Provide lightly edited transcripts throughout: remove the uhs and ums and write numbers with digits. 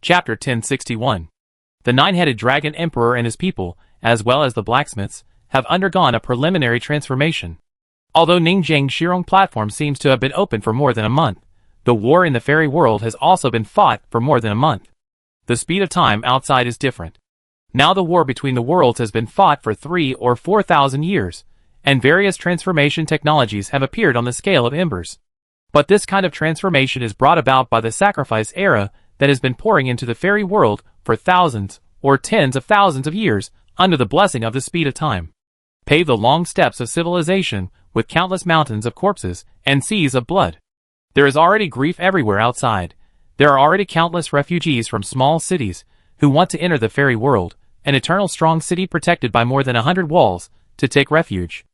Chapter 1061. The nine-headed dragon emperor and his people, as well as the blacksmiths, have undergone a preliminary transformation. Although Ningjang Shirong platform seems to have been open for more than a month, the war in the fairy world has also been fought for more than a month. The speed of time outside is different. Now the war between the worlds has been fought for 3,000 or 4,000 years, and various transformation technologies have appeared on the scale of embers. But this kind of transformation is brought about by the sacrifice era that has been pouring into the fairy world for thousands or tens of thousands of years under the blessing of the speed of time. Pave the long steps of civilization with countless mountains of corpses and seas of blood. There is already grief everywhere outside. There are already countless refugees from small cities who want to enter the fairy world, an eternal strong city protected by more than 100 walls, to take refuge.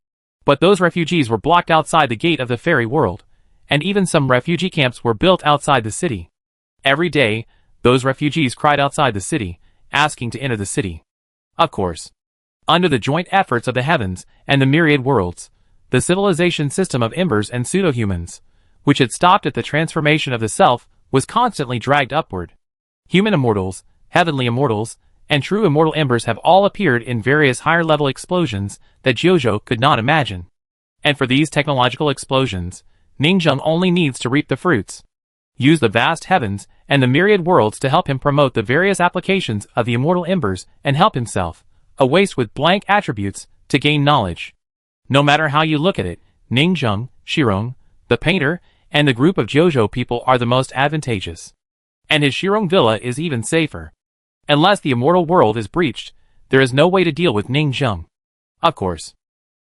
But those refugees were blocked outside the gate of the fairy world, and even some refugee camps were built outside the city. Every day, those refugees cried outside the city, asking to enter the city. Of course, under the joint efforts of the heavens and the myriad worlds, the civilization system of embers and pseudo-humans, which had stopped at the transformation of the self, was constantly dragged upward. Human immortals, heavenly immortals, and true immortal embers have all appeared in various higher-level explosions that Jojo could not imagine. And for these technological explosions, Ningjang only needs to reap the fruits. Use the vast heavens and the myriad worlds to help him promote the various applications of the immortal embers and help himself, a waste with blank attributes, to gain knowledge. No matter how you look at it, Ningjang, Shirong, the painter, and the group of Jojo people are the most advantageous. And his Shirong villa is even safer. Unless the immortal world is breached, there is no way to deal with Ningjang. Of course.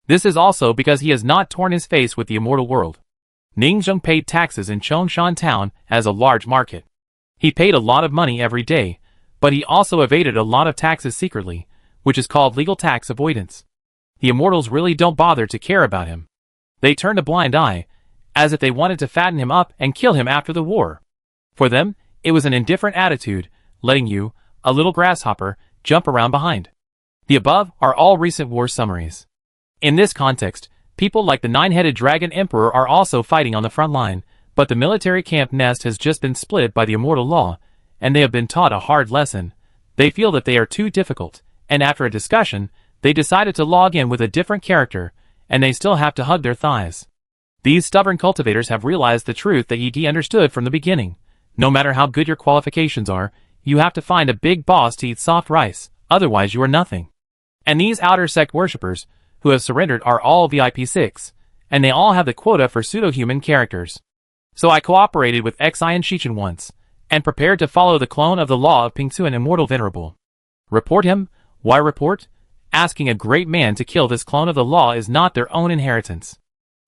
This is also because he has not torn his face with the immortal world. Ningjang paid taxes in Chongshan town as a large market. He paid a lot of money every day, but he also evaded a lot of taxes secretly, which is called legal tax avoidance. The immortals really don't bother to care about him. They turned a blind eye, as if they wanted to fatten him up and kill him after the war. For them, it was an indifferent attitude, letting you, a little grasshopper, jump around behind. The above are all recent war summaries. In this context, people like the nine-headed dragon emperor are also fighting on the front line, but the military camp nest has just been split by the immortal law, and they have been taught a hard lesson. They feel that they are too difficult, and after a discussion, they decided to log in with a different character, and they still have to hug their thighs. These stubborn cultivators have realized the truth that Yi understood from the beginning. No matter how good your qualifications are, you have to find a big boss to eat soft rice, otherwise you are nothing. And these outer sect worshippers, who have surrendered, are all VIP6, and they all have the quota for pseudo-human characters. So I cooperated with Xi and Shichen once, and prepared to follow the clone of the law of Pingsuan Immortal Venerable. Report him? Why report? Asking a great man to kill this clone of the law is not their own inheritance.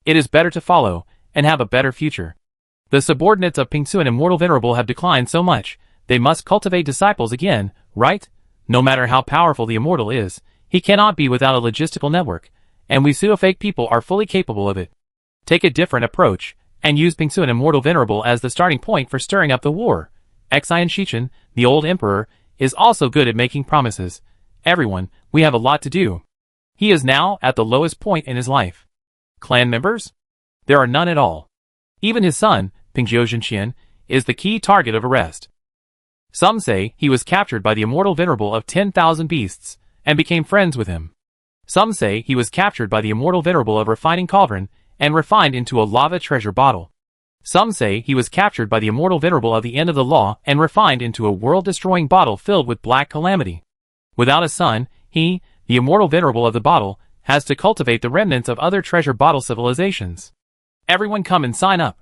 It is better to follow, and have a better future. The subordinates of Pingsuan Immortal Venerable have declined so much, they must cultivate disciples again, right? No matter how powerful the immortal is, he cannot be without a logistical network, and we pseudo-fake people are fully capable of it. Take a different approach, and use Pingsuan Immortal Venerable as the starting point for stirring up the war. Xi and Shichen, the old emperor, is also good at making promises. Everyone, we have a lot to do. He is now at the lowest point in his life. Clan members? There are none at all. Even his son, Pingzhou Zhenqian, is the key target of arrest. Some say he was captured by the Immortal Venerable of 10,000 beasts, and became friends with him. Some say he was captured by the Immortal Venerable of Refining Cauldron, and refined into a lava treasure bottle. Some say he was captured by the Immortal Venerable of the End of the Law, and refined into a world-destroying bottle filled with black calamity. Without a son, he, the Immortal Venerable of the bottle, has to cultivate the remnants of other treasure bottle civilizations. Everyone come and sign up.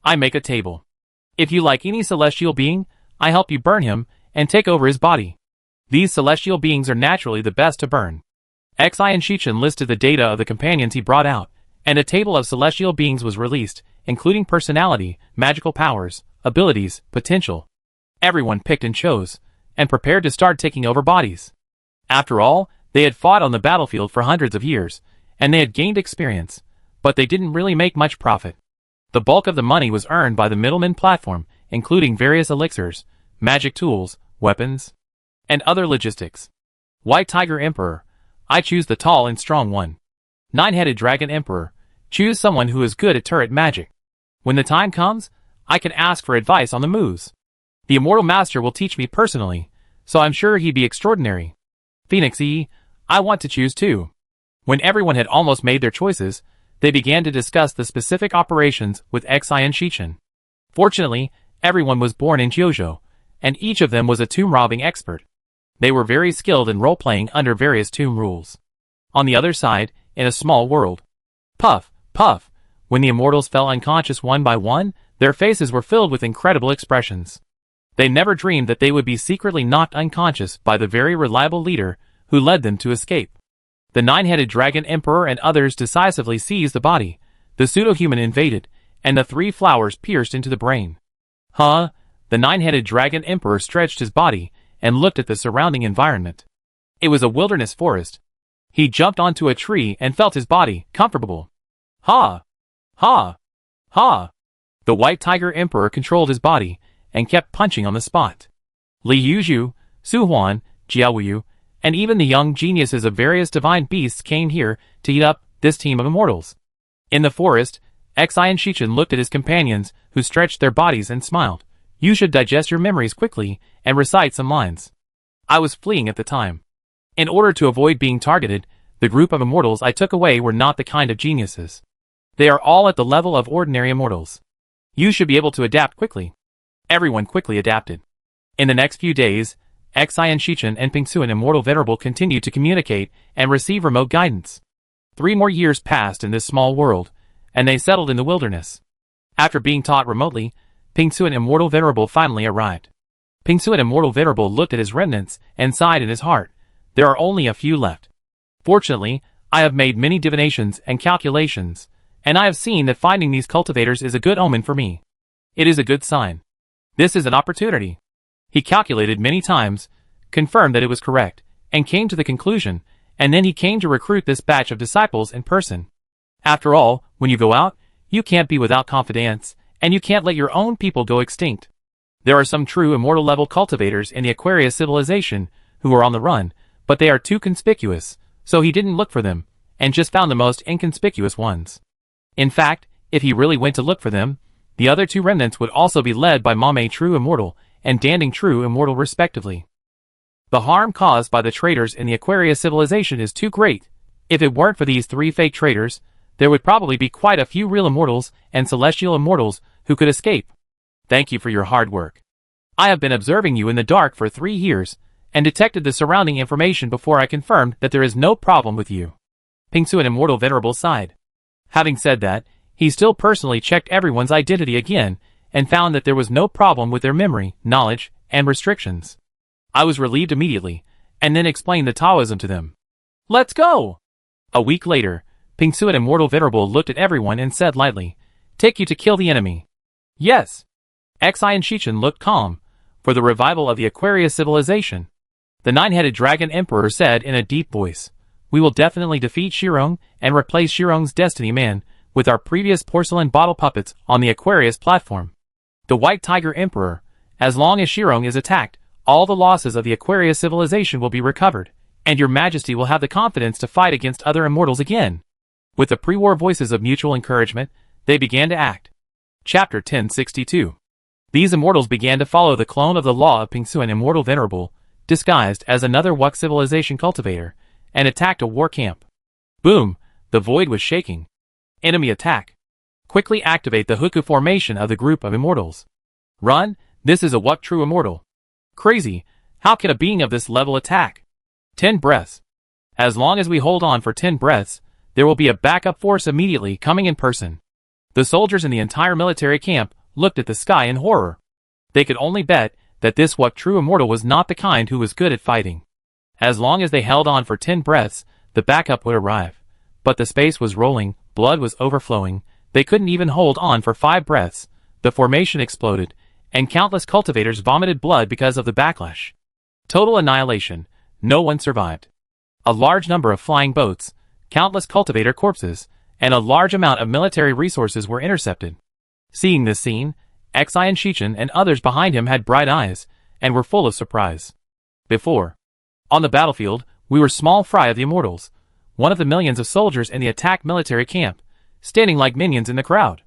I make a table. If you like any celestial being, I help you burn him, and take over his body. These celestial beings are naturally the best to burn. Xi and Shichen listed the data of the companions he brought out, and a table of celestial beings was released, including personality, magical powers, abilities, potential. Everyone picked and chose, and prepared to start taking over bodies. After all, they had fought on the battlefield for hundreds of years, and they had gained experience, but they didn't really make much profit. The bulk of the money was earned by the middleman platform, including various elixirs, magic tools, weapons, and other logistics. White Tiger Emperor, I choose the tall and strong one. Nine-headed Dragon Emperor, choose someone who is good at turret magic. When the time comes, I can ask for advice on the moves. The immortal master will teach me personally, so I'm sure he'd be extraordinary. Phoenix E, I want to choose too. When everyone had almost made their choices, they began to discuss the specific operations with Xi and Shichen. Fortunately, everyone was born in Jojo, and each of them was a tomb robbing expert. They were very skilled in role-playing under various tomb rules. On the other side, in a small world. Puff, puff, when the immortals fell unconscious one by one, their faces were filled with incredible expressions. They never dreamed that they would be secretly knocked unconscious by the very reliable leader who led them to escape. The nine-headed dragon emperor and others decisively seized the body, the pseudo-human invaded, and the three flowers pierced into the brain. Huh? The nine-headed dragon emperor stretched his body and looked at the surrounding environment. It was a wilderness forest. He jumped onto a tree and felt his body comfortable. Ha! Ha! Ha! The white tiger emperor controlled his body and kept punching on the spot. Li Yuzhu, Su Huan, Jiaoyu, and even the young geniuses of various divine beasts came here to eat up this team of immortals. In the forest, Xi and Shichen looked at his companions, who stretched their bodies and smiled. You should digest your memories quickly and recite some lines. I was fleeing at the time. In order to avoid being targeted, the group of immortals I took away were not the kind of geniuses. They are all at the level of ordinary immortals. You should be able to adapt quickly. Everyone quickly adapted. In the next few days, Xi and Shichen and Pingsu and Immortal Venerable continued to communicate and receive remote guidance. 3 more years passed in this small world, and they settled in the wilderness. After being taught remotely, Pingsu and Immortal Venerable finally arrived. Pingsu and Immortal Venerable looked at his remnants and sighed in his heart. There are only a few left. Fortunately, I have made many divinations and calculations, and I have seen that finding these cultivators is a good omen for me. It is a good sign. This is an opportunity. He calculated many times, confirmed that it was correct, and came to the conclusion, and then he came to recruit this batch of disciples in person. After all, when you go out, you can't be without confidence, and you can't let your own people go extinct. There are some true immortal level cultivators in the Aquarius civilization who are on the run, but they are too conspicuous, so he didn't look for them, and just found the most inconspicuous ones. In fact, if he really went to look for them, the other 2 remnants would also be led by Mame True Immortal and Danding True Immortal respectively. The harm caused by the traitors in the Aquarius civilization is too great. If it weren't for these 3 fake traitors, there would probably be quite a few real immortals and celestial immortals who could escape. Thank you for your hard work. I have been observing you in the dark for 3 years, and detected the surrounding information before I confirmed that there is no problem with you. Pingsu and Immortal Venerable sighed. Having said that, he still personally checked everyone's identity again, and found that there was no problem with their memory, knowledge, and restrictions. I was relieved immediately, and then explained the Taoism to them. Let's go! A week later, Pingsu and Immortal Venerable looked at everyone and said lightly, Take you to kill the enemy. Yes. Xi and Shichen looked calm, for the revival of the Aquarius civilization. The 9-headed dragon emperor said in a deep voice, We will definitely defeat Shirong and replace Shirong's destiny man with our previous porcelain bottle puppets on the Aquarius platform. The White Tiger Emperor, as long as Shirong is attacked, all the losses of the Aquarius civilization will be recovered, and your majesty will have the confidence to fight against other immortals again. With the pre-war voices of mutual encouragement, they began to act. Chapter 1062. These immortals began to follow the clone of the law of Pingsu and Immortal Venerable, disguised as another Wuk civilization cultivator, and attacked a war camp. Boom! The void was shaking. Enemy attack. Quickly activate the Huku formation of the group of immortals. Run, this is a Wuk true immortal. Crazy, how can a being of this level attack? 10 breaths. As long as we hold on for 10 breaths, there will be a backup force immediately coming in person. The soldiers in the entire military camp looked at the sky in horror. They could only bet that this Wuk true immortal was not the kind who was good at fighting. As long as they held on for 10 breaths, the backup would arrive. But the space was rolling, blood was overflowing, they couldn't even hold on for 5 breaths, the formation exploded, and countless cultivators vomited blood because of the backlash. Total annihilation, no one survived. A large number of flying boats, countless cultivator corpses, and a large amount of military resources were intercepted. Seeing this scene, Xi and Shichen and others behind him had bright eyes, and were full of surprise. Before, on the battlefield, we were small fry of the immortals, one of the millions of soldiers in the attack military camp, standing like minions in the crowd.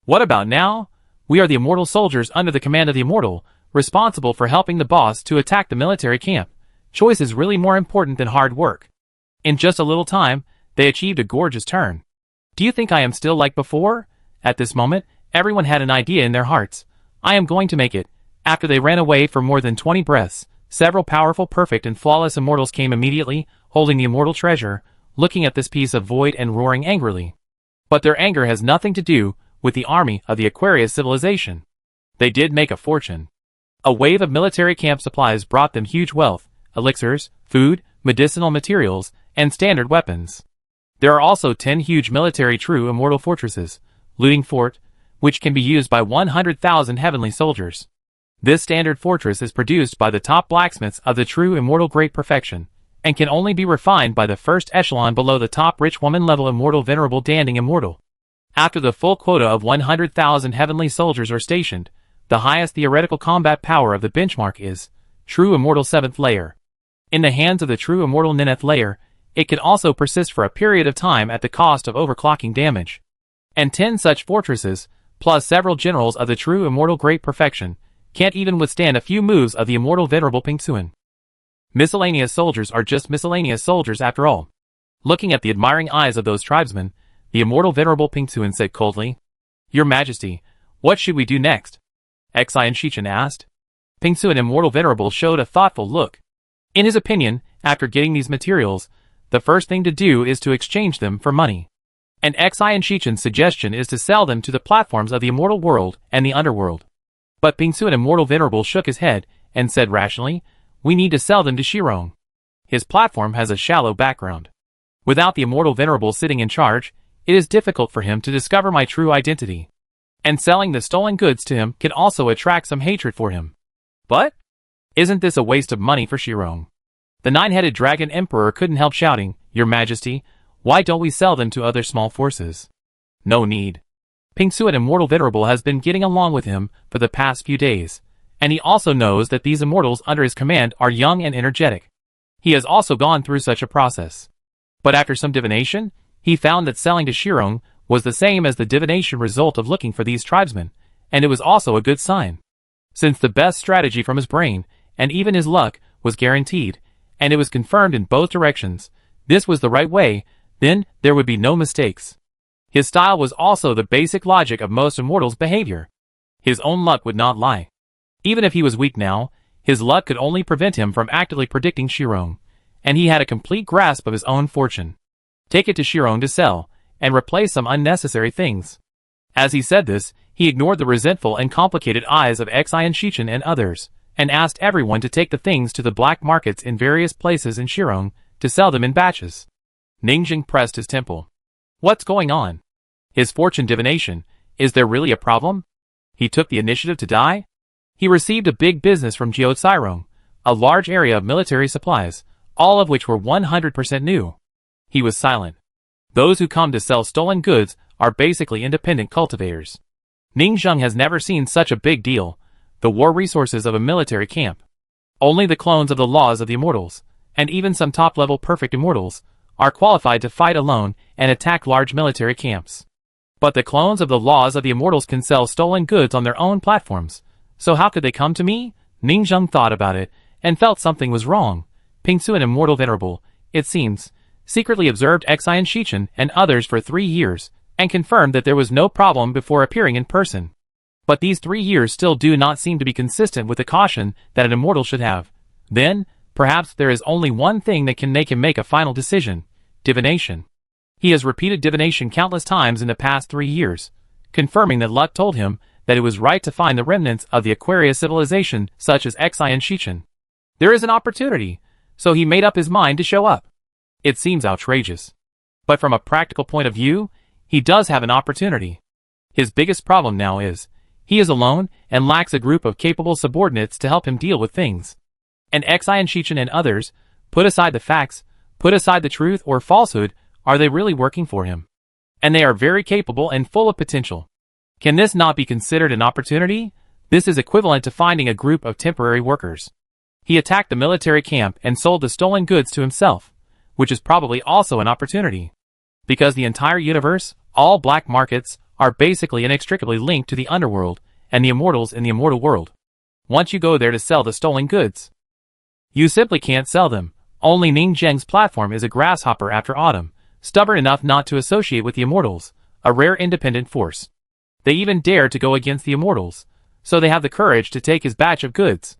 What about now? We are the immortal soldiers under the command of the immortal, responsible for helping the boss to attack the military camp. Choice is really more important than hard work. In just a little time, they achieved a gorgeous turn. Do you think I am still like before? At this moment, everyone had an idea in their hearts. I am going to make it. After they ran away for more than 20 breaths, several powerful, perfect, and flawless immortals came immediately, holding the immortal treasure, looking at this piece of void and roaring angrily. But their anger has nothing to do with the army of the Aquarius civilization. They did make a fortune. A wave of military camp supplies brought them huge wealth, elixirs, food, medicinal materials, and standard weapons. There are also 10 huge military true immortal fortresses, looting fort, which can be used by 100,000 heavenly soldiers. This standard fortress is produced by the top blacksmiths of the true immortal great perfection, and can only be refined by the first echelon below the top rich woman level immortal venerable danding immortal. After the full quota of 100,000 heavenly soldiers are stationed, the highest theoretical combat power of the benchmark is true immortal 7th layer. In the hands of the true immortal 9th layer, it can also persist for a period of time at the cost of overclocking damage. And 10 such fortresses, plus several generals of the true immortal great perfection, can't even withstand a few moves of the immortal venerable Pingsuan. Miscellaneous soldiers are just miscellaneous soldiers after all. Looking at the admiring eyes of those tribesmen, the immortal venerable Pingsuan said coldly, "Your Majesty, what should we do next?" Xian Shichen asked. Pingsuan immortal venerable showed a thoughtful look. In his opinion, after getting these materials, the first thing to do is to exchange them for money. And Xian Shichen's suggestion is to sell them to the platforms of the immortal world and the underworld. But Pingsuan immortal venerable shook his head and said rationally, "We need to sell them to Shirong. His platform has a shallow background. Without the immortal venerable sitting in charge, it is difficult for him to discover my true identity. And selling the stolen goods to him can also attract some hatred for him. But isn't this a waste of money for Shirong?" The 9-headed dragon emperor couldn't help shouting, "Your Majesty, why don't we sell them to other small forces?" No need. Pingsuan immortal venerable has been getting along with him for the past few days, and he also knows that these immortals under his command are young and energetic. He has also gone through such a process. But after some divination, he found that selling to Shirong was the same as the divination result of looking for these tribesmen, and it was also a good sign. Since the best strategy from his brain, and even his luck, was guaranteed, and it was confirmed in both directions, this was the right way, then there would be no mistakes. His style was also the basic logic of most immortals' behavior. His own luck would not lie. Even if he was weak now, his luck could only prevent him from actively predicting Shirong, and he had a complete grasp of his own fortune. Take it to Shirong to sell, and replace some unnecessary things. As he said this, he ignored the resentful and complicated eyes of Xian Shichen and others, and asked everyone to take the things to the black markets in various places in Shirong to sell them in batches. Ningjing pressed his temple. What's going on? His fortune divination, is there really a problem? He took the initiative to die? He received a big business from Jiucirong, a large area of military supplies, all of which were 100% new. He was silent. Those who come to sell stolen goods are basically independent cultivators. Ningzheng has never seen such a big deal, the war resources of a military camp. Only the clones of the laws of the immortals, and even some top-level perfect immortals, are qualified to fight alone and attack large military camps. But the clones of the laws of the immortals can sell stolen goods on their own platforms, so how could they come to me? Ningzheng thought about it, and felt something was wrong. Pingsuan immortal venerable, it seems, secretly observed Xian Shichen and others for 3 years, and confirmed that there was no problem before appearing in person. But these 3 years still do not seem to be consistent with the caution that an immortal should have. Then, perhaps there is only one thing that can make him make a final decision: divination. He has repeated divination countless times in the past 3 years, confirming that luck told him that it was right to find the remnants of the Aquarius civilization such as Xian Shichen. There is an opportunity, so he made up his mind to show up. It seems outrageous. But from a practical point of view, he does have an opportunity. His biggest problem now is, he is alone and lacks a group of capable subordinates to help him deal with things. And Xian Shichen and others, put aside the facts, put aside the truth or falsehood, are they really working for him? And they are very capable and full of potential. Can this not be considered an opportunity? This is equivalent to finding a group of temporary workers. He attacked the military camp and sold the stolen goods to himself, which is probably also an opportunity. Because the entire universe, all black markets, are basically inextricably linked to the underworld and the immortals in the immortal world. once you go there to sell the stolen goods. You simply can't sell them. Only Ning Zheng's platform is a grasshopper after autumn, stubborn enough not to associate with the immortals, a rare independent force. They even dare to go against the immortals, so they have the courage to take his batch of goods.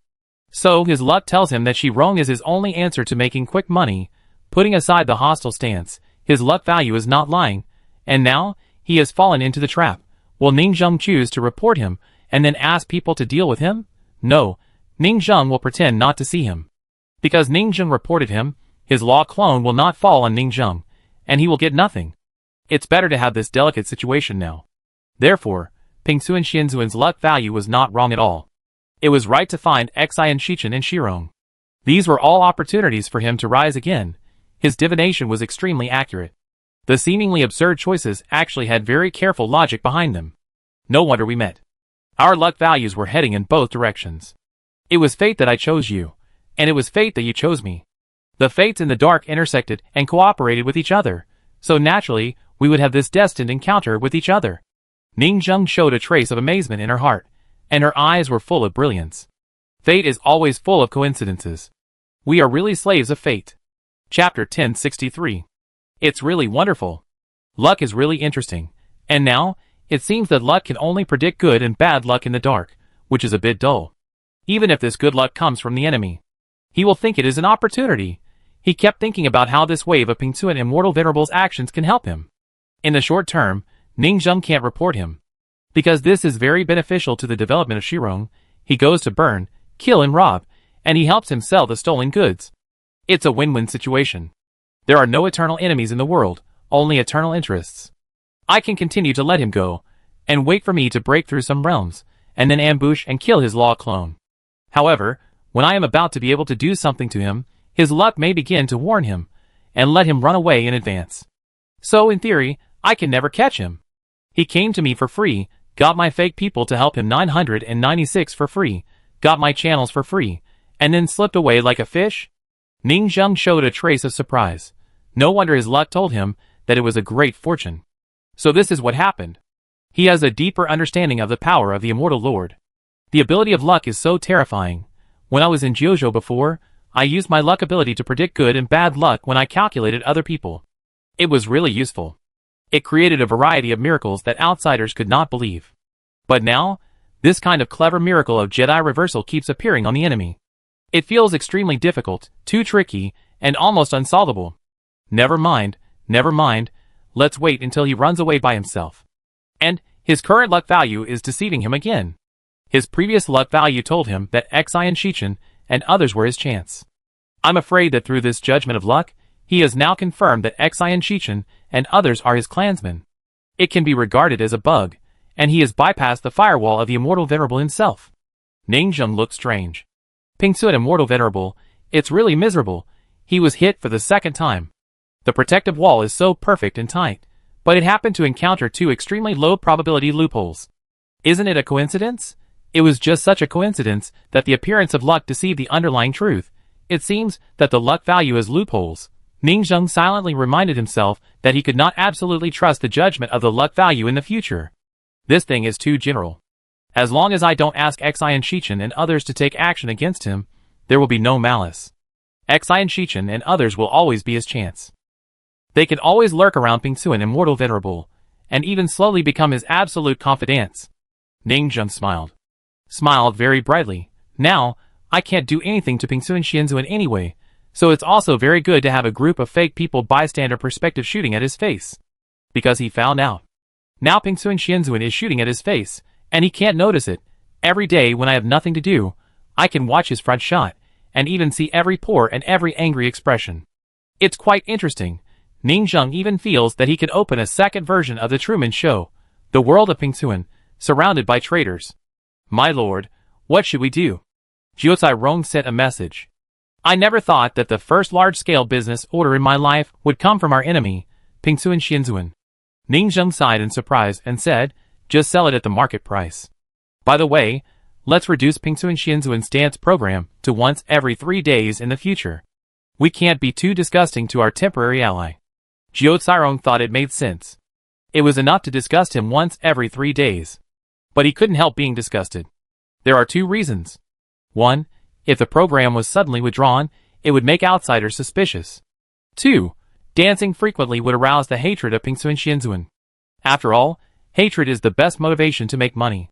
So his luck tells him that Shirong is his only answer to making quick money. Putting aside the hostile stance, his luck value is not lying, and now he has fallen into the trap. Will Ning Zheng choose to report him and then ask people to deal with him? No, Ning Zheng will pretend not to see him. Because Ning Zheng reported him, his law clone will not fall on Ning Zheng, and he will get nothing. It's better to have this delicate situation now. Therefore, Pingsuan Xianzuan's luck value was not wrong at all. It was right to find Xian Shichen and Shirong. These were all opportunities for him to rise again. His divination was extremely accurate. The seemingly absurd choices actually had very careful logic behind them. No wonder we met. Our luck values were heading in both directions. It was fate that I chose you, and it was fate that you chose me. The fates in the dark intersected and cooperated with each other, so naturally, we would have this destined encounter with each other. Ning Zheng showed a trace of amazement in her heart, and her eyes were full of brilliance. Fate is always full of coincidences. We are really slaves of fate. Chapter 1063. It's really wonderful. Luck is really interesting, and now, it seems that luck can only predict good and bad luck in the dark, which is a bit dull. Even if this good luck comes from the enemy, he will think it is an opportunity. He kept thinking about how this wave of Pingsuan Immortal Venerable's actions can help him. In the short term, Ning Zheng can't report him. Because this is very beneficial to the development of Shirong, he goes to burn, kill and rob, and he helps him sell the stolen goods. It's a win-win situation. There are no eternal enemies in the world, only eternal interests. I can continue to let him go, and wait for me to break through some realms, and then ambush and kill his law clone. However, when I am about to be able to do something to him, his luck may begin to warn him, and let him run away in advance. So in theory, I can never catch him. He came to me for free, got my fake people to help him 996 for free, got my channels for free, and then slipped away like a fish? Ning Zheng showed a trace of surprise. No wonder his luck told him that it was a great fortune. So this is what happened. He has a deeper understanding of the power of the Immortal Lord. The ability of luck is so terrifying. When I was in Jiuzhou before, I used my luck ability to predict good and bad luck when I calculated other people. It was really useful. It created a variety of miracles that outsiders could not believe. But now, this kind of clever miracle of Jedi reversal keeps appearing on the enemy. It feels extremely difficult, too tricky, and almost unsolvable. Never mind, let's wait until he runs away by himself. And, his current luck value is deceiving him again. His previous luck value told him that Xian Shichen and others were his chance. I'm afraid that through this judgment of luck, he has now confirmed that Xian Shichen and others are his clansmen. It can be regarded as a bug, and he has bypassed the firewall of the Immortal Venerable himself. Ning Zheng looked strange. Pingsuan Immortal Venerable, it's really miserable. He was hit for the second time. The protective wall is so perfect and tight, but it happened to encounter two extremely low probability loopholes. Isn't it a coincidence? It was just such a coincidence that the appearance of luck deceived the underlying truth. It seems that the luck value is loopholes. Ning Zheng silently reminded himself that he could not absolutely trust the judgment of the luck value in the future. This thing is too general. As long as I don't ask Xian Shichen and others to take action against him, there will be no malice. Xian Shichen and others will always be his chance. They can always lurk around Pingsuan Immortal Venerable, and even slowly become his absolute confidants. Ning Zheng smiled very brightly. Now, I can't do anything to Pingsuan Xianzuan anyway, so it's also very good to have a group of fake people bystander perspective shooting at his face. Because he found out. Now Pingsuan Xianzuan is shooting at his face, and he can't notice it. Every day when I have nothing to do, I can watch his front shot, and even see every pore and every angry expression. It's quite interesting. Ning Zheng even feels that he can open a second version of the Truman Show, the world of Pingsuan, surrounded by traitors. My lord, what should we do? Jiu Rong sent a message. I never thought that the first large-scale business order in my life would come from our enemy, Pingsuan Xianzuan. Ning Zheng sighed in surprise and said, just sell it at the market price. By the way, let's reduce Pingsuan Xianzuan's dance program to once every 3 days in the future. We can't be too disgusting to our temporary ally. Jiu Rong thought it made sense. It was enough to disgust him once every 3 days. But he couldn't help being disgusted. There are 2 reasons. 1. If the program was suddenly withdrawn, it would make outsiders suspicious. 2. Dancing frequently would arouse the hatred of Pingsuan. After all, hatred is the best motivation to make money.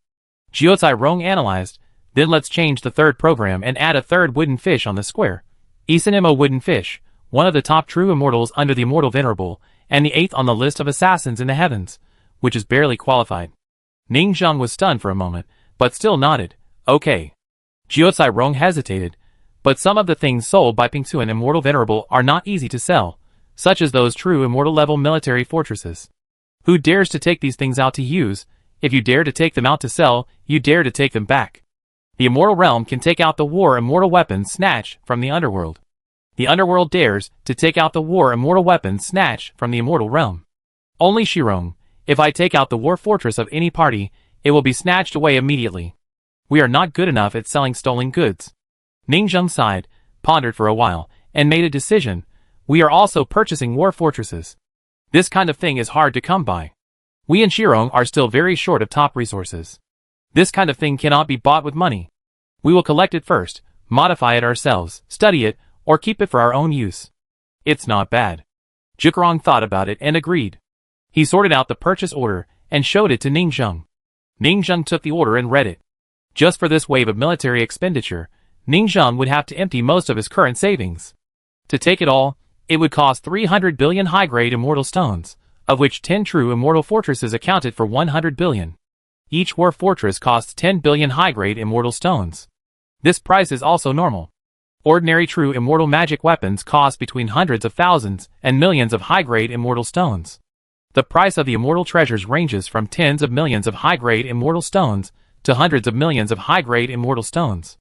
Jiucai Rong analyzed, then let's change the third program and add a third wooden fish on the square. Isanimo wooden fish, one of the top true immortals under the Immortal Venerable, and the 8th on the list of assassins in the heavens, which is barely qualified. Ning Zheng was stunned for a moment, but still nodded, okay. Jiucai Rong hesitated, but some of the things sold by Pingsuan Immortal Venerable are not easy to sell, such as those true immortal level military fortresses. Who dares to take these things out to use? If you dare to take them out to sell, you dare to take them back. The immortal realm can take out the war immortal weapons snatched from the underworld. The underworld dares to take out the war immortal weapons snatched from the immortal realm. Only Shirong, if I take out the war fortress of any party, it will be snatched away immediately. We are not good enough at selling stolen goods. Ning Zheng sighed, pondered for a while, and made a decision. We are also purchasing war fortresses. This kind of thing is hard to come by. We in Shirong are still very short of top resources. This kind of thing cannot be bought with money. We will collect it first, modify it ourselves, study it, or keep it for our own use. It's not bad. Jukrong thought about it and agreed. He sorted out the purchase order and showed it to Ning Zheng. Ning Zheng took the order and read it. Just for this wave of military expenditure, Ning Zheng would have to empty most of his current savings. To take it all, it would cost 300 billion high-grade immortal stones, of which 10 true immortal fortresses accounted for 100 billion. Each war fortress costs 10 billion high-grade immortal stones. This price is also normal. Ordinary true immortal magic weapons cost between hundreds of thousands and millions of high-grade immortal stones. The price of the immortal treasures ranges from tens of millions of high-grade immortal stones to hundreds of millions of high-grade immortal stones.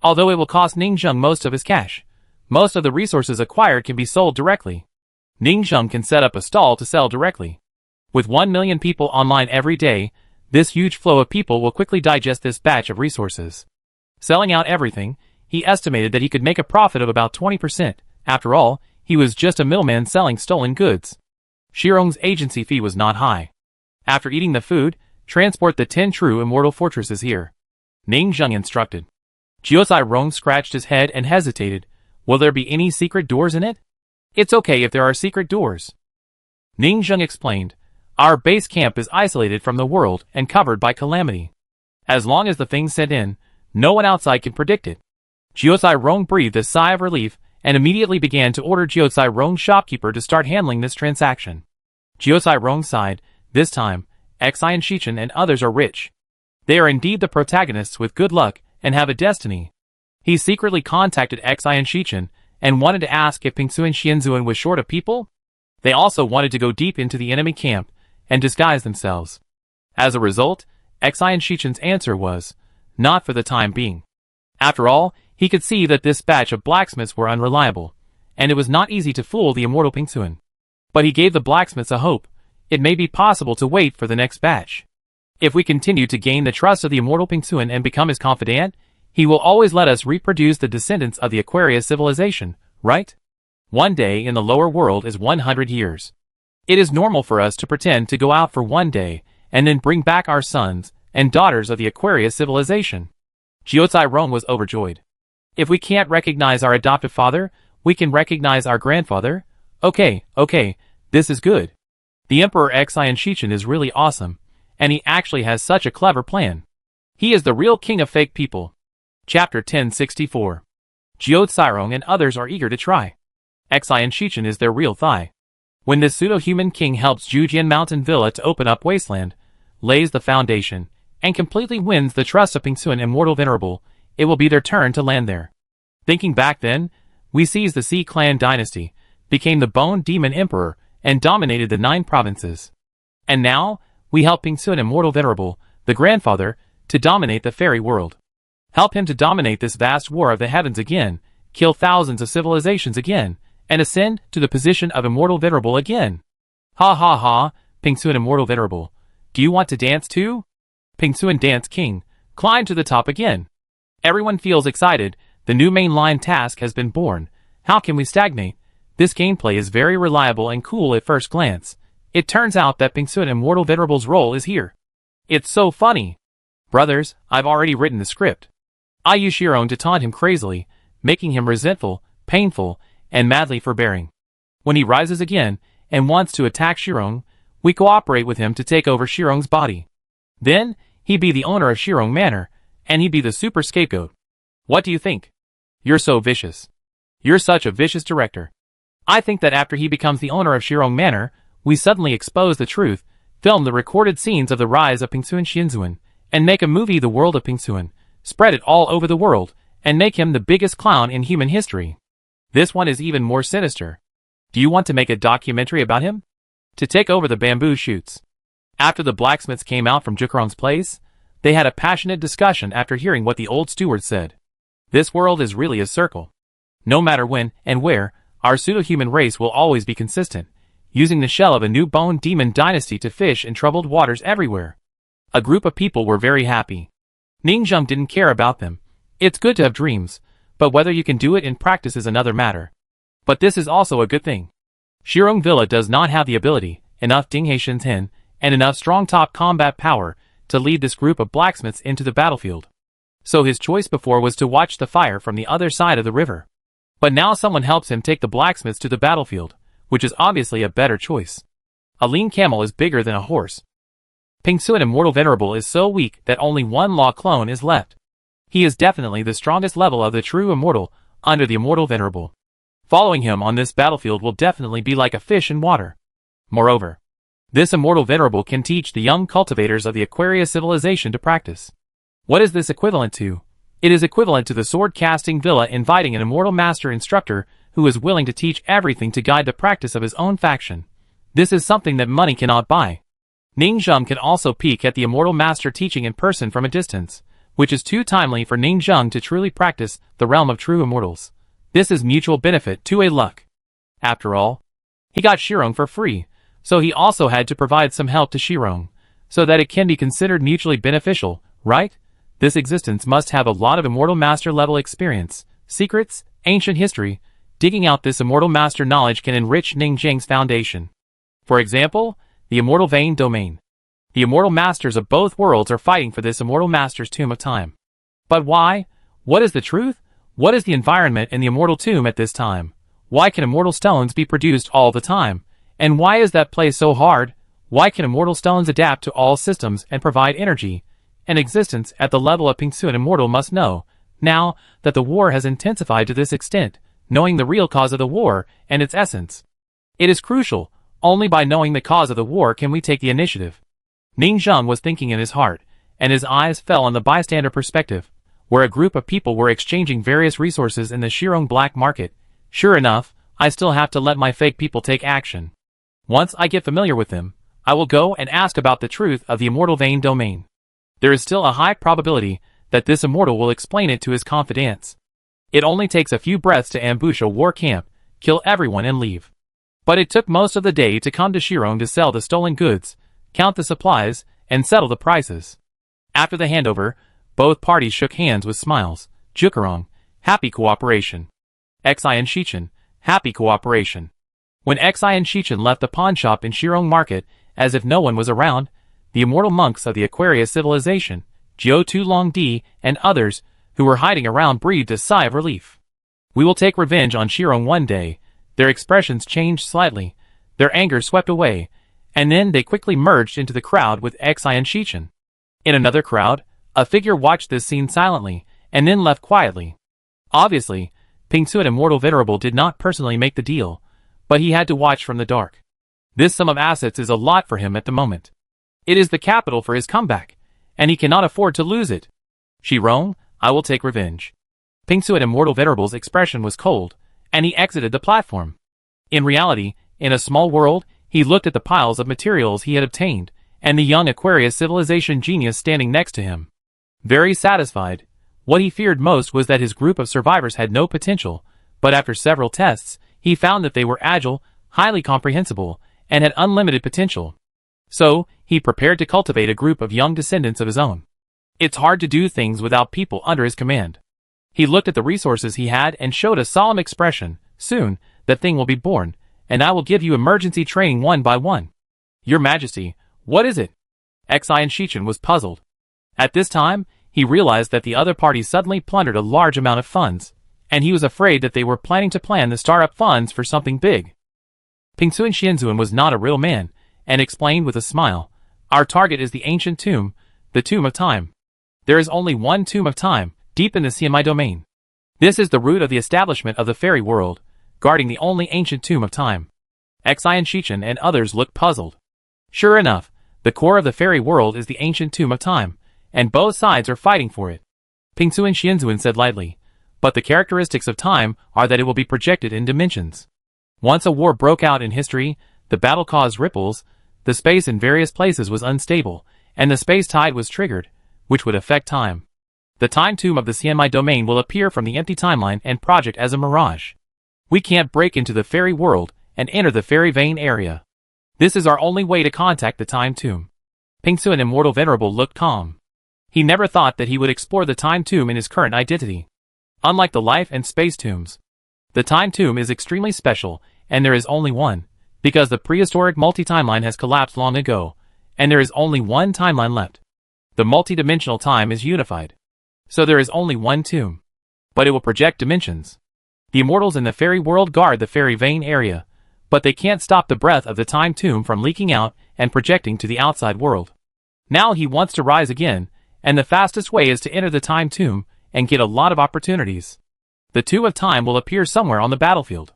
Although it will cost Ning Zheng most of his cash, most of the resources acquired can be sold directly. Ning Zheng can set up a stall to sell directly. With 1 million people online every day, this huge flow of people will quickly digest this batch of resources. Selling out everything, he estimated that he could make a profit of about 20%. After all, he was just a middleman selling stolen goods. Shirong's agency fee was not high. After eating the food, transport the 10 true immortal fortresses here. Ning Zheng instructed. Jiucai Rong scratched his head and hesitated. Will there be any secret doors in it? It's okay if there are secret doors. Ning Zheng explained. Our base camp is isolated from the world and covered by calamity. As long as the things sent in, no one outside can predict it. Jiucai Rong breathed a sigh of relief and immediately began to order Jiucai Rong's shopkeeper to start handling this transaction. Jiucai Rong sighed. This time, Xi and Shichen and others are rich. They are indeed the protagonists with good luck and have a destiny. He secretly contacted Xi and Shichen and wanted to ask if Pingsuan Xianzuan was short of people. They also wanted to go deep into the enemy camp and disguise themselves. As a result, Xi and Shichen's answer was, not for the time being. After all, he could see that this batch of blacksmiths were unreliable, and it was not easy to fool the immortal Pingsuan. But he gave the blacksmiths a hope. It may be possible to wait for the next batch. If we continue to gain the trust of the immortal Pingsuan and become his confidant, he will always let us reproduce the descendants of the Aquarius civilization, right? One day in the lower world is 100 years. It is normal for us to pretend to go out for one day, and then bring back our sons and daughters of the Aquarius civilization. Jiucai Rong was overjoyed. If we can't recognize our adoptive father, we can recognize our grandfather? Okay, this is good. The Emperor Xi and Shichen is really awesome, and he actually has such a clever plan. He is the real king of fake people. Chapter 1064. Jiucai Rong and others are eager to try. Xi and Shichen is their real thigh. When this pseudo-human king helps Jujian Mountain Villa to open up Wasteland, lays the foundation, and completely wins the trust of Pingsuan Immortal Venerable, it will be their turn to land there. Thinking back then, we seized the Sea Clan dynasty, became the Bone Demon Emperor, and dominated the 9 provinces. And now, we help Pingsuan Immortal Venerable, the grandfather, to dominate the fairy world. Help him to dominate this vast war of the heavens again, kill thousands of civilizations again, and ascend to the position of Immortal Venerable again. Ha ha ha, Pingsuan Immortal Venerable. Do you want to dance too? Pingsuan Dance King, climb to the top again. Everyone feels excited. The new mainline task has been born. How can we stagnate? This gameplay is very reliable and cool at first glance. It turns out that Pingsuan Immortal Venerable's role is here. It's so funny. Brothers, I've already written the script. I use Shirong to taunt him crazily, making him resentful, painful, and madly forbearing. When he rises again, and wants to attack Shirong, we cooperate with him to take over Shirong's body. Then, he be the owner of Shirong Manor, and he be the super scapegoat. What do you think? You're so vicious. You're such a vicious director. I think that after he becomes the owner of Shirong Manor, we suddenly expose the truth, film the recorded scenes of the rise of Pingsuan Shinzuan, and make a movie The World of Pingsuan, spread it all over the world, and make him the biggest clown in human history. This one is even more sinister. Do you want to make a documentary about him? To take over the bamboo shoots. After the blacksmiths came out from Jukarong's place, they had a passionate discussion after hearing what the old steward said. This world is really a circle. No matter when and where, our pseudo-human race will always be consistent, using the shell of a new bone demon dynasty to fish in troubled waters everywhere. A group of people were very happy. Ningzheng didn't care about them. It's good to have dreams, but whether you can do it in practice is another matter. But this is also a good thing. Shirong Villa does not have the ability, enough Dinghe Shinzhen, and enough strong top combat power to lead this group of blacksmiths into the battlefield. So his choice before was to watch the fire from the other side of the river. But now someone helps him take the blacksmiths to the battlefield, which is obviously a better choice. A lean camel is bigger than a horse. Pingsuan Immortal Venerable is so weak that only one law clone is left. He is definitely the strongest level of the true immortal under the Immortal Venerable. Following him on this battlefield will definitely be like a fish in water. Moreover, this Immortal Venerable can teach the young cultivators of the Aquarius civilization to practice. What is this equivalent to? It is equivalent to the sword-casting Villa inviting an immortal master instructor who is willing to teach everything to guide the practice of his own faction. This is something that money cannot buy. Ningzheng can also peek at the immortal master teaching in person from a distance, which is too timely for Ningzheng to truly practice the realm of true immortals. This is mutual benefit to a luck. After all, he got Shirong for free, so he also had to provide some help to Shirong, so that it can be considered mutually beneficial, right? This existence must have a lot of immortal master level experience, secrets, ancient history. Digging out this immortal master knowledge can enrich Ningzheng's foundation. For example, the immortal vein domain. The immortal masters of both worlds are fighting for this immortal master's tomb of time. But why? What is the truth? What is the environment in the immortal tomb at this time? Why can immortal stones be produced all the time? And why is that place so hard? Why can immortal stones adapt to all systems and provide energy? An existence at the level of Pingsuan Immortal must know, now that the war has intensified to this extent, knowing the real cause of the war and its essence. It is crucial. Only by knowing the cause of the war can we take the initiative. Ningzheng was thinking in his heart, and his eyes fell on the bystander perspective, where a group of people were exchanging various resources in the Shirong black market. Sure enough, I still have to let my fake people take action. Once I get familiar with them, I will go and ask about the truth of the immortal vein domain. There is still a high probability that this immortal will explain it to his confidants. It only takes a few breaths to ambush a war camp, kill everyone and leave. But it took most of the day to come to Shirong to sell the stolen goods, count the supplies, and settle the prices. After the handover, both parties shook hands with smiles. Jukarong, happy cooperation. Xi and Shichen, happy cooperation. When Xi and Shichen left the pawn shop in Shirong Market, as if no one was around, the immortal monks of the Aquarius civilization, Jiu Tu Long Di, and others, who were hiding around breathed a sigh of relief. We will take revenge on Shirong one day. Their expressions changed slightly, their anger swept away, and then they quickly merged into the crowd with Xi and Shichen. In another crowd, a figure watched this scene silently, and then left quietly. Obviously, Pingsuan Immortal Venerable did not personally make the deal, but he had to watch from the dark. This sum of assets is a lot for him at the moment. It is the capital for his comeback, and he cannot afford to lose it. Shirong, I will take revenge. Pingsuan Immortal Venerable's expression was cold, and he exited the platform. In reality, in a small world, he looked at the piles of materials he had obtained, and the young Aquarius civilization genius standing next to him. Very satisfied, what he feared most was that his group of survivors had no potential, but after several tests, he found that they were agile, highly comprehensible, and had unlimited potential. So, he prepared to cultivate a group of young descendants of his own. It's hard to do things without people under his command. He looked at the resources he had and showed a solemn expression. Soon, that thing will be born, and I will give you emergency training one by one. Your Majesty, what is it? Xi and Shichen was puzzled. At this time, He realized that the other party suddenly plundered a large amount of funds, and he was afraid that they were planning to plan the startup funds for something big. Pingsuan Xianzuan was not a real man, and explained with a smile, "Our target is the ancient tomb, the Tomb of Time. There is only one Tomb of Time, deep in the CMI domain. This is the root of the establishment of the fairy world, guarding the only ancient Tomb of Time." Xian Shichen and others looked puzzled. Sure enough, the core of the fairy world is the ancient Tomb of Time, and both sides are fighting for it. Pingsuan Xianzuan said lightly, "But the characteristics of time are that it will be projected in dimensions. Once a war broke out in history, the battle caused ripples, the space in various places was unstable, and the space tide was triggered, which would affect time. The time tomb of the CMI domain will appear from the empty timeline and project as a mirage. We can't break into the fairy world and enter the fairy vein area. This is our only way to contact the time tomb." Pingsuan Immortal Venerable looked calm. He never thought that he would explore the time tomb in his current identity. Unlike the life and space tombs, the time tomb is extremely special, and there is only one, because the prehistoric multi-timeline has collapsed long ago, and there is only one timeline left. The multi-dimensional time is unified. So there is only one tomb. But it will project dimensions. The immortals in the fairy world guard the fairy vein area, but they can't stop the breath of the time tomb from leaking out and projecting to the outside world. Now he wants to rise again, and the fastest way is to enter the time tomb and get a lot of opportunities. The Tomb of Time will appear somewhere on the battlefield.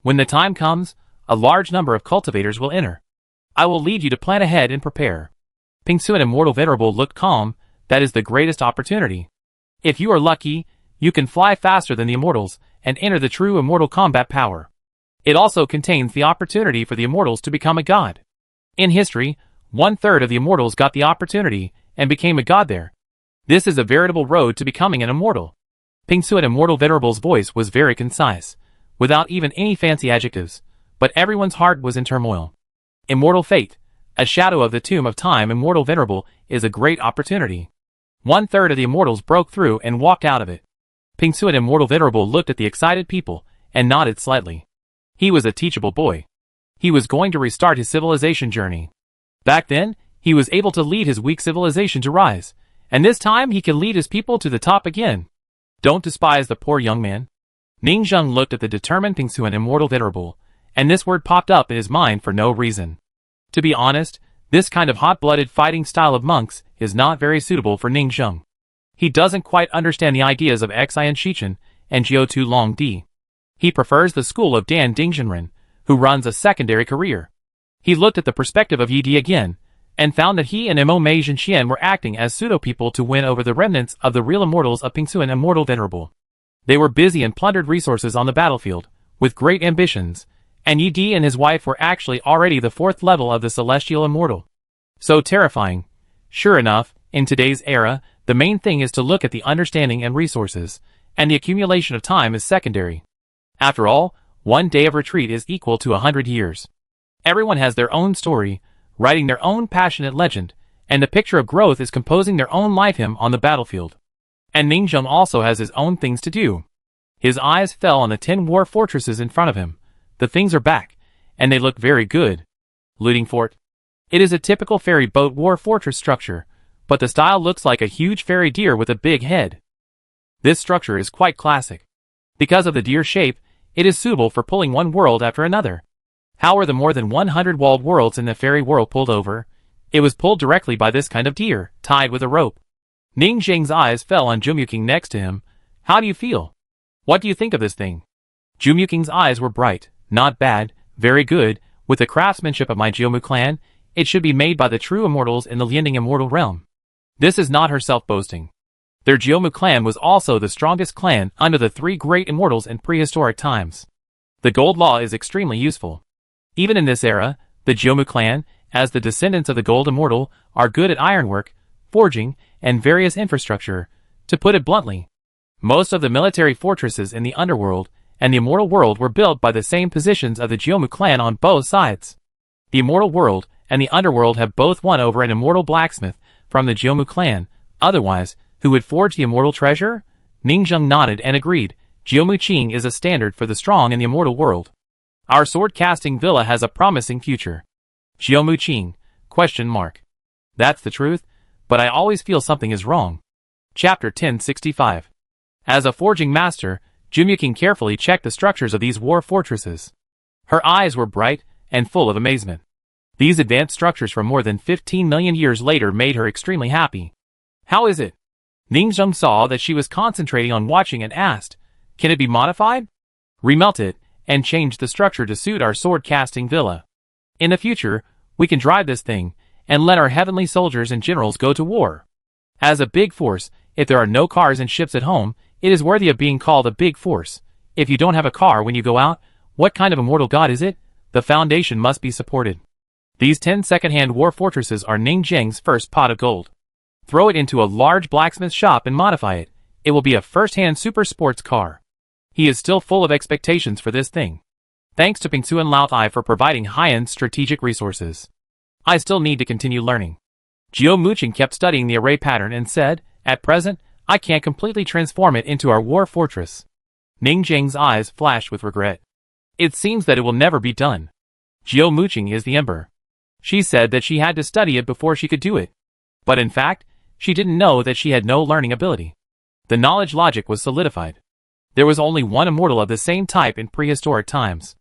When the time comes, a large number of cultivators will enter. I will lead you to plan ahead and prepare." Pingsuan Immortal Venerable looked calm. "That is the greatest opportunity. If you are lucky, you can fly faster than the immortals and enter the true immortal combat power. It also contains the opportunity for the immortals to become a god. In history, 1/3 of the immortals got the opportunity and became a god there. This is a veritable road to becoming an immortal." Pingsuan Immortal Venerable's voice was very concise, without even any fancy adjectives, but everyone's heart was in turmoil. Immortal fate, a shadow of the Tomb of Time. Immortal Venerable is a great opportunity. 1/3 of the immortals broke through and walked out of it. Pingsuan Immortal Venerable looked at the excited people and nodded slightly. He was a teachable boy. He was going to restart his civilization journey. Back then, he was able to lead his weak civilization to rise, and this time he can lead his people to the top again. Don't despise the poor young man. Ning Zheng looked at the determined Pingsuan Immortal Venerable, and this word popped up in his mind for no reason. To be honest, this kind of hot-blooded fighting style of monks is not very suitable for Ning Zheng. He doesn't quite understand the ideas of Xian Shichen and Jiao Tu Long Di. He prefers the school of Dan Dingzhenren, who runs a secondary career. He looked at the perspective of Yi Di again, and found that he and Mo Mei Zhenxian were acting as pseudo-people to win over the remnants of the real immortals of Pingsuan Immortal Venerable. They were busy and plundered resources on the battlefield, with great ambitions, and Yi Di and his wife were actually already the 4th level of the Celestial Immortal. So terrifying. Sure enough, in today's era, the main thing is to look at the understanding and resources, and the accumulation of time is secondary. After all, one day of retreat is equal to 100 years. Everyone has their own story, writing their own passionate legend, and the picture of growth is composing their own life hymn on the battlefield. And Ning Zheng also has his own things to do. His eyes fell on the 10 war fortresses in front of him. The things are back, and they look very good. Looting Fort. It is a typical ferry boat war fortress structure, but the style looks like a huge fairy deer with a big head. This structure is quite classic. Because of the deer shape, it is suitable for pulling one world after another. How were the more than 100 walled worlds in the fairy world pulled over? It was pulled directly by this kind of deer, tied with a rope. Ning Zheng's eyes fell on Jumuking next to him. "How do you feel? What do you think of this thing?" Jumuking's eyes were bright. "Not bad, very good. With the craftsmanship of my Jiumu clan, it should be made by the true immortals in the Lianding immortal realm." This is not her self-boasting. Their Jiumu clan was also the strongest clan under the 3 great immortals in prehistoric times. The gold law is extremely useful. Even in this era, the Jiumu clan, as the descendants of the gold immortal, are good at ironwork, forging, and various infrastructure. To put it bluntly, most of the military fortresses in the underworld and the immortal world were built by the same positions of the Jiumu clan on both sides. The immortal world and the underworld have both won over an immortal blacksmith from the Jiumu clan. Otherwise, who would forge the immortal treasure? Ning Zheng nodded and agreed. Jiumu Qing is a standard for the strong in the immortal world. Our sword-casting villa has a promising future. Jiumu Qing? ? That's the truth, but I always feel something is wrong. Chapter 1065. As a forging master, Jumyuking carefully checked the structures of these war fortresses. Her eyes were bright and full of amazement. These advanced structures from more than 15 million years later made her extremely happy. How is it? Ningzheng saw that she was concentrating on watching and asked, "Can it be modified? Remelt it, and change the structure to suit our sword-casting villa. In the future, we can drive this thing, and let our heavenly soldiers and generals go to war. As a big force, if there are no cars and ships at home, it is worthy of being called a big force. If you don't have a car when you go out, what kind of immortal god is it? The foundation must be supported." These 10 second-hand war fortresses are Ningzheng's first pot of gold. Throw it into a large blacksmith shop and modify it. It will be a first-hand super sports car. He is still full of expectations for this thing. Thanks to Pingsu and Lao Tai for providing high-end strategic resources. I still need to continue learning. Jiao Muqing kept studying the array pattern and said, "At present, I can't completely transform it into our war fortress." Ningzheng's eyes flashed with regret. It seems that it will never be done. Jiao Muqing is the emperor. She said that she had to study it before she could do it. But in fact, she didn't know that she had no learning ability. The knowledge logic was solidified. There was only one immortal of the same type in prehistoric times.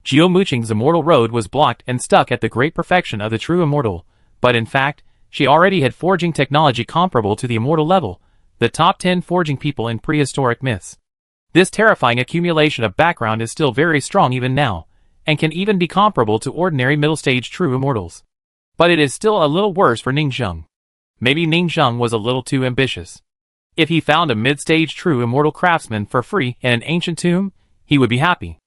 Jiao Muqing's immortal road was blocked and stuck at the great perfection of the true immortal, but in fact, she already had forging technology comparable to the immortal level, the top 10 forging people in prehistoric myths. This terrifying accumulation of background is still very strong even now, and can even be comparable to ordinary middle-stage true immortals. But it is still a little worse for Ningzheng. Maybe Ningzheng was a little too ambitious. If he found a mid-stage true immortal craftsman for free in an ancient tomb, he would be happy.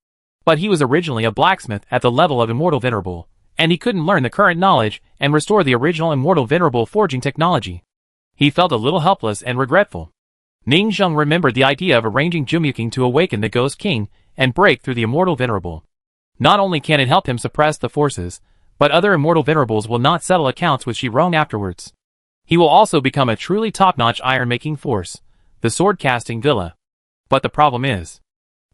But he was originally a blacksmith at the level of immortal venerable, and he couldn't learn the current knowledge and restore the original immortal venerable forging technology. He felt a little helpless and regretful. Ningzheng remembered the idea of arranging Jumyuking to awaken the Ghost King and break through the immortal venerable. Not only can it help him suppress the forces, but other immortal venerables will not settle accounts with Shirong afterwards. He will also become a truly top-notch iron-making force, the sword-casting villa. But the problem is,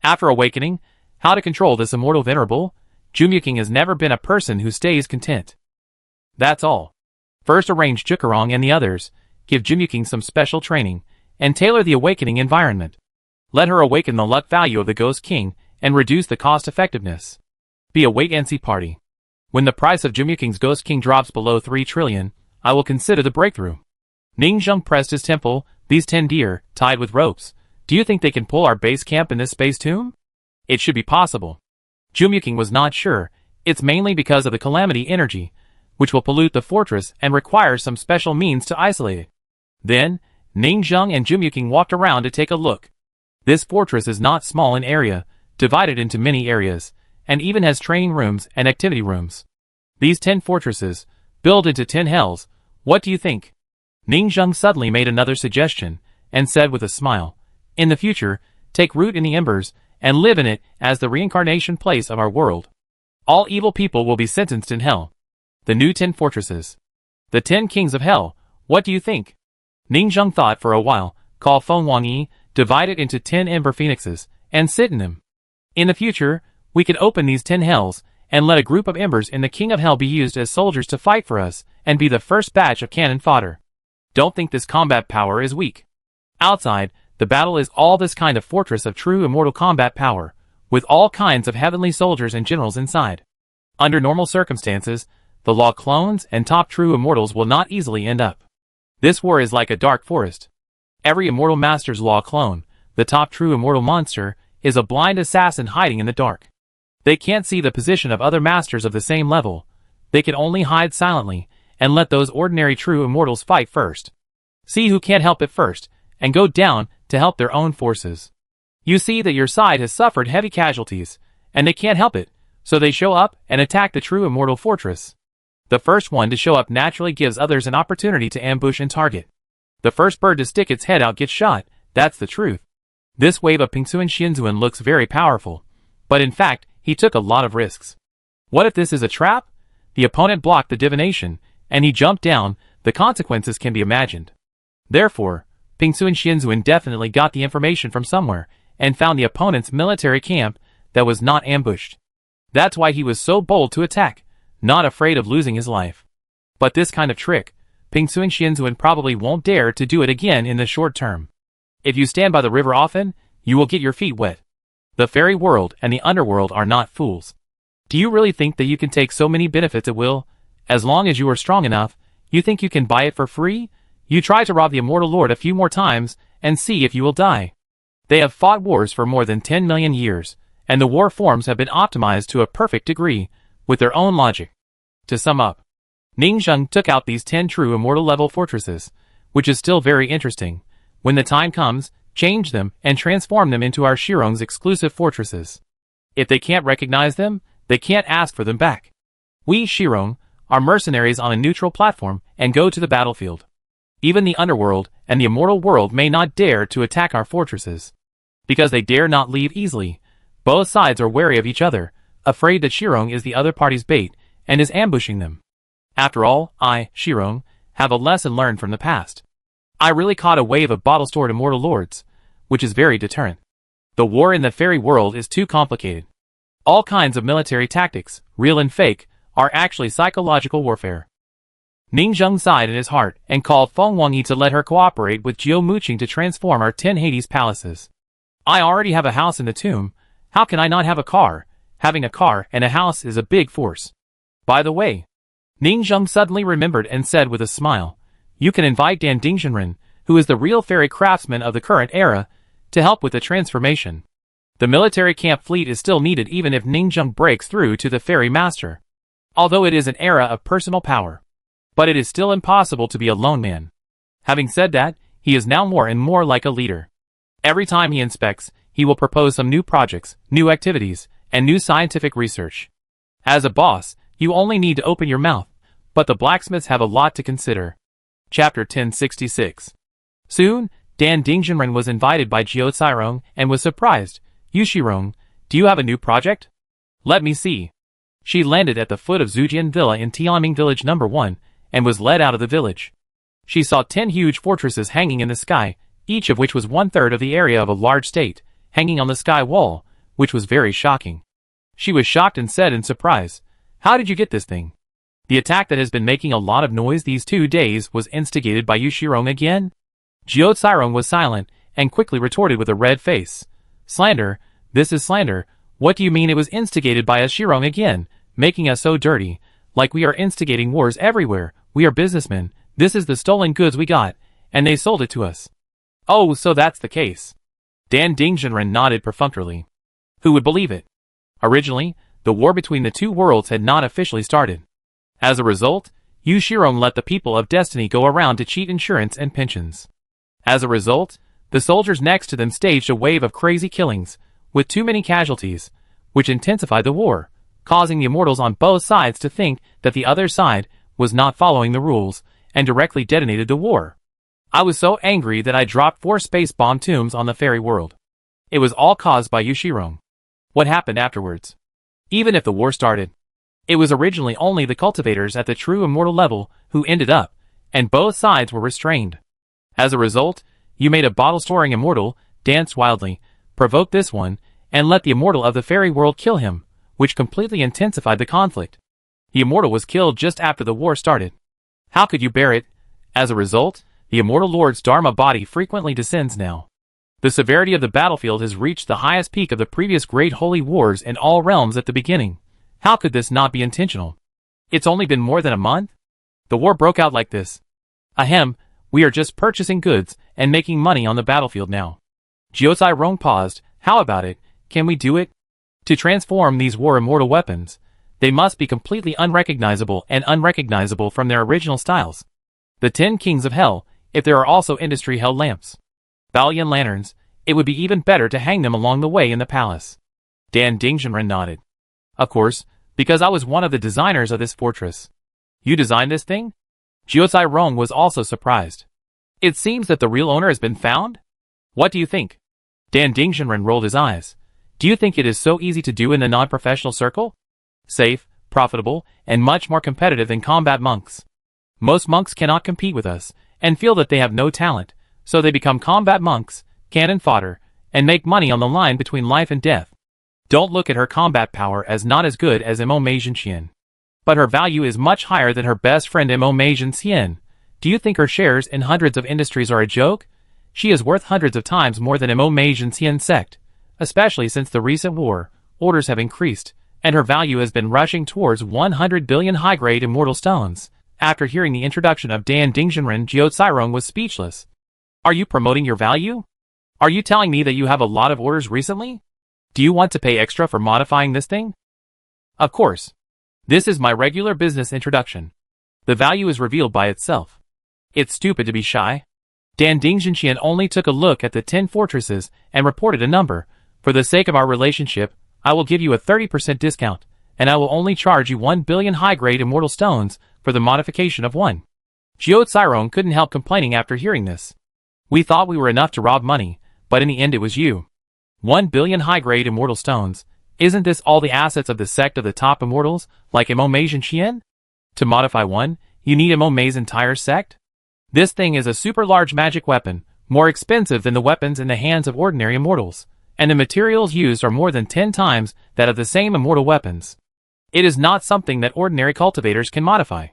after awakening, how to control this immortal venerable? Jumyuking has never been a person who stays content. That's all. First arrange Jukarong and the others, give Jumyuking some special training, and tailor the awakening environment. Let her awaken the luck value of the Ghost King, and reduce the cost-effectiveness. Be a wait-and-see party. When the price of Jumyuking's Ghost King drops below 3 trillion, I will consider the breakthrough. Ningzheng pressed his temple. These 10 deer, tied with ropes. Do you think they can pull our base camp in this space tomb? It should be possible. Jumyuking was not sure. It's mainly because of the calamity energy, which will pollute the fortress and require some special means to isolate it. Then, Ningzheng and Jumyuking walked around to take a look. This fortress is not small in area, divided into many areas, and even has training rooms and activity rooms. These 10 fortresses, built into 10 hells, what do you think? Ningzheng suddenly made another suggestion, and said with a smile, "In the future, take root in the embers, and live in it as the reincarnation place of our world. All evil people will be sentenced in hell. The new 10 fortresses. The 10 kings of hell, what do you think?" Ningzheng thought for a while. Call Feng Wangyi, divide it into 10 ember phoenixes, and sit in them. In the future, we could open these 10 hells, and let a group of embers in the King of Hell be used as soldiers to fight for us, and be the first batch of cannon fodder. Don't think this combat power is weak. Outside, the battle is all this kind of fortress of true immortal combat power, with all kinds of heavenly soldiers and generals inside. Under normal circumstances, the law clones and top true immortals will not easily end up. This war is like a dark forest. Every immortal master's law clone, the top true immortal monster, is a blind assassin hiding in the dark. They can't see the position of other masters of the same level. They can only hide silently, and let those ordinary true immortals fight first. See who can't help it first, and go down to help their own forces. You see that your side has suffered heavy casualties, and they can't help it, so they show up and attack the true immortal fortress. The first one to show up naturally gives others an opportunity to ambush and target. The first bird to stick its head out gets shot, that's the truth. This wave of Pingsuan Xinzuan looks very powerful, but in fact, he took a lot of risks. What if this is a trap? The opponent blocked the divination, and he jumped down. The consequences can be imagined. Therefore, Pingsuan Xinzuan definitely got the information from somewhere, and found the opponent's military camp that was not ambushed. That's why he was so bold to attack, not afraid of losing his life. But this kind of trick, Ping Xuanxianzuan probably won't dare to do it again in the short term. If you stand by the river often, you will get your feet wet. The fairy world and the underworld are not fools. Do you really think that you can take so many benefits at will? As long as you are strong enough, you think you can buy it for free? You try to rob the immortal lord a few more times, and see if you will die. They have fought wars for more than 10 million years, and the war forms have been optimized to a perfect degree, with their own logic. To sum up, Ningzheng took out these 10 true immortal level fortresses, which is still very interesting. When the time comes, change them and transform them into our Shirong's exclusive fortresses. If they can't recognize them, they can't ask for them back. We Shirong are mercenaries on a neutral platform and go to the battlefield. Even the underworld and the immortal world may not dare to attack our fortresses. Because they dare not leave easily, both sides are wary of each other, afraid that Shirong is the other party's bait and is ambushing them. After all, I, Shirong, have a lesson learned from the past. I really caught a wave of bottle-stored immortal lords, which is very deterrent. The war in the fairy world is too complicated. All kinds of military tactics, real and fake, are actually psychological warfare. Ningzheng sighed in his heart and called Feng Wangyi to let her cooperate with Jiu Muqing to transform our 10 Hades palaces. I already have a house in the tomb. How can I not have a car? Having a car and a house is a big force. By the way, Ningzheng suddenly remembered and said with a smile, you can invite Dan Dingzhenren, who is the real fairy craftsman of the current era, to help with the transformation. The military camp fleet is still needed even if Ningzheng breaks through to the fairy master. Although it is an era of personal power. But it is still impossible to be a lone man. Having said that, he is now more and more like a leader. Every time he inspects, he will propose some new projects, new activities, and new scientific research. As a boss, you only need to open your mouth, but the blacksmiths have a lot to consider. Chapter 1066. Soon, Dan Dingzhenren was invited by Jiu Cairong and was surprised. You Shirong, do you have a new project? Let me see. She landed at the foot of Zujian Villa in Tianming Village No. 1, and was led out of the village. She saw 10 huge fortresses hanging in the sky, each of which was 1/3 of the area of a large state, hanging on the sky wall, which was very shocking. She was shocked and said in surprise, how did you get this thing? The attack that has been making a lot of noise these 2 days was instigated by you Shirong again? Jiu Cairong was silent, and quickly retorted with a red face. Slander, this is slander. What do you mean it was instigated by us Shirong again, making us so dirty, like we are instigating wars everywhere? We are businessmen, this is the stolen goods we got, and they sold it to us. Oh, so that's the case. Dan Dingzhenren nodded perfunctorily. Who would believe it? Originally, the war between the two worlds had not officially started. As a result, Yu Shirong let the people of Destiny go around to cheat insurance and pensions. As a result, the soldiers next to them staged a wave of crazy killings, with too many casualties, which intensified the war, causing the immortals on both sides to think that the other side was not following the rules, and directly detonated the war. I was so angry that I dropped 4 space bomb tombs on the fairy world. It was all caused by Yu Shirong. What happened afterwards? Even if the war started, it was originally only the cultivators at the true immortal level who ended up, and both sides were restrained. As a result, you made a bottle-storing immortal, danced wildly, provoked this one, and let the immortal of the fairy world kill him, which completely intensified the conflict. The immortal was killed just after the war started. How could you bear it? As a result, the immortal lord's Dharma body frequently descends now. The severity of the battlefield has reached the highest peak of the previous great holy wars in all realms at the beginning. How could this not be intentional? It's only been more than a month? The war broke out like this. Ahem, we are just purchasing goods and making money on the battlefield now. Jiu Cairong paused. How about it? Can we do it? To transform these war immortal weapons, they must be completely unrecognizable and unrecognizable from their original styles. The 10 kings of hell, if there are also industry hell lamps. Balian lanterns, it would be even better to hang them along the way in the palace. Dan Dingzhenren nodded. Of course, because I was one of the designers of this fortress. You designed this thing? Jiu Cairong was also surprised. It seems that the real owner has been found? What do you think? Dan Dingzhenren rolled his eyes. Do you think it is so easy to do in the non-professional circle? Safe, profitable, and much more competitive than combat monks. Most monks cannot compete with us, and feel that they have no talent, so they become combat monks, cannon fodder, and make money on the line between life and death. Don't look at her combat power as not as good as Mo Meijin Xian. But her value is much higher than her best friend Mo Meijin Xian. Do you think her shares in hundreds of industries are a joke? She is worth hundreds of times more than Mo Mei Jianxian sect, especially since the recent war. Orders have increased, and her value has been rushing towards 100 billion high-grade immortal stones. After hearing the introduction of Dan Dingzhenren, Jiao Cairong was speechless. Are you promoting your value? Are you telling me that you have a lot of orders recently? Do you want to pay extra for modifying this thing? Of course. This is my regular business introduction. The value is revealed by itself. It's stupid to be shy. Dan Dingzhenxian only took a look at the 10 fortresses and reported a number. For the sake of our relationship, I will give you a 30% discount, and I will only charge you 1 billion high-grade immortal stones for the modification of one. Jiao Cairong couldn't help complaining after hearing this. We thought we were enough to rob money, but in the end it was you. 1 billion high-grade immortal stones. Isn't this all the assets of the sect of the top immortals, like Mo Mei Jianxian? To modify one, you need Mo Mei's entire sect? This thing is a super large magic weapon, more expensive than the weapons in the hands of ordinary immortals, and the materials used are more than 10 times that of the same immortal weapons. It is not something that ordinary cultivators can modify.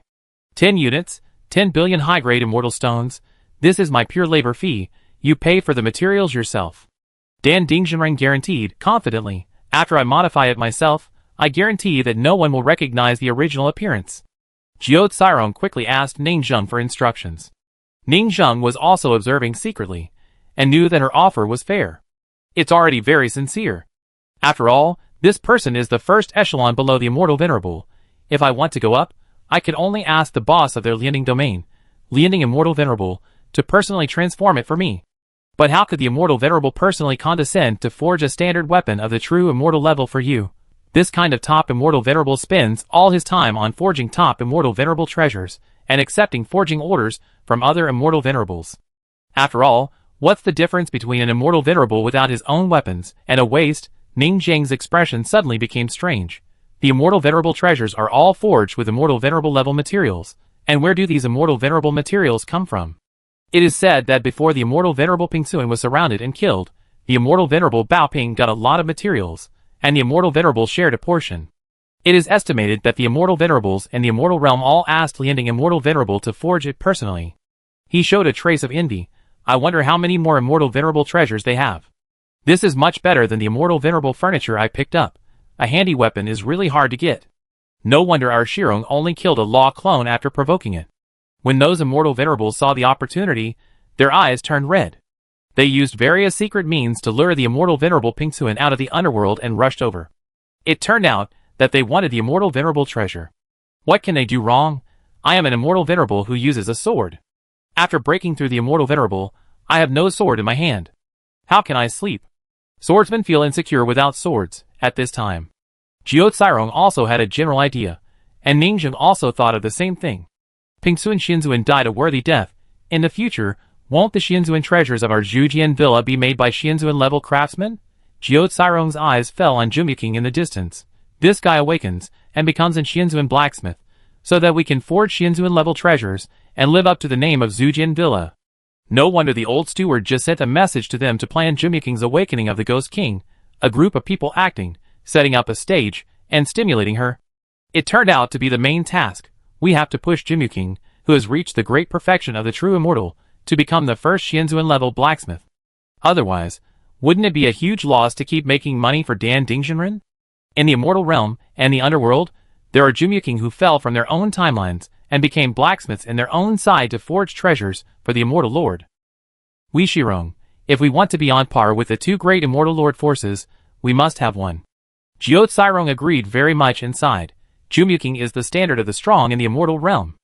10 units, 10 billion high-grade immortal stones. This is my pure labor fee. You pay for the materials yourself. Dan Dingzhenren guaranteed, confidently. After I modify it myself, I guarantee that no one will recognize the original appearance. Jiao Cairong quickly asked Ning Zheng for instructions. Ning Zheng was also observing secretly, and knew that her offer was fair. It's already very sincere. After all, this person is the first echelon below the Immortal Venerable. If I want to go up, I could only ask the boss of their Lianing domain, Lianing Immortal Venerable, to personally transform it for me. But how could the Immortal Venerable personally condescend to forge a standard weapon of the true immortal level for you? This kind of top Immortal Venerable spends all his time on forging top Immortal Venerable treasures, and accepting forging orders from other Immortal Venerables. After all, what's the difference between an Immortal Venerable without his own weapons and a waste? Ning Zheng's expression suddenly became strange. The Immortal Venerable treasures are all forged with Immortal Venerable level materials, and where do these Immortal Venerable materials come from? It is said that before the Immortal Venerable Pingsuan was surrounded and killed, the Immortal Venerable Baoping got a lot of materials, and the Immortal Venerable shared a portion. It is estimated that the Immortal Venerables and the Immortal Realm all asked Lianing Immortal Venerable to forge it personally. He showed a trace of envy. I wonder how many more Immortal Venerable treasures they have. This is much better than the Immortal Venerable furniture I picked up. A handy weapon is really hard to get. No wonder our Shirong only killed a law clone after provoking it. When those Immortal Venerables saw the opportunity, their eyes turned red. They used various secret means to lure the Immortal Venerable Pingsuan out of the underworld and rushed over. It turned out that they wanted the Immortal Venerable treasure. What can they do wrong? I am an Immortal Venerable who uses a sword. After breaking through the Immortal Venerable, I have no sword in my hand. How can I sleep? Swordsmen feel insecure without swords, at this time. Jiao Cairong also had a general idea, and Ning Zheng also thought of the same thing. Pingsuan Xianzuan died a worthy death. In the future, won't the Xianzuan treasures of our Zhujian villa be made by Xianzuan-level craftsmen? Jiao Cairong's eyes fell on Jumyuking in the distance. This guy awakens, and becomes an Xianzuan blacksmith, so that we can forge Xianzuan-level treasures, and live up to the name of Zhujian villa. No wonder the old steward just sent a message to them to plan Jumyuking's awakening of the Ghost King, a group of people acting, setting up a stage, and stimulating her. It turned out to be the main task. We have to push Jumyuking, who has reached the great perfection of the true immortal, to become the first Xianzuan-level blacksmith. Otherwise, wouldn't it be a huge loss to keep making money for Dan Dingzhenren? In the immortal realm and the underworld, there are Jumyuking who fell from their own timelines and became blacksmiths in their own side to forge treasures for the immortal lord. We Shirong, if we want to be on par with the two great immortal lord forces, we must have one. Jiao Cairong agreed very much inside. Jumyuking is the standard of the strong in the immortal realm.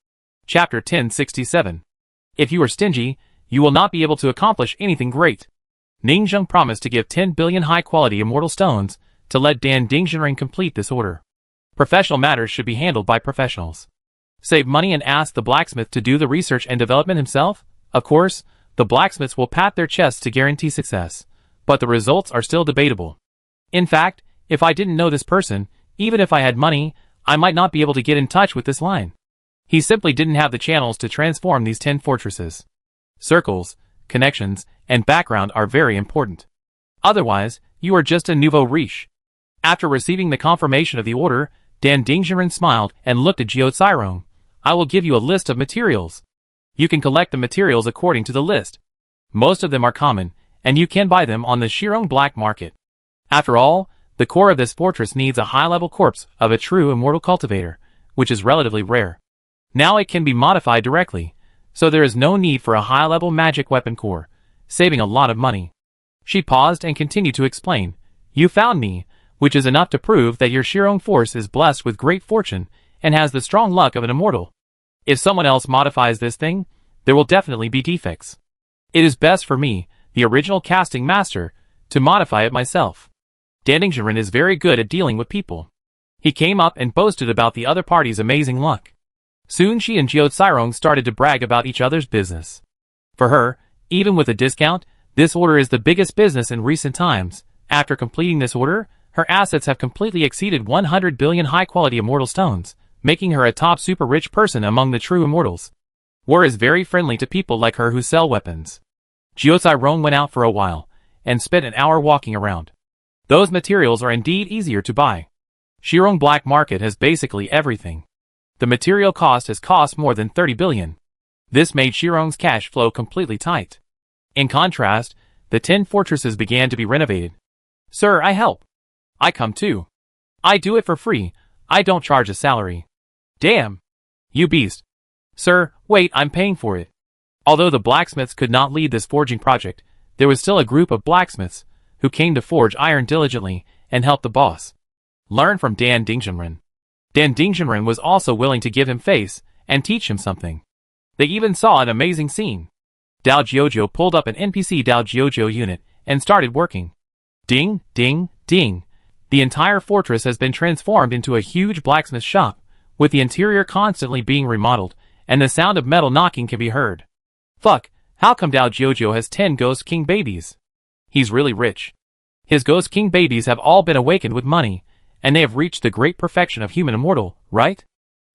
Chapter 1067. If you are stingy, you will not be able to accomplish anything great. Ning Zheng promised to give 10 billion high-quality immortal stones to let Dan Dingzhenren complete this order. Professional matters should be handled by professionals. Save money and ask the blacksmith to do the research and development himself? Of course, the blacksmiths will pat their chests to guarantee success, but the results are still debatable. In fact, if I didn't know this person, even if I had money, I might not be able to get in touch with this line. He simply didn't have the channels to transform these 10 fortresses. Circles, connections, and background are very important. Otherwise, you are just a nouveau riche. After receiving the confirmation of the order, Dan Dingzhenren smiled and looked at Jiao Cairong. I will give you a list of materials. You can collect the materials according to the list. Most of them are common, and you can buy them on the Shirong black market. After all, the core of this fortress needs a high-level corpse of a true immortal cultivator, which is relatively rare. Now it can be modified directly, so there is no need for a high-level magic weapon core, saving a lot of money. She paused and continued to explain. You found me, which is enough to prove that your Shirong force is blessed with great fortune and has the strong luck of an immortal. If someone else modifies this thing, there will definitely be defects. It is best for me, the original casting master, to modify it myself. Dan Dingzhenren is very good at dealing with people. He came up and boasted about the other party's amazing luck. Soon she and Jiao Cairong started to brag about each other's business. For her, even with a discount, this order is the biggest business in recent times. After completing this order, her assets have completely exceeded 100 billion high-quality immortal stones, making her a top super-rich person among the true immortals. War is very friendly to people like her who sell weapons. Jiao Cairong went out for a while, and spent an hour walking around. Those materials are indeed easier to buy. Shirong black market has basically everything. The material cost has cost more than 30 billion. This made Shirong's cash flow completely tight. In contrast, the 10 fortresses began to be renovated. Sir, I help. I come too. I do it for free. I don't charge a salary. Damn. You beast. Sir, wait, I'm paying for it. Although the blacksmiths could not lead this forging project, there was still a group of blacksmiths who came to forge iron diligently and help the boss. Learn from Dan Dingzhenren. Dan Dingzhenren was also willing to give him face and teach him something. They even saw an amazing scene. Dao Jiuzhou pulled up an NPC Dao Jiuzhou unit and started working. Ding, ding, ding. The entire fortress has been transformed into a huge blacksmith shop, with the interior constantly being remodeled, and the sound of metal knocking can be heard. Fuck, how come Dao Jiuzhou has 10 Ghost King babies? He's really rich. His Ghost King babies have all been awakened with money, and they have reached the great perfection of human immortal, right?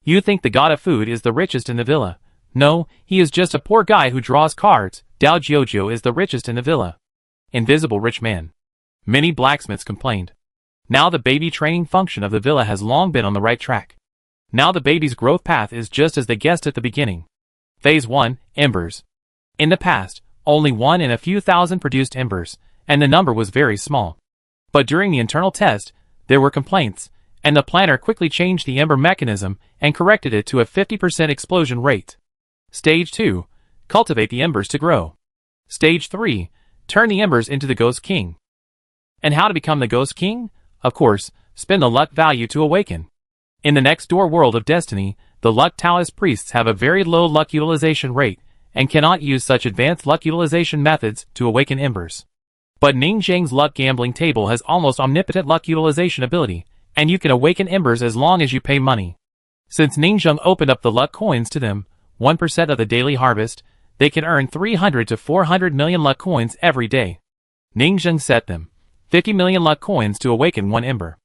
You think the god of food is the richest in the villa. No, he is just a poor guy who draws cards. Dao Jiuzhou is the richest in the villa. Invisible rich man. Many blacksmiths complained. Now the baby training function of the villa has long been on the right track. Now the baby's growth path is just as they guessed at the beginning. Phase 1, Embers. In the past, only 1 in a few thousand produced embers, and the number was very small. But during the internal test, there were complaints, and the planner quickly changed the ember mechanism and corrected it to a 50% explosion rate. Stage 2, cultivate the embers to grow. Stage 3, turn the embers into the Ghost King. And how to become the Ghost King? Of course, spend the luck value to awaken. In the next door world of Destiny, the luck Taoist priests have a very low luck utilization rate, and cannot use such advanced luck utilization methods to awaken embers. But Ning Zhang's luck gambling table has almost omnipotent luck utilization ability, and you can awaken embers as long as you pay money. Since Ning Zhang opened up the luck coins to them, 1% of the daily harvest, they can earn 300 to 400 million luck coins every day. Ning Zhang set them 50 million luck coins to awaken 1 ember.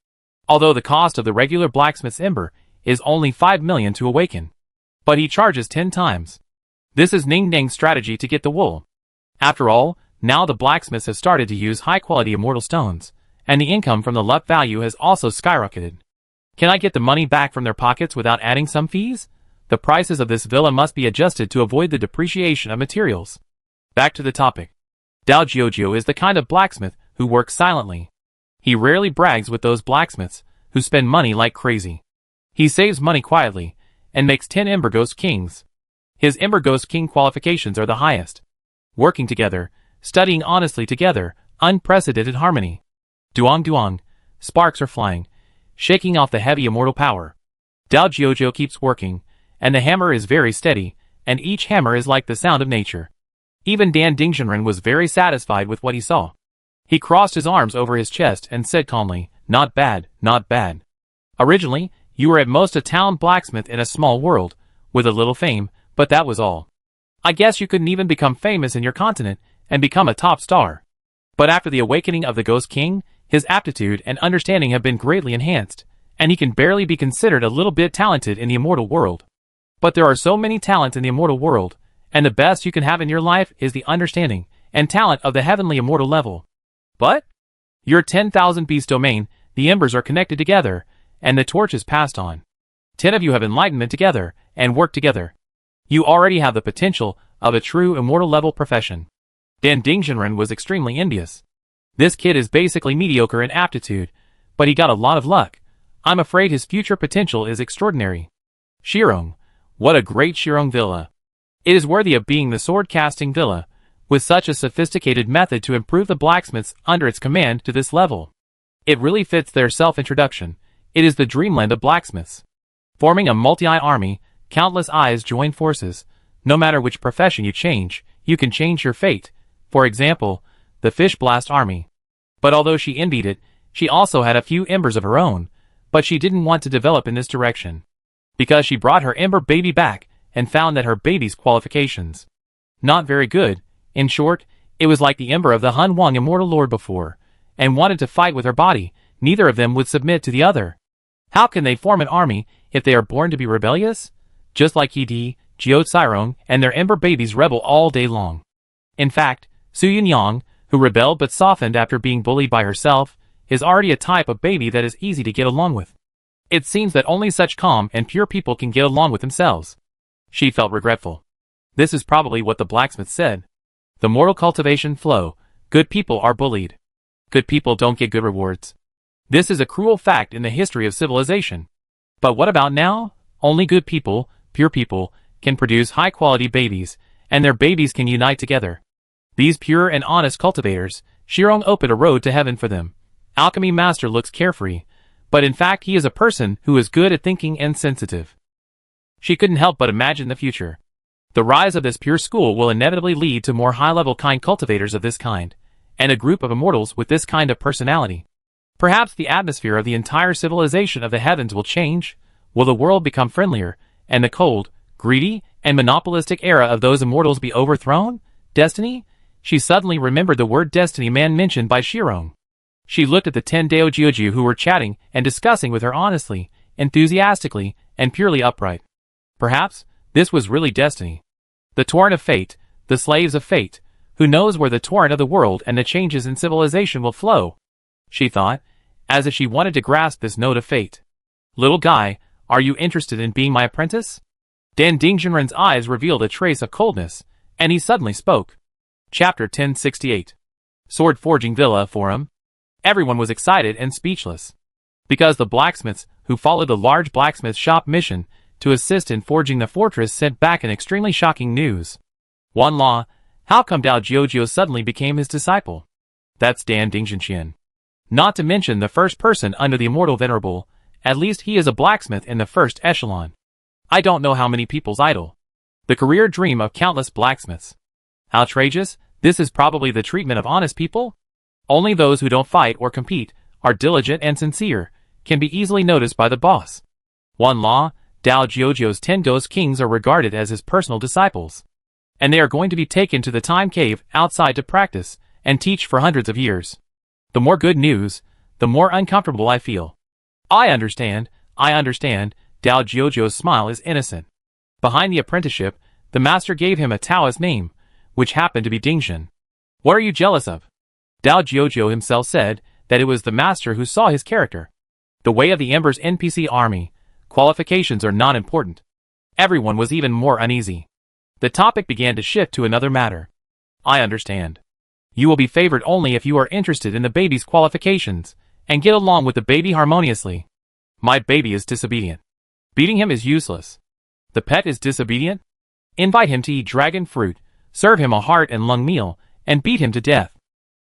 Although the cost of the regular blacksmith's ember is only 5 million to awaken. But he charges 10 times. This is Ning Nang's strategy to get the wool. After all, now the blacksmiths have started to use high-quality immortal stones, and the income from the luck value has also skyrocketed. Can I get the money back from their pockets without adding some fees? The prices of this villa must be adjusted to avoid the depreciation of materials. Back to the topic. Dao Jiuzhou is the kind of blacksmith who works silently. He rarely brags with those blacksmiths who spend money like crazy. He saves money quietly and makes 10 Ember Ghost Kings. His Ember Ghost King qualifications are the highest. Working together, studying honestly together, unprecedented harmony. Duong duong, sparks are flying, shaking off the heavy immortal power. Dao Jiuzhou keeps working, and the hammer is very steady, and each hammer is like the sound of nature. Even Dan Dingzhenren was very satisfied with what he saw. He crossed his arms over his chest and said calmly, "Not bad, not bad. Originally, you were at most a town blacksmith in a small world, with a little fame, but that was all. I guess you couldn't even become famous in your continent and become a top star. But after the awakening of the Ghost King, his aptitude and understanding have been greatly enhanced, and he can barely be considered a little bit talented in the immortal world. But there are so many talents in the immortal world, and the best you can have in your life is the understanding and talent of the heavenly immortal level. But your 10,000 beast domain, the embers are connected together, and the torch is passed on. 10 of you have enlightenment together, and work together. You already have the potential of a true immortal level profession. Dan Dingzhenren was extremely envious. This kid is basically mediocre in aptitude, but he got a lot of luck. I'm afraid his future potential is extraordinary. Shirong. What a great Shirong villa. It is worthy of being the sword-casting villa, with such a sophisticated method to improve the blacksmiths under its command to this level. It really fits their self-introduction. It is the dreamland of blacksmiths. Forming a multi-eye army, countless eyes join forces. No matter which profession you can change your fate. For example, the Fish Blast Army. But although she envied it, she also had a few embers of her own, but she didn't want to develop in this direction. Because she brought her ember baby back and found that her baby's qualifications not very good. In short, it was like the ember of the Hun Wang immortal lord before, and wanted to fight with her body. Neither of them would submit to the other. How can they form an army if they are born to be rebellious? Just like Yi Jiao Tsirong and their ember babies rebel all day long. In fact, Su Yunyang, who rebelled but softened after being bullied by herself, is already a type of baby that is easy to get along with. It seems that only such calm and pure people can get along with themselves. She felt regretful. This is probably what the blacksmith said. The mortal cultivation flow. Good people are bullied. Good people don't get good rewards. This is a cruel fact in the history of civilization. But what about now? Only good people, pure people, can produce high-quality babies, and their babies can unite together. These pure and honest cultivators, Shirong opened a road to heaven for them. Alchemy Master looks carefree, but in fact he is a person who is good at thinking and sensitive. She couldn't help but imagine the future. The rise of this pure school will inevitably lead to more high-level kind cultivators of this kind, and a group of immortals with this kind of personality. Perhaps the atmosphere of the entire civilization of the heavens will change. Will the world become friendlier, and the cold, greedy, and monopolistic era of those immortals be overthrown? Destiny? She suddenly remembered the word destiny man mentioned by Shirong. She looked at the 10 Daojioju who were chatting and discussing with her honestly, enthusiastically, and purely upright. Perhaps this was really destiny. The torrent of fate, the slaves of fate. Who knows where the torrent of the world and the changes in civilization will flow? She thought, as if she wanted to grasp this note of fate. Little guy, are you interested in being my apprentice? Dan Dingzhenren's eyes revealed a trace of coldness, and he suddenly spoke. Chapter 1068. Sword Forging Villa Forum. Everyone was excited and speechless. Because the blacksmiths who followed the large blacksmith shop mission to assist in forging the fortress sent back an extremely shocking news. One Law, how come Dao Jiojio suddenly became his disciple? That's Dan Dingzhenxian. Not to mention the first person under the immortal venerable, at least he is a blacksmith in the first echelon. I don't know how many people's idol. The career dream of countless blacksmiths. Outrageous, this is probably the treatment of honest people? Only those who don't fight or compete, are diligent and sincere, can be easily noticed by the boss. One Law, Dao Jiojio's 10 ghost kings are regarded as his personal disciples. And they are going to be taken to the time cave outside to practice and teach for hundreds of years. The more good news, the more uncomfortable I feel. I understand, Dao Jiojio's smile is innocent. Behind the apprenticeship, the master gave him a Taoist name, which happened to be Dingzhen. What are you jealous of? Dao Jiojio himself said that it was the master who saw his character. The way of the Ember's NPC army, qualifications are not important. Everyone was even more uneasy. The topic began to shift to another matter. I understand. You will be favored only if you are interested in the baby's qualifications, and get along with the baby harmoniously. My baby is disobedient. Beating him is useless. The pet is disobedient? Invite him to eat dragon fruit, serve him a heart and lung meal, and beat him to death.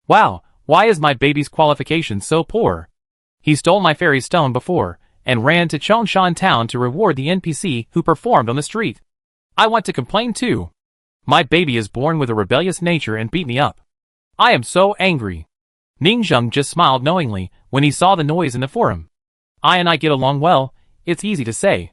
Wow, why is my baby's qualifications so poor? He stole my fairy stone before, and ran to Chongshan town to reward the NPC who performed on the street. I want to complain too. My baby is born with a rebellious nature and beat me up. I am so angry. Ningzheng just smiled knowingly when he saw the noise in the forum. I get along well, it's easy to say.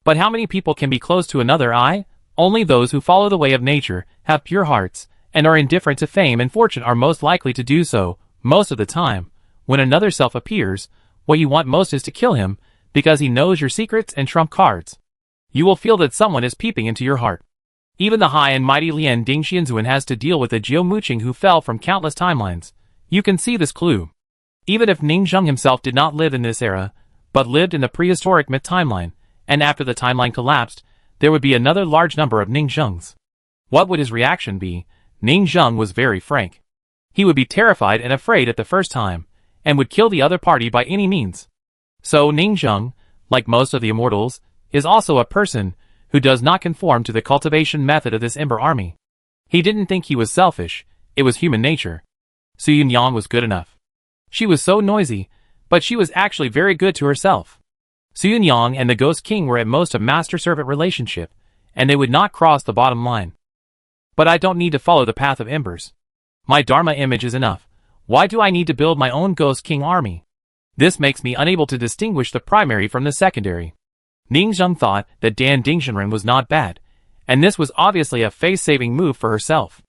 But how many people can be close to another I? Only those who follow the way of nature, have pure hearts, and are indifferent to fame and fortune are most likely to do so. Most of the time, when another self appears, what you want most is to kill him, because he knows your secrets and trump cards. You will feel that someone is peeping into your heart. Even the high and mighty Lian Dingxianzuan has to deal with a Jiao Muqing who fell from countless timelines. You can see this clue. Even if Ningzheng himself did not live in this era, but lived in the prehistoric myth timeline, and after the timeline collapsed, there would be another large number of Ning Zheng's. What would his reaction be? Ning Zheng was very frank. He would be terrified and afraid at the first time, and would kill the other party by any means. So Ning Zheng, like most of the immortals, is also a person who does not conform to the cultivation method of this Ember army. He didn't think he was selfish, it was human nature. Su Yunyang was good enough. She was so noisy, but she was actually very good to herself. Su Yunyang and the Ghost King were at most a master-servant relationship, and they would not cross the bottom line. But I don't need to follow the path of embers. My Dharma image is enough. Why do I need to build my own Ghost King army? This makes me unable to distinguish the primary from the secondary. Ning Zheng thought that Dan Dingzhenren was not bad, and this was obviously a face-saving move for herself.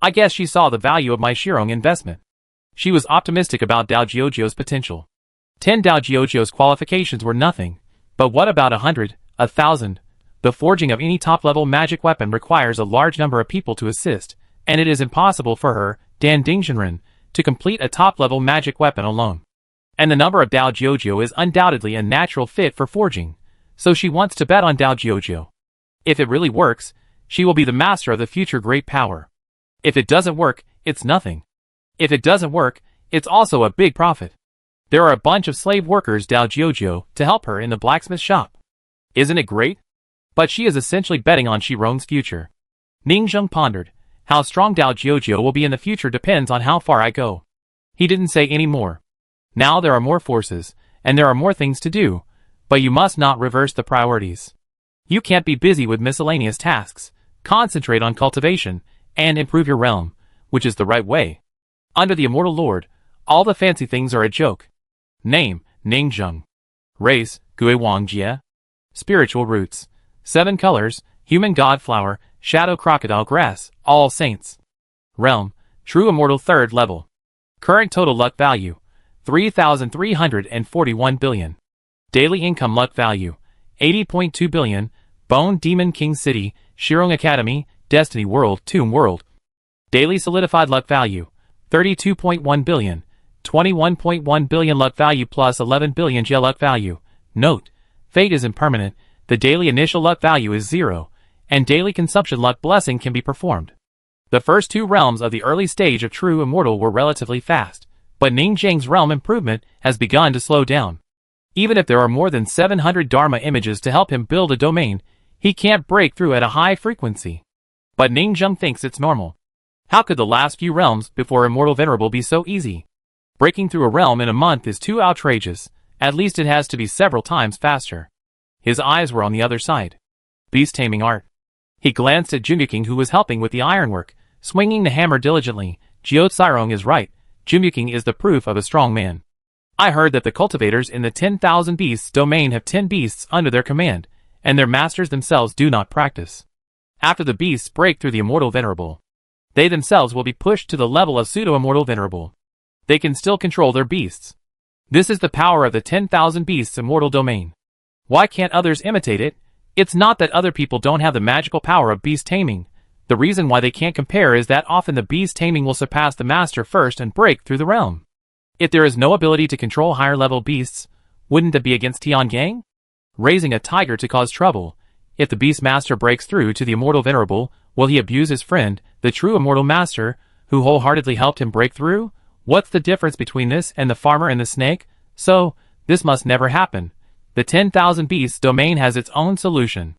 I guess she saw the value of my Shirong investment. She was optimistic about Dao Jiuzhou's potential. 10 Dao Jiuzhou's qualifications were nothing, but what about 100, 1,000? The forging of any top-level magic weapon requires a large number of people to assist, and it is impossible for her, Dan Dingzhenren, to complete a top-level magic weapon alone. And the number of Dao Jiuzhou is undoubtedly a natural fit for forging, so she wants to bet on Dao Jiuzhou. If it really works, she will be the master of the future great power. If it doesn't work, it's nothing. If it doesn't work, it's also a big profit. There are a bunch of slave workers Dao Jiuzhou to help her in the blacksmith shop. Isn't it great? But she is essentially betting on Shirong's future. Ning Zheng pondered. How strong Dao Jiuzhou will be in the future depends on how far I go. He didn't say any more. Now there are more forces, and there are more things to do, but you must not reverse the priorities. You can't be busy with miscellaneous tasks. Concentrate on cultivation, and improve your realm, which is the right way. Under the Immortal Lord, all the fancy things are a joke. Name, Ning Zheng. Race, Gui Wang Jie. Spiritual roots. 7 colors, human god flower, shadow crocodile grass, all saints. Realm, true immortal 3rd level. Current total luck value, 3,341 billion. Daily income luck value, 80.2 billion, Bone Demon King City, Shirong Academy, Destiny World, Tomb World. Daily solidified luck value, 32.1 billion, 21.1 billion luck value plus 11 billion gel luck value. Note, fate is impermanent. The daily initial luck value is 0, and daily consumption luck blessing can be performed. The first 2 realms of the early stage of True Immortal were relatively fast, but Ning Zheng's realm improvement has begun to slow down. Even if there are more than 700 Dharma images to help him build a domain, he can't break through at a high frequency. But Ning Zheng thinks it's normal. How could the last few realms before Immortal Venerable be so easy? Breaking through a realm in a month is too outrageous, at least it has to be several times faster. His eyes were on the other side. Beast taming art. He glanced at Jumyuking who was helping with the ironwork, swinging the hammer diligently. Jiao Tsirong is right, Jumyuking is the proof of a strong man. I heard that the cultivators in the 10,000 beasts domain have 10 beasts under their command, and their masters themselves do not practice. After the beasts break through the Immortal Venerable, they themselves will be pushed to the level of Pseudo-Immortal Venerable. They can still control their beasts. This is the power of the 10,000 beasts immortal domain. Why can't others imitate it? It's not that other people don't have the magical power of beast taming. The reason why they can't compare is that often the beast taming will surpass the master first and break through the realm. If there is no ability to control higher level beasts, wouldn't that be against Tiangang? Raising a tiger to cause trouble. If the beast master breaks through to the immortal venerable, will he abuse his friend, the true immortal master, who wholeheartedly helped him break through? What's the difference between this and the farmer and the snake? So, this must never happen. The 10,000 beasts domain has its own solution.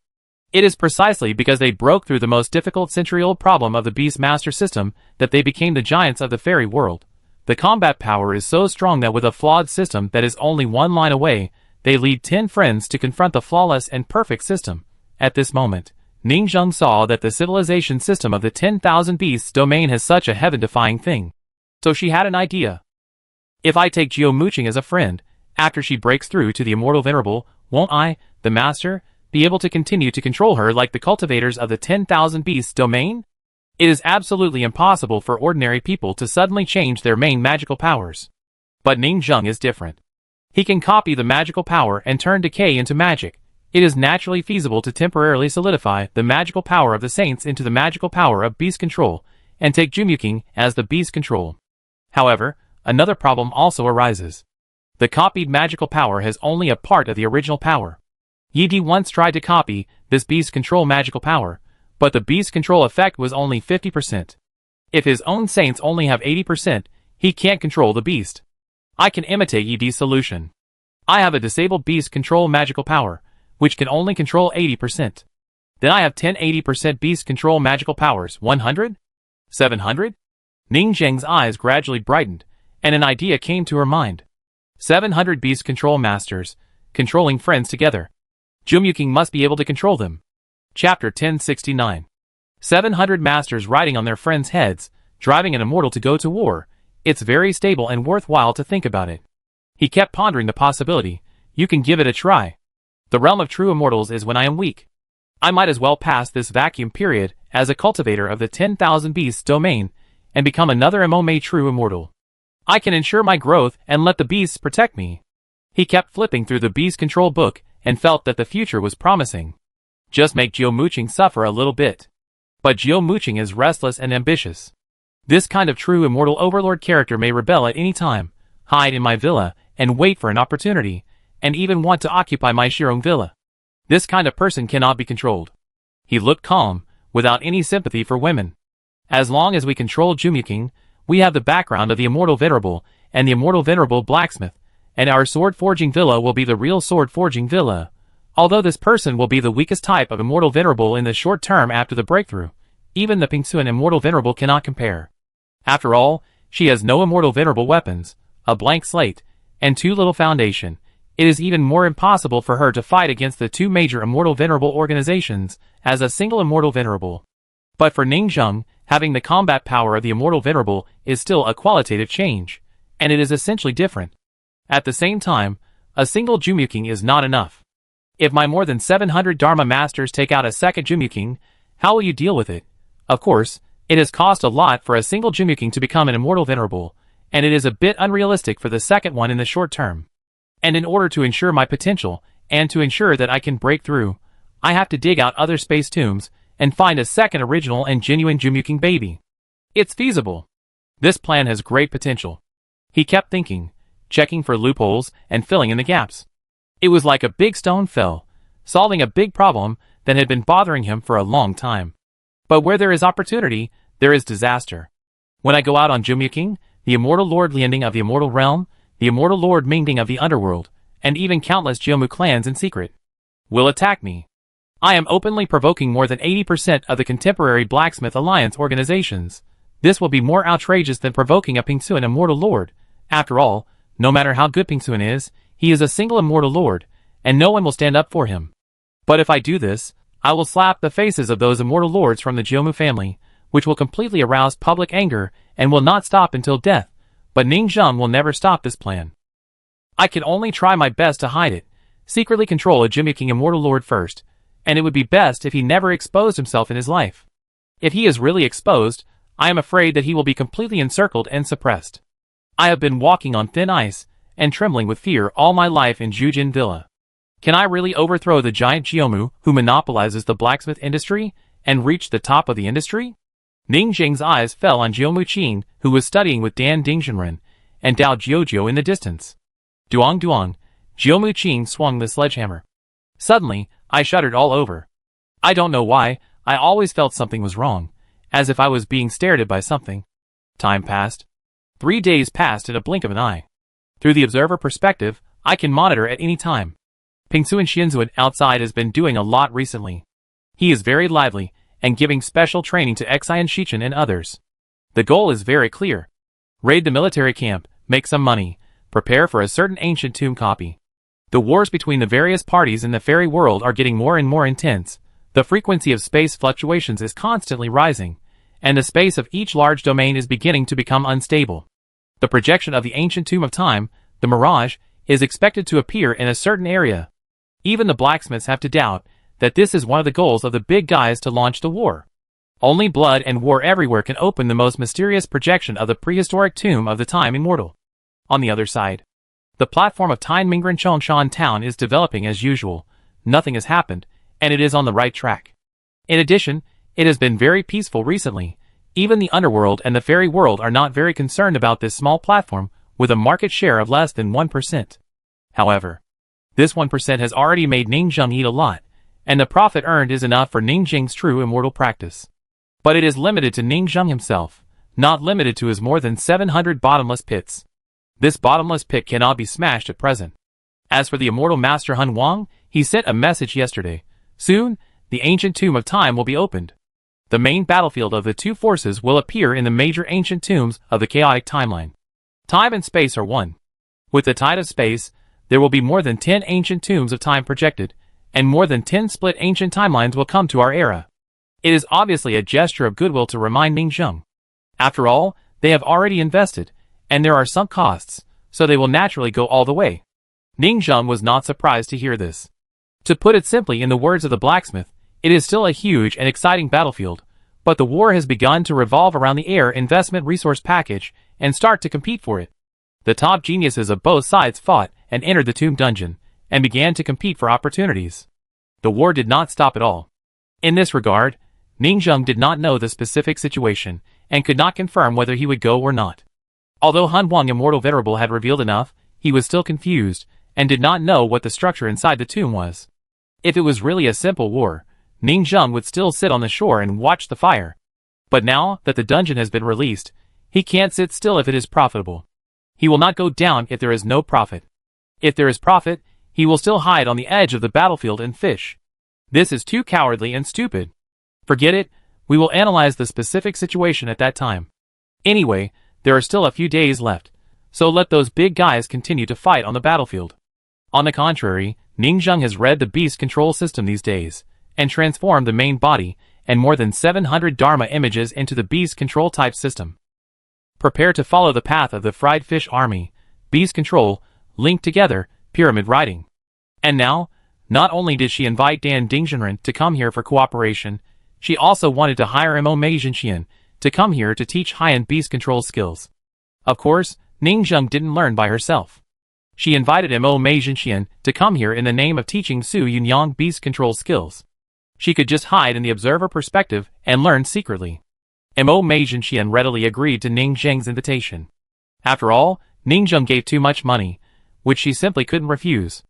It is precisely because they broke through the most difficult century-old problem of the beast master system that they became the giants of the fairy world. The combat power is so strong that with a flawed system that is only one line away, they lead 10 friends to confront the flawless and perfect system. At this moment, Ning Zheng saw that the civilization system of the 10,000 beasts domain has such a heaven-defying thing. So she had an idea. If I take Jiao Muqing as a friend, after she breaks through to the immortal venerable, won't I, the master, be able to continue to control her like the cultivators of the 10,000 beasts domain? It is absolutely impossible for ordinary people to suddenly change their main magical powers. But Ning Zheng is different. He can copy the magical power and turn decay into magic. It is naturally feasible to temporarily solidify the magical power of the saints into the magical power of beast control, and take Jumyuking as the beast control. However, another problem also arises. The copied magical power has only a part of the original power. Yi once tried to copy this beast control magical power, but the beast control effect was only 50%. If his own saints only have 80%, he can't control the beast. I can imitate Yi's solution. I have a disabled beast control magical power, which can only control 80%. Then I have 80% beast control magical powers, 100? 700? Ning Zheng's eyes gradually brightened, and an idea came to her mind. 700 beast control masters, controlling friends together. Jumyuking must be able to control them. Chapter 1069. 700 masters riding on their friends' heads, driving an immortal to go to war. It's very stable and worthwhile to think about it. He kept pondering the possibility. You can give it a try. The realm of true immortals is when I am weak. I might as well pass this vacuum period as a cultivator of the 10,000 beasts domain and become another MOMA true immortal. I can ensure my growth and let the beasts protect me. He kept flipping through the beast control book and felt that the future was promising. Just make Jiaomuqing suffer a little bit. But Jiaomuqing is restless and ambitious. This kind of true immortal overlord character may rebel at any time, hide in my villa, and wait for an opportunity, and even want to occupy my Shirong villa. This kind of person cannot be controlled. He looked calm, without any sympathy for women. As long as we control Jumyuking, we have the background of the immortal venerable, and the immortal venerable blacksmith, and our sword forging villa will be the real sword forging villa. Although this person will be the weakest type of immortal venerable in the short term after the breakthrough, even the Pingsuan immortal venerable cannot compare. After all, she has no immortal venerable weapons, a blank slate, and too little foundation. It is even more impossible for her to fight against the two major immortal venerable organizations as a single immortal venerable. But for Ning Zheng, having the combat power of the immortal venerable is still a qualitative change, and it is essentially different. At the same time, a single Jumyuking is not enough. If my more than 700 Dharma masters take out a second Jumyuking, how will you deal with it? Of course, it has cost a lot for a single Jumyuking to become an immortal venerable, and it is a bit unrealistic for the second one in the short term. And in order to ensure my potential, and to ensure that I can break through, I have to dig out other space tombs, and find a second original and genuine Jumyuking baby. It's feasible. This plan has great potential. He kept thinking, checking for loopholes, and filling in the gaps. It was like a big stone fell, solving a big problem that had been bothering him for a long time. But where there is opportunity, there is disaster. When I go out on Jumyuking, the immortal Lord Lianding of the immortal realm, the immortal Lord Mingding of the underworld, and even countless Jiaomu clans in secret, will attack me. I am openly provoking more than 80% of the contemporary Blacksmith Alliance organizations. This will be more outrageous than provoking a Pingsuan immortal lord. After all, no matter how good Pingsuan is, he is a single immortal lord, and no one will stand up for him. But if I do this, I will slap the faces of those immortal lords from the Jiaomu family, which will completely arouse public anger and will not stop until death. But Ning Zheng will never stop this plan. I can only try my best to hide it, secretly control a Jumyuking immortal lord first, and it would be best if he never exposed himself in his life. If he is really exposed, I am afraid that he will be completely encircled and suppressed. I have been walking on thin ice, and trembling with fear all my life in Jujin Villa. Can I really overthrow the giant Jiaomu who monopolizes the blacksmith industry, and reach the top of the industry? Ning Zheng's eyes fell on Jiaomuqing, who was studying with Dan Dingzhenren, and Dao Jiujiu in the distance. Duong duong, Jiaomuqing swung the sledgehammer. Suddenly, I shuddered all over. I don't know why, I always felt something was wrong, as if I was being stared at by something. Time passed. 3 days passed in a blink of an eye. Through the observer perspective, I can monitor at any time. Pingsuan Xianzuan outside has been doing a lot recently. He is very lively, and giving special training to Xian Shichen and others. The goal is very clear. Raid the military camp, make some money, prepare for a certain ancient tomb copy. The wars between the various parties in the fairy world are getting more and more intense. The frequency of space fluctuations is constantly rising, and the space of each large domain is beginning to become unstable. The projection of the ancient tomb of time, the mirage, is expected to appear in a certain area. Even the blacksmiths have to doubt that this is one of the goals of the big guys to launch the war. Only blood and war everywhere can open the most mysterious projection of the prehistoric tomb of the time immortal. On the other side, the platform of Tianmingren Chongshan town is developing as usual. Nothing has happened, and it is on the right track. In addition, it has been very peaceful recently. Even the underworld and the fairy world are not very concerned about this small platform with a market share of less than 1%. However, This 1% has already made Ningjung eat a lot, and the profit earned is enough for Ningjing's true immortal practice. But it is limited to Ningjung himself, not limited to his more than 700 bottomless pits. This bottomless pit cannot be smashed at present. As for the immortal master Hun Wang, he sent a message yesterday. Soon, the ancient tomb of time will be opened. The main battlefield of the two forces will appear in the major ancient tombs of the chaotic timeline. Time and space are one. With the tide of space, there will be more than 10 ancient tombs of time projected, and more than 10 split ancient timelines will come to our era. It is obviously a gesture of goodwill to remind Ningjung. After all, they have already invested, and there are sunk costs, so they will naturally go all the way. Ningjung was not surprised to hear this. To put it simply in the words of the blacksmith, it is still a huge and exciting battlefield, but the war has begun to revolve around the air investment resource package and start to compete for it. The top geniuses of both sides fought and entered the tomb dungeon, and began to compete for opportunities. The war did not stop at all. In this regard, Ningjung did not know the specific situation, and could not confirm whether he would go or not. Although Hun Wang Immortal Venerable had revealed enough, he was still confused, and did not know what the structure inside the tomb was. If it was really a simple war, Ningjung would still sit on the shore and watch the fire. But now that the dungeon has been released, he can't sit still if it is profitable. He will not go down if there is no profit. If there is profit, he will still hide on the edge of the battlefield and fish. This is too cowardly and stupid. Forget it, we will analyze the specific situation at that time. Anyway, there are still a few days left, so let those big guys continue to fight on the battlefield. On the contrary, Ningjung has read the beast control system these days, and transformed the main body and more than 700 Dharma images into the beast control type system. Prepare to follow the path of the fried fish army, beast control, linked together, pyramid riding. And now, not only did she invite Dan Dingzhenren to come here for cooperation, she also wanted to hire Mo Mei Zhenxian to come here to teach high-end beast control skills. Of course, Ningjung didn't learn by herself. She invited Mo Mei Zhenxian to come here in the name of teaching Su Yunyang beast control skills. She could just hide in the observer perspective and learn secretly. Mo Mei Zhenxian readily agreed to Ningjung's invitation. After all, Ningjung gave too much money, which she simply couldn't refuse.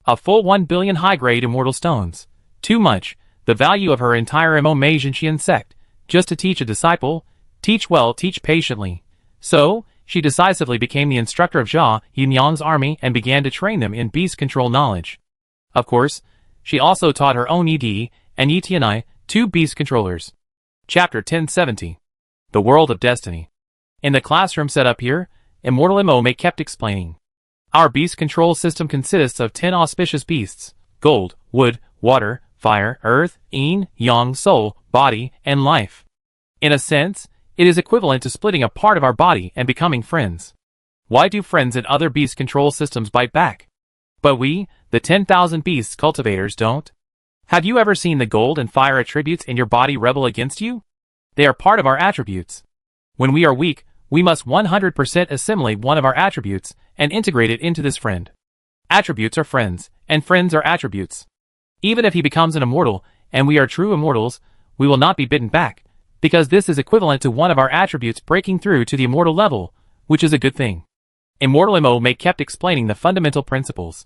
A full 1 billion high-grade immortal stones. Too much, the value of her entire Mo Mei Zhenxian sect, just to teach a disciple, teach well, teach patiently. So, she decisively became the instructor of Jia Yunyang's army and began to train them in beast control knowledge. Of course, she also taught her own ED and ETNI, two beast controllers. Chapter 1070. The World of Destiny. In the classroom set up here, Immortal Mo Mei kept explaining. Our beast control system consists of 10 auspicious beasts: gold, wood, water, fire, earth, yin, yang, soul, body, and life. In a sense, it is equivalent to splitting a part of our body and becoming friends. Why do friends in other beast control systems bite back? But we, the 10,000 beasts cultivators, don't? Have you ever seen the gold and fire attributes in your body rebel against you? They are part of our attributes. When we are weak, we must 100% assimilate one of our attributes and integrate it into this friend. Attributes are friends, and friends are attributes. Even if he becomes an immortal, and we are true immortals, we will not be bitten back, because this is equivalent to one of our attributes breaking through to the immortal level, which is a good thing. Immortal Mo Mei kept explaining the fundamental principles.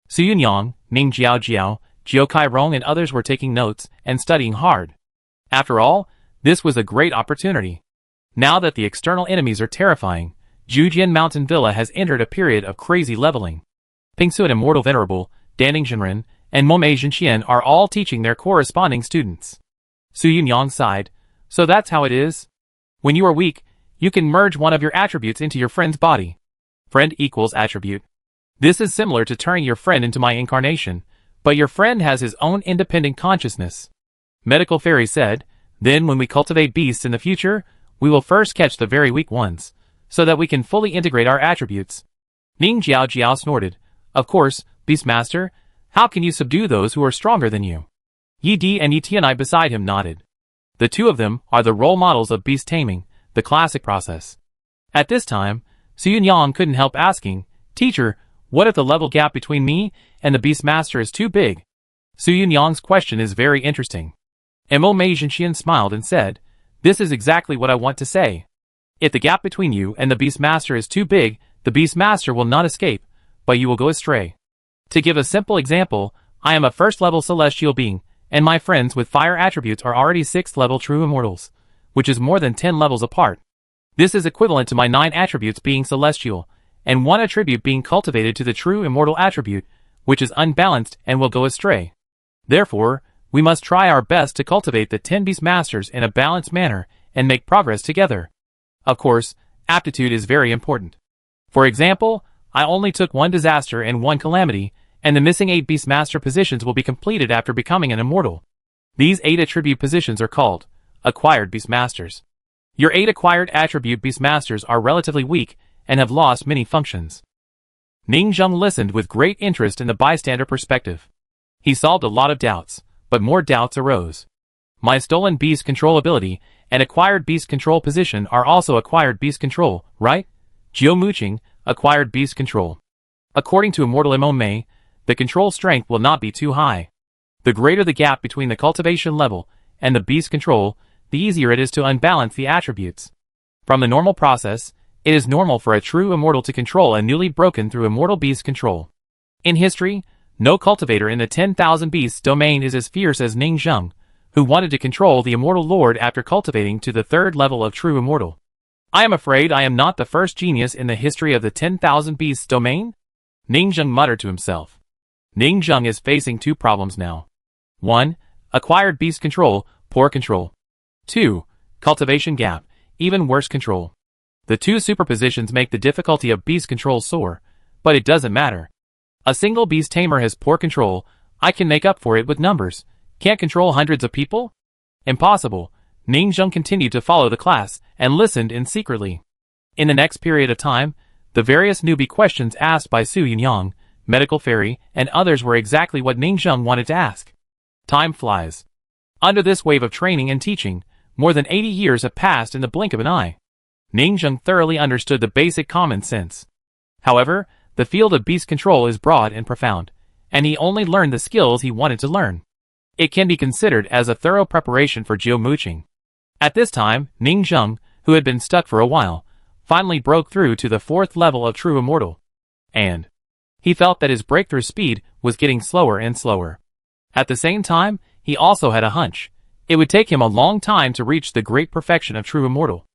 Su Yunyang, Ning Jiao Jiao, Jiao Kai Rong and others were taking notes and studying hard. After all, this was a great opportunity. Now that the external enemies are terrifying, Jujian Mountain Villa has entered a period of crazy leveling. Pingsu and Immortal Venerable, Dan Dingzhenren, and Mo Mei Zhenxian are all teaching their corresponding students. Su Yunyang sighed. So that's how it is? When you are weak, you can merge one of your attributes into your friend's body. Friend equals attribute. This is similar to turning your friend into my incarnation, but your friend has his own independent consciousness. Medical Fairy said, then when we cultivate beasts in the future, we will first catch the very weak ones, so that we can fully integrate our attributes. Ning Jiao Jiao snorted. Of course, Beastmaster, how can you subdue those who are stronger than you? Yi Di and Yi Tianai beside him nodded. The two of them are the role models of beast taming, the classic process. At this time, Su Yunyang couldn't help asking, Teacher, what if the level gap between me and the Beastmaster is too big? Su Yunyang's question is very interesting. Mo Mei Zhenxian smiled and said, this is exactly what I want to say. If the gap between you and the Beastmaster is too big, the Beastmaster will not escape, but you will go astray. To give a simple example, I am a first-level celestial being, and my friends with fire attributes are already 6th-level true immortals, which is more than 10 levels apart. This is equivalent to my 9 attributes being celestial, and 1 attribute being cultivated to the true immortal attribute, which is unbalanced and will go astray. Therefore, we must try our best to cultivate the 10 beast masters in a balanced manner and make progress together. Of course, aptitude is very important. For example, I only took 1 disaster and 1 calamity, and the missing 8 beast master positions will be completed after becoming an immortal. These 8 attribute positions are called acquired beast masters. Your 8 acquired attribute beast masters are relatively weak and have lost many functions. Ning Zheng listened with great interest in the bystander perspective. He solved a lot of doubts, but more doubts arose. My stolen beast control ability and acquired beast control position are also acquired beast control, right? Jiu acquired beast control. According to Immortal Mome, the control strength will not be too high. The greater the gap between the cultivation level and the beast control, the easier it is to unbalance the attributes. From the normal process, it is normal for a true immortal to control a newly broken through immortal beast control. In history, no cultivator in the 10,000 beasts domain is as fierce as Ning Zheng, who wanted to control the immortal lord after cultivating to the 3rd level of true immortal. I am afraid I am not the first genius in the history of the 10,000 beasts domain? Ning Zheng muttered to himself. Ning Zheng is facing 2 problems now. 1. Acquired beast control, poor control. 2. Cultivation gap, even worse control. The 2 superpositions make the difficulty of beast control soar, but it doesn't matter. A single beast tamer has poor control, I can make up for it with numbers. Can't control hundreds of people? Impossible. Ning Zheng continued to follow the class and listened in secretly. In the next period of time, the various newbie questions asked by Su Yunyang, Medical Fairy, and others were exactly what Ning Zheng wanted to ask. Time flies. Under this wave of training and teaching, more than 80 years have passed in the blink of an eye. Ning Zheng thoroughly understood the basic common sense. However, the field of beast control is broad and profound, and he only learned the skills he wanted to learn. It can be considered as a thorough preparation for Jiu. At this time, Ning Zheng, who had been stuck for a while, finally broke through to the 4th level of true immortal. And he felt that his breakthrough speed was getting slower and slower. At the same time, he also had a hunch. It would take him a long time to reach the great perfection of true immortal.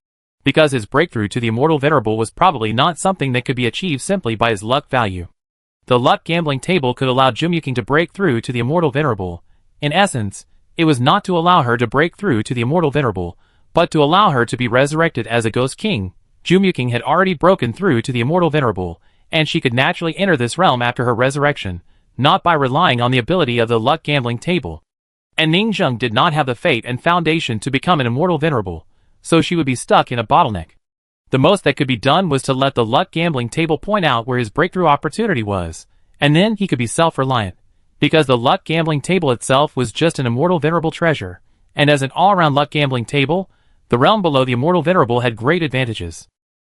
Because his breakthrough to the immortal venerable was probably not something that could be achieved simply by his luck value. The luck gambling table could allow Jiu to break through to the immortal venerable. In essence, it was not to allow her to break through to the immortal venerable, but to allow her to be resurrected as a ghost king. Jiu had already broken through to the immortal venerable, and she could naturally enter this realm after her resurrection, not by relying on the ability of the luck gambling table. And Ning Zheng did not have the fate and foundation to become an immortal venerable, so she would be stuck in a bottleneck. The most that could be done was to let the luck gambling table point out where his breakthrough opportunity was, and then he could be self-reliant, because the luck gambling table itself was just an immortal venerable treasure, and as an all-around luck gambling table, the realm below the immortal venerable had great advantages.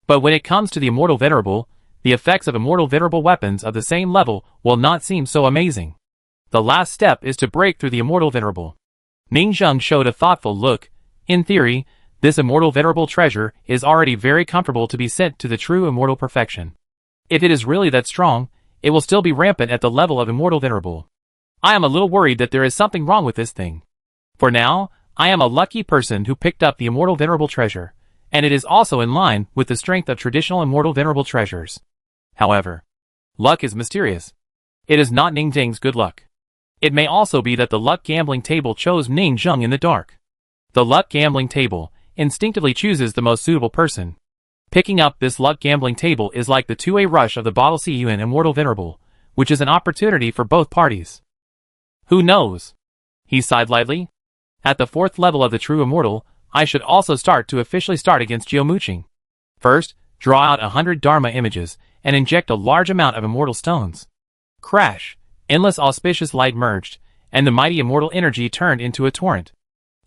But when it comes to the immortal venerable, the effects of immortal venerable weapons of the same level will not seem so amazing. The last step is to break through the immortal venerable. Ning Zheng showed a thoughtful look. In theory, this immortal venerable treasure is already very comfortable to be sent to the true immortal perfection. If it is really that strong, it will still be rampant at the level of immortal venerable. I am a little worried that there is something wrong with this thing. For now, I am a lucky person who picked up the immortal venerable treasure, and it is also in line with the strength of traditional immortal venerable treasures. However, luck is mysterious. It is not Ning Zheng's good luck. It may also be that the luck gambling table chose Ning Zheng in the dark. The luck gambling table instinctively chooses the most suitable person. Picking up this luck gambling table is like the two-way rush of the bottle CUN Immortal Venerable, which is an opportunity for both parties. Who knows? He sighed lightly. At the 4th level of the True Immortal, I should also start to officially start against Jiu. First, draw out 100 Dharma images and inject a large amount of immortal stones. Crash! Endless auspicious light merged, and the mighty immortal energy turned into a torrent.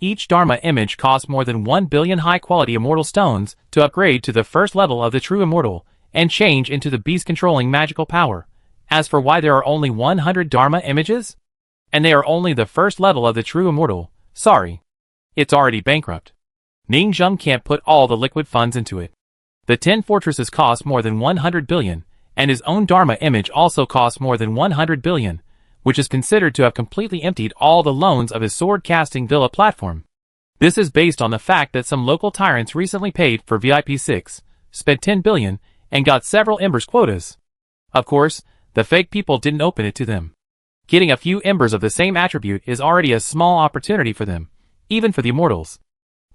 Each Dharma image costs more than 1 billion high-quality immortal stones to upgrade to the 1st level of the True Immortal and change into the beast-controlling magical power. As for why there are only 100 Dharma images? And they are only the 1st level of the True Immortal, sorry. It's already bankrupt. Ning Zheng can't put all the liquid funds into it. The 10 fortresses cost more than 100 billion, and his own Dharma image also cost more than 100 billion, which is considered to have completely emptied all the loans of his sword-casting villa platform. This is based on the fact that some local tyrants recently paid for VIP6, spent 10 billion, and got several embers quotas. Of course, the fake people didn't open it to them. Getting a few embers of the same attribute is already a small opportunity for them, even for the immortals.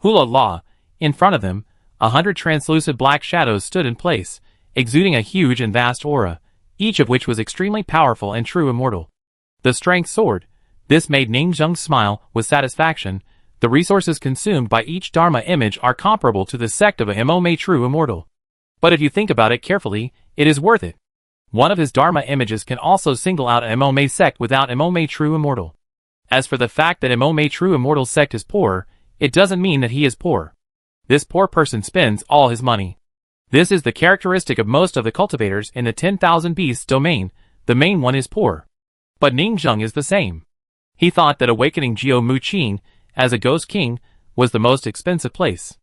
Hula la, in front of them, 100 translucent black shadows stood in place, exuding a huge and vast aura, each of which was extremely powerful and true immortal. The strength sword. This made Ning Zheng smile with satisfaction. The resources consumed by each Dharma image are comparable to the sect of a MOMA true immortal. But if you think about it carefully, it is worth it. One of his Dharma images can also single out a MOMA sect without MOMA true immortal. As for the fact that MOMA true immortal sect is poor, it doesn't mean that he is poor. This poor person spends all his money. This is the characteristic of most of the cultivators in the 10,000 beasts domain. The main one is poor. But Ning Zheng is the same. He thought that awakening Jiao Muqing as a ghost king was the most expensive place.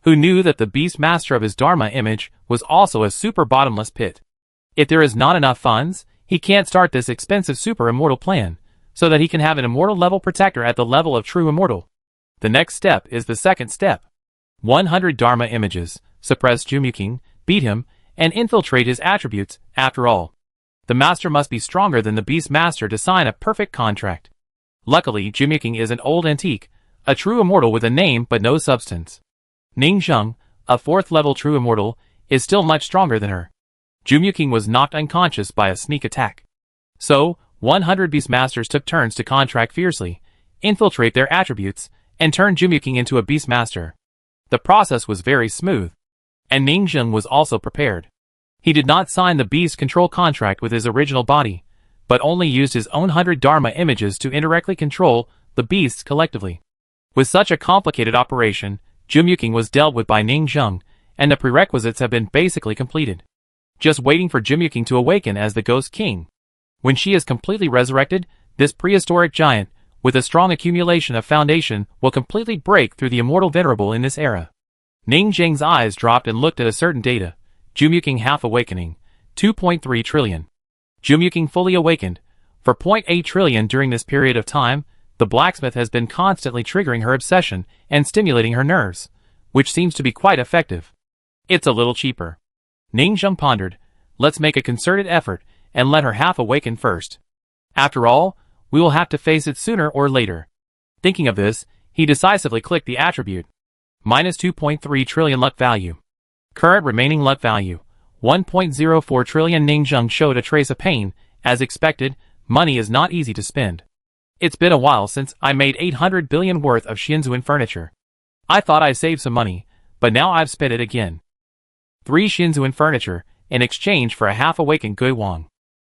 Who knew that the beast master of his Dharma image was also a super bottomless pit? If there is not enough funds, he can't start this expensive super immortal plan, so that he can have an immortal level protector at the level of true immortal. The next step is the second step. 100 Dharma images, suppress Jiao Muqing, beat him, and infiltrate his attributes. After all, the master must be stronger than the beast master to sign a perfect contract. Luckily, Jiao Muqing is an old antique, a true immortal with a name but no substance. Ning Zheng, a 4th level true immortal, is still much stronger than her. Jiao Muqing was knocked unconscious by a sneak attack. So, 100 beast masters took turns to contract fiercely, infiltrate their attributes, and turn Jiao Muqing into a beast master. The process was very smooth. And Ning Zheng was also prepared. He did not sign the beast control contract with his original body, but only used his own 100 Dharma images to indirectly control the beasts collectively. With such a complicated operation, Jiao Muqing was dealt with by Ning Zheng, and the prerequisites have been basically completed. Just waiting for Jiao Muqing to awaken as the Ghost King. When she is completely resurrected, this prehistoric giant, with a strong accumulation of foundation, will completely break through the immortal venerable in this era. Ning Zheng's eyes dropped and looked at a certain data. Jiao Muqing half-awakening, 2.3 trillion. Jiao Muqing fully awakened. For 0.8 trillion during this period of time, the blacksmith has been constantly triggering her obsession and stimulating her nerves, which seems to be quite effective. It's a little cheaper. Ning Zheng pondered, let's make a concerted effort and let her half-awaken first. After all, we will have to face it sooner or later. Thinking of this, he decisively clicked the attribute. Minus 2.3 trillion luck value. Current remaining luck value, 1.04 trillion. Ning Zheng showed a trace of pain. As expected, money is not easy to spend. It's been a while since I made 800 billion worth of Xinzuan furniture. I thought I'd save some money, but now I've spent it again. 3 Xinzuan furniture, in exchange for a half-awakened Gui Wang.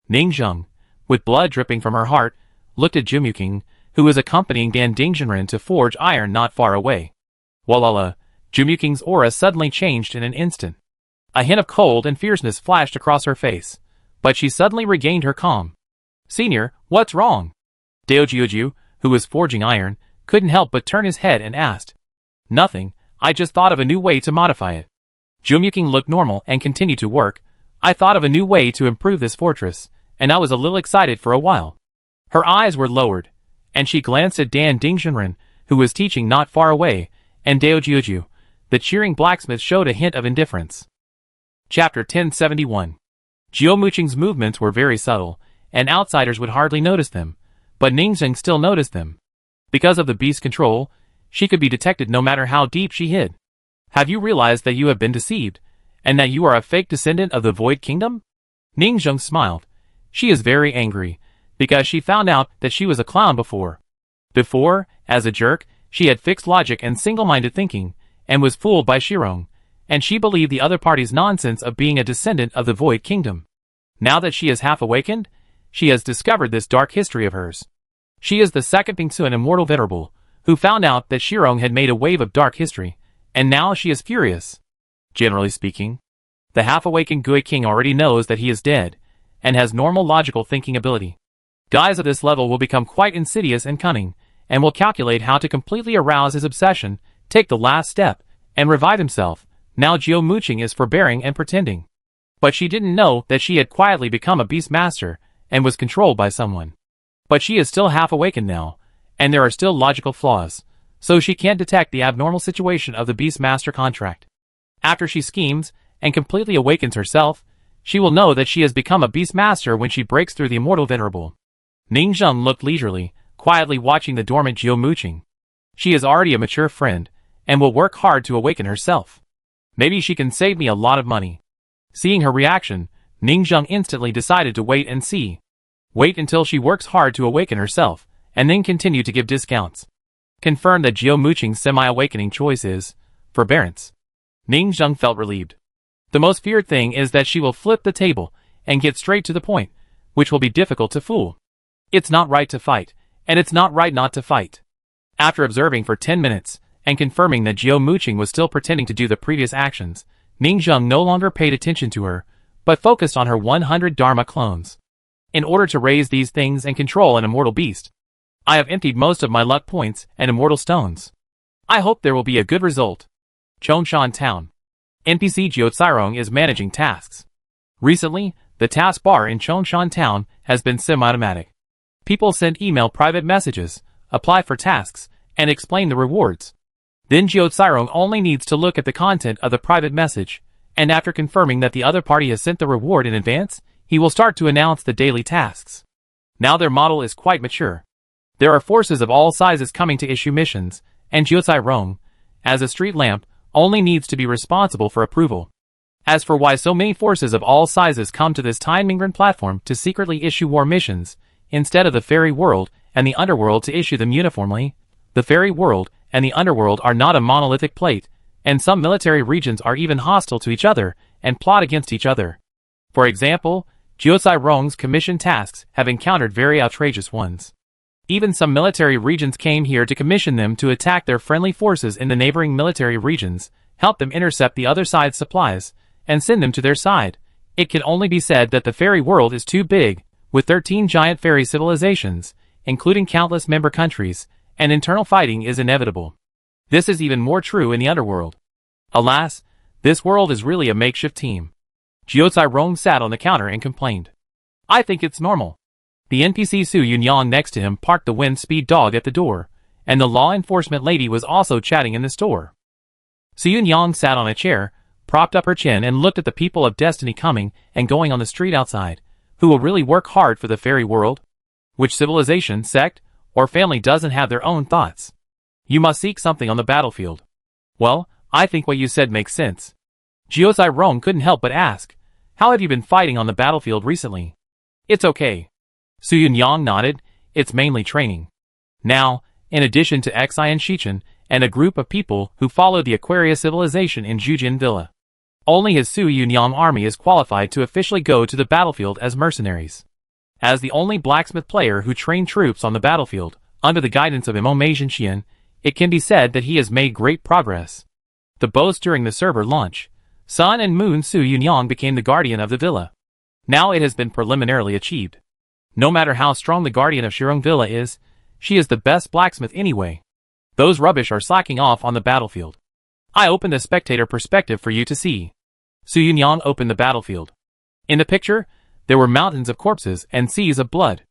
Ning Zheng, with blood dripping from her heart, looked at Jiao Muqing, who was accompanying Dan Dingzhenren to forge iron not far away. Walala, Jiao Muqing's aura suddenly changed in an instant. A hint of cold and fierceness flashed across her face, but she suddenly regained her calm. Senior, what's wrong? Dao Jiujiu, who was forging iron, couldn't help but turn his head and asked. Nothing, I just thought of a new way to modify it. Jiao Muqing looked normal and continued to work. I thought of a new way to improve this fortress, and I was a little excited for a while. Her eyes were lowered, and she glanced at Dan Dingzhenren, who was teaching not far away, and Dao Jiujiu. The cheering blacksmith showed a hint of indifference. Chapter 1071. Jiao Muqing's movements were very subtle, and outsiders would hardly notice them, but Ning Zheng still noticed them. Because of the beast control, she could be detected no matter how deep she hid. Have you realized that you have been deceived, and that you are a fake descendant of the Void Kingdom? Ning Zheng smiled. She is very angry, because she found out that she was a clown before. Before, as a jerk, she had fixed logic and single-minded thinking, and was fooled by Shirong, and she believed the other party's nonsense of being a descendant of the Void Kingdom. Now that she is half-awakened, she has discovered this dark history of hers. She is the second Pingsuan immortal venerable, who found out that Shirong had made a wave of dark history, and now she is furious. Generally speaking, the half-awakened Gui King already knows that he is dead, and has normal logical thinking ability. Guys of this level will become quite insidious and cunning, and will calculate how to completely arouse his obsession, take the last step, and revive himself. Now Jiao Muqing is forbearing and pretending. But she didn't know that she had quietly become a Beastmaster and was controlled by someone. But she is still half awakened now, and there are still logical flaws, so she can't detect the abnormal situation of the Beastmaster contract. After she schemes and completely awakens herself, she will know that she has become a Beastmaster when she breaks through the immortal venerable. Ning Zheng looked leisurely, quietly watching the dormant Jiu Muqing. She is already a mature friend, and will work hard to awaken herself. Maybe she can save me a lot of money. Seeing her reaction, Ning Zheng instantly decided to wait and see. Wait until she works hard to awaken herself, and then continue to give discounts. Confirm that Jiu Muqing's semi-awakening choice is forbearance. Ning Zheng felt relieved. The most feared thing is that she will flip the table and get straight to the point, which will be difficult to fool. It's not right to fight, and it's not right not to fight. After observing for 10 minutes, and confirming that Jiu Muqing was still pretending to do the previous actions, Ning Zheng no longer paid attention to her, but focused on her 100 Dharma clones. In order to raise these things and control an immortal beast, I have emptied most of my luck points and immortal stones. I hope there will be a good result. Chongshan Town. NPC Jiu is managing tasks. Recently, the task bar in Chongshan Town has been semi-automatic. People send email private messages, apply for tasks, and explain the rewards. Then Jiu only needs to look at the content of the private message, and after confirming that the other party has sent the reward in advance, he will start to announce the daily tasks. Now their model is quite mature. There are forces of all sizes coming to issue missions, and Jiu as a street lamp, only needs to be responsible for approval. As for why so many forces of all sizes come to this Time Mingren platform to secretly issue war missions, instead of the fairy world and the underworld to issue them uniformly, the fairy world and the underworld are not a monolithic plate, and some military regions are even hostile to each other and plot against each other. For example, Jiu commissioned tasks have encountered very outrageous ones. Even some military regions came here to commission them to attack their friendly forces in the neighboring military regions, help them intercept the other side's supplies, and send them to their side. It can only be said that the fairy world is too big, with 13 giant fairy civilizations, including countless member countries, and internal fighting is inevitable. This is even more true in the underworld. Alas, this world is really a makeshift team. Jiu sat on the counter and complained. I think it's normal. The NPC Su Yunyang next to him parked the wind speed dog at the door, and the law enforcement lady was also chatting in the store. Su Yunyang sat on a chair, propped up her chin and looked at the people of destiny coming and going on the street outside, who will really work hard for the fairy world? Which civilization, sect, or family doesn't have their own thoughts? You must seek something on the battlefield. Well, I think what you said makes sense. Jiu couldn't help but ask, how have you been fighting on the battlefield recently? It's okay. Su Yunyang nodded, it's mainly training. Now, in addition to Xi and Shichen, and a group of people who follow the Aquarius civilization in Jujin Villa, only his Su Yunyang army is qualified to officially go to the battlefield as mercenaries. As the only blacksmith player who trained troops on the battlefield, under the guidance of Imo Meijinxian, it can be said that he has made great progress. The boast during the server launch, Sun and Moon Su Yunyang became the guardian of the villa. Now it has been preliminarily achieved. No matter how strong the guardian of Shirong Villa is, she is the best blacksmith anyway. Those rubbish are slacking off on the battlefield. I opened a spectator perspective for you to see. Su Yunyang opened the battlefield. In the picture, there were mountains of corpses and seas of blood.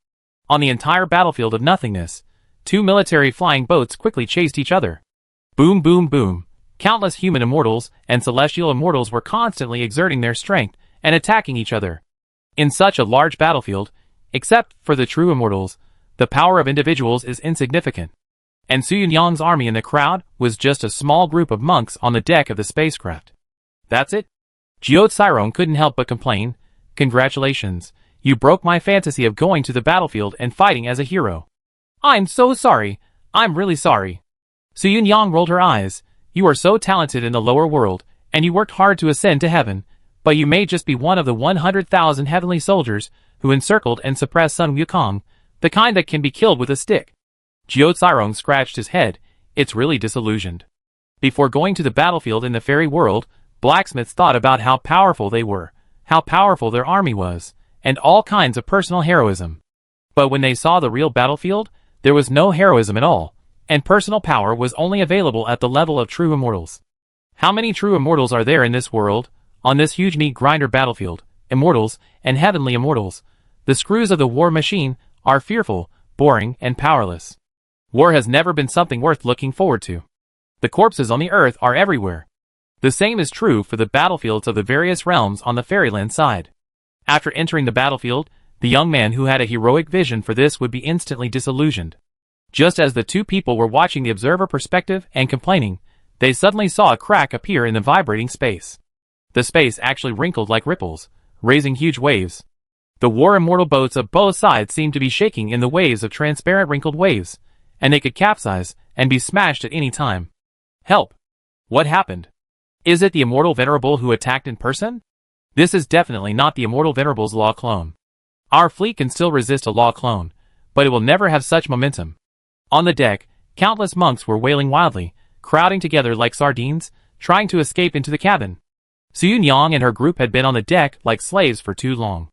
On the entire battlefield of nothingness, two military flying boats quickly chased each other. Boom boom boom. Countless human immortals and celestial immortals were constantly exerting their strength and attacking each other. In such a large battlefield, except for the true immortals, the power of individuals is insignificant. And Su Yunyang's army in the crowd was just a small group of monks on the deck of the spacecraft. That's it? Jiu couldn't help but complain. Congratulations, you broke my fantasy of going to the battlefield and fighting as a hero. I'm so sorry, I'm really sorry. Su Yunyang rolled her eyes. You are so talented in the lower world, and you worked hard to ascend to heaven, but you may just be one of the 100,000 heavenly soldiers who encircled and suppressed Sun Wukong, the kind that can be killed with a stick. Jiu scratched his head. It's really disillusioned. Before going to the battlefield in the fairy world, blacksmiths thought about how powerful they were, how powerful their army was, and all kinds of personal heroism. But when they saw the real battlefield, there was no heroism at all, and personal power was only available at the level of true immortals. How many true immortals are there in this world? on this huge meat grinder battlefield, immortals and heavenly immortals, the screws of the war machine, are fearful, boring, and powerless. War has never been something worth looking forward to. The corpses on the earth are everywhere. The same is true for the battlefields of the various realms on the fairyland side. After entering the battlefield, the young man who had a heroic vision for this would be instantly disillusioned. Just as the two people were watching the observer perspective and complaining, they suddenly saw a crack appear in the vibrating space. The space actually wrinkled like ripples, raising huge waves. The war immortal boats of both sides seemed to be shaking in the waves of transparent wrinkled waves, and they could capsize and be smashed at any time. Help! What happened? Is it the immortal venerable who attacked in person? This is definitely not the immortal venerable's law clone. Our fleet can still resist a law clone, but it will never have such momentum. On the deck, countless monks were wailing wildly, crowding together like sardines, trying to escape into the cabin. Xuyun Yang and her group had been on the deck like slaves for too long.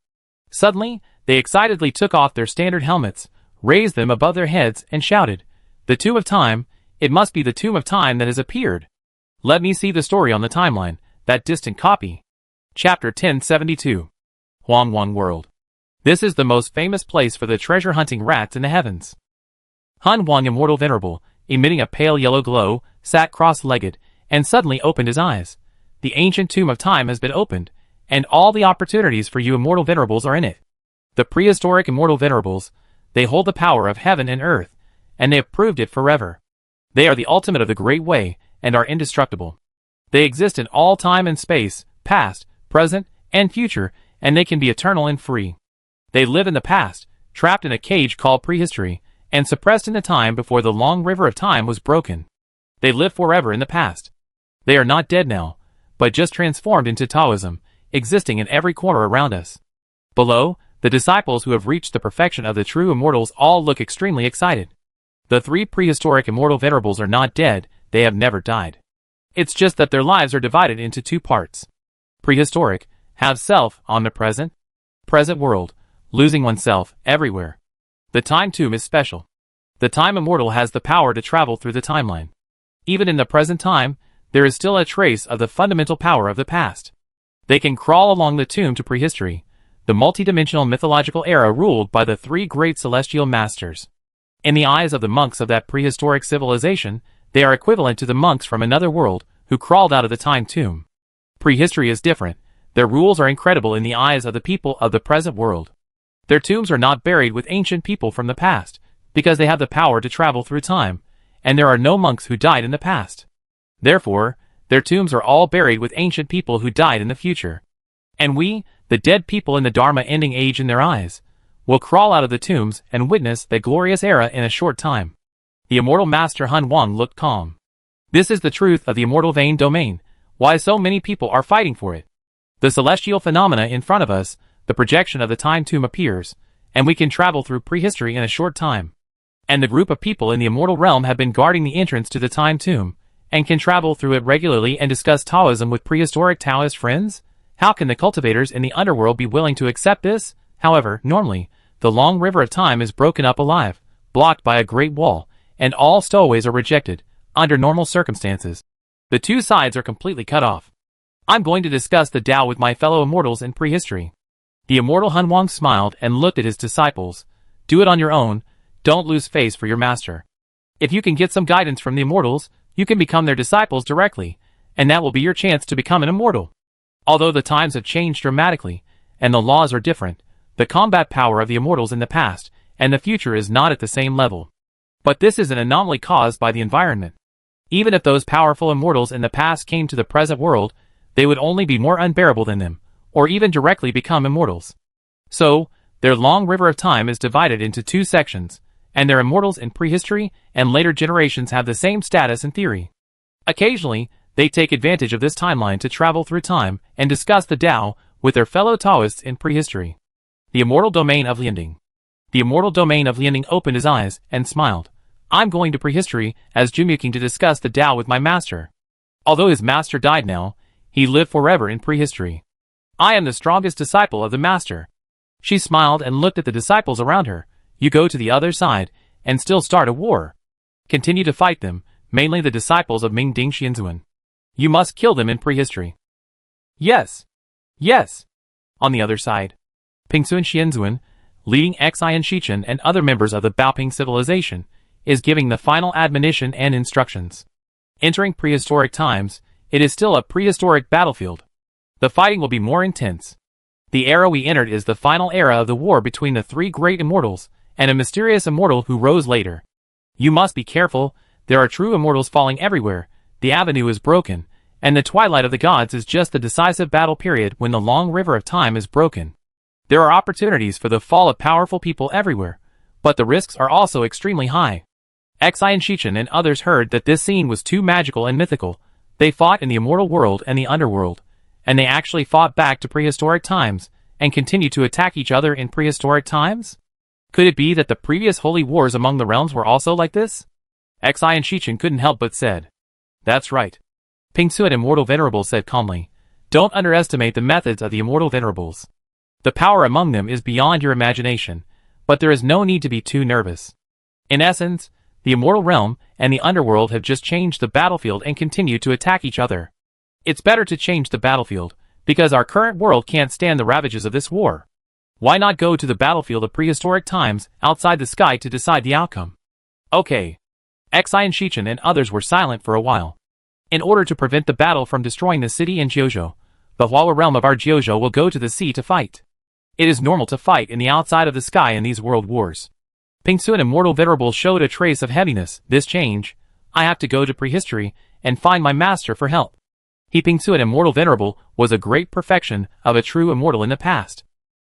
Suddenly, they excitedly took off their standard helmets, raised them above their heads, and shouted, "The Tomb of Time! It must be the Tomb of Time that has appeared! Let me see the story on the timeline, that distant copy." Chapter 1072. Huangwang World. This is the most famous place for the treasure-hunting rats in the heavens. Han Wang, immortal venerable, emitting a pale yellow glow, sat cross-legged, and suddenly opened his eyes. The ancient Tomb of Time has been opened, and all the opportunities for you immortal venerables are in it. The prehistoric immortal venerables, they hold the power of heaven and earth, and they have proved it forever. They are the ultimate of the Great Way, and are indestructible. They exist in all time and space, past, present, and future, and they can be eternal and free. They live in the past, trapped in a cage called prehistory, and suppressed in the time before the long river of time was broken. They live forever in the past. They are not dead now, but just transformed into Taoism, existing in every corner around us. Below, the disciples who have reached the perfection of the true immortals all look extremely excited. The three prehistoric immortal venerables are not dead, they have never died. It's just that their lives are divided into two parts. Prehistoric, have self, omnipresent. Present world, losing oneself, everywhere. The time tomb is special. The time immortal has the power to travel through the timeline. Even in the present time, there is still a trace of the fundamental power of the past. They can crawl along the tomb to prehistory, the multidimensional mythological era ruled by the three great celestial masters. In the eyes of the monks of that prehistoric civilization, they are equivalent to the monks from another world who crawled out of the time tomb. Prehistory is different. Their rules are incredible in the eyes of the people of the present world. Their tombs are not buried with ancient people from the past, because they have the power to travel through time, and there are no monks who died in the past. Therefore, their tombs are all buried with ancient people who died in the future. And we, the dead people in the Dharma ending age in their eyes, will crawl out of the tombs and witness that glorious era in a short time. The immortal master Han Wang looked calm. This is the truth of the immortal vein domain, why so many people are fighting for it. The celestial phenomena in front of us, the projection of the time tomb appears, and we can travel through prehistory in a short time. And the group of people in the immortal realm have been guarding the entrance to the time tomb, and can travel through it regularly and discuss Taoism with prehistoric Taoist friends? How can the cultivators in the underworld be willing to accept this? However, normally, the long river of time is broken up alive, blocked by a great wall, and all stowaways are rejected, under normal circumstances. The two sides are completely cut off. I'm going to discuss the Tao with my fellow immortals in prehistory. The immortal Han Wang smiled and looked at his disciples. Do it on your own, don't lose face for your master. If you can get some guidance from the immortals, you can become their disciples directly, and that will be your chance to become an immortal. Although the times have changed dramatically, and the laws are different, the combat power of the immortals in the past and the future is not at the same level. But this is an anomaly caused by the environment. Even if those powerful immortals in the past came to the present world, they would only be more unbearable than them, or even directly become immortals. So, their long river of time is divided into two sections, and their immortals in prehistory and later generations have the same status in theory. Occasionally, they take advantage of this timeline to travel through time and discuss the Tao with their fellow Taoists in prehistory. The immortal domain of Lianding. The immortal domain of Lianding opened his eyes and smiled. I'm going to prehistory as Jumuking to discuss the Tao with my master. Although his master died now, he lived forever in prehistory. I am the strongest disciple of the master. She smiled and looked at the disciples around her. You go to the other side and still start a war. Continue to fight them, mainly the disciples of Ming Ding Xianzuan. You must kill them in prehistory. Yes. Yes. On the other side, Pingsuan Xianzuan, leading Xian Shichen and other members of the Baoping civilization, is giving the final admonition and instructions. Entering prehistoric times, it is still a prehistoric battlefield. The fighting will be more intense. The era we entered is the final era of the war between the three great immortals and a mysterious immortal who rose later. You must be careful, there are true immortals falling everywhere, the avenue is broken, and the twilight of the gods is just the decisive battle period when the long river of time is broken. There are opportunities for the fall of powerful people everywhere, but the risks are also extremely high. Xian Shichen and others heard that this scene was too magical and mythical. They fought in the immortal world and the underworld, and they actually fought back to prehistoric times and continue to attack each other in prehistoric times? Could it be that the previous holy wars among the realms were also like this? Xian Shichen couldn't help but said. That's right. Pingsuan Immortal Venerable said calmly. Don't underestimate the methods of the Immortal Venerables. The power among them is beyond your imagination, but there is no need to be too nervous. In essence, the immortal realm and the underworld have just changed the battlefield and continue to attack each other. It's better to change the battlefield, because our current world can't stand the ravages of this war. Why not go to the battlefield of prehistoric times outside the sky to decide the outcome? Okay. Xian Shichen and others were silent for a while. In order to prevent the battle from destroying the city in Jiuzhou, the Hua realm of our Jiuzhou will go to the sea to fight. It is normal to fight in the outside of the sky in these world wars. Pingsuan Immortal Venerable showed a trace of heaviness. This change, I have to go to prehistory and find my master for help. Pingsuan Immortal Venerable was a great perfection of a true immortal in the past.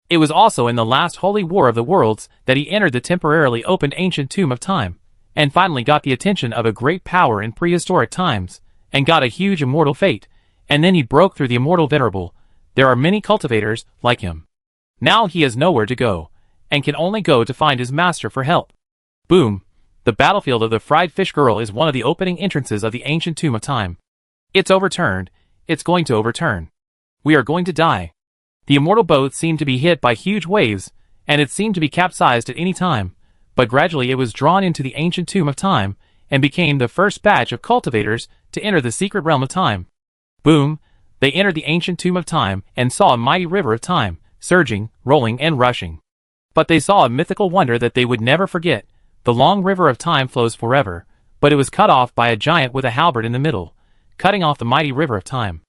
It was also in the last holy war of the worlds that he entered the temporarily opened ancient tomb of time, and finally got the attention of a great power in prehistoric times, and got a huge immortal fate, and then he broke through the Immortal Venerable. There are many cultivators like him. Now he has nowhere to go, and can only go to find his master for help. Boom! The battlefield of the fried fish girl is one of the opening entrances of the ancient tomb of time. It's overturned. It's going to overturn. We are going to die. The immortal boat seemed to be hit by huge waves, and it seemed to be capsized at any time, but gradually it was drawn into the ancient tomb of time, and became the first batch of cultivators to enter the secret realm of time. Boom! They entered the ancient tomb of time and saw a mighty river of time, surging, rolling, and rushing. But they saw a mythical wonder that they would never forget. The long river of time flows forever, but it was cut off by a giant with a halberd in the middle, cutting off the mighty river of time.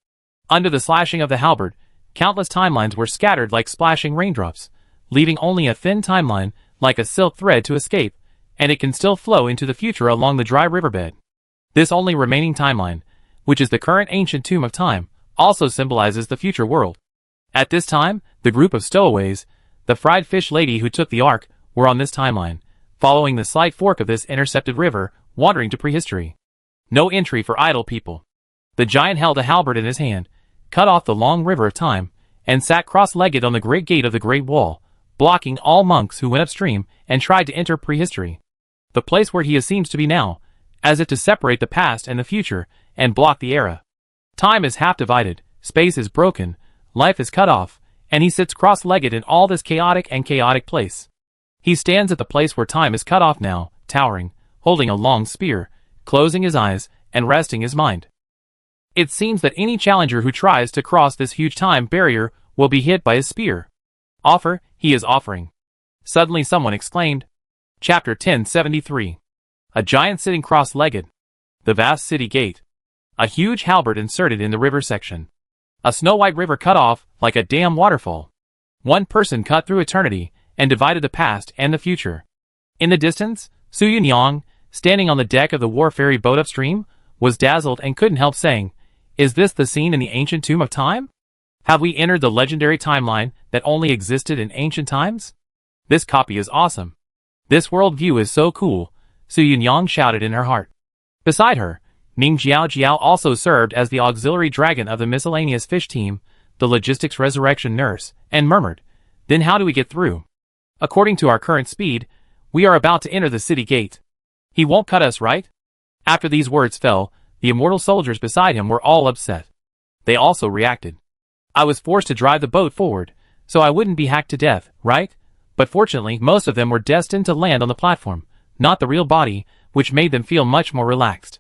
Under the slashing of the halberd, countless timelines were scattered like splashing raindrops, leaving only a thin timeline, like a silk thread to escape, and it can still flow into the future along the dry riverbed. This only remaining timeline, which is the current ancient tomb of time, also symbolizes the future world. At this time, the group of stowaways, the fried fish lady who took the ark, were on this timeline, following the slight fork of this intercepted river, wandering to prehistory. No entry for idle people. The giant held a halberd in his hand, cut off the long river of time, and sat cross-legged on the great gate of the Great Wall, blocking all monks who went upstream and tried to enter prehistory. The place where he seems to be now, as if to separate the past and the future, and block the era. Time is half divided, space is broken, life is cut off, and he sits cross-legged in all this chaotic place. He stands at the place where time is cut off now, towering, holding a long spear, closing his eyes, and resting his mind. It seems that any challenger who tries to cross this huge time barrier will be hit by his spear. Offer, he is offering. Suddenly someone exclaimed. Chapter 1073. A giant sitting cross-legged. The vast city gate. A huge halberd inserted in the river section. A snow-white river cut off like a damn waterfall. One person cut through eternity and divided the past and the future. In the distance, Su Yunyang, standing on the deck of the war ferry boat upstream, was dazzled and couldn't help saying, "Is this the scene in the ancient tomb of time? Have we entered the legendary timeline that only existed in ancient times? This copy is awesome. This world view is so cool," Su Yunyang shouted in her heart. Beside her, Ning Jiao also served as the auxiliary dragon of the miscellaneous fish team, the logistics resurrection nurse, and murmured, "Then how do we get through? According to our current speed, we are about to enter the city gate. He won't cut us, right?" After these words fell, the immortal soldiers beside him were all upset. They also reacted. "I was forced to drive the boat forward, so I wouldn't be hacked to death, right? But fortunately, most of them were destined to land on the platform, not the real body, which made them feel much more relaxed.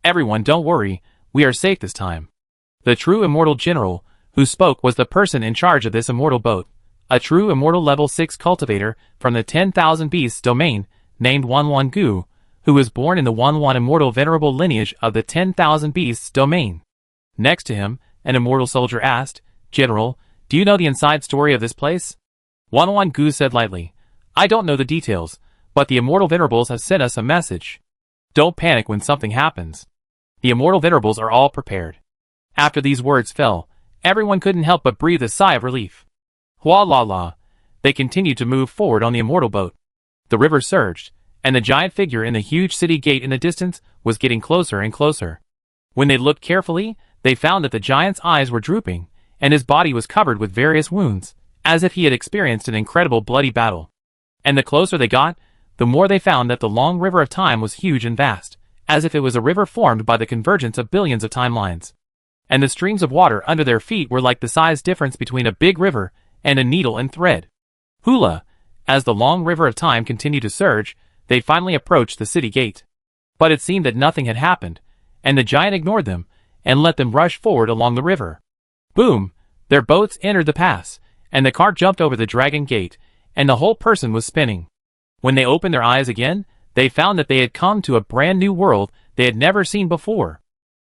Everyone, don't worry, we are safe this time. The true immortal general, Who spoke was the person in charge of this immortal boat, a true immortal level 6 cultivator from the 10,000 Beasts domain, named 11 Gu, who was born in the 11 immortal venerable lineage of the 10,000 Beasts domain. Next to him, an immortal soldier asked, "General, do you know the inside story of this place?" 11 Gu said lightly, "I don't know the details, but the immortal venerables have sent us a message. Don't panic when something happens." The immortal venerables are all prepared. After these words fell, everyone couldn't help but breathe a sigh of relief. Hua la la. They continued to move forward on the immortal boat. The river surged, and the giant figure in the huge city gate in the distance was getting closer and closer. When they looked carefully, they found that the giant's eyes were drooping, and his body was covered with various wounds, as if he had experienced an incredible bloody battle. And the closer they got, the more they found that the long river of time was huge and vast, as if it was a river formed by the convergence of billions of timelines. And the streams of water under their feet were like the size difference between a big river and a needle and thread. Hula! As the long river of time continued to surge, they finally approached the city gate. But it seemed that nothing had happened, and the giant ignored them, and let them rush forward along the river. Boom! Their boats entered the pass, and the cart jumped over the dragon gate, and the whole person was spinning. When they opened their eyes again, they found that they had come to a brand new world they had never seen before.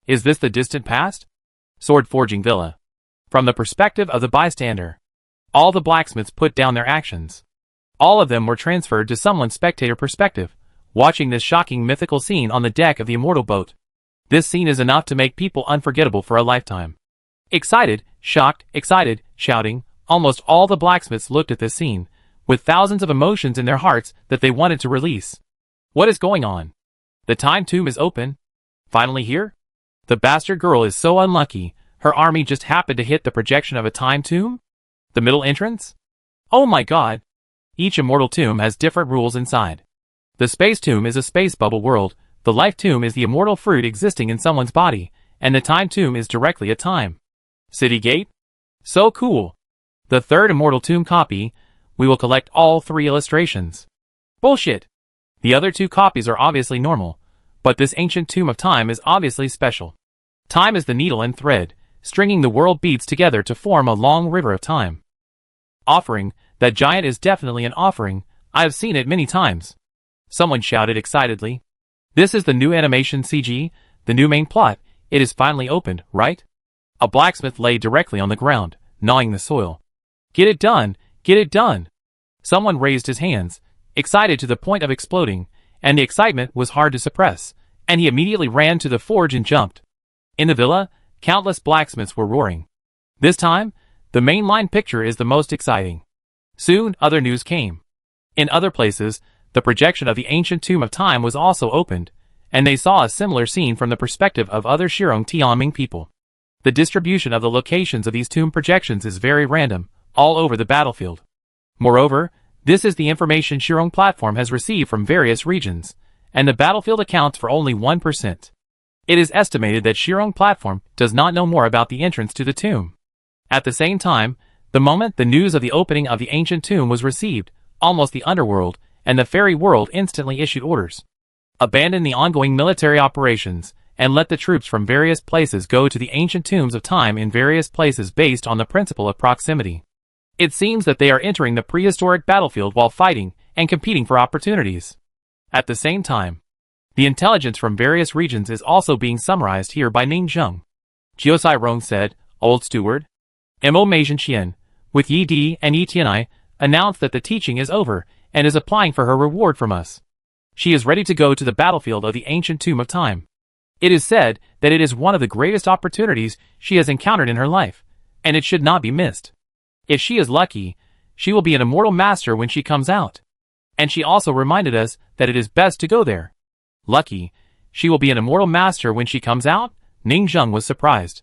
Is this the distant past? Sword Forging Villa. From the perspective of the bystander, all the blacksmiths put down their actions. All of them were transferred to someone's spectator perspective, watching this shocking mythical scene on the deck of the immortal boat. This scene is enough to make people unforgettable for a lifetime. Excited, shocked, excited, shouting, almost all the blacksmiths looked at this scene, with thousands of emotions in their hearts that they wanted to release. What is going on? The time tomb is open. Finally here? The bastard girl is so unlucky, her army just happened to hit the projection of a time tomb? The middle entrance? Oh my god! Each immortal tomb has different rules inside. The space tomb is a space bubble world, the life tomb is the immortal fruit existing in someone's body, and the time tomb is directly a time. City gate? So cool! The third immortal tomb copy, we will collect all 3 illustrations. Bullshit! The other 2 copies are obviously normal, but this ancient tomb of time is obviously special. Time is the needle and thread, stringing the world beads together to form a long river of time. Offering, that giant is definitely an offering, I have seen it many times. Someone shouted excitedly. This is the new animation CG, the new main plot, it is finally opened, right? A blacksmith lay directly on the ground, gnawing the soil. Get it done, get it done! Someone raised his hands, excited to the point of exploding, and the excitement was hard to suppress, and he immediately ran to the forge and jumped. In the villa, countless blacksmiths were roaring. This time, the mainline picture is the most exciting. Soon, other news came. In other places, the projection of the ancient tomb of time was also opened, and they saw a similar scene from the perspective of other Shirong Tianming people. The distribution of the locations of these tomb projections is very random, all over the battlefield. Moreover, this is the information Shirong platform has received from various regions, and the battlefield accounts for only 1%. It is estimated that Shirong platform does not know more about the entrance to the tomb. At the same time, the moment the news of the opening of the ancient tomb was received, almost the underworld and the fairy world instantly issued orders. Abandon the ongoing military operations, and let the troops from various places go to the ancient tombs of time in various places based on the principle of proximity. It seems that they are entering the prehistoric battlefield while fighting and competing for opportunities. At the same time, the intelligence from various regions is also being summarized here by Ning Zheng. Jiosai Rong said, Old Steward. Mo Meijin Qian, with Yi Di and Yi Tianai, announced that the teaching is over and is applying for her reward from us. She is ready to go to the battlefield of the ancient tomb of time. It is said that it is one of the greatest opportunities she has encountered in her life, and it should not be missed. If she is lucky, she will be an immortal master when she comes out. And she also reminded us that it is best to go there. Lucky, she will be an immortal master when she comes out? Ning Zheng was surprised.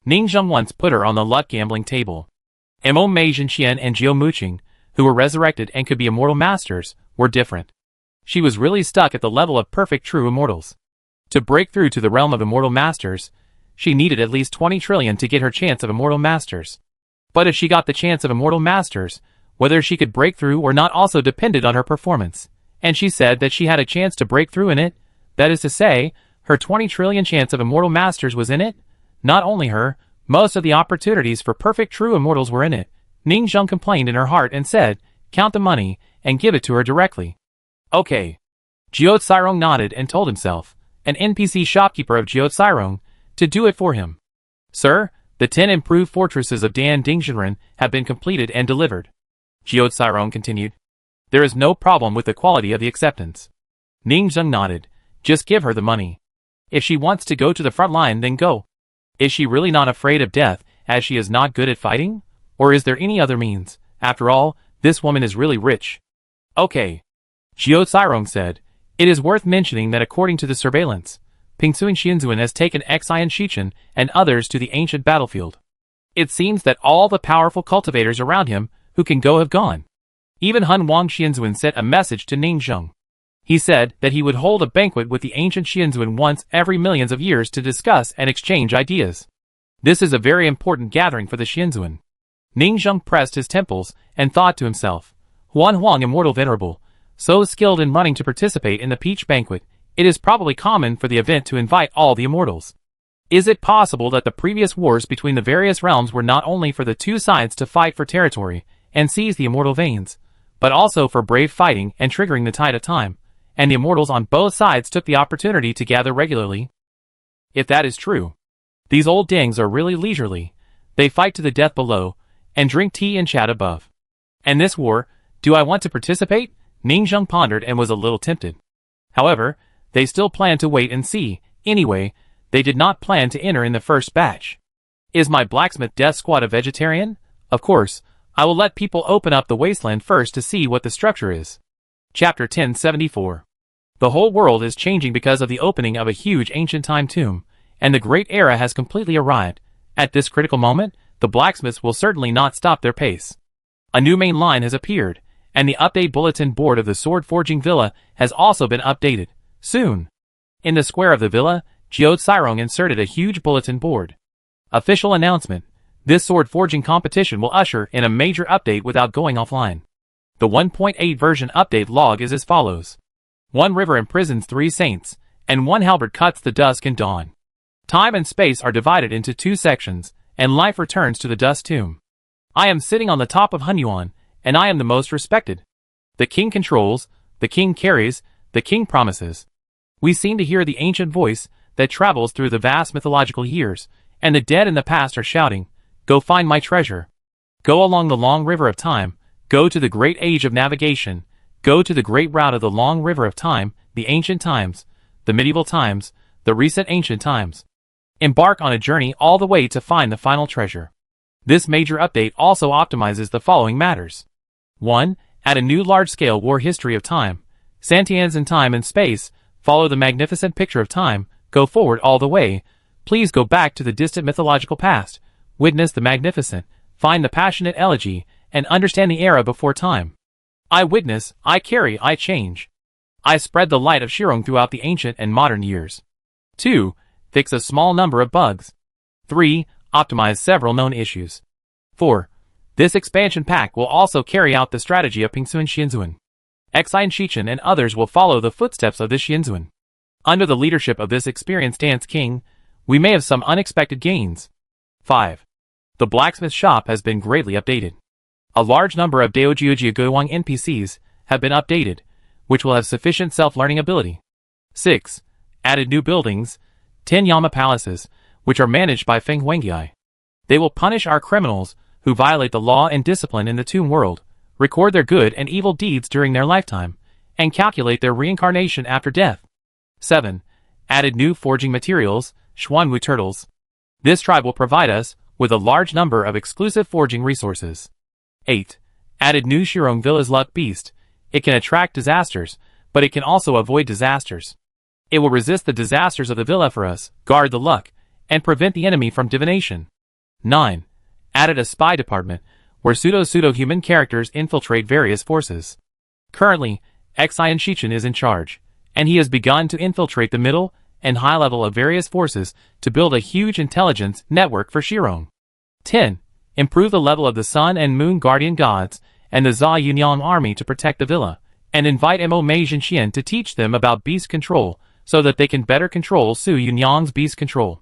Ning Zheng once put her on the luck gambling table. Mo Meijin Qian and Jiao Muqing, who were resurrected and could be immortal masters, were different. She was really stuck at the level of perfect true immortals. To break through to the realm of immortal masters, she needed at least 20 trillion to get her chance of immortal masters. But if she got the chance of immortal masters, whether she could break through or not also depended on her performance. And she said that she had a chance to break through in it, that is to say, her 20 trillion chance of immortal masters was in it. Not only her, Most of the opportunities for perfect true immortals were in it. Ning Zheng complained in her heart and said, "Count the money, and give it to her directly." Okay. Jiao Cairong nodded and told himself, an NPC shopkeeper of Jiao Cairong, to do it for him. "Sir, the 10 improved fortresses of Dan Dingzhenren have been completed and delivered." Jiao Cairong continued. "There is no problem with the quality of the acceptance." Ning Zheng nodded. "Just give her the money. If she wants to go to the front line, then go. Is she really not afraid of death, as she is not good at fighting? Or is there any other means? After all, this woman is really rich." "Okay." Jiao Cairong said, "It is worth mentioning that according to the surveillance, Pingsuan Xianzuan has taken Xian Shichen and others to the ancient battlefield. It seems that all the powerful cultivators around him who can go have gone. Even Hun Wang Xianzuan sent a message to Ning Zheng. He said that he would hold a banquet with the ancient Xianzuan once every millions of years to discuss and exchange ideas. This is a very important gathering for the Xianzuan." Ning Zheng pressed his temples and thought to himself, "Huan Huang Immortal Venerable, so skilled in running to participate in the Peach Banquet, it is probably common for the event to invite all the immortals. Is it possible that the previous wars between the various realms were not only for the two sides to fight for territory and seize the immortal veins, but also for brave fighting and triggering the tide of time, and the immortals on both sides took the opportunity to gather regularly? If that is true, these old dangs are really leisurely. They fight to the death below, and drink tea and chat above. And this war, do I want to participate?" Ning Zheng pondered and was a little tempted. However, they still planned to wait and see. Anyway, they did not plan to enter in the first batch. "Is my blacksmith death squad a vegetarian? Of course, I will let people open up the wasteland first to see what the structure is." Chapter 1074. The whole world is changing because of the opening of a huge ancient time tomb, and the great era has completely arrived. At this critical moment, the blacksmiths will certainly not stop their pace. A new main line has appeared, and the update bulletin board of the sword forging villa has also been updated. Soon. In the square of the villa, Jiao Cairong inserted a huge bulletin board. Official announcement. This sword forging competition will usher in a major update without going offline. The 1.8 version update log is as follows. 1 river imprisons 3 saints, and 1 halberd cuts the dusk and dawn. Time and space are divided into 2 sections, and life returns to the dust tomb. I am sitting on the top of Hunyuan, and I am the most respected. The king controls, the king carries, the king promises. We seem to hear the ancient voice that travels through the vast mythological years, and the dead in the past are shouting, "Go find my treasure. Go along the long river of time, go to the great age of navigation, go to the great route of the long river of time, the ancient times, the medieval times, the recent ancient times. Embark on a journey all the way to find the final treasure." This major update also optimizes the following matters. 1. Add a new large-scale war history of time. Santians in time and space, follow the magnificent picture of time, go forward all the way. Please go back to the distant mythological past, witness the magnificent, find the passionate elegy, and understand the era before time. I witness, I carry, I change. I spread the light of Shirong throughout the ancient and modern years. 2. Fix a small number of bugs. 3. Optimize several known issues. 4. This expansion pack will also carry out the strategy of Pingsuan Xianzuan. Xian Shichen and others will follow the footsteps of this Xianzuan. Under the leadership of this experienced dance king, we may have some unexpected gains. 5. The blacksmith shop has been greatly updated. A large number of Daojiuji Guiwang NPCs have been updated, which will have sufficient self-learning ability. 6. Added new buildings, 10 Yama palaces, which are managed by Feng Wengiai. They will punish our criminals who violate the law and discipline in the tomb world, record their good and evil deeds during their lifetime, and calculate their reincarnation after death. 7. Added new forging materials, Xuanwu turtles. This tribe will provide us with a large number of exclusive forging resources. 8. Added new Shirong Villa's luck beast. It can attract disasters, but it can also avoid disasters. It will resist the disasters of the villa for us, guard the luck, and prevent the enemy from divination. 9. Added a spy department, where pseudo-human characters infiltrate various forces. Currently, Xian Shichen is in charge, and he has begun to infiltrate the middle and high level of various forces to build a huge intelligence network for Shirong. 10. Improve the level of the Sun and Moon Guardian Gods and the Za Yunyang army to protect the villa, and invite Mo Mei Zhenxian to teach them about beast control so that they can better control Su Yunyang's beast control.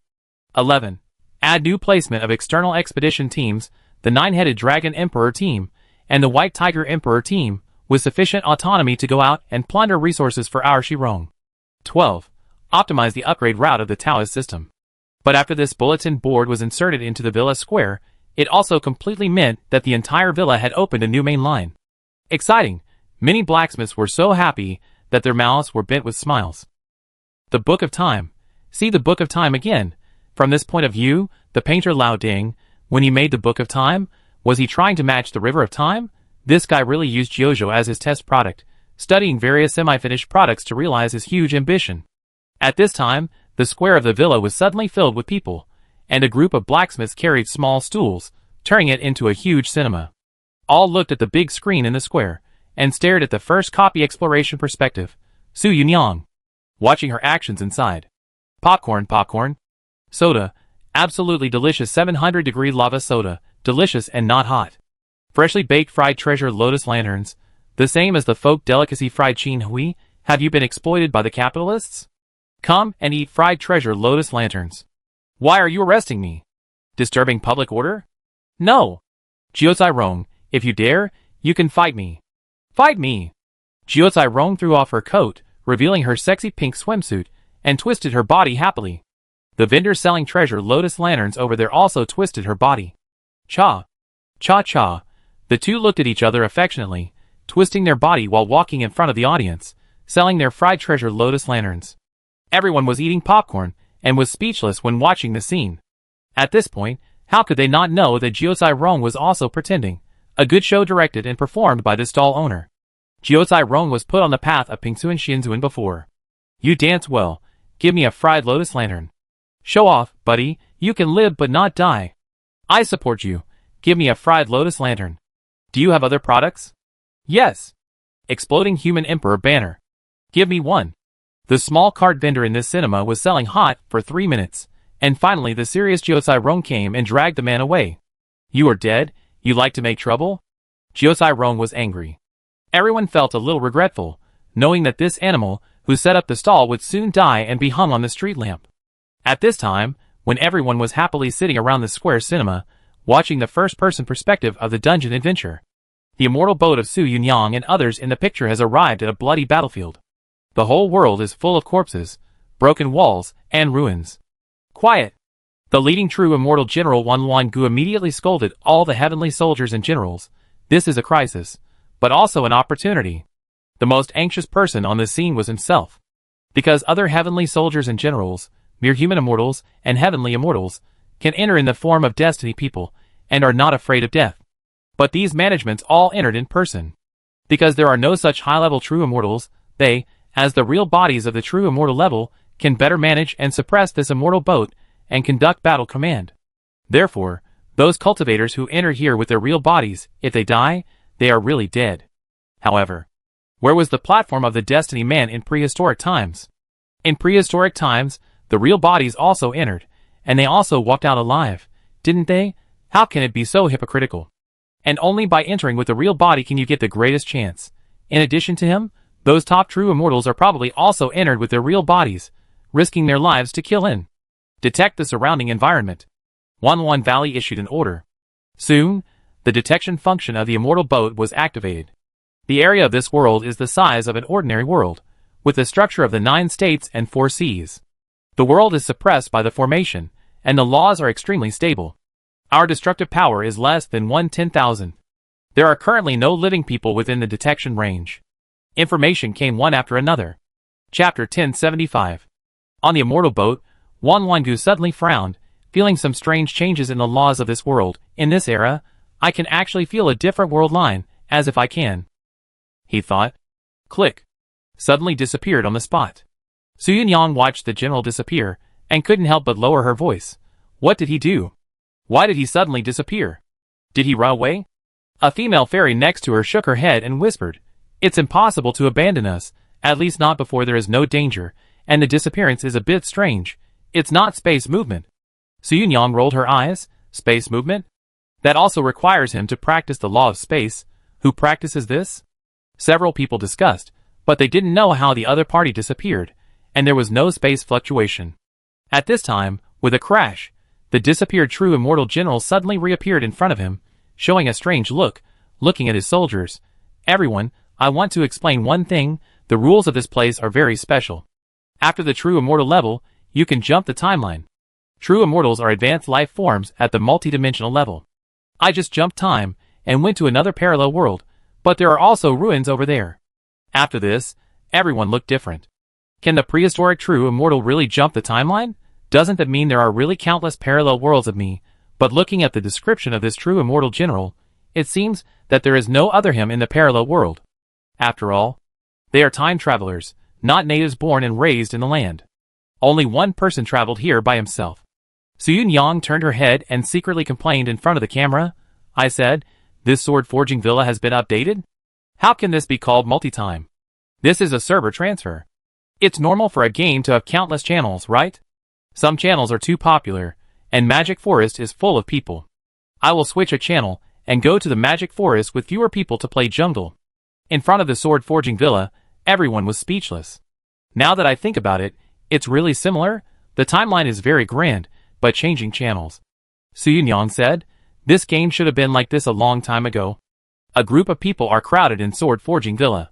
11. Add new placement of external expedition teams, the 9-headed Dragon Emperor team, and the White Tiger Emperor team, with sufficient autonomy to go out and plunder resources for our Shirong. 12. Optimize the upgrade route of the Taoist system. But after this bulletin board was inserted into the villa square, it also completely meant that the entire villa had opened a new main line. Exciting! Many blacksmiths were so happy that their mouths were bent with smiles. The Book of Time. See the Book of Time again. From this point of view, the painter Lao Ding, when he made the Book of Time, was he trying to match the River of Time? This guy really used Jiuzhou as his test product, studying various semi-finished products to realize his huge ambition. At this time, the square of the villa was suddenly filled with people, and a group of blacksmiths carried small stools, turning it into a huge cinema. All looked at the big screen in the square, and stared at the first copy exploration perspective, Su Yunyang, watching her actions inside. Popcorn. Soda, absolutely delicious 700-degree lava soda, delicious and not hot. Freshly baked fried treasure lotus lanterns, the same as the folk delicacy fried chin hui. Have you been exploited by the capitalists? Come and eat fried treasure lotus lanterns. Why are you arresting me? Disturbing public order? No. Jiuzhai Rong, if you dare, you can fight me. Fight me! Jiuzhai Rong threw off her coat, revealing her sexy pink swimsuit, and twisted her body happily. The vendor selling treasure lotus lanterns over there also twisted her body. Cha! Cha-cha! The two looked at each other affectionately, twisting their body while walking in front of the audience, selling their fried treasure lotus lanterns. Everyone was eating popcorn, and was speechless when watching the scene. At this point, how could they not know that Jiuzhai Rong was also pretending? A good show directed and performed by the stall owner. Jiuzhai Rong was put on the path of Pingsuan Xinzuan before. You dance well. Give me a fried lotus lantern. Show off, buddy. You can live but not die. I support you. Give me a fried lotus lantern. Do you have other products? Yes. Exploding Human Emperor banner. Give me one. The small cart vendor in this cinema was selling hot for 3 minutes, and finally the serious Jiuzhai Rong came and dragged the man away. You are dead? You like to make trouble? Jiuzhai Rong was angry. Everyone felt a little regretful, knowing that this animal, who set up the stall, would soon die and be hung on the street lamp. At this time, when everyone was happily sitting around the square cinema, watching the first-person perspective of the dungeon adventure, the immortal boat of Su Yunyang and others in the picture has arrived at a bloody battlefield. The whole world is full of corpses, broken walls, and ruins. Quiet! The leading true immortal General Wan Gu immediately scolded all the heavenly soldiers and generals. This is a crisis, but also an opportunity. The most anxious person on the scene was himself. Because other heavenly soldiers and generals, mere human immortals and heavenly immortals, can enter in the form of destiny people, and are not afraid of death. But these managements all entered in person. Because there are no such high-level true immortals, they, as the real bodies of the true immortal level, can better manage and suppress this immortal boat and conduct battle command. Therefore, those cultivators who enter here with their real bodies, if they die, they are really dead. However, where was the platform of the Destiny Man in prehistoric times? In prehistoric times, the real bodies also entered, and they also walked out alive, didn't they? How can it be so hypocritical? And only by entering with the real body can you get the greatest chance. In addition to him, those top true immortals are probably also entered with their real bodies, risking their lives to kill in. Detect the surrounding environment. Wanwan Valley issued an order. Soon, the detection function of the immortal boat was activated. The area of this world is the size of an ordinary world, with the structure of the 9 states and 4 seas. The world is suppressed by the formation, and the laws are extremely stable. Our destructive power is less than 1/10,000. There are currently no living people within the detection range. Information came one after another. Chapter 1075. On the immortal boat, Wan Gu suddenly frowned, feeling some strange changes in the laws of this world. In this era, I can actually feel a different world line, as if I can. He thought. Click. Suddenly disappeared on the spot. Su Yunyang watched the general disappear, and couldn't help but lower her voice. What did he do? Why did he suddenly disappear? Did he run away? A female fairy next to her shook her head and whispered, It's impossible to abandon us, at least not before there is no danger, and the disappearance is a bit strange. It's not space movement. Su Yunyang rolled her eyes. Space movement? That also requires him to practice the law of space. Who practices this? Several people discussed, but they didn't know how the other party disappeared, and there was no space fluctuation. At this time, with a crash, The disappeared true immortal general suddenly reappeared in front of him, showing a strange look, looking at his soldiers. Everyone, I want to explain one thing, the rules of this place are very special. After the true immortal level, you can jump the timeline. True immortals are advanced life forms at the multidimensional level. I just jumped time, and went to another parallel world, but there are also ruins over there. After this, everyone looked different. Can the prehistoric true immortal really jump the timeline? Doesn't that mean there are really countless parallel worlds of me? But looking at the description of this true immortal general, it seems that there is no other him in the parallel world. After all, they are time travelers, not natives born and raised in the land. Only one person traveled here by himself. Suyun Yang turned her head and secretly complained in front of the camera. I said, this sword forging villa has been updated? How can this be called multi-time? This is a server transfer. It's normal for a game to have countless channels, right? Some channels are too popular, and Magic Forest is full of people. I will switch a channel and go to the Magic Forest with fewer people to play jungle. In front of the sword forging villa, everyone was speechless. Now that I think about it, it's really similar. The timeline is very grand, but changing channels. Suyun Yang said, this game should have been like this a long time ago. A group of people are crowded in sword forging villa.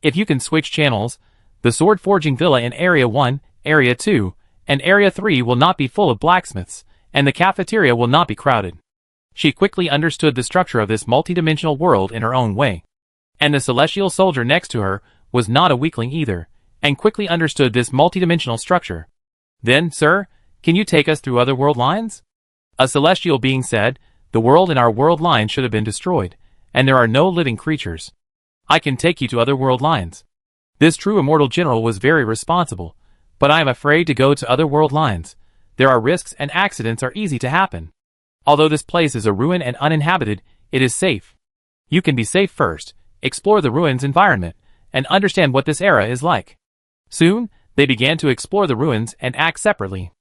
If you can switch channels, the sword forging villa in Area 1, Area 2, and Area 3 will not be full of blacksmiths, and the cafeteria will not be crowded. She quickly understood the structure of this multidimensional world in her own way. And the celestial soldier next to her was not a weakling either, and quickly understood this multidimensional structure. Then, sir, can you take us through other world lines? A celestial being said, the world in our world line should have been destroyed, and there are no living creatures. I can take you to other world lines. This true immortal general was very responsible, but I am afraid to go to other world lines. There are risks and accidents are easy to happen. Although this place is a ruin and uninhabited, it is safe. You can be safe first, explore the ruins environment, and understand what this era is like. Soon, they began to explore the ruins and act separately.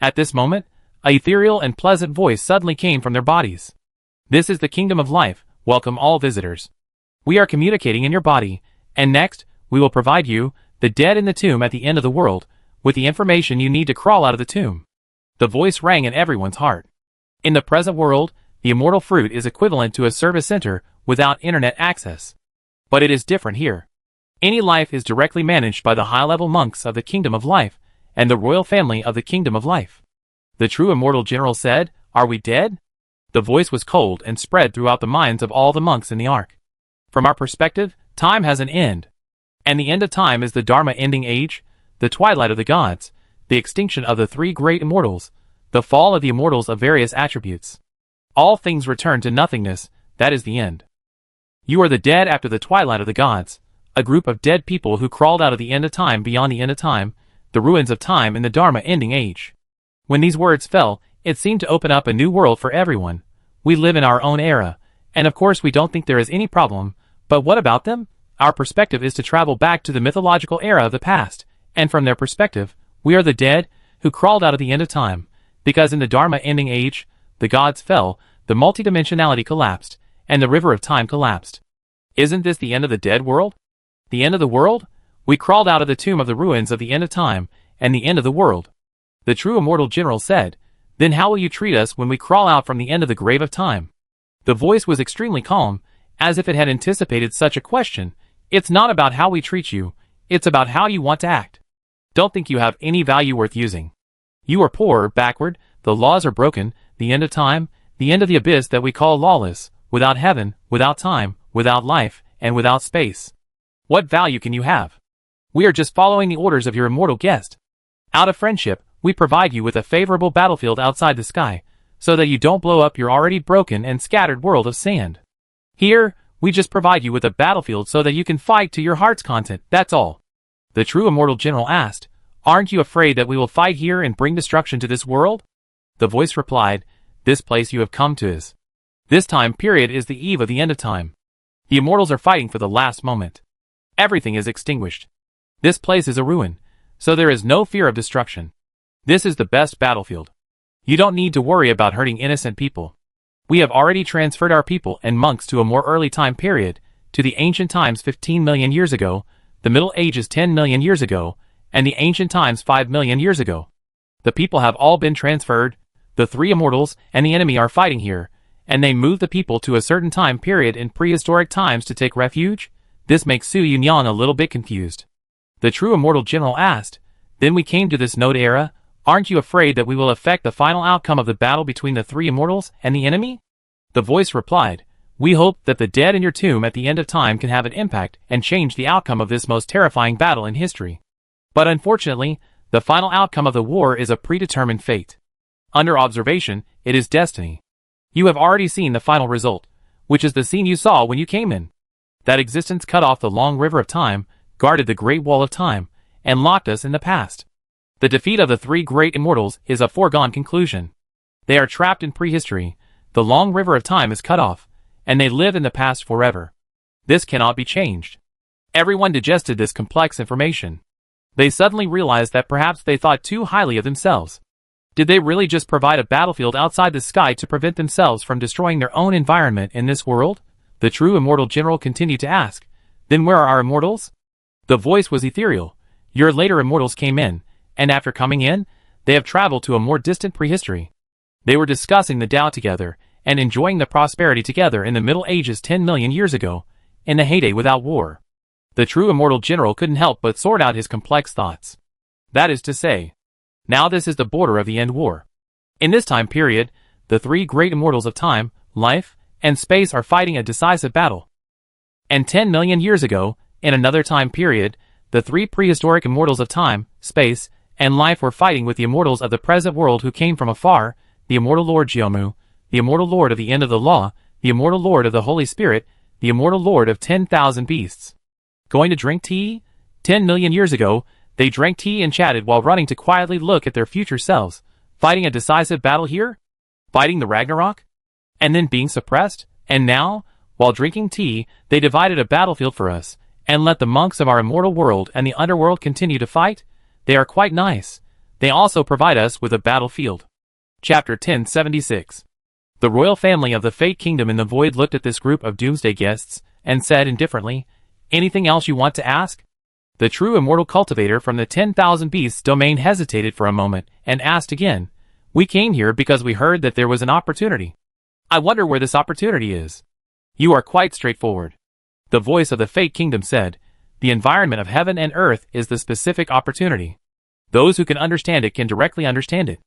At this moment, a ethereal and pleasant voice suddenly came from their bodies. This is the kingdom of life, welcome all visitors. We are communicating in your body, and next, we will provide you, the dead in the tomb at the end of the world, with the information you need to crawl out of the tomb. The voice rang in everyone's heart. In the present world, the immortal fruit is equivalent to a service center without internet access. But it is different here. Any life is directly managed by the high-level monks of the Kingdom of Life, and the royal family of the Kingdom of Life. The true immortal general said, are we dead? The voice was cold and spread throughout the minds of all the monks in the Ark. From our perspective, time has an end. And the end of time is the Dharma ending age, the twilight of the gods, the extinction of the three great immortals, the fall of the immortals of various attributes. All things return to nothingness, that is the end. You are the dead after the twilight of the gods, a group of dead people who crawled out of the end of time beyond the end of time, the ruins of time in the Dharma ending age. When these words fell, it seemed to open up a new world for everyone. We live in our own era, and of course we don't think there is any problem, but what about them? Our perspective is to travel back to the mythological era of the past, and from their perspective, we are the dead who crawled out of the end of time, because in the Dharma ending age, the gods fell, the multidimensionality collapsed, and the river of time collapsed. Isn't this the end of the dead world? The end of the world? We crawled out of the tomb of the ruins of the end of time, and the end of the world. The true immortal general said, then how will you treat us when we crawl out from the end of the grave of time? The voice was extremely calm, as if it had anticipated such a question. It's not about how we treat you, it's about how you want to act. Don't think you have any value worth using. You are poor, backward, the laws are broken, the end of time, the end of the abyss that we call lawless, without heaven, without time, without life, and without space. What value can you have? We are just following the orders of your immortal guest. Out of friendship, we provide you with a favorable battlefield outside the sky, so that you don't blow up your already broken and scattered world of sand. Here, we just provide you with a battlefield so that you can fight to your heart's content, that's all. The true immortal general asked, aren't you afraid that we will fight here and bring destruction to this world? The voice replied, this place you have come to is. This time period is the eve of the end of time. The immortals are fighting for the last moment. Everything is extinguished. This place is a ruin, so there is no fear of destruction. This is the best battlefield. You don't need to worry about hurting innocent people. We have already transferred our people and monks to a more early time period, to the ancient times 15 million years ago, the Middle Ages 10 million years ago, and the ancient times 5 million years ago. The people have all been transferred. The three immortals and the enemy are fighting here, and they move the people to a certain time period in prehistoric times to take refuge? This makes Su Yunyang a little bit confused. The true immortal general asked, "Then we came to this node era. Aren't you afraid that we will affect the final outcome of the battle between the three immortals and the enemy?" The voice replied, "We hope that the dead in your tomb at the end of time can have an impact and change the outcome of this most terrifying battle in history. But unfortunately, the final outcome of the war is a predetermined fate. Under observation, it is destiny. You have already seen the final result, which is the scene you saw when you came in. That existence cut off the long river of time, guarded the great wall of time, and locked us in the past. The defeat of the three great immortals is a foregone conclusion. They are trapped in prehistory, the long river of time is cut off, and they live in the past forever. This cannot be changed." Everyone digested this complex information. They suddenly realized that perhaps they thought too highly of themselves. Did they really just provide a battlefield outside the sky to prevent themselves from destroying their own environment in this world? The true immortal general continued to ask, "Then where are our immortals?" The voice was ethereal. "Your later immortals came in, and after coming in, they have traveled to a more distant prehistory. They were discussing the Tao together, and enjoying the prosperity together in the Middle Ages 10 million years ago, in the heyday without war." The true immortal general couldn't help but sort out his complex thoughts. That is to say, now this is the border of the end war. In this time period, the three great immortals of time, life, and space are fighting a decisive battle. And 10 million years ago, in another time period, the three prehistoric immortals of time, space, and life were fighting with the immortals of the present world who came from afar, the immortal Lord Jiomu, the immortal Lord of the end of the law, the immortal Lord of the Holy Spirit, the immortal Lord of 10,000 beasts. Going to drink tea? 10 million years ago, they drank tea and chatted while running to quietly look at their future selves, fighting a decisive battle here? Fighting the Ragnarok? And then being suppressed? And now, while drinking tea, they divided a battlefield for us, and let the monks of our immortal world and the underworld continue to fight? They are quite nice. They also provide us with a battlefield. Chapter 1076. The royal family of the Fate Kingdom in the Void looked at this group of doomsday guests, and said indifferently, "Anything else you want to ask?" The true immortal cultivator from the 10,000 beasts domain hesitated for a moment, and asked again, "We came here because we heard that there was an opportunity. I wonder where this opportunity is." "You are quite straightforward." The voice of the Fate Kingdom said, "The environment of heaven and earth is the specific opportunity. Those who can understand it can directly understand it.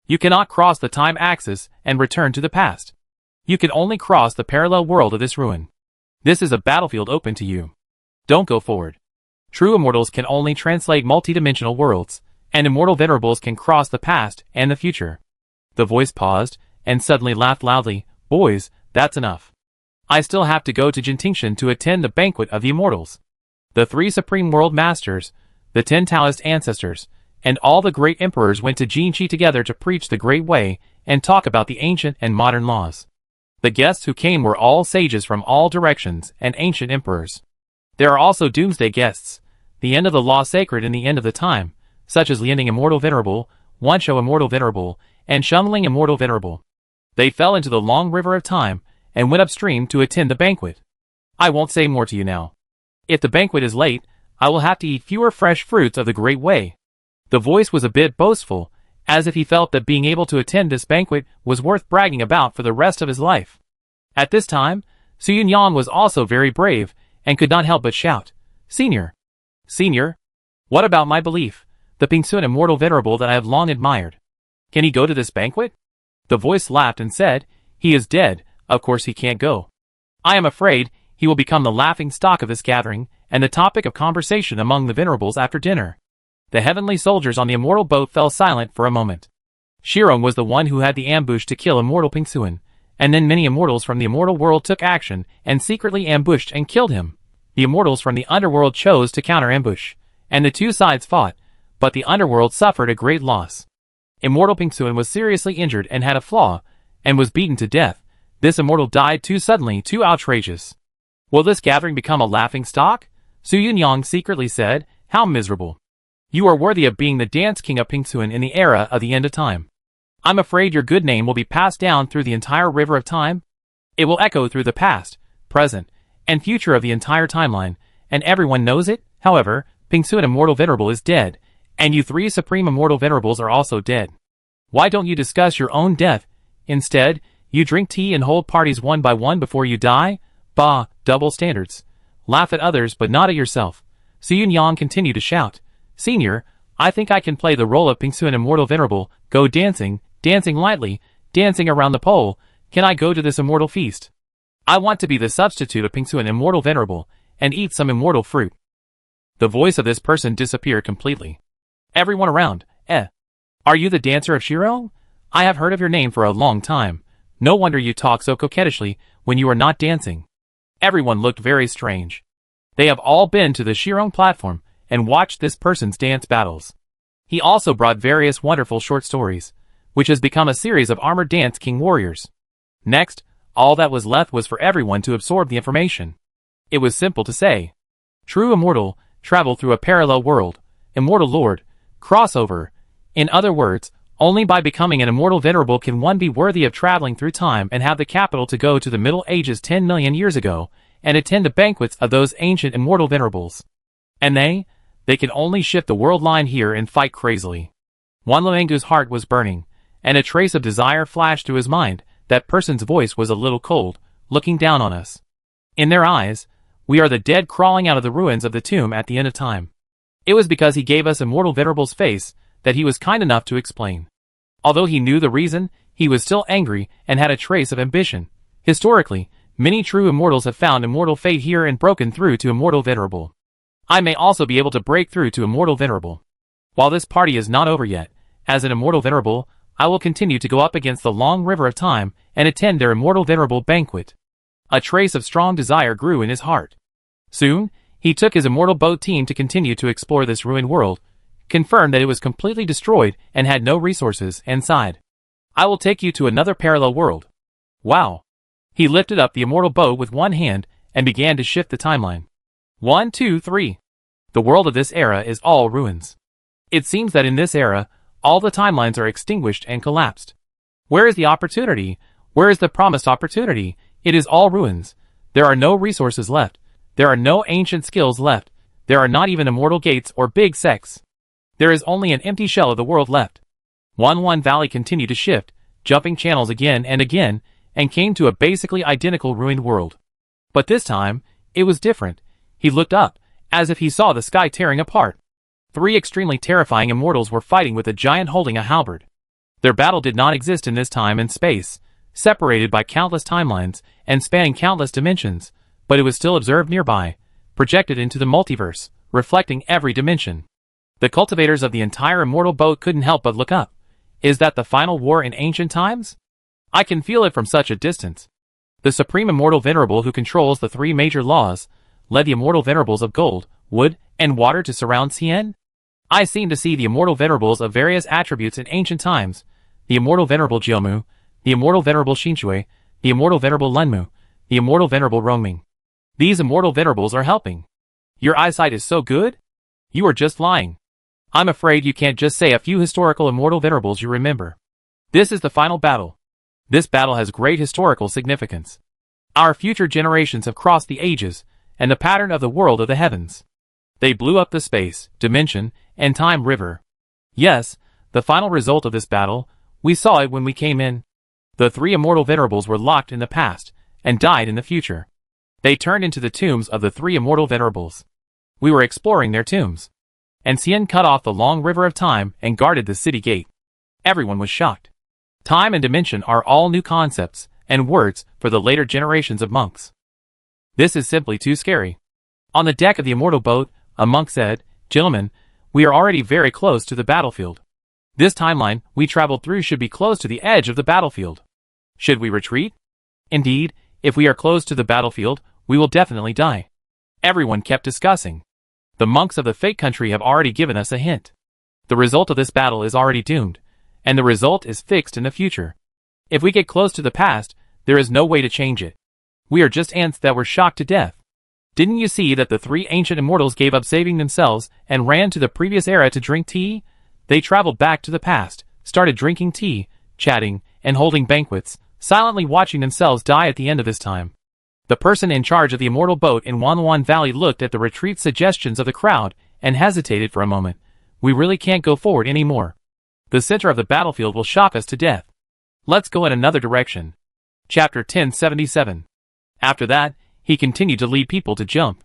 You cannot cross the time axis and return to the past. You can only cross the parallel world of this ruin. This is a battlefield open to you. Don't go forward. True immortals can only translate multidimensional worlds, and immortal venerables can cross the past and the future." The voice paused, and suddenly laughed loudly. "Boys, that's enough. I still have to go to Jintingshan to attend the banquet of the immortals. The three supreme world masters, the 10 Taoist ancestors, and all the great emperors went to Jinchi together to preach the Great Way and talk about the ancient and modern laws. The guests who came were all sages from all directions and ancient emperors. There are also doomsday guests, the end of the law sacred and the end of the time, such as Lianing Immortal Venerable, Wansho Immortal Venerable, and Shumling Immortal Venerable. They fell into the long river of time and went upstream to attend the banquet. I won't say more to you now. If the banquet is late, I will have to eat fewer fresh fruits of the Great Way." The voice was a bit boastful, as if he felt that being able to attend this banquet was worth bragging about for the rest of his life. At this time, Su Yunyang was also very brave, and could not help but shout, "Senior! Senior! What about my belief, the Pingsun Immortal Venerable that I have long admired? Can he go to this banquet?" The voice laughed and said, "He is dead, of course he can't go. I am afraid he will become the laughing stock of this gathering, and the topic of conversation among the venerables after dinner." The heavenly soldiers on the immortal boat fell silent for a moment. Shirong was the one who had the ambush to kill immortal Pingsuan, and then many immortals from the immortal world took action and secretly ambushed and killed him. The immortals from the underworld chose to counter-ambush, and the two sides fought, but the underworld suffered a great loss. Immortal Pingsuan was seriously injured and had a flaw, and was beaten to death. This immortal died too suddenly, too outrageous. "Will this gathering become a laughing stock?" Su Yunyang secretly said, "How miserable. You are worthy of being the dance king of Pingsuan in the era of the end of time. I'm afraid your good name will be passed down through the entire river of time. It will echo through the past, present, and future of the entire timeline, and everyone knows it. However, Pingsuan Immortal Venerable is dead, and you three Supreme Immortal Venerables are also dead. Why don't you discuss your own death? Instead, you drink tea and hold parties one by one before you die? Bah, double standards. Laugh at others but not at yourself. Su Yang continued to shout. Senior, I think I can play the role of Pingsuan Immortal Venerable. Go dancing, dancing lightly, dancing around the pole. Can I go to this immortal feast? I want to be the substitute of Pingsuan Immortal Venerable, and eat some immortal fruit. The voice of this person disappeared completely. Everyone around, Are you the dancer of Shiro? I have heard of your name for a long time. No wonder you talk so coquettishly when you are not dancing. Everyone looked very strange. They have all been to the Shirong platform and watched this person's dance battles. He also brought various wonderful short stories, which has become a series of armored dance king warriors. Next, all that was left was for everyone to absorb the information. It was simple to say. True immortal, travel through a parallel world, immortal lord, crossover. In other words, only by becoming an immortal venerable can one be worthy of traveling through time and have the capital to go to the Middle Ages 10 million years ago, and attend the banquets of those ancient immortal venerables. And they can only shift the world line here and fight crazily. Wan Luangu's heart was burning, and a trace of desire flashed through his mind. That person's voice was a little cold, looking down on us. In their eyes, we are the dead crawling out of the ruins of the tomb at the end of time. It was because he gave us immortal venerable's face that he was kind enough to explain. Although he knew the reason, he was still angry and had a trace of ambition. Historically, many true immortals have found immortal fate here and broken through to immortal venerable. I may also be able to break through to immortal venerable. While this party is not over yet, as an immortal venerable, I will continue to go up against the long river of time and attend their immortal venerable banquet. A trace of strong desire grew in his heart. Soon, he took his immortal boat team to continue to explore this ruined world, confirmed that it was completely destroyed and had no resources, and sighed. I will take you to another parallel world. Wow. He lifted up the immortal boat with one hand and began to shift the timeline. 1, 2, 3. The world of this era is all ruins. It seems that in this era, all the timelines are extinguished and collapsed. Where is the opportunity? Where is the promised opportunity? It is all ruins. There are no resources left. There are no ancient skills left. There are not even immortal gates or big sects. There is only an empty shell of the world left. Wan Valley continued to shift, jumping channels again, and came to a basically identical ruined world. But this time, it was different. He looked up, as if he saw the sky tearing apart. 3 extremely terrifying immortals were fighting with a giant holding a halberd. Their battle did not exist in this time and space, separated by countless timelines and spanning countless dimensions, but it was still observed nearby, projected into the multiverse, reflecting every dimension. The cultivators of the entire immortal boat couldn't help but look up. Is that the final war in ancient times? I can feel it from such a distance. The supreme immortal venerable who controls the 3 major laws led the immortal venerables of gold, wood, and water to surround Xian. I seem to see the immortal venerables of various attributes in ancient times, the immortal venerable Jiumu, the immortal venerable Xinshui, the immortal venerable Lunmu, the immortal venerable Rongming. These immortal venerables are helping. Your eyesight is so good? You are just lying. I'm afraid you can't just say a few historical immortal venerables you remember. This is the final battle. This battle has great historical significance. Our future generations have crossed the ages, and the pattern of the world of the heavens. They blew up the space, dimension, and time river. Yes, the final result of this battle, we saw it when we came in. The 3 immortal venerables were locked in the past, and died in the future. They turned into the tombs of the 3 immortal venerables. We were exploring their tombs. And Xian cut off the long river of time and guarded the city gate. Everyone was shocked. Time and dimension are all new concepts and words for the later generations of monks. This is simply too scary. On the deck of the immortal boat, a monk said, Gentlemen, we are already very close to the battlefield. This timeline we traveled through should be close to the edge of the battlefield. Should we retreat? Indeed, if we are close to the battlefield, we will definitely die. Everyone kept discussing. The monks of the Fate Country have already given us a hint. The result of this battle is already doomed, and the result is fixed in the future. If we get close to the past, there is no way to change it. We are just ants that were shocked to death. Didn't you see that the 3 ancient immortals gave up saving themselves and ran to the previous era to drink tea? They traveled back to the past, started drinking tea, chatting, and holding banquets, silently watching themselves die at the end of this time. The person in charge of the immortal boat in Wanluan Valley looked at the retreat suggestions of the crowd and hesitated for a moment. We really can't go forward anymore. The center of the battlefield will shock us to death. Let's go in another direction. Chapter 1077. After that, he continued to lead people to jump.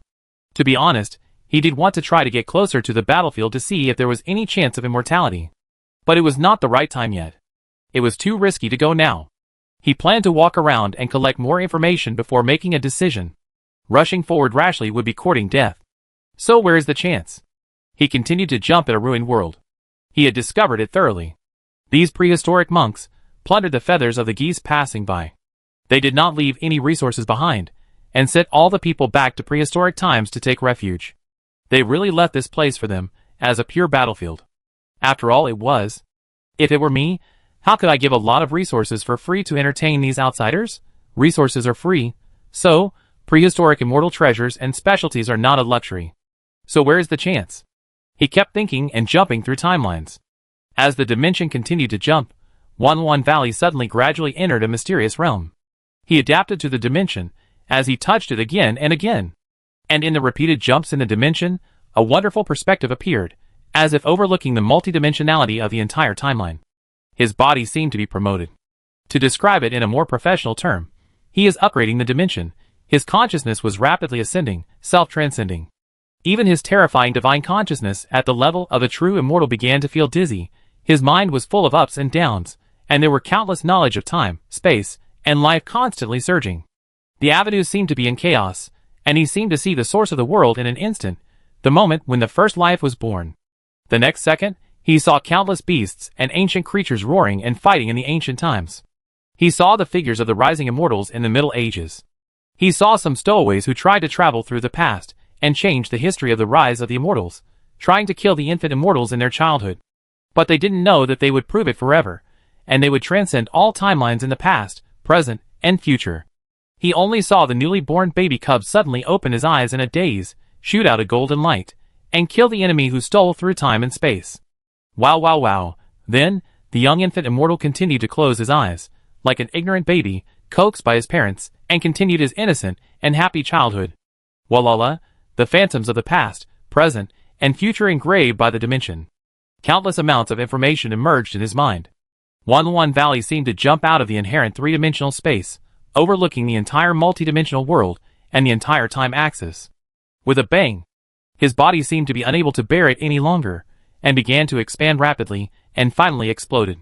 To be honest, he did want to try to get closer to the battlefield to see if there was any chance of immortality. But it was not the right time yet. It was too risky to go now. He planned to walk around and collect more information before making a decision. Rushing forward rashly would be courting death. So where is the chance? He continued to jump at a ruined world. He had discovered it thoroughly. These prehistoric monks plundered the feathers of the geese passing by. They did not leave any resources behind, and sent all the people back to prehistoric times to take refuge. They really left this place for them, as a pure battlefield. After all, it was. If it were me, how could I give a lot of resources for free to entertain these outsiders? Resources are free, so prehistoric immortal treasures and specialties are not a luxury. So where is the chance? He kept thinking and jumping through timelines. As the dimension continued to jump, One Valley suddenly gradually entered a mysterious realm. He adapted to the dimension, as he touched it again and again. And in the repeated jumps in the dimension, a wonderful perspective appeared, as if overlooking the multidimensionality of the entire timeline. His body seemed to be promoted. To describe it in a more professional term, he is upgrading the dimension. His consciousness was rapidly ascending, self-transcending. Even his terrifying divine consciousness at the level of a true immortal began to feel dizzy. His mind was full of ups and downs, and there were countless knowledge of time, space, and life constantly surging. The avenues seemed to be in chaos, and he seemed to see the source of the world in an instant, the moment when the first life was born. The next second, he saw countless beasts and ancient creatures roaring and fighting in the ancient times. He saw the figures of the rising immortals in the Middle Ages. He saw some stowaways who tried to travel through the past and change the history of the rise of the immortals, trying to kill the infant immortals in their childhood. But they didn't know that they would prove it forever, and they would transcend all timelines in the past, present, and future. He only saw the newly born baby cub suddenly open his eyes in a daze, shoot out a golden light, and kill the enemy who stole through time and space. Wow. Then, the young infant immortal continued to close his eyes, like an ignorant baby, coaxed by his parents, and continued his innocent and happy childhood. Walala, the phantoms of the past, present, and future engraved by the dimension. Countless amounts of information emerged in his mind. One Valley seemed to jump out of the inherent three-dimensional space, overlooking the entire multidimensional world and the entire time axis. With a bang, his body seemed to be unable to bear it any longer, and began to expand rapidly, and finally exploded.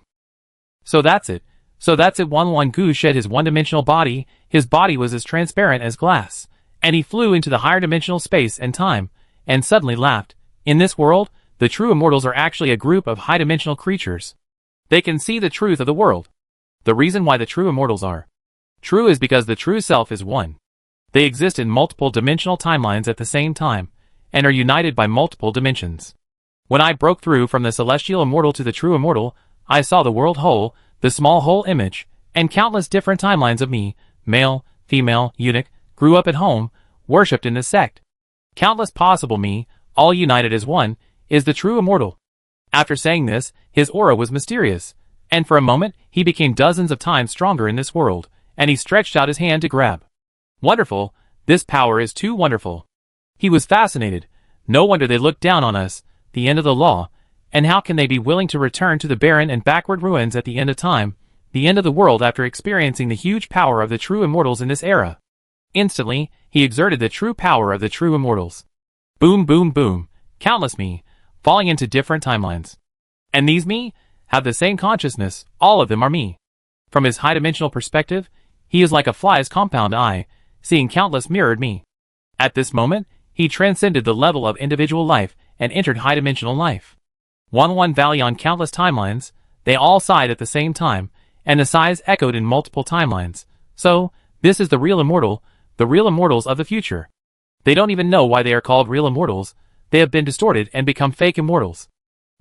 So that's it. One Goo shed his one-dimensional body. His body was as transparent as glass, and he flew into the higher dimensional space and time, and suddenly laughed. In this world, the true immortals are actually a group of high-dimensional creatures. They can see the truth of the world. The reason why the true immortals are true is because the true self is one. They exist in multiple dimensional timelines at the same time, and are united by multiple dimensions. When I broke through from the celestial immortal to the true immortal, I saw the world whole, the small whole image, and countless different timelines of me, male, female, eunuch, grew up at home, worshipped in this sect. Countless possible me, all united as one, is the true immortal. After saying this, his aura was mysterious, and for a moment, he became dozens of times stronger in this world, and he stretched out his hand to grab. Wonderful, this power is too wonderful. He was fascinated. No wonder they looked down on us, the end of the law, and how can they be willing to return to the barren and backward ruins at the end of time, the end of the world after experiencing the huge power of the true immortals in this era? Instantly, he exerted the true power of the true immortals. Boom, countless me, falling into different timelines. And these me have the same consciousness, all of them are me. From his high-dimensional perspective, he is like a fly's compound eye, seeing countless mirrored me. At this moment, he transcended the level of individual life and entered high-dimensional life. One Valley on countless timelines, they all sighed at the same time, and the sighs echoed in multiple timelines. So, this is the real immortal, the real immortals of the future. They don't even know why they are called real immortals. They have been distorted and become fake immortals.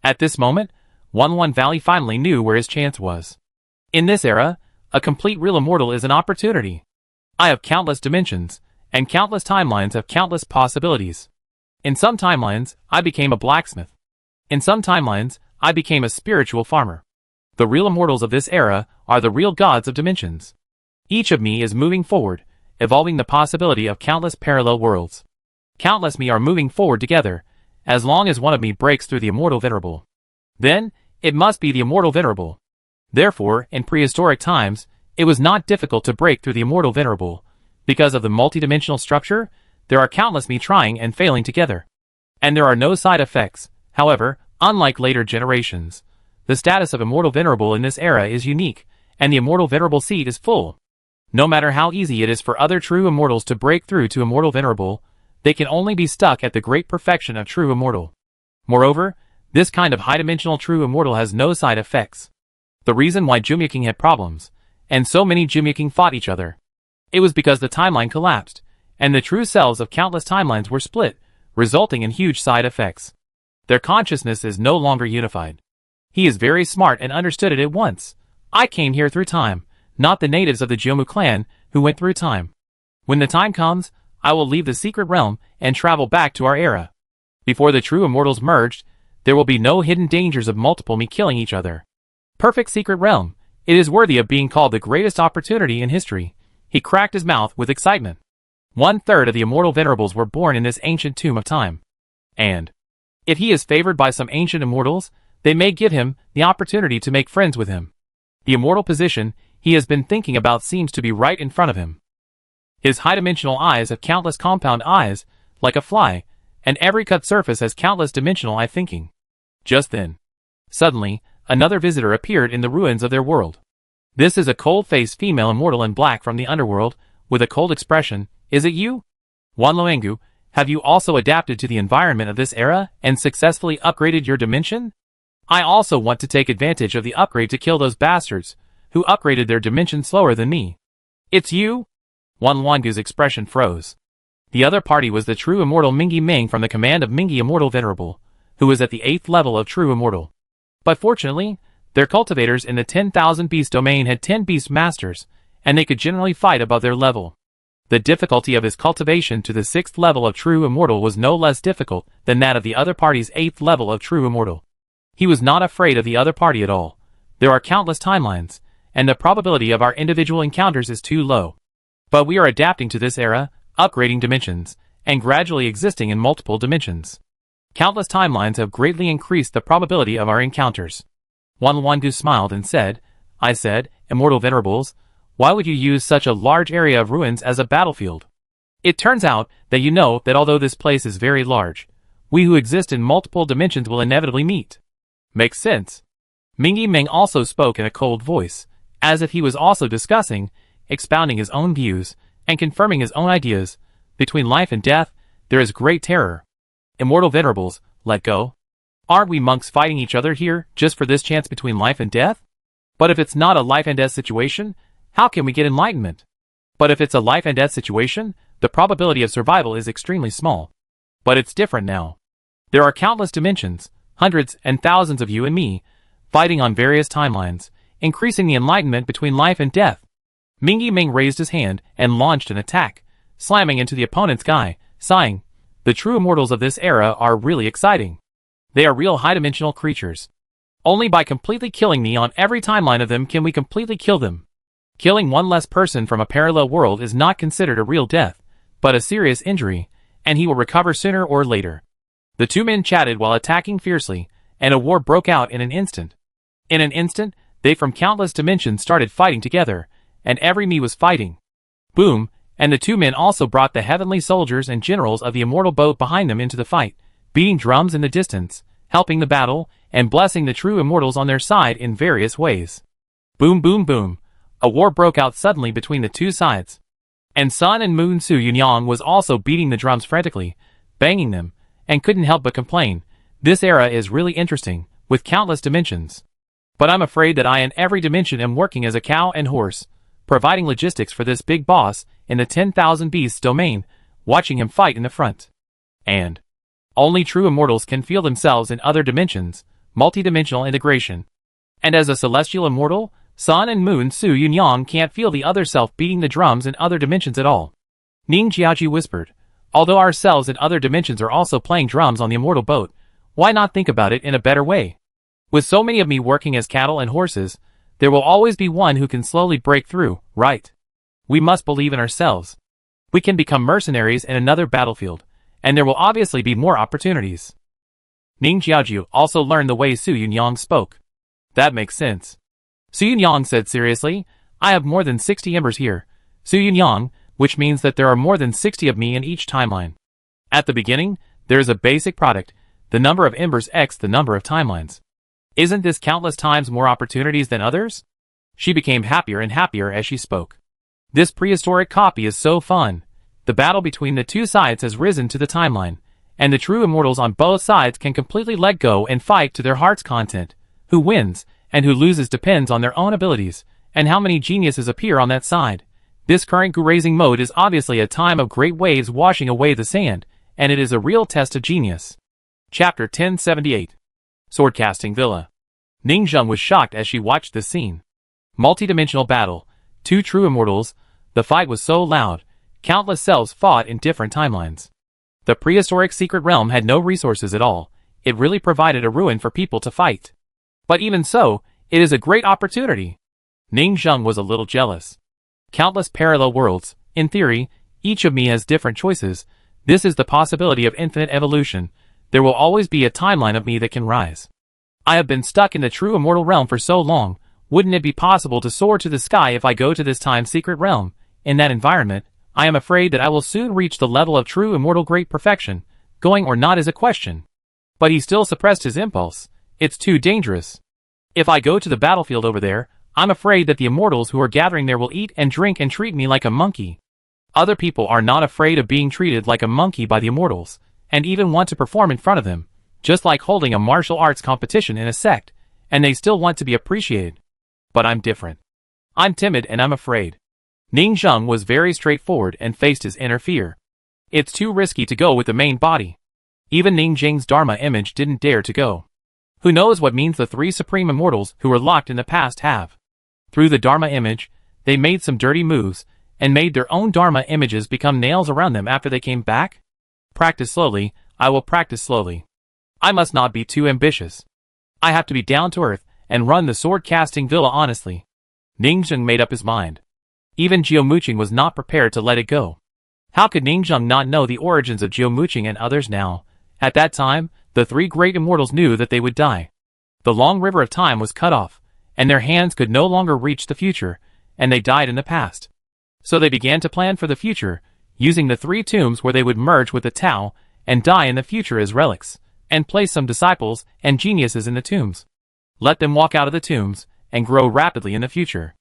At this moment, One Valley finally knew where his chance was. In this era, a complete real immortal is an opportunity. I have countless dimensions, and countless timelines have countless possibilities. In some timelines, I became a blacksmith. In some timelines, I became a spiritual farmer. The real immortals of this era are the real gods of dimensions. Each of me is moving forward, evolving the possibility of countless parallel worlds. Countless me are moving forward together, as long as one of me breaks through the immortal venerable. Then, It must be the immortal venerable. Therefore, in prehistoric times, it was not difficult to break through the immortal venerable. Because of the multidimensional structure, there are countless me trying and failing together. And there are no side effects. However, unlike later generations, the status of immortal venerable in this era is unique, and the immortal venerable seat is full. No matter how easy it is for other true immortals to break through to immortal venerable, they can only be stuck at the great perfection of true immortal. Moreover, this kind of high-dimensional true immortal has no side effects. The reason why Jumyaking had problems, and so many Jumyaking fought each other, it was because the timeline collapsed, and the true selves of countless timelines were split, resulting in huge side effects. Their consciousness is no longer unified. He is very smart and understood it at once. I came here through time, not the natives of the Jiomu clan who went through time. When the time comes, I will leave the secret realm and travel back to our era. Before the true immortals merged, there will be no hidden dangers of multiple me killing each other. Perfect secret realm. It is worthy of being called the greatest opportunity in history. He cracked his mouth with excitement. 1/3 of the immortal venerables were born in this ancient tomb of time. And if he is favored by some ancient immortals, they may give him the opportunity to make friends with him. The immortal position he has been thinking about seems to be right in front of him. His high-dimensional eyes have countless compound eyes, like a fly, and every cut surface has countless dimensional eye thinking. Just then, suddenly, another visitor appeared in the ruins of their world. This is a cold-faced female immortal in black from the underworld, with a cold expression. Is it you? Wanloengu, have you also adapted to the environment of this era and successfully upgraded your dimension? I also want to take advantage of the upgrade to kill those bastards, who upgraded their dimension slower than me. It's you? Wanloengu's expression froze. The other party was the true immortal Mingi Ming from the command of Mingi Immortal Venerable, who was at the 8th level of true immortal. But fortunately, their cultivators in the 10,000 beast domain had 10 beast masters, and they could generally fight above their level. The difficulty of his cultivation to the 6th level of true immortal was no less difficult than that of the other party's 8th level of true immortal. He was not afraid of the other party at all. There are countless timelines, and the probability of our individual encounters is too low. But we are adapting to this era, upgrading dimensions, and gradually existing in multiple dimensions. Countless timelines have greatly increased the probability of our encounters. Wanloengu smiled and said, I said, Immortal Venerables, why would you use such a large area of ruins as a battlefield? It turns out that you know that although this place is very large, we who exist in multiple dimensions will inevitably meet. Makes sense. Mingi Ming also spoke in a cold voice, as if he was also discussing, expounding his own views, and confirming his own ideas. Between life and death, there is great terror. Immortal Venerables, let go. Aren't we monks fighting each other here just for this chance between life and death? But if it's not a life and death situation, how can we get enlightenment? But if it's a life and death situation, the probability of survival is extremely small. But it's different now. There are countless dimensions, hundreds and thousands of you and me, fighting on various timelines, increasing the enlightenment between life and death. Mingi Ming raised his hand and launched an attack, slamming into the opponent's guy, sighing, the true immortals of this era are really exciting. They are real high-dimensional creatures. Only by completely killing me on every timeline of them can we completely kill them. Killing one less person from a parallel world is not considered a real death, but a serious injury, and he will recover sooner or later. The two men chatted while attacking fiercely, and a war broke out in an instant. In an instant, they from countless dimensions started fighting together, and every me was fighting. Boom, and the two men also brought the heavenly soldiers and generals of the immortal boat behind them into the fight, beating drums in the distance, helping the battle, and blessing the true immortals on their side in various ways. Boom boom boom. A war broke out suddenly between the two sides. And Sun and Moon Su Yunyang was also beating the drums frantically, banging them, and couldn't help but complain. This era is really interesting, with countless dimensions. But I'm afraid that I in every dimension am working as a cow and horse, providing logistics for this big boss in the 10,000 beasts domain, watching him fight in the front. And only true immortals can feel themselves in other dimensions, multidimensional integration. And as a celestial immortal, Sun and Moon Su Yunyang can't feel the other self beating the drums in other dimensions at all. Ning Jiaji whispered, although our selves in other dimensions are also playing drums on the immortal boat, why not think about it in a better way? With so many of me working as cattle and horses, there will always be one who can slowly break through, right? We must believe in ourselves. We can become mercenaries in another battlefield, and there will obviously be more opportunities. Ning Jiajiu also learned the way Su Yunyang spoke. That makes sense. Su Yunyang said seriously, I have more than 60 embers here. Su Yunyang, which means that there are more than 60 of me in each timeline. At the beginning, there is a basic product, the number of embers x the number of timelines. Isn't this countless times more opportunities than others? She became happier and happier as she spoke. This prehistoric copy is so fun. The battle between the two sides has risen to the timeline, and the true immortals on both sides can completely let go and fight to their heart's content. Who wins and who loses depends on their own abilities, and how many geniuses appear on that side. This current goo-raising mode is obviously a time of great waves washing away the sand, and it is a real test of genius. Chapter 1078. Swordcasting Villa. Ning Zheng was shocked as she watched this scene. Multi-dimensional battle, two true immortals, the fight was so loud, countless selves fought in different timelines. The prehistoric secret realm had no resources at all, it really provided a ruin for people to fight. But even so, it is a great opportunity. Ning Zheng was a little jealous. Countless parallel worlds, in theory, each of me has different choices, this is the possibility of infinite evolution, there will always be a timeline of me that can rise. I have been stuck in the true immortal realm for so long, wouldn't it be possible to soar to the sky if I go to this time secret realm? In that environment, I am afraid that I will soon reach the level of true immortal great perfection, going or not is a question. But he still suppressed his impulse, it's too dangerous. If I go to the battlefield over there, I'm afraid that the immortals who are gathering there will eat and drink and treat me like a monkey. Other people are not afraid of being treated like a monkey by the immortals, and even want to perform in front of them, just like holding a martial arts competition in a sect, and they still want to be appreciated. But I'm different. I'm timid and I'm afraid. Ning Zheng was very straightforward and faced his inner fear. It's too risky to go with the main body. Even Ning Zheng's Dharma image didn't dare to go. Who knows what means the three supreme immortals who were locked in the past have. Through the Dharma image, they made some dirty moves, and made their own Dharma images become nails around them after they came back? Practice slowly, I will practice slowly. I must not be too ambitious. I have to be down to earth, and run the sword-casting villa honestly. Ning Zheng made up his mind. Even Geomuching was not prepared to let it go. How could Ning Zheng not know the origins of Geomuching and others now? At that time, the three great immortals knew that they would die. The long river of time was cut off, and their hands could no longer reach the future, and they died in the past. So they began to plan for the future, using the three tombs where they would merge with the Tao, and die in the future as relics, and place some disciples and geniuses in the tombs. Let them walk out of the tombs, and grow rapidly in the future.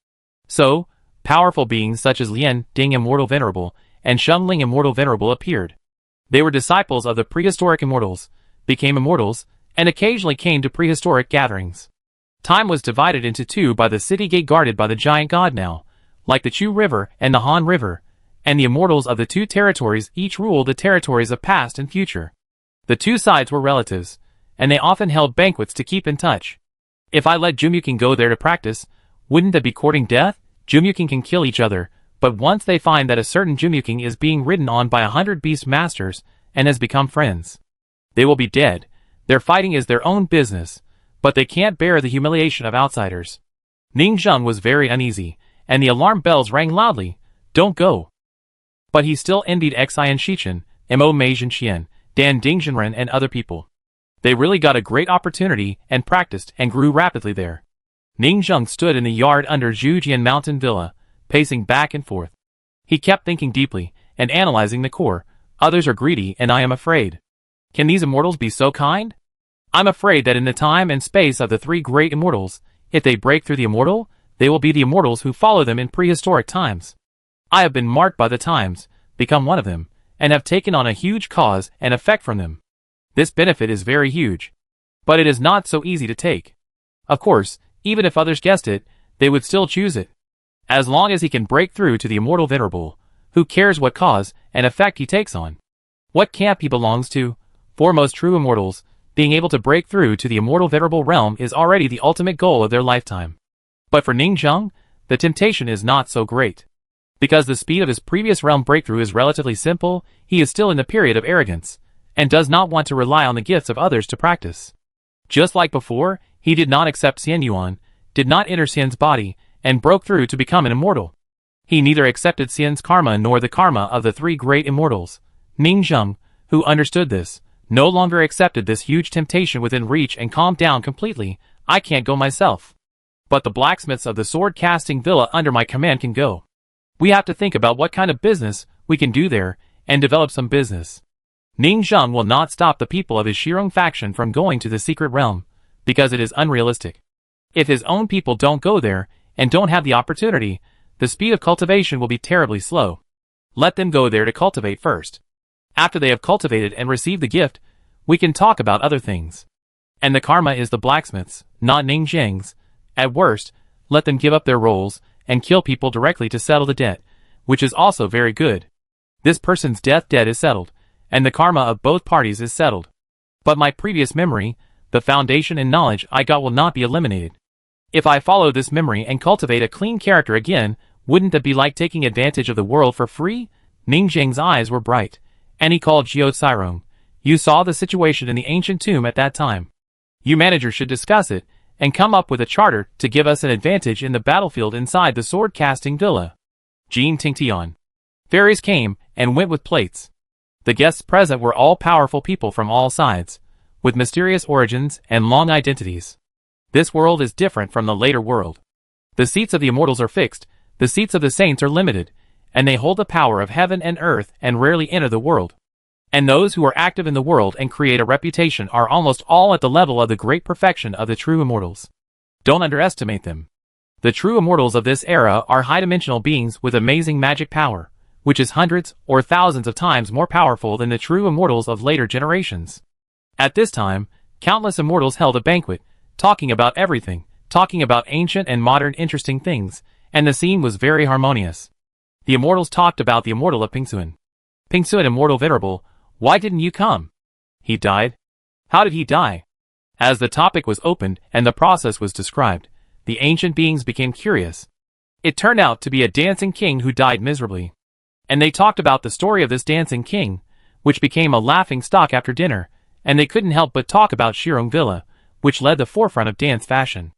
So, powerful beings such as Lian Ding Immortal Venerable, and Sheng Ling Immortal Venerable appeared. They were disciples of the prehistoric immortals, became immortals, and occasionally came to prehistoric gatherings. Time was divided into two by the city gate guarded by the giant god now, like the Chu River and the Han River, and the immortals of the two territories each ruled the territories of past and future. The two sides were relatives, and they often held banquets to keep in touch. If I let Jumyukin go there to practice, wouldn't that be courting death? Jumyukin can kill each other, but once they find that a certain Jumyukin is being ridden on by 100 beast masters, and has become friends, they will be dead. Their fighting is their own business, but they can't bear the humiliation of outsiders. Ning Zheng was very uneasy, and the alarm bells rang loudly, don't go. But he still envied Xian Shichen, Mo Mei Zhenxian, Dan Dingzhenren and other people. They really got a great opportunity and practiced and grew rapidly there. Ning Zheng stood in the yard under Zhujian Mountain Villa, pacing back and forth. He kept thinking deeply, and analyzing the core. Others are greedy and I am afraid. Can these immortals be so kind? I'm afraid that in the time and space of the three great immortals, if they break through the immortal, they will be the immortals who follow them in prehistoric times. I have been marked by the times, become one of them, and have taken on a huge cause and effect from them. This benefit is very huge. But it is not so easy to take. Of course, even if others guessed it, they would still choose it. As long as he can break through to the immortal venerable, who cares what cause and effect he takes on? What camp he belongs to? For most true immortals, being able to break through to the immortal venerable realm is already the ultimate goal of their lifetime. But for Ning Zheng, the temptation is not so great. Because the speed of his previous realm breakthrough is relatively simple, he is still in the period of arrogance, and does not want to rely on the gifts of others to practice. Just like before, he did not accept Xian Yuan, did not enter Xian's body, and broke through to become an immortal. He neither accepted Xian's karma nor the karma of the three great immortals. Ning Zheng, who understood this, no longer accepted this huge temptation within reach and calmed down completely. I can't go myself. But the blacksmiths of the sword-casting villa under my command can go. We have to think about what kind of business we can do there, and develop some business. Ning Zheng will not stop the people of his Shirong faction from going to the secret realm, because it is unrealistic. If his own people don't go there, and don't have the opportunity, the speed of cultivation will be terribly slow. Let them go there to cultivate first. After they have cultivated and received the gift, we can talk about other things. And the karma is the blacksmiths, not Ning Zheng's. At worst, let them give up their roles, and kill people directly to settle the debt, which is also very good. This person's death debt is settled, and the karma of both parties is settled. But my previous memory, the foundation and knowledge I got will not be eliminated. If I follow this memory and cultivate a clean character again, wouldn't that be like taking advantage of the world for free? Ning Zheng's eyes were bright, and he called Jiao Cairong. You saw the situation in the ancient tomb at that time. You managers should discuss it, and come up with a charter to give us an advantage in the battlefield inside the sword-casting villa. Jean Tingtian. Fairies came and went with plates. The guests present were all powerful people from all sides, with mysterious origins and long identities. This world is different from the later world. The seats of the immortals are fixed, the seats of the saints are limited, and they hold the power of heaven and earth and rarely enter the world. And those who are active in the world and create a reputation are almost all at the level of the great perfection of the true immortals. Don't underestimate them. The true immortals of this era are high-dimensional beings with amazing magic power, which is hundreds or thousands of times more powerful than the true immortals of later generations. At this time, countless immortals held a banquet, talking about everything, talking about ancient and modern interesting things, and the scene was very harmonious. The immortals talked about the immortal of Pingsuan. Pingsuan, immortal venerable, why didn't you come? He died? How did he die? As the topic was opened and the process was described, the ancient beings became curious. It turned out to be a dancing king who died miserably. And they talked about the story of this dancing king, which became a laughing stock after dinner, and they couldn't help but talk about Shirong Villa, which led the forefront of dance fashion.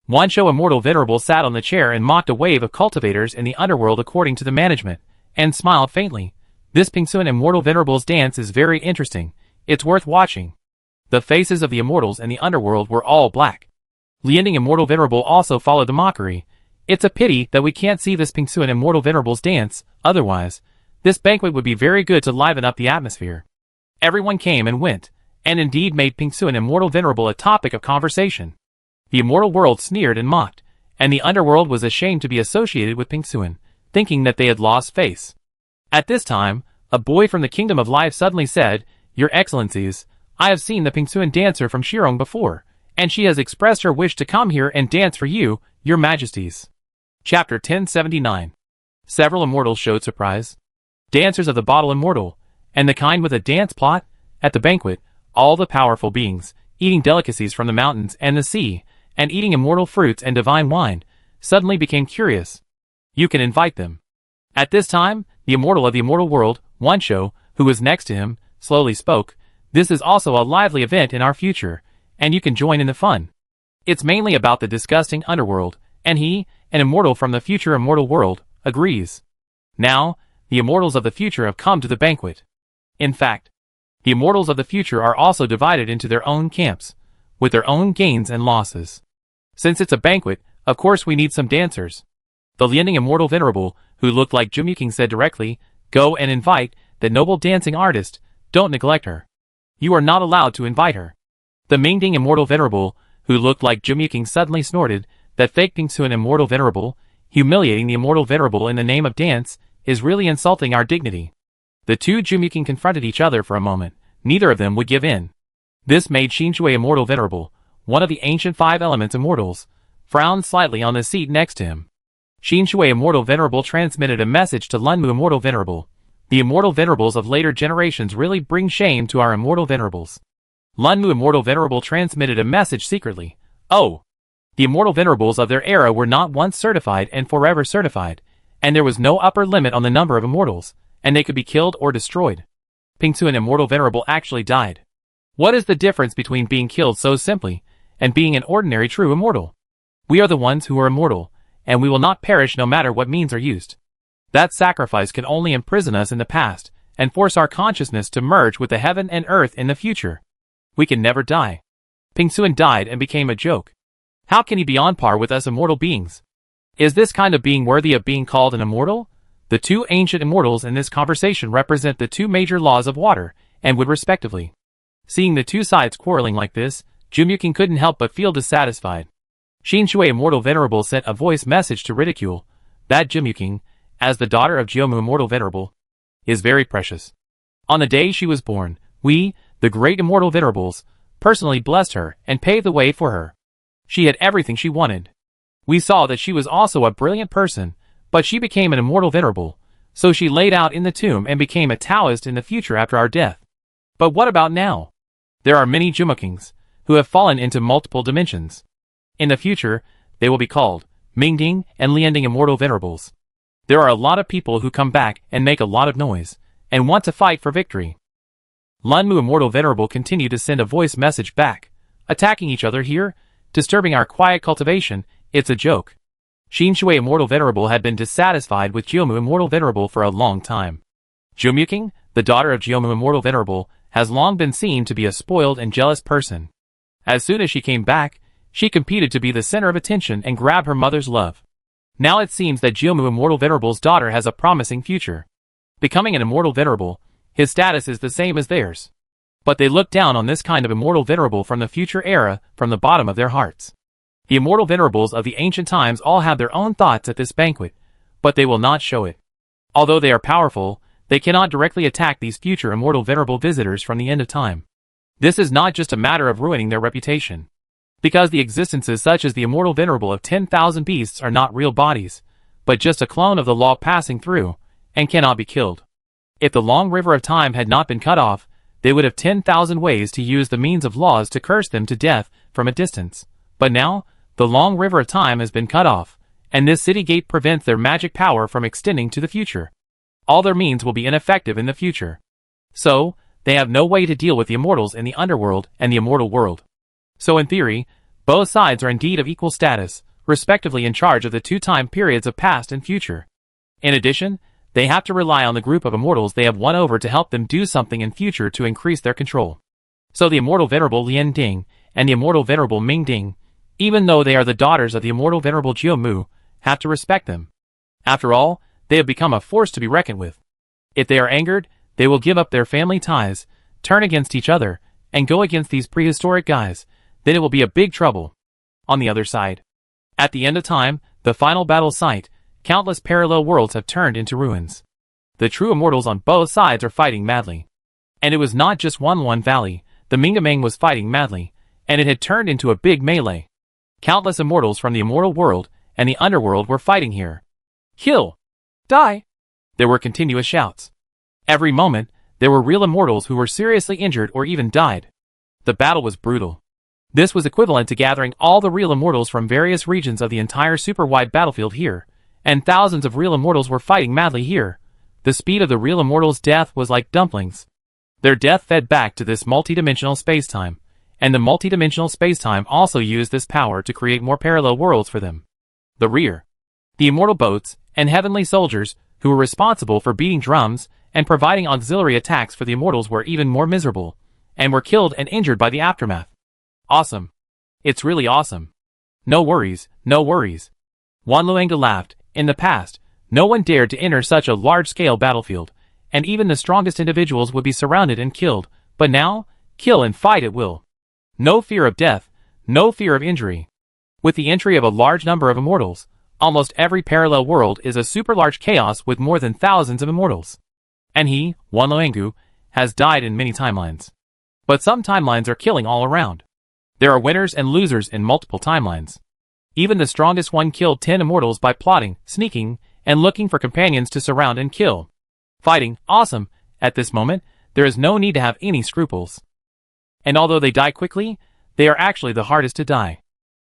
Wanshou, immortal venerable, sat on the chair and mocked a wave of cultivators in the underworld according to the management, and smiled faintly. This Pingsuan immortal venerable's dance is very interesting, it's worth watching. The faces of the immortals in the underworld were all black. Lianding, immortal venerable, also followed the mockery. It's a pity that we can't see this Pingsuan immortal venerable's dance, otherwise, this banquet would be very good to liven up the atmosphere. Everyone came and went, and indeed made Pingsuan immortal venerable a topic of conversation. The immortal world sneered and mocked, and the underworld was ashamed to be associated with Pingsuan, thinking that they had lost face. At this time, a boy from the Kingdom of Life suddenly said, Your Excellencies, I have seen the Pingsuan dancer from Shirong before, and she has expressed her wish to come here and dance for you, Your Majesties. Chapter 1079. Several immortals showed surprise. Dancers of the bottle immortal, and the kind with a dance plot, at the banquet, all the powerful beings, eating delicacies from the mountains and the sea, and eating immortal fruits and divine wine, suddenly became curious. You can invite them. At this time, the immortal of the immortal world, Wanshou, who was next to him, slowly spoke, This is also a lively event in our future, and you can join in the fun. It's mainly about the disgusting underworld, and he, an immortal from the future immortal world, agrees. Now, the immortals of the future have come to the banquet. In fact, the immortals of the future are also divided into their own camps, with their own gains and losses. Since it's a banquet, of course we need some dancers. The Lianding immortal venerable, who looked like Jumyuking, said directly, Go and invite the noble dancing artist, don't neglect her. You are not allowed to invite her. The Mingding immortal venerable, who looked like Jumyuking, suddenly snorted, That fake Pingsuan immortal venerable, humiliating the immortal venerable in the name of dance, is really insulting our dignity. The two Jumyuking confronted each other for a moment, neither of them would give in. This made Xinshui immortal venerable, one of the ancient five elements immortals, frown slightly on the seat next to him. Xinshui immortal venerable transmitted a message to Lunmu immortal venerable. The immortal venerables of later generations really bring shame to our immortal venerables. Lunmu immortal venerable transmitted a message secretly. Oh! The immortal venerables of their era were not once certified and forever certified, and there was no upper limit on the number of immortals, and they could be killed or destroyed. Pingsuan immortal venerable actually died. What is the difference between being killed so simply, and being an ordinary true immortal? We are the ones who are immortal, and we will not perish no matter what means are used. That sacrifice can only imprison us in the past, and force our consciousness to merge with the heaven and earth in the future. We can never die. Pingsuan died and became a joke. How can he be on par with us immortal beings? Is this kind of being worthy of being called an immortal? The two ancient immortals in this conversation represent the two major laws of water and wood respectively. Seeing the two sides quarreling like this, Jumyuking couldn't help but feel dissatisfied. Shinshui Immortal Venerable sent a voice message to ridicule that Jumyuking, as the daughter of Jiomu Immortal Venerable, is very precious. On the day she was born, we, the great Immortal Venerables, personally blessed her and paved the way for her. She had everything she wanted. We saw that she was also a brilliant person, but she became an Immortal Venerable, so she laid out in the tomb and became a Taoist in the future after our death. But what about now? There are many Jumyukings who have fallen into multiple dimensions. In the future, they will be called Mingding and Lianding Immortal Venerables. There are a lot of people who come back and make a lot of noise, and want to fight for victory. Lunmu Immortal Venerable continued to send a voice message back, attacking each other here, disturbing our quiet cultivation, it's a joke. Shinshui Immortal Venerable had been dissatisfied with Jiomu Immortal Venerable for a long time. Jumyuking, the daughter of Jiomu Immortal Venerable, has long been seen to be a spoiled and jealous person. As soon as she came back, she competed to be the center of attention and grab her mother's love. Now it seems that Jiomu Immortal Venerable's daughter has a promising future. Becoming an Immortal Venerable, his status is the same as theirs. But they look down on this kind of Immortal Venerable from the future era from the bottom of their hearts. The Immortal Venerables of the ancient times all have their own thoughts at this banquet, but they will not show it. Although they are powerful, they cannot directly attack these future Immortal Venerable visitors from the end of time. This is not just a matter of ruining their reputation. Because the existences such as the Immortal Venerable of 10,000 beasts are not real bodies, but just a clone of the law passing through, and cannot be killed. If the long river of time had not been cut off, they would have 10,000 ways to use the means of laws to curse them to death from a distance. But now, the long river of time has been cut off, and this city gate prevents their magic power from extending to the future. All their means will be ineffective in the future. So, they have no way to deal with the immortals in the underworld and the immortal world. So in theory, both sides are indeed of equal status, respectively in charge of the two time periods of past and future. In addition, they have to rely on the group of immortals they have won over to help them do something in future to increase their control. So the Immortal Venerable Lian Ding and the Immortal Venerable Ming Ding, even though they are the daughters of the Immortal Venerable Jiomu, have to respect them. After all, they have become a force to be reckoned with. If they are angered, they will give up their family ties, turn against each other, and go against these prehistoric guys. Then it will be a big trouble. On the other side, at the end of time, the final battle site, countless parallel worlds have turned into ruins. The true immortals on both sides are fighting madly. And it was not just one valley, the Mingamang was fighting madly, and it had turned into a big melee. Countless immortals from the immortal world and the underworld were fighting here. Kill! Die! There were continuous shouts. Every moment, there were real immortals who were seriously injured or even died. The battle was brutal. This was equivalent to gathering all the real immortals from various regions of the entire super-wide battlefield here, and thousands of real immortals were fighting madly here. The speed of the real immortals' death was like dumplings. Their death fed back to this multidimensional spacetime, and the multidimensional spacetime also used this power to create more parallel worlds for them. The rear. The immortal boats and heavenly soldiers who were responsible for beating drums and providing auxiliary attacks for the immortals were even more miserable, and were killed and injured by the aftermath. Awesome. It's really awesome. No worries, no worries. Wanluanga laughed. In the past, no one dared to enter such a large-scale battlefield, and even the strongest individuals would be surrounded and killed, but now, kill and fight at will. No fear of death, no fear of injury. With the entry of a large number of immortals, almost every parallel world is a super-large chaos with more than thousands of immortals. And he, Wanluangu, has died in many timelines. But some timelines are killing all around. There are winners and losers in multiple timelines. Even the strongest one killed 10 immortals by plotting, sneaking, and looking for companions to surround and kill. Fighting, awesome. At this moment, there is no need to have any scruples. And although they die quickly, they are actually the hardest to die.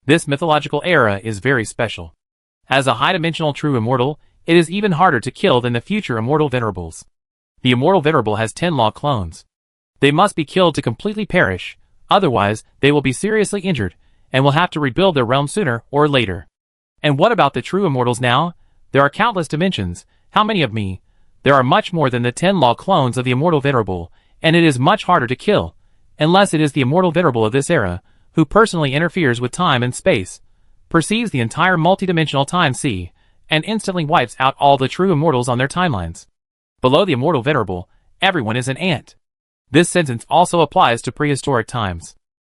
This mythological era is very special. As a high-dimensional true immortal, it is even harder to kill than the future immortal venerables. The immortal venerable has 10 law clones. They must be killed to completely perish, otherwise they will be seriously injured, and will have to rebuild their realm sooner or later. And what about the true immortals now? There are countless dimensions. How many of me? There are much more than the 10 law clones of the immortal venerable, and it is much harder to kill, unless it is the immortal venerable of this era, who personally interferes with time and space, perceives the entire multidimensional time sea, and instantly wipes out all the true immortals on their timelines. Below the immortal venerable, everyone is an ant. This sentence also applies to prehistoric times.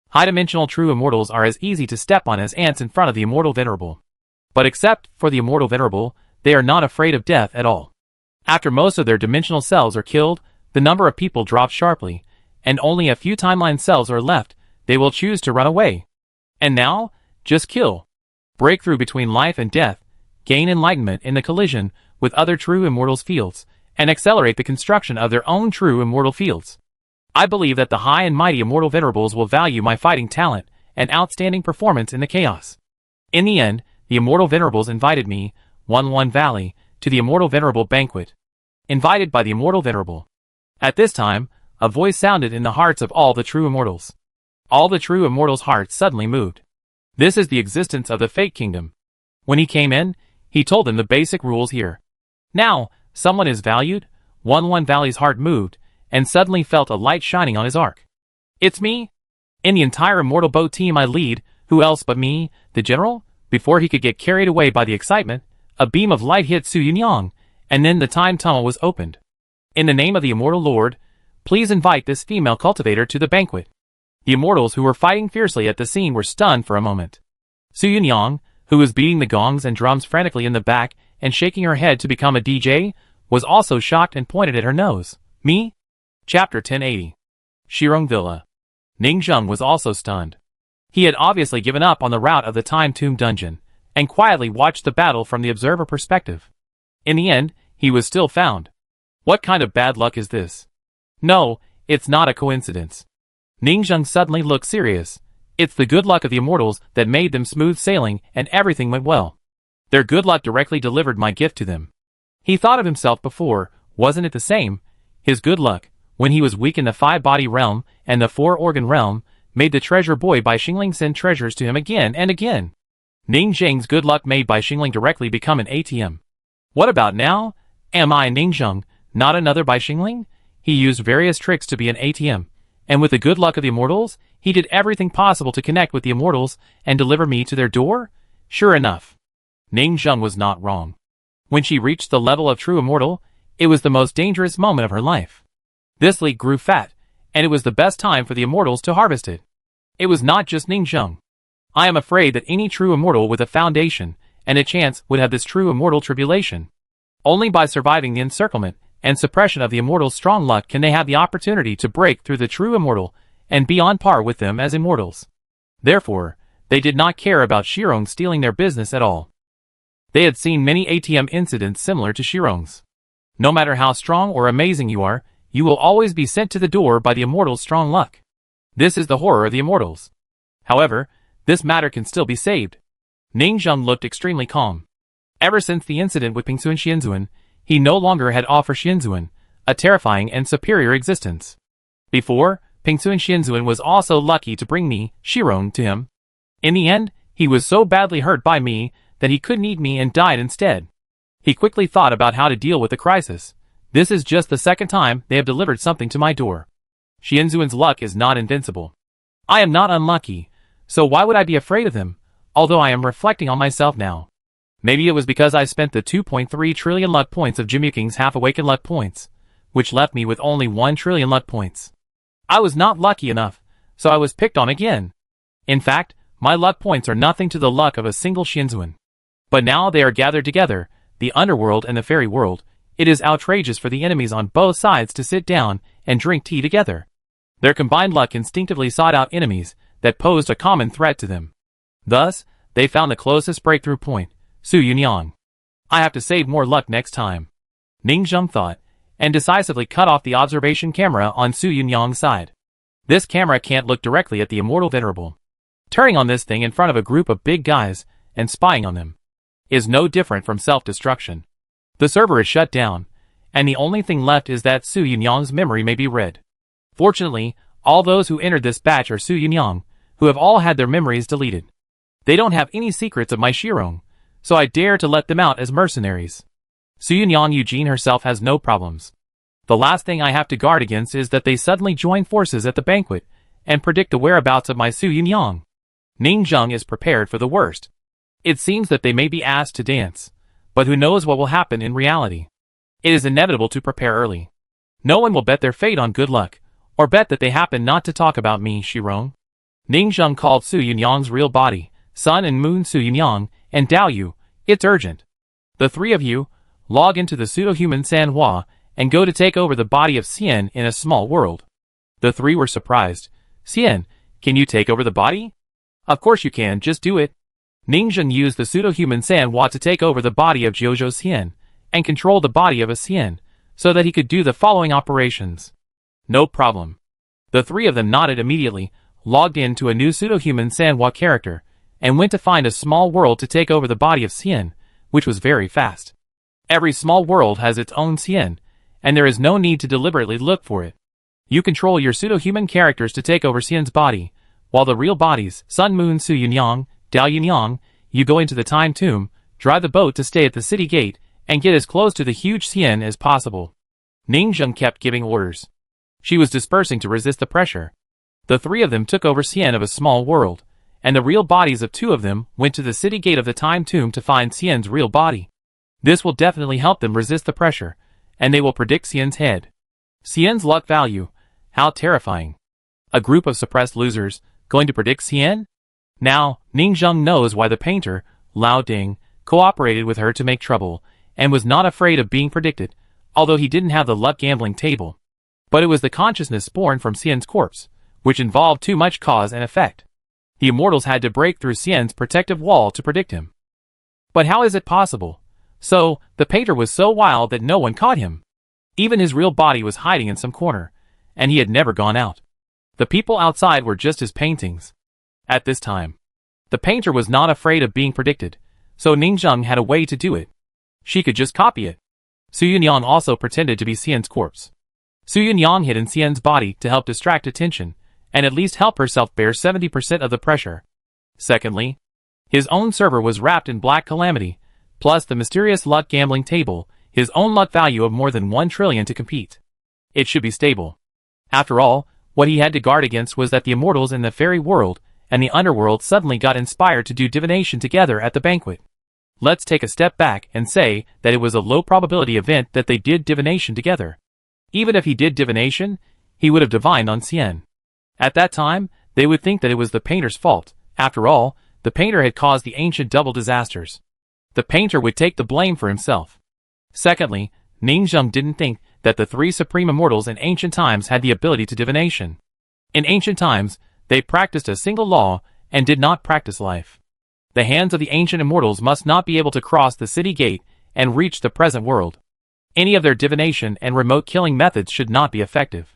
High-dimensional true immortals are as easy to step on as ants in front of the immortal venerable. But except for the immortal venerable, they are not afraid of death at all. After most of their dimensional selves are killed, the number of people drops sharply, and only a few timeline selves are left. They will choose to run away. And now, just kill. Break through between life and death, gain enlightenment in the collision with other true immortals' fields, and accelerate the construction of their own true immortal fields. I believe that the high and mighty immortal venerables will value my fighting talent and outstanding performance in the chaos. In the end, the immortal venerables invited me, 1-1 Valley, to the immortal venerable banquet. Invited by the immortal venerable. At this time, a voice sounded in the hearts of all the true immortals. All the true immortals' hearts suddenly moved. This is the existence of the Fate Kingdom. When he came in, he told them the basic rules here. Now, someone is valued. 1-1 Valley's heart moved, and suddenly felt a light shining on his arc. It's me? In the entire immortal boat team I lead, who else but me, the general? Before he could get carried away by the excitement, a beam of light hit Su Yunyang, and then the time tunnel was opened. In the name of the immortal lord, please invite this female cultivator to the banquet. The immortals who were fighting fiercely at the scene were stunned for a moment. Su Yunyang, who was beating the gongs and drums frantically in the back and shaking her head to become a DJ, was also shocked and pointed at her nose. Me? Chapter 1080. Shirong Villa. Ning Zheng was also stunned. He had obviously given up on the route of the Time Tomb dungeon, and quietly watched the battle from the observer perspective. In the end, he was still found. What kind of bad luck is this? No, it's not a coincidence. Ning Zheng suddenly looked serious. It's the good luck of the immortals that made them smooth sailing and everything went well. Their good luck directly delivered my gift to them. He thought of himself before, wasn't it the same? His good luck, when he was weak in the 5-body realm and the 4-organ realm, made the treasure boy by Xingling send treasures to him again and again. Ning Zheng's good luck made by Xingling directly become an ATM. What about now? Am I Ning Zheng, not another by Xingling? He used various tricks to be an ATM, and with the good luck of the immortals, he did everything possible to connect with the immortals and deliver me to their door? Sure enough. Ning Zheng was not wrong. When she reached the level of true immortal, it was the most dangerous moment of her life. This leek grew fat, and it was the best time for the immortals to harvest it. It was not just Ning Zheng. I am afraid that any true immortal with a foundation and a chance would have this true immortal tribulation. Only by surviving the encirclement and suppression of the immortals' strong luck can they have the opportunity to break through the true immortal and be on par with them as immortals. Therefore, they did not care about Shirong stealing their business at all. They had seen many ATM incidents similar to Shirong's. No matter how strong or amazing you are, you will always be sent to the door by the immortals' strong luck. This is the horror of the immortals. However, this matter can still be saved. Ning Zheng looked extremely calm. Ever since the incident with Pingsuan Xianzuan, he no longer had offered Xianzuan a terrifying and superior existence. Before, Pingsuan Xianzuan was also lucky to bring me, Shirong, to him. In the end, he was so badly hurt by me that he couldn't eat me and died instead. He quickly thought about how to deal with the crisis. This is just the second time they have delivered something to my door. Xianzuan's luck is not invincible. I am not unlucky, so why would I be afraid of them, although I am reflecting on myself now. Maybe it was because I spent the 2.3 trillion luck points of Jimuking's half-awakened luck points, which left me with only 1 trillion luck points. I was not lucky enough, so I was picked on again. In fact, my luck points are nothing to the luck of a single Xianzuan. But now they are gathered together, the underworld and the fairy world. It is outrageous for the enemies on both sides to sit down and drink tea together. Their combined luck instinctively sought out enemies that posed a common threat to them. Thus, they found the closest breakthrough point, Su Yunyang. I have to save more luck next time. Ning Zheng thought, and decisively cut off the observation camera on Su Yunyang's side. This camera can't look directly at the immortal venerable. Turning on this thing in front of a group of big guys and spying on them is no different from self-destruction. The server is shut down, and the only thing left is that Su Yunyang's memory may be read. Fortunately, all those who entered this batch are Su Yunyang, who have all had their memories deleted. They don't have any secrets of my Shirong, so I dare to let them out as mercenaries. Su Yunyang Eugene herself has no problems. The last thing I have to guard against is that they suddenly join forces at the banquet and predict the whereabouts of my Su Yunyang. Ning Zheng is prepared for the worst. It seems that they may be asked to dance, but who knows what will happen in reality. It is inevitable to prepare early. No one will bet their fate on good luck, or bet that they happen not to talk about me, Shirong. Ning Zheng called Su Yunyang's real body, Sun and Moon Su Yunyang, and Dao Yu. It's urgent. The three of you, log into the pseudo-human Sanhua, and go to take over the body of Xian in a small world. The three were surprised. Xian, can you take over the body? Of course you can, just do it. Ning Zheng used the pseudo-human Sanhua to take over the body of Jiuzhou Xian, and control the body of a Xian, so that he could do the following operations. No problem. The three of them nodded immediately, logged in to a new pseudo-human Sanhua character, and went to find a small world to take over the body of Xian, which was very fast. Every small world has its own Xian, and there is no need to deliberately look for it. You control your pseudo-human characters to take over Xian's body, while the real bodies, Sun Moon Su Yunyang, Dao Yunyang, you go into the time tomb, drive the boat to stay at the city gate, and get as close to the huge Xian as possible. Ning Zheng kept giving orders. She was dispersing to resist the pressure. The three of them took over Xian of a small world, and the real bodies of two of them went to the city gate of the time tomb to find Xian's real body. This will definitely help them resist the pressure, and they will predict Xian's head. Xian's luck value. How terrifying. A group of suppressed losers, going to predict Xian? Now, Ning Zheng knows why the painter, Lao Ding, cooperated with her to make trouble, and was not afraid of being predicted, although he didn't have the luck gambling table. But it was the consciousness born from Xian's corpse, which involved too much cause and effect. The immortals had to break through Xian's protective wall to predict him. But how is it possible? So, the painter was so wild that no one caught him. Even his real body was hiding in some corner, and he had never gone out. The people outside were just his paintings. At this time, the painter was not afraid of being predicted, so Ning Zheng had a way to do it. She could just copy it. Su Yunyang also pretended to be Xian's corpse. Su Yunyang hid in Xian's body to help distract attention, and at least help herself bear 70% of the pressure. Secondly, his own server was wrapped in black calamity, plus the mysterious luck gambling table, his own luck value of more than 1 trillion to compete. It should be stable. After all, what he had to guard against was that the immortals in the fairy world and the underworld suddenly got inspired to do divination together at the banquet. Let's take a step back and say that it was a low probability event that they did divination together. Even if he did divination, he would have divined on Xian. At that time, they would think that it was the painter's fault. After all, the painter had caused the ancient double disasters. The painter would take the blame for himself. Secondly, Ning Zheng didn't think that the three supreme immortals in ancient times had the ability to divination. In ancient times, they practiced a single law and did not practice life. The hands of the ancient immortals must not be able to cross the city gate and reach the present world. Any of their divination and remote killing methods should not be effective.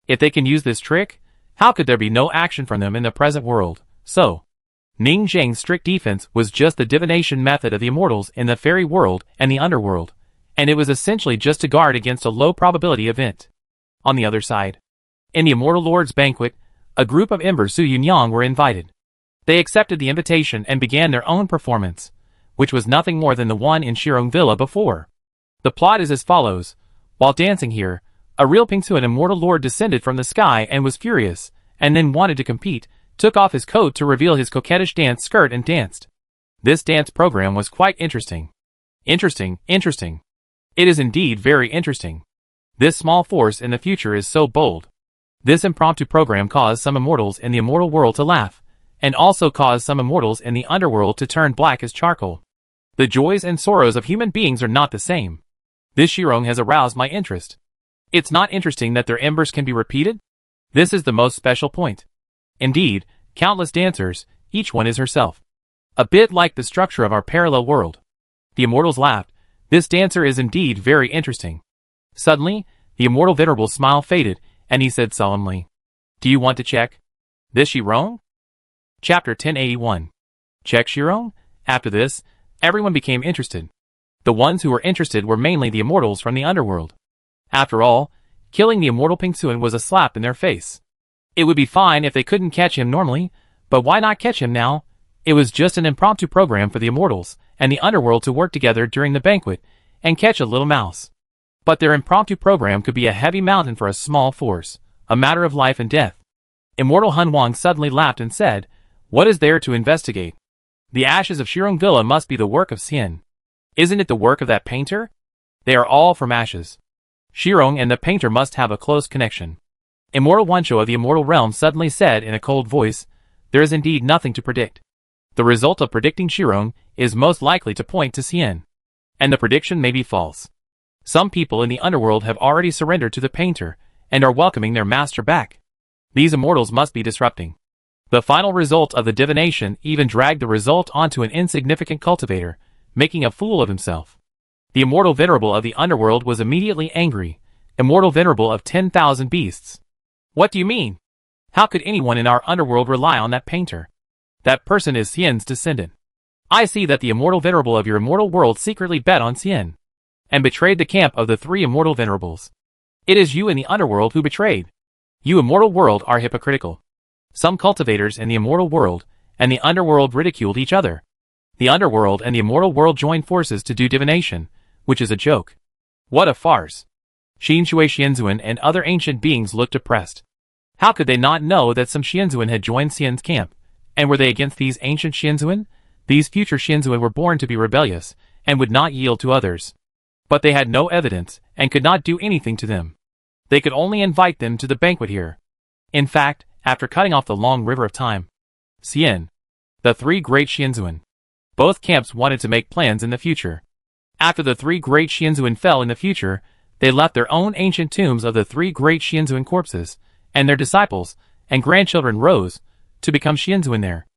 If they can use this trick, how could there be no action from them in the present world? So, Ning Zheng's strict defense was just the divination method of the immortals in the fairy world and the underworld, and it was essentially just to guard against a low probability event. On the other side, in the Immortal Lord's banquet, a group of Ember Su Yunyang were invited. They accepted the invitation and began their own performance, which was nothing more than the one in Shirong Villa before. The plot is as follows. While dancing here, a real Pingsuan Immortal Lord descended from the sky and was furious, and then wanted to compete, took off his coat to reveal his coquettish dance skirt and danced. This dance program was quite interesting. Interesting. It is indeed very interesting. This small force in the future is so bold. This impromptu program caused some immortals in the immortal world to laugh, and also caused some immortals in the underworld to turn black as charcoal. The joys and sorrows of human beings are not the same. This Shirong has aroused my interest. It's not interesting that their embers can be repeated? This is the most special point. Indeed, countless dancers, each one is herself. A bit like the structure of our parallel world. The immortals laughed. This dancer is indeed very interesting. Suddenly, the immortal venerable smile faded, and he said solemnly, "Do you want to check this Shirong?" Chapter 1081. Check Shirong? After this, everyone became interested. The ones who were interested were mainly the immortals from the underworld. After all, killing the immortal Pingsuan was a slap in their face. It would be fine if they couldn't catch him normally, but why not catch him now? It was just an impromptu program for the immortals and the underworld to work together during the banquet and catch a little mouse. But their impromptu program could be a heavy mountain for a small force, a matter of life and death. Immortal Hun Wang suddenly laughed and said, What is there to investigate? The ashes of Shirong Villa must be the work of Xian. Isn't it the work of that painter? They are all from ashes. Shirong and the painter must have a close connection. Immortal Wancho of the Immortal Realm suddenly said in a cold voice, there is indeed nothing to predict. The result of predicting Shirong is most likely to point to Xian. And the prediction may be false. Some people in the underworld have already surrendered to the painter, and are welcoming their master back. These immortals must be disrupting. The final result of the divination even dragged the result onto an insignificant cultivator, making a fool of himself. The immortal venerable of the underworld was immediately angry. Immortal venerable of 10,000 beasts. What do you mean? How could anyone in our underworld rely on that painter? That person is Xian's descendant. I see that the immortal venerable of your immortal world secretly bet on Xian, and betrayed the camp of the three immortal venerables. It is you in the underworld who betrayed. You immortal world are hypocritical. Some cultivators in the immortal world and the underworld ridiculed each other. The underworld and the immortal world joined forces to do divination, which is a joke. What a farce. Xin Shui Xianzuan and other ancient beings looked depressed. How could they not know that some Xianzuan had joined Xian's camp? And were they against these ancient Xianzuan? These future Xianzuan were born to be rebellious, and would not yield to others. But they had no evidence, and could not do anything to them. They could only invite them to the banquet here. In fact, after cutting off the long river of time, Xian, the three great Xianzuan, both camps wanted to make plans in the future. After the three great Xianzuan fell in the future, they left their own ancient tombs of the three great Xianzuan corpses, and their disciples and grandchildren rose to become Xianzuan there.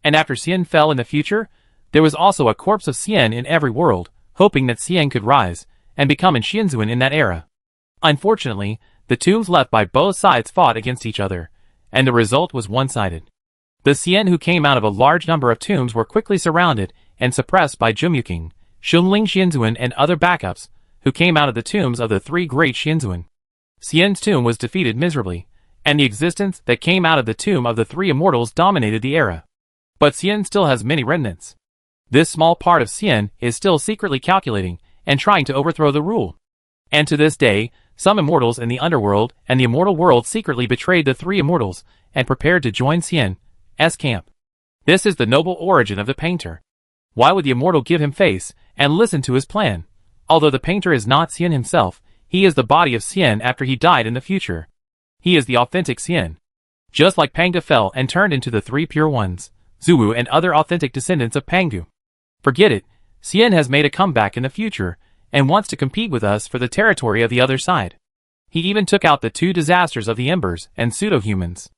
And after Xian fell in the future, there was also a corpse of Xian in every world, hoping that Xian could rise and become an Xianzuan in that era. Unfortunately, the tombs left by both sides fought against each other, and the result was one-sided. The Xian who came out of a large number of tombs were quickly surrounded and suppressed by Jumuking, Xunling Xianzuan and other backups, who came out of the tombs of the three great Xianzuan. Xian's tomb was defeated miserably, and the existence that came out of the tomb of the three immortals dominated the era. But Xian still has many remnants. This small part of Xian is still secretly calculating and trying to overthrow the rule. And to this day, some immortals in the underworld and the immortal world secretly betrayed the three immortals and prepared to join Xian's camp. This is the noble origin of the painter. Why would the immortal give him face and listen to his plan? Although the painter is not Xian himself, he is the body of Xian after he died in the future. He is the authentic Xian. Just like Pangdu fell and turned into the three pure ones, Zuwu and other authentic descendants of Pangdu. Forget it, Xian has made a comeback in the future, and wants to compete with us for the territory of the other side. He even took out the two disasters of the Embers and pseudo-humans.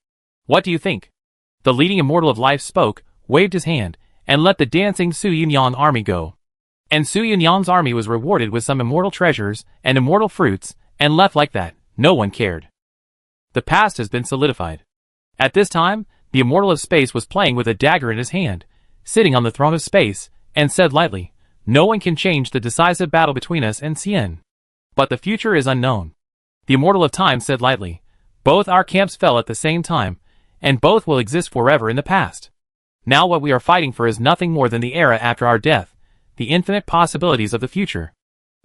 What do you think? The leading immortal of life spoke, waved his hand, and let the dancing Su Yunyang army go. And Su Yunyang's army was rewarded with some immortal treasures and immortal fruits, and left like that. No one cared. The past has been solidified. At this time, the immortal of space was playing with a dagger in his hand, sitting on the throne of space, and said lightly, no one can change the decisive battle between us and Xian. But the future is unknown. The immortal of time said lightly, both our camps fell at the same time, and both will exist forever in the past. Now what we are fighting for is nothing more than the era after our death, the infinite possibilities of the future.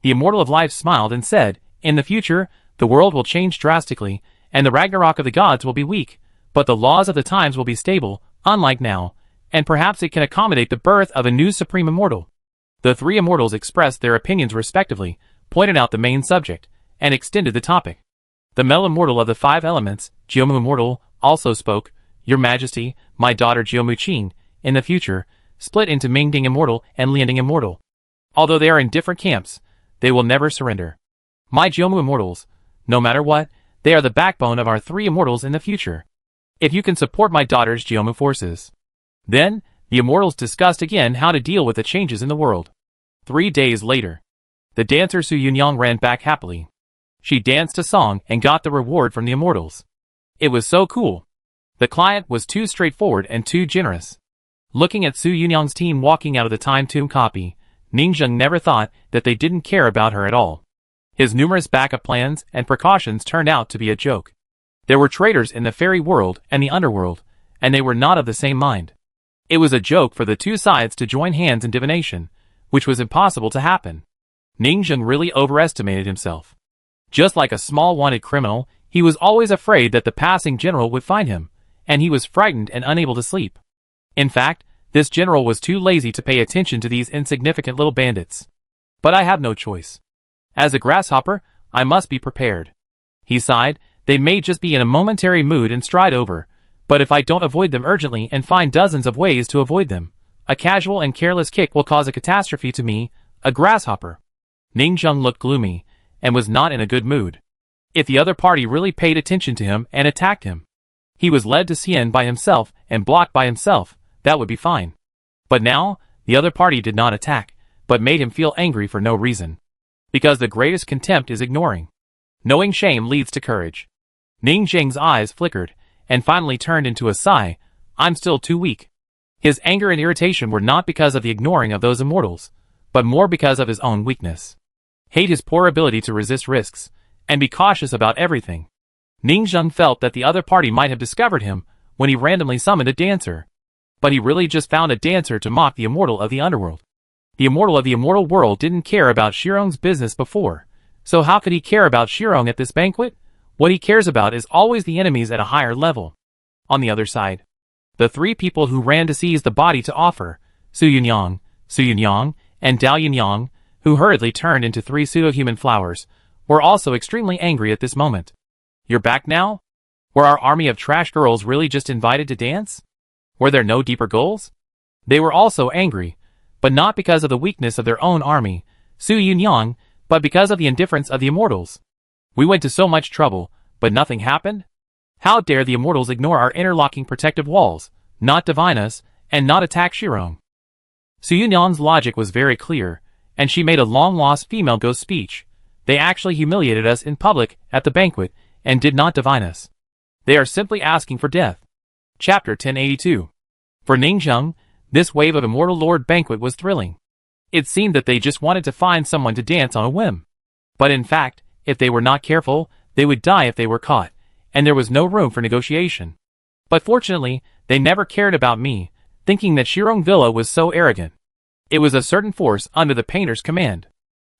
The immortal of life smiled and said, in the future, the world will change drastically, and the Ragnarok of the gods will be weak, but the laws of the times will be stable, unlike now, and perhaps it can accommodate the birth of a new supreme immortal. The three immortals expressed their opinions respectively, pointed out the main subject, and extended the topic. The male immortal of the five elements, Jiomu Immortal, also spoke, Your Majesty, my daughter Jiomu Qin, in the future, split into Mingding Immortal and Lianding Immortal. Although they are in different camps, they will never surrender. My Jiomu Immortals, no matter what, they are the backbone of our three immortals in the future. If you can support my daughter's Jiomu forces. Then, the immortals discussed again how to deal with the changes in the world. 3 days later, the dancer Su Yunyang ran back happily. She danced a song and got the reward from the immortals. It was so cool. The client was too straightforward and too generous. Looking at Su Yunyang's team walking out of the time tomb copy, Ningzheng never thought that they didn't care about her at all. His numerous backup plans and precautions turned out to be a joke. There were traitors in the fairy world and the underworld, and they were not of the same mind. It was a joke for the two sides to join hands in divination, which was impossible to happen. Ningzheng really overestimated himself. Just like a small wanted criminal, he was always afraid that the passing general would find him, and he was frightened and unable to sleep. In fact, this general was too lazy to pay attention to these insignificant little bandits. But I have no choice. As a grasshopper, I must be prepared. He sighed. They may just be in a momentary mood and stride over, but if I don't avoid them urgently and find dozens of ways to avoid them, a casual and careless kick will cause a catastrophe to me, a grasshopper. Ning Zheng looked gloomy, and was not in a good mood. If the other party really paid attention to him and attacked him, he was led to Xian by himself and blocked by himself, that would be fine. But now, the other party did not attack, but made him feel angry for no reason. Because the greatest contempt is ignoring. Knowing shame leads to courage. Ning Zheng's eyes flickered, and finally turned into a sigh. I'm still too weak. His anger and irritation were not because of the ignoring of those immortals, but more because of his own weakness. Hate his poor ability to resist risks, and be cautious about everything. Ning Zheng felt that the other party might have discovered him when he randomly summoned a dancer. But he really just found a dancer to mock the immortal of the underworld. The immortal of the immortal world didn't care about Shirong's business before, so how could he care about Shirong at this banquet? What he cares about is always the enemies at a higher level. On the other side, the three people who ran to seize the body to offer, Su Yunyang, and Dao Yunyang, who hurriedly turned into three pseudo-human flowers, were also extremely angry at this moment. You're back now? Were our army of trash girls really just invited to dance? Were there no deeper goals? They were also angry, but not because of the weakness of their own army, Su Yunyang, but because of the indifference of the immortals. We went to so much trouble, but nothing happened? How dare the immortals ignore our interlocking protective walls, not divine us, and not attack Shirong? Su Yunyang's logic was very clear, and she made a long-lost female ghost speech. They actually humiliated us in public at the banquet, and did not divine us. They are simply asking for death. Chapter 1082. For Ning Zheng, this wave of Immortal Lord banquet was thrilling. It seemed that they just wanted to find someone to dance on a whim. But in fact, if they were not careful, they would die if they were caught, and there was no room for negotiation. But fortunately, they never cared about me, thinking that Shirong Villa was so arrogant. It was a certain force under the painter's command.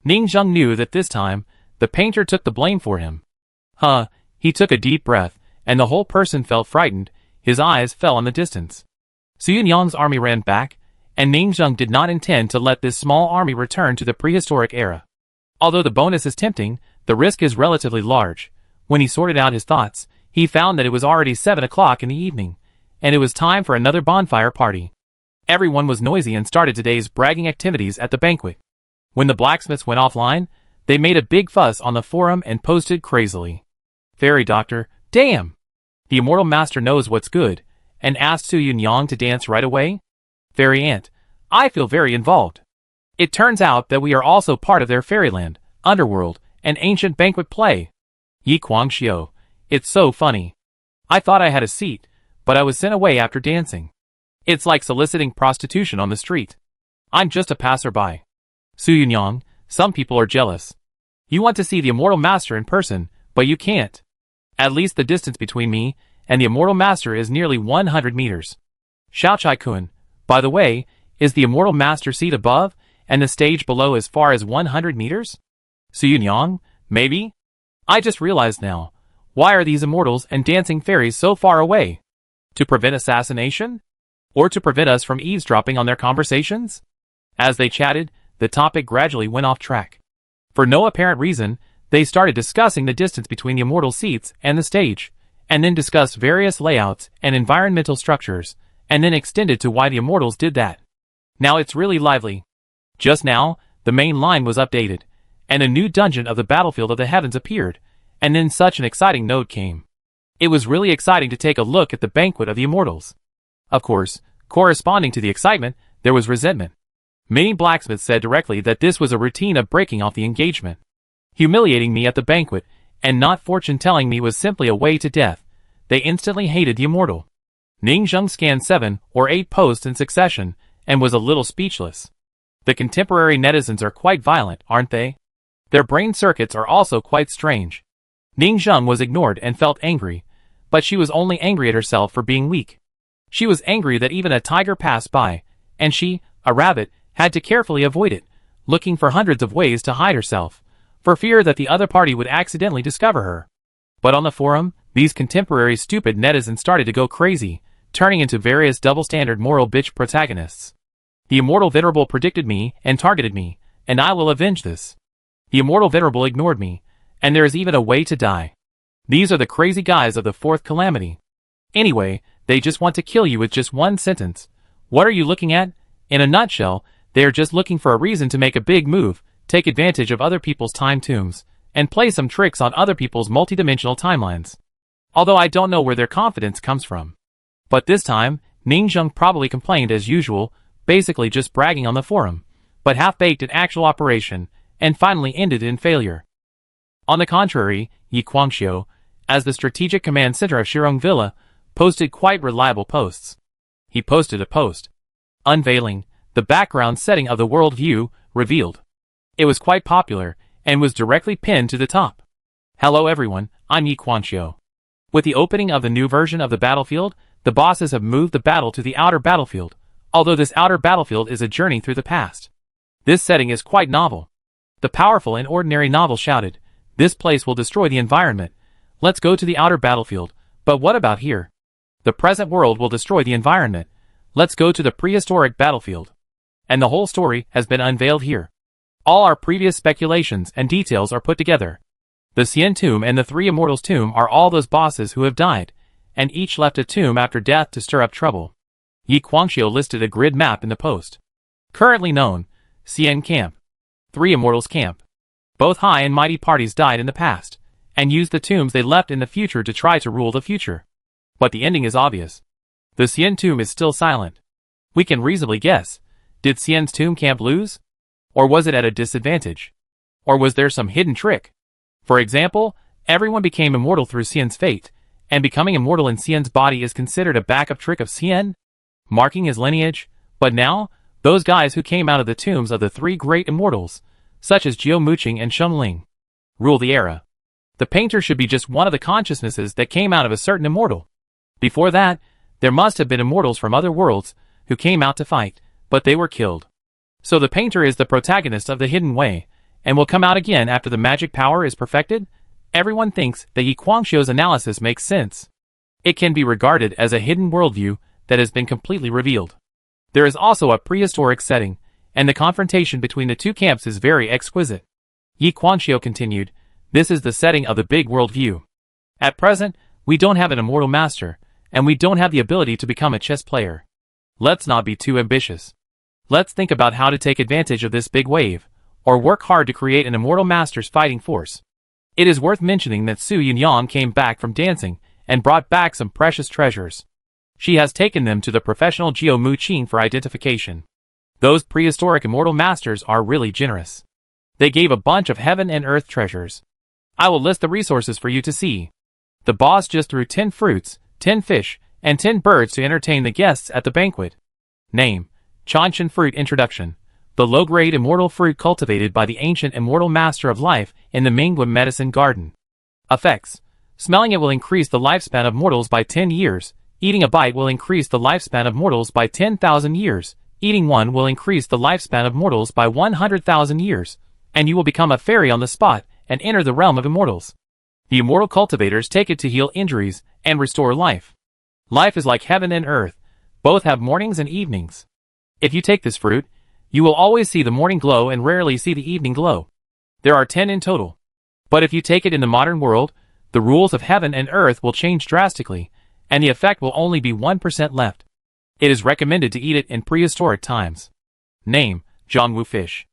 Ning Zheng knew that this time, the painter took the blame for him. He took a deep breath, and the whole person felt frightened. His eyes fell on the distance. Su Yunyang's army ran back, and Ning Zheng did not intend to let this small army return to the prehistoric era. Although the bonus is tempting, the risk is relatively large. When he sorted out his thoughts, he found that it was already 7 o'clock in the evening, and it was time for another bonfire party. Everyone was noisy and started today's bragging activities at the banquet. When the blacksmiths went offline, they made a big fuss on the forum and posted crazily. Fairy Doctor, damn! The Immortal Master knows what's good, and asked Su Yunyang to dance right away? Fairy Aunt, I feel very involved. It turns out that we are also part of their fairyland, underworld, and ancient banquet play. Yi Guangxiu, it's so funny. I thought I had a seat, but I was sent away after dancing. It's like soliciting prostitution on the street. I'm just a passerby. Su Yunyang, some people are jealous. You want to see the Immortal Master in person, but you can't. At least the distance between me and the Immortal Master is nearly 100 meters. Xiaochai-kun, by the way, is the Immortal Master seat above, and the stage below as far as 100 meters? Su Yunyang, maybe? I just realized now. Why are these immortals and dancing fairies so far away? To prevent assassination? Or to prevent us from eavesdropping on their conversations? As they chatted, the topic gradually went off track. For no apparent reason, they started discussing the distance between the immortal seats and the stage, and then discussed various layouts and environmental structures, and then extended to why the immortals did that. Now it's really lively. Just now, the main line was updated, and a new dungeon of the battlefield of the heavens appeared, and then such an exciting note came. It was really exciting to take a look at the banquet of the immortals. Of course, corresponding to the excitement, there was resentment. Many blacksmiths said directly that this was a routine of breaking off the engagement. Humiliating me at the banquet, and not fortune-telling me was simply a way to death. They instantly hated the immortal. Ning Zheng scanned 7 or 8 posts in succession, and was a little speechless. The contemporary netizens are quite violent, aren't they? Their brain circuits are also quite strange. Ning Zheng was ignored and felt angry, but she was only angry at herself for being weak. She was angry that even a tiger passed by, and she, a rabbit, had to carefully avoid it, looking for hundreds of ways to hide herself, for fear that the other party would accidentally discover her. But on the forum, these contemporary stupid netizens started to go crazy, turning into various double-standard moral bitch protagonists. The immortal venerable predicted me and targeted me, and I will avenge this. The immortal venerable ignored me, and there is even a way to die. These are the crazy guys of the fourth calamity. Anyway, they just want to kill you with just one sentence. What are you looking at? In a nutshell, they are just looking for a reason to make a big move, take advantage of other people's time tombs, and play some tricks on other people's multidimensional timelines. Although I don't know where their confidence comes from. But this time, Ningzheng probably complained as usual, basically just bragging on the forum, but half-baked in actual operation, and finally ended in failure. On the contrary, Yi Guangxiu, as the strategic command center of Shirong Villa, posted quite reliable posts. He posted a post unveiling the background setting of the world view revealed. It was quite popular, and was directly pinned to the top. Hello everyone, I'm Yi Guangxiu. With the opening of the new version of the battlefield, the bosses have moved the battle to the outer battlefield, although this outer battlefield is a journey through the past. This setting is quite novel. The powerful and ordinary novel shouted, "This place will destroy the environment. Let's go to the outer battlefield, but what about here? The present world will destroy the environment. Let's go to the prehistoric battlefield." And the whole story has been unveiled here. All our previous speculations and details are put together. The Xian tomb and the Three Immortals tomb are all those bosses who have died, and each left a tomb after death to stir up trouble. Yi Guangxiu listed a grid map in the post. Currently known, Xian Camp, Three Immortals Camp. Both high and mighty parties died in the past, and used the tombs they left in the future to try to rule the future. But the ending is obvious. The Xian tomb is still silent. We can reasonably guess, did Xian's tomb camp lose? Or was it at a disadvantage? Or was there some hidden trick? For example, everyone became immortal through Xian's fate, and becoming immortal in Xian's body is considered a backup trick of Xian, marking his lineage. But now, those guys who came out of the tombs of the three great immortals, such as Jiu Muqing and Sheng Ling, rule the era. The painter should be just one of the consciousnesses that came out of a certain immortal. Before that, there must have been immortals from other worlds who came out to fight, but they were killed. So the painter is the protagonist of the hidden way, and will come out again after the magic power is perfected? Everyone thinks that Yi Guangxiu's analysis makes sense. It can be regarded as a hidden worldview that has been completely revealed. There is also a prehistoric setting, and the confrontation between the two camps is very exquisite. Yi Guangxiu continued, "This is the setting of the big worldview. At present, we don't have an immortal master, and we don't have the ability to become a chess player. Let's not be too ambitious. Let's think about how to take advantage of this big wave, or work hard to create an immortal master's fighting force." It is worth mentioning that Su Yunyang came back from dancing, and brought back some precious treasures. She has taken them to the professional Jiu Muqing for identification. Those prehistoric immortal masters are really generous. They gave a bunch of heaven and earth treasures. I will list the resources for you to see. The boss just threw 10 fruits, 10 fish, and 10 birds to entertain the guests at the banquet. Name: Chanshan Fruit. Introduction: the low-grade immortal fruit cultivated by the ancient immortal master of life in the Mingguan medicine garden. Effects: smelling it will increase the lifespan of mortals by 10 years, eating a bite will increase the lifespan of mortals by 10,000 years, eating one will increase the lifespan of mortals by 100,000 years, and you will become a fairy on the spot and enter the realm of immortals. The immortal cultivators take it to heal injuries and restore life. Life is like heaven and earth, both have mornings and evenings. If you take this fruit, you will always see the morning glow and rarely see the evening glow. There are 10 in total. But if you take it in the modern world, the rules of heaven and earth will change drastically, and the effect will only be 1% left. It is recommended to eat it in prehistoric times. Name: Zhongwu Fish.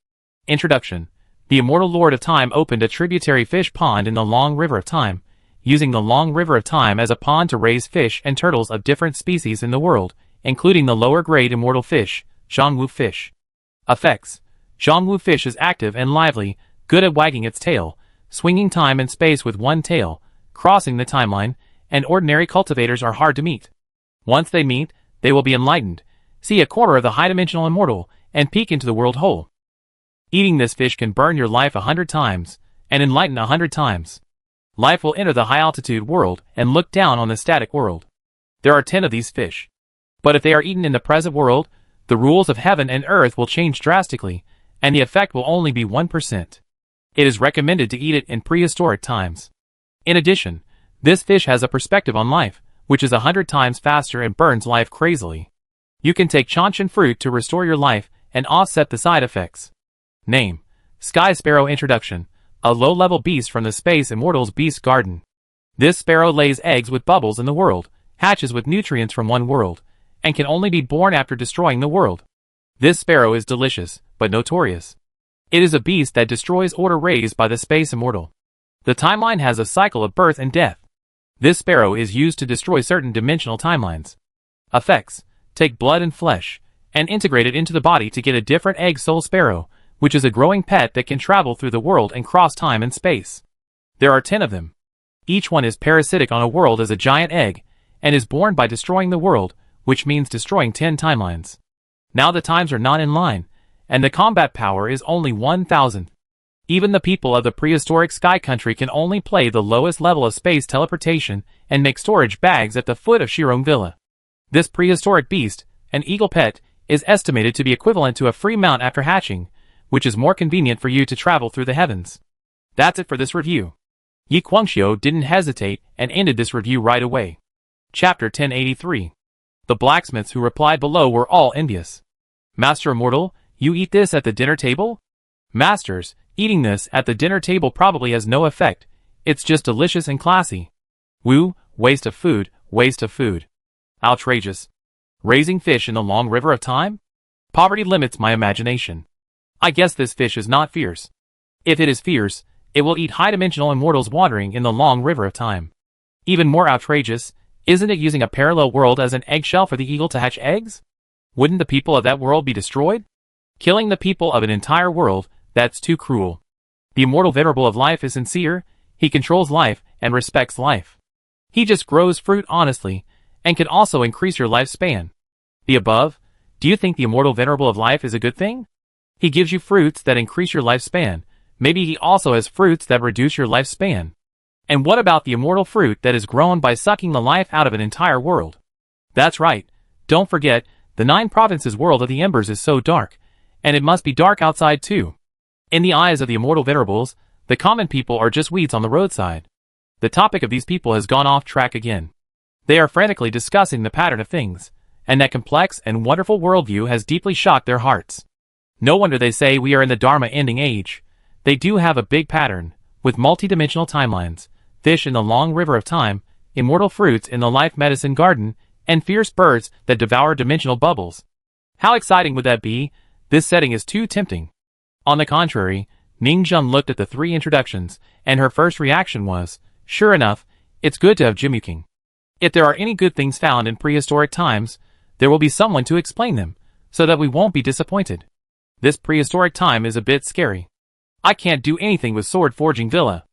Introduction: the immortal Lord of Time opened a tributary fish pond in the Long River of Time, using the Long River of Time as a pond to raise fish and turtles of different species in the world, including the lower-grade immortal fish, Zhongwu Fish. Effects: Zhongwu Fish is active and lively, good at wagging its tail, swinging time and space with one tail, crossing the timeline, and ordinary cultivators are hard to meet. Once they meet, they will be enlightened, see a quarter of the high-dimensional immortal, and peek into the world whole. Eating this fish can burn your life 100 times, and enlighten 100 times. Life will enter the high-altitude world and look down on the static world. There are 10 of these fish. But if they are eaten in the present world, the rules of heaven and earth will change drastically, and the effect will only be 1%. It is recommended to eat it in prehistoric times. In addition, this fish has a perspective on life, which is 100 times faster and burns life crazily. You can take Chanshan fruit to restore your life and offset the side effects. Name: Sky Sparrow. Introduction: a low-level beast from the Space Immortals Beast Garden. This sparrow lays eggs with bubbles in the world, hatches with nutrients from one world, and can only be born after destroying the world. This sparrow is delicious, but notorious. It is a beast that destroys order raised by the Space Immortal. The timeline has a cycle of birth and death. This sparrow is used to destroy certain dimensional timelines. Effects: take blood and flesh, and integrate it into the body to get a different egg soul sparrow, which is a growing pet that can travel through the world and cross time and space. There are 10 of them. Each one is parasitic on a world as a giant egg, and is born by destroying the world, which means destroying 10 timelines. Now the times are not in line, and the combat power is only 1,000. Even the people of the prehistoric sky country can only play the lowest level of space teleportation and make storage bags at the foot of Shirong Villa. This prehistoric beast, an eagle pet, is estimated to be equivalent to a free mount after hatching, which is more convenient for you to travel through the heavens. That's it for this review. Yi Guangxiu didn't hesitate and ended this review right away. Chapter 1083. The blacksmiths who replied below were all envious. Master Immortal, you eat this at the dinner table? Masters, eating this at the dinner table probably has no effect. It's just delicious and classy. Woo, waste of food, waste of food. Outrageous. Raising fish in the long river of time? Poverty limits my imagination. I guess this fish is not fierce. If it is fierce, it will eat high-dimensional immortals wandering in the long river of time. Even more outrageous, isn't it using a parallel world as an eggshell for the eagle to hatch eggs? Wouldn't the people of that world be destroyed? Killing the people of an entire world, that's too cruel. The immortal venerable of life is sincere, he controls life and respects life. He just grows fruit honestly, and can also increase your lifespan. The above, do you think the immortal venerable of life is a good thing? He gives you fruits that increase your lifespan. Maybe he also has fruits that reduce your lifespan. And what about the immortal fruit that is grown by sucking the life out of an entire world? That's right. Don't forget, the 9 provinces world of the embers is so dark, and it must be dark outside too. In the eyes of the immortal venerables, the common people are just weeds on the roadside. The topic of these people has gone off track again. They are frantically discussing the pattern of things, and that complex and wonderful worldview has deeply shocked their hearts. No wonder they say we are in the Dharma ending age. They do have a big pattern, with multidimensional timelines, fish in the long river of time, immortal fruits in the life medicine garden, and fierce birds that devour dimensional bubbles. How exciting would that be? This setting is too tempting. On the contrary, Ning Zheng looked at the 3 introductions, and her first reaction was, sure enough, it's good to have Jimuking. If there are any good things found in prehistoric times, there will be someone to explain them, so that we won't be disappointed. This prehistoric time is a bit scary. I can't do anything with Sword Forging Villa.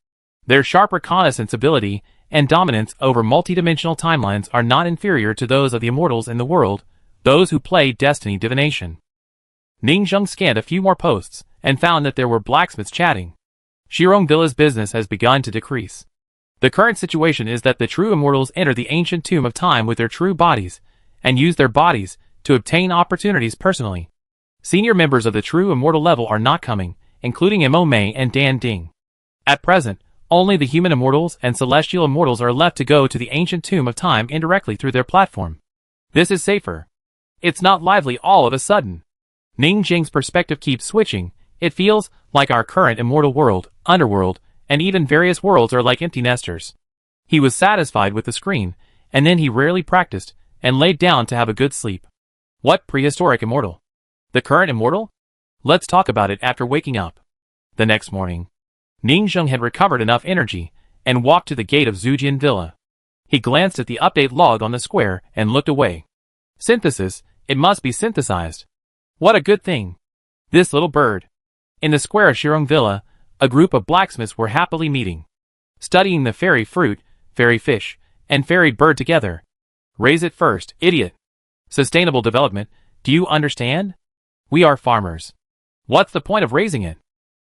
Their sharp reconnaissance ability and dominance over multidimensional timelines are not inferior to those of the immortals in the world, those who play Destiny Divination. Ning Zheng scanned a few more posts, and found that there were blacksmiths chatting. Shirong Villa's business has begun to decrease. The current situation is that the true immortals enter the ancient tomb of time with their true bodies, and use their bodies to obtain opportunities personally. Senior members of the true immortal level are not coming, including Mo Mei and Dan Ding. At present, only the human immortals and celestial immortals are left to go to the ancient tomb of time indirectly through their platform. This is safer. It's not lively all of a sudden. Ning Jing's perspective keeps switching. It feels like our current immortal world, underworld, and even various worlds are like empty nesters. He was satisfied with the screen, and then he rarely practiced, and laid down to have a good sleep. What prehistoric immortal? The current immortal? Let's talk about it after waking up. The next morning, Ning Zheng had recovered enough energy, and walked to the gate of Zujian Villa. He glanced at the update log on the square, and looked away. Synthesis, it must be synthesized. What a good thing. This little bird. In the square of Shirong Villa, a group of blacksmiths were happily meeting. Studying the fairy fruit, fairy fish, and fairy bird together. Raise it first, idiot. Sustainable development, do you understand? We are farmers. What's the point of raising it?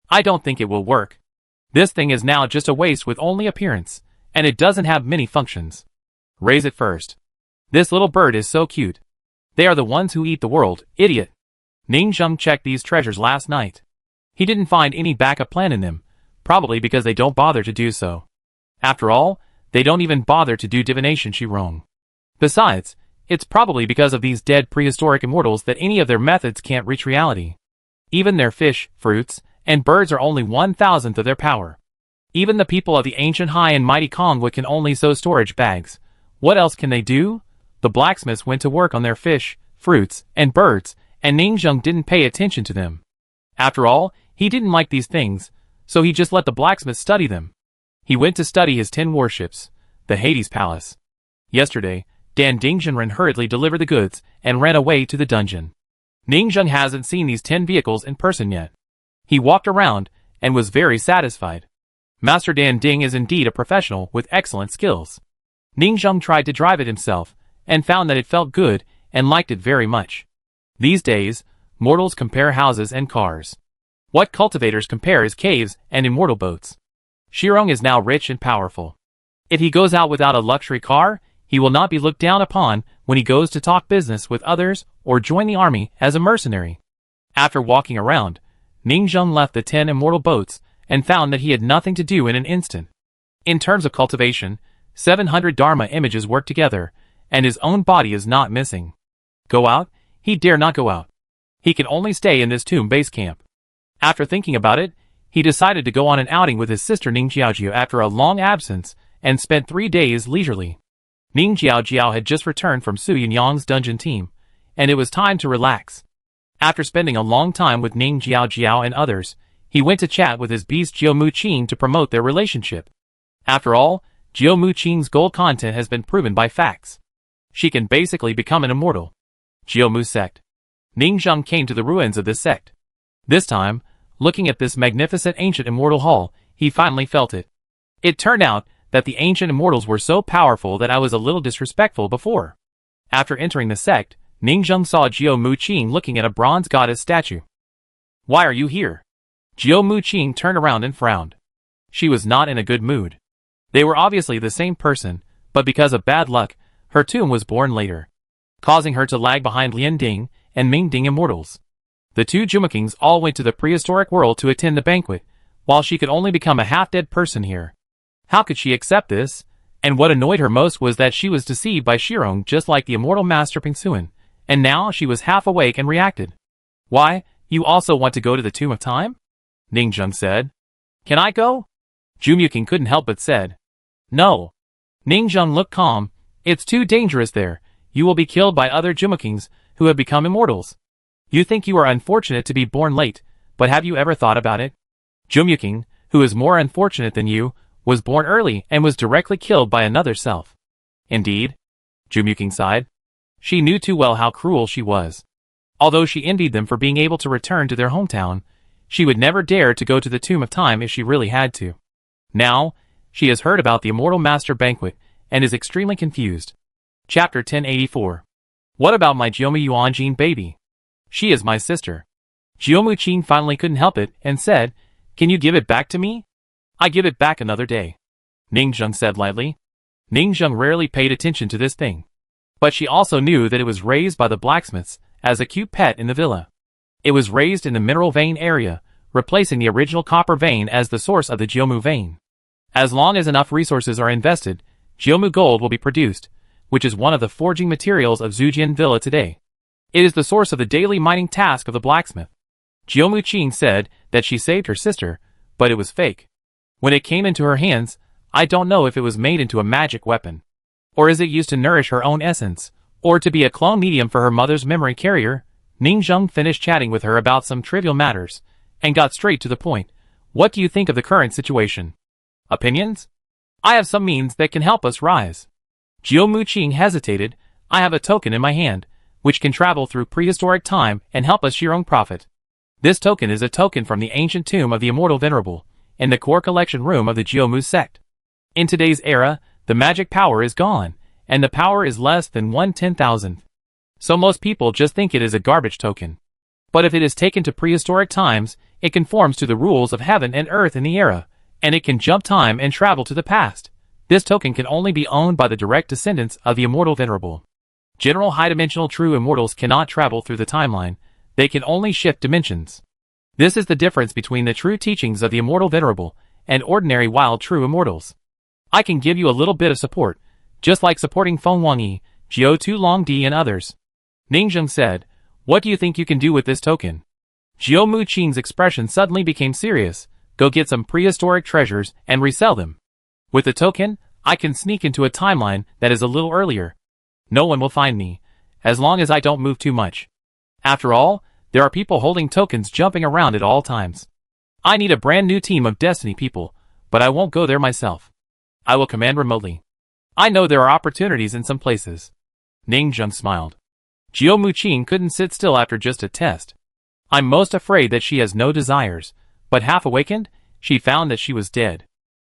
I don't think it will work. This thing is now just a waste with only appearance, and it doesn't have many functions. Raise it first. This little bird is so cute. They are the ones who eat the world, idiot. Ning Zheng checked these treasures last night. He didn't find any backup plan in them, probably because they don't bother to do so. After all, they don't even bother to do divination Shirong. Besides, it's probably because of these dead prehistoric immortals that any of their methods can't reach reality. Even their fish, fruits, and birds are only 1,000th of their power. Even the people of the ancient high and mighty Kongwa can only sew storage bags. What else can they do? The blacksmiths went to work on their fish, fruits, and birds, and Ningzheng didn't pay attention to them. After all, he didn't like these things, so he just let the blacksmith study them. He went to study his 10 warships, the Hades Palace. Yesterday, Dan Dingzhenren hurriedly delivered the goods and ran away to the dungeon. Ningzheng hasn't seen these 10 vehicles in person yet. He walked around and was very satisfied. Master Dan Ding is indeed a professional with excellent skills. Ningzheng tried to drive it himself and found that it felt good and liked it very much. These days, mortals compare houses and cars. What cultivators compare is caves and immortal boats. Shirong is now rich and powerful. If he goes out without a luxury car, he will not be looked down upon when he goes to talk business with others or join the army as a mercenary. After walking around, Ningzheng left the 10 immortal boats and found that he had nothing to do in an instant. In terms of cultivation, 700 Dharma images work together, and his own body is not missing. Go out? He dare not go out. He can only stay in this tomb base camp. After thinking about it, he decided to go on an outing with his sister Ning Jiaojiao after a long absence and spent 3 days leisurely. Ning Jiaojiao had just returned from Su Yinyang's dungeon team, and it was time to relax. After spending a long time with Ning Jiaojiao and others, he went to chat with his beast Jiao Muqing to promote their relationship. After all, Jiao Muqing's gold content has been proven by facts. She can basically become an immortal. Jiao Mu sect. Ningzheng came to the ruins of this sect. This time, looking at this magnificent ancient immortal hall, he finally felt it. It turned out that the ancient immortals were so powerful that I was a little disrespectful before. After entering the sect, Ningzheng saw Jiao Muqing looking at a bronze goddess statue. "Why are you here?" Jiao Muqing turned around and frowned. She was not in a good mood. They were obviously the same person, but because of bad luck, her tomb was born later, causing her to lag behind Lian Ding and Ming Ding immortals. The 2 Jumukings all went to the prehistoric world to attend the banquet, while she could only become a half-dead person here. How could she accept this? And what annoyed her most was that she was deceived by Shirong just like the immortal master Pingsuan, and now she was half awake and reacted. "Why, you also want to go to the Tomb of Time?" Ningzheng said. "Can I go?" Jumuking couldn't help but said. "No." Ningzheng looked calm. "It's too dangerous there. You will be killed by other Jumukings who have become immortals. You think you are unfortunate to be born late, but have you ever thought about it? Jumuking, who is more unfortunate than you, was born early and was directly killed by another self." "Indeed?" Jumuking sighed. She knew too well how cruel she was. Although she envied them for being able to return to their hometown, she would never dare to go to the Tomb of Time if she really had to. Now, she has heard about the Immortal Master Banquet and is extremely confused. Chapter 1084. What about my Jiomu Yuanjin baby? She is my sister. Jiomu Qin finally couldn't help it and said, "Can you give it back to me?" "I give it back another day," Ningzheng said lightly. Ningzheng rarely paid attention to this thing. But she also knew that it was raised by the blacksmiths as a cute pet in the villa. It was raised in the mineral vein area, replacing the original copper vein as the source of the Jiomu vein. As long as enough resources are invested, Jiomu gold will be produced, which is one of the forging materials of Zujian Villa today. It is the source of the daily mining task of the blacksmith. Jiomu Qin said that she saved her sister, but it was fake. When it came into her hands, I don't know if it was made into a magic weapon. Or is it used to nourish her own essence, or to be a clone medium for her mother's memory carrier? Ningzheng finished chatting with her about some trivial matters, and got straight to the point. "What do you think of the current situation?" "Opinions? I have some means that can help us rise." Jiao Muqing hesitated. "I have a token in my hand, which can travel through prehistoric time and help us Shirong profit. This token is a token from the ancient tomb of the Immortal Venerable, in the core collection room of the Jiao Mu sect. In today's era, the magic power is gone, and the power is less than 1/10,000th. So most people just think it is a garbage token. But if it is taken to prehistoric times, it conforms to the rules of heaven and earth in the era, and it can jump time and travel to the past. This token can only be owned by the direct descendants of the Immortal Venerable. General high-dimensional true immortals cannot travel through the timeline, they can only shift dimensions. This is the difference between the true teachings of the Immortal Venerable and ordinary wild true immortals. I can give you a little bit of support, just like supporting Feng Wangyi, Jiao Tu Long Di and others. Ningzheng said, "What do you think you can do with this token?" Jiao Muqing's expression suddenly became serious. "Go get some prehistoric treasures and resell them. With the token, I can sneak into a timeline that is a little earlier. No one will find me, as long as I don't move too much. After all, there are people holding tokens jumping around at all times. I need a brand new team of Destiny people, but I won't go there myself. I will command remotely. I know there are opportunities in some places." Ningzheng smiled. Jiao Muqing couldn't sit still after just a test. "I'm most afraid that she has no desires," but half awakened, she found that she was dead.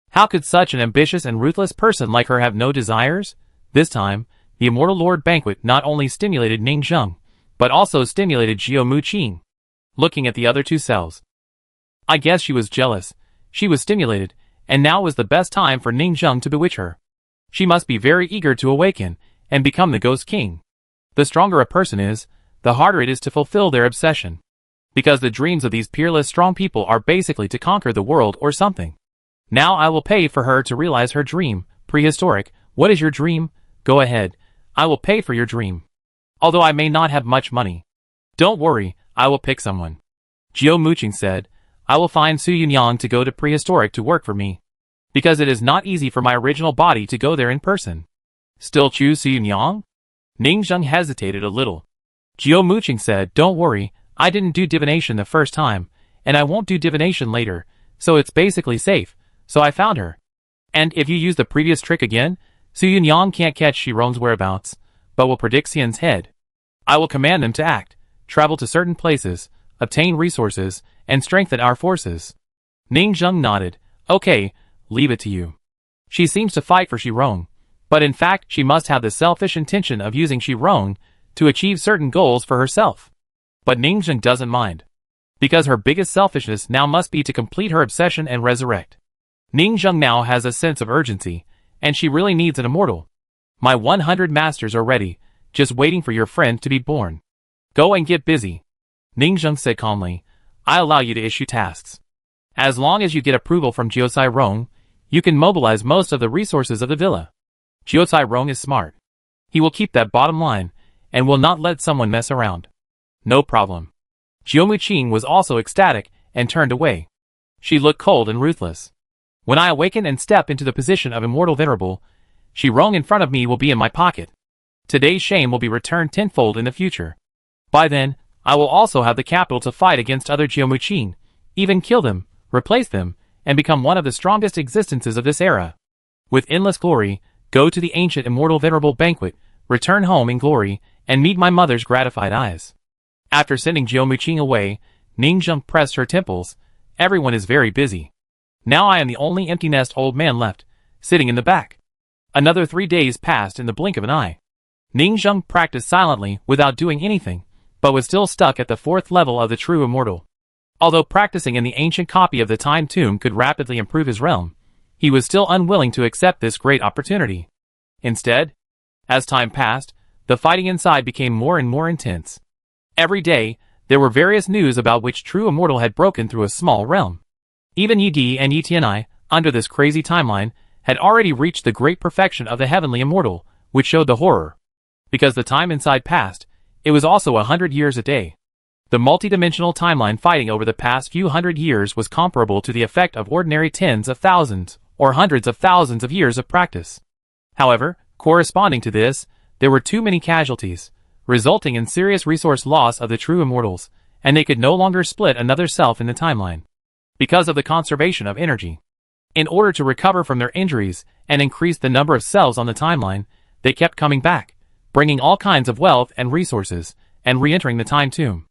How could such an ambitious and ruthless person like her have no desires? This time, the Immortal Lord Banquet not only stimulated Ningzheng, but also stimulated Jiao Muqing. Looking at the other two cells, I guess she was jealous. She was stimulated, and now was the best time for Ningzheng to bewitch her. She must be very eager to awaken and become the Ghost King. The stronger a person is, the harder it is to fulfill their obsession. Because the dreams of these peerless strong people are basically to conquer the world or something. Now I will pay for her to realize her dream. Prehistoric, what is your dream? Go ahead, I will pay for your dream. Although I may not have much money. Don't worry, I will pick someone. Jiao Muqing said, I will find Su Yunyang to go to Prehistoric to work for me. Because it is not easy for my original body to go there in person. Still choose Su Yunyang? Ningzheng hesitated a little. Jiao Muqing said, don't worry, I didn't do divination the first time, and I won't do divination later, so it's basically safe, so I found her. And if you use the previous trick again, Su Yunyang can't catch Shiron's whereabouts, but will predict Xian's head. I will command them to act, travel to certain places, obtain resources, and strengthen our forces. Ningzheng nodded. Okay, leave it to you. She seems to fight for Shiron, but in fact she must have the selfish intention of using Shiron to achieve certain goals for herself. But Ningzheng doesn't mind. Because her biggest selfishness now must be to complete her obsession and resurrect. Ningzheng now has a sense of urgency, and she really needs an immortal. My 100 masters are ready, just waiting for your friend to be born. Go and get busy. Ningzheng said calmly, I allow you to issue tasks. As long as you get approval from Jiosai Rong, you can mobilize most of the resources of the villa. Jiosai Rong is smart. He will keep that bottom line, and will not let someone mess around. No problem. Jiao Muqing was also ecstatic, and turned away. She looked cold and ruthless. When I awaken and step into the position of Immortal Venerable, Shiron in front of me will be in my pocket. Today's shame will be returned tenfold in the future. By then, I will also have the capital to fight against other Jiao Muqing, even kill them, replace them, and become one of the strongest existences of this era. With endless glory, go to the ancient Immortal Venerable banquet, return home in glory, and meet my mother's gratified eyes. After sending Jiao Muqing away, Ningzheng pressed her temples. Everyone is very busy. Now I am the only empty nest old man left, sitting in the back. Another 3 days passed in the blink of an eye. Ningzheng practiced silently without doing anything, but was still stuck at the 4th level of the true immortal. Although practicing in the ancient copy of the Time Tomb could rapidly improve his realm, he was still unwilling to accept this great opportunity. Instead, as time passed, the fighting inside became more and more intense. Every day, there were various news about which true immortal had broken through a small realm. Even Yi and Yi, under this crazy timeline, had already reached the great perfection of the heavenly immortal, which showed the horror. Because the time inside passed, it was also 100 years a day. The multidimensional timeline fighting over the past few hundred years was comparable to the effect of ordinary tens of thousands, or hundreds of thousands of years of practice. However, corresponding to this, there were too many casualties, resulting in serious resource loss of the true immortals, and they could no longer split another self in the timeline. Because of the conservation of energy. In order to recover from their injuries and increase the number of cells on the timeline, they kept coming back, bringing all kinds of wealth and resources, and re-entering the time tomb.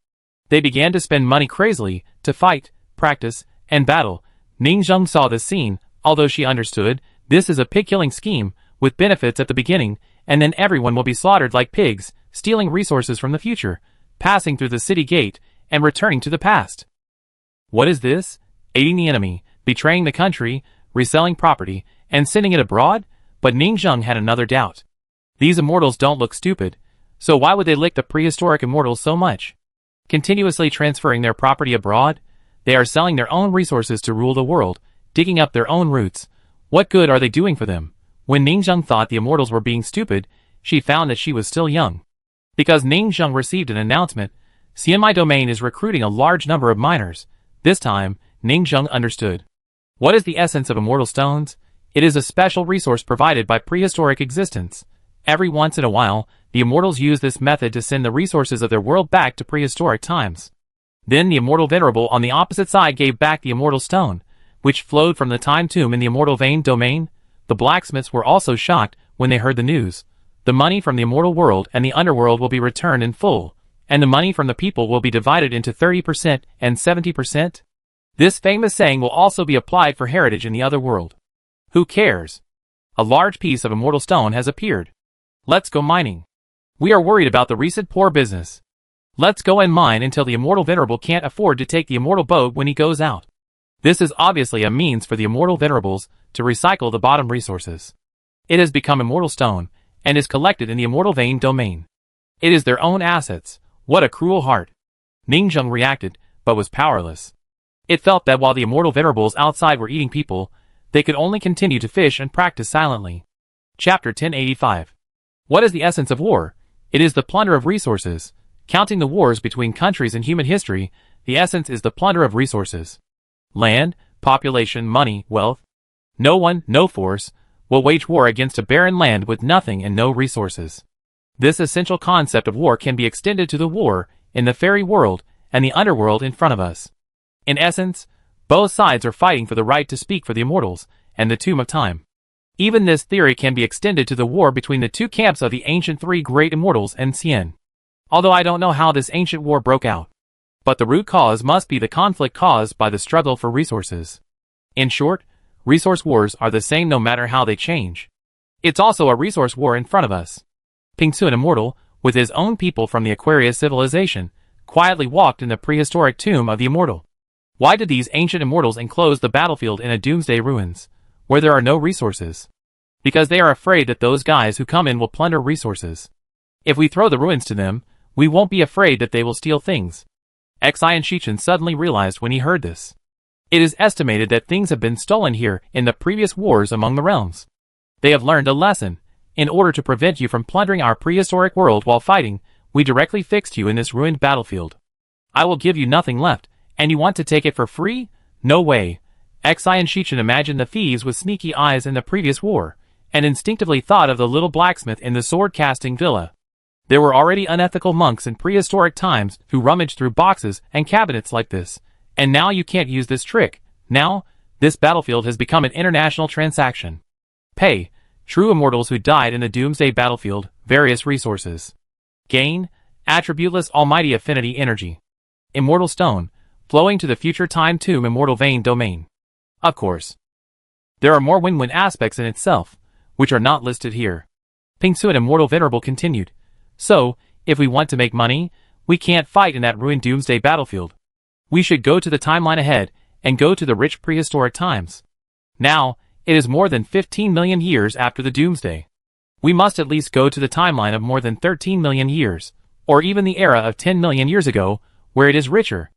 They began to spend money crazily, to fight, practice, and battle. Ningzheng saw this scene, although she understood, this is a pig-killing scheme, with benefits at the beginning, and then everyone will be slaughtered like pigs, stealing resources from the future, passing through the city gate, and returning to the past. What is this? Aiding the enemy, betraying the country, reselling property, and sending it abroad? But Ningzheng had another doubt. These immortals don't look stupid, so why would they lick the prehistoric immortals so much? Continuously transferring their property abroad? They are selling their own resources to rule the world, digging up their own roots. What good are they doing for them? When Ningzheng thought the immortals were being stupid, she found that she was still young. Because Ningzheng received an announcement, CNMI domain is recruiting a large number of miners. This time, Ningzheng understood. What is the essence of immortal stones? It is a special resource provided by prehistoric existence. Every once in a while, the immortals use this method to send the resources of their world back to prehistoric times. Then the immortal venerable on the opposite side gave back the immortal stone, which flowed from the time tomb in the immortal vein domain. The blacksmiths were also shocked when they heard the news. The money from the immortal world and the underworld will be returned in full, and the money from the people will be divided into 30% and 70%. This famous saying will also be applied for heritage in the other world. Who cares? A large piece of immortal stone has appeared. Let's go mining. We are worried about the recent poor business. Let's go and mine until the immortal venerable can't afford to take the immortal boat when he goes out. This is obviously a means for the immortal venerables to recycle the bottom resources. It has become immortal stone, and is collected in the immortal vein domain. It is their own assets. What a cruel heart. Ningzheng reacted, but was powerless. It felt that while the immortal venerables outside were eating people, they could only continue to fish and practice silently. Chapter 1085. What is the essence of war? It is the plunder of resources. Counting the wars between countries in human history, the essence is the plunder of resources. Land, population, money, wealth. No one, no force, will wage war against a barren land with nothing and no resources. This essential concept of war can be extended to the war in the fairy world and the underworld in front of us. In essence, both sides are fighting for the right to speak for the immortals and the tomb of time. Even this theory can be extended to the war between the two camps of the ancient three great immortals and Xian. Although I don't know how this ancient war broke out. But the root cause must be the conflict caused by the struggle for resources. In short, resource wars are the same no matter how they change. It's also a resource war in front of us. Pingsu, an immortal, with his own people from the Aquarius civilization, quietly walked in the prehistoric tomb of the immortal. Why did these ancient immortals enclose the battlefield in a doomsday ruins, where there are no resources? Because they are afraid that those guys who come in will plunder resources. If we throw the ruins to them, we won't be afraid that they will steal things. Xi and Shichen suddenly realized when he heard this. It is estimated that things have been stolen here in the previous wars among the realms. They have learned a lesson. In order to prevent you from plundering our prehistoric world while fighting, we directly fixed you in this ruined battlefield. I will give you nothing left, and you want to take it for free? No way. Xi and Shichen imagined the thieves with sneaky eyes in the previous war, and instinctively thought of the little blacksmith in the sword-casting villa. There were already unethical monks in prehistoric times who rummaged through boxes and cabinets like this, and now you can't use this trick. Now, this battlefield has become an international transaction. Pay, true immortals who died in the doomsday battlefield, various resources. Gain, attributeless almighty affinity energy. Immortal stone, flowing to the future time tomb immortal vein domain. Of course. There are more win-win aspects in itself, which are not listed here. Pingsu, an immortal venerable, continued. So, if we want to make money, we can't fight in that ruined doomsday battlefield. We should go to the timeline ahead, and go to the rich prehistoric times. Now, it is more than 15 million years after the doomsday. We must at least go to the timeline of more than 13 million years, or even the era of 10 million years ago, where it is richer.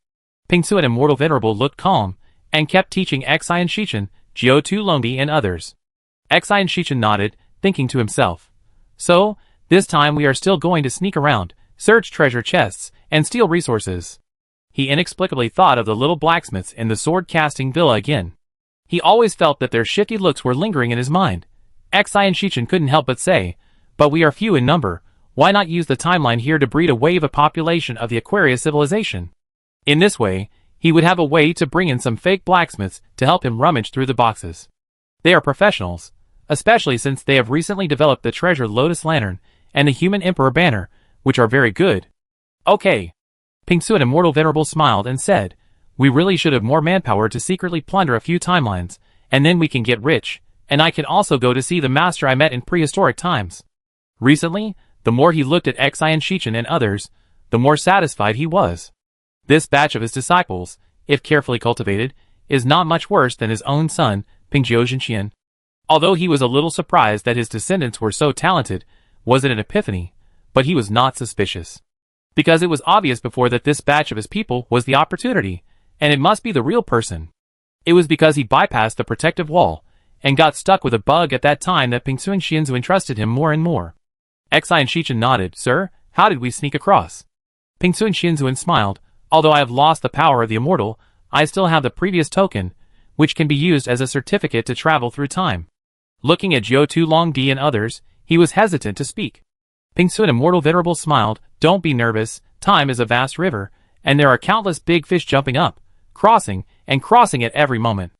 Pingsu, an immortal venerable, looked calm, and kept teaching Xi and Shichen, Jiao Tu Longdi and others. Xi and Shichen nodded, thinking to himself. So, this time we are still going to sneak around, search treasure chests, and steal resources. He inexplicably thought of the little blacksmiths in the sword-casting villa again. He always felt that their shifty looks were lingering in his mind. Xi and Shichen couldn't help but say, but we are few in number, why not use the timeline here to breed a wave of population of the Aquarius civilization? In this way, he would have a way to bring in some fake blacksmiths to help him rummage through the boxes. They are professionals, especially since they have recently developed the treasure Lotus Lantern and the Human Emperor Banner, which are very good. Okay. Pingsu, an immortal venerable, smiled and said, we really should have more manpower to secretly plunder a few timelines, and then we can get rich, and I can also go to see the master I met in prehistoric times. Recently, the more he looked at Xi and Shichen and others, the more satisfied he was. This batch of his disciples, if carefully cultivated, is not much worse than his own son, Pingjiu Zhenxian. Although he was a little surprised that his descendants were so talented, was it an epiphany? But he was not suspicious. Because it was obvious before that this batch of his people was the opportunity, and it must be the real person. It was because he bypassed the protective wall, and got stuck with a bug at that time that Pingsu Xianzu entrusted him more and more. Xi and Shichen nodded. Sir, how did we sneak across? Pingsu and Xinzuan smiled. Although I have lost the power of the immortal, I still have the previous token, which can be used as a certificate to travel through time. Looking at Jiu Tu Longdi and others, he was hesitant to speak. Pingsu and Immortal Venerable smiled. Don't be nervous, time is a vast river, and there are countless big fish jumping up, crossing at every moment.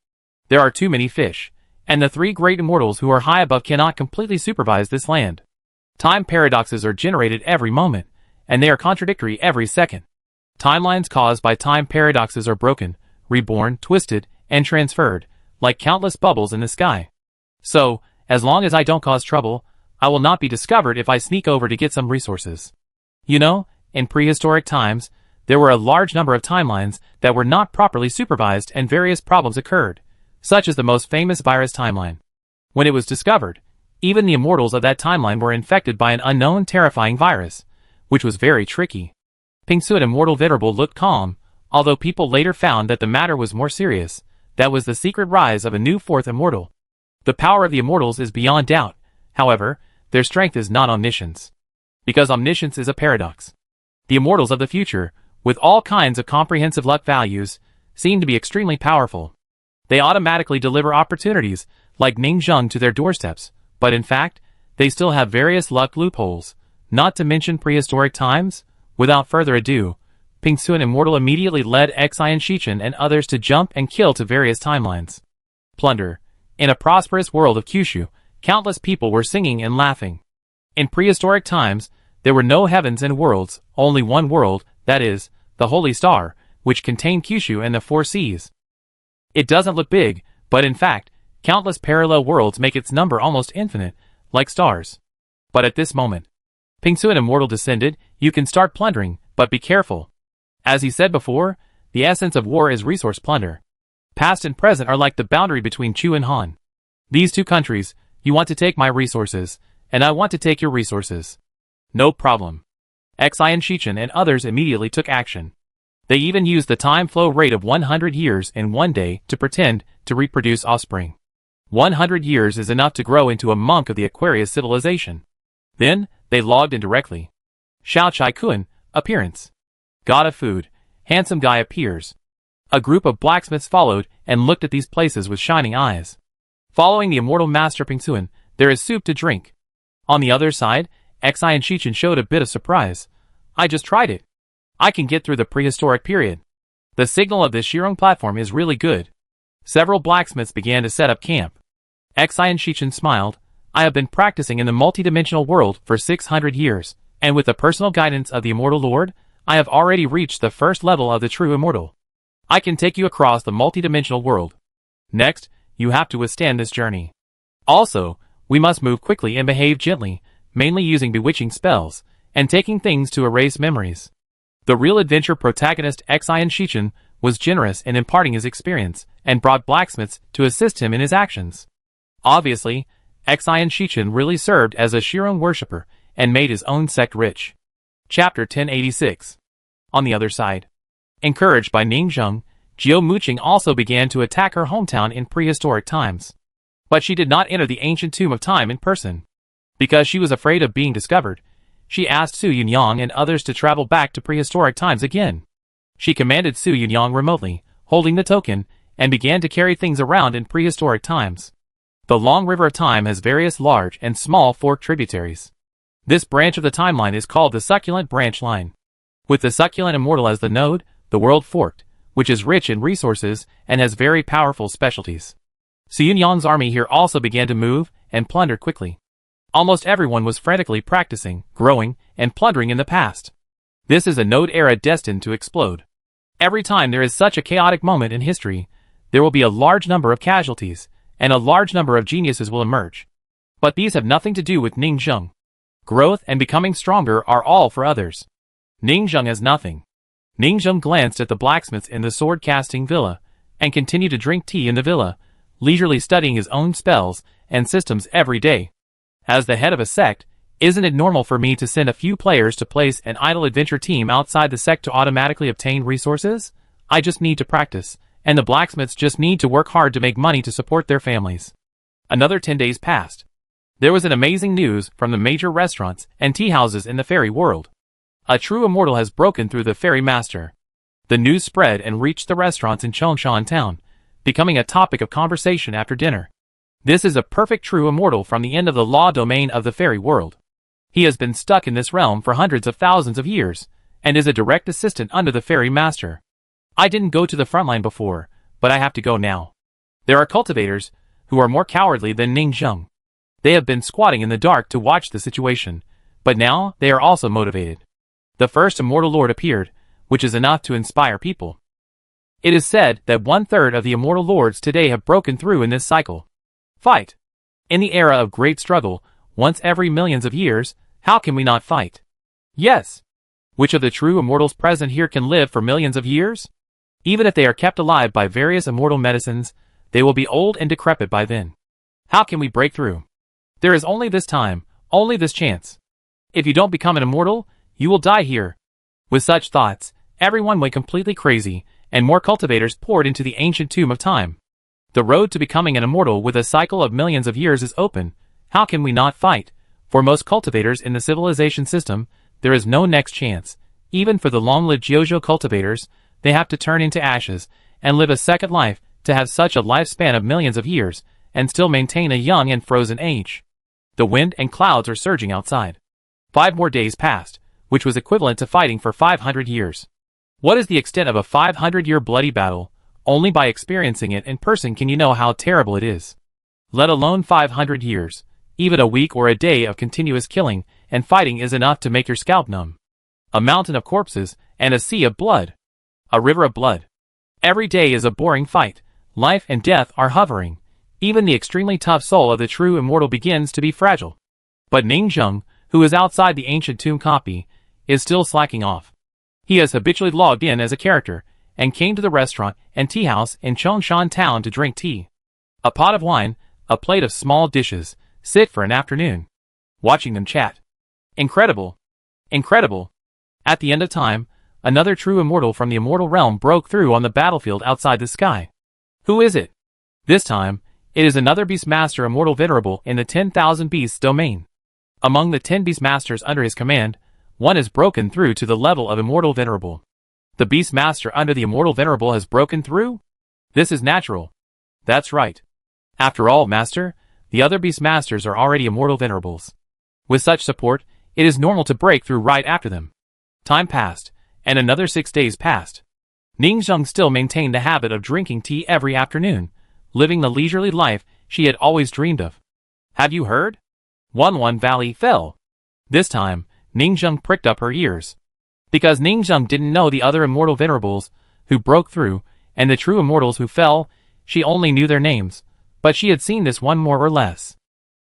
There are too many fish, and the three great immortals who are high above cannot completely supervise this land. Time paradoxes are generated every moment, and they are contradictory every second. Timelines caused by time paradoxes are broken, reborn, twisted, and transferred, like countless bubbles in the sky. So, as long as I don't cause trouble, I will not be discovered if I sneak over to get some resources. You know, in prehistoric times, there were a large number of timelines that were not properly supervised and various problems occurred, such as the most famous virus timeline. When it was discovered, even the immortals of that timeline were infected by an unknown terrifying virus, which was very tricky. Pingsu and Immortal Venerable looked calm, although people later found that the matter was more serious. That was the secret rise of a new fourth immortal. The power of the immortals is beyond doubt. However, their strength is not omniscience. Because omniscience is a paradox. The immortals of the future, with all kinds of comprehensive luck values, seem to be extremely powerful. They automatically deliver opportunities, like Ning Zheng, to their doorsteps, but in fact, they still have various luck loopholes, not to mention prehistoric times. Without further ado, Pingsu and Immortal immediately led Xi and Shichen and others to jump and kill to various timelines. Plunder. In a prosperous world of Kyushu, countless people were singing and laughing. In prehistoric times, there were no heavens and worlds, only one world, that is, the Holy Star, which contained Kyushu and the four seas. It doesn't look big, but in fact, countless parallel worlds make its number almost infinite, like stars. But at this moment, Pingsu and Immortal descended. You can start plundering, but be careful. As he said before, the essence of war is resource plunder. Past and present are like the boundary between Chu and Han. These two countries, you want to take my resources, and I want to take your resources. No problem. Xi and Shichen and others immediately took action. They even used the time flow rate of 100 years in one day to pretend to reproduce offspring. 100 years is enough to grow into a monk of the Aquarius civilization. Then, they logged in directly. Xiao Chai Kun, appearance. God of food, handsome guy appears. A group of blacksmiths followed and looked at these places with shining eyes. Following the immortal master Pingsuan, there is soup to drink. On the other side, Xi and Shichen showed a bit of surprise. I just tried it. I can get through the prehistoric period. The signal of this Shirong platform is really good. Several blacksmiths began to set up camp. Xi and Shichen smiled. I have been practicing in the multidimensional world for 600 years, and with the personal guidance of the Immortal Lord, I have already reached the first level of the true immortal. I can take you across the multidimensional world. Next, you have to withstand this journey. Also, we must move quickly and behave gently, mainly using bewitching spells, and taking things to erase memories. The real adventure protagonist Xi and Shichen was generous in imparting his experience, and brought blacksmiths to assist him in his actions. Obviously, Xi and Shichen really served as a Shirong worshipper, and made his own sect rich. Chapter 1086. On the other side. Encouraged by Ning Zheng, Jiu Muqing also began to attack her hometown in prehistoric times. But she did not enter the ancient tomb of time in person. Because she was afraid of being discovered, she asked Su Yunyang and others to travel back to prehistoric times again. She commanded Su Yunyang remotely, holding the token, and began to carry things around in prehistoric times. The long river of time has various large and small forked tributaries. This branch of the timeline is called the succulent branch line. With the succulent immortal as the node, the world forked, which is rich in resources and has very powerful specialties. Su Yunyang's army here also began to move and plunder quickly. Almost everyone was frantically practicing, growing, and plundering in the past. This is a node era destined to explode. Every time there is such a chaotic moment in history, there will be a large number of casualties, and a large number of geniuses will emerge. But these have nothing to do with Ning Zheng. Growth and becoming stronger are all for others. Ning Zheng has nothing. Ning Zheng glanced at the blacksmiths in the sword-casting villa, and continued to drink tea in the villa, leisurely studying his own spells and systems every day. As the head of a sect, isn't it normal for me to send a few players to place an idle adventure team outside the sect to automatically obtain resources? I just need to practice, and the blacksmiths just need to work hard to make money to support their families. Another 10 days passed. There was an amazing news from the major restaurants and tea houses in the fairy world. A true immortal has broken through the fairy master. The news spread and reached the restaurants in Chongshan town, becoming a topic of conversation after dinner. This is a perfect true immortal from the end of the law domain of the fairy world. He has been stuck in this realm for hundreds of thousands of years, and is a direct assistant under the fairy master. I didn't go to the front line before, but I have to go now. There are cultivators who are more cowardly than Ning Zheng. They have been squatting in the dark to watch the situation, but now they are also motivated. The first immortal lord appeared, which is enough to inspire people. It is said that 1/3 of the immortal lords today have broken through in this cycle. Fight. In the era of great struggle, once every millions of years, how can we not fight? Yes. Which of the true immortals present here can live for millions of years? Even if they are kept alive by various immortal medicines, they will be old and decrepit by then. How can we break through? There is only this time, only this chance. If you don't become an immortal, you will die here. With such thoughts, everyone went completely crazy, and more cultivators poured into the ancient tomb of time. The road to becoming an immortal with a cycle of millions of years is open. How can we not fight? For most cultivators in the civilization system, there is no next chance. Even for the long-lived Jiuzhou cultivators, they have to turn into ashes and live a second life to have such a lifespan of millions of years and still maintain a young and frozen age. The wind and clouds are surging outside. 5 more days passed, which was equivalent to fighting for 500 years. What is the extent of a 500-year bloody battle? Only by experiencing it in person can you know how terrible it is. Let alone 500 years. Even a week or a day of continuous killing and fighting is enough to make your scalp numb. A mountain of corpses and a sea of blood. A river of blood. Every day is a boring fight. Life and death are hovering. Even the extremely tough soul of the true immortal begins to be fragile. But Ning Zheng, who is outside the ancient tomb copy, is still slacking off. He has habitually logged in as a character, and came to the restaurant and tea house in Chongshan town to drink tea. A pot of wine, a plate of small dishes, sit for an afternoon. Watching them chat. Incredible. Incredible. At the end of time, another true immortal from the immortal realm broke through on the battlefield outside the sky. Who is it? This time, it is another Beastmaster immortal venerable in the 10,000 beasts domain. Among the 10 Beastmasters under his command, one has broken through to the level of immortal venerable. The Beastmaster under the immortal venerable has broken through? This is natural. That's right. After all, Master, the other Beastmasters are already immortal venerables. With such support, it is normal to break through right after them. Time passed, and another 6 days passed. Ning Zheng still maintained the habit of drinking tea every afternoon, living the leisurely life she had always dreamed of. Have you heard? One Valley fell. This time, Ning Zheng pricked up her ears. Because Ning Zheng didn't know the other immortal venerables who broke through, and the true immortals who fell, she only knew their names, but she had seen this one more or less.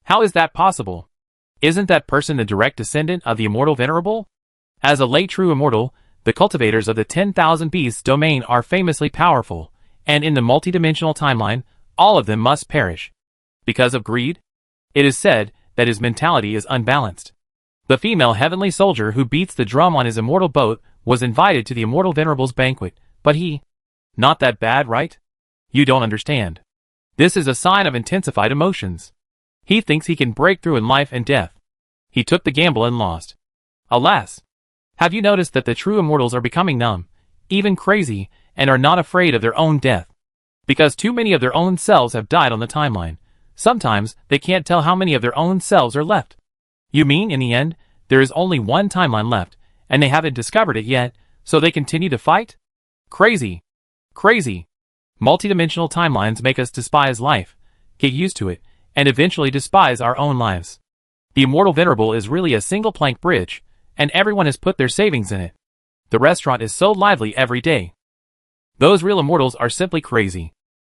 How is that possible? Isn't that person the direct descendant of the immortal venerable? As a late true immortal, the cultivators of the 10,000 beasts domain are famously powerful, and in the multidimensional timeline, all of them must perish. Because of greed? It is said that his mentality is unbalanced. The female heavenly soldier who beats the drum on his immortal boat was invited to the immortal venerable's banquet, but he... Not that bad, right? You don't understand. This is a sign of intensified emotions. He thinks he can break through in life and death. He took the gamble and lost. Alas! Have you noticed that the true immortals are becoming numb, even crazy, and are not afraid of their own death? Because too many of their own selves have died on the timeline. Sometimes they can't tell how many of their own selves are left. You mean in the end, there is only one timeline left, and they haven't discovered it yet, so they continue to fight? Crazy. Crazy. Multidimensional timelines make us despise life, get used to it, and eventually despise our own lives. The immortal venerable is really a single plank bridge, and everyone has put their savings in it. The restaurant is so lively every day. Those real immortals are simply crazy.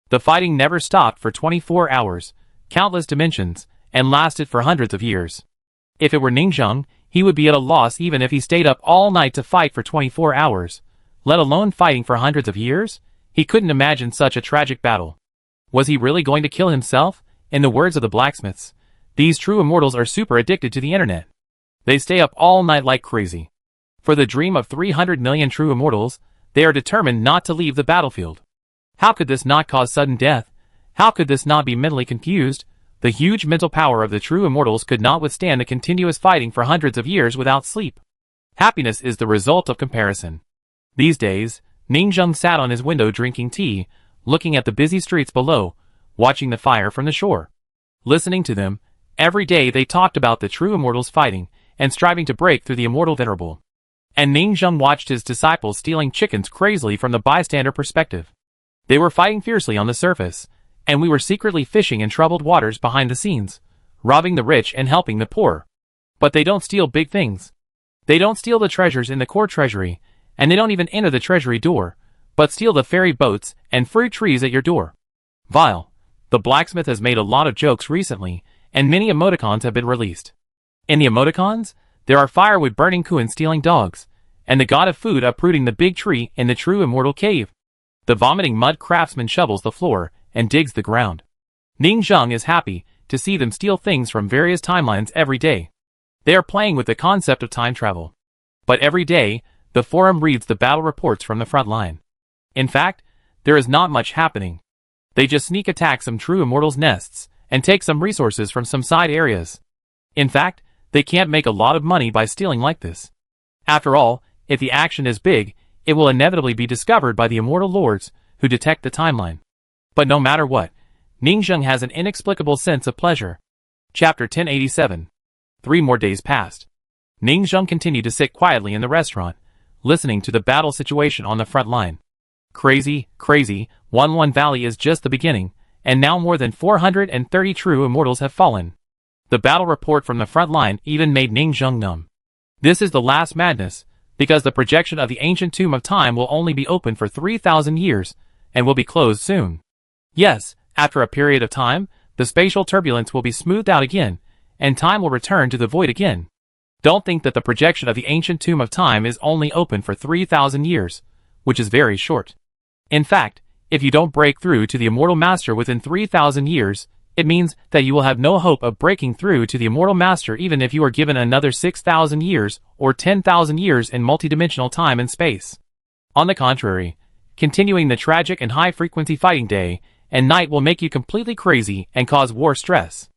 The fighting never stopped for 24 hours, countless dimensions, and lasted for hundreds of years. If it were Ning Zheng, he would be at a loss even if he stayed up all night to fight for 24 hours, let alone fighting for hundreds of years. He couldn't imagine such a tragic battle. Was he really going to kill himself? In the words of the blacksmiths, these true immortals are super addicted to the internet. They stay up all night like crazy. For the dream of 300 million true immortals, they are determined not to leave the battlefield. How could this not cause sudden death? How could this not be mentally confused? The huge mental power of the true immortals could not withstand the continuous fighting for hundreds of years without sleep. Happiness is the result of comparison. These days, Ningzheng sat on his window drinking tea, looking at the busy streets below, watching the fire from the shore. Listening to them, every day they talked about the true immortals fighting and striving to break through the immortal venerable. And Ningzheng watched his disciples stealing chickens crazily from the bystander perspective. They were fighting fiercely on the surface, and we were secretly fishing in troubled waters behind the scenes, robbing the rich and helping the poor. But they don't steal big things. They don't steal the treasures in the core treasury, and they don't even enter the treasury door, but steal the ferry boats and fruit trees at your door. Vile. The blacksmith has made a lot of jokes recently, and many emoticons have been released. In the emoticons, there are firewood burning Cunning stealing dogs, and the god of food uprooting the big tree in the true immortal cave. The vomiting mud craftsman shovels the floor and digs the ground. Ningzheng is happy to see them steal things from various timelines every day. They are playing with the concept of time travel. But every day, the forum reads the battle reports from the front line. In fact, there is not much happening. They just sneak attack some true immortals' nests and take some resources from some side areas. In fact, they can't make a lot of money by stealing like this. After all, if the action is big, it will inevitably be discovered by the immortal lords who detect the timeline. But no matter what, Ningzheng has an inexplicable sense of pleasure. Chapter 1087. 3 more days passed. Ningzheng continued to sit quietly in the restaurant, listening to the battle situation on the front line. Crazy, 1-1 Valley is just the beginning, and now more than 430 true immortals have fallen. The battle report from the front line even made Ningzheng numb. This is the last madness, because the projection of the ancient tomb of time will only be open for 3,000 years, and will be closed soon. Yes, after a period of time, the spatial turbulence will be smoothed out again, and time will return to the void again. Don't think that the projection of the ancient tomb of time is only open for 3,000 years, which is very short. In fact, if you don't break through to the immortal master within 3,000 years, it means that you will have no hope of breaking through to the immortal master even if you are given another 6,000 years or 10,000 years in multidimensional time and space. On the contrary, continuing the tragic and high-frequency fighting day and night will make you completely crazy and cause war stress.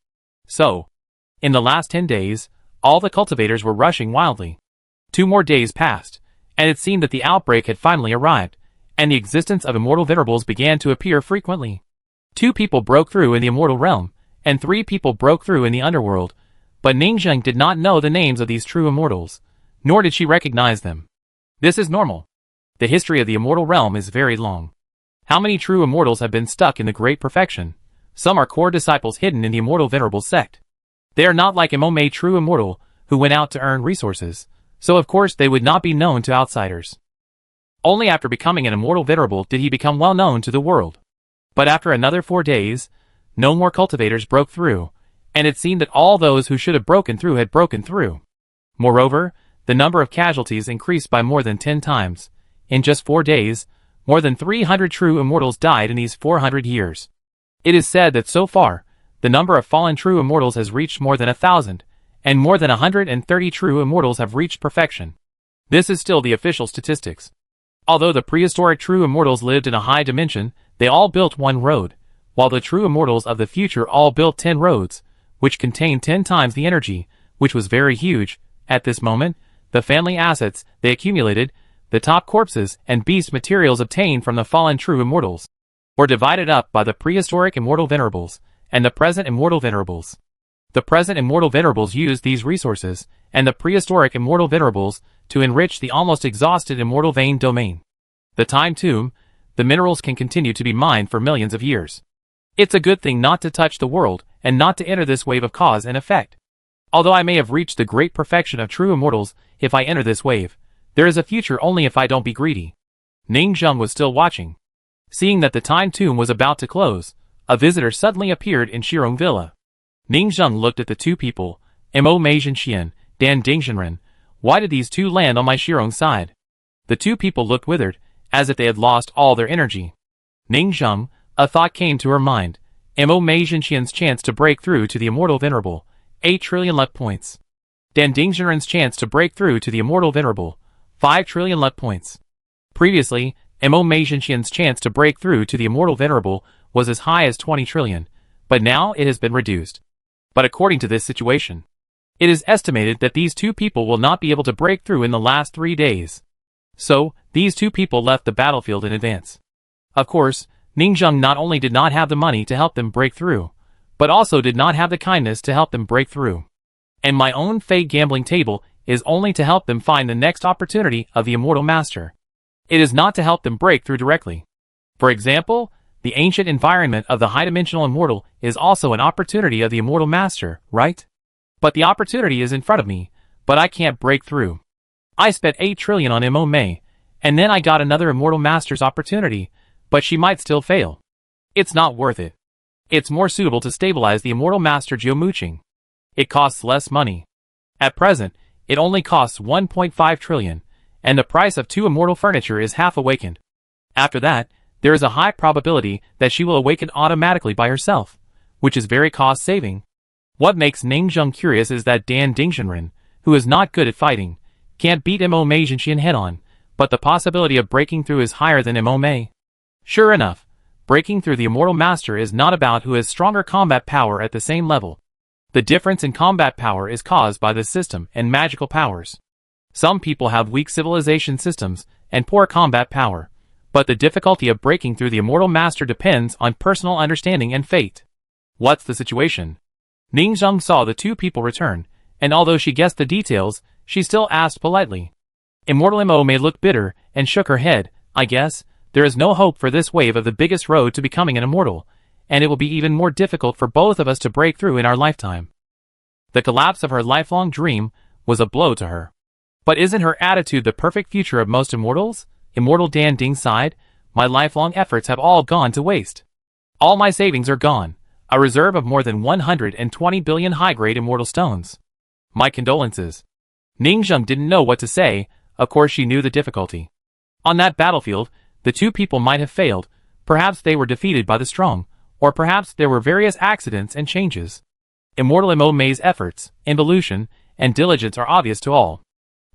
So, in the last 10 days, all the cultivators were rushing wildly. 2 more days passed, and it seemed that the outbreak had finally arrived, and the existence of immortal venerables began to appear frequently. 2 people broke through in the immortal realm, and 3 people broke through in the underworld, but Ningzheng did not know the names of these true immortals, nor did she recognize them. This is normal. The history of the immortal realm is very long. How many true immortals have been stuck in the great perfection? Some are core disciples hidden in the immortal venerable sect. They are not like Mo true immortal, who went out to earn resources, so of course they would not be known to outsiders. Only after becoming an immortal venerable did he become well known to the world. But after another 4 days, no more cultivators broke through, and it seemed that all those who should have broken through had broken through. Moreover, the number of casualties increased by more than 10 times. In just 4 days, more than 300 true immortals died in these 400 years. It is said that so far, the number of fallen true immortals has reached more than 1,000, and more than 130 true immortals have reached perfection. This is still the official statistics. Although the prehistoric true immortals lived in a high dimension, they all built 1 road, while the true immortals of the future all built 10 roads, which contained 10 times the energy, which was very huge. At this moment, the family assets they accumulated, the top corpses and beast materials obtained from the fallen true immortals, were divided up by the prehistoric immortal venerables and the present immortal venerables. The present immortal venerables used these resources, and the prehistoric immortal venerables, to enrich the almost exhausted immortal vein domain. The time tomb, the minerals can continue to be mined for millions of years. It's a good thing not to touch the world, and not to enter this wave of cause and effect. Although I may have reached the great perfection of true immortals, if I enter this wave, there is a future only if I don't be greedy. Ningzheng was still watching. Seeing that the time tomb was about to close, a visitor suddenly appeared in Shirong Villa. Ningzheng looked at the 2 people, Mo Meizhenxian, Dan Dingzhenren. Why did these 2 land on my Shirong side? The 2 people looked withered, as if they had lost all their energy. Ningzheng, a thought came to her mind. Mo Meizhenxian's chance to break through to the immortal venerable, 8 trillion luck points. Dan Dingzhenren's chance to break through to the immortal venerable, 5 trillion luck points. Previously, Mo Meizhenxian's chance to break through to the immortal venerable was as high as 20 trillion, but now it has been reduced. But according to this situation, it is estimated that these two people will not be able to break through in the last 3 days. So, these two people left the battlefield in advance. Of course, Ningzheng not only did not have the money to help them break through, but also did not have the kindness to help them break through. And my own fate gambling table is only to help them find the next opportunity of the Immortal Master. It is not to help them break through directly. For example, the ancient environment of the high-dimensional immortal is also an opportunity of the Immortal Master, right? But the opportunity is in front of me, but I can't break through. I spent 8 trillion on Mo Mei, and then I got another Immortal Master's opportunity, but she might still fail. It's not worth it. It's more suitable to stabilize the Immortal Master Jiu Muqing. It costs less money. At present, it only costs 1.5 trillion, and the price of 2 immortal furniture is half awakened. After that, there is a high probability that she will awaken automatically by herself, which is very cost-saving. What makes Ningzheng curious is that Dan Dingzhenren, who is not good at fighting, can't beat Mo Mei Zhenxian head-on, but the possibility of breaking through is higher than Mo Mei. Sure enough, breaking through the Immortal Master is not about who has stronger combat power at the same level. The difference in combat power is caused by the system and magical powers. Some people have weak civilization systems and poor combat power, but the difficulty of breaking through the Immortal Master depends on personal understanding and fate. What's the situation? Ningzheng saw the two people return, and although she guessed the details, she still asked politely. Immortal Mo may look bitter and shook her head. I guess there is no hope for this wave of the biggest road to becoming an immortal, and it will be even more difficult for both of us to break through in our lifetime. The collapse of her lifelong dream was a blow to her. But isn't her attitude the perfect future of most immortals? Immortal Dan Ding sighed. My lifelong efforts have all gone to waste. All my savings are gone. A reserve of more than 120 billion high-grade immortal stones. My condolences. Ningzheng didn't know what to say. Of course she knew the difficulty. On that battlefield, the two people might have failed. Perhaps they were defeated by the strong, or perhaps there were various accidents and changes. Immortal Mo Mei's efforts, involution, and diligence are obvious to all.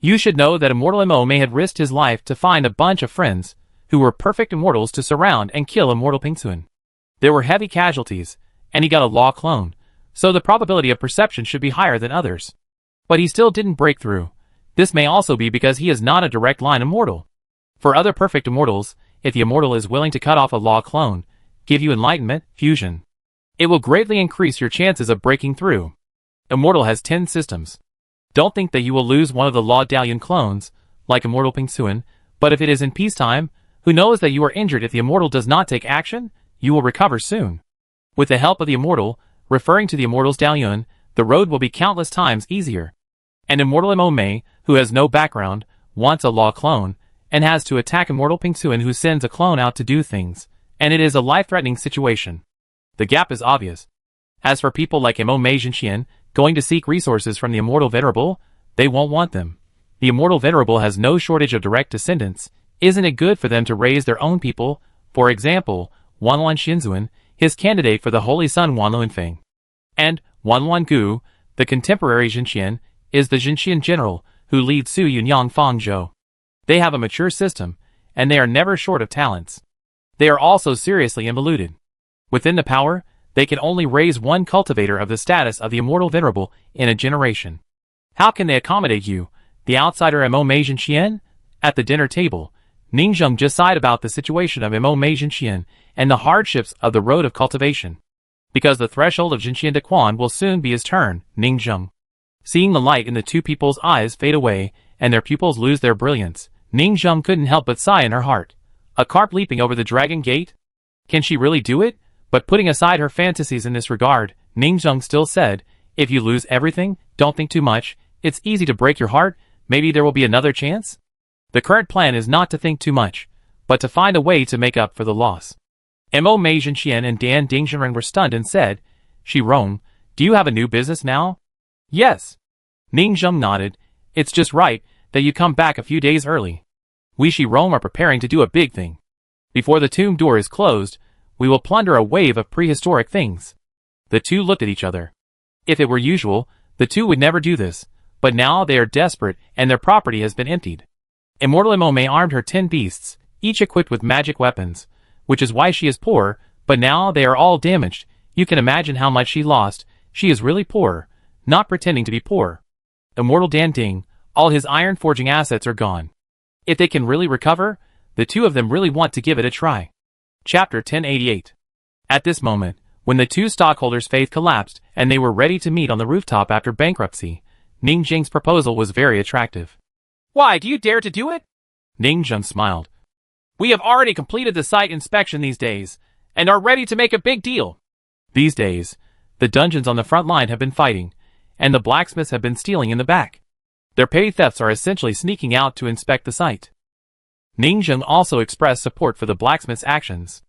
You should know that Immortal Mo Mei had risked his life to find a bunch of friends, who were perfect immortals to surround and kill Immortal Pingxuan. There were heavy casualties, and he got a law clone, so the probability of perception should be higher than others. But he still didn't break through. This may also be because he is not a direct line immortal. For other perfect immortals, if the immortal is willing to cut off a law clone, give you enlightenment, fusion, it will greatly increase your chances of breaking through. Immortal has 10 systems. Don't think that you will lose one of the law Dalian clones, like Immortal Pingxuan, but if it is in peacetime, who knows that you are injured if the immortal does not take action? You will recover soon. With the help of the immortal, referring to the immortal's Dalian, the road will be countless times easier. And Immortal Mo Mei, who has no background, wants a law clone, and has to attack Immortal Pingxuan who sends a clone out to do things, and it is a life-threatening situation. The gap is obvious. As for people like Mo Mei Zhenxian, going to seek resources from the Immortal Venerable, they won't want them. The Immortal Venerable has no shortage of direct descendants. Isn't it good for them to raise their own people? For example, Wanluan Xinzuan, his candidate for the Holy Son Wanluan Feng. And Wanluan Gu, the contemporary Zhenxian, is the Zhenxian general who leads Su Yunyang Fangzhou. They have a mature system, and they are never short of talents. They are also seriously involuted. Within the power, they can only raise one cultivator of the status of the Immortal Venerable in a generation. How can they accommodate you, the outsider Mo Mei Zhenxian? At the dinner table, Ningzheng just sighed about the situation of Mo Mei Zhenxian and the hardships of the road of cultivation. Because the threshold of Zhenxian Dequan will soon be his turn, Ningzheng. Seeing the light in the two people's eyes fade away and their pupils lose their brilliance, Ningzheng couldn't help but sigh in her heart. A carp leaping over the dragon gate? Can she really do it? But putting aside her fantasies in this regard, Ningzheng still said, if you lose everything, don't think too much. It's easy to break your heart. Maybe there will be another chance? The current plan is not to think too much, but to find a way to make up for the loss. Mo Mei Zhenxian and Dan Dingzhenren were stunned and said, Shirong, do you have a new business now? Yes. Ningzheng nodded. It's just right that you come back a few days early. We Shirong are preparing to do a big thing. Before the tomb door is closed, we will plunder a wave of prehistoric things. The two looked at each other. If it were usual, the two would never do this, but now they are desperate and their property has been emptied. Immortal Mo Mei armed her 10 beasts, each equipped with magic weapons, which is why she is poor, but now they are all damaged. You can imagine how much she lost. She is really poor, not pretending to be poor. Immortal Dan Ding, all his iron forging assets are gone. If they can really recover, the two of them really want to give it a try. Chapter 1088. At this moment, when the two stockholders' faith collapsed and they were ready to meet on the rooftop after bankruptcy, Ning Jing's proposal was very attractive. Why, do you dare to do it? Ning Jing smiled. We have already completed the site inspection these days, and are ready to make a big deal. These days, the dungeons on the front line have been fighting, and the blacksmiths have been stealing in the back. Their petty thefts are essentially sneaking out to inspect the site. Ning Jing also expressed support for the blacksmith's actions.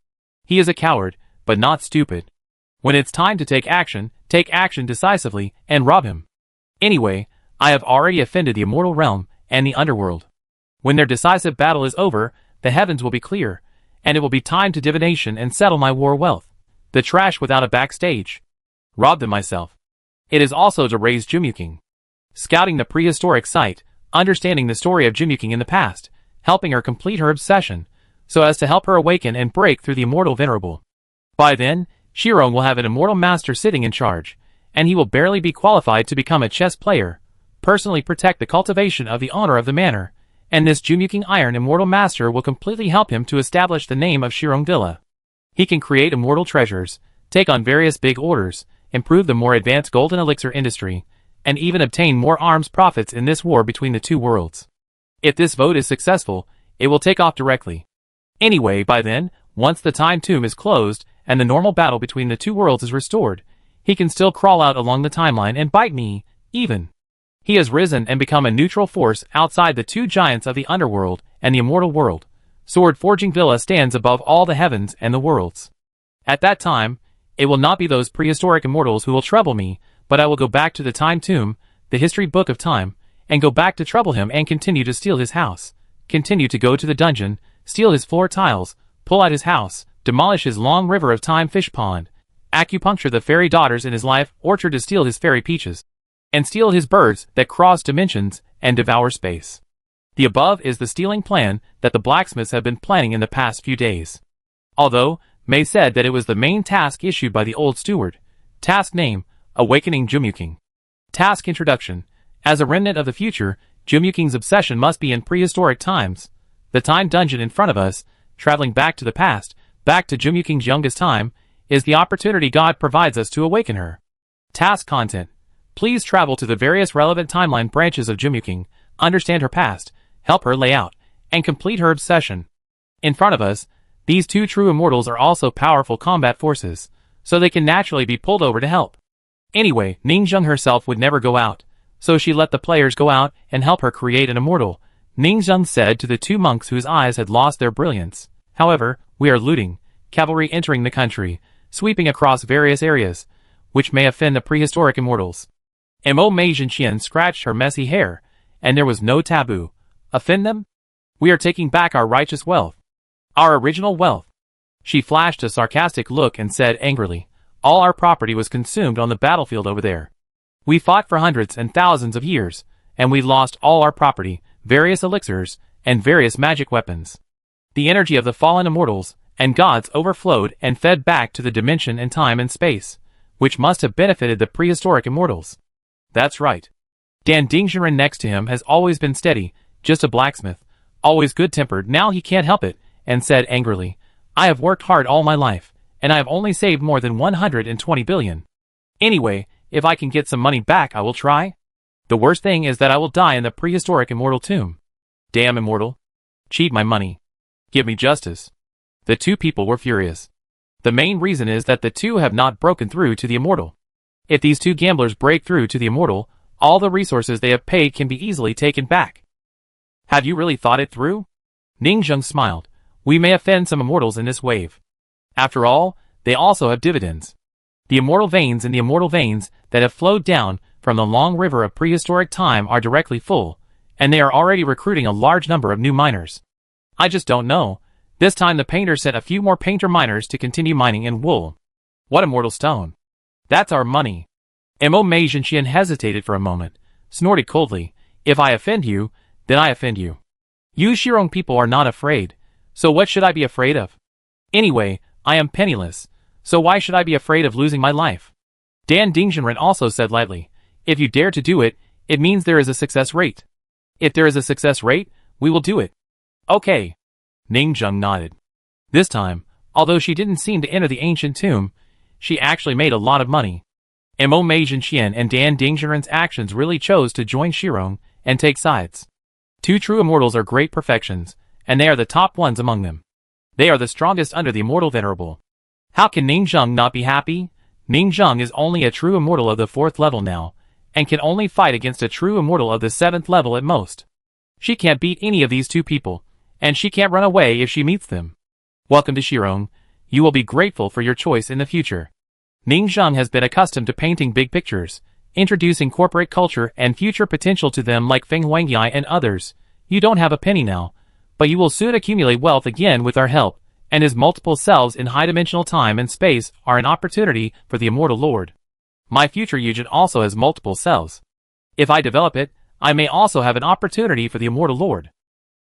He is a coward, but not stupid. When it's time to take action decisively and rob him. Anyway, I have already offended the immortal realm and the underworld. When their decisive battle is over, the heavens will be clear, and it will be time to divination and settle my war wealth. The trash without a backstage. Rob them myself. It is also to raise Jumyuking. Scouting the prehistoric site, understanding the story of Jumyuking in the past, helping her complete her obsession, so as to help her awaken and break through the immortal venerable. By then, Shirong will have an immortal master sitting in charge, and he will barely be qualified to become a chess player, personally protect the cultivation of the honor of the manor, and this Jumyuking Iron Immortal Master will completely help him to establish the name of Shirong Villa. He can create immortal treasures, take on various big orders, improve the more advanced golden elixir industry, and even obtain more arms profits in this war between the two worlds. If this vote is successful, it will take off directly. Anyway, by then, once the time tomb is closed and the normal battle between the two worlds is restored, he can still crawl out along the timeline and bite me, even. He has risen and become a neutral force outside the two giants of the underworld and the immortal world. Sword Forging Villa stands above all the heavens and the worlds. At that time, it will not be those prehistoric immortals who will trouble me, but I will go back to the time tomb, the history book of time, and go back to trouble him and continue to steal his house, continue to go to the dungeon, steal his floor tiles, pull out his house, demolish his long river of time fish pond, acupuncture the fairy daughters in his life orchard to steal his fairy peaches, and steal his birds that cross dimensions and devour space. The above is the stealing plan that the blacksmiths have been planning in the past few days. Although, May said that it was the main task issued by the old steward. Task name, Awakening Jumyuking. Task introduction. As a remnant of the future, Jumyuking's obsession must be in prehistoric times. The time dungeon in front of us, traveling back to the past, back to Jumyuking's youngest time, is the opportunity God provides us to awaken her. Task content. Please travel to the various relevant timeline branches of Jumyuking, understand her past, help her lay out, and complete her obsession. In front of us, these two true immortals are also powerful combat forces, so they can naturally be pulled over to help. Anyway, Ning Jing herself would never go out, so she let the players go out and help her create an immortal. Ning Jing said to the two monks whose eyes had lost their brilliance. However, we are looting, cavalry entering the country, sweeping across various areas, which may offend the prehistoric immortals. Mo Mei Jinxian scratched her messy hair, and there was no taboo. Offend them? We are taking back our righteous wealth. Our original wealth. She flashed a sarcastic look and said angrily, all our property was consumed on the battlefield over there. We fought for hundreds and thousands of years, and we lost all our property, various elixirs, and various magic weapons. The energy of the fallen immortals and gods overflowed and fed back to the dimension and time and space, which must have benefited the prehistoric immortals. That's right. Dan Dingzhen next to him has always been steady, just a blacksmith, always good-tempered. Now he can't help it, and said angrily, I have worked hard all my life, and I have only saved more than 120 billion. Anyway, if I can get some money back I will try. The worst thing is that I will die in the prehistoric immortal tomb. Damn immortal. Cheat my money. Give me justice. The two people were furious. The main reason is that the two have not broken through to the immortal. If these two gamblers break through to the immortal, all the resources they have paid can be easily taken back. Have you really thought it through? Ning Jing smiled. We may offend some immortals in this wave. After all, they also have dividends. The immortal veins and the immortal veins that have flowed down from the long river of prehistoric time are directly full, and they are already recruiting a large number of new miners. I just don't know. This time the painter sent a few more painter miners to continue mining in wool. What immortal stone? That's our money. Mo Mei Jinxian hesitated for a moment, snorted coldly, if I offend you, then I offend you. You Shirong people are not afraid, so what should I be afraid of? Anyway, I am penniless, so why should I be afraid of losing my life? Dan Dingjinren also said lightly, if you dare to do it, it means there is a success rate. If there is a success rate, we will do it. Okay. Ning Zheng nodded. This time, although she didn't seem to enter the ancient tomb, she actually made a lot of money. Mo Mei Zhenxian and Dan Dingjinren's actions really chose to join Shirong and take sides. Two true immortals are great perfections, and they are the top ones among them. They are the strongest under the immortal venerable. How can Ning Zheng not be happy? Ning Zheng is only a true immortal of the 4th level now, and can only fight against a true immortal of the 7th level at most. She can't beat any of these two people, and she can't run away if she meets them. Welcome to Shirong. You will be grateful for your choice in the future. Ning Zheng has been accustomed to painting big pictures, introducing corporate culture and future potential to them like Feng Huangyai and others. You don't have a penny now, but you will soon accumulate wealth again with our help, and his multiple selves in high-dimensional time and space are an opportunity for the immortal lord. My future Yujin also has multiple selves. If I develop it, I may also have an opportunity for the immortal lord.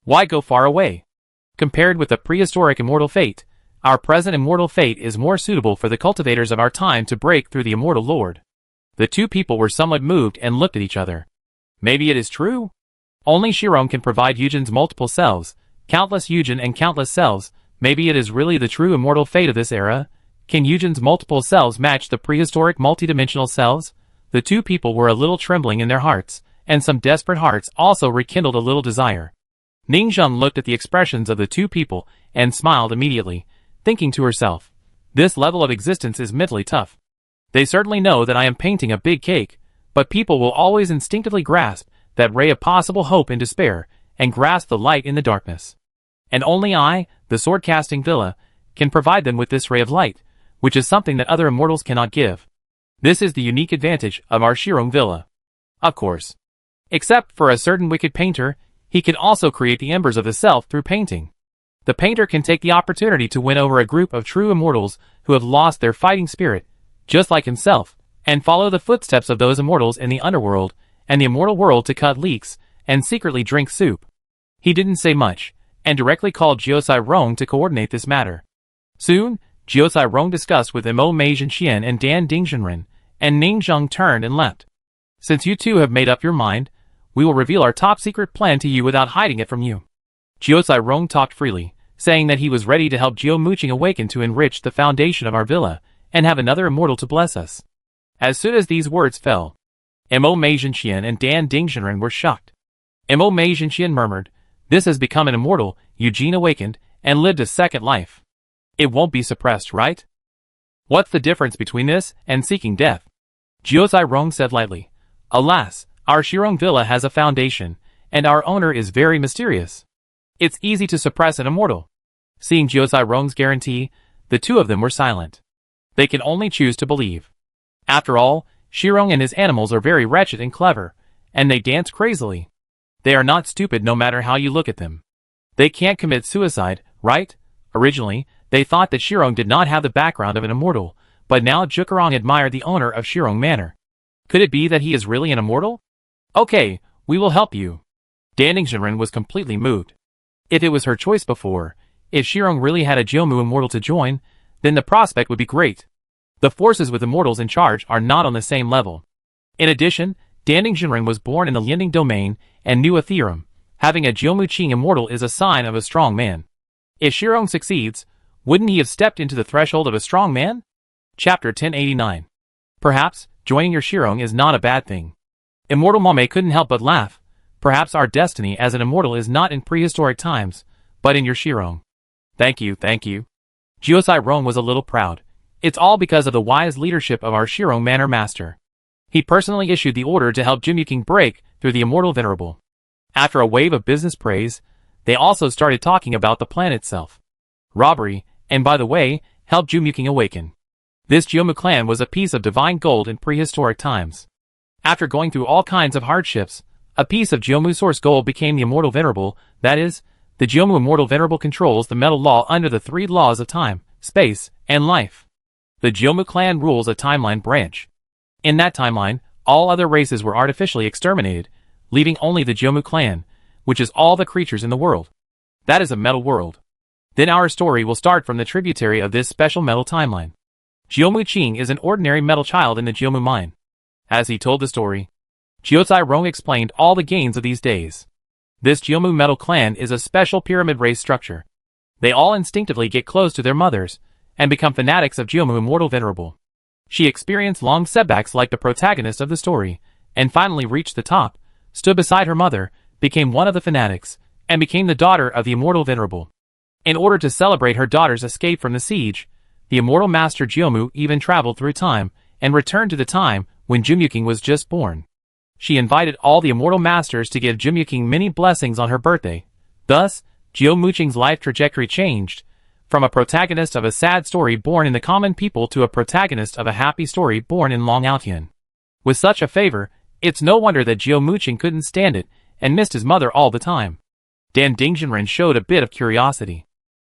Why go far away? Compared with the prehistoric immortal fate, our present immortal fate is more suitable for the cultivators of our time to break through the immortal lord. The two people were somewhat moved and looked at each other. Maybe it is true? Only Shirong can provide Yujin's multiple selves, countless Yujin and countless selves. Maybe it is really the true immortal fate of this era. Can Yujin's multiple selves match the prehistoric multidimensional selves? The two people were a little trembling in their hearts, and some desperate hearts also rekindled a little desire. Ning Zheng looked at the expressions of the two people and smiled immediately, thinking to herself, this level of existence is mentally tough. They certainly know that I am painting a big cake, but people will always instinctively grasp that ray of possible hope in despair, and grasp the light in the darkness. And only I, the sword-casting Villa, can provide them with this ray of light, which is something that other immortals cannot give. This is the unique advantage of our Shirong Villa. Of course. Except for a certain wicked painter, he can also create the embers of the self through painting. The painter can take the opportunity to win over a group of true immortals who have lost their fighting spirit, just like himself, and follow the footsteps of those immortals in the underworld and the immortal world to cut leeks and secretly drink soup. He didn't say much, and directly called Jiosai Rong to coordinate this matter. Soon, Jiosai Rong discussed with Mo Mei Zhenxian and Dan Dingjinren, and Ning Zheng turned and left. Since you two have made up your mind, we will reveal our top-secret plan to you without hiding it from you. Jiosai Rong talked freely, saying that he was ready to help Jiu Muqing awaken to enrich the foundation of our villa, and have another immortal to bless us. As soon as these words fell, Mo Mei Zhenxian and Dan Dingjinren were shocked. Mo Mei Zhenxian murmured, this has become an immortal. Eugene awakened, and lived a second life. It won't be suppressed, right? What's the difference between this and seeking death? Jiosai Rong said lightly, alas, our Shirong Villa has a foundation, and our owner is very mysterious. It's easy to suppress an immortal. Seeing Jiosai Rong's guarantee, the two of them were silent. They can only choose to believe. After all, Shirong and his animals are very wretched and clever, and they dance crazily. They are not stupid no matter how you look at them. They can't commit suicide, right? Originally, they thought that Shirong did not have the background of an immortal, but now Jukarong admired the owner of Shirong Manor. Could it be that he is really an immortal? Okay, we will help you. Dan Dingjinren was completely moved. If it was her choice before, if Shirong really had a Jiomu immortal to join, then the prospect would be great. The forces with immortals in charge are not on the same level. In addition, Dan Dingjinren was born in the Lianding domain and knew a theorem. Having a Jiomuqing immortal is a sign of a strong man. If Shirong succeeds, wouldn't he have stepped into the threshold of a strong man? Chapter 1089. Perhaps, joining your Shirong is not a bad thing. Immortal Mame couldn't help but laugh. Perhaps our destiny as an immortal is not in prehistoric times, but in your Shirong. Thank you, thank you. Jiosai Rong was a little proud. It's all because of the wise leadership of our Shirong Manor Master. He personally issued the order to help Jimyuking break through the immortal venerable. After a wave of business praise, they also started talking about the plan itself. Robbery, and by the way, help Jimyuking awaken. This Jiomu clan was a piece of divine gold in prehistoric times. After going through all kinds of hardships, a piece of Jiomu source gold became the immortal venerable, that is, the Jiomu immortal venerable controls the metal law under the three laws of time, space, and life. The Jiomu clan rules a timeline branch. In that timeline, all other races were artificially exterminated, leaving only the Jiomu clan, which is all the creatures in the world. That is a metal world. Then our story will start from the tributary of this special metal timeline. Jiumu Qing is an ordinary metal child in the Jiumu mine. As he told the story, Jiuzai Rong explained all the gains of these days. This Jiumu metal clan is a special pyramid race structure. They all instinctively get close to their mothers, and become fanatics of Jiumu Immortal Venerable. She experienced long setbacks like the protagonist of the story, and finally reached the top, stood beside her mother, became one of the fanatics, and became the daughter of the Immortal Venerable. In order to celebrate her daughter's escape from the siege, the Immortal Master Jiumu even traveled through time, and returned to the time when Jumyuking was just born. She invited all the Immortal Masters to give Jumyuking many blessings on her birthday. Thus, Jiumuqing's life trajectory changed, from a protagonist of a sad story born in the common people to a protagonist of a happy story born in Long Altian. With such a favor, it's no wonder that Jiumuqing couldn't stand it, and missed his mother all the time. Dan Dingzhenren showed a bit of curiosity.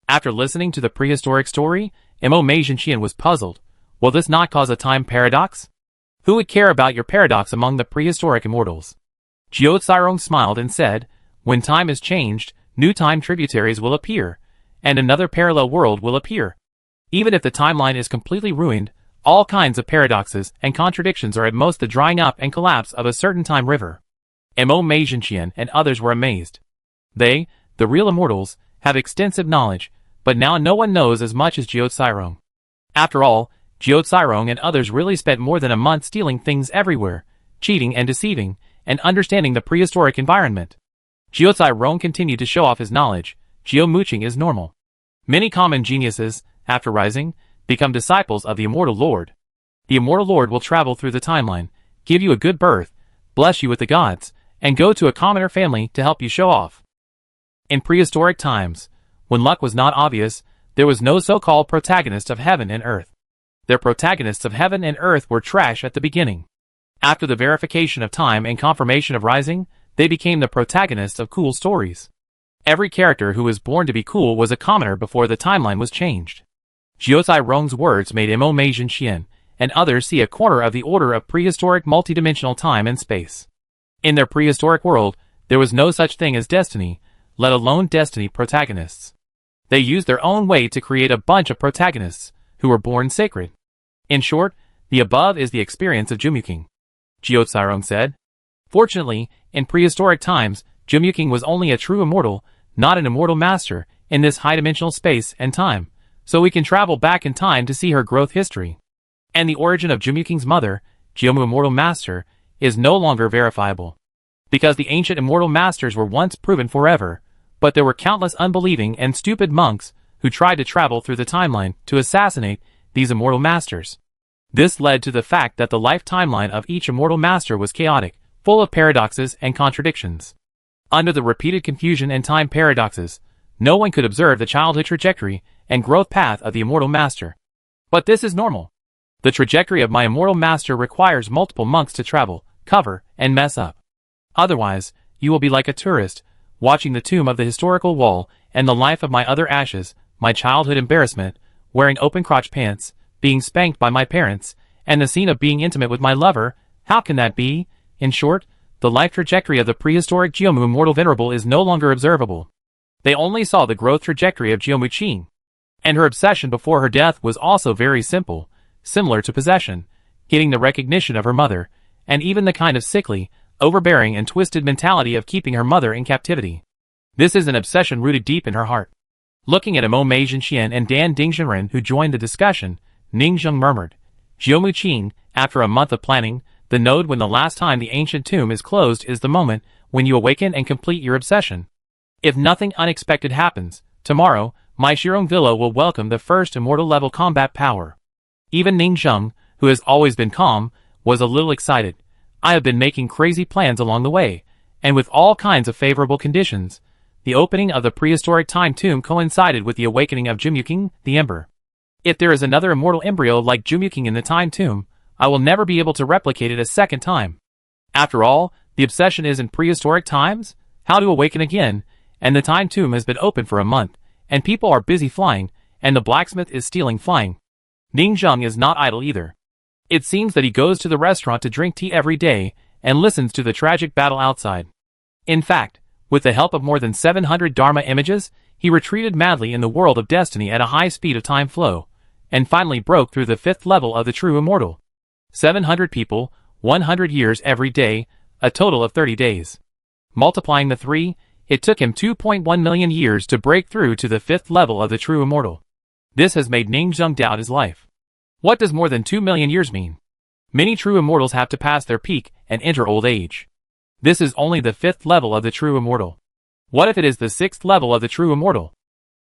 After listening to the prehistoric story, Mo Meizhenqian was puzzled. Will this not cause a time paradox? Who would care about your paradox among the prehistoric immortals? Jiu Tsirong smiled and said, when time is changed, new time tributaries will appear, and another parallel world will appear. Even if the timeline is completely ruined, all kinds of paradoxes and contradictions are at most the drying up and collapse of a certain time river. Mo Meizhenqian and others were amazed. They, the real immortals, have extensive knowledge, but now no one knows as much as Jiu Tsirong. After all, Jiu Tsirong and others really spent more than a month stealing things everywhere, cheating and deceiving, and understanding the prehistoric environment. Jiu Tsirong continued to show off his knowledge. Jiumuqing is normal. Many common geniuses, after rising, become disciples of the Immortal Lord. The Immortal Lord will travel through the timeline, give you a good birth, bless you with the gods, and go to a commoner family to help you show off. In prehistoric times, when luck was not obvious, there was no so-called protagonist of heaven and earth. Their protagonists of heaven and earth were trash at the beginning. After the verification of time and confirmation of rising, they became the protagonists of cool stories. Every character who was born to be cool was a commoner before the timeline was changed. Jiuzai Rong's words made Mo Meizhenqian and others see a corner of the order of prehistoric multidimensional time and space. In their prehistoric world, there was no such thing as destiny, let alone destiny protagonists. They used their own way to create a bunch of protagonists, who were born sacred. In short, the above is the experience of Jumyuking. Jiu Tsirong said. Fortunately, in prehistoric times, Jumyuking was only a true immortal, not an immortal master, in this high-dimensional space and time, so we can travel back in time to see her growth history. And the origin of Jumyuking's mother, Jiumu Immortal Master, is no longer verifiable. Because the ancient immortal masters were once proven forever, but there were countless unbelieving and stupid monks who tried to travel through the timeline to assassinate these immortal masters. This led to the fact that the life timeline of each immortal master was chaotic, full of paradoxes and contradictions. Under the repeated confusion and time paradoxes, no one could observe the childhood trajectory and growth path of the immortal master. But this is normal. The trajectory of my immortal master requires multiple monks to travel, cover, and mess up. Otherwise, you will be like a tourist, watching the tomb of the historical wall and the life of my other ashes, my childhood embarrassment, wearing open crotch pants, being spanked by my parents, and the scene of being intimate with my lover. How can that be? In short, the life trajectory of the prehistoric Jiumu Immortal Venerable is no longer observable. They only saw the growth trajectory of Jiumuqing. And her obsession before her death was also very simple, similar to possession, getting the recognition of her mother, and even the kind of sickly, overbearing and twisted mentality of keeping her mother in captivity. This is an obsession rooted deep in her heart. Looking at Mo Meizhenqian and Dan Dingzhenren who joined the discussion, Ning Zheng murmured, Jiumuqing, after a month of planning, the node when the last time the ancient tomb is closed is the moment when you awaken and complete your obsession. If nothing unexpected happens, tomorrow, my Shirong Villa will welcome the first immortal level combat power. Even Ning Zheng, who has always been calm, was a little excited. I have been making crazy plans along the way, and with all kinds of favorable conditions. The opening of the prehistoric time tomb coincided with the awakening of Jumyuking, the Ember. If there is another immortal embryo like Jumyuking in the time tomb, I will never be able to replicate it a second time. After all, the obsession is in prehistoric times, how to awaken again, and the time tomb has been open for a month, and people are busy flying, and the blacksmith is stealing flying. Ning Zheng is not idle either. It seems that he goes to the restaurant to drink tea every day, and listens to the tragic battle outside. In fact, with the help of more than 700 Dharma images, he retreated madly in the world of destiny at a high speed of time flow, and finally broke through the 5th level of the true immortal. 700 people, 100 years every day, a total of 30 days. Multiplying the 3, it took him 2.1 million years to break through to the 5th level of the true immortal. This has made Ning Zheng doubt his life. What does more than 2 million years mean? Many true immortals have to pass their peak and enter old age. This is only the 5th level of the true immortal. What if it is the 6th level of the true immortal?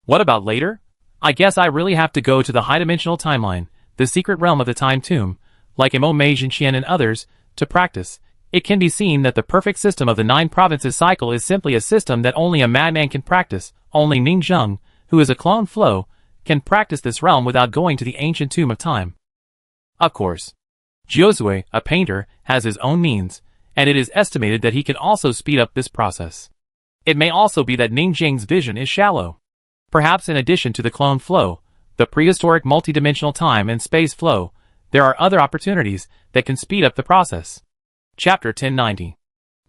What about later? I guess I really have to go to the high-dimensional timeline, the secret realm of the time tomb, like Mo Mei Jinqian and others, to practice. It can be seen that the perfect system of the 9 provinces cycle is simply a system that only a madman can practice. Only Ning Zheng, who is a clone flow, can practice this realm without going to the ancient tomb of time. Of course, Jiuzui, a painter, has his own means, and it is estimated that he can also speed up this process. It may also be that Ning Zheng's vision is shallow. Perhaps in addition to the clone flow, the prehistoric multidimensional time and space flow, there are other opportunities that can speed up the process. Chapter 1090.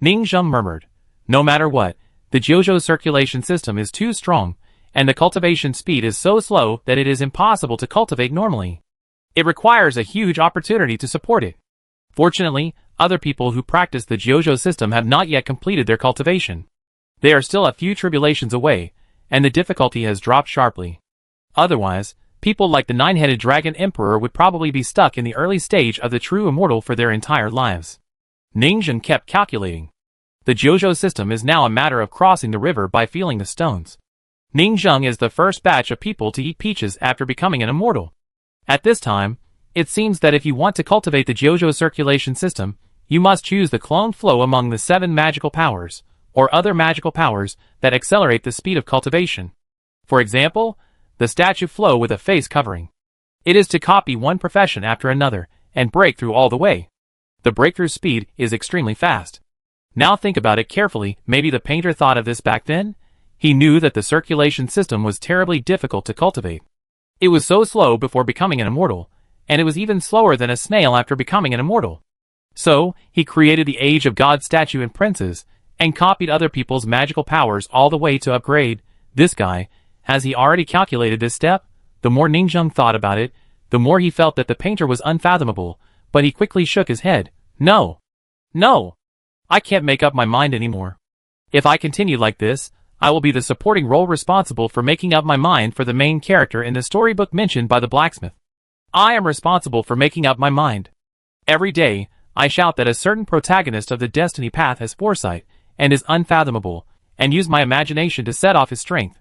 Ning Zheng murmured, "No matter what, the Jiuzhou circulation system is too strong, and the cultivation speed is so slow that it is impossible to cultivate normally. It requires a huge opportunity to support it. Fortunately, other people who practice the Jiuzhou system have not yet completed their cultivation. They are still a few tribulations away, and the difficulty has dropped sharply. Otherwise, people like the 9-headed dragon emperor would probably be stuck in the early stage of the true immortal for their entire lives." Ning Zheng kept calculating. The Jiuzhou system is now a matter of crossing the river by feeling the stones. Ning Zheng is the first batch of people to eat peaches after becoming an immortal. At this time, it seems that if you want to cultivate the Jiuzhou circulation system, you must choose the clone flow among the 7 magical powers, or other magical powers that accelerate the speed of cultivation. For example, the statue flow with a face covering. It is to copy one profession after another, and break through all the way. The breakthrough speed is extremely fast. Now think about it carefully. Maybe the painter thought of this back then? He knew that the circulation system was terribly difficult to cultivate. It was so slow before becoming an immortal, and it was even slower than a snail after becoming an immortal. So, he created the Age of God statue and princes, and copied other people's magical powers all the way to upgrade. This guy, has he already calculated this step? The more Ning Zheng thought about it, the more he felt that the painter was unfathomable, but he quickly shook his head. No. No. I can't make up my mind anymore. If I continue like this, I will be the supporting role responsible for making up my mind for the main character in the storybook mentioned by the blacksmith. I am responsible for making up my mind. Every day, I shout that a certain protagonist of the destiny path has foresight, and is unfathomable, and use my imagination to set off his strength.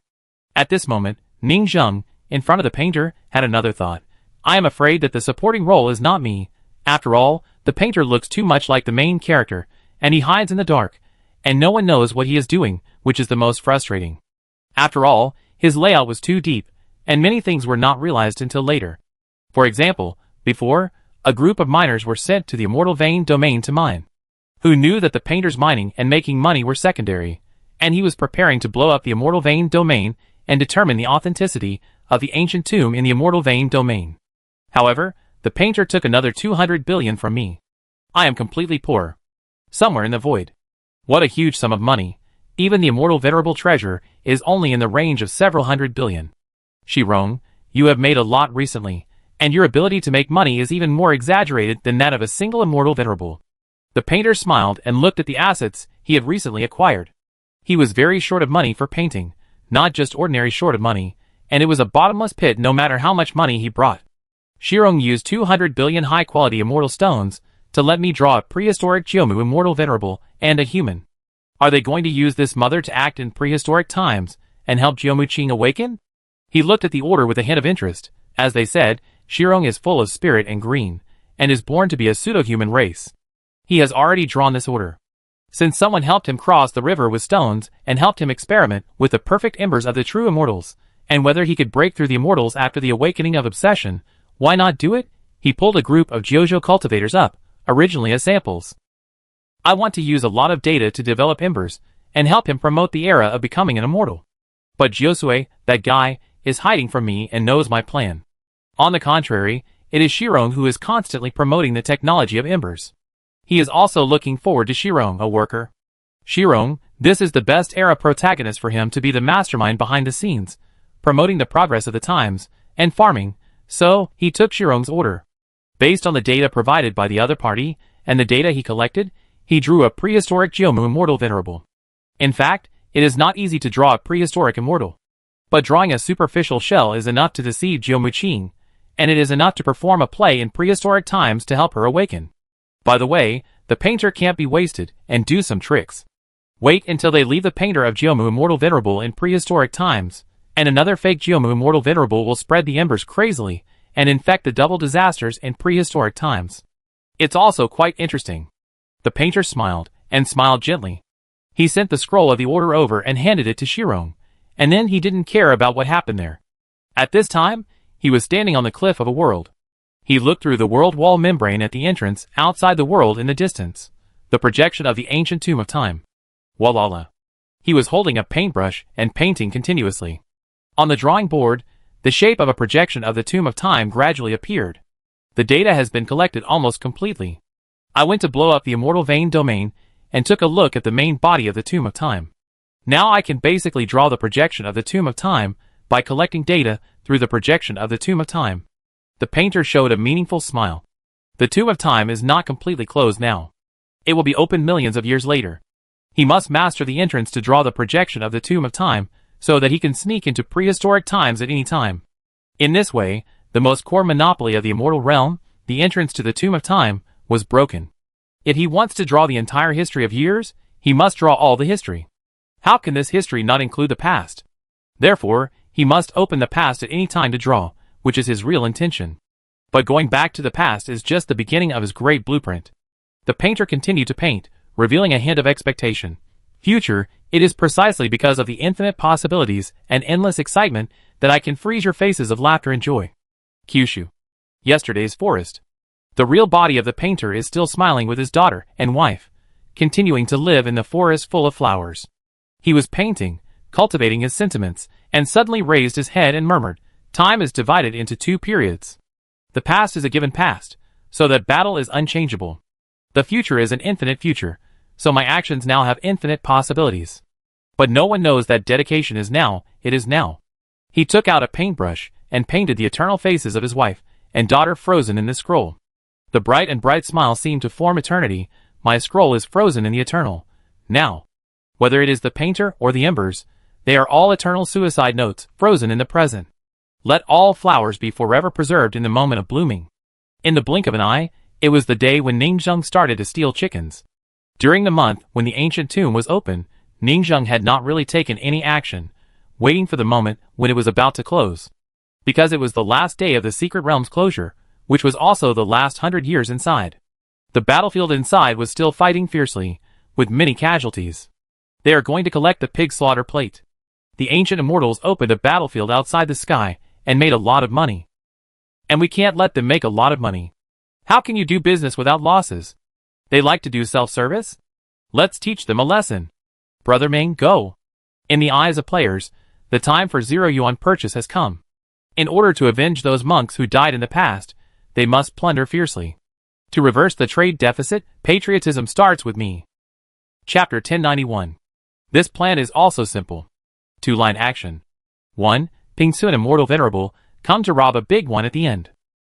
At this moment, Ning Zheng, in front of the painter, had another thought. I am afraid that the supporting role is not me. After all, the painter looks too much like the main character, and he hides in the dark, and no one knows what he is doing, which is the most frustrating. After all, his layout was too deep, and many things were not realized until later. For example, before, a group of miners were sent to the immortal vein domain to mine. Who knew that the painter's mining and making money were secondary, and he was preparing to blow up the immortal vein domain and determine the authenticity of the ancient tomb in the immortal vein domain. However, the painter took another 200 billion from me. I am completely poor. Somewhere in the void. What a huge sum of money. Even the immortal venerable treasure is only in the range of several hundred billion. Shirong, you have made a lot recently, and your ability to make money is even more exaggerated than that of a single immortal venerable. The painter smiled and looked at the assets he had recently acquired. He was very short of money for painting, not just ordinary short of money, and it was a bottomless pit no matter how much money he brought. Shirong used 200 billion high-quality immortal stones to let me draw a prehistoric Jiomu immortal venerable and a human. Are they going to use this mother to act in prehistoric times and help Jiomu Qing awaken? He looked at the order with a hint of interest. As they said, Shirong is full of spirit and green, and is born to be a pseudo-human race. He has already drawn this order. Since someone helped him cross the river with stones and helped him experiment with the perfect embers of the true immortals, and whether he could break through the immortals after the awakening of obsession, why not do it? He pulled a group of Jiuzhou cultivators up, originally as samples. I want to use a lot of data to develop embers, and help him promote the era of becoming an immortal. But Jiuzui, that guy, is hiding from me and knows my plan. On the contrary, it is Shirong who is constantly promoting the technology of embers. He is also looking forward to Shirong, a worker. Shirong, this is the best era protagonist for him to be the mastermind behind the scenes, promoting the progress of the times, and farming, So, he took Shirong's order. Based on the data provided by the other party, and the data he collected, he drew a prehistoric Geomu immortal venerable. In fact, it is not easy to draw a prehistoric immortal. But drawing a superficial shell is enough to deceive Geomu Qing, and it is enough to perform a play in prehistoric times to help her awaken. By the way, the painter can't be wasted, and do some tricks. Wait until they leave the painter of Geomu immortal venerable in prehistoric times, and another fake Geomu immortal venerable will spread the embers crazily, and infect the double disasters in prehistoric times. It's also quite interesting. The painter smiled, and smiled gently. He sent the scroll of the order over and handed it to Shirong, and then he didn't care about what happened there. At this time, he was standing on the cliff of a world. He looked through the world wall membrane at the entrance outside the world in the distance, the projection of the ancient tomb of time. Walala. He was holding a paintbrush and painting continuously. On the drawing board, the shape of a projection of the tomb of time gradually appeared. The data has been collected almost completely. I went to blow up the immortal vein domain and took a look at the main body of the tomb of time. Now I can basically draw the projection of the tomb of time by collecting data through the projection of the tomb of time. The painter showed a meaningful smile. The tomb of time is not completely closed now. It will be opened millions of years later. He must master the entrance to draw the projection of the tomb of time, so that he can sneak into prehistoric times at any time. In this way, the most core monopoly of the immortal realm, the entrance to the tomb of time, was broken. If he wants to draw the entire history of years, he must draw all the history. How can this history not include the past? Therefore, he must open the past at any time to draw, which is his real intention. But going back to the past is just the beginning of his great blueprint. The painter continued to paint, revealing a hint of expectation. Future, it is precisely because of the infinite possibilities and endless excitement that I can freeze your faces of laughter and joy. Kyushu. Yesterday's forest. The real body of the painter is still smiling with his daughter and wife, continuing to live in the forest full of flowers. He was painting, cultivating his sentiments, and suddenly raised his head and murmured, "Time is divided into two periods. The past is a given past, so that battle is unchangeable. The future is an infinite future, so my actions now have infinite possibilities. But no one knows that dedication is now, it is now." He took out a paintbrush and painted the eternal faces of his wife and daughter frozen in the scroll. The bright smile seemed to form eternity. My scroll is frozen in the eternal. Now. Whether it is the painter or the embers, they are all eternal suicide notes, frozen in the present. Let all flowers be forever preserved in the moment of blooming. In the blink of an eye, it was the day when Ningzheng started to steal chickens. During the month when the ancient tomb was open, Ningzheng had not really taken any action, waiting for the moment when it was about to close. Because it was the last day of the secret realm's closure, which was also the last 100 years inside. The battlefield inside was still fighting fiercely, with many casualties. They are going to collect the pig slaughter plate. The ancient immortals opened a battlefield outside the sky, and made a lot of money. And we can't let them make a lot of money. How can you do business without losses? They like to do self-service? Let's teach them a lesson. Brother Ming, go. In the eyes of players, the time for 0 yuan purchase has come. In order to avenge those monks who died in the past, they must plunder fiercely. To reverse the trade deficit, patriotism starts with me. Chapter 1091. This plan is also simple. 2-line action. 1. Pingsun Immortal Venerable, come to rob a big one at the end.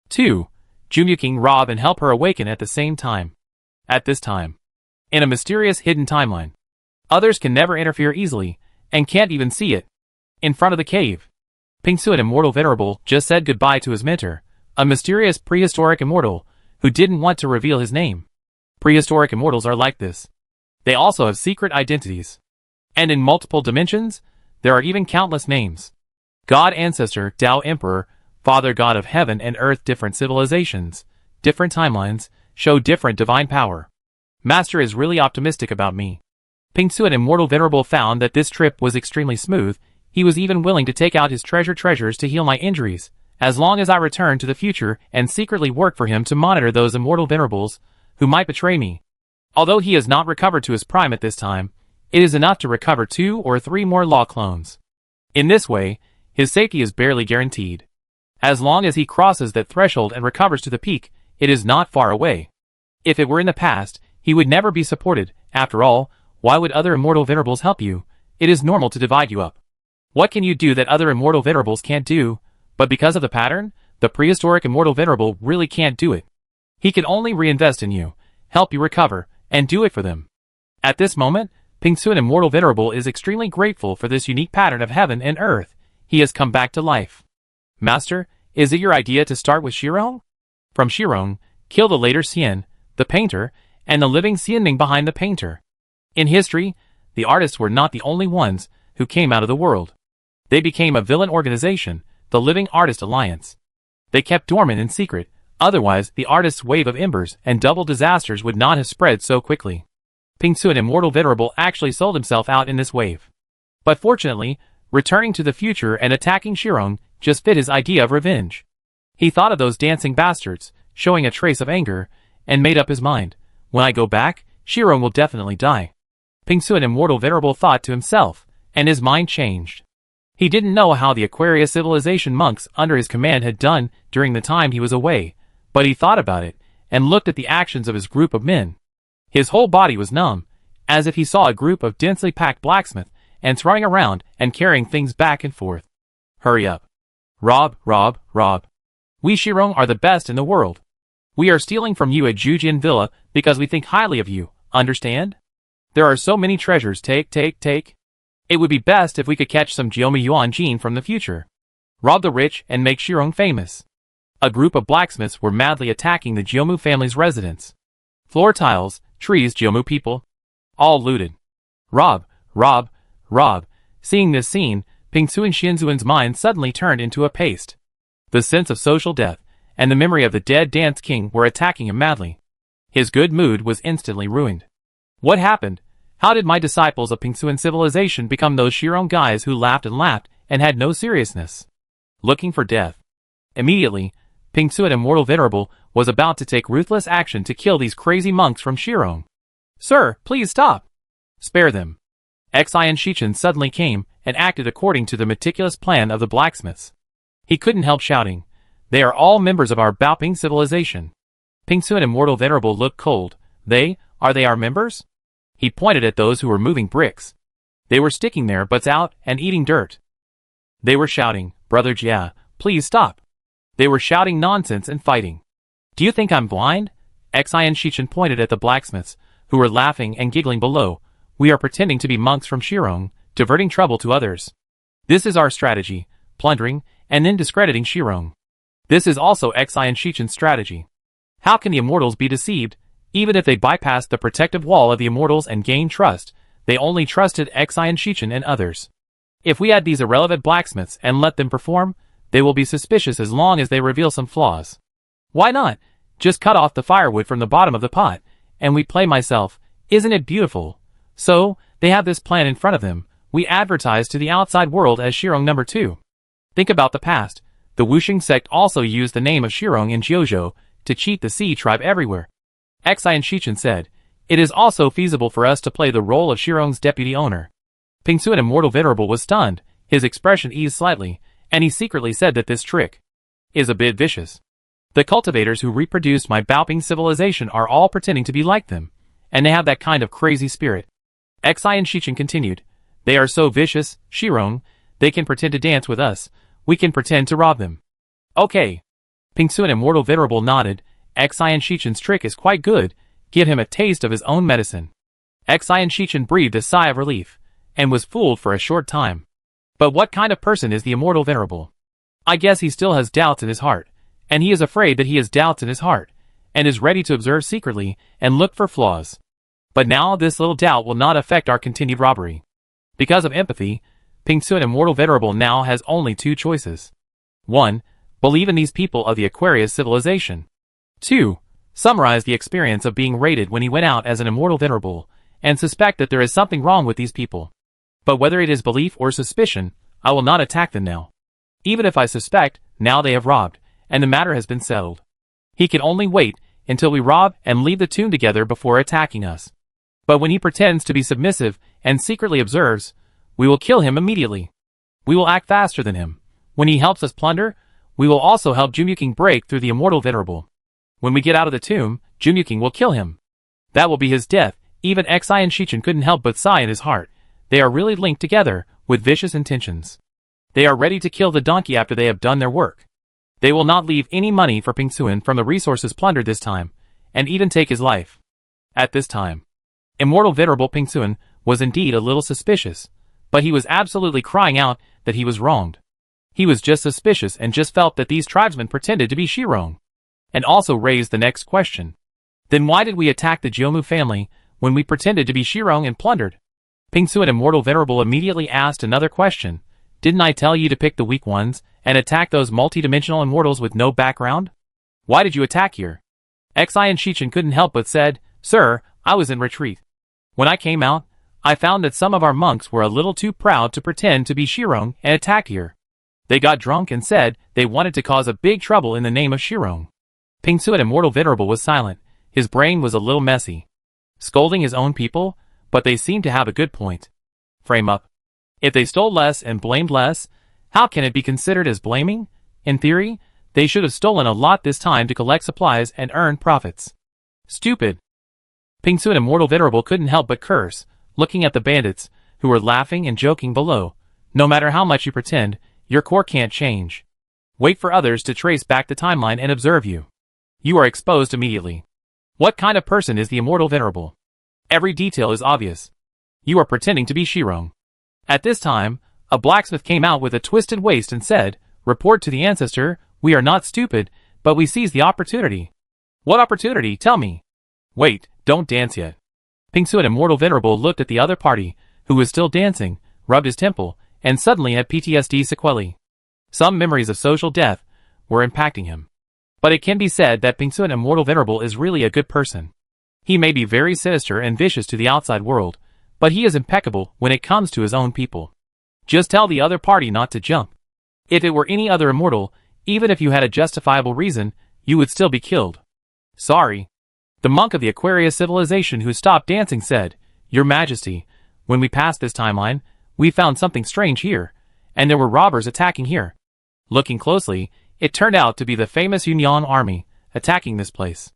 2. Jumyu King rob and help her awaken at the same time. At this time. In a mysterious hidden timeline. Others can never interfere easily, and can't even see it. In front of the cave. Pingsun Immortal Venerable just said goodbye to his mentor, a mysterious prehistoric immortal, who didn't want to reveal his name. Prehistoric immortals are like this. They also have secret identities. And in multiple dimensions, there are even countless names. God Ancestor, Tao Emperor, Father God of Heaven and Earth. Different civilizations, different timelines, show different divine power. Master is really optimistic about me. Pingsun Immortal Venerable found that this trip was extremely smooth. He was even willing to take out his treasures to heal my injuries, as long as I return to the future and secretly work for him to monitor those immortal venerables who might betray me. Although he has not recovered to his prime at this time, it is enough to recover 2 or 3 more law clones. In this way, his safety is barely guaranteed. As long as he crosses that threshold and recovers to the peak, it is not far away. If it were in the past, he would never be supported. After all, why would other immortal venerables help you? It is normal to divide you up. What can you do that other immortal venerables can't do? But because of the pattern, The prehistoric immortal venerable really can't do it. He can only reinvest in you, help you recover, and do it for them. At this moment, Pingsuan immortal venerable is extremely grateful for this unique pattern of heaven and earth. He has come back to life. Master, is it your idea to start with Shirong? From Shirong, kill the later Xian, the painter, and the living Xianming behind the painter. In history, the artists were not the only ones who came out of the world. They became a villain organization, the Living Artist Alliance. They kept dormant in secret, otherwise the artist's wave of embers and double disasters would not have spread so quickly. Pingsuan immortal venerable actually sold himself out in this wave. But fortunately, returning to the future and attacking Shirong just fit his idea of revenge. He thought of those dancing bastards, showing a trace of anger, and made up his mind. When I go back, Shirong will definitely die. Pingsuan immortal venerable thought to himself, and his mind changed. He didn't know how the Aquarius civilization monks under his command had done during the time he was away, but he thought about it, and looked at the actions of his group of men. His whole body was numb, as if he saw a group of densely packed blacksmiths and throwing around and carrying things back and forth. Hurry up. Rob. We Shirong are the best in the world. We are stealing from you at Jujin Villa because we think highly of you, understand? There are so many treasures, take. It would be best if we could catch some Jiome Yuan Jin from the future. Rob the rich and make Shirong famous. A group of blacksmiths were madly attacking the Jiomu family's residence. Floor tiles, trees, Jiomu people. All looted. Rob. Seeing this scene, Pingsuan Shinzuan's mind suddenly turned into a paste. The sense of social death and the memory of the dead dance king were attacking him madly. His good mood was instantly ruined. What happened? How did my disciples of Pingsuan civilization become those Shirong guys who laughed and had no seriousness? Looking for death. Immediately, Pingsuan immortal venerable was about to take ruthless action to kill these crazy monks from Shirong. Sir, please stop. Spare them. Xian Shichen suddenly came and acted according to the meticulous plan of the blacksmiths. He couldn't help shouting, "They are all members of our Baoping civilization." Pingsuan immortal venerable looked cold. Are they our members? He pointed at those who were moving bricks. They were sticking their butts out and eating dirt. They were shouting, "Brother Jia, please stop." They were shouting nonsense and fighting. Do you think I'm blind? Xian Shichen pointed at the blacksmiths, who were laughing and giggling below. We are pretending to be monks from Shirong, diverting trouble to others. This is our strategy, plundering, and then discrediting Shirong. This is also Xian Shichen's strategy. How can the immortals be deceived? Even if they bypassed the protective wall of the immortals and gained trust, they only trusted Xian Shichen and others. If we add these irrelevant blacksmiths and let them perform, they will be suspicious as long as they reveal some flaws. Why not? Just cut off the firewood from the bottom of the pot, and we play myself. Isn't it beautiful? So, they have this plan in front of them. We advertise to the outside world as Shirong number 2. Think about the past. The Wuxing sect also used the name of Shirong in Jiuzhou to cheat the Sea tribe everywhere. Xian Shichen said, "It is also feasible for us to play the role of Shirong's deputy owner." Pingsuan immortal venerable was stunned. His expression eased slightly, and he secretly said that this trick is a bit vicious. The cultivators who reproduced my Baoping civilization are all pretending to be like them, and they have that kind of crazy spirit. Xian Shichen continued, "They are so vicious, Shirong, they can pretend to dance with us, we can pretend to rob them." Okay. Pingsuan immortal venerable nodded. Xian Shichen's trick is quite good, give him a taste of his own medicine. Xian Shichen breathed a sigh of relief, and was fooled for a short time. But what kind of person is the immortal venerable? I guess he still has doubts in his heart, and he is afraid that he has doubts in his heart, and is ready to observe secretly and look for flaws. But now this little doubt will not affect our continued robbery. Because of empathy, Pingsuan immortal venerable now has only 2 choices. 1. Believe in these people of the Aquarius civilization. 2. Summarize the experience of being raided when he went out as an immortal venerable, and suspect that there is something wrong with these people. But whether it is belief or suspicion, I will not attack them now. Even if I suspect, now they have robbed, and the matter has been settled. He can only wait until we rob and leave the tomb together before attacking us. But when he pretends to be submissive and secretly observes, we will kill him immediately. We will act faster than him. When he helps us plunder, we will also help Jumyuking break through the immortal venerable. When we get out of the tomb, Jumyuking will kill him. That will be his death. Even Xian Shichen couldn't help but sigh in his heart. They are really linked together, with vicious intentions. They are ready to kill the donkey after they have done their work. They will not leave any money for Ping Suan from the resources plundered this time, and even take his life. At this time, immortal venerable Ping Suan was indeed a little suspicious, but he was absolutely crying out that he was wronged. He was just suspicious and just felt that these tribesmen pretended to be Shirong. And also raised the next question. Then why did we attack the Jiomu family when we pretended to be Shirong and plundered? Ping Suan immortal venerable immediately asked another question. Didn't I tell you to pick the weak ones and attack those multi-dimensional immortals with no background? Why did you attack here? Xi and Shichen couldn't help but said, Sir, I was in retreat. When I came out, I found that some of our monks were a little too proud to pretend to be Shirong and attacked here. They got drunk and said they wanted to cause a big trouble in the name of Shirong. Ping Suan immortal venerable was silent. His brain was a little messy. Scolding his own people, but they seemed to have a good point. Frame up. If they stole less and blamed less, how can it be considered as blaming? In theory, they should have stolen a lot this time to collect supplies and earn profits. Stupid. Ping Suan immortal venerable couldn't help but curse, looking at the bandits, who were laughing and joking below. No matter how much you pretend, your core can't change. Wait for others to trace back the timeline and observe you. You are exposed immediately. What kind of person is the immortal venerable? Every detail is obvious. You are pretending to be Shirong. At this time, a blacksmith came out with a twisted waist and said, Report to the ancestor, we are not stupid, but we seized the opportunity. What opportunity? Tell me. Wait, don't dance yet. Ping Suan immortal venerable looked at the other party, who was still dancing, rubbed his temple, and suddenly had PTSD sequelae. Some memories of social death were impacting him. But it can be said that Ping Suan immortal venerable is really a good person. He may be very sinister and vicious to the outside world, but he is impeccable when it comes to his own people. Just tell the other party not to jump. If it were any other immortal, even if you had a justifiable reason, you would still be killed. Sorry. The monk of the Aquarius civilization who stopped dancing said, Your Majesty, when we passed this timeline, we found something strange here, and there were robbers attacking here. Looking closely, it turned out to be the famous Yunyan army, attacking this place.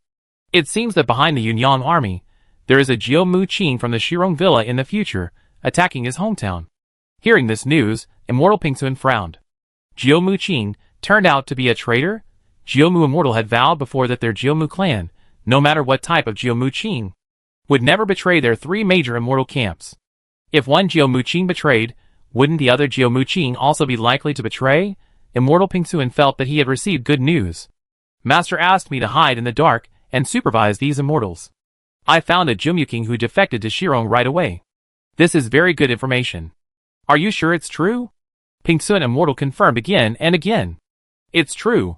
It seems that behind the Yunyan army, there is a Jiu Mu Qing from the Shirong villa in the future, attacking his hometown. Hearing this news, immortal Ping Suan frowned. Jiu Mu Qing turned out to be a traitor? Jiu Mu immortal had vowed before that their Jiu Mu clan, no matter what type of Jiu Mu Qing, would never betray their three major immortal camps. If one Jiu Mu Qing betrayed, wouldn't the other Jiu Mu Qing also be likely to betray? Immortal Ping Suan felt that he had received good news. Master asked me to hide in the dark and supervise these immortals. I found a Jumuking who defected to Shirong right away. This is very good information. Are you sure it's true? Ping Suan immortal confirmed again and again. It's true.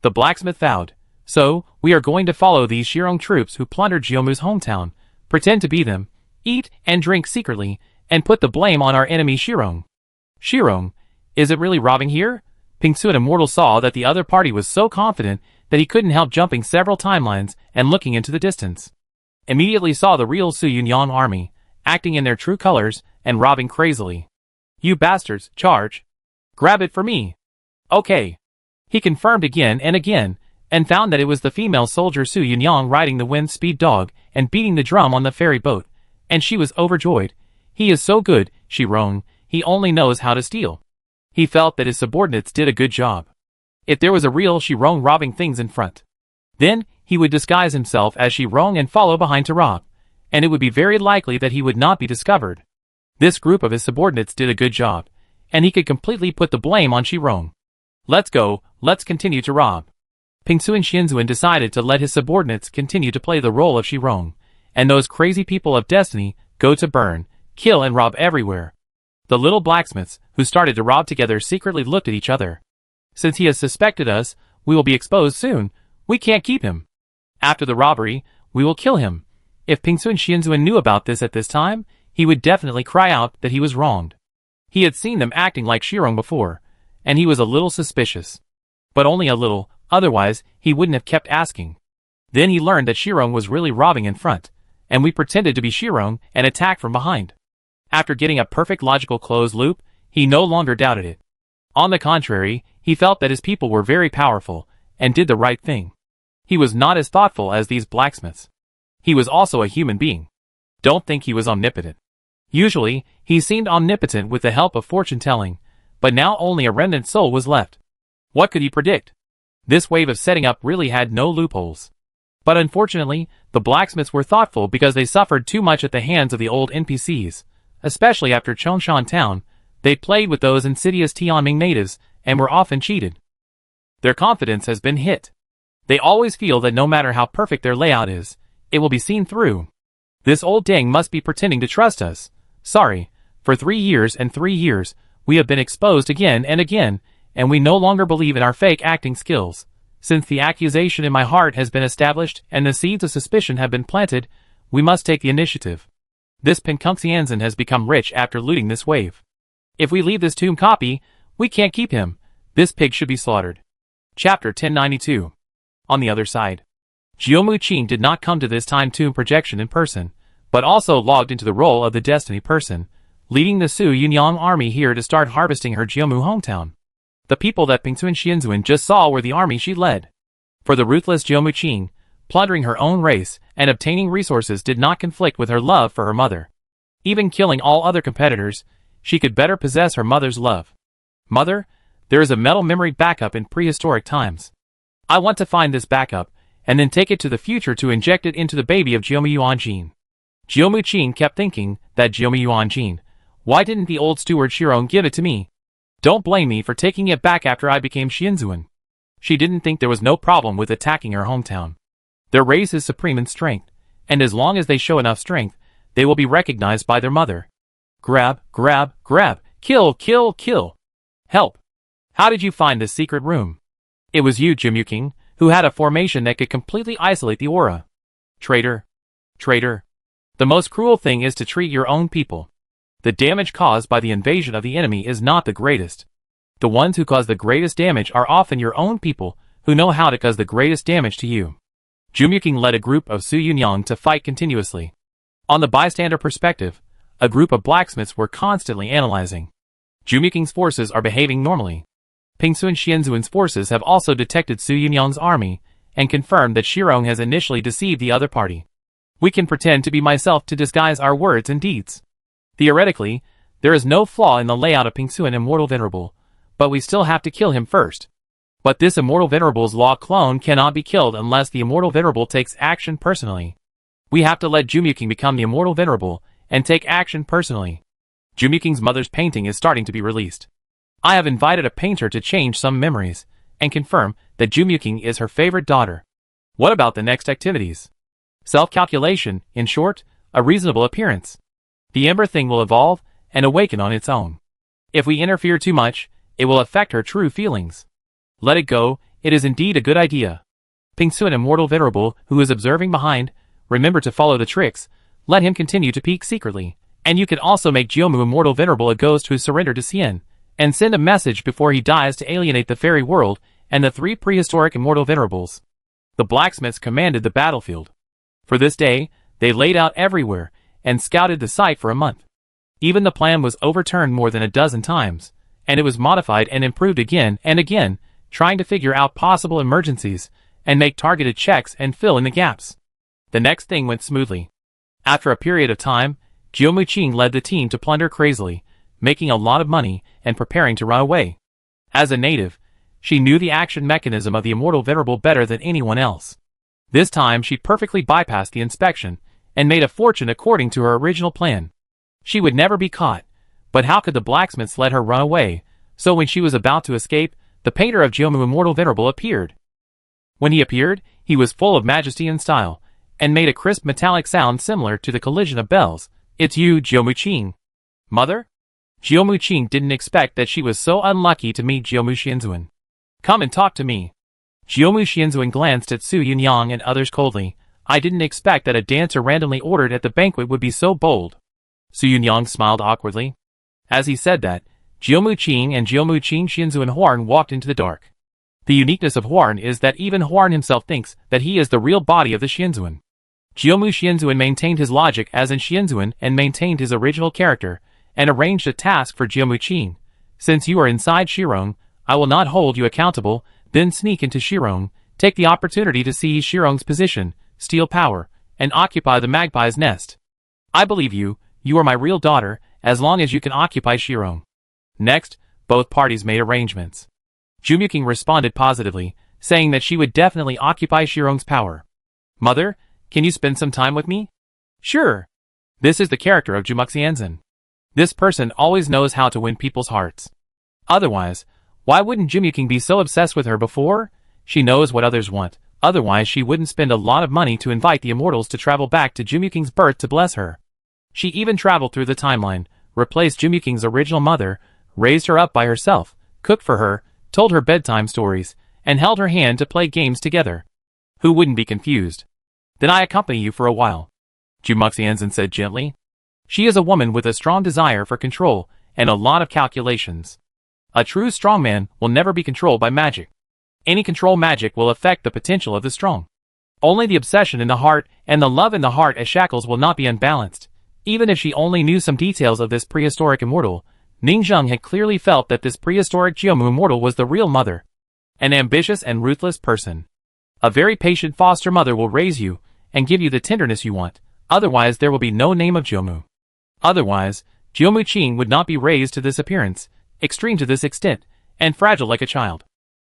The blacksmith vowed. So, we are going to follow these Shirong troops who plundered Jiomu's hometown, pretend to be them, eat and drink secretly, and put the blame on our enemy Shirong. Shirong, is it really robbing here? Ping Suan immortal saw that the other party was so confident that he couldn't help jumping several timelines and looking into the distance. Immediately saw the real Su Yunyan army, acting in their true colors and robbing crazily. You bastards, charge. Grab it for me. Okay. He confirmed again and found that it was the female soldier Su Yunyan riding the wind speed dog and beating the drum on the ferry boat, and she was overjoyed. He is so good, Shirong, he only knows how to steal. He felt that his subordinates did a good job. If there was a real Shirong robbing things in front, then he would disguise himself as Shirong and follow behind to rob, and it would be very likely that he would not be discovered. This group of his subordinates did a good job, and he could completely put the blame on Shirong. Let's go, let's continue to rob. Ping Suan Xianzuan decided to let his subordinates continue to play the role of Shirong, and those crazy people of destiny go to burn, kill and rob everywhere. The little blacksmiths, who started to rob together, secretly looked at each other. Since he has suspected us, we will be exposed soon. We can't keep him. After the robbery, we will kill him. If Ping Suan Xianzuan knew about this at this time, he would definitely cry out that he was wronged. He had seen them acting like Shirong before, and he was a little suspicious. But only a little, otherwise he wouldn't have kept asking. Then he learned that Shirong was really robbing in front, and we pretended to be Shirong and attacked from behind. After getting a perfect logical closed loop, he no longer doubted it. On the contrary, he felt that his people were very powerful, and did the right thing. He was not as thoughtful as these blacksmiths. He was also a human being. Don't think he was omnipotent. Usually, he seemed omnipotent with the help of fortune-telling, but now only a remnant soul was left. What could he predict? This wave of setting up really had no loopholes. But unfortunately, the blacksmiths were thoughtful because they suffered too much at the hands of the old NPCs, especially after Chongshan Town. They played with those insidious Tianming natives and were often cheated. Their confidence has been hit. They always feel that no matter how perfect their layout is, it will be seen through. This old dang must be pretending to trust us. Sorry, for 3 years and 3 years, we have been exposed again and again, and we no longer believe in our fake acting skills. Since the accusation in my heart has been established and the seeds of suspicion have been planted, we must take the initiative. This Penkunxianzan has become rich after looting this wave. If we leave this tomb copy, we can't keep him. This pig should be slaughtered. Chapter 1092. On the other side. Jiumu Qing did not come to this time tomb projection in person, but also logged into the role of the Destiny person, leading the Su Yunyang army here to start harvesting her Jiumu hometown. The people that Penkunxianzan just saw were the army she led. For the ruthless Jiumu Qing, plundering her own race and obtaining resources did not conflict with her love for her mother. Even killing all other competitors, she could better possess her mother's love. Mother, there is a metal memory backup in prehistoric times. I want to find this backup, and then take it to the future to inject it into the baby of Jiumu Yuanjin. Jiumu Qing kept thinking that Jiumu Yuanjin, why didn't the old steward Shirong give it to me? Don't blame me for taking it back after I became Xianzuan. She didn't think there was no problem with attacking her hometown. Their race is supreme in strength, and as long as they show enough strength, they will be recognized by their mother. Grab, grab, grab, kill, kill, kill. Help. How did you find this secret room? It was you, Jiumu Qing, who had a formation that could completely isolate the aura. Traitor. Traitor. The most cruel thing is to treat your own people. The damage caused by the invasion of the enemy is not the greatest. The ones who cause the greatest damage are often your own people, who know how to cause the greatest damage to you. Jiumu Qing led a group of Su Yunyang to fight continuously. On the bystander perspective, a group of blacksmiths were constantly analyzing. Jiumu Qing's forces are behaving normally. Penkunxianzan's forces have also detected Su Yunyang's army, and confirmed that Shirong has initially deceived the other party. We can pretend to be myself to disguise our words and deeds. Theoretically, there is no flaw in the layout of Pingsuan Immortal Venerable, but we still have to kill him first. But this Immortal Venerable's law clone cannot be killed unless the Immortal Venerable takes action personally. We have to let Jiumu Qing become the Immortal Venerable, and take action personally. Jiumu Qing's mother's painting is starting to be released. I have invited a painter to change some memories, and confirm that Jiumu Qing is her favorite daughter. What about the next activities? Self-calculation, in short, a reasonable appearance. The Ember thing will evolve and awaken on its own. If we interfere too much, it will affect her true feelings. Let it go, it is indeed a good idea. Pingsuan Immortal Venerable, who is observing behind, remember to follow the tricks, let him continue to peek secretly, and you can also make Jiumu Immortal Venerable a ghost who surrendered to Xian, and send a message before he dies to alienate the fairy world and the 3 prehistoric Immortal Venerables. The blacksmiths commanded the battlefield. For this day, they laid out everywhere, and scouted the site for a month. Even the plan was overturned more than a dozen times, and it was modified and improved again and again, trying to figure out possible emergencies, and make targeted checks and fill in the gaps. The next thing went smoothly. After a period of time, Jiumu Qing led the team to plunder crazily, making a lot of money and preparing to run away. As a native, she knew the action mechanism of the Immortal Venerable better than anyone else. This time she perfectly bypassed the inspection, and made a fortune according to her original plan. She would never be caught, but how could the blacksmiths let her run away? So when she was about to escape, the painter of Jiumu Immortal Venerable appeared. When he appeared, he was full of majesty and style, and made a crisp metallic sound similar to the collision of bells. It's you, Jiumu Qing. Mother? Jiumu Qing didn't expect that she was so unlucky to meet Jiumu Xianzuan. Come and talk to me. Jiumu Xianzuan glanced at Su Yunyang and others coldly. I didn't expect that a dancer randomly ordered at the banquet would be so bold. Su Yunyang smiled awkwardly. As he said that, Jiumu Qing and Jiumu Qing Xianzuan Huarn walked into the dark. The uniqueness of Huarn is that even Huarn himself thinks that he is the real body of the Xianzuan. Jiumu Xianzuan maintained his logic as in Xianzuan and maintained his original character, and arranged a task for Jiumu Qing. Since you are inside Shirong, I will not hold you accountable, then sneak into Shirong, take the opportunity to seize Shirong's position, steal power, and occupy the magpie's nest. I believe you are my real daughter, as long as you can occupy Shirong. Next, both parties made arrangements. Jiumu Qing responded positively, saying that she would definitely occupy Shirong's power. Mother, can you spend some time with me? Sure. This is the character of Jumuxianzan. This person always knows how to win people's hearts. Otherwise, why wouldn't Jumuking be so obsessed with her before? She knows what others want, otherwise she wouldn't spend a lot of money to invite the immortals to travel back to Jumuking's birth to bless her. She even traveled through the timeline, replaced Jumuking's original mother, raised her up by herself, cooked for her, told her bedtime stories, and held her hand to play games together. Who wouldn't be confused? Then I accompany you for a while, Jumuxianzan said gently. She is a woman with a strong desire for control and a lot of calculations. A true strongman will never be controlled by magic. Any control magic will affect the potential of the strong. Only the obsession in the heart and the love in the heart as shackles will not be unbalanced. Even if she only knew some details of this prehistoric immortal, Ningzheng had clearly felt that this prehistoric Jiomu immortal was the real mother. An ambitious and ruthless person. A very patient foster mother will raise you and give you the tenderness you want, otherwise there will be no name of Jiomu. Otherwise, Jiomu Qing would not be raised to this appearance, extreme to this extent, and fragile like a child.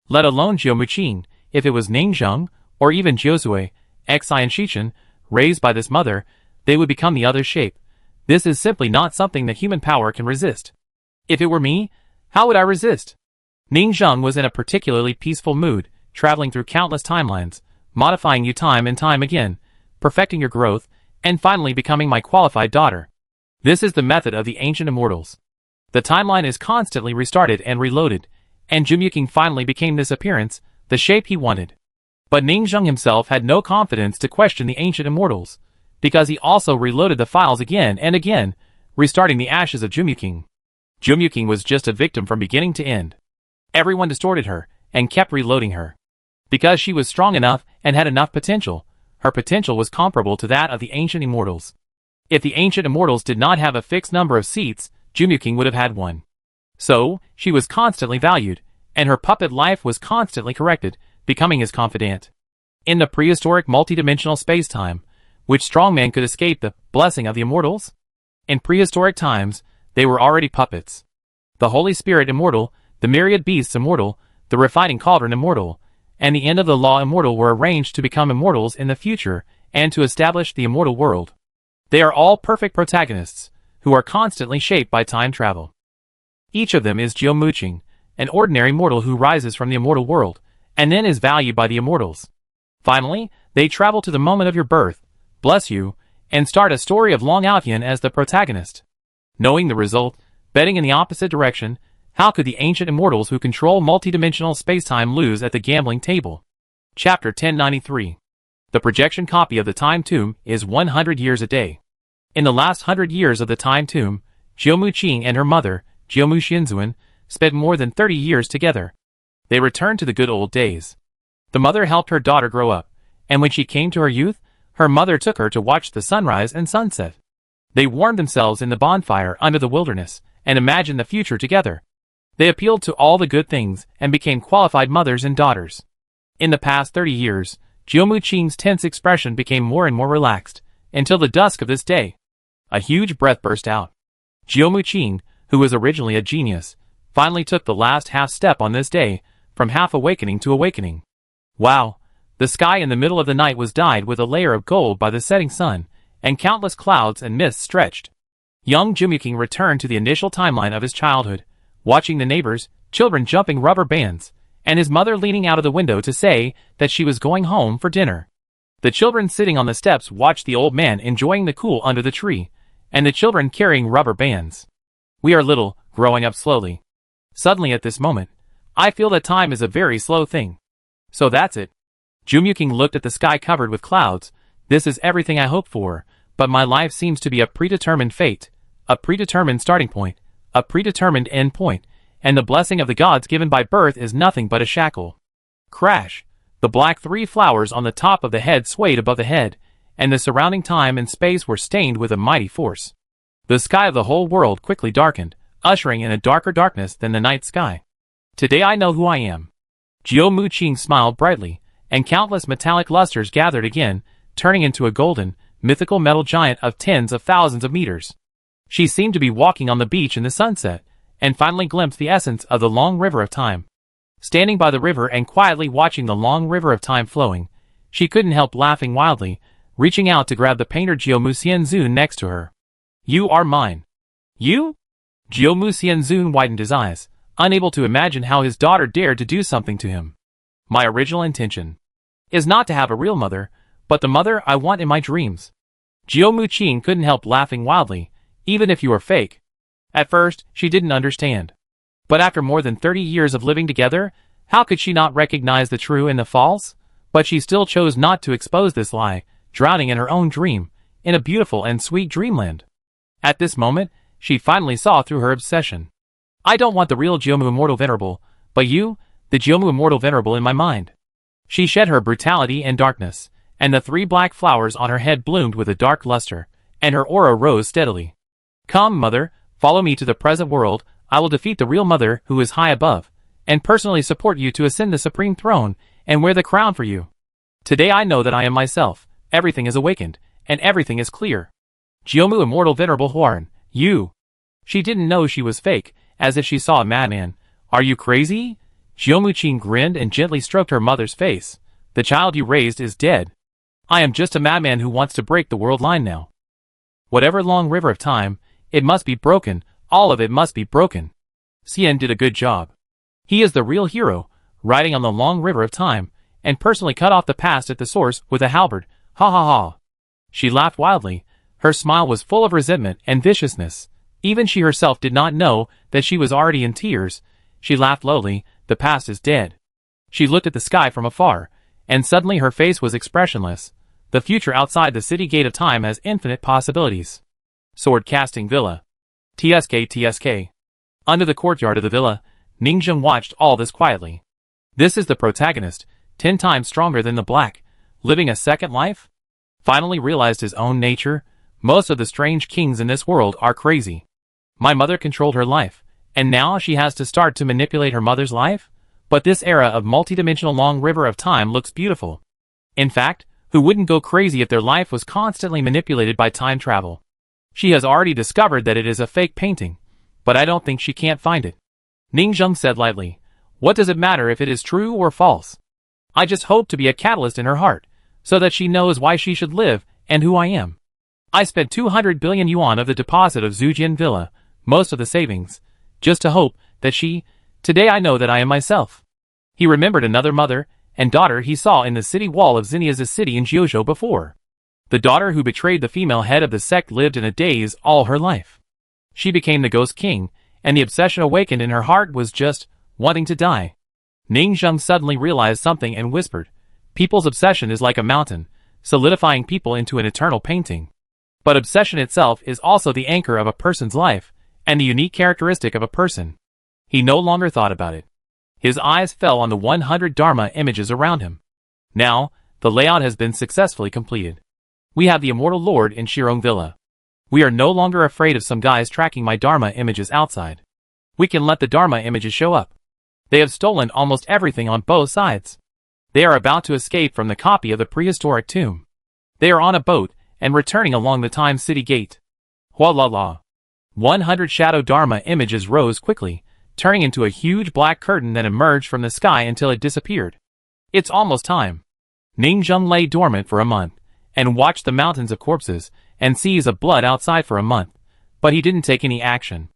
Let alone Jiomu Qing, if it was Ningzheng, or even Jiosui, Xi and Shichen, raised by this mother, they would become the other shape. This is simply not something that human power can resist. If it were me, how would I resist? Ningzheng was in a particularly peaceful mood, traveling through countless timelines, modifying you time and time again, perfecting your growth, and finally becoming my qualified daughter. This is the method of the ancient immortals. The timeline is constantly restarted and reloaded, and Jumuking finally became this appearance, the shape he wanted. But Ningzheng himself had no confidence to question the ancient immortals, because he also reloaded the files again and again, restarting the ashes of Jumuking. Jumuking was just a victim from beginning to end. Everyone distorted her, and kept reloading her. Because she was strong enough and had enough potential, her potential was comparable to that of the ancient immortals. If the ancient immortals did not have a fixed number of seats, Jumuking would have had one. So, she was constantly valued, and her puppet life was constantly corrected, becoming his confidant. In the prehistoric multidimensional space-time, which strongman could escape the blessing of the immortals? In prehistoric times, they were already puppets. The Holy Spirit immortal, the myriad beasts immortal, the refining cauldron immortal, and the end of the law immortal were arranged to become immortals in the future and to establish the immortal world. They are all perfect protagonists, who are constantly shaped by time travel. Each of them is Jiomuqing, an ordinary mortal who rises from the immortal world, and then is valued by the immortals. Finally, they travel to the moment of your birth, bless you, and start a story of Long Outyan as the protagonist. Knowing the result, betting in the opposite direction, how could the ancient immortals who control multidimensional spacetime lose at the gambling table? Chapter 1093. The projection copy of the time tomb is 100 years a day. In the last 100 years of the time tomb, Jiomu Qing and her mother, Jiomu Xinzuan, spent more than 30 years together. They returned to the good old days. The mother helped her daughter grow up, and when she came to her youth, her mother took her to watch the sunrise and sunset. They warmed themselves in the bonfire under the wilderness, and imagined the future together. They appealed to all the good things, and became qualified mothers and daughters. In the past 30 years, Jiomu Qing's tense expression became more and more relaxed, until the dusk of this day. A huge breath burst out. Jiomu Qing, who was originally a genius, finally took the last half step on this day, from half awakening to awakening. Wow! The sky in the middle of the night was dyed with a layer of gold by the setting sun, and countless clouds and mists stretched. Young Jumuking returned to the initial timeline of his childhood, watching the neighbors, children jumping rubber bands, and his mother leaning out of the window to say that she was going home for dinner. The children sitting on the steps watched the old man enjoying the cool under the tree, and the children carrying rubber bands. We are little, growing up slowly. Suddenly at this moment, I feel that time is a very slow thing. So that's it. Jumuking looked at the sky covered with clouds. This is everything I hoped for, but my life seems to be a predetermined fate, a predetermined starting point, a predetermined end point, and the blessing of the gods given by birth is nothing but a shackle. Crash! The black three flowers on the top of the head swayed above the head, and the surrounding time and space were stained with a mighty force. The sky of the whole world quickly darkened, ushering in a darker darkness than the night sky. Today I know who I am. Jiomu Qing smiled brightly, and countless metallic lusters gathered again, turning into a golden, mythical metal giant of tens of thousands of meters. She seemed to be walking on the beach in the sunset, and finally glimpsed the essence of the long river of time. Standing by the river and quietly watching the long river of time flowing, she couldn't help laughing wildly, reaching out to grab the painter Jiaomu Xianzun next to her. You are mine. You? Jiaomu Xianzun widened his eyes, unable to imagine how his daughter dared to do something to him. My original intention is not to have a real mother, but the mother I want in my dreams. Jiaomu Qin couldn't help laughing wildly, even if you were fake. At first, she didn't understand. But after more than 30 years of living together, how could she not recognize the true and the false? But she still chose not to expose this lie, drowning in her own dream, in a beautiful and sweet dreamland. At this moment, she finally saw through her obsession. I don't want the real Jiaomu Immortal Venerable, but you, the Jiaomu Immortal Venerable in my mind. She shed her brutality and darkness, and the 3 black flowers on her head bloomed with a dark luster, and her aura rose steadily. Come, mother, follow me to the present world. I will defeat the real mother who is high above, and personally support you to ascend the supreme throne and wear the crown for you. Today I know that I am myself, everything is awakened, and everything is clear. Jiaomu Immortal Venerable Huarn, you. She didn't know she was fake, as if she saw a madman. Are you crazy? Jiaomu Qin grinned and gently stroked her mother's face. The child you raised is dead. I am just a madman who wants to break the world line now. Whatever long river of time, it must be broken, all of it must be broken. Xian did a good job. He is the real hero, riding on the long river of time, and personally cut off the past at the source with a halberd. Ha ha ha. She laughed wildly. Her smile was full of resentment and viciousness. Even she herself did not know that she was already in tears. She laughed lowly. The past is dead. She looked at the sky from afar, and suddenly her face was expressionless. The future outside the city gate of time has infinite possibilities. Sword Casting Villa. TSK. Under the courtyard of the villa, Ningzheng watched all this quietly. This is the protagonist, 10 times stronger than the black, living a second life? Finally realized his own nature. Most of the strange kings in this world are crazy. My mother controlled her life, and now she has to start to manipulate her mother's life? But this era of multidimensional long river of time looks beautiful. In fact, who wouldn't go crazy if their life was constantly manipulated by time travel? She has already discovered that it is a fake painting, but I don't think she can't find it. Ningzheng said lightly, what does it matter if it is true or false? I just hope to be a catalyst in her heart, so that she knows why she should live and who I am. I spent 200 billion yuan of the deposit of Zhujian Villa, most of the savings, just to hope that today I know that I am myself. He remembered another mother and daughter he saw in the city wall of Xinia's city in Jiuzhou before. The daughter who betrayed the female head of the sect lived in a daze all her life. She became the Ghost King, and the obsession awakened in her heart was just wanting to die. Ningzheng suddenly realized something and whispered, people's obsession is like a mountain, solidifying people into an eternal painting. But obsession itself is also the anchor of a person's life, and the unique characteristic of a person. He no longer thought about it. His eyes fell on the 100 Dharma images around him. Now, the layout has been successfully completed. We have the Immortal Lord in Shirong Villa. We are no longer afraid of some guys tracking my Dharma images outside. We can let the Dharma images show up. They have stolen almost everything on both sides. They are about to escape from the copy of the prehistoric tomb. They are on a boat and returning along the Time City Gate. Hua la la. 100 shadow Dharma images rose quickly, turning into a huge black curtain that emerged from the sky until it disappeared. It's almost time. Ningzheng lay dormant for a month, and watched the mountains of corpses and seas of blood outside for a month, but he didn't take any action.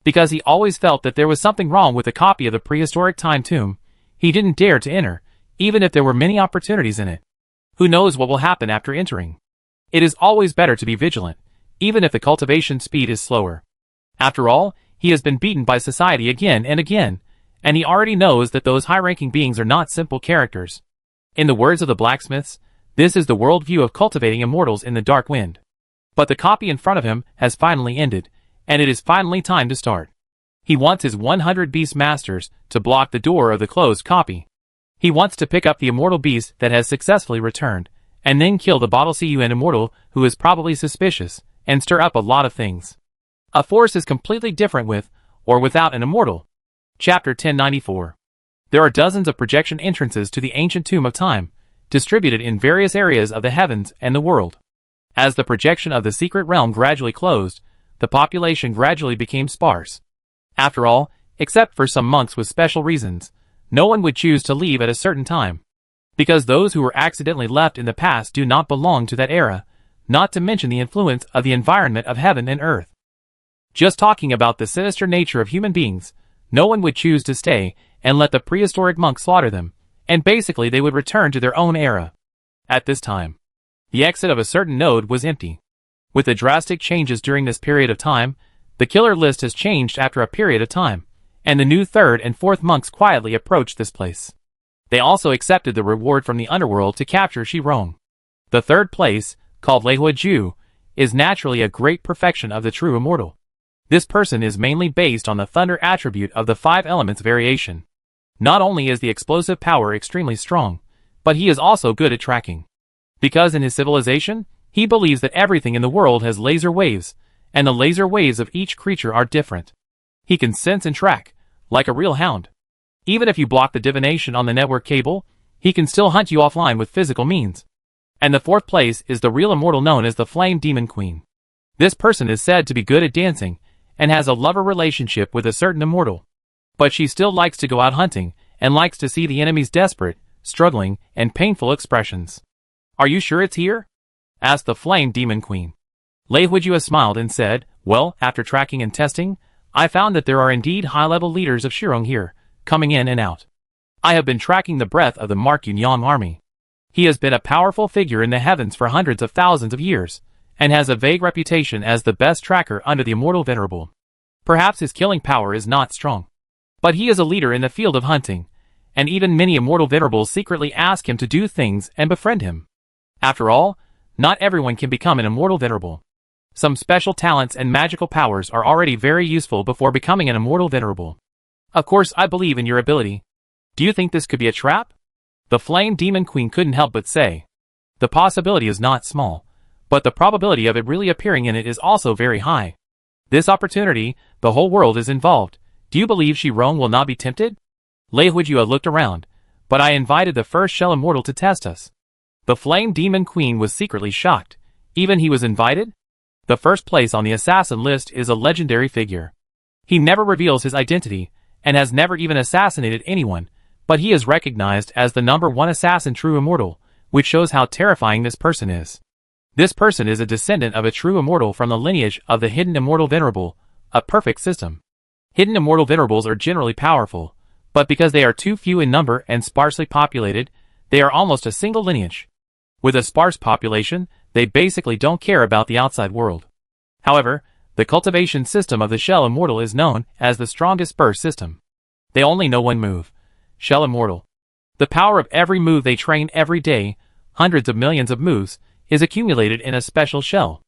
Because he always felt that there was something wrong with the copy of the prehistoric time tomb, he didn't dare to enter, even if there were many opportunities in it. Who knows what will happen after entering? It is always better to be vigilant, even if the cultivation speed is slower. After all, he has been beaten by society again and again, and he already knows that those high-ranking beings are not simple characters. In the words of the blacksmiths, this is the worldview of cultivating immortals in the dark wind. But the copy in front of him has finally ended, and it is finally time to start. He wants his 100 beast masters to block the door of the closed copy. He wants to pick up the immortal beast that has successfully returned, and then kill the bottle CUN immortal who is probably suspicious, and stir up a lot of things. A force is completely different with, or without an immortal. Chapter 1094. There are dozens of projection entrances to the ancient tomb of time, distributed in various areas of the heavens and the world. As the projection of the secret realm gradually closed, the population gradually became sparse. After all, except for some monks with special reasons, no one would choose to leave at a certain time. Because those who were accidentally left in the past do not belong to that era, not to mention the influence of the environment of heaven and earth. Just talking about the sinister nature of human beings, no one would choose to stay and let the prehistoric monks slaughter them, and basically they would return to their own era. At this time, the exit of a certain node was empty. With the drastic changes during this period of time, the killer list has changed after a period of time, and the new third and fourth monks quietly approached this place. They also accepted the reward from the underworld to capture Shirong. The third place, called Lehua Ju, is naturally a great perfection of the true immortal. This person is mainly based on the thunder attribute of the 5 elements variation. Not only is the explosive power extremely strong, but he is also good at tracking. Because in his civilization, he believes that everything in the world has laser waves, and the laser waves of each creature are different. He can sense and track, like a real hound. Even if you block the divination on the network cable, he can still hunt you offline with physical means. And the fourth place is the real immortal known as the Flame Demon Queen. This person is said to be good at dancing, and has a lover relationship with a certain immortal. But she still likes to go out hunting, and likes to see the enemy's desperate, struggling, and painful expressions. "Are you sure it's here?" asked the Flame Demon Queen. Lei Huijue smiled and said, "Well, after tracking and testing, I found that there are indeed high-level leaders of Shirong here, coming in and out. I have been tracking the breadth of the Mark Yunyang army. He has been a powerful figure in the heavens for hundreds of thousands of years, and has a vague reputation as the best tracker under the immortal venerable. Perhaps his killing power is not strong, but he is a leader in the field of hunting, and even many immortal venerables secretly ask him to do things and befriend him. After all, not everyone can become an immortal venerable. Some special talents and magical powers are already very useful before becoming an immortal venerable. Of course, I believe in your ability. Do you think this could be a trap?" The Flame Demon Queen couldn't help but say. The possibility is not small, but the probability of it really appearing in it is also very high. This opportunity, the whole world is involved. Do you believe Shirong will not be tempted? Lei Huijue looked around, but I invited the first shell immortal to test us. The Flame Demon Queen was secretly shocked. Even he was invited? The first place on the assassin list is a legendary figure. He never reveals his identity, and has never even assassinated anyone, but he is recognized as the #1 assassin true immortal, which shows how terrifying this person is. This person is a descendant of a true immortal from the lineage of the hidden immortal venerable, a perfect system. Hidden immortal venerables are generally powerful, but because they are too few in number and sparsely populated, they are almost a single lineage. With a sparse population, they basically don't care about the outside world. However, the cultivation system of the Shell Immortal is known as the strongest burst system. They only know one move, Shell Immortal. The power of every move they train every day, hundreds of millions of moves, is accumulated in a special shell.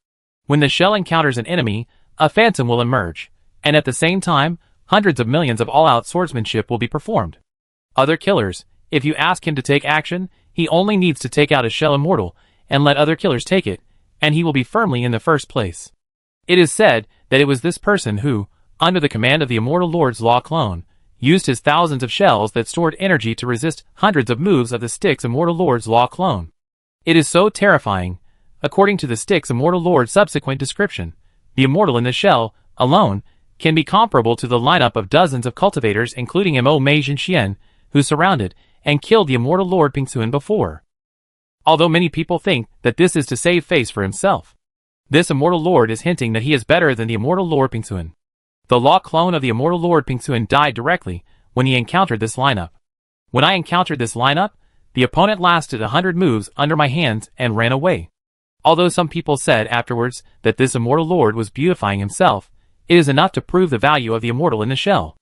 When the shell encounters an enemy, a phantom will emerge, and at the same time, hundreds of millions of all-out swordsmanship will be performed. Other killers, if you ask him to take action, he only needs to take out a Shell Immortal, and let other killers take it, and he will be firmly in the first place. It is said that it was this person who, under the command of the Immortal Lord's Law clone, used his thousands of shells that stored energy to resist hundreds of moves of the Styx Immortal Lord's Law clone. It is so terrifying. According to the Styx Immortal Lord's subsequent description, the Immortal in the shell, alone, can be comparable to the lineup of dozens of cultivators including Mo Mei Xian, who surrounded and killed the Immortal Lord Pingxuan before. Although many people think that this is to save face for himself, this Immortal Lord is hinting that he is better than the Immortal Lord Pingxuan. The law clone of the Immortal Lord Pingxuan died directly when he encountered this lineup. When I encountered this lineup, the opponent lasted 100 moves under my hands and ran away. Although some people said afterwards that this Immortal Lord was beautifying himself, it is enough to prove the value of the Immortal in the shell.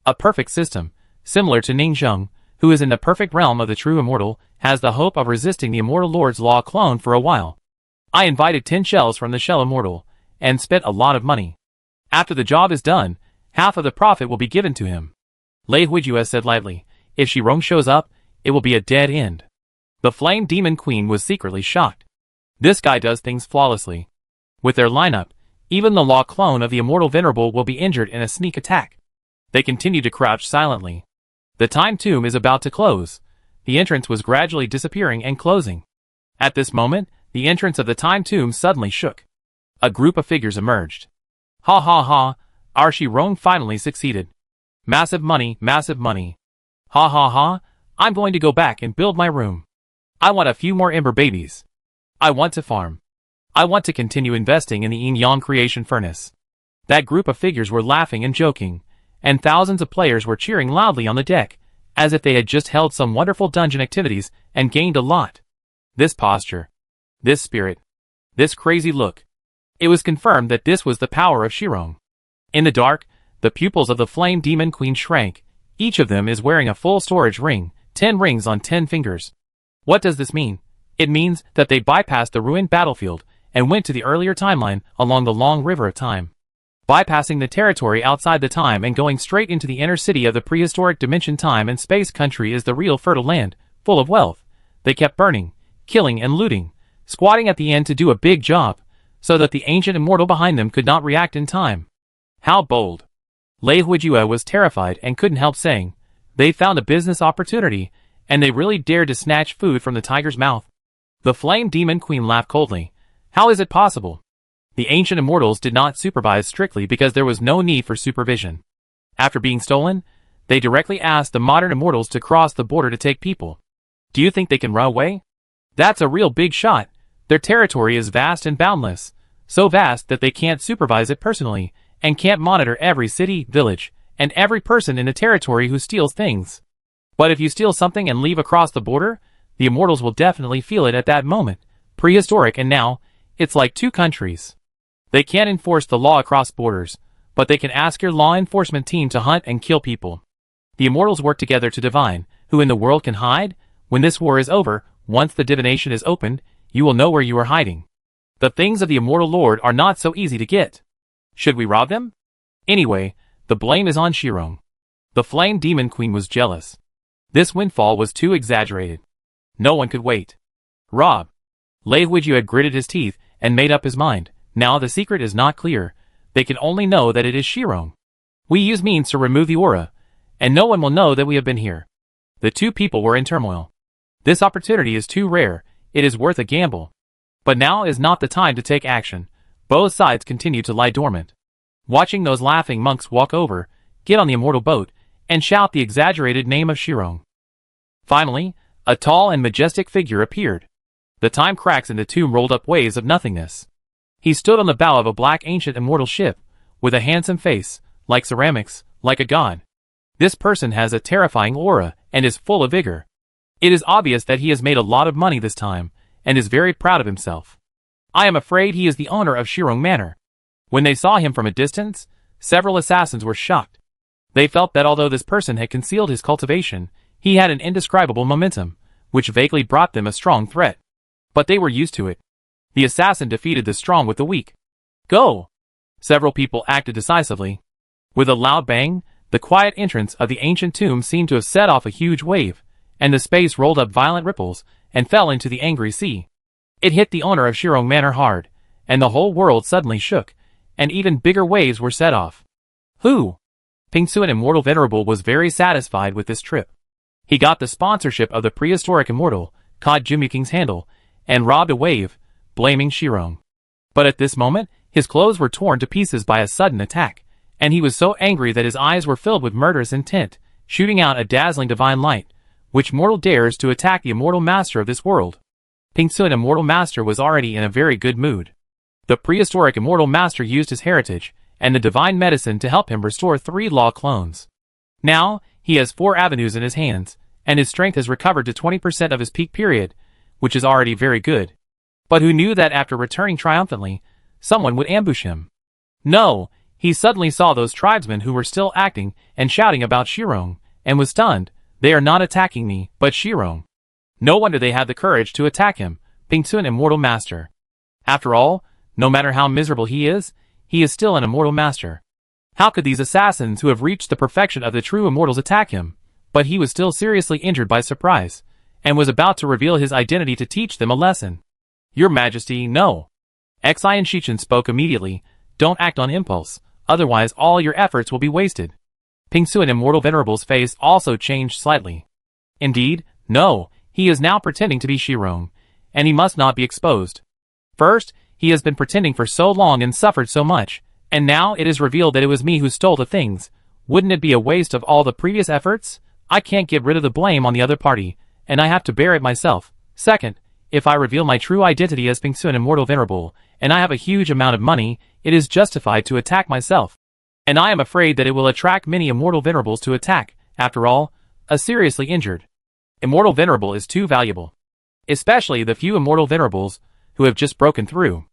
A perfect system, similar to Ning Zheng, who is in the perfect realm of the true Immortal, has the hope of resisting the Immortal Lord's Law clone for a while. I invited 10 shells from the Shell Immortal, and spent a lot of money. After the job is done, half of the profit will be given to him. Lei Huijue said lightly, "If Shirong shows up, it will be a dead end." The Flame Demon Queen was secretly shocked. This guy does things flawlessly. With their lineup, even the Law clone of the Immortal Venerable will be injured in a sneak attack. They continue to crouch silently. The time tomb is about to close. The entrance was gradually disappearing and closing. At this moment, the entrance of the time tomb suddenly shook. A group of figures emerged. Ha ha ha, our Shirong finally succeeded. Massive money, massive money. Ha ha ha, I'm going to go back and build my room. I want a few more ember babies. I want to farm. I want to continue investing in the yin yang creation furnace. That group of figures were laughing and joking, and thousands of players were cheering loudly on the deck, as if they had just held some wonderful dungeon activities and gained a lot. This posture, this spirit, this crazy look. It was confirmed that this was the power of Shirong. In the dark, the pupils of the Flame Demon Queen shrank. Each of them is wearing a full storage ring, 10 rings on 10 fingers. What does this mean? It means that they bypassed the ruined battlefield and went to the earlier timeline along the long river of time. Bypassing the territory outside the time and going straight into the inner city of the prehistoric dimension. Time and space country is the real fertile land, full of wealth. They kept burning, killing and looting, squatting at the end to do a big job, so that the ancient immortal behind them could not react in time. How bold! Lei Huijue was terrified and couldn't help saying, they found a business opportunity, and they really dared to snatch food from the tiger's mouth. The Flame Demon Queen laughed coldly. How is it possible? The ancient immortals did not supervise strictly because there was no need for supervision. After being stolen, they directly asked the modern immortals to cross the border to take people. Do you think they can run away? That's a real big shot. Their territory is vast and boundless, so vast that they can't supervise it personally, and can't monitor every city, village, and every person in the territory who steals things. But if you steal something and leave across the border, the immortals will definitely feel it at that moment. Prehistoric and now, it's like two countries. They can't enforce the law across borders, but they can ask your law enforcement team to hunt and kill people. The immortals work together to divine who in the world can hide. When this war is over, once the divination is opened, you will know where you are hiding. The things of the immortal lord are not so easy to get. Should we rob them? Anyway, the blame is on Shirong. The Flame Demon Queen was jealous. This windfall was too exaggerated. No one could wait. Rob. Lei Huijue had gritted his teeth and made up his mind. Now the secret is not clear. They can only know that it is Shirong. We use means to remove the aura, and no one will know that we have been here. The two people were in turmoil. This opportunity is too rare. It is worth a gamble. But now is not the time to take action. Both sides continue to lie dormant. Watching those laughing monks walk over, get on the immortal boat, and shout the exaggerated name of Shirong. Finally, a tall and majestic figure appeared. The time cracks in the tomb rolled up waves of nothingness. He stood on the bow of a black ancient immortal ship, with a handsome face, like ceramics, like a god. This person has a terrifying aura, and is full of vigor. It is obvious that he has made a lot of money this time, and is very proud of himself. I am afraid he is the owner of Shirong Manor. When they saw him from a distance, several assassins were shocked. They felt that although this person had concealed his cultivation, he had an indescribable momentum, which vaguely brought them a strong threat. But they were used to it. The assassin defeated the strong with the weak. Go! Several people acted decisively. With a loud bang, the quiet entrance of the ancient tomb seemed to have set off a huge wave, and the space rolled up violent ripples, and fell into the angry sea. It hit the owner of Shirong Manor hard, and the whole world suddenly shook, and even bigger waves were set off. Who? Pingsuan Immortal Venerable was very satisfied with this trip. He got the sponsorship of the prehistoric immortal, caught Jimmy King's handle, and robbed a wave, blaming Shirong. But at this moment, his clothes were torn to pieces by a sudden attack, and he was so angry that his eyes were filled with murderous intent, shooting out a dazzling divine light. Which mortal dares to attack the immortal master of this world? Pingsuan Immortal Master was already in a very good mood. The prehistoric immortal master used his heritage and the divine medicine to help him restore 3 law clones. Now, he has 4 avenues in his hands, and his strength has recovered to 20% of his peak period, which is already very good. But who knew that after returning triumphantly, someone would ambush him? No, he suddenly saw those tribesmen who were still acting and shouting about Shirong, and was stunned. They are not attacking me, but Shirong. No wonder they had the courage to attack him, Pingsuan Immortal Master. After all, no matter how miserable he is still an immortal master. How could these assassins who have reached the perfection of the true immortals attack him? But he was still seriously injured by surprise, and was about to reveal his identity to teach them a lesson. Your Majesty, no. Xian Shichen spoke immediately. Don't act on impulse, otherwise all your efforts will be wasted. Pingsuan Immortal Venerable's face also changed slightly. Indeed, no, he is now pretending to be Shirong, and he must not be exposed. First, he has been pretending for so long and suffered so much, and now it is revealed that it was me who stole the things. Wouldn't it be a waste of all the previous efforts? I can't get rid of the blame on the other party, and I have to bear it myself. Second, if I reveal my true identity as Pingsuan Immortal Venerable, and I have a huge amount of money, it is justified to attack myself. And I am afraid that it will attract many Immortal Venerables to attack. After all, a seriously injured Immortal Venerable is too valuable. Especially the few Immortal Venerables who have just broken through.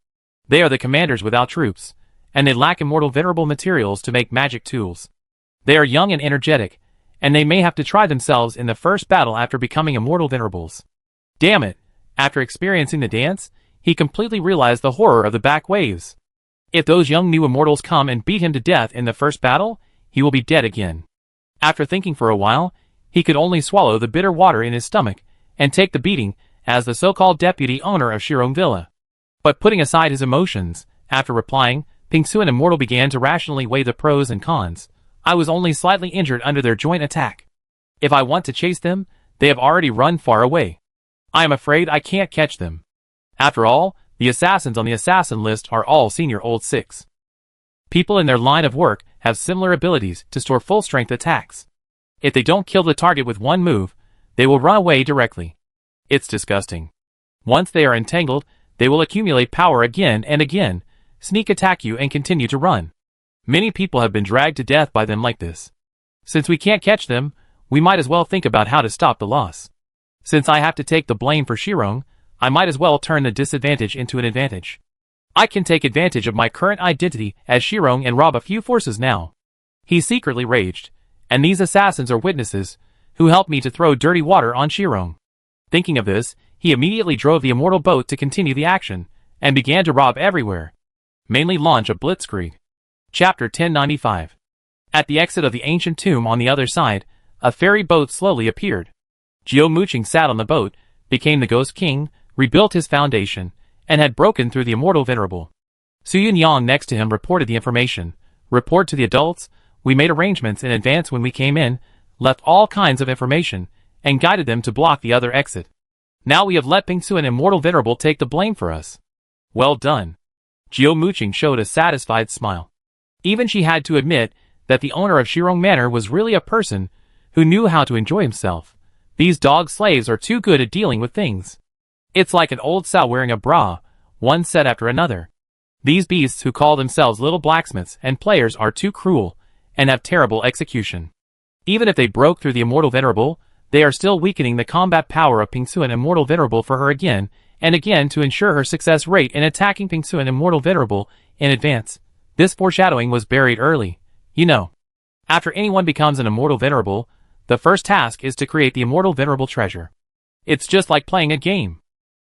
They are the commanders without troops, and they lack Immortal Venerable materials to make magic tools. They are young and energetic, and they may have to try themselves in the first battle after becoming Immortal Venerables. Damn it! After experiencing the dance, he completely realized the horror of the back waves. If those young new immortals come and beat him to death in the first battle, he will be dead again. After thinking for a while, he could only swallow the bitter water in his stomach and take the beating as the so-called deputy owner of Shirong Villa. But putting aside his emotions, after replying, Pingsuan Immortal began to rationally weigh the pros and cons. I was only slightly injured under their joint attack. If I want to chase them, they have already run far away. I am afraid I can't catch them. After all, the assassins on the assassin list are all senior old 6. People in their line of work have similar abilities to store full-strength attacks. If they don't kill the target with one move, they will run away directly. It's disgusting. Once they are entangled, they will accumulate power again and again, sneak attack you and continue to run. Many people have been dragged to death by them like this. Since we can't catch them, we might as well think about how to stop the loss. Since I have to take the blame for Shirong, I might as well turn the disadvantage into an advantage. I can take advantage of my current identity as Shirong and rob a few forces now. He secretly raged, and these assassins are witnesses who helped me to throw dirty water on Shirong. Thinking of this, he immediately drove the immortal boat to continue the action, and began to rob everywhere. Mainly launch a blitzkrieg. Chapter 1095. At the exit of the ancient tomb on the other side, a ferry boat slowly appeared. Jiao Muqing sat on the boat, became the Ghost King, rebuilt his foundation, and had broken through the Immortal Venerable. Su Yunyang next to him reported the information. Report to the adults, we made arrangements in advance when we came in, left all kinds of information, and guided them to block the other exit. Now we have let Pingsuan Immortal Venerable take the blame for us. Well done. Jiao Muqing showed a satisfied smile. Even she had to admit that the owner of Shirong Manor was really a person who knew how to enjoy himself. These dog slaves are too good at dealing with things. It's like an old sow wearing a bra, one set after another. These beasts who call themselves little blacksmiths and players are too cruel, and have terrible execution. Even if they broke through the Immortal Venerable, they are still weakening the combat power of Pingsuan Immortal Venerable for her again and again to ensure her success rate in attacking Pingsuan Immortal Venerable in advance. This foreshadowing was buried early. You know, after anyone becomes an Immortal Venerable, the first task is to create the Immortal Venerable treasure. It's just like playing a game.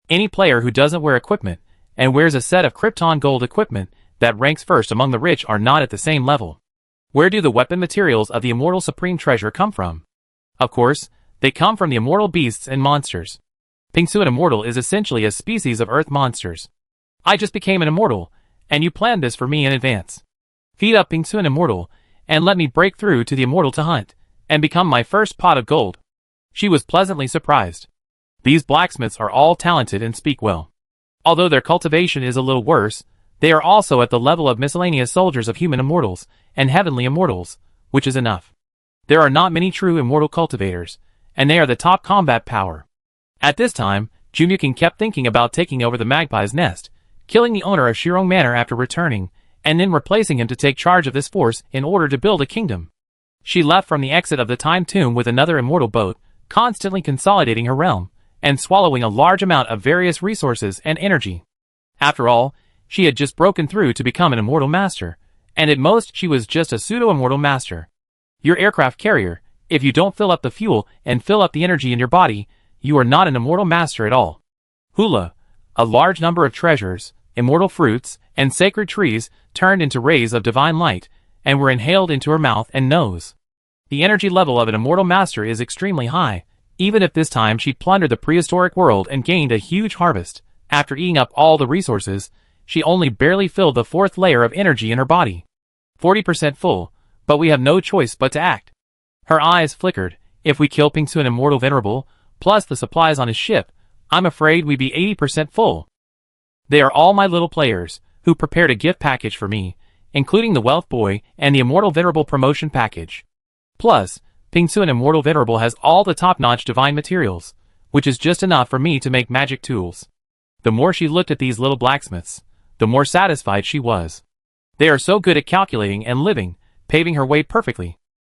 Any player who doesn't wear equipment and wears a set of Krypton Gold equipment that ranks first among the rich are not at the same level. Where do the weapon materials of the Immortal Supreme Treasure come from? Of course, they come from the immortal beasts and monsters. Pingsuan Immortal is essentially a species of earth monsters. I just became an immortal, and you planned this for me in advance. Feed up Pingsuan Immortal, and let me break through to the immortal to hunt, and become my first pot of gold. She was pleasantly surprised. These blacksmiths are all talented and speak well. Although their cultivation is a little worse, they are also at the level of miscellaneous soldiers of human immortals and heavenly immortals, which is enough. There are not many true immortal cultivators, and they are the top combat power. At this time, Jumukin kept thinking about taking over the magpie's nest, killing the owner of Shirong Manor after returning, and then replacing him to take charge of this force in order to build a kingdom. She left from the exit of the time tomb with another immortal boat, constantly consolidating her realm, and swallowing a large amount of various resources and energy. After all, she had just broken through to become an immortal master, and at most she was just a pseudo-immortal master. Your aircraft carrier, if you don't fill up the fuel and fill up the energy in your body, you are not an immortal master at all. Hula, a large number of treasures, immortal fruits, and sacred trees turned into rays of divine light, and were inhaled into her mouth and nose. The energy level of an immortal master is extremely high, even if this time she plundered the prehistoric world and gained a huge harvest. After eating up all the resources, she only barely filled the fourth layer of energy in her body. 40% full, but we have no choice but to act. Her eyes flickered. If we kill Pingsuan Immortal Venerable, plus the supplies on his ship, I'm afraid we'd be 80% full. They are all my little players, who prepared a gift package for me, including the Wealth Boy and the Immortal Venerable promotion package. Plus, Pingsu, an immortal venerable, has all the top-notch divine materials, which is just enough for me to make magic tools. The more she looked at these little blacksmiths, the more satisfied she was. They are so good at calculating and living, paving her way perfectly.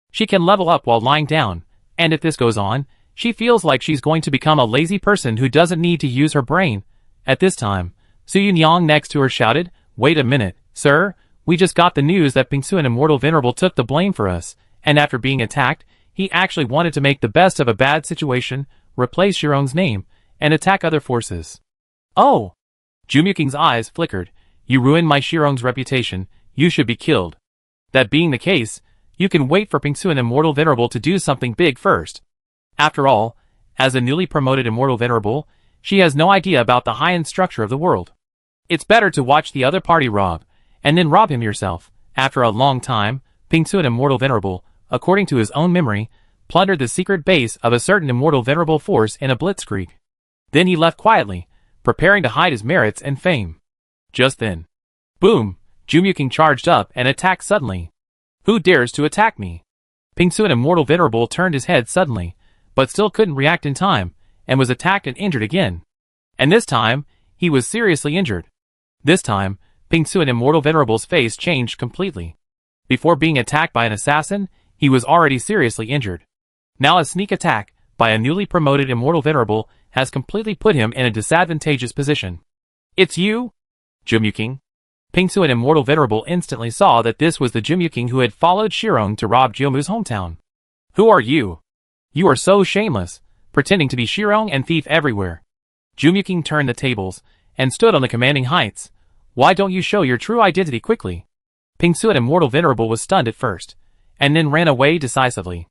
She can level up while lying down, and if this goes on, she feels like she's going to become a lazy person who doesn't need to use her brain. At this time, Su Yunyang next to her shouted, "Wait a minute, sir, we just got the news that Pingsu, an immortal venerable, took the blame for us, and after being attacked, he actually wanted to make the best of a bad situation, replace Shirong's name, and attack other forces." "Oh!" Jumyuking's eyes flickered. "You ruined my Shirong's reputation, you should be killed. That being the case, you can wait for Pingsu, an immortal venerable, to do something big first. After all, as a newly promoted immortal venerable, she has no idea about the high-end structure of the world. It's better to watch the other party rob, and then rob him yourself." After a long time, Pingsu, an immortal venerable, according to his own memory, plundered the secret base of a certain immortal venerable force in a blitzkrieg. Then he left quietly, preparing to hide his merits and fame. Just then, boom, Jumyuking charged up and attacked suddenly. "Who dares to attack me?" Pingsu, an immortal venerable, turned his head suddenly, but still couldn't react in time, and was attacked and injured again. And this time, he was seriously injured. This time, Pingsu, an immortal venerable's face changed completely. Before being attacked by an assassin, he was already seriously injured. Now a sneak attack by a newly promoted immortal venerable has completely put him in a disadvantageous position. "It's you, Jumyuking." Pingsu, an immortal venerable, instantly saw that this was the Jumyuking who had followed Shirong to rob Jiomu's hometown. "Who are you? You are so shameless, pretending to be Shirong and thief everywhere." Jumyuking turned the tables and stood on the commanding heights. "Why don't you show your true identity quickly?" Pingsu, an immortal venerable, was stunned at first, and then ran away decisively.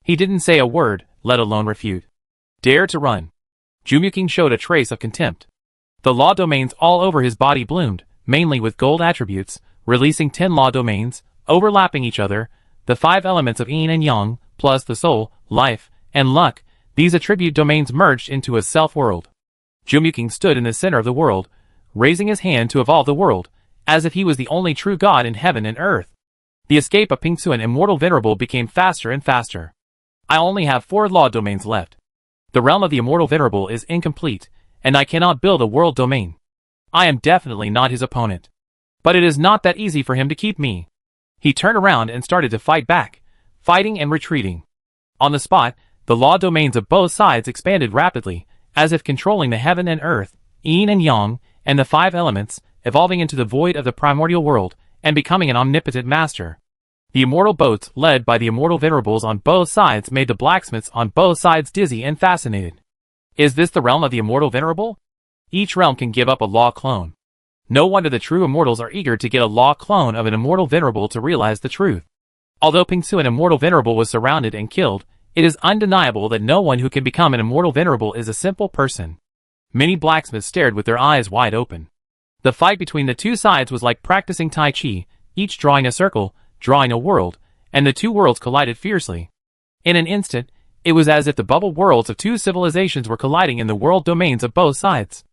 He didn't say a word, let alone refute. "Dare to run." Jumyuking showed a trace of contempt. The law domains all over his body bloomed, mainly with gold attributes, releasing 10 law domains, overlapping each other, the 5 elements of yin and yang, plus the soul, life, and luck. These attribute domains merged into a self-world. Jumyuking stood in the center of the world, raising his hand to evolve the world, as if he was the only true god in heaven and earth. The escape of Pingsu, an immortal venerable, became faster and faster. "I only have 4 law domains left. The realm of the immortal venerable is incomplete, and I cannot build a world domain. I am definitely not his opponent. But it is not that easy for him to keep me." He turned around and started to fight back, fighting and retreating. On the spot, the law domains of both sides expanded rapidly, as if controlling the heaven and earth, yin and yang, and the 5 elements, evolving into the void of the primordial world, and becoming an omnipotent master. The immortal boats, led by the immortal venerables on both sides, made the blacksmiths on both sides dizzy and fascinated. Is this the realm of the immortal venerable? Each realm can give up a law clone. No wonder the true immortals are eager to get a law clone of an immortal venerable to realize the truth. Although Pingsu, an immortal venerable, was surrounded and killed, it is undeniable that no one who can become an immortal venerable is a simple person. Many blacksmiths stared with their eyes wide open. The fight between the two sides was like practicing Tai Chi, each drawing a circle, drawing a world, and the two worlds collided fiercely. In an instant, it was as if the bubble worlds of two civilizations were colliding in the world domains of both sides.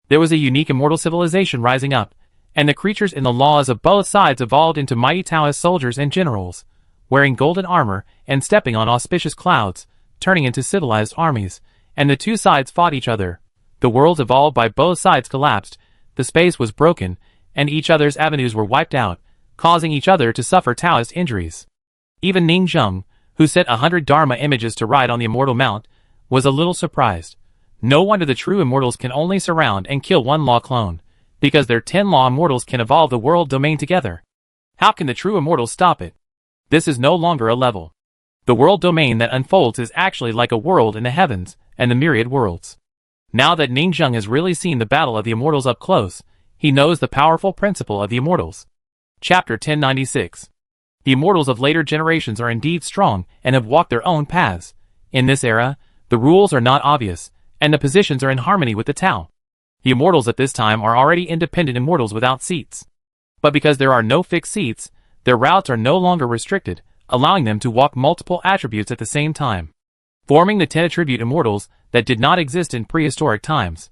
There was a unique immortal civilization rising up, and the creatures in the laws of both sides evolved into mighty Taoist soldiers and generals, wearing golden armor and stepping on auspicious clouds, turning into civilized armies, and the two sides fought each other. The worlds evolved by both sides collapsed, the space was broken, and each other's avenues were wiped out, causing each other to suffer Taoist injuries. Even Ning Zheng, who set 100 Dharma images to ride on the immortal mount, was a little surprised. No wonder the true immortals can only surround and kill one law clone, because their 10 law immortals can evolve the world domain together. How can the true immortals stop it? This is no longer a level. The world domain that unfolds is actually like a world in the heavens and the myriad worlds. Now that Ning Zheng has really seen the battle of the immortals up close, he knows the powerful principle of the immortals. Chapter 1096. The immortals of later generations are indeed strong and have walked their own paths. In this era, the rules are not obvious, and the positions are in harmony with the Tao. The immortals at this time are already independent immortals without seats. But because there are no fixed seats, their routes are no longer restricted, allowing them to walk multiple attributes at the same time, forming the 10 attribute immortals that did not exist in prehistoric times.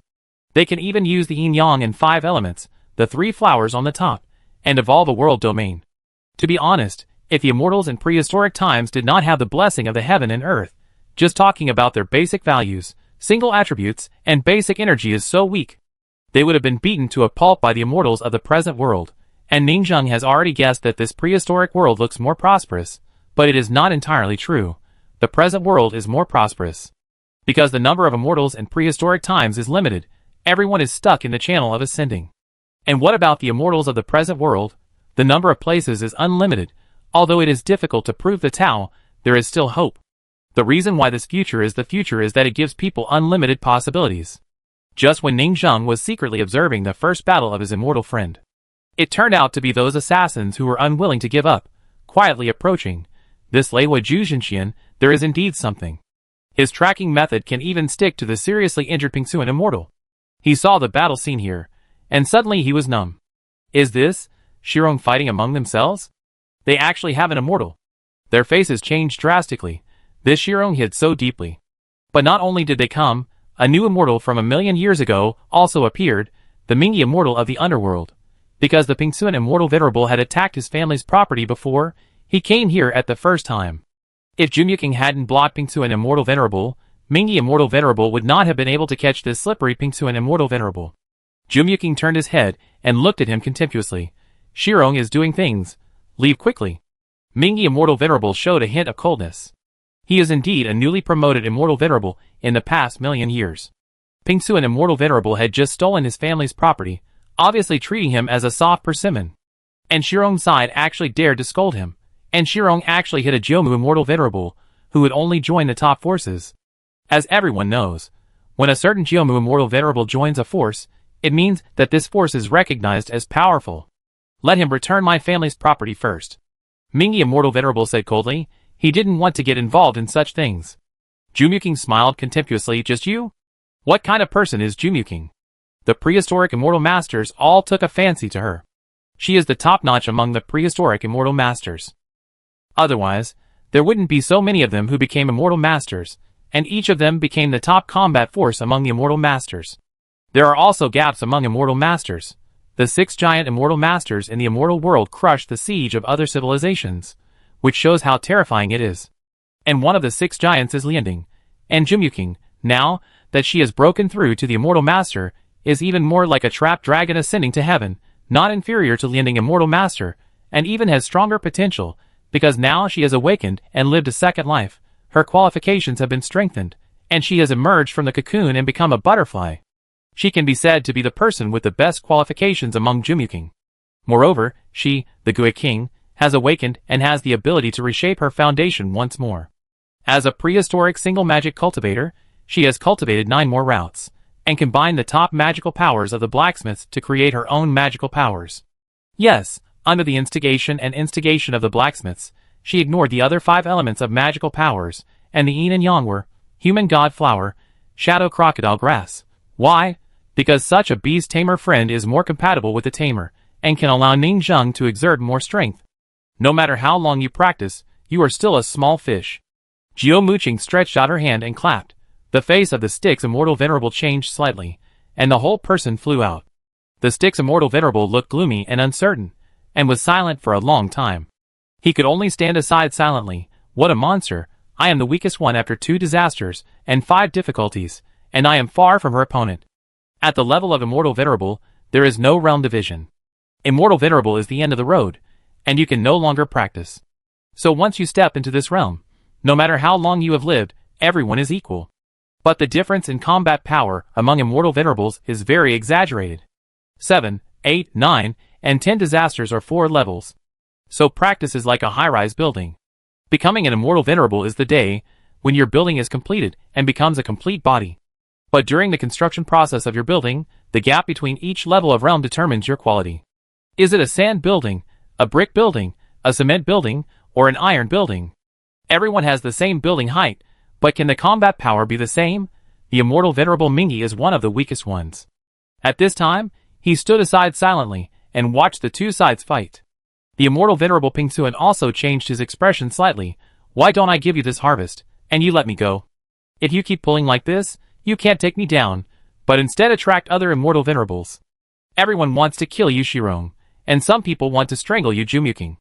They can even use the yin-yang and 5 elements, the 3 flowers on the top, and evolve a world domain. To be honest, If the immortals in prehistoric times did not have the blessing of the heaven and earth, just talking about their basic values, single attributes, and basic energy is so weak, they would have been beaten to a pulp by the immortals of the present world, and Ningjung has already guessed that this prehistoric world looks more prosperous, but it is not entirely true. The present world is more prosperous. Because the number of immortals in prehistoric times is limited, everyone is stuck in the channel of ascending. And what about the immortals of the present world? The number of places is unlimited. Although it is difficult to prove the Tao, there is still hope. The reason why this future is the future is that it gives people unlimited possibilities. Just when Ningjung was secretly observing the first battle of his immortal friend, it turned out to be those assassins who were unwilling to give up, quietly approaching. This Leiwa Juzhenxian, there is indeed something. His tracking method can even stick to the seriously injured Pingsuan immortal. He saw the battle scene here, and suddenly he was numb. Is this Shirong fighting among themselves? They actually have an immortal. Their faces changed drastically. This Shirong hid so deeply. But not only did they come, a new immortal from 1,000,000 years ago also appeared, the Mingyi immortal of the underworld. Because the Pingsuan immortal venerable had attacked his family's property before, he came here at the first time. If Jumyuking hadn't blocked Pingsuan immortal venerable, Mingyi immortal venerable would not have been able to catch this slippery Pingsuan immortal venerable. Jumyuking turned his head and looked at him contemptuously. Shirong is doing things. Leave quickly. Mingyi immortal venerable showed a hint of coldness. He is indeed a newly promoted immortal venerable in the past 1,000,000 years. Pingsuan immortal venerable had just stolen his family's property, obviously treating him as a soft persimmon. And Shirong's side actually dared to scold him. And Shirong actually hit a Jiomu immortal venerable, who would only join the top forces. As everyone knows, when a certain Jiomu immortal venerable joins a force, it means that this force is recognized as powerful. Let him return my family's property first. Mingyi immortal venerable said coldly. He didn't want to get involved in such things. Jumyuking smiled contemptuously. Just you? What kind of person is Jumyuking? The prehistoric immortal masters all took a fancy to her. She is the top-notch among the prehistoric immortal masters. Otherwise, there wouldn't be so many of them who became immortal masters, and each of them became the top combat force among the immortal masters. There are also gaps among immortal masters. The 6 giant immortal masters in the immortal world crushed the siege of other civilizations, which shows how terrifying it is. And one of the 6 giants is Lianding, and Jumyuking, now that she has broken through to the immortal master, is even more like a trapped dragon ascending to heaven, not inferior to Lianding immortal master, and even has stronger potential, because now she has awakened and lived a second life. Her qualifications have been strengthened, and she has emerged from the cocoon and become a butterfly. She can be said to be the person with the best qualifications among Jumyuking. Moreover, she, the Gui King, has awakened and has the ability to reshape her foundation once more. As a prehistoric single magic cultivator, she has cultivated 9 more routes, and combined the top magical powers of the blacksmiths to create her own magical powers. Yes, under the instigation of the blacksmiths, she ignored the other 5 elements of magical powers, and the yin and yang were, human god flower, shadow crocodile grass. Why? Because such a beast tamer friend is more compatible with the tamer, and can allow Ningjung to exert more strength. No matter how long you practice, you are still a small fish. Jiu Muqing stretched out her hand and clapped. The face of the Styx immortal venerable changed slightly, and the whole person flew out. The Styx immortal venerable looked gloomy and uncertain, and was silent for a long time. He could only stand aside silently. What a monster! I am the weakest one after 2 disasters, and 5 difficulties, and I am far from her opponent. At the level of immortal venerable, there is no realm division. Immortal venerable is the end of the road, and you can no longer practice. So once you step into this realm, no matter how long you have lived, everyone is equal. But the difference in combat power among immortal venerables is very exaggerated. 7, 8, 9, and 10 disasters are 4 levels. So practice is like a high-rise building. Becoming an immortal venerable is the day when your building is completed and becomes a complete body. But during the construction process of your building, the gap between each level of realm determines your quality. Is it a sand building, a brick building, a cement building, or an iron building? Everyone has the same building height, but can the combat power be the same? The immortal venerable Mingyi is one of the weakest ones. At this time, he stood aside silently and watched the 2 sides fight. The immortal venerable Pingsuan also changed his expression slightly. Why don't I give you this harvest, and you let me go? If you keep pulling like this, you can't take me down, but instead attract other immortal venerables. Everyone wants to kill you, Shirong, and some people want to strangle you, Jumyuking.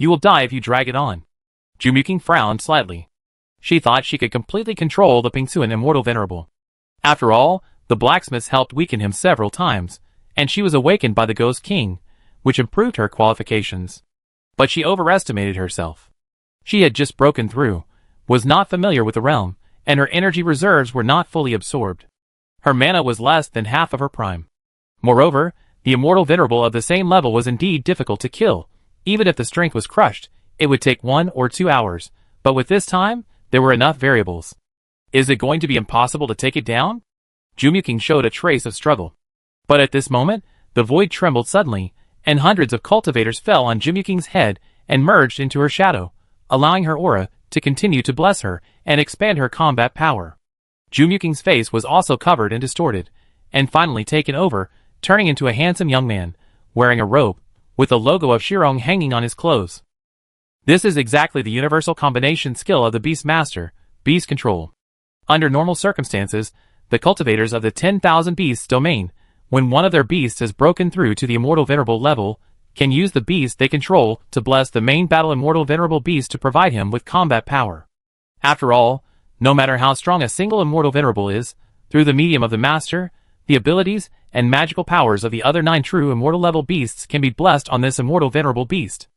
You will die if you drag it on. Jumuking frowned slightly. She thought she could completely control the Pingsuan Immortal Venerable. After all, the blacksmiths helped weaken him several times, and she was awakened by the Ghost King, which improved her qualifications. But she overestimated herself. She had just broken through, was not familiar with the realm, and her energy reserves were not fully absorbed. Her mana was less than half of her prime. Moreover, the Immortal Venerable of the same level was indeed difficult to kill. Even if the strength was crushed, it would take 1 or 2 hours, but with this time, there were enough variables. Is it going to be impossible to take it down? Jumuking showed a trace of struggle. But at this moment, the void trembled suddenly, and hundreds of cultivators fell on Jumuking's head and merged into her shadow, allowing her aura to continue to bless her and expand her combat power. Jumuking's face was also covered and distorted, and finally taken over, turning into a handsome young man, wearing a robe, with the logo of Shirong hanging on his clothes. This is exactly the universal combination skill of the Beast Master, Beast Control. Under normal circumstances, the cultivators of the 10,000 Beasts domain, when one of their beasts has broken through to the Immortal Venerable level, can use the beast they control to bless the main battle Immortal Venerable beast to provide him with combat power. After all, no matter how strong a single Immortal Venerable is, through the medium of the Master, the abilities and magical powers of the other 9 true Immortal level beasts can be blessed on this Immortal Venerable beast.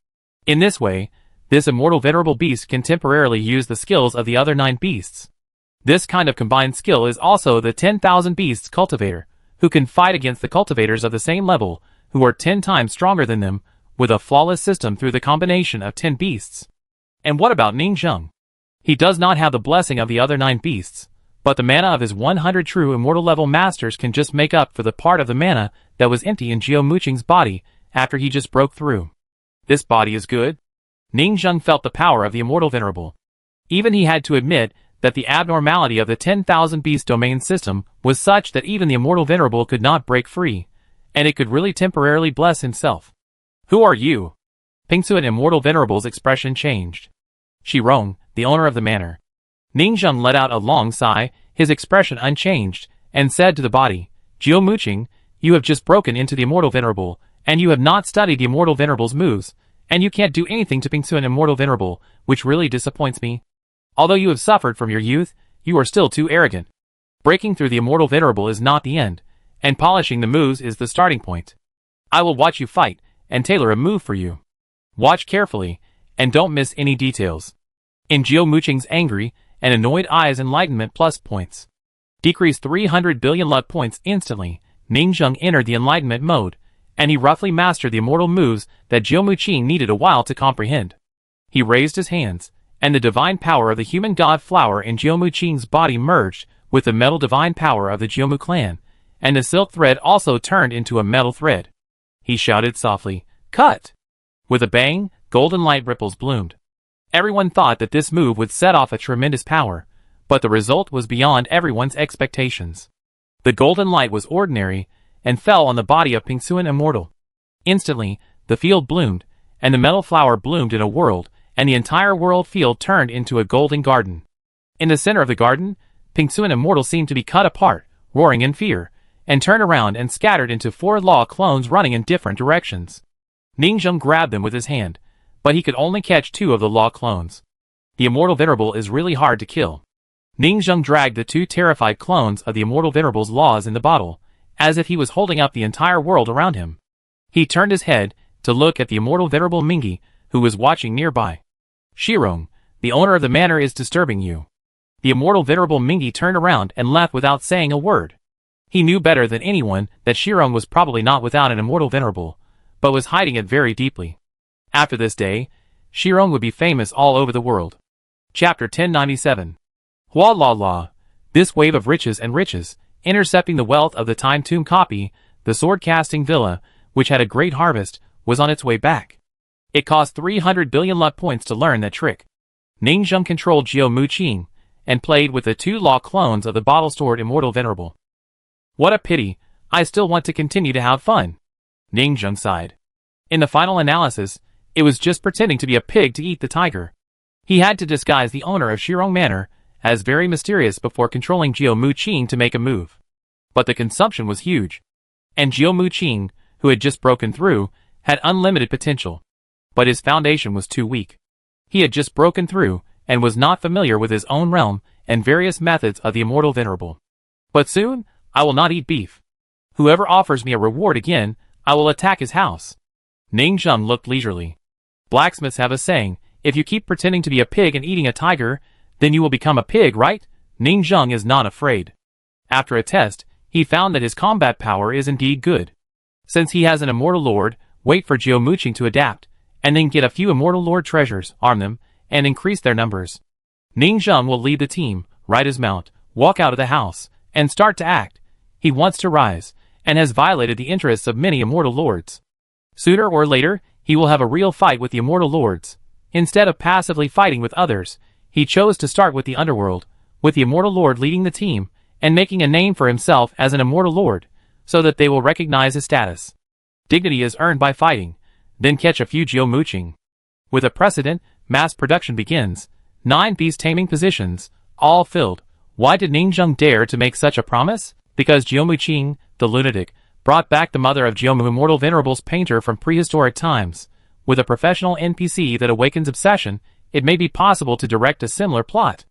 In this way, this Immortal Venerable beast can temporarily use the skills of the other 9 beasts. This kind of combined skill is also the 10,000 Beasts Cultivator, who can fight against the cultivators of the same level, who are 10 times stronger than them, with a flawless system through the combination of 10 beasts. And what about Ningzheng? He does not have the blessing of the other 9 beasts, but the mana of his 100 true Immortal level masters can just make up for the part of the mana that was empty in Jiao Muqing's body after he just broke through. This body is good. Ningzheng felt the power of the Immortal Venerable. Even he had to admit that the abnormality of the 10,000 Beast domain system was such that even the Immortal Venerable could not break free, and it could really temporarily bless himself. Who are you? Pingsuan Immortal Venerable's expression changed. Shirong, the owner of the manor. Ningzheng let out a long sigh, his expression unchanged, and said to the body, Jiao Muqing, you have just broken into the Immortal Venerable, and you have not studied the Immortal Venerable's moves, and you can't do anything to Pingsuan Immortal Venerable, which really disappoints me. Although you have suffered from your youth, you are still too arrogant. Breaking through the Immortal Venerable is not the end, and polishing the moves is the starting point. I will watch you fight, and tailor a move for you. Watch carefully, and don't miss any details. In Jiao Muqing's angry and annoyed eyes, enlightenment plus points. Decreased 300 billion luck points instantly. Ningzheng entered the enlightenment mode, and he roughly mastered the immortal moves that Jiao Muqing needed a while to comprehend. He raised his hands, and the divine power of the human god flower in Jiao Muqing's body merged with the metal divine power of the Jiaomu clan, and the silk thread also turned into a metal thread. He shouted softly, "Cut!" With a bang, golden light ripples bloomed. Everyone thought that this move would set off a tremendous power, but the result was beyond everyone's expectations. The golden light was ordinary, and fell on the body of Pingsuan Immortal. Instantly, the field bloomed, and the metal flower bloomed in a world, and the entire world field turned into a golden garden. In the center of the garden, Pingsuan Immortal seemed to be cut apart, roaring in fear, and turned around and scattered into 4 law clones running in different directions. Ningzheng grabbed them with his hand, but he could only catch 2 of the law clones. The Immortal Venerable is really hard to kill. Ningzheng dragged the 2 terrified clones of the Immortal Venerable's laws in the bottle, as if he was holding up the entire world around him. He turned his head to look at the Immortal Venerable Mingi, who was watching nearby. Shirong, the owner of the manor, is disturbing you. The Immortal Venerable Mingi turned around and left without saying a word. He knew better than anyone that Shirong was probably not without an Immortal Venerable, but was hiding it very deeply. After this day, Shirong would be famous all over the world. Chapter 1097. Hua la la. This wave of riches and riches, intercepting the wealth of the Time Tomb copy, the sword-casting villa, which had a great harvest, was on its way back. It cost 300 billion luck points to learn that trick. Ningzheng controlled Jiao Muqing, and played with the 2 law clones of the bottle-stored Immortal Venerable. What a pity, I still want to continue to have fun. Ningzheng sighed. In the final analysis, it was just pretending to be a pig to eat the tiger. He had to disguise the owner of Shirong Manor as very mysterious before controlling Jiao Muqing to make a move. But the consumption was huge. And Jiao Muqing, who had just broken through, had unlimited potential. but his foundation was too weak. He had just broken through, and was not familiar with his own realm and various methods of the immortal venerable. But soon, I will not eat beef. Whoever offers me a reward again, I will attack his house. Ning Zheng looked leisurely. Blacksmiths have a saying, if you keep pretending to be a pig and eating a tiger, then you will become a pig, right? Ning Zheng is not afraid. After a test, he found that his combat power is indeed good. Since he has an immortal lord, wait for Jiaomuqing to adapt, and then get a few immortal lord treasures, arm them, and increase their numbers. Ning Zheng will lead the team, ride his mount, walk out of the house, and start to act. He wants to rise, and has violated the interests of many immortal lords. Sooner or later, he will have a real fight with the immortal lords. Instead of passively fighting with others, he chose to start with the underworld, with the immortal lord leading the team, and making a name for himself as an immortal lord, so that they will recognize his status. Dignity is earned by fighting, then catch a few Jiaomuqing. With a precedent, mass production begins. 9 beast taming positions, all filled. Why did Ning Zheng dare to make such a promise? Because Jiaomuqing, the lunatic, brought back the mother of Jiaomu Immortal Venerable's painter from prehistoric times. With a professional NPC that awakens obsession, it may be possible to direct a similar plot.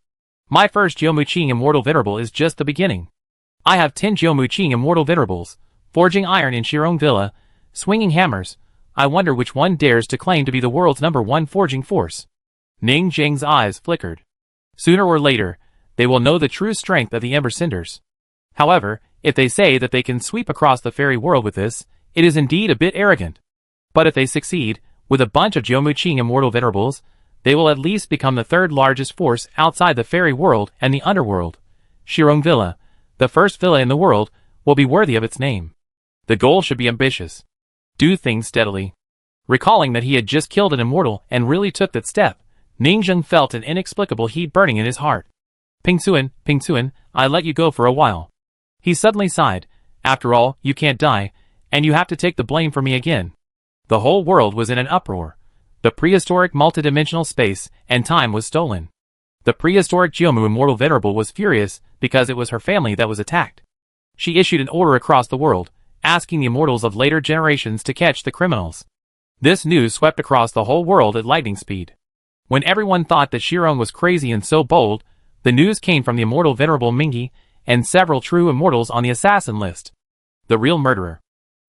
My first Jiaomuqing Immortal Venerable is just the beginning. I have 10 Jiaomuqing Immortal Venerables, forging iron in Shirong Villa, swinging hammers. I wonder which one dares to claim to be the world's #1 forging force. Ning Zheng's eyes flickered. Sooner or later, they will know the true strength of the Ember Cinders. However, if they say that they can sweep across the fairy world with this, it is indeed a bit arrogant. But if they succeed, with a bunch of Jiaomuqing Immortal Venerables, they will at least become the 3rd largest force outside the fairy world and the underworld. Shirong Villa, the first villa in the world, will be worthy of its name. The goal should be ambitious. Do things steadily. Recalling that he had just killed an immortal and really took that step, Ning Zheng felt an inexplicable heat burning in his heart. Pingsuan, I let you go for a while. He suddenly sighed. After all, you can't die, and you have to take the blame for me again. The whole world was in an uproar. The prehistoric multidimensional space and time was stolen. The prehistoric Jiaomu Immortal Venerable was furious because it was her family that was attacked. She issued an order across the world, asking the immortals of later generations to catch the criminals. This news swept across the whole world at lightning speed. When everyone thought that Shirong was crazy and so bold, the news came from the immortal Venerable Mingi and several true immortals on the assassin list. The real murderer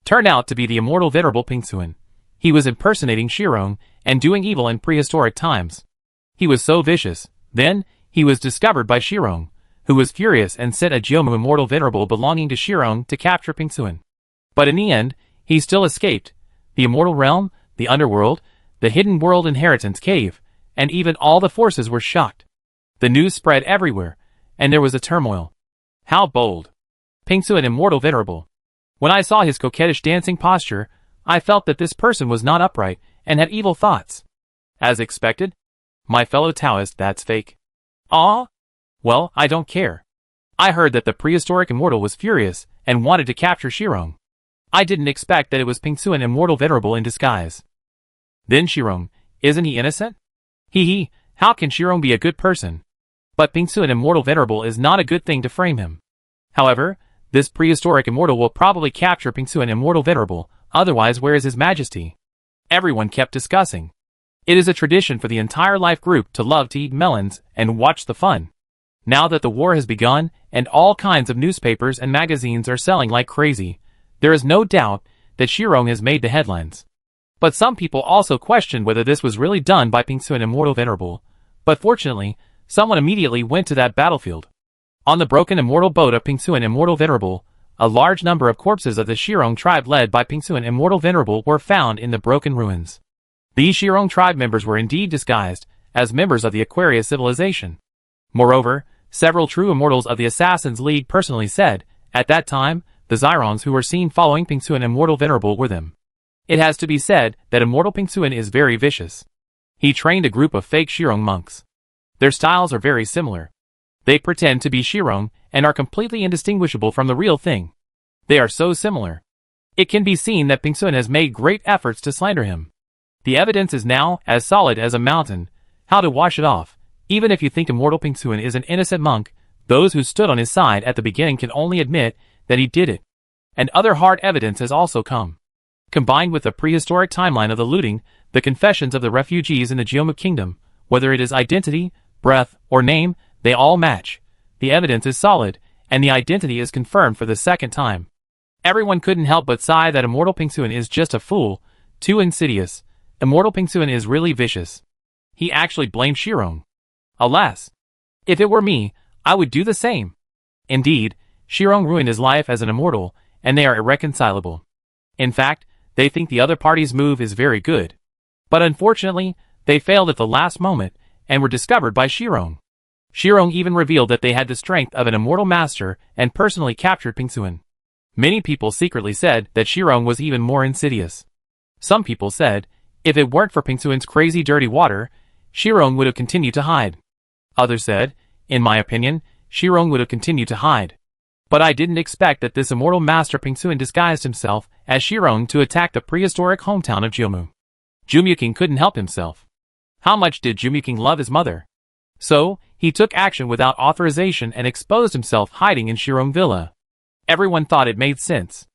turned out to be the immortal Venerable Pingsuan. He was impersonating Shirong and doing evil in prehistoric times. He was so vicious. Then, he was discovered by Shirong, who was furious and sent a Jiaomu Immortal Venerable belonging to Shirong to capture Pingsuan. But in the end, he still escaped. The immortal realm, the underworld, the hidden world inheritance cave, and even all the forces were shocked. The news spread everywhere, and there was a turmoil. How bold! Pingsuan Immortal Venerable. When I saw his coquettish dancing posture, I felt that this person was not upright and had evil thoughts. As expected? My fellow Taoist, that's fake. Ah? Well, I don't care. I heard that the prehistoric immortal was furious and wanted to capture Shirong. I didn't expect that it was Pingsuan Immortal Venerable in disguise. Then Shirong, isn't he innocent? Hee, how can Shirong be a good person? But Pingsuan Immortal Venerable is not a good thing to frame him. However, this prehistoric immortal will probably capture Pingsuan Immortal Venerable, otherwise where is his majesty? Everyone kept discussing. It is a tradition for the entire life group to love to eat melons and watch the fun. Now that the war has begun and all kinds of newspapers and magazines are selling like crazy, there is no doubt that Shirong has made the headlines. But some people also questioned whether this was really done by Pingsuan Immortal Venerable. But fortunately, someone immediately went to that battlefield. On the broken immortal boat of Pingsuan Immortal Venerable, a large number of corpses of the Shirong tribe led by Pingsuan Immortal Venerable were found in the broken ruins. These Shirong tribe members were indeed disguised as members of the Aquarius civilization. Moreover, several true immortals of the Assassin's League personally said, at that time, the Xirongs who were seen following Pingsuan Immortal Venerable were them. It has to be said that Immortal Pingsuan is very vicious. He trained a group of fake Shirong monks. Their styles are very similar. They pretend to be Shirong and are completely indistinguishable from the real thing. They are so similar. It can be seen that Pingsuan has made great efforts to slander him. The evidence is now as solid as a mountain. How to wash it off? Even if you think Immortal Pingsuan is an innocent monk, those who stood on his side at the beginning can only admit that he did it. And other hard evidence has also come. combined with the prehistoric timeline of the looting, the confessions of the refugees in the Geomu Kingdom, whether it is identity, breath, or name, they all match. The evidence is solid, and the identity is confirmed for the second time. Everyone couldn't help but sigh that Immortal Pingsuan is just a fool, too insidious. Immortal Pingsuan is really vicious. He actually blamed Shirong. Alas! If it were me, I would do the same. Indeed, Shirong ruined his life as an immortal, and they are irreconcilable. In fact, they think the other party's move is very good. But unfortunately, they failed at the last moment, and were discovered by Shirong. Shirong even revealed that they had the strength of an immortal master and personally captured Pingsuan. Many people secretly said that Shirong was even more insidious. Some people said, if it weren't for Pingsuan's crazy dirty water, Shirong would have continued to hide. Others said, in my opinion, Shirong would have continued to hide. But I didn't expect that this immortal master Pingsuan disguised himself as Shirong to attack the prehistoric hometown of Geomu. Jumyuking couldn't help himself. How much did Jumyuking love his mother? So, he took action without authorization and exposed himself hiding in Shirong Villa. Everyone thought it made sense.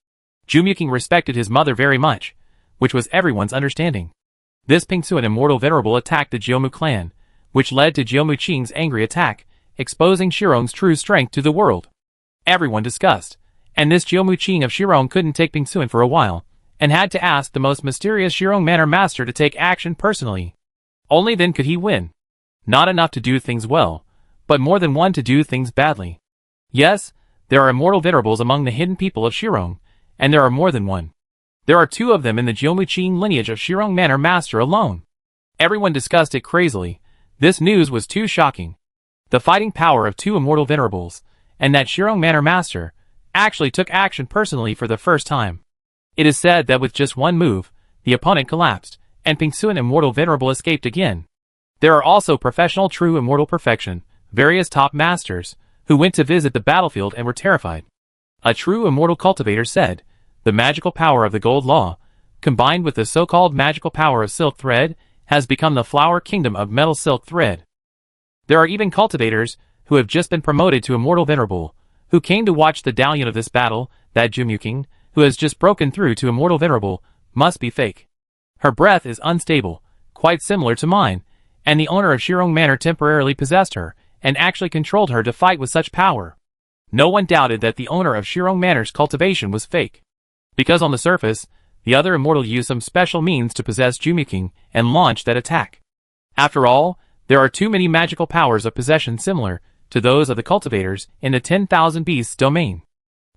Jumyuking respected his mother very much, which was everyone's understanding. This Pingsuan immortal venerable attacked the Geomu clan, which led to Geomu Qing's angry attack, exposing Shirong's true strength to the world. Everyone discussed, and this Geomu Qing of Shirong couldn't take Pingsuan for a while, and had to ask the most mysterious Shirong Manor Master to take action personally. Only then could he win. Not enough to do things well, but more than one to do things badly. Yes, there are immortal venerables among the hidden people of Shirong, and there are more than one. There are 2 of them in the Geomu Qing lineage of Shirong Manor Master alone. Everyone discussed it crazily. This news was too shocking. The fighting power of 2 immortal venerables, and that Shirong Manor Master, actually took action personally for the first time. It is said that with just one move, the opponent collapsed, and Pingsuan Immortal Venerable escaped again. There are also professional true immortal perfection, various top masters, who went to visit the battlefield and were terrified. A true immortal cultivator said, the magical power of the gold law, combined with the so-called magical power of silk thread, has become the flower kingdom of metal silk thread. There are even cultivators, who have just been promoted to Immortal Venerable, who came to watch the dalliance of this battle. That Jumyuking, who has just broken through to Immortal Venerable, must be fake. Her breath is unstable, quite similar to mine, and the owner of Shirong Manor temporarily possessed her, and actually controlled her to fight with such power. No one doubted that the owner of Shirong Manor's cultivation was fake. Because on the surface, the other immortal used some special means to possess Jumyuking and launch that attack. After all, there are too many magical powers of possession similar to those of the cultivators in the 10,000 Beasts domain.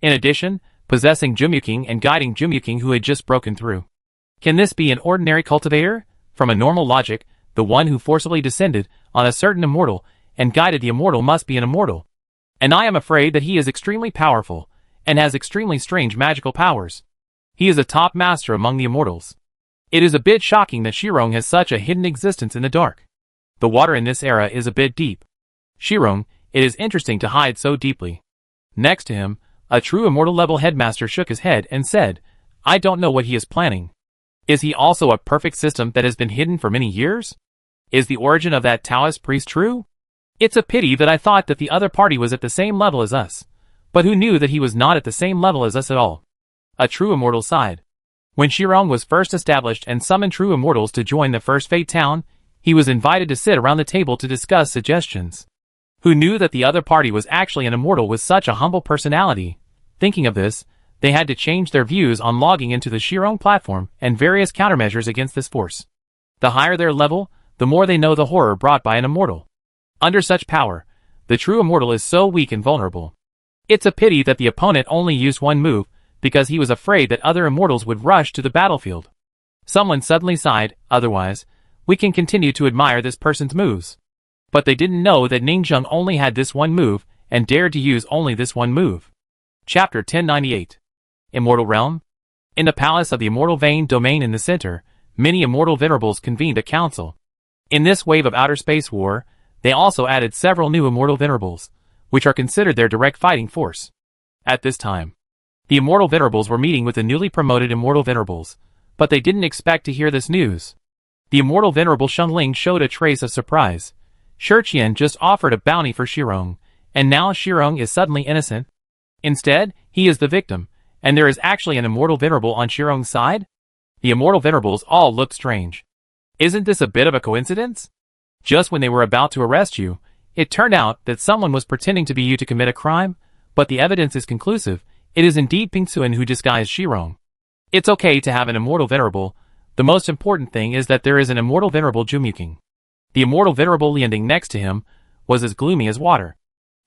In addition, possessing Jumyuking and guiding Jumyuking who had just broken through. Can this be an ordinary cultivator? From a normal logic, the one who forcibly descended on a certain immortal and guided the immortal must be an immortal. And I am afraid that he is extremely powerful, and has extremely strange magical powers. He is a top master among the immortals. It is a bit shocking that Shirong has such a hidden existence in the dark. The water in this era is a bit deep. Shirong, it is interesting to hide so deeply. Next to him, a true immortal level headmaster shook his head and said, I don't know what he is planning. Is he also a perfect system that has been hidden for many years? Is the origin of that Taoist priest true? It's a pity that I thought that the other party was at the same level as us. But who knew that he was not at the same level as us at all? A true immortal sighed. When Shirong was first established and summoned true immortals to join the first Fate Town, he was invited to sit around the table to discuss suggestions. Who knew that the other party was actually an immortal with such a humble personality? Thinking of this, they had to change their views on logging into the Shirong platform and various countermeasures against this force. The higher their level, the more they know the horror brought by an immortal. Under such power, the true immortal is so weak and vulnerable. It's a pity that the opponent only used one move, because he was afraid that other immortals would rush to the battlefield. Someone suddenly sighed, otherwise, we can continue to admire this person's moves. But they didn't know that Ningzheng only had this one move, and dared to use only this one move. Chapter 1098. Immortal Realm? In the palace of the Immortal Vein domain in the center, many immortal venerables convened a council. In this wave of outer space war, they also added several new immortal venerables, which are considered their direct fighting force. At this time, the immortal venerables were meeting with the newly promoted immortal venerables, but they didn't expect to hear this news. The immortal venerable Shengling showed a trace of surprise. Shiqian just offered a bounty for Shirong, and now Shirong is suddenly innocent. Instead, he is the victim, and there is actually an immortal venerable on Shirong's side? The immortal venerables all looked strange. Isn't this a bit of a coincidence? Just when they were about to arrest you, it turned out that someone was pretending to be you to commit a crime, but the evidence is conclusive. It is indeed Ping-Suan who disguised Shirong. It's okay to have an immortal venerable. The most important thing is that there is an immortal venerable Jumyuking. The immortal venerable Lianding next to him was as gloomy as water.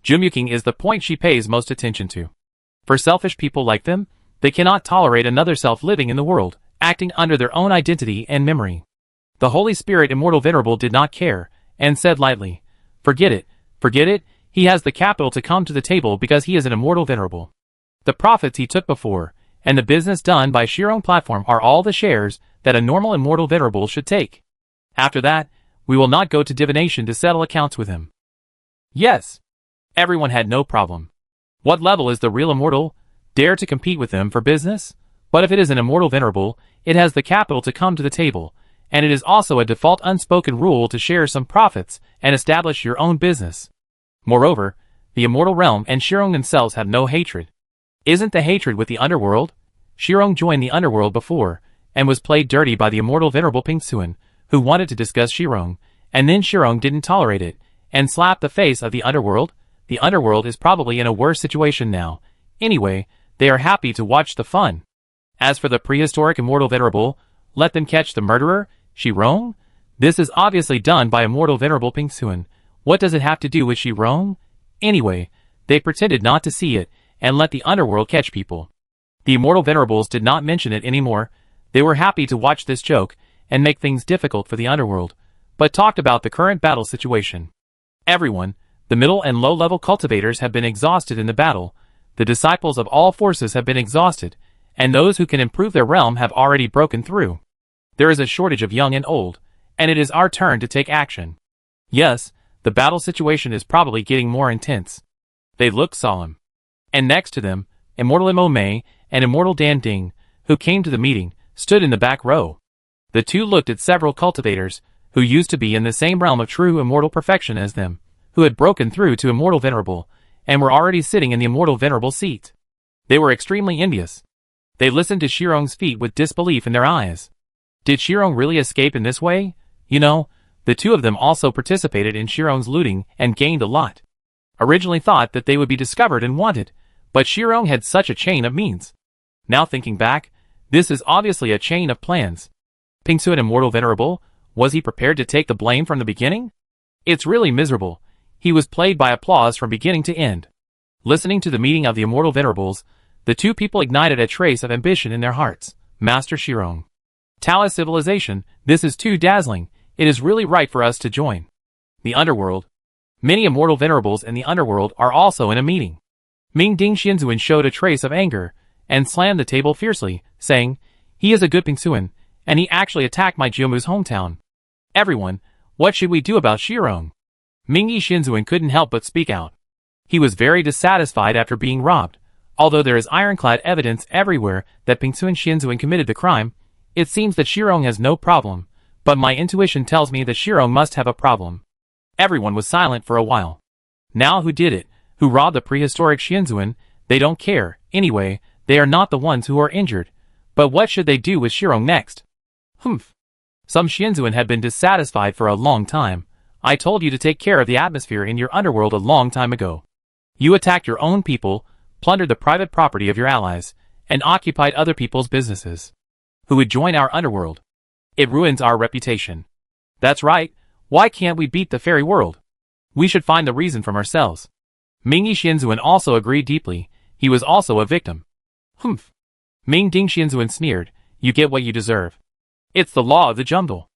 Jumyuking is the point she pays most attention to. For selfish people like them, they cannot tolerate another self living in the world, acting under their own identity and memory. The Holy Spirit Immortal Venerable did not care, and said lightly, forget it, he has the capital to come to the table because he is an Immortal Venerable. The profits he took before, and the business done by Shirong Platform are all the shares that a normal Immortal Venerable should take. After that, we will not go to divination to settle accounts with him. Yes. Everyone had no problem. What level is the real Immortal? Dare to compete with them for business? But if it is an Immortal Venerable, it has the capital to come to the table, and it is also a default unspoken rule to share some profits and establish your own business. Moreover, the Immortal Realm and Shirong themselves have no hatred. Isn't the hatred with the underworld? Shirong joined the underworld before, and was played dirty by the Immortal Venerable Ping-Suan, who wanted to discuss Shirong, and then Shirong didn't tolerate it, and slapped the face of the underworld. The underworld is probably in a worse situation now. Anyway, they are happy to watch the fun. As for the prehistoric Immortal Venerable, let them catch the murderer, Shirong? This is obviously done by Immortal Venerable Ping-Suan. What does it have to do with Shirong? Anyway, they pretended not to see it, and let the underworld catch people. The Immortal Venerables did not mention it anymore. They were happy to watch this joke, and make things difficult for the underworld, but talked about the current battle situation. Everyone, the middle and low-level cultivators have been exhausted in the battle, the disciples of all forces have been exhausted, and those who can improve their realm have already broken through. There is a shortage of young and old, and it is our turn to take action. Yes, the battle situation is probably getting more intense. They looked solemn. And next to them, Immortal Mo Mei and Immortal Dan Ding, who came to the meeting, stood in the back row. The two looked at several cultivators, who used to be in the same realm of true immortal perfection as them, who had broken through to Immortal Venerable, and were already sitting in the Immortal Venerable seat. They were extremely envious. They listened to Shirong's feat with disbelief in their eyes. Did Shirong really escape in this way? You know, the two of them also participated in Shirong's looting and gained a lot. Originally thought that they would be discovered and wanted, but Shirong had such a chain of means. Now thinking back, this is obviously a chain of plans. Ping-Suan Immortal Venerable, was he prepared to take the blame from the beginning? It's really miserable. He was played by applause from beginning to end. Listening to the meeting of the Immortal Venerables, the two people ignited a trace of ambition in their hearts. Master Shirong. Taoist civilization, this is too dazzling. It is really right for us to join. The underworld. Many Immortal Venerables in the underworld are also in a meeting. Ming Ding Xianzuan showed a trace of anger, and slammed the table fiercely, saying, he is a good Ping-Suan, and he actually attacked my Jiomu's hometown. Everyone, what should we do about Shirong? Ming Yi Xianzuan couldn't help but speak out. He was very dissatisfied after being robbed. Although there is ironclad evidence everywhere that Ping-Suan Xianzuan committed the crime, it seems that Shirong has no problem, but my intuition tells me that Shirong must have a problem. Everyone was silent for a while. Now who did it? Who robbed the prehistoric Xianzuan? They don't care. Anyway, they are not the ones who are injured. But what should they do with Shirong next? Humph. Some Xianzuan had been dissatisfied for a long time. I told you to take care of the atmosphere in your underworld a long time ago. You attacked your own people, plundered the private property of your allies, and occupied other people's businesses. Who would join our underworld? It ruins our reputation. That's right. Why can't we beat the fairy world? We should find the reason from ourselves. Ming Yi Xianzuan also agreed deeply. He was also a victim. Humph. Ming Ding Xianzuan sneered. You get what you deserve. It's the law of the jungle.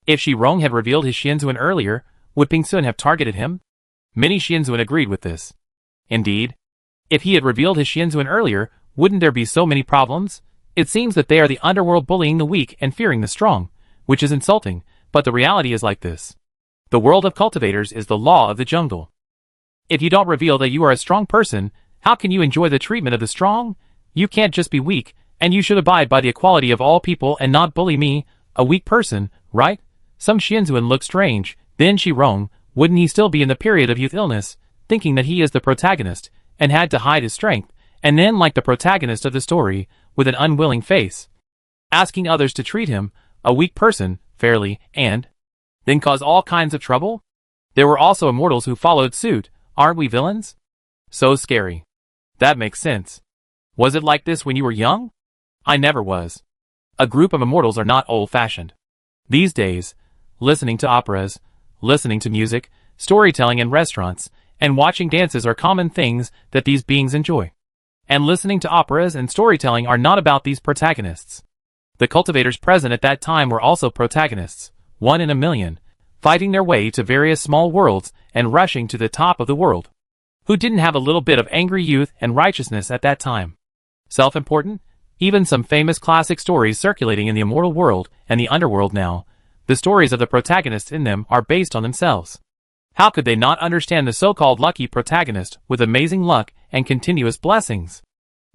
If Shirong had revealed his Xianzuan earlier, would Ping-Suan have targeted him? Many Xianzuan agreed with this. Indeed. If he had revealed his Xianzuan earlier, wouldn't there be so many problems? It seems that they are the underworld bullying the weak and fearing the strong, which is insulting, but the reality is like this. The world of cultivators is the law of the jungle. If you don't reveal that you are a strong person, how can you enjoy the treatment of the strong? You can't just be weak, and you should abide by the equality of all people and not bully me, a weak person, right? Some Xianzuan looked strange. Then Shirong, wouldn't he still be in the period of youth illness, thinking that he is the protagonist, and had to hide his strength, and then like the protagonist of the story, with an unwilling face? asking others to treat him, a weak person, fairly, and then cause all kinds of trouble? There were also immortals who followed suit. Aren't we villains? So scary. That makes sense. Was it like this when you were young? I never was. A group of immortals are not old-fashioned. These days, listening to operas, listening to music, storytelling in restaurants, and watching dances are common things that these beings enjoy. And listening to operas and storytelling are not about these protagonists. The cultivators present at that time were also protagonists, 1 in a million, fighting their way to various small worlds and rushing to the top of the world. Who didn't have a little bit of angry youth and righteousness at that time? Self-important? Even some famous classic stories circulating in the immortal world and the underworld now, the stories of the protagonists in them are based on themselves. How could they not understand the so-called lucky protagonist with amazing luck and continuous blessings?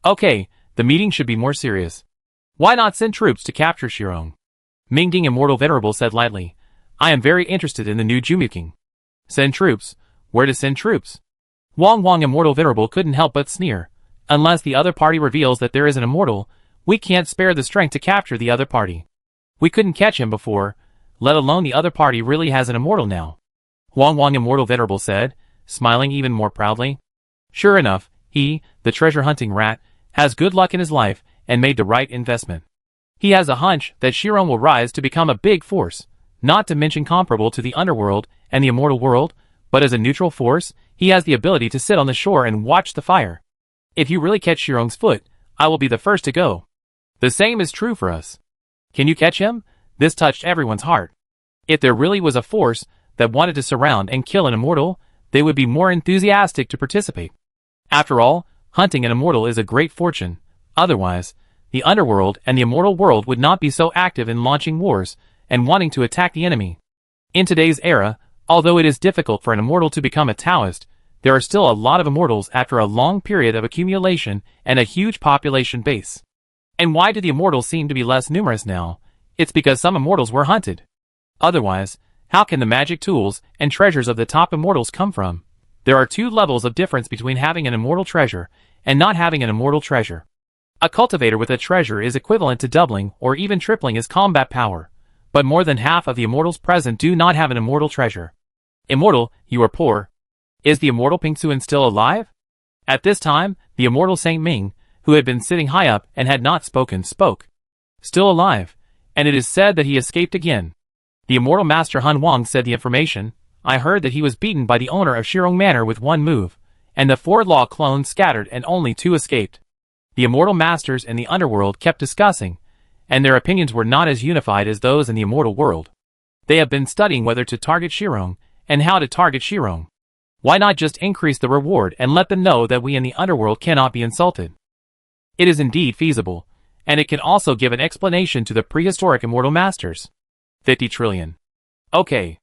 Okay, the meeting should be more serious. Why not send troops to capture Shirong? Mingding Immortal Venerable said lightly, I am very interested in the new Jumuking. Send troops? Where to send troops? Wang Immortal Venerable couldn't help but sneer. Unless the other party reveals that there is an immortal, we can't spare the strength to capture the other party. We couldn't catch him before, let alone the other party really has an immortal now. Wang Immortal Venerable said, smiling even more proudly. Sure enough, he, the treasure-hunting rat, has good luck in his life and made the right investment. He has a hunch that Shirong will rise to become a big force, not to mention comparable to the underworld and the immortal world, but as a neutral force, he has the ability to sit on the shore and watch the fire. If you really catch Shirong's foot, I will be the first to go. The same is true for us. Can you catch him? This touched everyone's heart. If there really was a force that wanted to surround and kill an immortal, they would be more enthusiastic to participate. After all, hunting an immortal is a great fortune. Otherwise, the underworld and the immortal world would not be so active in launching wars and wanting to attack the enemy. In today's era, although it is difficult for an immortal to become a Taoist, there are still a lot of immortals after a long period of accumulation and a huge population base. And why do the immortals seem to be less numerous now? It's because some immortals were hunted. Otherwise, how can the magic tools and treasures of the top immortals come from? There are 2 levels of difference between having an immortal treasure and not having an immortal treasure. A cultivator with a treasure is equivalent to doubling or even tripling his combat power, but more than half of the immortals present do not have an immortal treasure. Immortal, you are poor. Is the immortal Pingsuan still alive? At this time, the immortal Saint Ming, who had been sitting high up and had not spoken, spoke. Still alive, and it is said that he escaped again. The immortal master Han Wang said the information. I heard that he was beaten by the owner of Shirong Manor with 1 move, and the 4 law clones scattered and only 2 escaped. The immortal masters in the underworld kept discussing, and their opinions were not as unified as those in the immortal world. They have been studying whether to target Shirong, and how to target Shirong. Why not just increase the reward and let them know that we in the underworld cannot be insulted? It is indeed feasible, and it can also give an explanation to the prehistoric immortal masters. 50 trillion. Okay.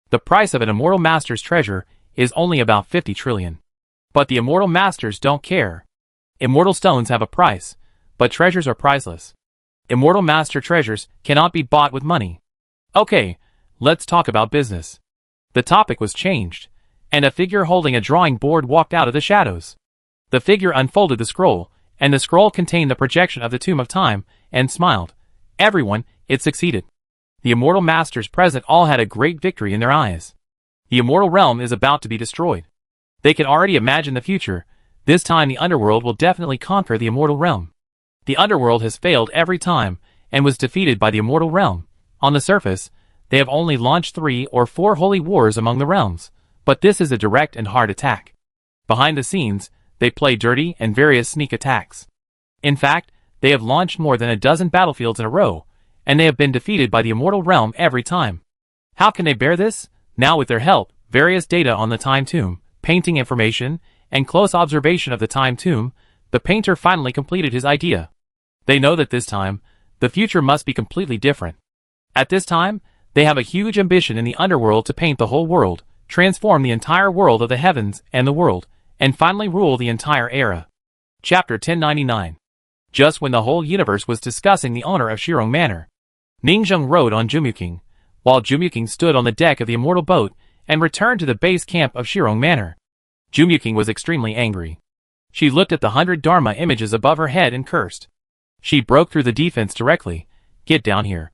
The price of an immortal master's treasure is only about 50 trillion. But the immortal masters don't care. Immortal stones have a price, but treasures are priceless. Immortal master treasures cannot be bought with money. Okay, let's talk about business. The topic was changed, and a figure holding a drawing board walked out of the shadows. The figure unfolded the scroll, and the scroll contained the projection of the Tomb of Time, and smiled. Everyone, it succeeded. The immortal masters present all had a great victory in their eyes. The immortal realm is about to be destroyed. They can already imagine the future. This time the underworld will definitely conquer the immortal realm. The underworld has failed every time, and was defeated by the immortal realm. On the surface, they have only launched 3 or 4 holy wars among the realms, but this is a direct and hard attack. Behind the scenes, they play dirty and various sneak attacks. In fact, they have launched more than a dozen battlefields in a row, and they have been defeated by the immortal realm every time. How can they bear this? Now with their help, various data on the time tomb, painting information, and close observation of the time tomb, the painter finally completed his idea. They know that this time, the future must be completely different. At this time, they have a huge ambition in the underworld to paint the whole world, transform the entire world of the heavens and the world, and finally rule the entire era. Chapter 1099. Just when the whole universe was discussing the owner of Shirong Manor, Ningzheng rode on Jumuking, while Jumuking stood on the deck of the immortal boat and returned to the base camp of Shirong Manor. Jumuking was extremely angry. She looked at the 100 Dharma images above her head and cursed. She broke through the defense directly, get down here.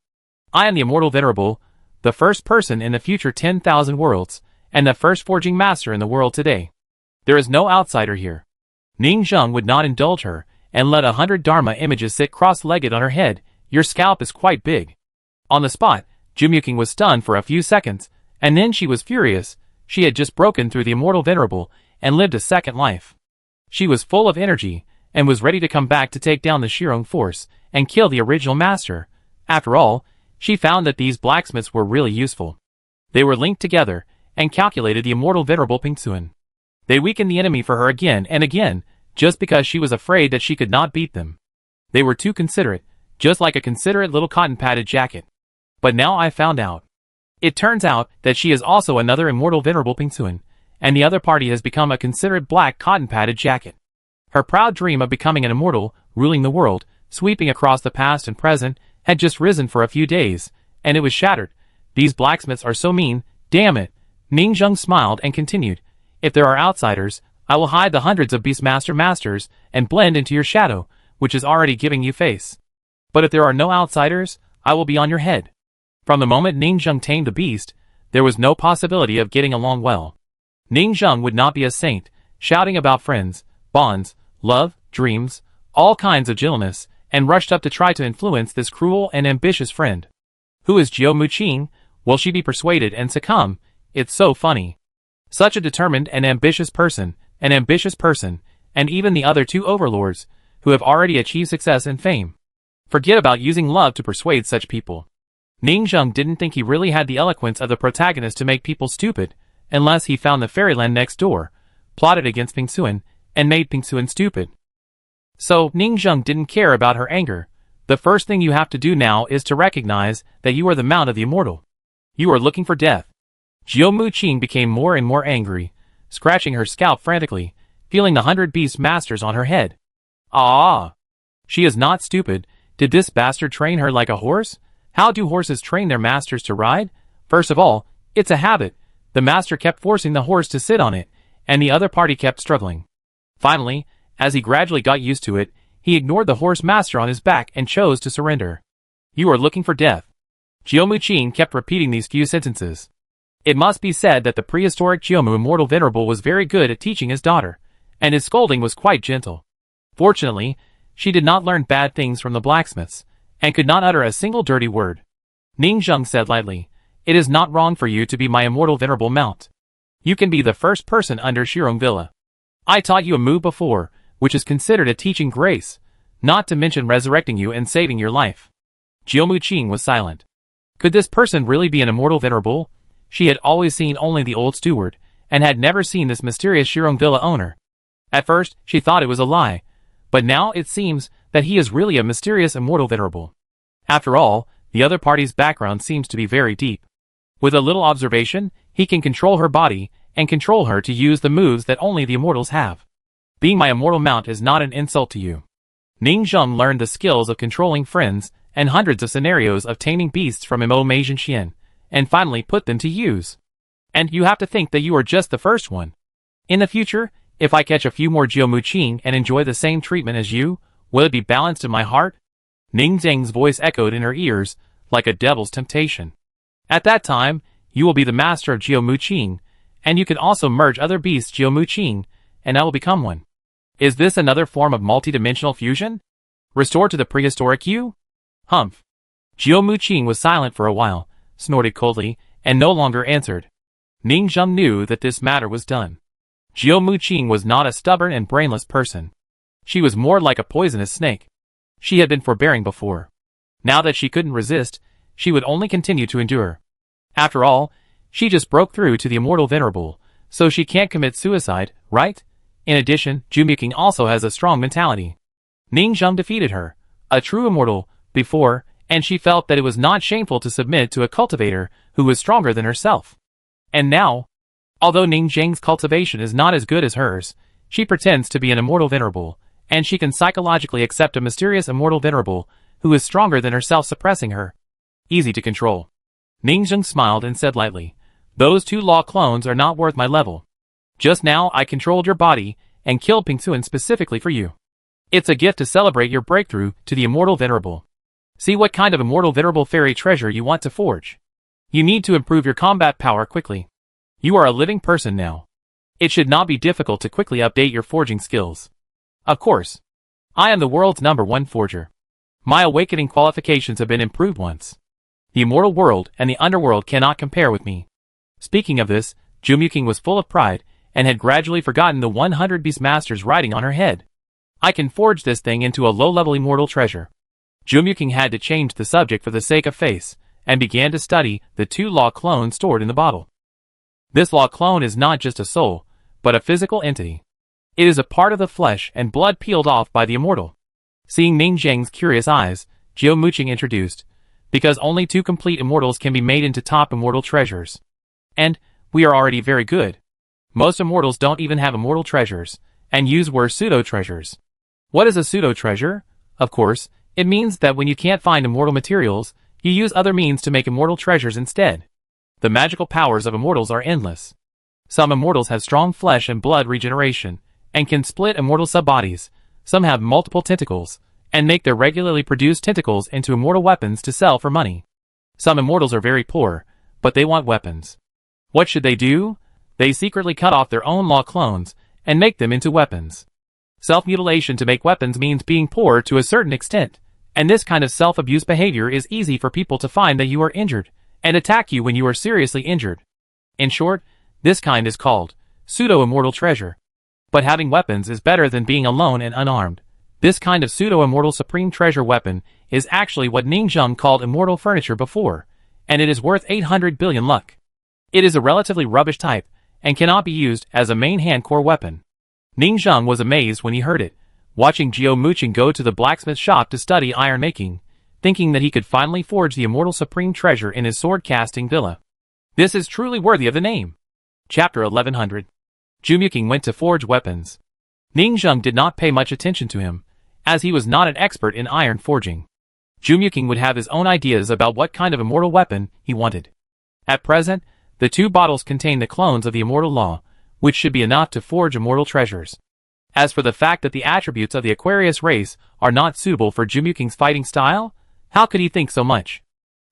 I am the immortal venerable, the first person in the future 10,000 worlds, and the first forging master in the world today. There is no outsider here. Ning Zheng would not indulge her, and let 100 Dharma images sit cross-legged on her head. Your scalp is quite big. On the spot, Jumuking was stunned for a few seconds, and then she was furious. She had just broken through the immortal venerable, and lived a second life. She was full of energy, and was ready to come back to take down the Shirong force, and kill the original master. After all, she found that these blacksmiths were really useful. They were linked together, and calculated the immortal venerable Pingsuan. They weakened the enemy for her again and again, just because she was afraid that she could not beat them. They were too considerate, just like a considerate little cotton-padded jacket. But now I found out. It turns out that she is also another immortal venerable Pingsuan, and the other party has become a considerate black cotton-padded jacket. Her proud dream of becoming an immortal, ruling the world, sweeping across the past and present, had just risen for a few days, and it was shattered. These blacksmiths are so mean, damn it. Ning Zheng smiled and continued, if there are outsiders, I will hide the hundreds of Beastmaster masters and blend into your shadow, which is already giving you face. But if there are no outsiders, I will be on your head. From the moment Ning Zheng tamed the beast, there was no possibility of getting along well. Ning Zheng would not be a saint, shouting about friends, bonds, love, dreams, all kinds of gentleness, and rushed up to try to influence this cruel and ambitious friend. Who is Jiu Muqing? Will she be persuaded and succumb? It's so funny. Such a determined and ambitious person, and even the other two overlords, who have already achieved success and fame. Forget about using love to persuade such people. Ning Zheng didn't think he really had the eloquence of the protagonist to make people stupid, unless he found the fairyland next door, plotted against Pingsuan, and made Pingsuan stupid. So, Ning Zheng didn't care about her anger. The first thing you have to do now is to recognize that you are the mount of the immortal. You are looking for death. Jiu Muqing became more and more angry, scratching her scalp frantically, feeling the 100 beast masters on her head. Ah! She is not stupid. Did this bastard train her like a horse? How do horses train their masters to ride? First of all, it's a habit. The master kept forcing the horse to sit on it, and the other party kept struggling. Finally, as he gradually got used to it, he ignored the horse master on his back and chose to surrender. You are looking for death. Jiu Muqing kept repeating these few sentences. It must be said that the prehistoric Jiumu Immortal Venerable was very good at teaching his daughter, and his scolding was quite gentle. Fortunately, she did not learn bad things from the blacksmiths, and could not utter a single dirty word. Ning Zheng said lightly, it is not wrong for you to be my Immortal Venerable mount. You can be the first person under Shirong Villa. I taught you a move before, which is considered a teaching grace, not to mention resurrecting you and saving your life. Jiu Muqing was silent. Could this person really be an Immortal Venerable? She had always seen only the old steward, and had never seen this mysterious Shirong Villa owner. At first, she thought it was a lie, but now it seems that he is really a mysterious Immortal Venerable. After all, the other party's background seems to be very deep. With a little observation, he can control her body, and control her to use the moves that only the immortals have. Being my immortal mount is not an insult to you. Ning Zheng learned the skills of controlling friends, and hundreds of scenarios of taming beasts from Mo Meijin Xian, and finally put them to use. And you have to think that you are just the first one. In the future, if I catch a few more Jiu Muqing and enjoy the same treatment as you, will it be balanced in my heart? Ning Zheng's voice echoed in her ears, like a devil's temptation. At that time, you will be the master of Jiu Muqing, and you can also merge other beasts Jiu Muqing, and I will become one. Is this another form of multidimensional fusion? Restored to the prehistoric you? Humph. Jiu Muqing was silent for a while, snorted coldly, and no longer answered. Ning Zheng knew that this matter was done. Jiu Muqing was not a stubborn and brainless person. She was more like a poisonous snake. She had been forbearing before. Now that she couldn't resist, she would only continue to endure. After all, she just broke through to the Immortal Venerable, so she can't commit suicide, right? In addition, Jiu Muqing also has a strong mentality. Ning Zheng defeated her, a true immortal, before, and she felt that it was not shameful to submit to a cultivator who was stronger than herself. And now, although Ning Zheng's cultivation is not as good as hers, she pretends to be an Immortal Venerable, and she can psychologically accept a mysterious Immortal Venerable who is stronger than herself suppressing her. Easy to control. Ning Zheng smiled and said lightly, those two law clones are not worth my level. Just now I controlled your body, and killed Pingsuan specifically for you. It's a gift to celebrate your breakthrough to the Immortal Venerable. See what kind of immortal venerable fairy treasure you want to forge. You need to improve your combat power quickly. You are a living person now. It should not be difficult to quickly update your forging skills. Of course. I am the world's #1 forger. My awakening qualifications have been improved once. The immortal world and the underworld cannot compare with me. Speaking of this, Jumyuking was full of pride, and had gradually forgotten the 100 beast masters riding on her head. I can forge this thing into a low-level immortal treasure. Jumyuking had to change the subject for the sake of face, and began to study the 2 law clones stored in the bottle. This law clone is not just a soul, but a physical entity. It is a part of the flesh and blood peeled off by the immortal. Seeing Ning Zheng's curious eyes, Jiao Muqing introduced, because only 2 complete immortals can be made into top immortal treasures. And, we are already very good. Most immortals don't even have immortal treasures, and use were pseudo-treasures. What is a pseudo-treasure? Of course, it means that when you can't find immortal materials, you use other means to make immortal treasures instead. The magical powers of immortals are endless. Some immortals have strong flesh and blood regeneration, and can split immortal subbodies. Some have multiple tentacles, and make their regularly produced tentacles into immortal weapons to sell for money. Some immortals are very poor, but they want weapons. What should they do? They secretly cut off their own law clones, and make them into weapons. Self-mutilation to make weapons means being poor to a certain extent, and this kind of self-abuse behavior is easy for people to find that you are injured, and attack you when you are seriously injured. In short, this kind is called pseudo-immortal treasure. But having weapons is better than being alone and unarmed. This kind of pseudo-immortal supreme treasure weapon is actually what Ning Zheng called immortal furniture before, and it is worth 800 billion luck. It is a relatively rubbish type, and cannot be used as a main hand core weapon. Ning Zheng was amazed when he heard it, watching Jiao Muqing go to the blacksmith shop to study iron making, thinking that he could finally forge the immortal supreme treasure in his sword-casting villa. This is truly worthy of the name. Chapter 1100. Jumyuking went to forge weapons. Ning Zheng did not pay much attention to him, as he was not an expert in iron forging. Jumyuking would have his own ideas about what kind of immortal weapon he wanted. At present, the 2 bottles contain the clones of the immortal law, which should be enough to forge immortal treasures. As for the fact that the attributes of the Aquarius race are not suitable for Jumyuking's fighting style, how could he think so much?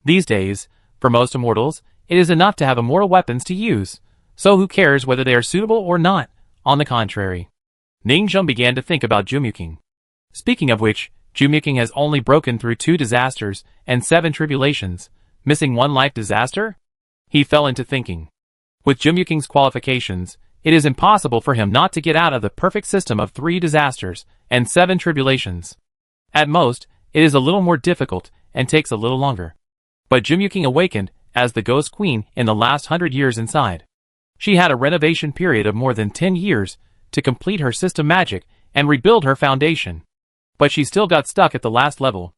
These days, for most immortals, it is enough to have immortal weapons to use, so who cares whether they are suitable or not? On the contrary. Ning Zheng began to think about Jumyuking. Speaking of which, Jumyuking has only broken through 2 disasters and 7 tribulations, missing 1 life disaster? He fell into thinking. With Jumyuking's qualifications, it is impossible for him not to get out of the perfect system of 3 disasters and 7 tribulations. At most, it is a little more difficult and takes a little longer. But Jumyuking awakened as the Ghost Queen in the last 100 years inside. She had a renovation period of more than 10 years to complete her system magic and rebuild her foundation. But she still got stuck at the last level.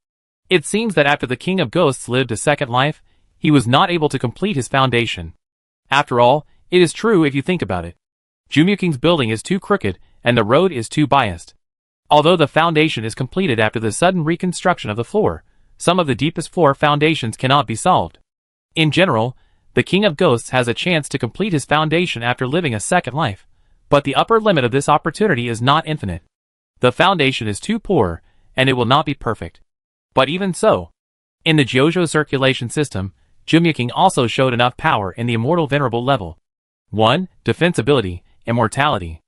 It seems that after the King of Ghosts lived a second life, he was not able to complete his foundation. After all, it is true if you think about it. Jumyuking's building is too crooked, and the road is too biased. Although the foundation is completed after the sudden reconstruction of the floor, some of the deepest floor foundations cannot be solved. In general, the King of Ghosts has a chance to complete his foundation after living a second life, but the upper limit of this opportunity is not infinite. The foundation is too poor, and it will not be perfect. But even so, in the Jiuzhou circulation system, Jumyuking also showed enough power in the immortal venerable level. 1. Defensibility, immortality.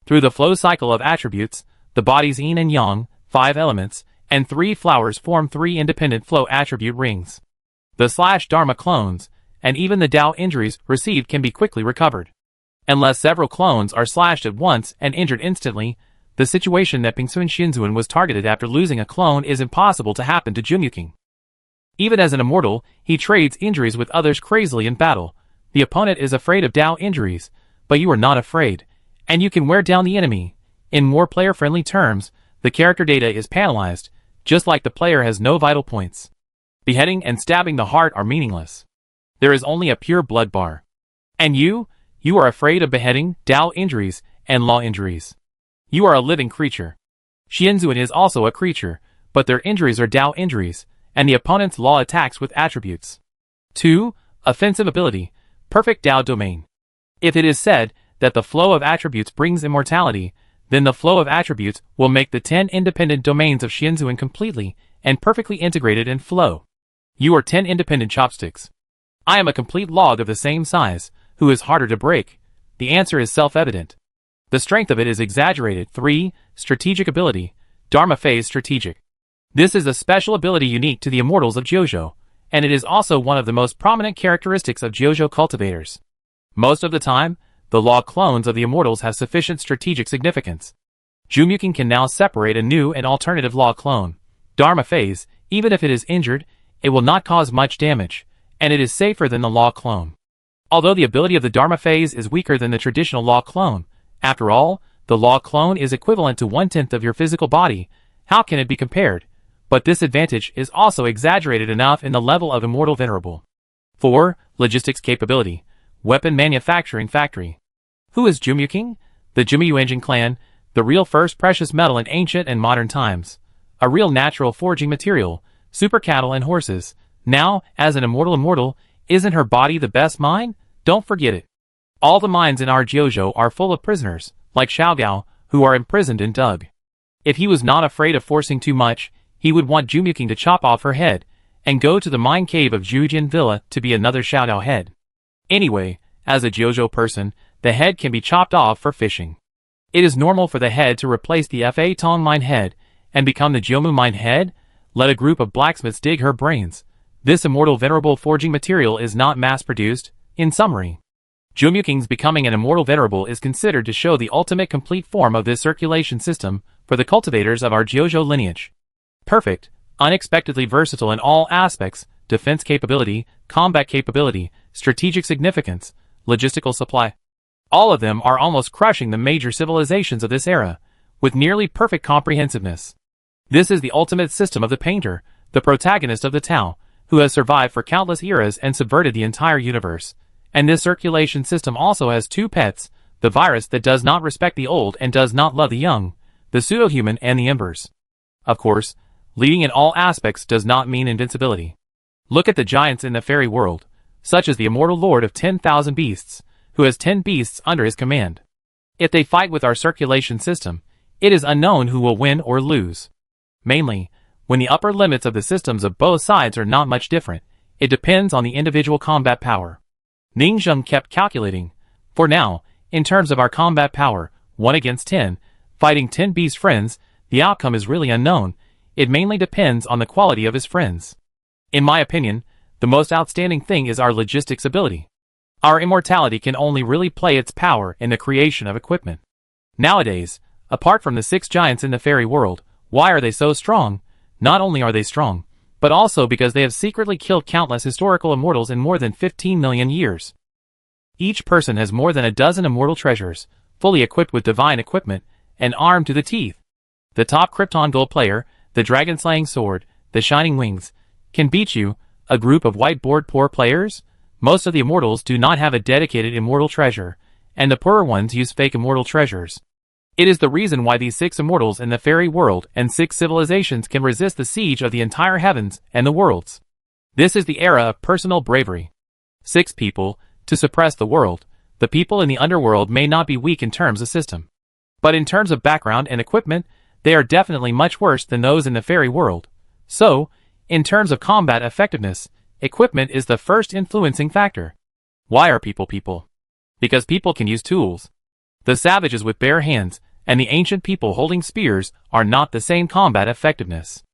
Through the flow cycle of attributes, the body's yin and yang, 5 elements, and 3 flowers form 3 independent flow attribute rings. The /Dharma clones, and even the Tao injuries received can be quickly recovered. Unless several clones are slashed at once and injured instantly, the situation that Pingsun Xinzuan was targeted after losing a clone is impossible to happen to Jumyuking. Even as an immortal, he trades injuries with others crazily in battle. The opponent is afraid of Tao injuries, but you are not afraid, and you can wear down the enemy. In more player-friendly terms, the character data is panelized, just like the player has no vital points. Beheading and stabbing the heart are meaningless. There is only a pure blood bar. And you are afraid of beheading, Tao injuries, and law injuries. You are a living creature. Xianzuan is also a creature, but their injuries are Tao injuries, and the opponent's law attacks with attributes. 2. Offensive ability, perfect Tao domain. If it is said that the flow of attributes brings immortality, then the flow of attributes will make the 10 independent domains of Xianzuan completely, and perfectly integrated in flow. You are 10 independent chopsticks. I am a complete log of the same size, who is harder to break. The answer is self-evident. The strength of it is exaggerated. 3. Strategic ability. Dharma phase strategic. This is a special ability unique to the immortals of JoJo, and it is also one of the most prominent characteristics of JoJo cultivators. Most of the time, the law clones of the immortals have sufficient strategic significance. Jumyukin can now separate a new and alternative law clone. Dharma phase, even if it is injured, it will not cause much damage, and it is safer than the law clone. Although the ability of the Dharma phase is weaker than the traditional law clone, after all, the law clone is equivalent to 1/10 of your physical body. How can it be compared? But this advantage is also exaggerated enough in the level of Immortal Venerable. 4. Logistics capability. Weapon manufacturing factory. Who is Jumyukin? The Jumyuanjin clan, the real first precious metal in ancient and modern times. A real natural forging material, super cattle and horses. Now, as an immortal, isn't her body the best mine? Don't forget it. All the mines in our JoJo are full of prisoners, like Xiaogao, who are imprisoned and dug. If he was not afraid of forcing too much, he would want Jumyukin to chop off her head, and go to the mine cave of Jujin Villa to be another Xiaodao head. Anyway, as a JoJo person, the head can be chopped off for fishing. It is normal for the head to replace the Fa Tong mine head, and become the Jiomu mine head. Let a group of blacksmiths dig her brains. This immortal venerable forging material is not mass-produced. In summary, Jumyukin's becoming an immortal venerable is considered to show the ultimate complete form of this circulation system for the cultivators of our JoJo lineage. Perfect, unexpectedly versatile in all aspects, defense capability, combat capability, strategic significance, logistical supply. All of them are almost crushing the major civilizations of this era, with nearly perfect comprehensiveness. This is the ultimate system of the painter, the protagonist of the Tao, who has survived for countless eras and subverted the entire universe. And this circulation system also has two pets, the virus that does not respect the old and does not love the young, the pseudo-human and the embers. Of course, leading in all aspects does not mean invincibility. Look at the giants in the fairy world, such as the immortal lord of 10,000 beasts, who has 10 beasts under his command. If they fight with our circulation system, it is unknown who will win or lose. Mainly, when the upper limits of the systems of both sides are not much different, it depends on the individual combat power. Ning Zheng kept calculating. For now, in terms of our combat power, 1 against 10, fighting 10 beast friends, the outcome is really unknown. It mainly depends on the quality of his friends. In my opinion, the most outstanding thing is our logistics ability. Our immortality can only really play its power in the creation of equipment. Nowadays, apart from the 6 giants in the fairy world, why are they so strong? Not only are they strong, but also because they have secretly killed countless historical immortals in more than 15 million years. Each person has more than a dozen immortal treasures, fully equipped with divine equipment, and armed to the teeth. The top Krypton Gold player, the dragon-slaying sword, the shining wings, can beat you, a group of whiteboard poor players. Most of the immortals do not have a dedicated immortal treasure, and the poorer ones use fake immortal treasures. It is the reason why these 6 immortals in the fairy world and 6 civilizations can resist the siege of the entire heavens and the worlds. This is the era of personal bravery. 6 people, to suppress the world. The people in the underworld may not be weak in terms of system, but in terms of background and equipment, they are definitely much worse than those in the fairy world. So, in terms of combat effectiveness, equipment is the first influencing factor. Why are people people? Because people can use tools. The savages with bare hands and the ancient people holding spears are not the same combat effectiveness.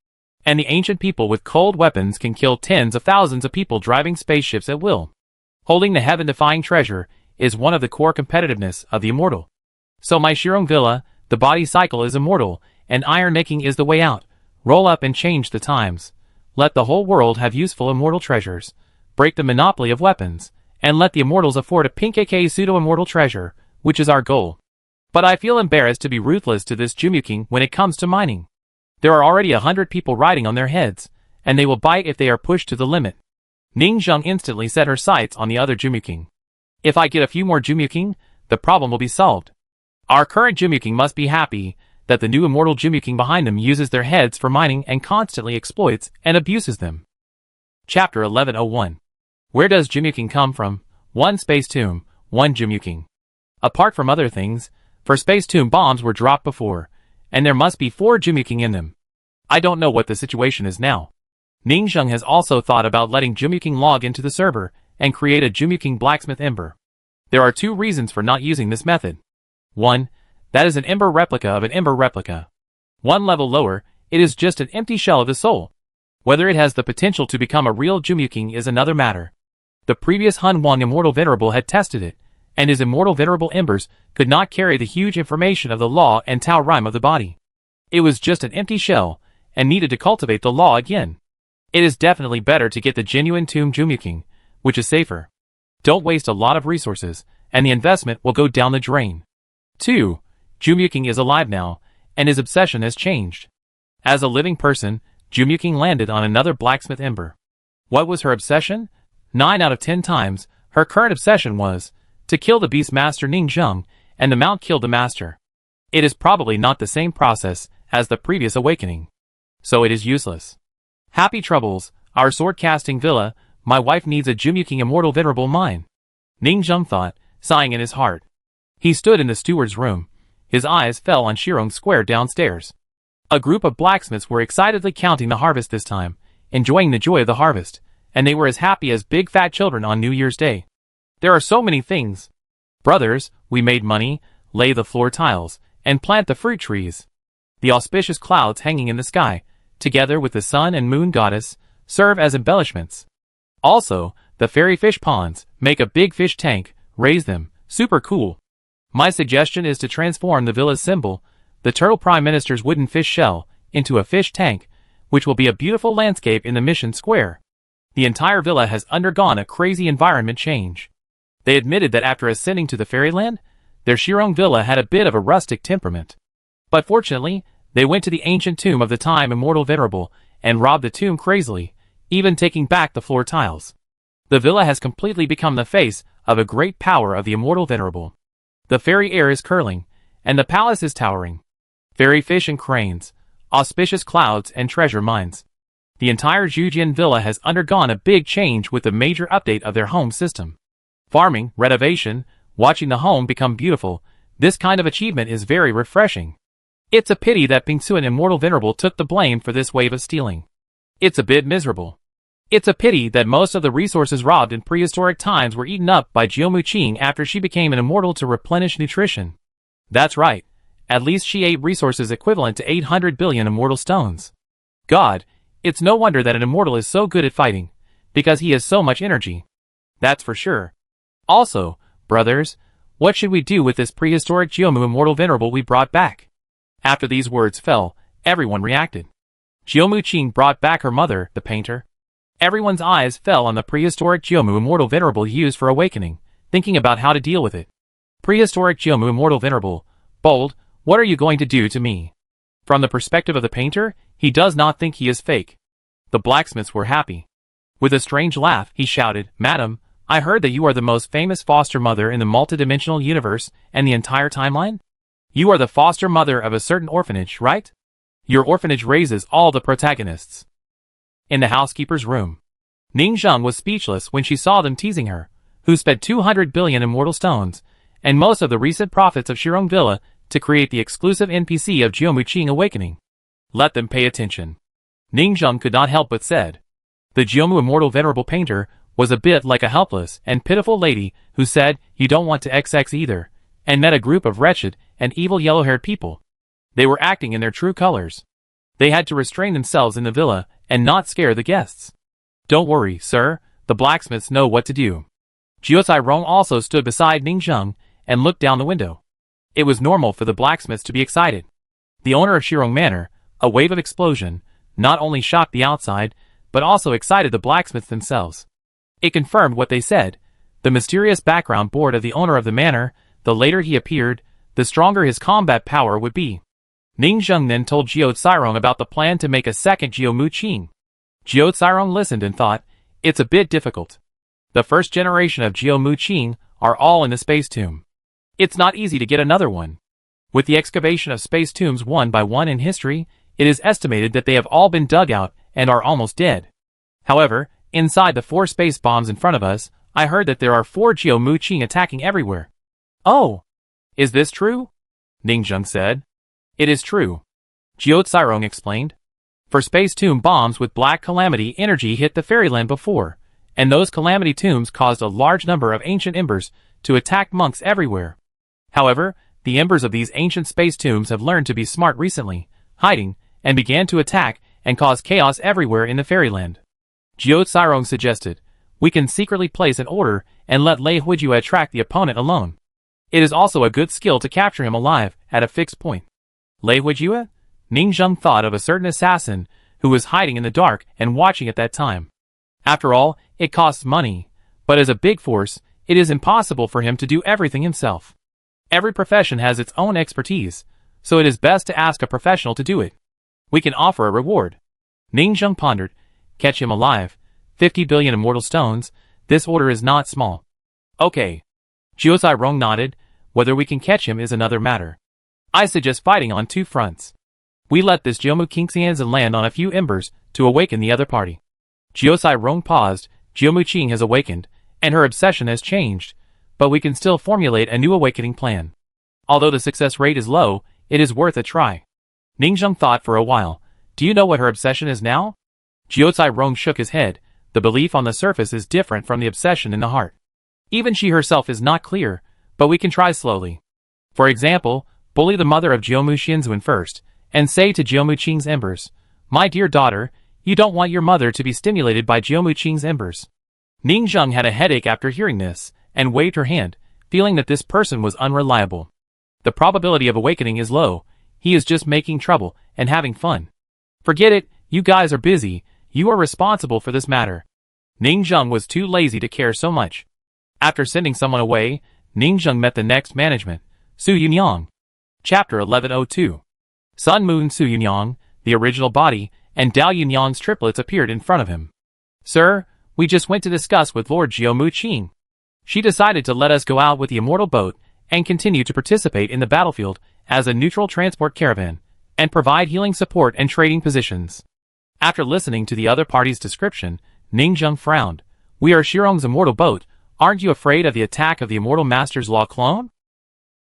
And the ancient people with cold weapons can kill tens of thousands of people driving spaceships at will. Holding the heaven-defying treasure is one of the core competitiveness of the immortal. So my Shirong Villa, the body cycle is immortal, and iron making is the way out. Roll up and change the times. Let the whole world have useful immortal treasures. Break the monopoly of weapons, and let the immortals afford a pink AK pseudo-immortal treasure, which is our goal. But I feel embarrassed to be ruthless to this Jumyukin when it comes to mining. There are already 100 people riding on their heads, and they will bite if they are pushed to the limit. Ning Zheng instantly set her sights on the other Jumyukin. If I get a few more Jumyukin, the problem will be solved. Our current Jumyukin must be happy that the new immortal Jumyukin behind them uses their heads for mining and constantly exploits and abuses them. Chapter 1101. Where does Jumyukin come from? 1 Space Tomb, 1 Jumyukin. Apart from other things, for Space Tomb bombs were dropped before, and there must be 4 Jumyukin in them. I don't know what the situation is now. Ningzheng has also thought about letting Jumuking log into the server and create a Jumuking blacksmith ember. There are two reasons for not using this method. 1. That is an ember replica of an ember replica. One level lower, it is just an empty shell of the soul. Whether it has the potential to become a real Jumuking is another matter. The previous Hun Wang Immortal Venerable had tested it, and his Immortal Venerable embers could not carry the huge information of the law and Tao Rhyme of the body. It was just an empty shell, and needed to cultivate the law again. It is definitely better to get the genuine Tomb Jumuking, which is safer. Don't waste a lot of resources, and the investment will go down the drain. 2. Jumuking is alive now, and his obsession has changed. As a living person, Jumuking landed on another blacksmith ember. What was her obsession? 9 out of 10 times, her current obsession was to kill the beast master Ningzheng, and the mount killed the master. It is probably not the same process as the previous awakening. So it is useless. Happy troubles, our sword-casting villa, my wife needs a Jumuking immortal venerable mine. Ningzheng thought, sighing in his heart. He stood in the steward's room. His eyes fell on Shirong's square downstairs. A group of blacksmiths were excitedly counting the harvest this time, enjoying the joy of the harvest, and they were as happy as big fat children on New Year's Day. There are so many things. Brothers, we made money, lay the floor tiles, and plant the fruit trees. The auspicious clouds hanging in the sky, together with the sun and moon goddess, serve as embellishments. Also, the fairy fish ponds, make a big fish tank, raise them, super cool. My suggestion is to transform the villa's symbol, the Turtle Prime Minister's wooden fish shell, into a fish tank, which will be a beautiful landscape in the mission square. The entire villa has undergone a crazy environment change. They admitted that after ascending to the fairyland, their Shirong villa had a bit of a rustic temperament. But fortunately, they went to the ancient tomb of the time immortal venerable, and robbed the tomb crazily, even taking back the floor tiles. The villa has completely become the face of a great power of the immortal venerable. The fairy air is curling, and the palace is towering. Fairy fish and cranes, auspicious clouds and treasure mines. The entire Zhujian villa has undergone a big change with the major update of their home system. Farming, renovation, watching the home become beautiful, this kind of achievement is very refreshing. It's a pity that Pingsuan Immortal Venerable took the blame for this wave of stealing. It's a bit miserable. It's a pity that most of the resources robbed in prehistoric times were eaten up by Jiu Muqing after she became an immortal to replenish nutrition. That's right. At least she ate resources equivalent to 800 billion immortal stones. God, it's no wonder that an immortal is so good at fighting, because he has so much energy. That's for sure. Also, brothers, what should we do with this prehistoric Jiomu Immortal Venerable we brought back? After these words fell, everyone reacted. Jiomu Qing brought back her mother, the painter. Everyone's eyes fell on the prehistoric Jiomu Immortal Venerable used for awakening, thinking about how to deal with it. Prehistoric Jiomu Immortal Venerable, bold, what are you going to do to me? From the perspective of the painter, he does not think he is fake. The blacksmiths were happy. With a strange laugh, he shouted, Madam, I heard that you are the most famous foster mother in the multidimensional universe and the entire timeline? You are the foster mother of a certain orphanage, right? Your orphanage raises all the protagonists. In the housekeeper's room, Ningzheng was speechless when she saw them teasing her, who spent 200 billion immortal stones, and most of the recent profits of Shirong Villa, to create the exclusive NPC of Jiomu Awakening. Let them pay attention. Ningzheng could not help but said. The Jiomu Immortal Venerable Painter was a bit like a helpless and pitiful lady who said, you don't want to XX either, and met a group of wretched and evil yellow-haired people. They were acting in their true colors. They had to restrain themselves in the villa and not scare the guests. Don't worry, sir, the blacksmiths know what to do. Jiu Rong also stood beside Ningzheng and looked down the window. It was normal for the blacksmiths to be excited. The owner of Shirong Manor, a wave of explosion, not only shocked the outside, but also excited the blacksmiths themselves. It confirmed what they said. The mysterious background board of the owner of the manor, the later he appeared, the stronger his combat power would be. Ningzheng then told Jiu Tsirong about the plan to make a second Jiomu Qing. Jiu Tsirong listened and thought, it's a bit difficult. The first generation of Jiomu Qing are all in the space tomb. It's not easy to get another one. With the excavation of space tombs one by one in history, it is estimated that they have all been dug out and are almost dead. However, inside the 4 space bombs in front of us, I heard that there are 4 Jiomu Qing attacking everywhere. Oh! Is this true? Ningzheng said. It is true. Jiu Tsirong explained. For space tomb bombs with black calamity energy hit the fairyland before, and those calamity tombs caused a large number of ancient embers to attack monks everywhere. However, the embers of these ancient space tombs have learned to be smart recently, hiding, and began to attack and cause chaos everywhere in the fairyland. Jiao Cairong suggested, we can secretly place an order and let Lei Huijue track the opponent alone. It is also a good skill to capture him alive at a fixed point. Lei Huijue? Ning Zheng thought of a certain assassin who was hiding in the dark and watching at that time. After all, it costs money, but as a big force, it is impossible for him to do everything himself. Every profession has its own expertise, so it is best to ask a professional to do it. We can offer a reward. Ning Zheng pondered, catch him alive, 50 billion immortal stones, this order is not small. Okay. Jiao Cairong nodded, whether we can catch him is another matter. I suggest fighting on two fronts. We let this Jiaomu Qingxianzhen land on a few embers to awaken the other party. Jiao Cairong paused, Jiaomu Qing has awakened, and her obsession has changed, but we can still formulate a new awakening plan. Although the success rate is low, it is worth a try. Ning Zheng thought for a while, do you know what her obsession is now? Jiao Cairong shook his head, the belief on the surface is different from the obsession in the heart. Even she herself is not clear, but we can try slowly. For example, bully the mother of Jiaomu Xinzun first, and say to Jiaomu Qing's embers, my dear daughter, you don't want your mother to be stimulated by Jiaomu Qing's embers. Ning Zheng had a headache after hearing this, and waved her hand, feeling that this person was unreliable. The probability of awakening is low, he is just making trouble and having fun. Forget it, you guys are busy, you are responsible for this matter. Ning Zheng was too lazy to care so much. After sending someone away, Ning Zheng met the next management, Su Yunyang. Chapter 1102. Sun Moon Su Yunyang, the original body, and Dao Yunyang's triplets appeared in front of him. Sir, we just went to discuss with Lord Jiaomu Qing. She decided to let us go out with the immortal boat and continue to participate in the battlefield as a neutral transport caravan, and provide healing support and trading positions. After listening to the other party's description, Ning Zheng frowned. We are Shirong's immortal boat, aren't you afraid of the attack of the immortal master's law clone?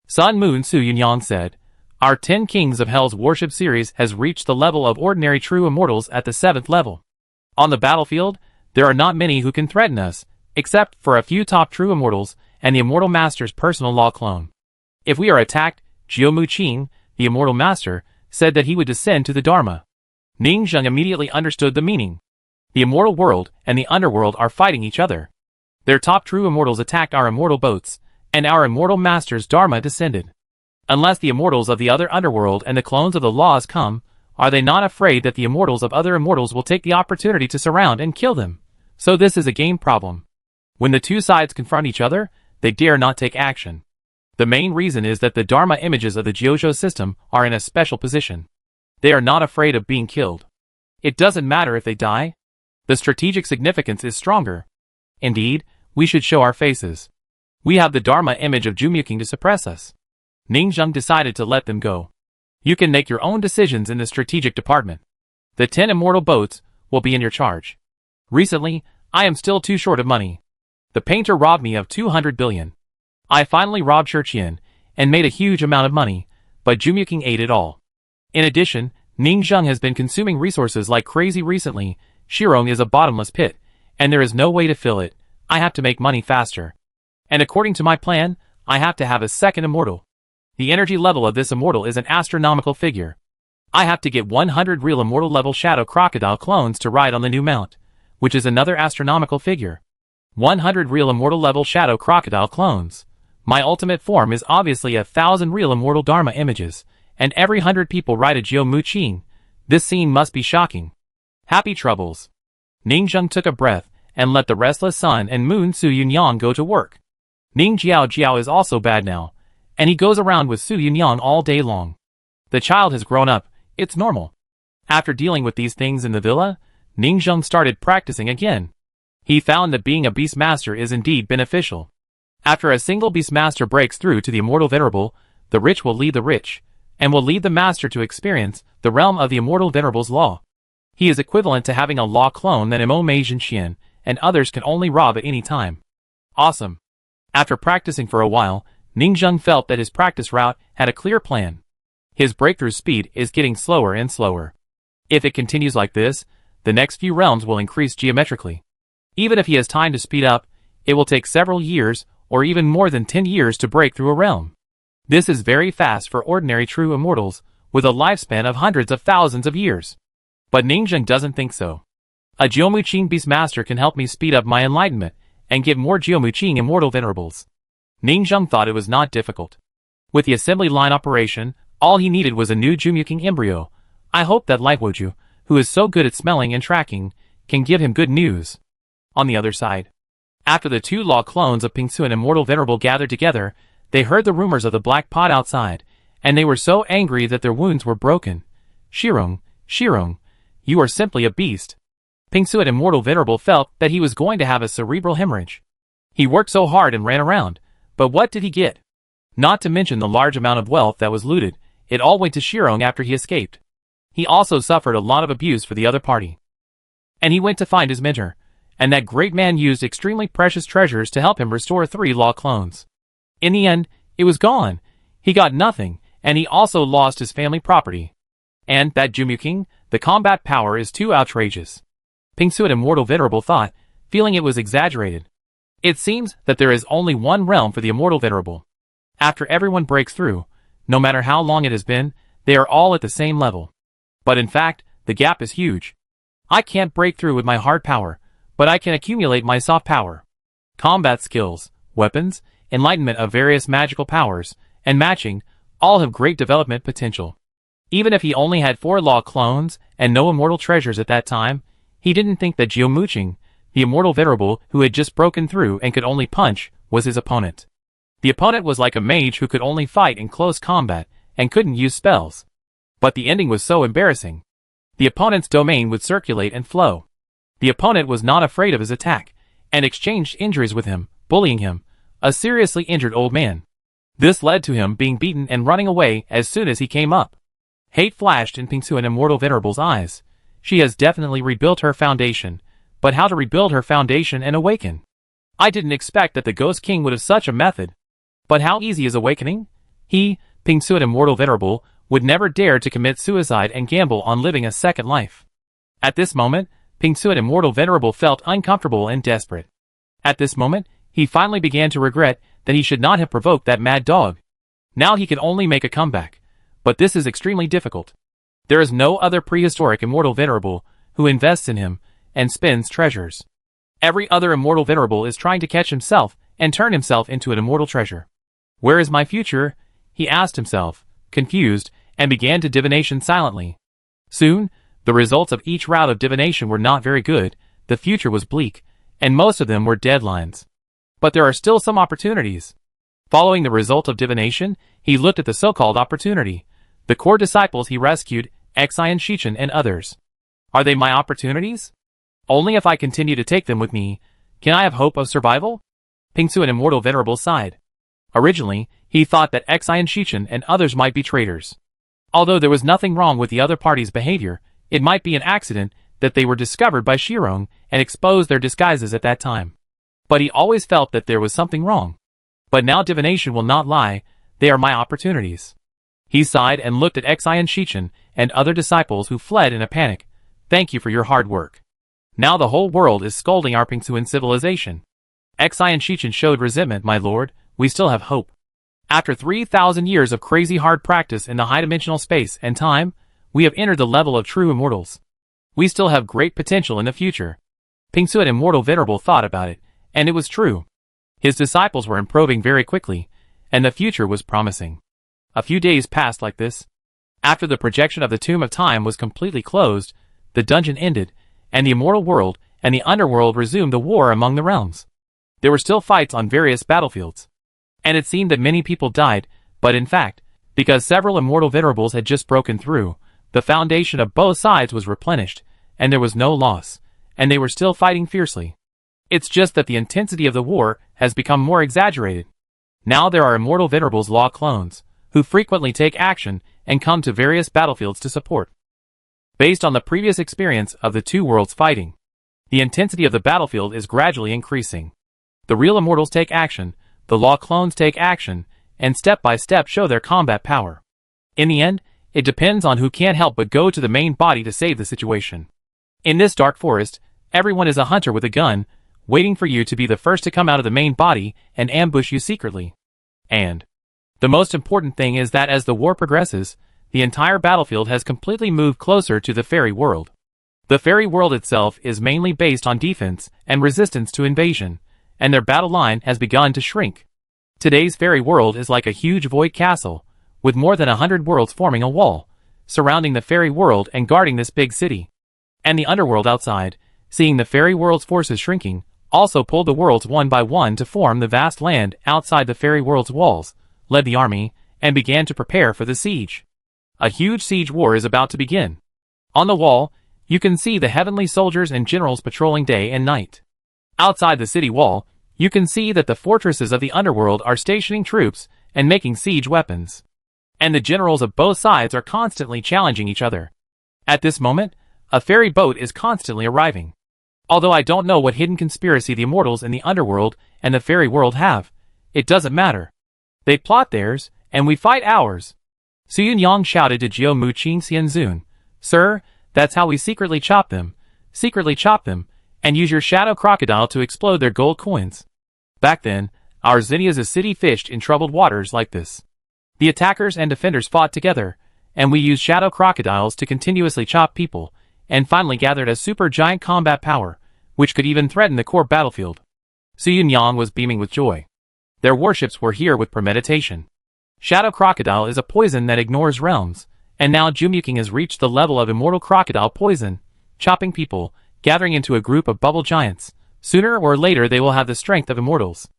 Sun Moon Su Yunyang said, our 10 Kings of Hell's Warship series has reached the level of ordinary true immortals at the 7th level. On the battlefield, there are not many who can threaten us, except for a few top true immortals and the immortal master's personal law clone. If we are attacked, Jiaomu Qing, the immortal master, said that he would descend to the Dharma. Ning Zheng immediately understood the meaning. The immortal world and the underworld are fighting each other. Their top true immortals attacked our immortal boats, and our immortal master's Dharma descended. Unless the immortals of the other underworld and the clones of the laws come, are they not afraid that the immortals of other immortals will take the opportunity to surround and kill them? So this is a game problem. When the two sides confront each other, they dare not take action. The main reason is that the Dharma images of the Jiuzhou system are in a special position. They are not afraid of being killed. It doesn't matter if they die. The strategic significance is stronger. Indeed, we should show our faces. We have the Dharma image of Jumyuking to suppress us. Ning Zheng decided to let them go. You can make your own decisions in the strategic department. The 10 immortal boats will be in your charge. Recently, I am still too short of money. The painter robbed me of 200 billion. I finally robbed Shurqian and made a huge amount of money, but Jumyuking ate it all. In addition, Ning Zheng has been consuming resources like crazy recently. Shirong is a bottomless pit, and there is no way to fill it. I have to make money faster. And according to my plan, I have to have a second immortal. The energy level of this immortal is an astronomical figure. I have to get 100 real immortal level shadow crocodile clones to ride on the new mount, which is another astronomical figure. 100 real immortal level shadow crocodile clones. My ultimate form is obviously 1,000 real immortal Dharma images, and every 100 people ride a Jiaomu Qing. This scene must be shocking. Happy troubles. Ning Zheng took a breath and let the restless sun and moon Su Yunyang go to work. Ning Jiao is also bad now, and he goes around with Su Yunyang all day long. The child has grown up, it's normal. After dealing with these things in the villa, Ning Zheng started practicing again. He found that being a Beastmaster is indeed beneficial. After a single Beastmaster breaks through to the Immortal Venerable, the rich will lead the rich, and will lead the Master to experience the realm of the Immortal Venerable's law. He is equivalent to having a law clone that Imo Mei Jinxian and others can only rob at any time. Awesome. After practicing for a while, Ning Zheng felt that his practice route had a clear plan. His breakthrough speed is getting slower and slower. If it continues like this, the next few realms will increase geometrically. Even if he has time to speed up, it will take several years, or even more than 10 years to break through a realm. This is very fast for ordinary true immortals, with a lifespan of hundreds of thousands of years. But Ningjing doesn't think so. A Geomuqing Beastmaster can help me speed up my enlightenment, and get more Geomuqing immortal venerables. Ningjing thought it was not difficult. With the assembly line operation, all he needed was a new Geomuqing embryo. I hope that Lightwoju, who is so good at smelling and tracking, can give him good news. On the other side, after the two law clones of Pingsu and Immortal Venerable gathered together, they heard the rumors of the black pot outside, and they were so angry that their wounds were broken. Shirong, you are simply a beast. Pingsu and Immortal Venerable felt that he was going to have a cerebral hemorrhage. He worked so hard and ran around, but what did he get? Not to mention the large amount of wealth that was looted, it all went to Shirong after he escaped. He also suffered a lot of abuse for the other party. And he went to find his mentor, and that great man used extremely precious treasures to help him restore 3 law clones. In the end, it was gone. He got nothing, and he also lost his family property. And that Geomuqing, the combat power is too outrageous. Pingsu and Immortal Venerable thought, feeling it was exaggerated. It seems that there is only one realm for the Immortal Venerable. After everyone breaks through, no matter how long it has been, they are all at the same level. But in fact, the gap is huge. I can't break through with my hard power, but I can accumulate my soft power. Combat skills, weapons, enlightenment of various magical powers, and matching, all have great development potential. Even if he only had 4 law clones and no immortal treasures at that time, he didn't think that Geomuqing, the Immortal Venerable who had just broken through and could only punch, was his opponent. The opponent was like a mage who could only fight in close combat and couldn't use spells. But the ending was so embarrassing. The opponent's domain would circulate and flow. The opponent was not afraid of his attack, and exchanged injuries with him, bullying him, a seriously injured old man. This led to him being beaten and running away as soon as he came up. Hate flashed in Pingsu and Immortal Venerable's eyes. She has definitely rebuilt her foundation, but how to rebuild her foundation and awaken? I didn't expect that the Ghost King would have such a method. But how easy is awakening? He, Pingsu and Immortal Venerable, would never dare to commit suicide and gamble on living a second life. At this moment, Pingsu and Immortal Venerable felt uncomfortable and desperate. At this moment, he finally began to regret that he should not have provoked that mad dog. Now he can only make a comeback, but this is extremely difficult. There is no other prehistoric Immortal Venerable who invests in him and spends treasures. Every other Immortal Venerable is trying to catch himself and turn himself into an immortal treasure. Where is my future? He asked himself, confused, and began to divination silently. Soon, the results of each round of divination were not very good, the future was bleak, and most of them were deadlines. But there are still some opportunities. Following the result of divination, he looked at the so-called opportunity. The core disciples he rescued, Xian Shichen and others. Are they my opportunities? Only if I continue to take them with me, can I have hope of survival? Pingsu and Immortal Venerable sighed. Originally, he thought that Xian Shichen and others might be traitors. Although there was nothing wrong with the other party's behavior, it might be an accident that they were discovered by Shirong and exposed their disguises at that time. But he always felt that there was something wrong. But now divination will not lie, they are my opportunities. He sighed and looked at Xian Shichen and other disciples who fled in a panic. Thank you for your hard work. Now the whole world is scolding our Pingsuan civilization. Xian Shichen showed resentment, my lord, we still have hope. After 3,000 years of crazy hard practice in the high-dimensional space and time, we have entered the level of true immortals. We still have great potential in the future. Pingsu and Immortal Venerable thought about it, and it was true. His disciples were improving very quickly, and the future was promising. A few days passed like this. After the projection of the Tomb of Time was completely closed, the dungeon ended, and the immortal world and the underworld resumed the war among the realms. There were still fights on various battlefields. And it seemed that many people died, but in fact, because several Immortal Venerables had just broken through, the foundation of both sides was replenished, and there was no loss, and they were still fighting fiercely. It's just that the intensity of the war has become more exaggerated. Now there are Immortal Venerables law clones, who frequently take action and come to various battlefields to support. Based on the previous experience of the two worlds fighting, the intensity of the battlefield is gradually increasing. The real immortals take action, the law clones take action, and step by step show their combat power. In the end, It depends on who can't help but go to the main body to save the situation. In this dark forest, everyone is a hunter with a gun, waiting for you to be the first to come out of the main body and ambush you secretly. And the most important thing is that as the war progresses, the entire battlefield has completely moved closer to the fairy world. The fairy world itself is mainly based on defense and resistance to invasion, and their battle line has begun to shrink. Today's fairy world is like a huge void castle, with more than 100 worlds forming a wall, surrounding the fairy world and guarding this big city. And the underworld outside, seeing the fairy world's forces shrinking, also pulled the worlds one by one to form the vast land outside the fairy world's walls, led the army, and began to prepare for the siege. A huge siege war is about to begin. On the wall, you can see the heavenly soldiers and generals patrolling day and night. Outside the city wall, you can see that the fortresses of the underworld are stationing troops and making siege weapons. And the generals of both sides are constantly challenging each other. At this moment, a ferry boat is constantly arriving. Although I don't know what hidden conspiracy the immortals in the underworld and the fairy world have, it doesn't matter. They plot theirs, and we fight ours. Su Yunyang shouted to Jiao Muqing Xianzun, "Sir, that's how we secretly chop them, and use your shadow crocodile to explode their gold coins." Back then, our Xenia's city fished in troubled waters like this. The attackers and defenders fought together, and we used shadow crocodiles to continuously chop people, and finally gathered a super giant combat power, which could even threaten the core battlefield. Su Yunyang was beaming with joy. Their warships were here with premeditation. Shadow crocodile is a poison that ignores realms, and now Jumuking has reached the level of immortal crocodile poison, chopping people, gathering into a group of bubble giants. Sooner or later they will have the strength of immortals.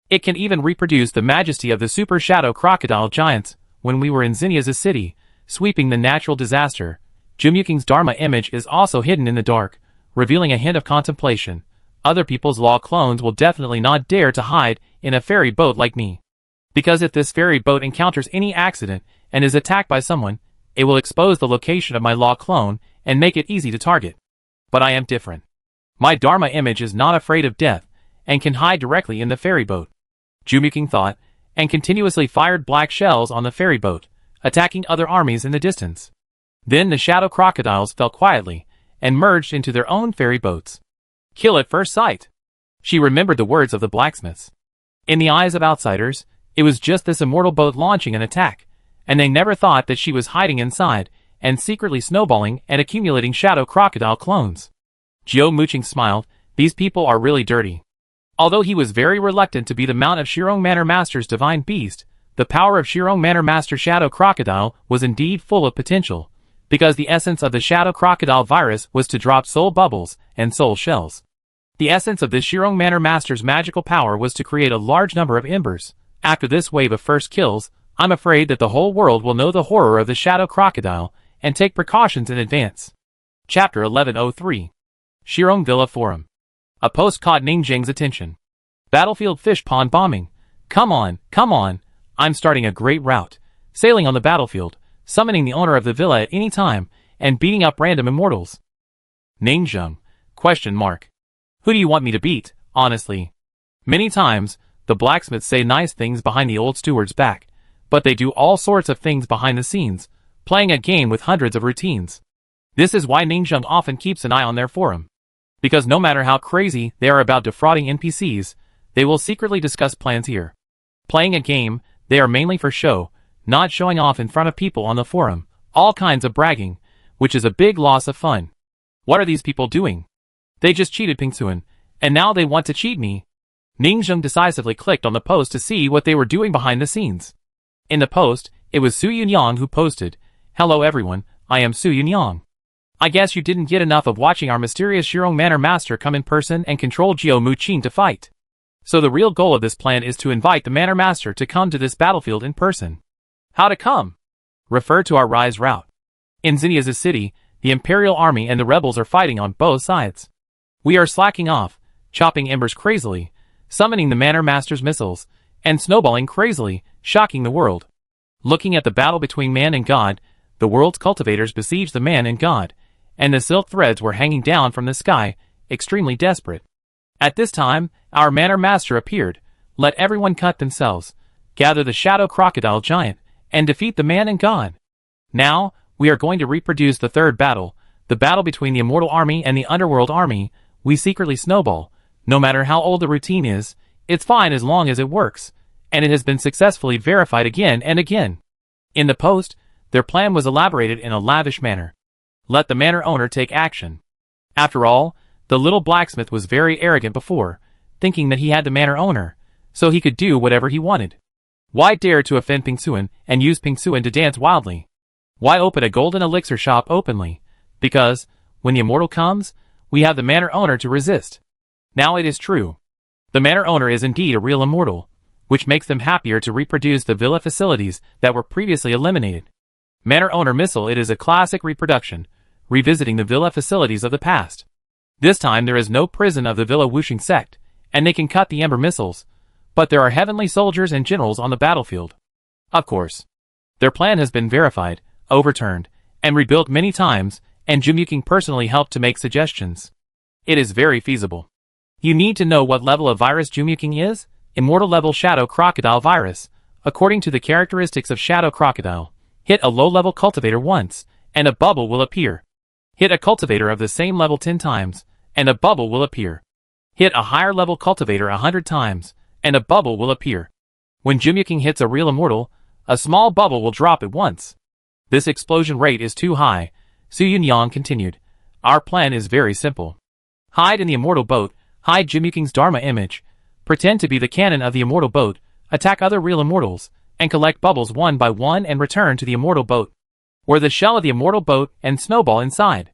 It can even reproduce the majesty of the super shadow crocodile giants. When we were in Xenia's city, sweeping the natural disaster, Jumuking's Dharma image is also hidden in the dark, revealing a hint of contemplation. Other people's law clones will definitely not dare to hide in a ferry boat like me. Because if this ferry boat encounters any accident and is attacked by someone, it will expose the location of my law clone and make it easy to target. But I am different. My Dharma image is not afraid of death and can hide directly in the ferry boat. Jumuking thought, and continuously fired black shells on the ferry boat, attacking other armies in the distance. Then the shadow crocodiles fell quietly and merged into their own ferry boats. Kill at first sight. She remembered the words of the blacksmiths. In the eyes of outsiders, it was just this immortal boat launching an attack, and they never thought that she was hiding inside and secretly snowballing and accumulating shadow crocodile clones. Jiao Muqing smiled. These people are really dirty. Although he was very reluctant to be the mount of Shirong Manor Master's divine beast, the power of Shirong Manor Master Shadow Crocodile was indeed full of potential, because the essence of the Shadow Crocodile virus was to drop soul bubbles and soul shells. The essence of this Shirong Manor Master's magical power was to create a large number of embers. After this wave of first kills, I'm afraid that the whole world will know the horror of the Shadow Crocodile and take precautions in advance. Chapter 1103. Shirong Villa Forum. A post caught Ning Jing's attention. Battlefield fish pond bombing. Come on, I'm starting a great route. Sailing on the battlefield, summoning the owner of the villa at any time, and beating up random immortals. Ning Jing? ? Who do you want me to beat, honestly? Many times, the blacksmiths say nice things behind the old steward's back, but they do all sorts of things behind the scenes, playing a game with hundreds of routines. This is why Ning Jing often keeps an eye on their forum. Because no matter how crazy they are about defrauding NPCs, they will secretly discuss plans here. Playing a game, they are mainly for show, not showing off in front of people on the forum, all kinds of bragging, which is a big loss of fun. What are these people doing? They just cheated Pingsuan, and now they want to cheat me. Ning Jing decisively clicked on the post to see what they were doing behind the scenes. In the post, it was Su Yunyang who posted, "Hello everyone, I am Su Yunyang. I guess you didn't get enough of watching our mysterious Shirong Manor Master come in person and control Jiao Muqing to fight. So the real goal of this plan is to invite the Manor Master to come to this battlefield in person. How to come? Refer to our rise route. In Xenia's city, the Imperial Army and the rebels are fighting on both sides. We are slacking off, chopping embers crazily, summoning the Manor Master's missiles, and snowballing crazily, shocking the world. Looking at the battle between man and god, the world's cultivators besieged the man and god, and the silk threads were hanging down from the sky, extremely desperate. At this time, our Manor Master appeared. Let everyone cut themselves, gather the Shadow Crocodile Giant, and defeat the man and god." Now, we are going to reproduce the third battle, the battle between the Immortal Army and the Underworld Army. We secretly snowball. No matter how old the routine is, it's fine as long as it works, and it has been successfully verified again and again. In the post, their plan was elaborated in a lavish manner. Let the manor owner take action. After all, the little blacksmith was very arrogant before, thinking that he had the manor owner, so he could do whatever he wanted. Why dare to offend Pingsuan and use Pingsuan to dance wildly? Why open a golden elixir shop openly? Because, when the immortal comes, we have the manor owner to resist. Now it is true. The manor owner is indeed a real immortal, which makes them happier to reproduce the villa facilities that were previously eliminated. Manor owner missile. It is a classic reproduction, revisiting the villa facilities of the past. This time there is no prison of the villa Wuxing sect, and they can cut the ember missiles, but there are heavenly soldiers and generals on the battlefield. Of course. Their plan has been verified, overturned, and rebuilt many times, and Jumyuking personally helped to make suggestions. It is very feasible. You need to know what level of virus Jumyuking is? Immortal level Shadow Crocodile virus. According to the characteristics of Shadow Crocodile, hit a low-level cultivator once, and a bubble will appear. Hit a cultivator of the same level 10 times, and a bubble will appear. Hit a higher level cultivator 100 times, and a bubble will appear. When Jumyuking hits a real immortal, a small bubble will drop at once. This explosion rate is too high. Su Yunyang continued. Our plan is very simple. Hide in the immortal boat, hide Jumyuking's Dharma image, pretend to be the cannon of the immortal boat, attack other real immortals, and collect bubbles one by one and return to the immortal boat. Or the shell of the immortal boat and snowball inside.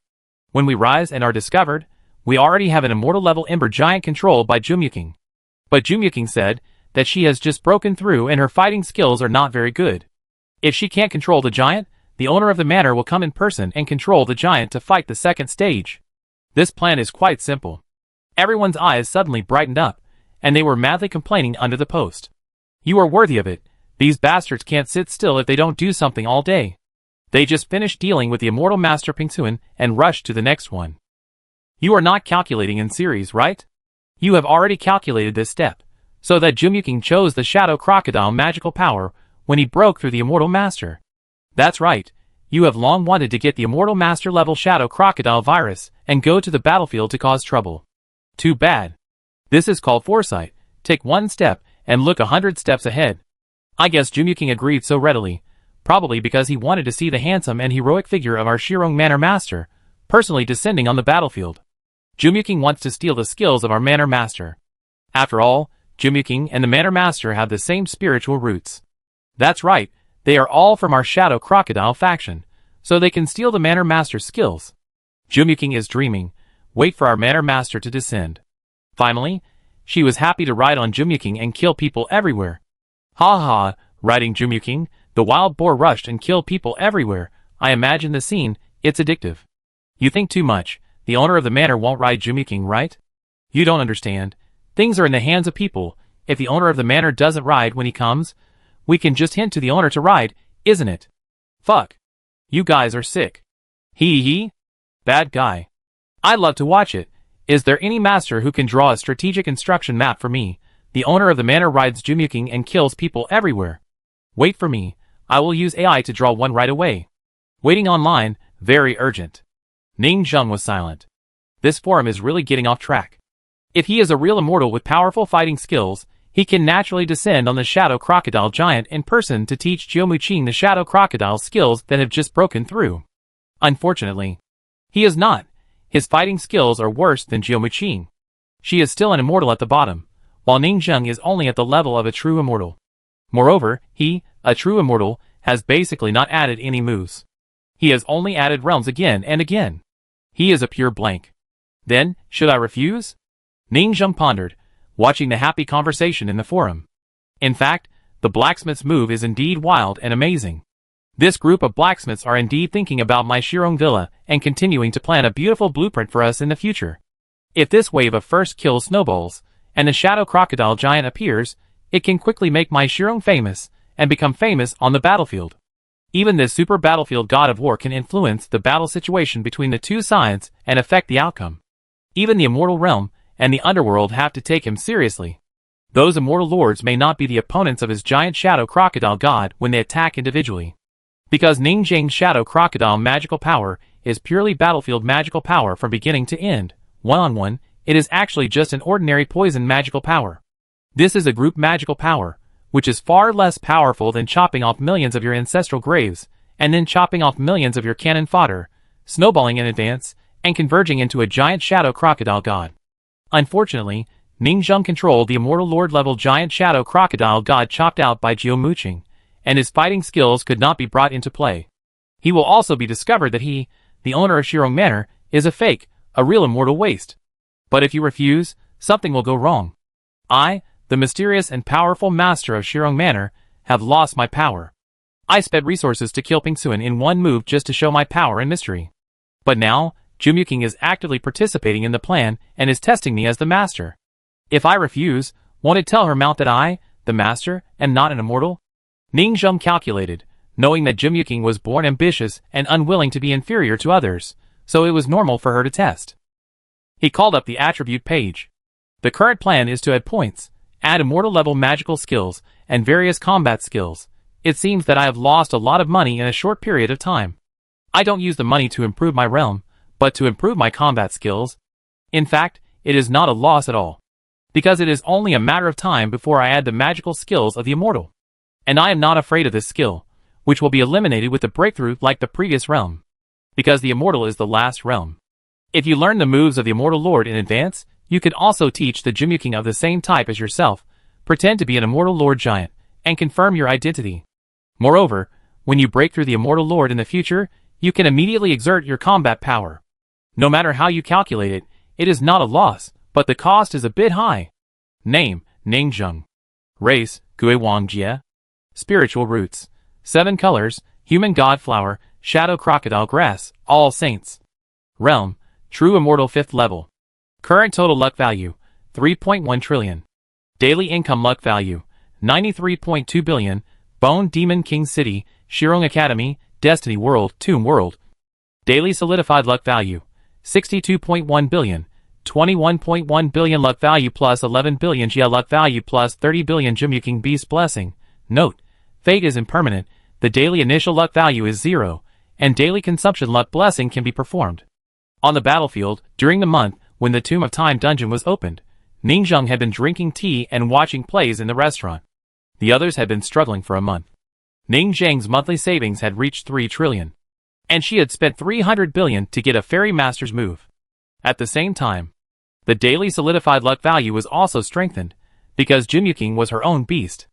When we rise and are discovered, we already have an immortal level ember giant controlled by Jumyuking. But Jumyuking said that she has just broken through and her fighting skills are not very good. If she can't control the giant, the owner of the manor will come in person and control the giant to fight the second stage. This plan is quite simple. Everyone's eyes suddenly brightened up, and they were madly complaining under the post. You are worthy of it. These bastards can't sit still if they don't do something all day. They just finished dealing with the immortal master Pingsuan and rushed to the next one. You are not calculating in series, right? You have already calculated this step, so that Jumyuking chose the Shadow Crocodile magical power when he broke through the immortal master. That's right. You have long wanted to get the immortal master level Shadow Crocodile virus and go to the battlefield to cause trouble. Too bad. This is called foresight. Take one step and look 100 steps ahead. I guess Jumyuking agreed so readily, probably because he wanted to see the handsome and heroic figure of our Shirong Manor Master, personally descending on the battlefield. Jumyuking wants to steal the skills of our Manor Master. After all, Jumyuking and the Manor Master have the same spiritual roots. That's right. They are all from our Shadow Crocodile faction, so they can steal the Manor Master's skills. Jumyuking is dreaming. Wait for our Manor Master to descend. Finally, she was happy to ride on Jumyuking and kill people everywhere. Ha ha, riding Jumyuking, the wild boar rushed and killed people everywhere. I imagine the scene, it's addictive. You think too much. The owner of the manor won't ride Jumyuking, right? You don't understand. Things are in the hands of people. If the owner of the manor doesn't ride when he comes, we can just hint to the owner to ride, isn't it? Fuck. You guys are sick. Hee. Bad guy. I'd love to watch it. Is there any master who can draw a strategic instruction map for me? The owner of the manor rides Jumyuking and kills people everywhere. Wait for me. I will use AI to draw one right away. Waiting online, very urgent. Ning Zheng was silent. This forum is really getting off track. If he is a real immortal with powerful fighting skills, he can naturally descend on the Shadow Crocodile giant in person to teach Jiomuqing the Shadow Crocodile skills that have just broken through. Unfortunately, he is not. His fighting skills are worse than Jiomuqing. She is still an immortal at the bottom, while Ning Zheng is only at the level of a true immortal. Moreover, he, a true immortal, has basically not added any moves. He has only added realms again and again. He is a pure blank. Then, should I refuse? Ning Zheng pondered, watching the happy conversation in the forum. In fact, the blacksmith's move is indeed wild and amazing. This group of blacksmiths are indeed thinking about my Shirong Villa and continuing to plan a beautiful blueprint for us in the future. If this wave of first kills snowballs, and the Shadow Crocodile giant appears, it can quickly make my Shirong famous, and become famous on the battlefield. Even this super battlefield god of war can influence the battle situation between the two sides and affect the outcome. Even the immortal realm and the underworld have to take him seriously. Those immortal lords may not be the opponents of his giant Shadow Crocodile god when they attack individually. Because Ningjang's Shadow Crocodile magical power is purely battlefield magical power from beginning to end, one-on-one, it is actually just an ordinary poison magical power. This is a group magical power, which is far less powerful than chopping off millions of your ancestral graves, and then chopping off millions of your cannon fodder, snowballing in advance, and converging into a giant shadow crocodile god. Unfortunately, Ningjang controlled the Immortal Lord level giant shadow crocodile god chopped out by Jiu Muqing, and his fighting skills could not be brought into play. He will also be discovered that he, the owner of Shirong Manor, is a fake, a real immortal waste. But if you refuse, something will go wrong. I, the mysterious and powerful master of Shirong Manor, have lost my power. I spent resources to kill Pingsuan in one move just to show my power and mystery. But now, Jiu Muqing is actively participating in the plan and is testing me as the master. If I refuse, won't it tell her mount that I, the master, am not an immortal? Ningjang calculated, knowing that Jiu Muqing was born ambitious and unwilling to be inferior to others, so it was normal for her to test. He called up the attribute page. The current plan is to add points, add immortal level magical skills, and various combat skills. It seems that I have lost a lot of money in a short period of time. I don't use the money to improve my realm, but to improve my combat skills. In fact, it is not a loss at all. Because it is only a matter of time before I add the magical skills of the immortal. And I am not afraid of this skill, which will be eliminated with the breakthrough like the previous realm. Because the immortal is the last realm. If you learn the moves of the Immortal Lord in advance, you can also teach the Jiu Muqing of the same type as yourself, pretend to be an Immortal Lord giant, and confirm your identity. Moreover, when you break through the Immortal Lord in the future, you can immediately exert your combat power. No matter how you calculate it, it is not a loss, but the cost is a bit high. Name, Ningjang. Race, Guiwangjie. Spiritual roots. 7 colors, human god flower, shadow crocodile grass, all saints. Realm, true immortal 5th level. Current total luck value, 3.1 trillion. Daily income luck value, 93.2 billion, Bone Demon King City, Shirong Academy, Destiny World, Tomb World. Daily solidified luck value, 62.1 billion, 21.1 billion luck value plus 11 billion Jia luck value plus 30 billion Jiu Muqing Beast Blessing. Note, fate is impermanent, the daily initial luck value is 0, and daily consumption luck blessing can be performed. On the battlefield, during the month when the Tomb of Time dungeon was opened, Ningjang had been drinking tea and watching plays in the restaurant. The others had been struggling for a month. Ningjang's monthly savings had reached 3 trillion. And she had spent 300 billion to get a Fairy Master's move. At the same time, the daily solidified luck value was also strengthened, because Jiu Muqing was her own beast.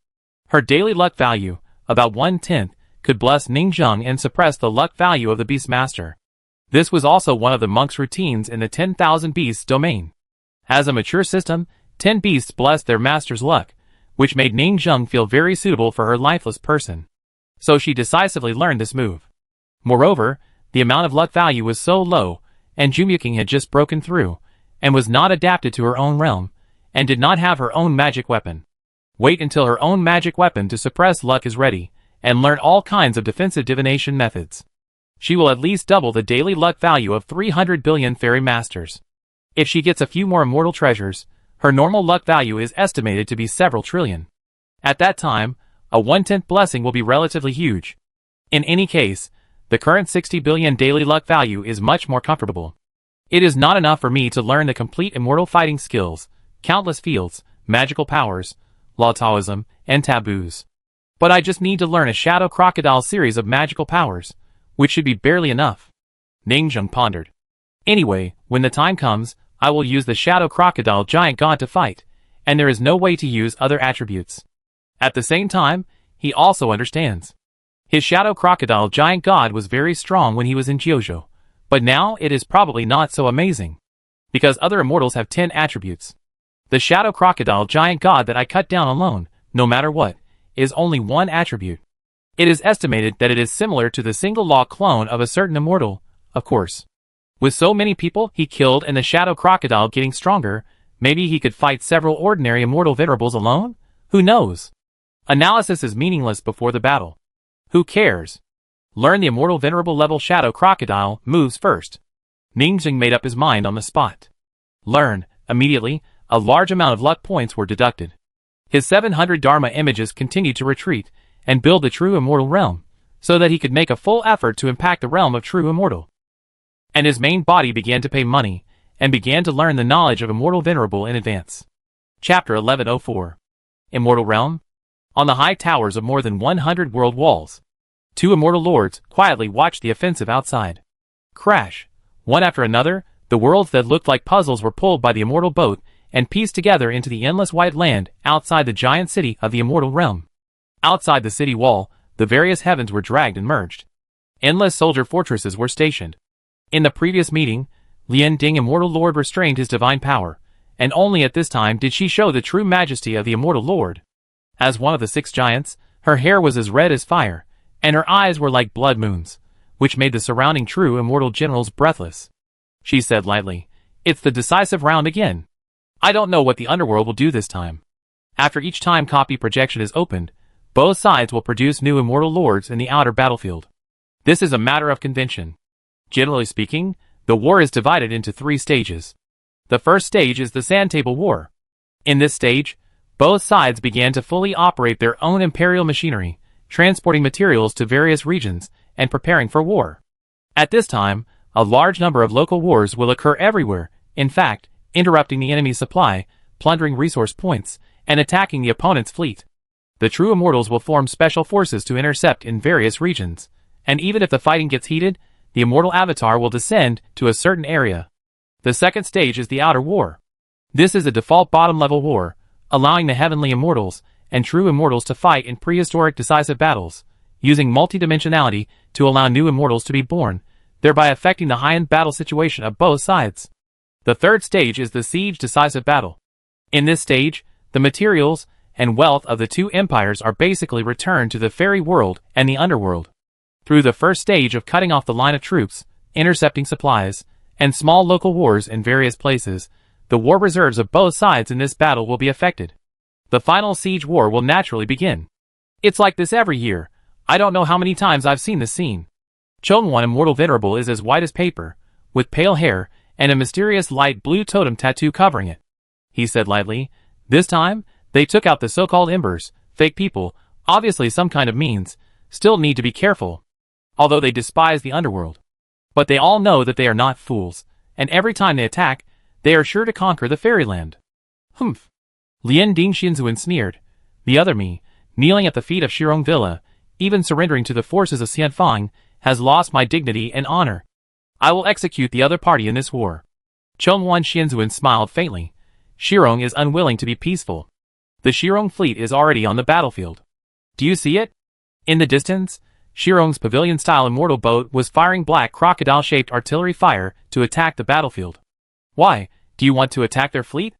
Her daily luck value, about 1/10, could bless Ningjang and suppress the luck value of the Beastmaster. This was also one of the monk's routines in the 10,000 Beasts domain. As a mature system, 10 beasts blessed their master's luck, which made Ningjang feel very suitable for her lifeless person. So she decisively learned this move. Moreover, the amount of luck value was so low, and Jiu Muqing had just broken through, and was not adapted to her own realm, and did not have her own magic weapon. Wait until her own magic weapon to suppress luck is ready, and learn all kinds of defensive divination methods. She will at least double the daily luck value of 300 billion Fairy Masters. If she gets a few more immortal treasures, her normal luck value is estimated to be several trillion. At that time, a 1/10 blessing will be relatively huge. In any case, the current 60 billion daily luck value is much more comfortable. It is not enough for me to learn the complete immortal fighting skills, countless fields, magical powers, law Taoism, and taboos. But I just need to learn a Shadow Crocodile series of magical powers, which should be barely enough. Ningjang pondered. Anyway, when the time comes, I will use the Shadow Crocodile giant god to fight, and there is no way to use other attributes. At the same time, he also understands. His Shadow Crocodile giant god was very strong when he was in Jiuzhou, but now it is probably not so amazing. Because other immortals have 10 attributes. The Shadow Crocodile giant god that I cut down alone, no matter what, is only 1 attribute. It is estimated that it is similar to the single law clone of a certain immortal, of course. With so many people he killed and the Shadow Crocodile getting stronger, maybe he could fight several ordinary immortal venerables alone? Who knows? Analysis is meaningless before the battle. Who cares? Learn the immortal venerable level Shadow Crocodile moves first. Ningjang made up his mind on the spot. Learn, immediately, a large amount of luck points were deducted. His 700 Dharma images continued to retreat, and build the true immortal realm, so that he could make a full effort to impact the realm of true immortal. And his main body began to pay money, and began to learn the knowledge of immortal venerable in advance. Chapter 1104. Immortal Realm. On the high towers of more than 100 world walls, two immortal lords quietly watched the offensive outside. Crash. One after another, the worlds that looked like puzzles were pulled by the immortal boat and pieced together into the endless white land outside the giant city of the immortal realm. Outside the city wall, the various heavens were dragged and merged. Endless soldier fortresses were stationed. In the previous meeting, Lian Ding Immortal Lord restrained his divine power, and only at this time did she show the true majesty of the Immortal Lord. As one of the 6 giants, her hair was as red as fire, and her eyes were like blood moons, which made the surrounding true immortal generals breathless. She said lightly, "It's the decisive round again. I don't know what the underworld will do this time. After each time copy projection is opened, both sides will produce new immortal lords in the outer battlefield. This is a matter of convention. Generally speaking, the war is divided into 3 stages. The first stage is the Sand Table War. In this stage, both sides began to fully operate their own imperial machinery, transporting materials to various regions, and preparing for war. At this time, a large number of local wars will occur everywhere, in fact, interrupting the enemy's supply, plundering resource points, and attacking the opponent's fleet. The true immortals will form special forces to intercept in various regions, and even if the fighting gets heated, the immortal avatar will descend to a certain area. The second stage is the Outer War. This is a default bottom-level war, allowing the heavenly immortals and true immortals to fight in prehistoric decisive battles, using multidimensionality to allow new immortals to be born, thereby affecting the high-end battle situation of both sides. The third stage is the Siege Decisive Battle. In this stage, the materials and wealth of the 2 empires are basically returned to the fairy world and the underworld. Through the first stage of cutting off the line of troops, intercepting supplies, and small local wars in various places, the war reserves of both sides in this battle will be affected. The final siege war will naturally begin. It's like this every year. I don't know how many times I've seen this scene. Chongwon Immortal Venerable is as white as paper, with pale hair and a mysterious light blue totem tattoo covering it. He said lightly, "This time, they took out the so-called embers, fake people, obviously some kind of means, still need to be careful. Although they despise the underworld. But they all know that they are not fools, and every time they attack, they are sure to conquer the fairyland." Humph. Lian Ding Xinzuan sneered. The other me, kneeling at the feet of Shirong Villa, even surrendering to the forces of Xianfang, has lost my dignity and honor. I will execute the other party in this war. Chongwan Xinzuan smiled faintly. Shirong is unwilling to be peaceful. The Shirong fleet is already on the battlefield. Do you see it? In the distance, Shirong's pavilion-style immortal boat was firing black crocodile-shaped artillery fire to attack the battlefield. Why, do you want to attack their fleet?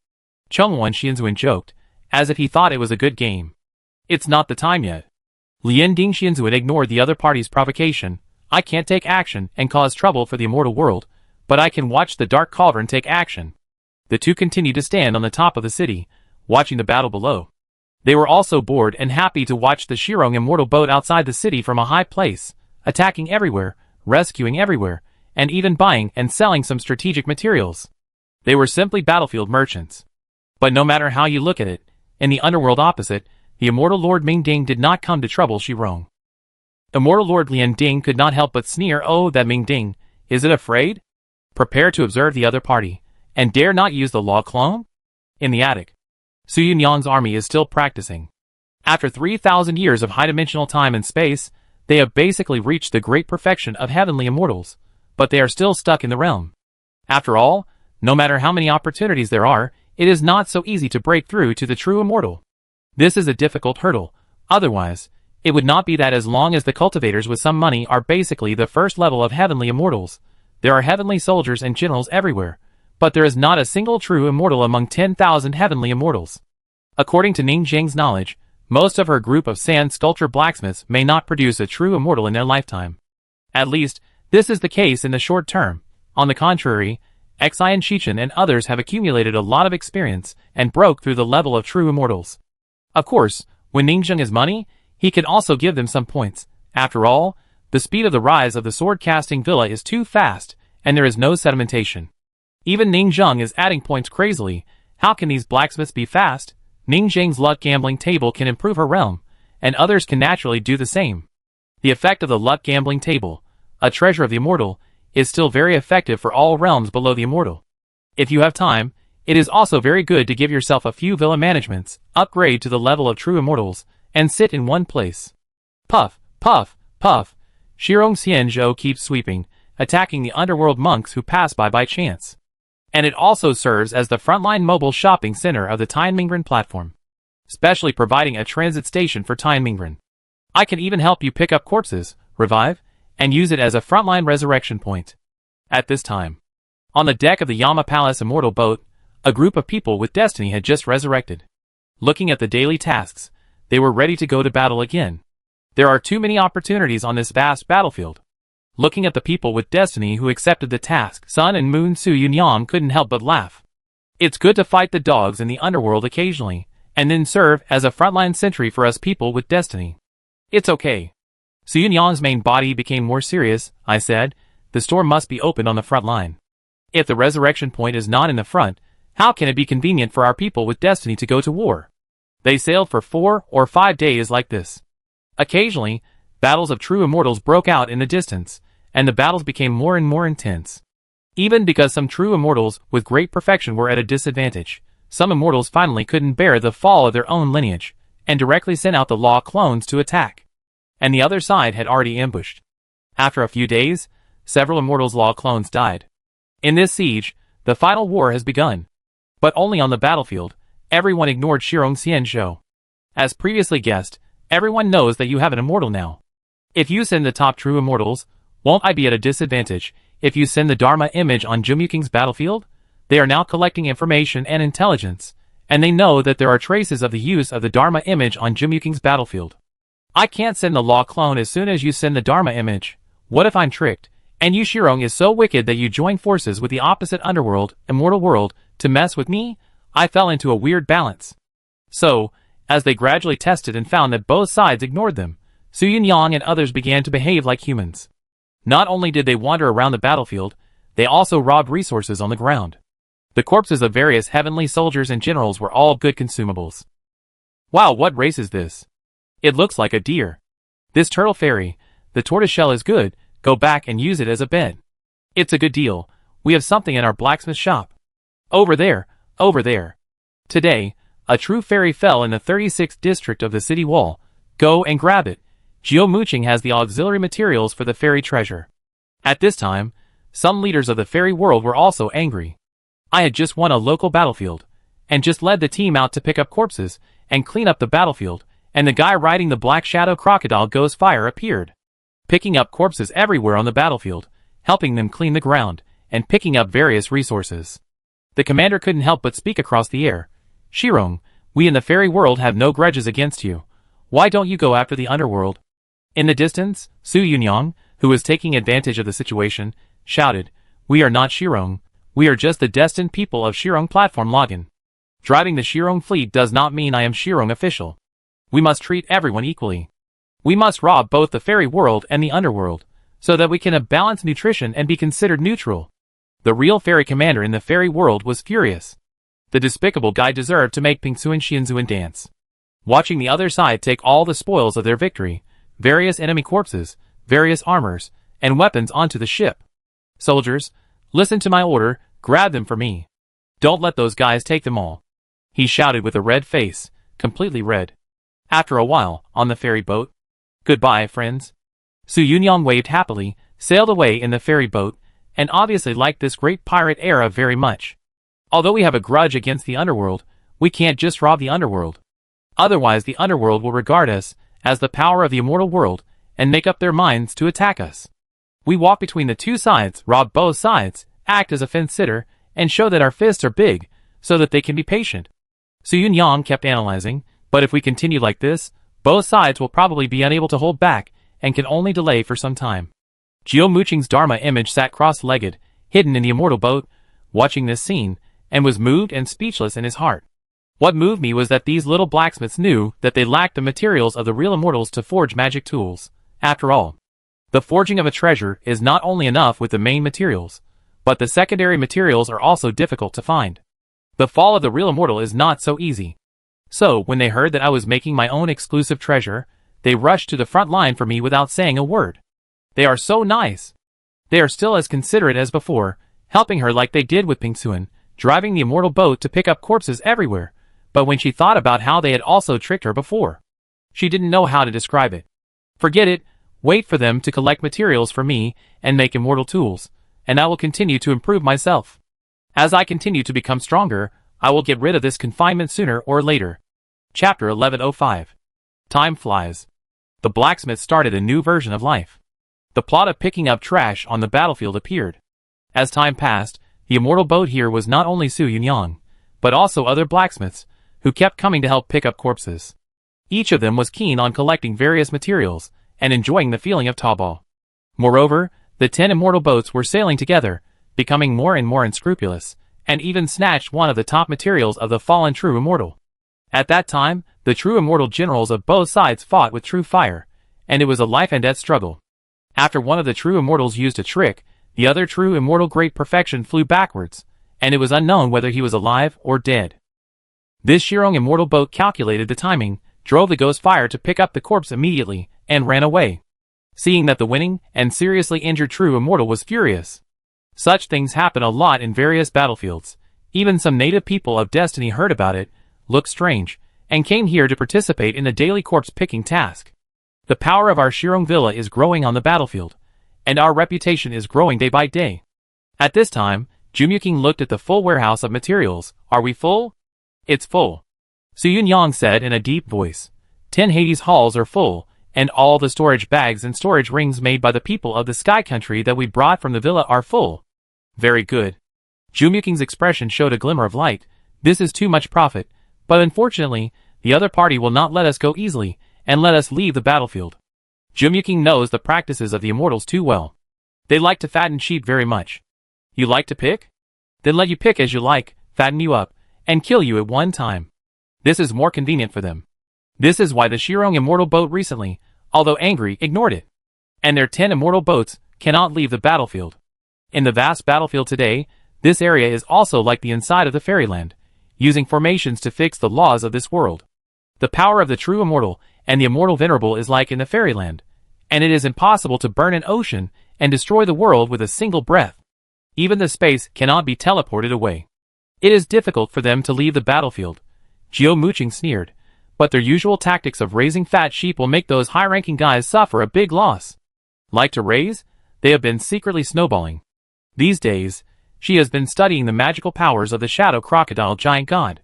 Chongwan Xinzuan joked, as if he thought it was a good game. It's not the time yet. Lian Ding Xinzuan ignored the other party's provocation. I can't take action and cause trouble for the immortal world, but I can watch the Dark Cauldron take action. The 2 continued to stand on the top of the city, watching the battle below. They were also bored and happy to watch the Shirong immortal boat outside the city from a high place, attacking everywhere, rescuing everywhere, and even buying and selling some strategic materials. They were simply battlefield merchants. But no matter how you look at it, in the underworld opposite, the immortal Lord Ming Ding did not come to trouble Shirong. Immortal Lord Lian Ding could not help but sneer. Oh, that Ming Ding, is it afraid? Prepare to observe the other party, and dare not use the law clone? In the attic, Su Yunyang's army is still practicing. After 3,000 years of high-dimensional time and space, they have basically reached the great perfection of heavenly immortals, but they are still stuck in the realm. After all, no matter how many opportunities there are, it is not so easy to break through to the true immortal. This is a difficult hurdle. Otherwise, it would not be that as long as the cultivators with some money are basically the first level of heavenly immortals. There are heavenly soldiers and generals everywhere, but there is not a single true immortal among 10,000 heavenly immortals. According to Ning Zheng's knowledge, most of her group of sand sculpture blacksmiths may not produce a true immortal in their lifetime. At least, this is the case in the short term. On the contrary, Xian Shichen and others have accumulated a lot of experience and broke through the level of true immortals. Of course, when Ning Zheng has money, he can also give them some points. After all, the speed of the rise of the sword-casting villa is too fast, and there is no sedimentation. Even Ning Zheng is adding points crazily. How can these blacksmiths be fast? Ning Zheng's luck gambling table can improve her realm, and others can naturally do the same. The effect of the luck gambling table, a treasure of the immortal, is still very effective for all realms below the immortal. If you have time, it is also very good to give yourself a few villa managements, upgrade to the level of true immortals, and sit in one place. Puff, puff, puff. Shirong Xianzhou keeps sweeping, attacking the underworld monks who pass by chance. And it also serves as the frontline mobile shopping center of the Tianmingren platform, specially providing a transit station for Tianmingren. I can even help you pick up corpses, revive, and use it as a frontline resurrection point. At this time, on the deck of the Yama Palace immortal boat, a group of people with destiny had just resurrected. Looking at the daily tasks, they were ready to go to battle again. There are too many opportunities on this vast battlefield. Looking at the people with destiny who accepted the task, Sun and Moon Su Yunyang couldn't help but laugh. It's good to fight the dogs in the underworld occasionally, and then serve as a frontline sentry for us people with destiny. It's okay. Su Yunyang's main body became more serious. I said, the store must be opened on the front line. If the resurrection point is not in the front, how can it be convenient for our people with destiny to go to war? They sailed for 4 or 5 days like this. Occasionally, battles of true immortals broke out in the distance, and the battles became more and more intense. Even because some true immortals with great perfection were at a disadvantage, some immortals finally couldn't bear the fall of their own lineage, and directly sent out the law clones to attack. And the other side had already ambushed. After a few days, several immortals' law clones died. In this siege, the final war has begun. But only on the battlefield, everyone ignored Shirong Xianzhou. As previously guessed, everyone knows that you have an immortal now. If you send the top true immortals, won't I be at a disadvantage? If you send the Dharma image on Jumuking's battlefield, they are now collecting information and intelligence, and they know that there are traces of the use of the Dharma image on Jumuking's battlefield. I can't send the law clone as soon as you send the Dharma image. What if I'm tricked, and you Shirong is so wicked that you join forces with the opposite underworld, immortal world, to mess with me? I fell into a weird balance. So, as they gradually tested and found that both sides ignored them, Su Yunyang and others began to behave like humans. Not only did they wander around the battlefield, they also robbed resources on the ground. The corpses of various heavenly soldiers and generals were all good consumables. Wow, what race is this? It looks like a deer. This turtle fairy, the tortoiseshell is good, go back and use it as a bed. It's a good deal, we have something in our blacksmith shop. Over there, over there. Today, a true fairy fell in the 36th district of the city wall. Go and grab it. Jiao Muqing has the auxiliary materials for the fairy treasure. At this time, some leaders of the fairy world were also angry. I had just won a local battlefield, and just led the team out to pick up corpses, and clean up the battlefield, and the guy riding the Black Shadow Crocodile Ghost Fire appeared. Picking up corpses everywhere on the battlefield, helping them clean the ground, and picking up various resources. The commander couldn't help but speak across the air. Shirong, we in the fairy world have no grudges against you. Why don't you go after the underworld? In the distance, Su Yunyang, who was taking advantage of the situation, shouted, We are not Shirong, we are just the destined people of Shirong platform login. Driving the Shirong fleet does not mean I am Shirong official. We must treat everyone equally. We must rob both the fairy world and the underworld, so that we can have balanced nutrition and be considered neutral. The real fairy commander in the fairy world was furious. The despicable guy deserved to make Pingsu and Xianzuan dance. Watching the other side take all the spoils of their victory, various enemy corpses, various armors, and weapons onto the ship. Soldiers, listen to my order, grab them for me. Don't let those guys take them all. He shouted with a red face, completely red. After a while, on the ferry boat. Goodbye, friends. Su Yunyang waved happily, sailed away in the ferry boat, and obviously liked this great pirate era very much. Although we have a grudge against the underworld, we can't just rob the underworld. Otherwise the underworld will regard us as the power of the immortal world, and make up their minds to attack us. We walk between the two sides, rob both sides, act as a fence-sitter, and show that our fists are big, so that they can be patient. Su Yunyang kept analyzing, but if we continue like this, both sides will probably be unable to hold back, and can only delay for some time. Jiao Muqing's Dharma image sat cross-legged, hidden in the immortal boat, watching this scene, and was moved and speechless in his heart. What moved me was that these little blacksmiths knew that they lacked the materials of the real immortals to forge magic tools. After all, the forging of a treasure is not only enough with the main materials, but the secondary materials are also difficult to find. The fall of the real immortal is not so easy. So, when they heard that I was making my own exclusive treasure, they rushed to the front line for me without saying a word. They are so nice. They are still as considerate as before, helping her like they did with Pingsuan, driving the immortal boat to pick up corpses everywhere. But when she thought about how they had also tricked her before, she didn't know how to describe it. Forget it, wait for them to collect materials for me and make immortal tools, and I will continue to improve myself. As I continue to become stronger, I will get rid of this confinement sooner or later. Chapter 1105. Time flies. The blacksmith started a new version of life. The plot of picking up trash on the battlefield appeared. As time passed, the immortal boat here was not only Su Yunyang, but also other blacksmiths, who kept coming to help pick up corpses. Each of them was keen on collecting various materials, and enjoying the feeling of Taobao. Moreover, the 10 immortal boats were sailing together, becoming more and more unscrupulous, and even snatched one of the top materials of the fallen true immortal. At that time, the true immortal generals of both sides fought with true fire, and it was a life and death struggle. After one of the true immortals used a trick, the other true immortal great perfection flew backwards, and it was unknown whether he was alive or dead. This Shirong immortal boat calculated the timing, drove the ghost fire to pick up the corpse immediately, and ran away. Seeing that the winning and seriously injured true immortal was furious. Such things happen a lot in various battlefields. Even some native people of Destiny heard about it, looked strange, and came here to participate in the daily corpse-picking task. The power of our Shirong Villa is growing on the battlefield, and our reputation is growing day by day. At this time, Jumyuking looked at the full warehouse of materials. Are we full? It's full. Su Yunyang said in a deep voice. 10 Hades halls are full, and all the storage bags and storage rings made by the people of the Sky Country that we brought from the villa are full. Very good. Jumyuking's expression showed a glimmer of light. This is too much profit, but unfortunately, the other party will not let us go easily, and let us leave the battlefield. Jumyuking knows the practices of the immortals too well. They like to fatten sheep very much. You like to pick? Then let you pick as you like, fatten you up, and kill you at one time. This is more convenient for them. This is why the Shirong immortal boat recently, although angry, ignored it. And their 10 immortal boats cannot leave the battlefield. In the vast battlefield today, this area is also like the inside of the fairyland, using formations to fix the laws of this world. The power of the true immortal and the immortal venerable is like in the fairyland, and it is impossible to burn an ocean and destroy the world with a single breath. Even the space cannot be teleported away. It is difficult for them to leave the battlefield. Jiao Muqing sneered, but their usual tactics of raising fat sheep will make those high-ranking guys suffer a big loss. Like to raise? They have been secretly snowballing. These days, she has been studying the magical powers of the shadow crocodile giant god.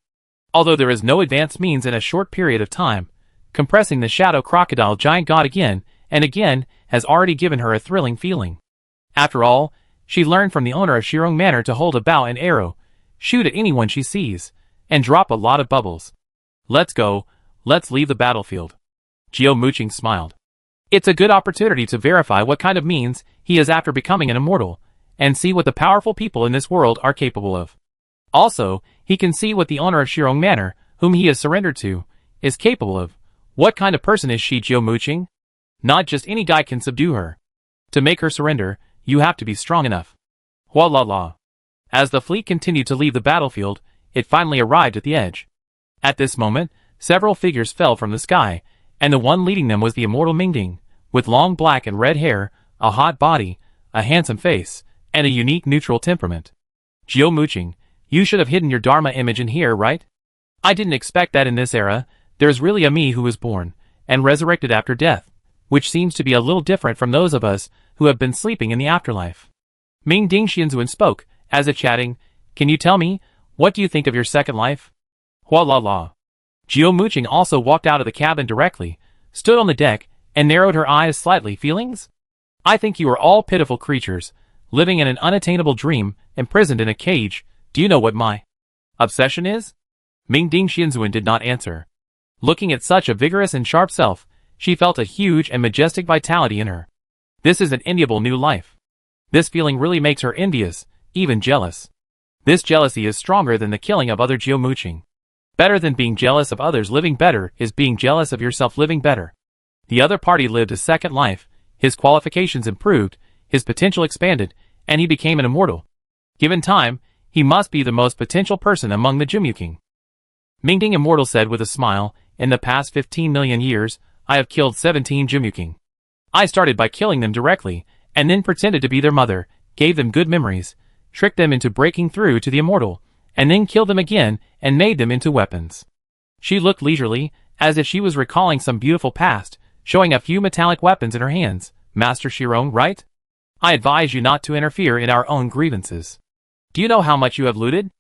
Although there is no advanced means in a short period of time, compressing the shadow crocodile giant god again and again has already given her a thrilling feeling. After all, she learned from the owner of Shirong Manor to hold a bow and arrow, shoot at anyone she sees, and drop a lot of bubbles. Let's go, let's leave the battlefield. Jiao Muqing smiled. It's a good opportunity to verify what kind of means he is after becoming an immortal, and see what the powerful people in this world are capable of. Also, he can see what the owner of Shirong Manor, whom he has surrendered to, is capable of. What kind of person is she, Jiao Muqing? Not just any guy can subdue her. To make her surrender, you have to be strong enough. Hua la la. As the fleet continued to leave the battlefield, it finally arrived at the edge. At this moment, several figures fell from the sky, and the one leading them was the immortal Mingding, with long black and red hair, a hot body, a handsome face, and a unique neutral temperament. Jiao Muqing, you should have hidden your Dharma image in here, right? I didn't expect that in this era. There's really a me who was born, and resurrected after death, which seems to be a little different from those of us who have been sleeping in the afterlife. Mingding Xianzuan spoke, as if chatting, can you tell me, what do you think of your second life? Hua la la. Jiao Muqing also walked out of the cabin directly, stood on the deck, and narrowed her eyes slightly. Feelings? I think you are all pitiful creatures, living in an unattainable dream, imprisoned in a cage. Do you know what my obsession is? Mingding Xianzuan did not answer. Looking at such a vigorous and sharp self, she felt a huge and majestic vitality in her. This is an enviable new life. This feeling really makes her envious, even jealous. This jealousy is stronger than the killing of other Jiao Muqing. Better than being jealous of others living better is being jealous of yourself living better. The other party lived a second life, his qualifications improved, his potential expanded, and he became an immortal. Given time, he must be the most potential person among the Jumyuking. Mingding Immortal said with a smile, in the past 15 million years, I have killed 17 Jumuking. I started by killing them directly, and then pretended to be their mother, gave them good memories, tricked them into breaking through to the immortal, and then killed them again and made them into weapons. She looked leisurely, as if she was recalling some beautiful past, showing a few metallic weapons in her hands. Master Shirong, right? I advise you not to interfere in our own grievances. Do you know how much you have looted?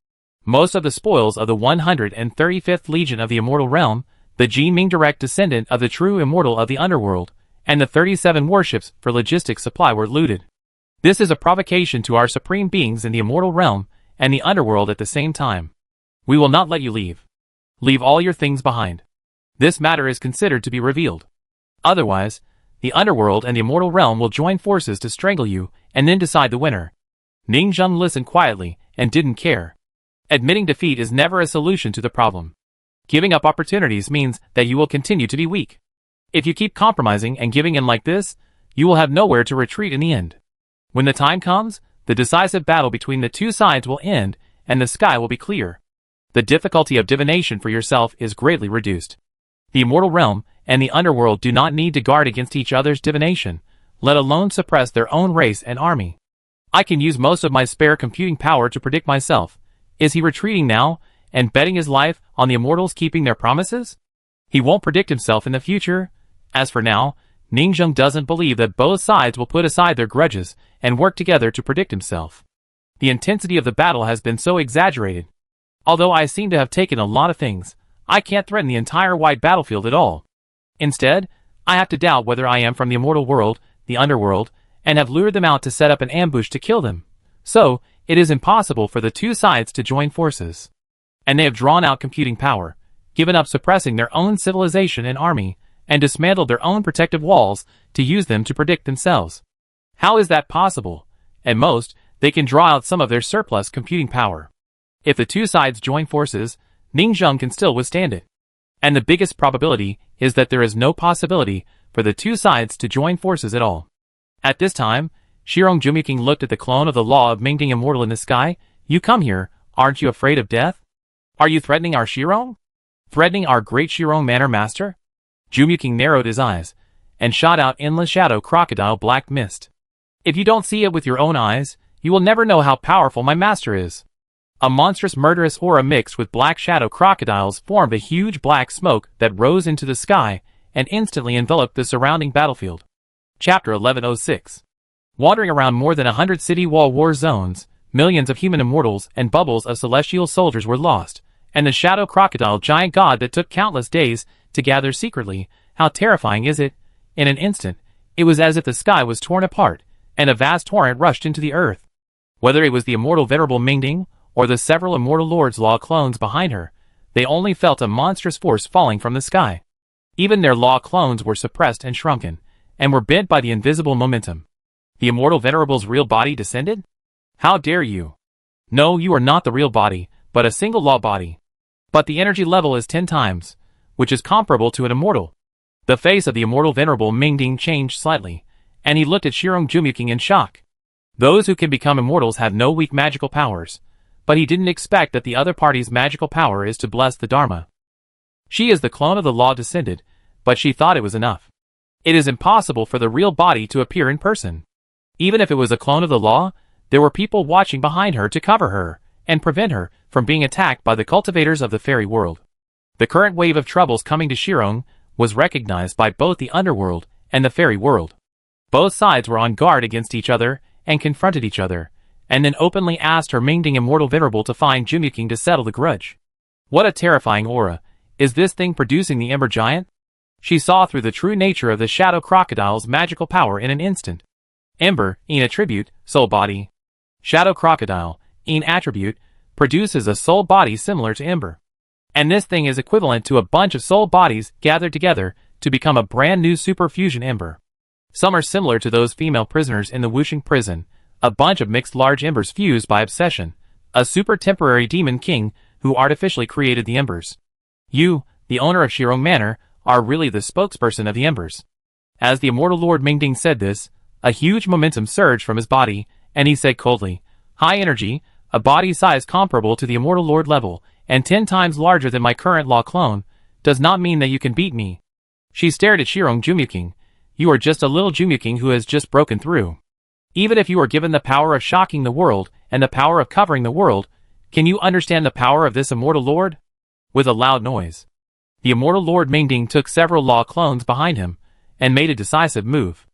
Most of the spoils of the 135th Legion of the Immortal Realm, the Ji Ming direct descendant of the true immortal of the underworld, and the 37 warships for logistics supply were looted. This is a provocation to our supreme beings in the immortal realm and the underworld at the same time. We will not let you leave. Leave all your things behind. This matter is considered to be revealed. Otherwise, the underworld and the immortal realm will join forces to strangle you and then decide the winner. Ning Zheng listened quietly and didn't care. Admitting defeat is never a solution to the problem. Giving up opportunities means that you will continue to be weak. If you keep compromising and giving in like this, you will have nowhere to retreat in the end. When the time comes, the decisive battle between the two sides will end and the sky will be clear. The difficulty of divination for yourself is greatly reduced. The immortal realm and the underworld do not need to guard against each other's divination, let alone suppress their own race and army. I can use most of my spare computing power to predict myself. Is he retreating now and betting his life on the immortals keeping their promises? He won't predict himself in the future. As for now, Ning Zheng doesn't believe that both sides will put aside their grudges and work together to predict himself. The intensity of the battle has been so exaggerated. Although I seem to have taken a lot of things, I can't threaten the entire wide battlefield at all. Instead, I have to doubt whether I am from the immortal world, the underworld, and have lured them out to set up an ambush to kill them. So, it is impossible for the two sides to join forces. And they have drawn out computing power, given up suppressing their own civilization and army, and dismantled their own protective walls to use them to predict themselves. How is that possible? At most, they can draw out some of their surplus computing power. If the two sides join forces, Ning Zheng can still withstand it. And the biggest probability is that there is no possibility for the two sides to join forces at all. At this time, Shirong Jumuking looked at the clone of the law of Mingding immortal in the sky. You come here, aren't you afraid of death? Are you threatening our Shirong? Threatening our great Shirong Manor Master? Jumuking narrowed his eyes, and shot out endless shadow crocodile black mist. If you don't see it with your own eyes, you will never know how powerful my master is. A monstrous murderous aura mixed with black shadow crocodiles formed a huge black smoke that rose into the sky and instantly enveloped the surrounding battlefield. Chapter 1106. Wandering around more than 100 city wall war zones, millions of human immortals and bubbles of celestial soldiers were lost, and the shadow crocodile giant god that took countless days to gather secretly. How terrifying is it? In an instant, it was as if the sky was torn apart, and a vast torrent rushed into the earth. Whether it was the immortal venerable Mingding, or the several immortal Lord's Law clones behind her, they only felt a monstrous force falling from the sky. Even their Law clones were suppressed and shrunken, and were bent by the invisible momentum. The immortal venerable's real body descended? How dare you? No, you are not the real body, but a single Law body. But the energy level is 10 times, which is comparable to an immortal. The face of the immortal venerable Mingding changed slightly, and he looked at Shirong Jumuking in shock. Those who can become immortals have no weak magical powers, but he didn't expect that the other party's magical power is to bless the Dharma. She is the clone of the Law descended, but she thought it was enough. It is impossible for the real body to appear in person. Even if it was a clone of the Law, there were people watching behind her to cover her and prevent her from being attacked by the cultivators of the fairy world. The current wave of troubles coming to Shirong was recognized by both the underworld and the fairy world. Both sides were on guard against each other and confronted each other, and then openly asked her Mingding immortal venerable to find Jumuking to settle the grudge. What a terrifying aura. Is this thing producing the Ember Giant? She saw through the true nature of the shadow crocodile's magical power in an instant. Ember, in attribute, soul body. Shadow crocodile, in attribute, produces a soul body similar to Ember. And this thing is equivalent to a bunch of soul bodies gathered together to become a brand new super fusion Ember. Some are similar to those female prisoners in the Wuxing prison, a bunch of mixed large embers fused by obsession, a super temporary demon king who artificially created the embers. You, the owner of Shirong Manor, are really the spokesperson of the embers. As the immortal Lord Mingding said this, a huge momentum surged from his body, and he said coldly, high energy, a body size comparable to the immortal Lord level, and 10 times larger than my current Law clone, does not mean that you can beat me. She stared at Shirong Jumyuking. You are just a little Jumyuking who has just broken through. Even if you are given the power of shocking the world and the power of covering the world, can you understand the power of this immortal lord? With a loud noise, the immortal Lord Mingding took several law clones behind him and made a decisive move.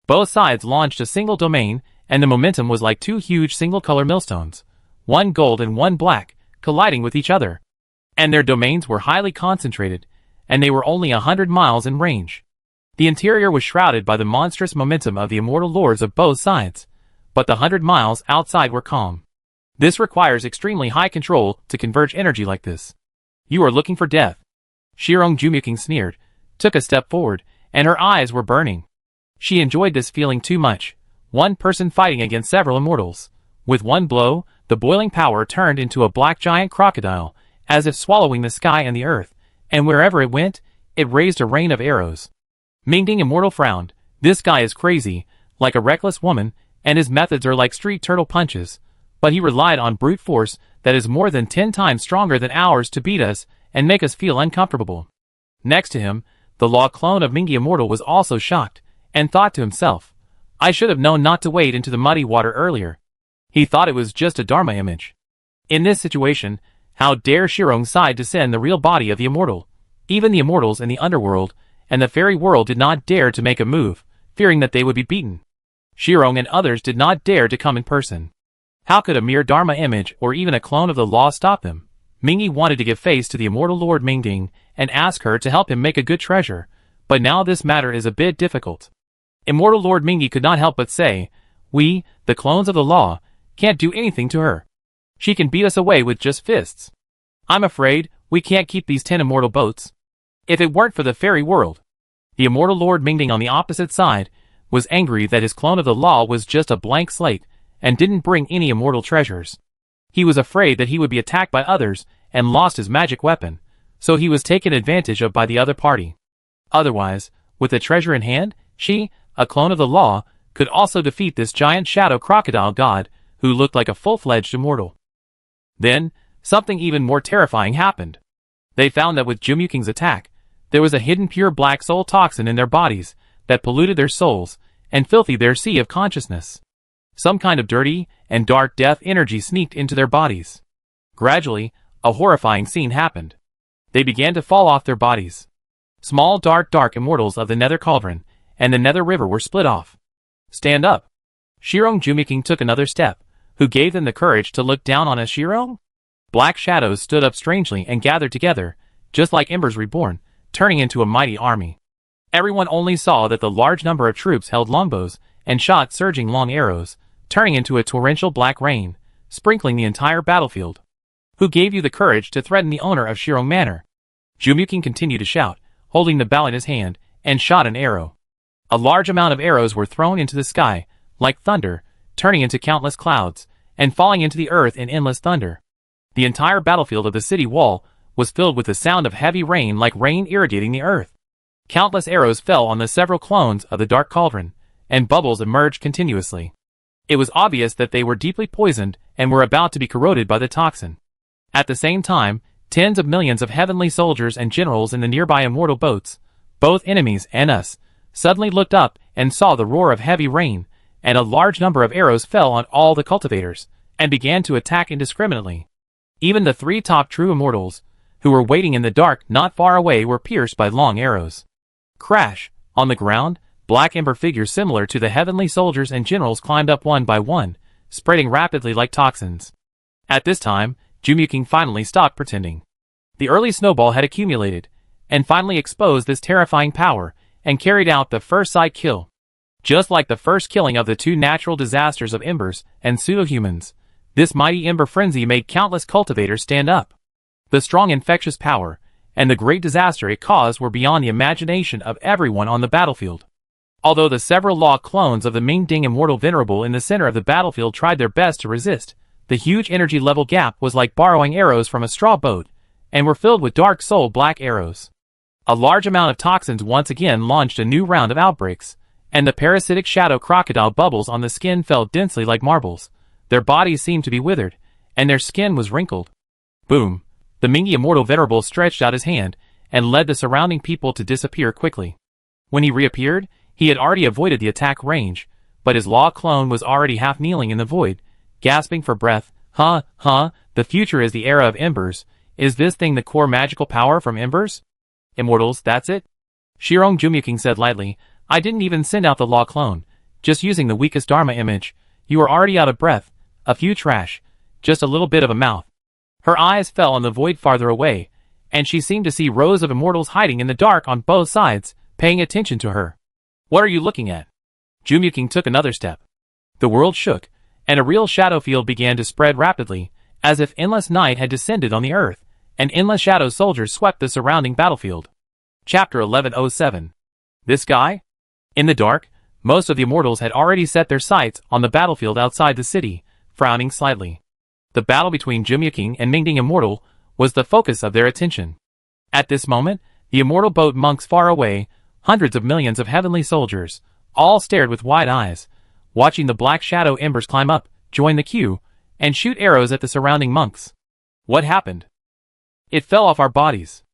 Both sides launched a single domain, and the momentum was like two huge single-color millstones, one gold and one black, colliding with each other. And their domains were highly concentrated, and they were only 100 miles in range. The interior was shrouded by the monstrous momentum of the immortal lords of both sides, but the 100 miles outside were calm. This requires extremely high control to converge energy like this. You are looking for death. Shirong Jumyuking sneered, took a step forward, and her eyes were burning. She enjoyed this feeling too much. One person fighting against several immortals. With one blow, the boiling power turned into a black giant crocodile, as if swallowing the sky and the earth, and wherever it went, it raised a rain of arrows. Mingding Immortal frowned. This guy is crazy, like a reckless woman, and his methods are like street turtle punches, but he relied on brute force that is more than 10 times stronger than ours to beat us and make us feel uncomfortable. Next to him, the law clone of Mingi Immortal was also shocked, and thought to himself, I should have known not to wade into the muddy water earlier. He thought it was just a Dharma image. In this situation, how dare Shirong side to send the real body of the immortal? Even the immortals in the underworld and the fairy world did not dare to make a move, fearing that they would be beaten. Shirong and others did not dare to come in person. How could a mere Dharma image or even a clone of the law stop them? Mingi wanted to give face to the immortal Lord Mingding and ask her to help him make a good treasure, but now this matter is a bit difficult. Immortal Lord Mingi could not help but say, we, the clones of the law, can't do anything to her. She can beat us away with just fists. I'm afraid we can't keep these 10 immortal boats. If it weren't for the fairy world. The immortal Lord Mingding on the opposite side was angry that his clone of the law was just a blank slate and didn't bring any immortal treasures. He was afraid that he would be attacked by others and lost his magic weapon, so he was taken advantage of by the other party. Otherwise, with the treasure in hand, she, a clone of the law, could also defeat this giant shadow crocodile god who looked like a full-fledged immortal. Then, something even more terrifying happened. They found that with Jumyuking's attack, there was a hidden pure black soul toxin in their bodies that polluted their souls and filthy their sea of consciousness. Some kind of dirty and dark death energy sneaked into their bodies. Gradually, a horrifying scene happened. They began to fall off their bodies. Small dark immortals of the Nether Cauldron and the Nether River were split off. Stand up. Shirong Jumyuking took another step, who gave them the courage to look down on us. Shirong? Black shadows stood up strangely and gathered together, just like embers reborn, turning into a mighty army. Everyone only saw that the large number of troops held longbows and shot surging long arrows, turning into a torrential black rain, sprinkling the entire battlefield. Who gave you the courage to threaten the owner of Shirong Manor? Jumyuking continued to shout, holding the bell in his hand, and shot an arrow. A large amount of arrows were thrown into the sky, like thunder, turning into countless clouds, and falling into the earth in endless thunder. The entire battlefield of the city wall was filled with the sound of heavy rain like rain irrigating the earth. Countless arrows fell on the several clones of the Dark Cauldron, and bubbles emerged continuously. It was obvious that they were deeply poisoned and were about to be corroded by the toxin. At the same time, tens of millions of heavenly soldiers and generals in the nearby immortal boats, both enemies and us, suddenly looked up and saw the roar of heavy rain, and a large number of arrows fell on all the cultivators, and began to attack indiscriminately. Even the 3 top true immortals, who were waiting in the dark not far away, were pierced by long arrows. Crash! On the ground, black ember figures similar to the heavenly soldiers and generals climbed up one by one, spreading rapidly like toxins. At this time, Jumyuking finally stopped pretending. The early snowball had accumulated, and finally exposed this terrifying power, and carried out the first sight kill. Just like the first killing of the 2 natural disasters of embers and pseudo-humans, this mighty ember frenzy made countless cultivators stand up. The strong infectious power, and the great disaster it caused were beyond the imagination of everyone on the battlefield. Although the several law clones of the Mingding Immortal Venerable in the center of the battlefield tried their best to resist, the huge energy level gap was like borrowing arrows from a straw boat, and were filled with dark soul black arrows. A large amount of toxins once again launched a new round of outbreaks, and the parasitic shadow crocodile bubbles on the skin fell densely like marbles. Their bodies seemed to be withered, and their skin was wrinkled. Boom! The Mingi Immortal Venerable stretched out his hand, and led the surrounding people to disappear quickly. When he reappeared, he had already avoided the attack range, but his law clone was already half kneeling in the void, gasping for breath. The future is the era of embers. Is this thing the core magical power from embers? Immortals, that's it? Shirong Jumyuking said lightly. I didn't even send out the law clone, just using the weakest Dharma image. You are already out of breath, a few trash, just a little bit of a mouth. Her eyes fell on the void farther away, and she seemed to see rows of immortals hiding in the dark on both sides, paying attention to her. What are you looking at? Jumyuking took another step. The world shook, and a real shadow field began to spread rapidly, as if endless night had descended on the earth, and endless shadow soldiers swept the surrounding battlefield. Chapter 1107. This guy? In the dark, most of the immortals had already set their sights on the battlefield outside the city, frowning slightly. The battle between Jumyuking and Mingding Immortal was the focus of their attention. At this moment, the immortal boat monks far away, hundreds of millions of heavenly soldiers, all stared with wide eyes, watching the black shadow embers climb up, join the queue, and shoot arrows at the surrounding monks. What happened? It fell off our bodies.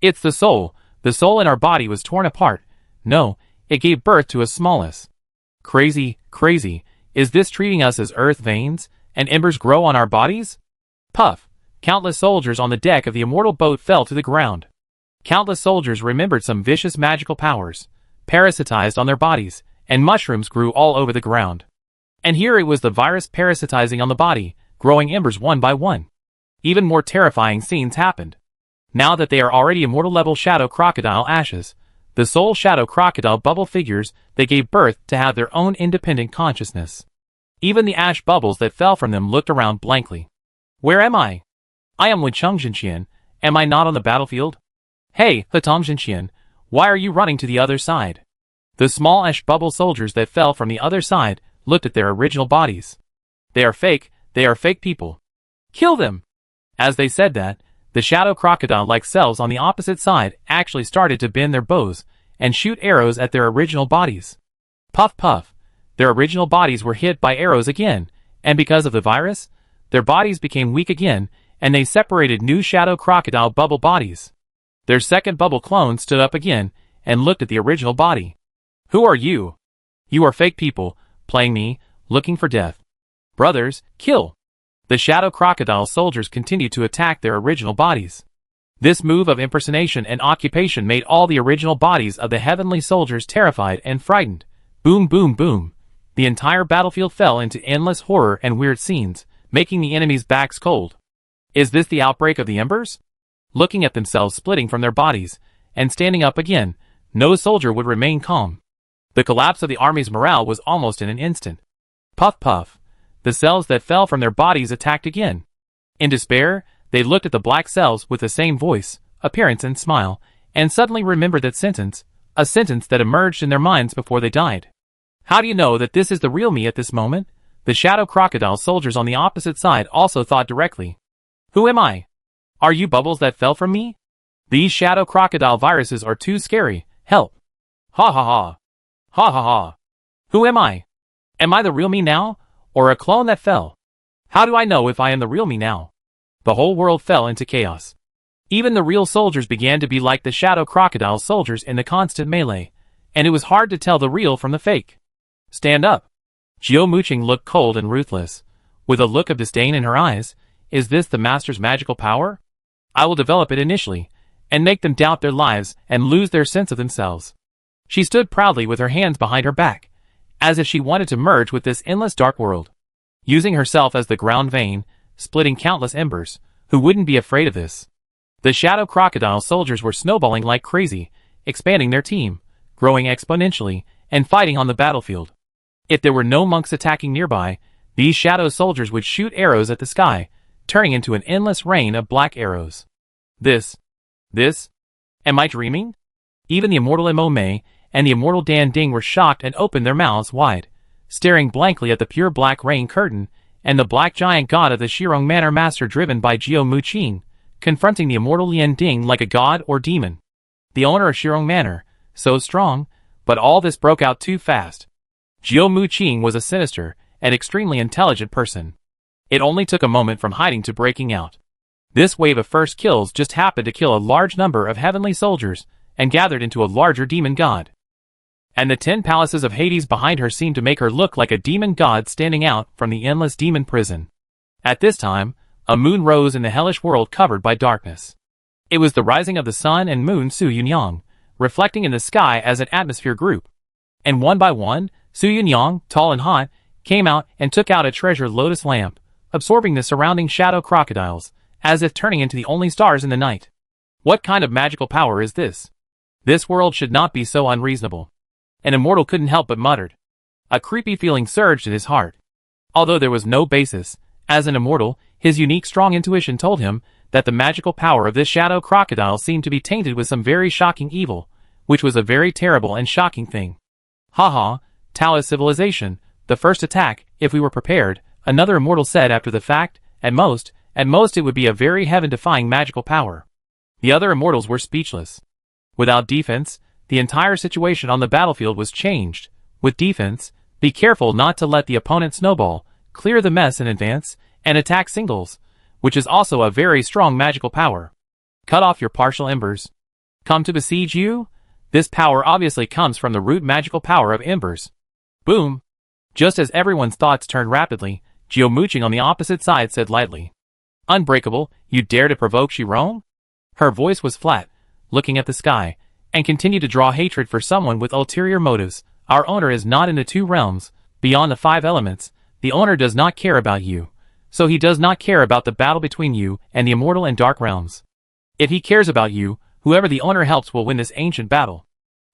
It's the soul in our body was torn apart. No, it gave birth to a smallest. Crazy, is this treating us as earth veins, and embers grow on our bodies? Puff, countless soldiers on the deck of the immortal boat fell to the ground. Countless soldiers remembered some vicious magical powers, parasitized on their bodies, and mushrooms grew all over the ground. And here it was the virus parasitizing on the body, growing embers one by one. Even more terrifying scenes happened. Now that they are already immortal level shadow crocodile ashes, the soul shadow crocodile bubble figures, they gave birth to have their own independent consciousness. Even the ash bubbles that fell from them looked around blankly. Where am I? I am Wen Chengzhenqian. Am I not on the battlefield? Hey, Hetongzhenqian, why are you running to the other side? The small ash bubble soldiers that fell from the other side looked at their original bodies. They are fake people. Kill them! As they said that, the shadow crocodile-like cells on the opposite side actually started to bend their bows and shoot arrows at their original bodies. Puff puff, their original bodies were hit by arrows again, and because of the virus, their bodies became weak again, and they separated new shadow crocodile bubble bodies. Their second bubble clone stood up again and looked at the original body. Who are you? You are fake people, playing me, looking for death. Brothers, kill! The shadow crocodile soldiers continued to attack their original bodies. This move of impersonation and occupation made all the original bodies of the heavenly soldiers terrified and frightened. Boom boom boom. The entire battlefield fell into endless horror and weird scenes, making the enemy's backs cold. Is this the outbreak of the embers? Looking at themselves splitting from their bodies, and standing up again, no soldier would remain calm. The collapse of the army's morale was almost in an instant. Puff puff. The cells that fell from their bodies attacked again. In despair, they looked at the black cells with the same voice, appearance and smile, and suddenly remembered that sentence, a sentence that emerged in their minds before they died. How do you know that this is the real me at this moment? The shadow crocodile soldiers on the opposite side also thought directly. Who am I? Are you bubbles that fell from me? These shadow crocodile viruses are too scary. Help. Ha ha ha. Ha ha ha. Who am I? Am I the real me now, or a clone that fell? How do I know if I am the real me now? The whole world fell into chaos. Even the real soldiers began to be like the shadow crocodile soldiers in the constant melee, and it was hard to tell the real from the fake. Stand up. Jiao Muqing looked cold and ruthless, with a look of disdain in her eyes. Is this the master's magical power? I will develop it initially, and make them doubt their lives and lose their sense of themselves. She stood proudly with her hands behind her back, as if she wanted to merge with this endless dark world. Using herself as the ground vein, splitting countless embers, who wouldn't be afraid of this? The shadow crocodile soldiers were snowballing like crazy, expanding their team, growing exponentially, and fighting on the battlefield. If there were no monks attacking nearby, these shadow soldiers would shoot arrows at the sky, turning into an endless rain of black arrows. This? Am I dreaming? Even the immortal Mo Mei and the immortal Dan Ding were shocked and opened their mouths wide, staring blankly at the pure black rain curtain and the black giant god of the Shirong Manor Master driven by Jiao Muqing, confronting the immortal Lian Ding like a god or demon. The owner of Shirong Manor, so strong, but all this broke out too fast. Jiao Muqing was a sinister and extremely intelligent person. It only took a moment from hiding to breaking out. This wave of first kills just happened to kill a large number of heavenly soldiers, and gathered into a larger demon god. And the 10 palaces of Hades behind her seemed to make her look like a demon god standing out from the endless demon prison. At this time, a moon rose in the hellish world covered by darkness. It was the rising of the sun and moon Su Yunyang, reflecting in the sky as an atmosphere group. And one by one, Su Yunyang, tall and hot, came out and took out a treasured lotus lamp, absorbing the surrounding shadow crocodiles, as if turning into the only stars in the night. What kind of magical power is this? This world should not be so unreasonable. An immortal couldn't help but muttered. A creepy feeling surged in his heart. Although there was no basis, as an immortal, his unique strong intuition told him that the magical power of this shadow crocodile seemed to be tainted with some very shocking evil, which was a very terrible and shocking thing. Haha, Taoist civilization, the first attack, if we were prepared, another immortal said after the fact. At most it would be a very heaven-defying magical power. The other immortals were speechless. Without defense, the entire situation on the battlefield was changed. With defense, be careful not to let the opponent snowball, clear the mess in advance, and attack singles, which is also a very strong magical power. Cut off your partial embers. Come to besiege you? This power obviously comes from the root magical power of embers. Boom! Just as everyone's thoughts turned rapidly, Geomuching on the opposite side said lightly, "Unbreakable, you dare to provoke Shirong?" Her voice was flat, looking at the sky, and continued to draw hatred for someone with ulterior motives. Our owner is not in the 2 realms, beyond the 5 elements. The owner does not care about you. So he does not care about the battle between you and the immortal and dark realms. If he cares about you, whoever the owner helps will win this ancient battle.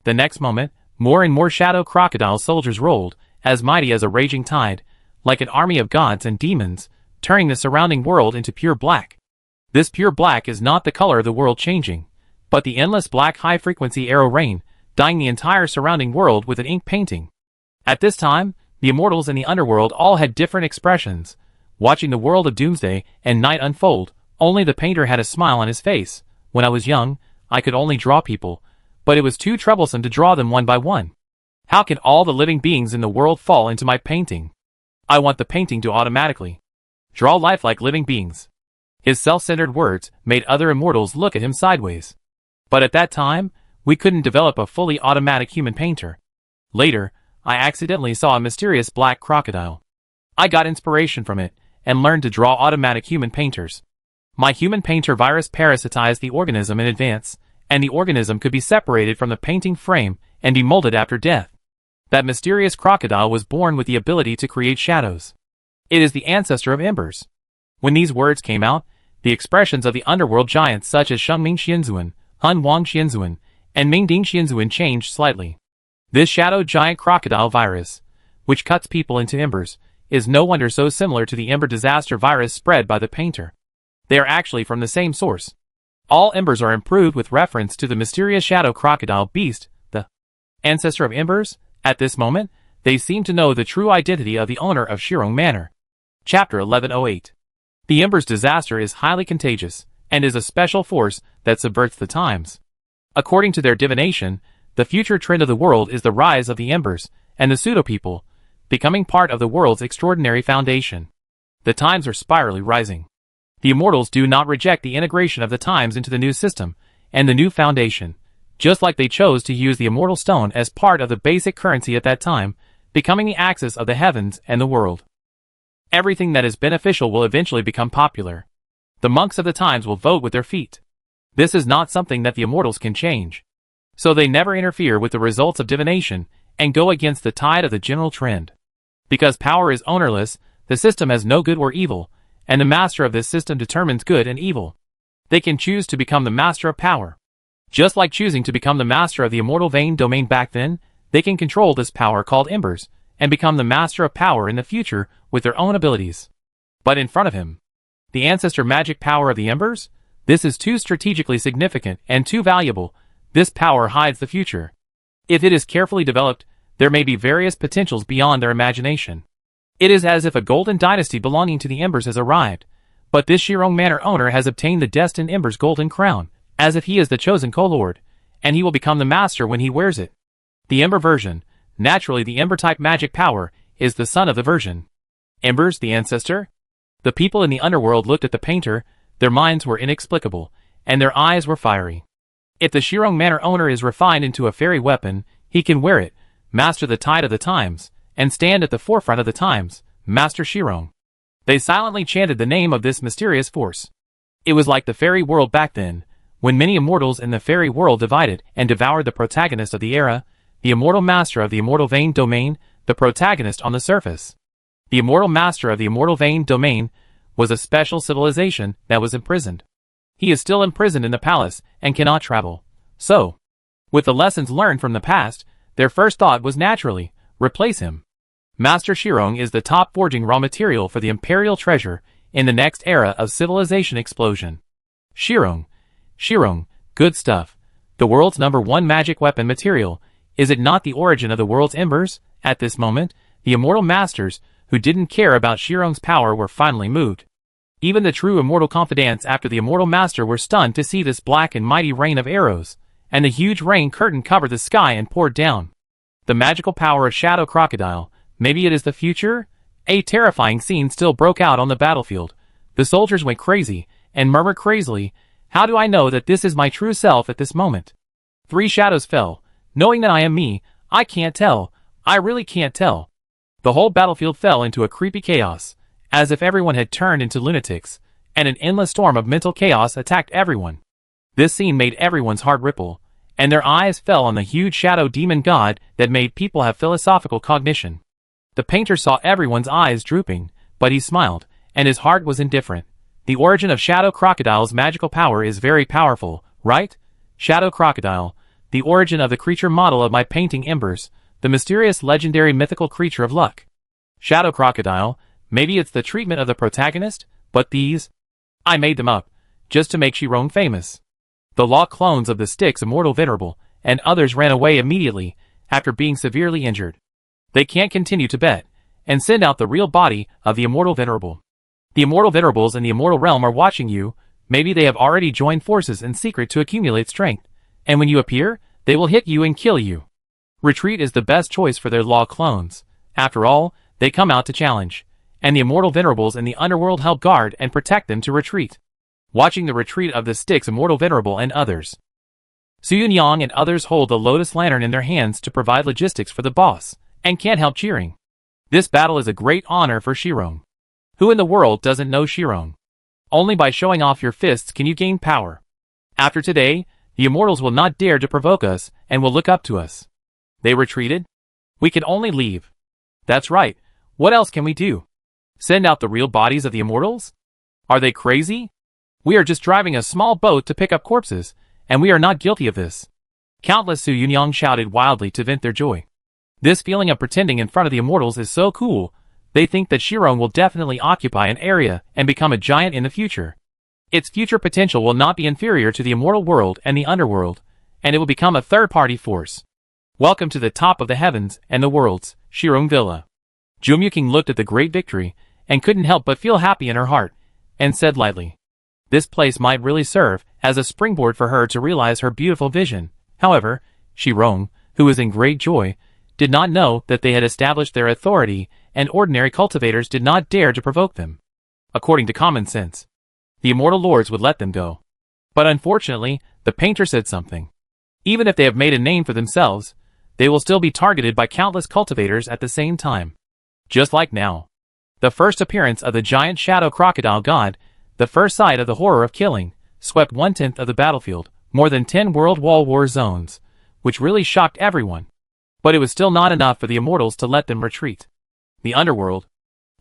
The next moment, more and more shadow crocodile soldiers rolled, as mighty as a raging tide, like an army of gods and demons, turning the surrounding world into pure black. This pure black is not the color of the world changing, but the endless black high-frequency arrow rain, dyeing the entire surrounding world with an ink painting. At this time, the immortals in the underworld all had different expressions. Watching the world of doomsday and night unfold, only the painter had a smile on his face. When I was young, I could only draw people, but it was too troublesome to draw them one by one. How can all the living beings in the world fall into my painting? I want the painting to automatically draw life like living beings. His self-centered words made other immortals look at him sideways. But at that time, we couldn't develop a fully automatic human painter. Later, I accidentally saw a mysterious black crocodile. I got inspiration from it, and learned to draw automatic human painters. My human painter virus parasitized the organism in advance, and the organism could be separated from the painting frame and be molded after death. That mysterious crocodile was born with the ability to create shadows. It is the ancestor of embers. When these words came out, the expressions of the underworld giants such as Shengming Xianzuan, Han Wang Xianzuan, and Mingding Xianzuan changed slightly. This shadow giant crocodile virus, which cuts people into embers, is no wonder so similar to the ember disaster virus spread by the painter. They are actually from the same source. All embers are improved with reference to the mysterious shadow crocodile beast, the ancestor of embers. At this moment, they seem to know the true identity of the owner of Shirong Manor. Chapter 1108. The embers disaster is highly contagious, and is a special force that subverts the times. According to their divination, the future trend of the world is the rise of the embers, and the pseudo-people, becoming part of the world's extraordinary foundation. The times are spirally rising. The immortals do not reject the integration of the times into the new system, and the new foundation, just like they chose to use the immortal stone as part of the basic currency at that time, becoming the axis of the heavens and the world. Everything that is beneficial will eventually become popular. The monks of the times will vote with their feet. This is not something that the immortals can change. So they never interfere with the results of divination, and go against the tide of the general trend. Because power is ownerless, the system has no good or evil, and the master of this system determines good and evil. They can choose to become the master of power. Just like choosing to become the master of the immortal vein domain back then, they can control this power called embers, and become the master of power in the future with their own abilities. But in front of him, the ancestor magic power of the embers? This is too strategically significant and too valuable. This power hides the future. If it is carefully developed, there may be various potentials beyond their imagination. It is as if a golden dynasty belonging to the embers has arrived, but this Shirong Manor owner has obtained the destined embers golden crown, as if he is the chosen co-lord, and he will become the master when he wears it. The ember version, naturally the ember-type magic power, is the son of the version. Embers, the ancestor? The people in the underworld looked at the painter, Their minds were inexplicable, and their eyes were fiery. If the Shirong Manor owner is refined into a fairy weapon, he can wear it, master the tide of the times, and stand at the forefront of the times, Master Shirong. They silently chanted the name of this mysterious force. It was like the fairy world back then, when many immortals in the fairy world divided and devoured the protagonist of the era, the immortal master of the immortal vein domain, the protagonist on the surface. The immortal master of the immortal vein domain was a special civilization that was imprisoned. He is still imprisoned in the palace and cannot travel. So, with the lessons learned from the past, their first thought was naturally, replace him. Master Shirong is the top forging raw material for the imperial treasure in the next era of civilization explosion. Shirong, good stuff. The world's #1 magic weapon material. Is it not the origin of the world's embers? At this moment, the immortal masters, who didn't care about Shirong's power, were finally moved. Even the true immortal confidants after the immortal master were stunned to see this black and mighty rain of arrows, and the huge rain curtain covered the sky and poured down. The magical power of Shadow Crocodile, maybe it is the future? A terrifying scene still broke out on the battlefield. The soldiers went crazy, and murmured crazily, how do I know that this is my true self at this moment? 3 shadows fell, knowing that I am me, I can't tell, I really can't tell. The whole battlefield fell into a creepy chaos, as if everyone had turned into lunatics, and an endless storm of mental chaos attacked everyone. This scene made everyone's heart ripple, and their eyes fell on the huge shadow demon god that made people have philosophical cognition. The painter saw everyone's eyes drooping, but he smiled, and his heart was indifferent. The origin of Shadow Crocodile's magical power is very powerful, right? Shadow Crocodile, the origin of the creature model of my painting Embers, the mysterious legendary mythical creature of luck. Shadow Crocodile, maybe it's the treatment of the protagonist, but these? I made them up, just to make Shirong famous. The law clones of the Styx Immortal Venerable, and others ran away immediately, after being severely injured. They can't continue to bet, and send out the real body of the Immortal Venerable. The Immortal Venerables in the Immortal Realm are watching you, maybe they have already joined forces in secret to accumulate strength, and when you appear, they will hit you and kill you. Retreat is the best choice for their law clones. After all, they come out to challenge, and the Immortal Venerables in the underworld help guard and protect them to retreat. Watching the retreat of the Styx Immortal Venerable and others. Su Yunyang and others hold the Lotus Lantern in their hands to provide logistics for the boss, and can't help cheering. This battle is a great honor for Shirong. Who in the world doesn't know Shirong? Only by showing off your fists can you gain power. After today, the immortals will not dare to provoke us and will look up to us. They retreated? We can only leave. That's right, what else can we do? Send out the real bodies of the immortals? Are they crazy? We are just driving a small boat to pick up corpses, and we are not guilty of this. Countless Su Yunyang shouted wildly to vent their joy. This feeling of pretending in front of the immortals is so cool. They think that Shirong will definitely occupy an area and become a giant in the future. Its future potential will not be inferior to the immortal world and the underworld, and it will become a third-party force. Welcome to the top of the heavens and the worlds, Shirong Villa. Jumyuking looked at the great victory, and couldn't help but feel happy in her heart, and said lightly, this place might really serve as a springboard for her to realize her beautiful vision. However, Shirong, who was in great joy, did not know that they had established their authority, and ordinary cultivators did not dare to provoke them. According to common sense, the immortal lords would let them go. But unfortunately, the painter said something. Even if they have made a name for themselves, they will still be targeted by countless cultivators at the same time. Just like now. The first appearance of the giant shadow crocodile god, the first sight of the horror of killing, swept 1/10 of the battlefield, more than 10 world war zones, which really shocked everyone. But it was still not enough for the immortals to let them retreat. The underworld.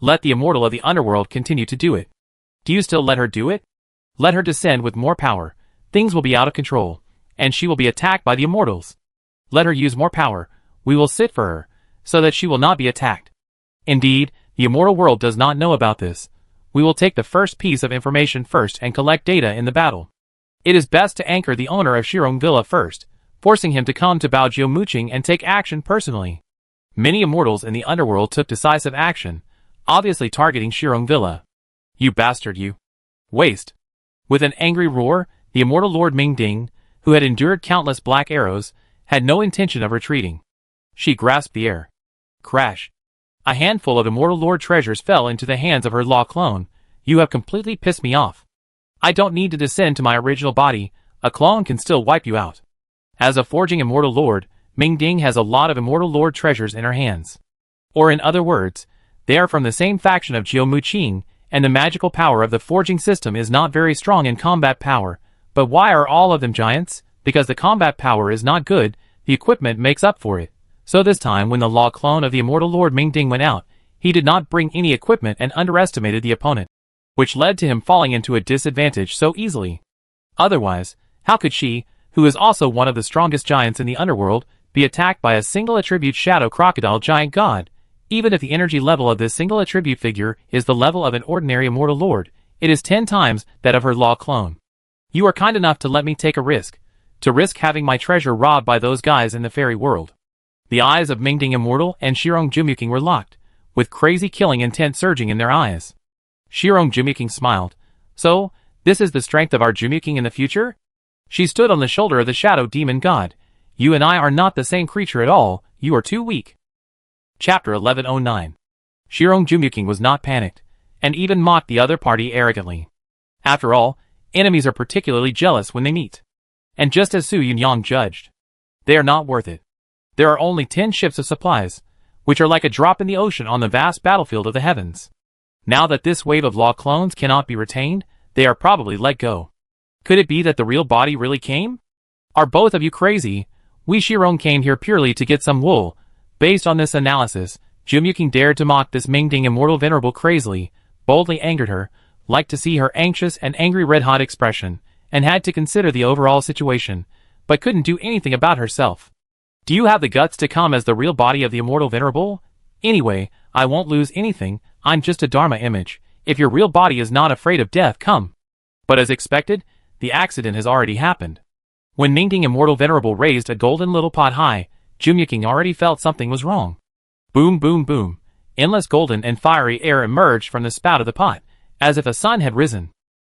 Let the immortal of the underworld continue to do it. Do you still let her do it? Let her descend with more power. Things will be out of control, and she will be attacked by the immortals. Let her use more power. We will sit for her, so that she will not be attacked. Indeed, the immortal world does not know about this. We will take the first piece of information first and collect data in the battle. It is best to anchor the owner of Shirong Villa first, forcing him to come to Baojiu Muqing and take action personally. Many immortals in the underworld took decisive action, obviously targeting Shirong Villa. You bastard, you. Waste. With an angry roar, the immortal Lord Mingding, who had endured countless black arrows, had no intention of retreating. She grasped the air. Crash. A handful of immortal lord treasures fell into the hands of her law clone. You have completely pissed me off. I don't need to descend to my original body, a clone can still wipe you out. As a forging immortal lord, Ming Ding has a lot of immortal lord treasures in her hands. Or in other words, they are from the same faction of Jiu Muqing, and the magical power of the forging system is not very strong in combat power. But why are all of them giants? Because the combat power is not good, the equipment makes up for it. So this time when the law clone of the immortal lord Ming Ding went out, he did not bring any equipment and underestimated the opponent, which led to him falling into a disadvantage so easily. Otherwise, how could she, who is also one of the strongest giants in the underworld, be attacked by a single attribute shadow crocodile giant god? Even if the energy level of this single attribute figure is the level of an ordinary immortal lord, it is 10 times that of her law clone. You are kind enough to let me take a risk, to risk having my treasure robbed by those guys in the fairy world. The eyes of Ming Ding Immortal and Shirong Jumuking were locked, with crazy killing intent surging in their eyes. Shirong Jumuking smiled. So, this is the strength of our Jumuking in the future? She stood on the shoulder of the shadow demon god. You and I are not the same creature at all, you are too weak. Chapter 1109. Shirong Jumuking was not panicked, and even mocked the other party arrogantly. After all, enemies are particularly jealous when they meet. And just as Su Yunyang judged, they are not worth it. There are only 10 ships of supplies, which are like a drop in the ocean on the vast battlefield of the heavens. Now that this wave of law clones cannot be retained, they are probably let go. Could it be that the real body really came? Are both of you crazy? We Shirong came here purely to get some wool. Based on this analysis, Jumuking dared to mock this Ming Ding Immortal Venerable crazily, boldly angered her, liked to see her anxious and angry red-hot expression, and had to consider the overall situation, but couldn't do anything about herself. Do you have the guts to come as the real body of the Immortal Venerable? Anyway, I won't lose anything, I'm just a Dharma image. If your real body is not afraid of death, come. But as expected, the accident has already happened. When Ming Ding Immortal Venerable raised a golden little pot high, Jumuking already felt something was wrong. Boom boom boom. Endless golden and fiery air emerged from the spout of the pot, as if a sun had risen.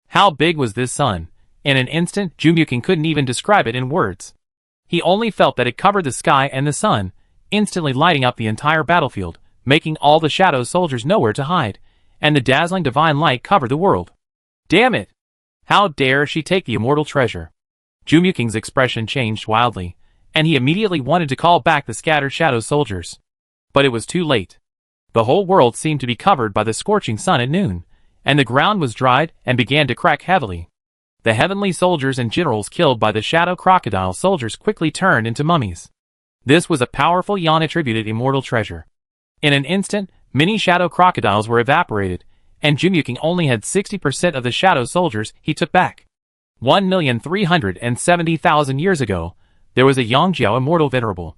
How big was this sun? In an instant, Jumuking couldn't even describe it in words. He only felt that it covered the sky and the sun, instantly lighting up the entire battlefield, making all the shadow soldiers nowhere to hide, and the dazzling divine light covered the world. Damn it! How dare she take the immortal treasure? Jumuking's expression changed wildly, and he immediately wanted to call back the scattered shadow soldiers. But it was too late. The whole world seemed to be covered by the scorching sun at noon, and the ground was dried and began to crack heavily. The heavenly soldiers and generals killed by the shadow crocodile soldiers quickly turned into mummies. This was a powerful Yan-attributed immortal treasure. In an instant, many shadow crocodiles were evaporated, and Jumuking only had 60% of the shadow soldiers he took back. 1,370,000 years ago, there was a Yangjiao Immortal Venerable.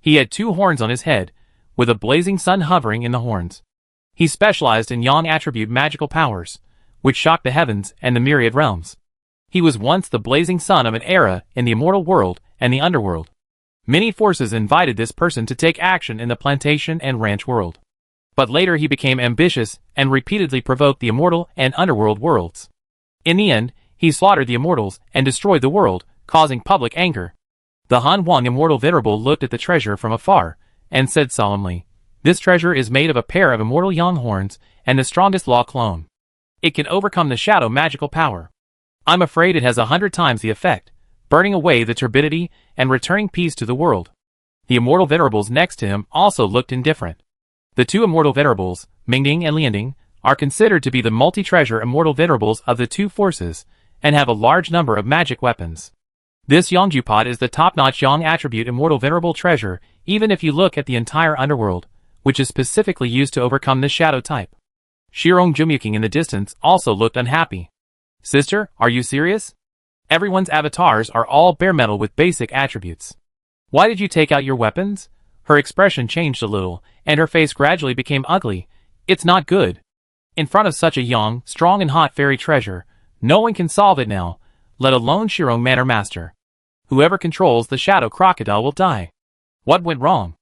He had 2 horns on his head, with a blazing sun hovering in the horns. He specialized in Yang attribute magical powers, which shocked the heavens and the myriad realms. He was once the blazing sun of an era in the immortal world and the underworld. Many forces invited this person to take action in the plantation and ranch world. But later he became ambitious and repeatedly provoked the immortal and underworld worlds. In the end, he slaughtered the immortals and destroyed the world, causing public anger. The Han Wang Immortal Venerable looked at the treasure from afar, and said solemnly, "This treasure is made of a pair of immortal yang horns and the strongest law clone. It can overcome the shadow magical power. I'm afraid it has 100 times the effect, burning away the turbidity and returning peace to the world." The Immortal Venerables next to him also looked indifferent. The 2 Immortal Venerables, Mingding and Lianding, are considered to be the multi-treasure Immortal Venerables of the 2 forces, and have a large number of magic weapons. This Yangju pot is the top-notch Yang attribute Immortal Venerable treasure, even if you look at the entire underworld, which is specifically used to overcome the shadow type. Shirong Jumuking in the distance also looked unhappy. "Sister, are you serious? Everyone's avatars are all bare metal with basic attributes. Why did you take out your weapons?" Her expression changed a little, and her face gradually became ugly. "It's not good. In front of such a young, strong and hot fairy treasure, no one can solve it now, let alone Shirong Manor Master. Whoever controls the shadow crocodile will die. What went wrong?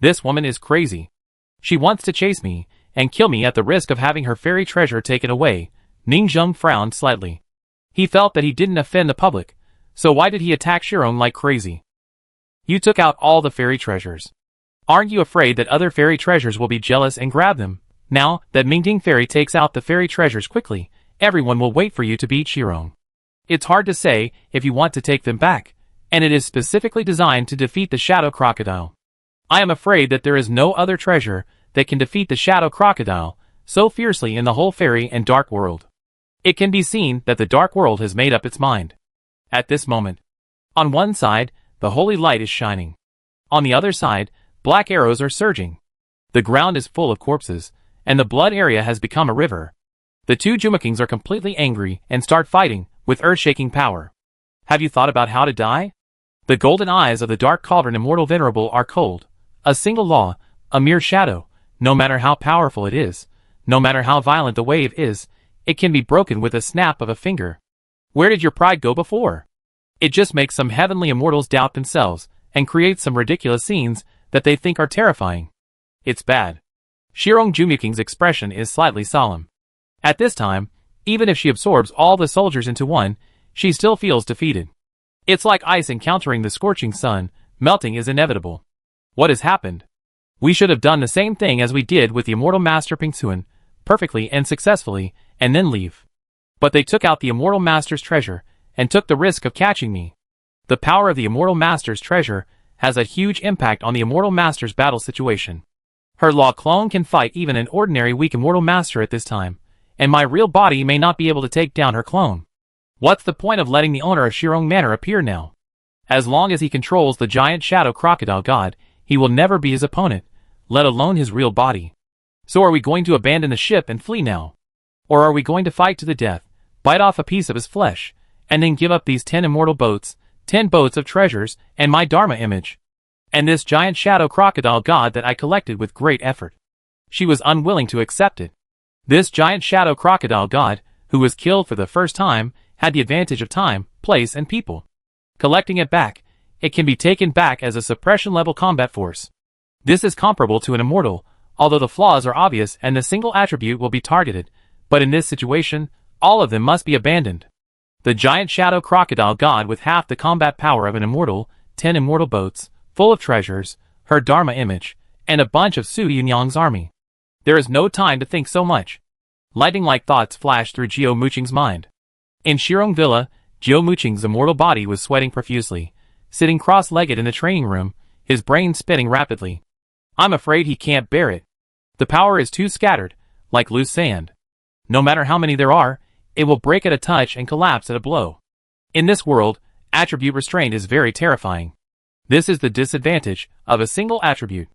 This woman is crazy. She wants to chase me and kill me at the risk of having her fairy treasure taken away." Ningzheng frowned slightly. He felt that he didn't offend the public, so why did he attack Shirong like crazy? "You took out all the fairy treasures. Aren't you afraid that other fairy treasures will be jealous and grab them? Now that Mingding Fairy takes out the fairy treasures quickly, everyone will wait for you to beat Shirong. It's hard to say if you want to take them back, and it is specifically designed to defeat the Shadow Crocodile. I am afraid that there is no other treasure that can defeat the Shadow Crocodile so fiercely in the whole fairy and dark world. It can be seen that the dark world has made up its mind. At this moment, on one side, the holy light is shining. On the other side, black arrows are surging. The ground is full of corpses, and the blood area has become a river. The two Jumikings are completely angry and start fighting with earth-shaking power. Have you thought about how to die? The golden eyes of the dark cauldron immortal venerable are cold. A single law, a mere shadow, no matter how powerful it is, no matter how violent the wave is, it can be broken with a snap of a finger. Where did your pride go before? It just makes some heavenly immortals doubt themselves and creates some ridiculous scenes that they think are terrifying. It's bad. Shirong Jumiking's expression is slightly solemn. At this time, even if she absorbs all the soldiers into one, she still feels defeated. It's like ice encountering the scorching sun, melting is inevitable. What has happened? We should have done the same thing as we did with the immortal master Pingsuan, perfectly and successfully, and then leave. But they took out the immortal master's treasure, and took the risk of catching me. The power of the immortal master's treasure has a huge impact on the immortal master's battle situation. Her law clone can fight even an ordinary weak immortal master at this time, and my real body may not be able to take down her clone. What's the point of letting the owner of Shirong Manor appear now? As long as he controls the giant shadow crocodile god, he will never be his opponent, let alone his real body. So are we going to abandon the ship and flee now? Or are we going to fight to the death, bite off a piece of his flesh, and then give up these 10 immortal boats, 10 boats of treasures, and my Dharma image? And this giant shadow crocodile god that I collected with great effort. She was unwilling to accept it. This giant shadow crocodile god, who was killed for the first time, had the advantage of time, place, and people. Collecting it back, it can be taken back as a suppression-level combat force. This is comparable to an immortal, although the flaws are obvious and the single attribute will be targeted, but in this situation, all of them must be abandoned. The giant shadow crocodile god with half the combat power of an immortal, 10 immortal boats, full of treasures, her Dharma image, and a bunch of Su Yunyang's army. There is no time to think so much. Lightning-like thoughts flashed through Jiao Muqing's mind. In Shirong Villa, Jiao Muqing's immortal body was sweating profusely, sitting cross-legged in the training room, his brain spinning rapidly. I'm afraid he can't bear it. The power is too scattered, like loose sand. No matter how many there are, it will break at a touch and collapse at a blow. In this world, attribute restraint is very terrifying. This is the disadvantage of a single attribute.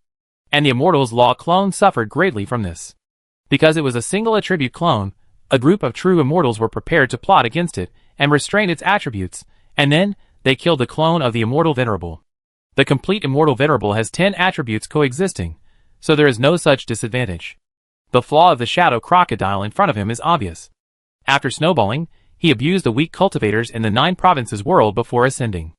And the Immortal's Law clone suffered greatly from this. Because it was a single attribute clone, a group of true immortals were prepared to plot against it and restrain its attributes, and then, they killed the clone of the Immortal Venerable. The complete Immortal Venerable has 10 attributes coexisting, so there is no such disadvantage. The flaw of the shadow crocodile in front of him is obvious. After snowballing, he abused the weak cultivators in the 9 provinces world before ascending.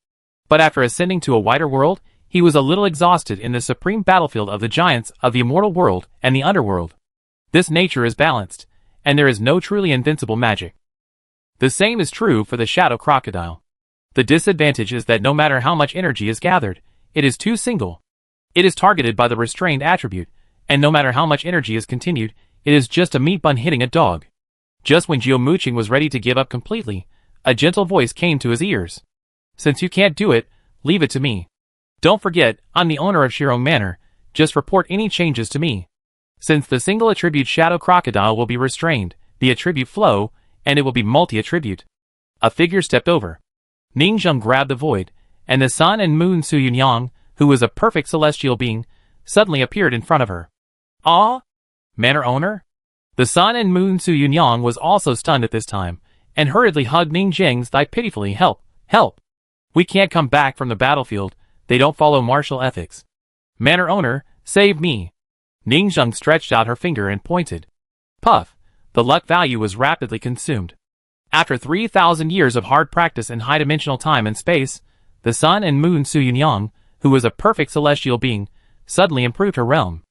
But after ascending to a wider world, he was a little exhausted in the supreme battlefield of the giants of the immortal world and the underworld. This nature is balanced, and there is no truly invincible magic. The same is true for the shadow crocodile. The disadvantage is that no matter how much energy is gathered, it is too single. It is targeted by the restrained attribute, and no matter how much energy is continued, it is just a meat bun hitting a dog. Just when Jiao Muqing was ready to give up completely, a gentle voice came to his ears. Since you can't do it, leave it to me. Don't forget, I'm the owner of Shirong Manor, just report any changes to me. Since the single attribute shadow crocodile will be restrained, the attribute flow, and it will be multi-attribute. A figure stepped over. Ningzheng grabbed the void, and the sun and moon Su Yunyang, who was a perfect celestial being, suddenly appeared in front of her. Ah? Manor owner? The sun and moon Su Yunyang was also stunned at this time, and hurriedly hugged Ningzheng's thigh pitifully. Help! Help! We can't come back from the battlefield, they don't follow martial ethics. Manor owner, save me! Ningzheng stretched out her finger and pointed. Puff! The luck value was rapidly consumed. After 3,000 years of hard practice in high-dimensional time and space, the sun and moon Su Yunyang, who was a perfect celestial being, suddenly improved her realm.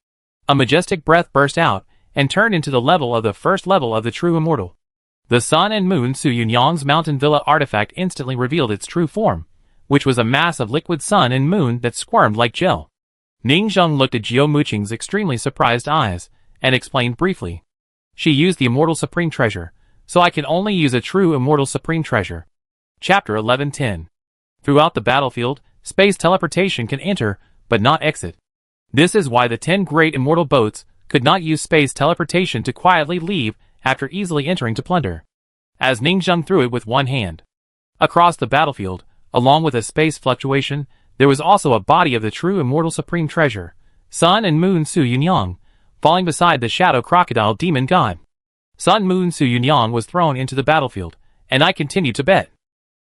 A majestic breath burst out, and turned into the level of the first level of the true immortal. The sun and moon Su Yunyang's mountain villa artifact instantly revealed its true form, which was a mass of liquid sun and moon that squirmed like gel. Ningzheng looked at Jiao Muqing's extremely surprised eyes, and explained briefly. She used the immortal supreme treasure, so I can only use a true immortal supreme treasure. Chapter 11:10. Throughout the battlefield, space teleportation can enter, but not exit. This is why the 10 great immortal boats could not use space teleportation to quietly leave after easily entering to plunder. As Ning Zheng threw it with one hand. Across the battlefield, along with a space fluctuation, there was also a body of the true immortal supreme treasure, Sun and Moon Su Yunyang, falling beside the shadow crocodile demon god. Sun Moon Su Yunyang was thrown into the battlefield, and I continued to bet.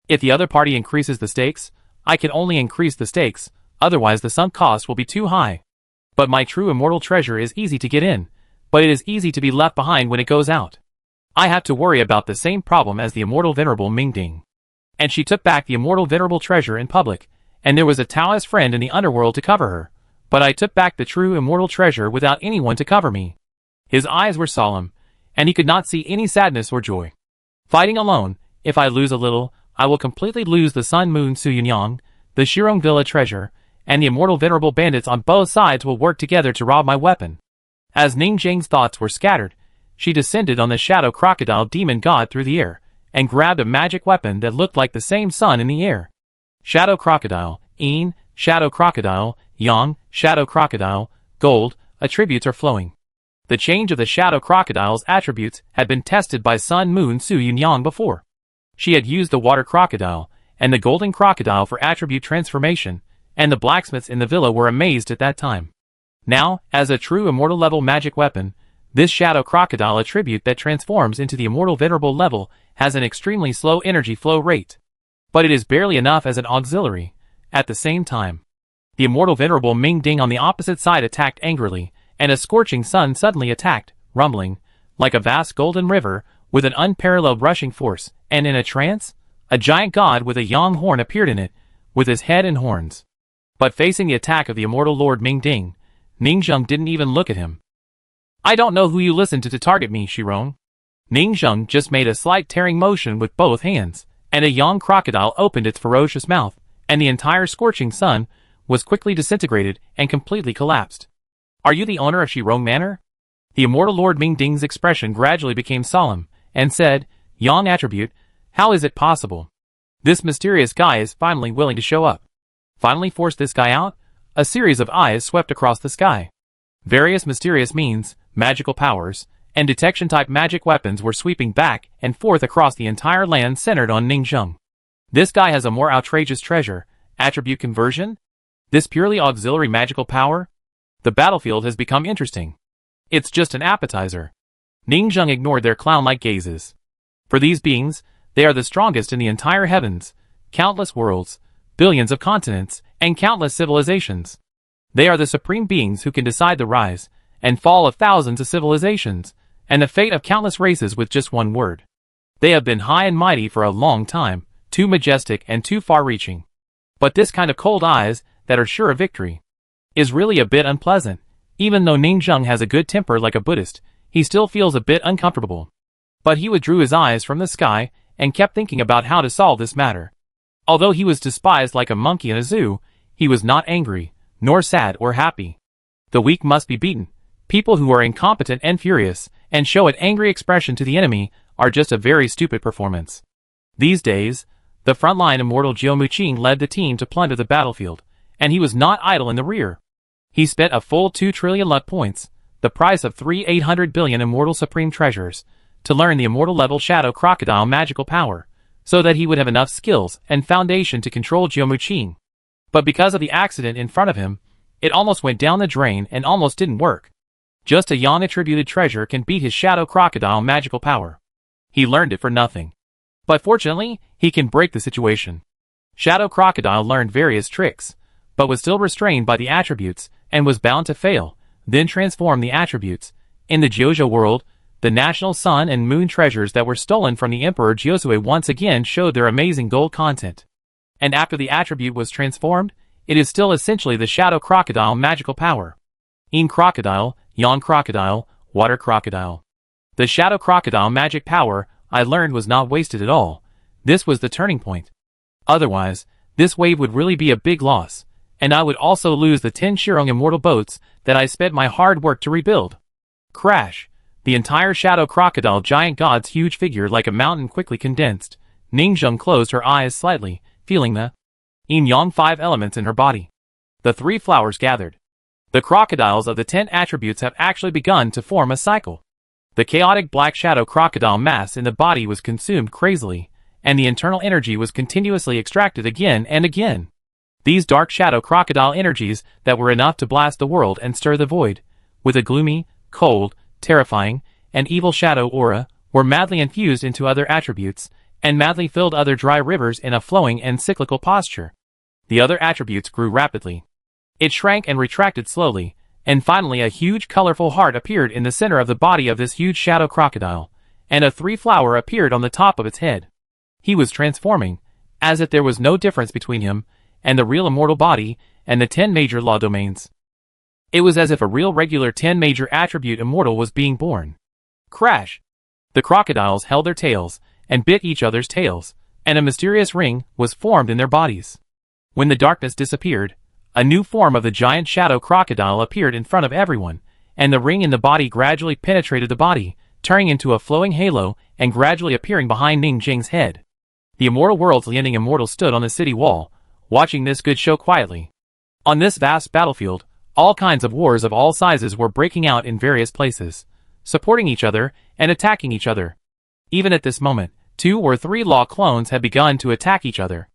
If the other party increases the stakes, I can only increase the stakes, otherwise the sunk cost will be too high. But my true immortal treasure is easy to get in, but it is easy to be left behind when it goes out. I have to worry about the same problem as the immortal venerable Mingding. And she took back the immortal venerable treasure in public, and there was a Taoist friend in the underworld to cover her, but I took back the true immortal treasure without anyone to cover me. His eyes were solemn, and he could not see any sadness or joy. Fighting alone, if I lose a little, I will completely lose the Sun Moon Su Yunyang, the Shirong Villa treasure, and the immortal venerable bandits on both sides will work together to rob my weapon. As Ning Zheng's thoughts were scattered, she descended on the shadow crocodile demon god through the air, and grabbed a magic weapon that looked like the same sun in the air. Shadow crocodile, Yin, shadow crocodile, Yang, shadow crocodile, gold, attributes are flowing. The change of the shadow crocodile's attributes had been tested by Sun Moon Su Yunyang before. She had used the water crocodile and the golden crocodile for attribute transformation, and the blacksmiths in the villa were amazed at that time. Now, as a true immortal level magic weapon, this shadow crocodile attribute that transforms into the immortal venerable level has an extremely slow energy flow rate. But it is barely enough as an auxiliary. At the same time, the immortal venerable Mingding on the opposite side attacked angrily, and a scorching sun suddenly attacked, rumbling, like a vast golden river, with an unparalleled rushing force, and in a trance, a giant god with a yang horn appeared in it, with his head and horns. But facing the attack of the immortal Lord Mingding, Ning Zheng didn't even look at him. I don't know who you listened to target me, Shirong. Ning Zheng just made a slight tearing motion with both hands, and a yang crocodile opened its ferocious mouth, and the entire scorching sun was quickly disintegrated and completely collapsed. Are you the owner of Shirong Manor? The immortal Lord Mingding's expression gradually became solemn, and said, Yang attribute, how is it possible? This mysterious guy is finally willing to show up. Finally force this guy out? A series of eyes swept across the sky. Various mysterious means, magical powers, and detection-type magic weapons were sweeping back and forth across the entire land centered on Ning Zheng. This guy has a more outrageous treasure, attribute conversion? This purely auxiliary magical power? The battlefield has become interesting. It's just an appetizer. Ning Zheng ignored their clown-like gazes. For these beings, they are the strongest in the entire heavens, countless worlds, billions of continents, and countless civilizations. They are the supreme beings who can decide the rise and fall of thousands of civilizations, and the fate of countless races with just one word. They have been high and mighty for a long time, too majestic and too far-reaching. But this kind of cold eyes that are sure of victory is really a bit unpleasant. Even though Ning Zheng has a good temper like a Buddhist, he still feels a bit uncomfortable. But he withdrew his eyes from the sky and kept thinking about how to solve this matter. Although he was despised like a monkey in a zoo, he was not angry, nor sad or happy. The weak must be beaten. People who are incompetent and furious, and show an angry expression to the enemy, are just a very stupid performance. These days, the frontline immortal Jiu Muqing led the team to plunder the battlefield, and he was not idle in the rear. He spent a full 2 trillion luck points, the price of 800 billion immortal supreme treasures, to learn the immortal level shadow crocodile magical power, so that he would have enough skills and foundation to control Jiu Muqing. But because of the accident in front of him, it almost went down the drain and almost didn't work. Just a Yan-attributed treasure can beat his shadow crocodile magical power. He learned it for nothing. But fortunately, he can break the situation. Shadow crocodile learned various tricks, but was still restrained by the attributes and was bound to fail, then transform the attributes. In the Jiuzhou world, the national sun and moon treasures that were stolen from the Emperor Jiuzhui once again showed their amazing gold content. And after the attribute was transformed, it is still essentially the shadow crocodile magical power. Yin crocodile, Yang crocodile, water crocodile. The shadow crocodile magic power, I learned, was not wasted at all. This was the turning point. Otherwise, this wave would really be a big loss, and I would also lose the 10 Shirong immortal boats that I spent my hard work to rebuild. Crash! The entire shadow crocodile giant god's huge figure like a mountain quickly condensed. Ningzheng closed her eyes slightly, feeling the yin-yang 5 elements in her body. The 3 flowers gathered. The crocodiles of the 10 attributes have actually begun to form a cycle. The chaotic black shadow crocodile mass in the body was consumed crazily, and the internal energy was continuously extracted again and again. These dark shadow crocodile energies that were enough to blast the world and stir the void, with a gloomy, cold, terrifying, and evil shadow aura, were madly infused into other attributes, and madly filled other dry rivers in a flowing and cyclical posture. The other attributes grew rapidly. It shrank and retracted slowly, and finally a huge colorful heart appeared in the center of the body of this huge shadow crocodile, and a 3-flower appeared on the top of its head. He was transforming, as if there was no difference between him and the real immortal body and the 10 major law domains. It was as if a real regular 10 major attribute immortal was being born. Crash! The crocodiles held their tails and bit each other's tails, and a mysterious ring was formed in their bodies. When the darkness disappeared, a new form of the giant shadow crocodile appeared in front of everyone, and the ring in the body gradually penetrated the body, turning into a flowing halo and gradually appearing behind Ning Jing's head. The immortal world's Lianing immortal stood on the city wall, watching this good show quietly. On this vast battlefield, all kinds of wars of all sizes were breaking out in various places, supporting each other and attacking each other. Even at this moment, 2 or 3 law clones had begun to attack each other.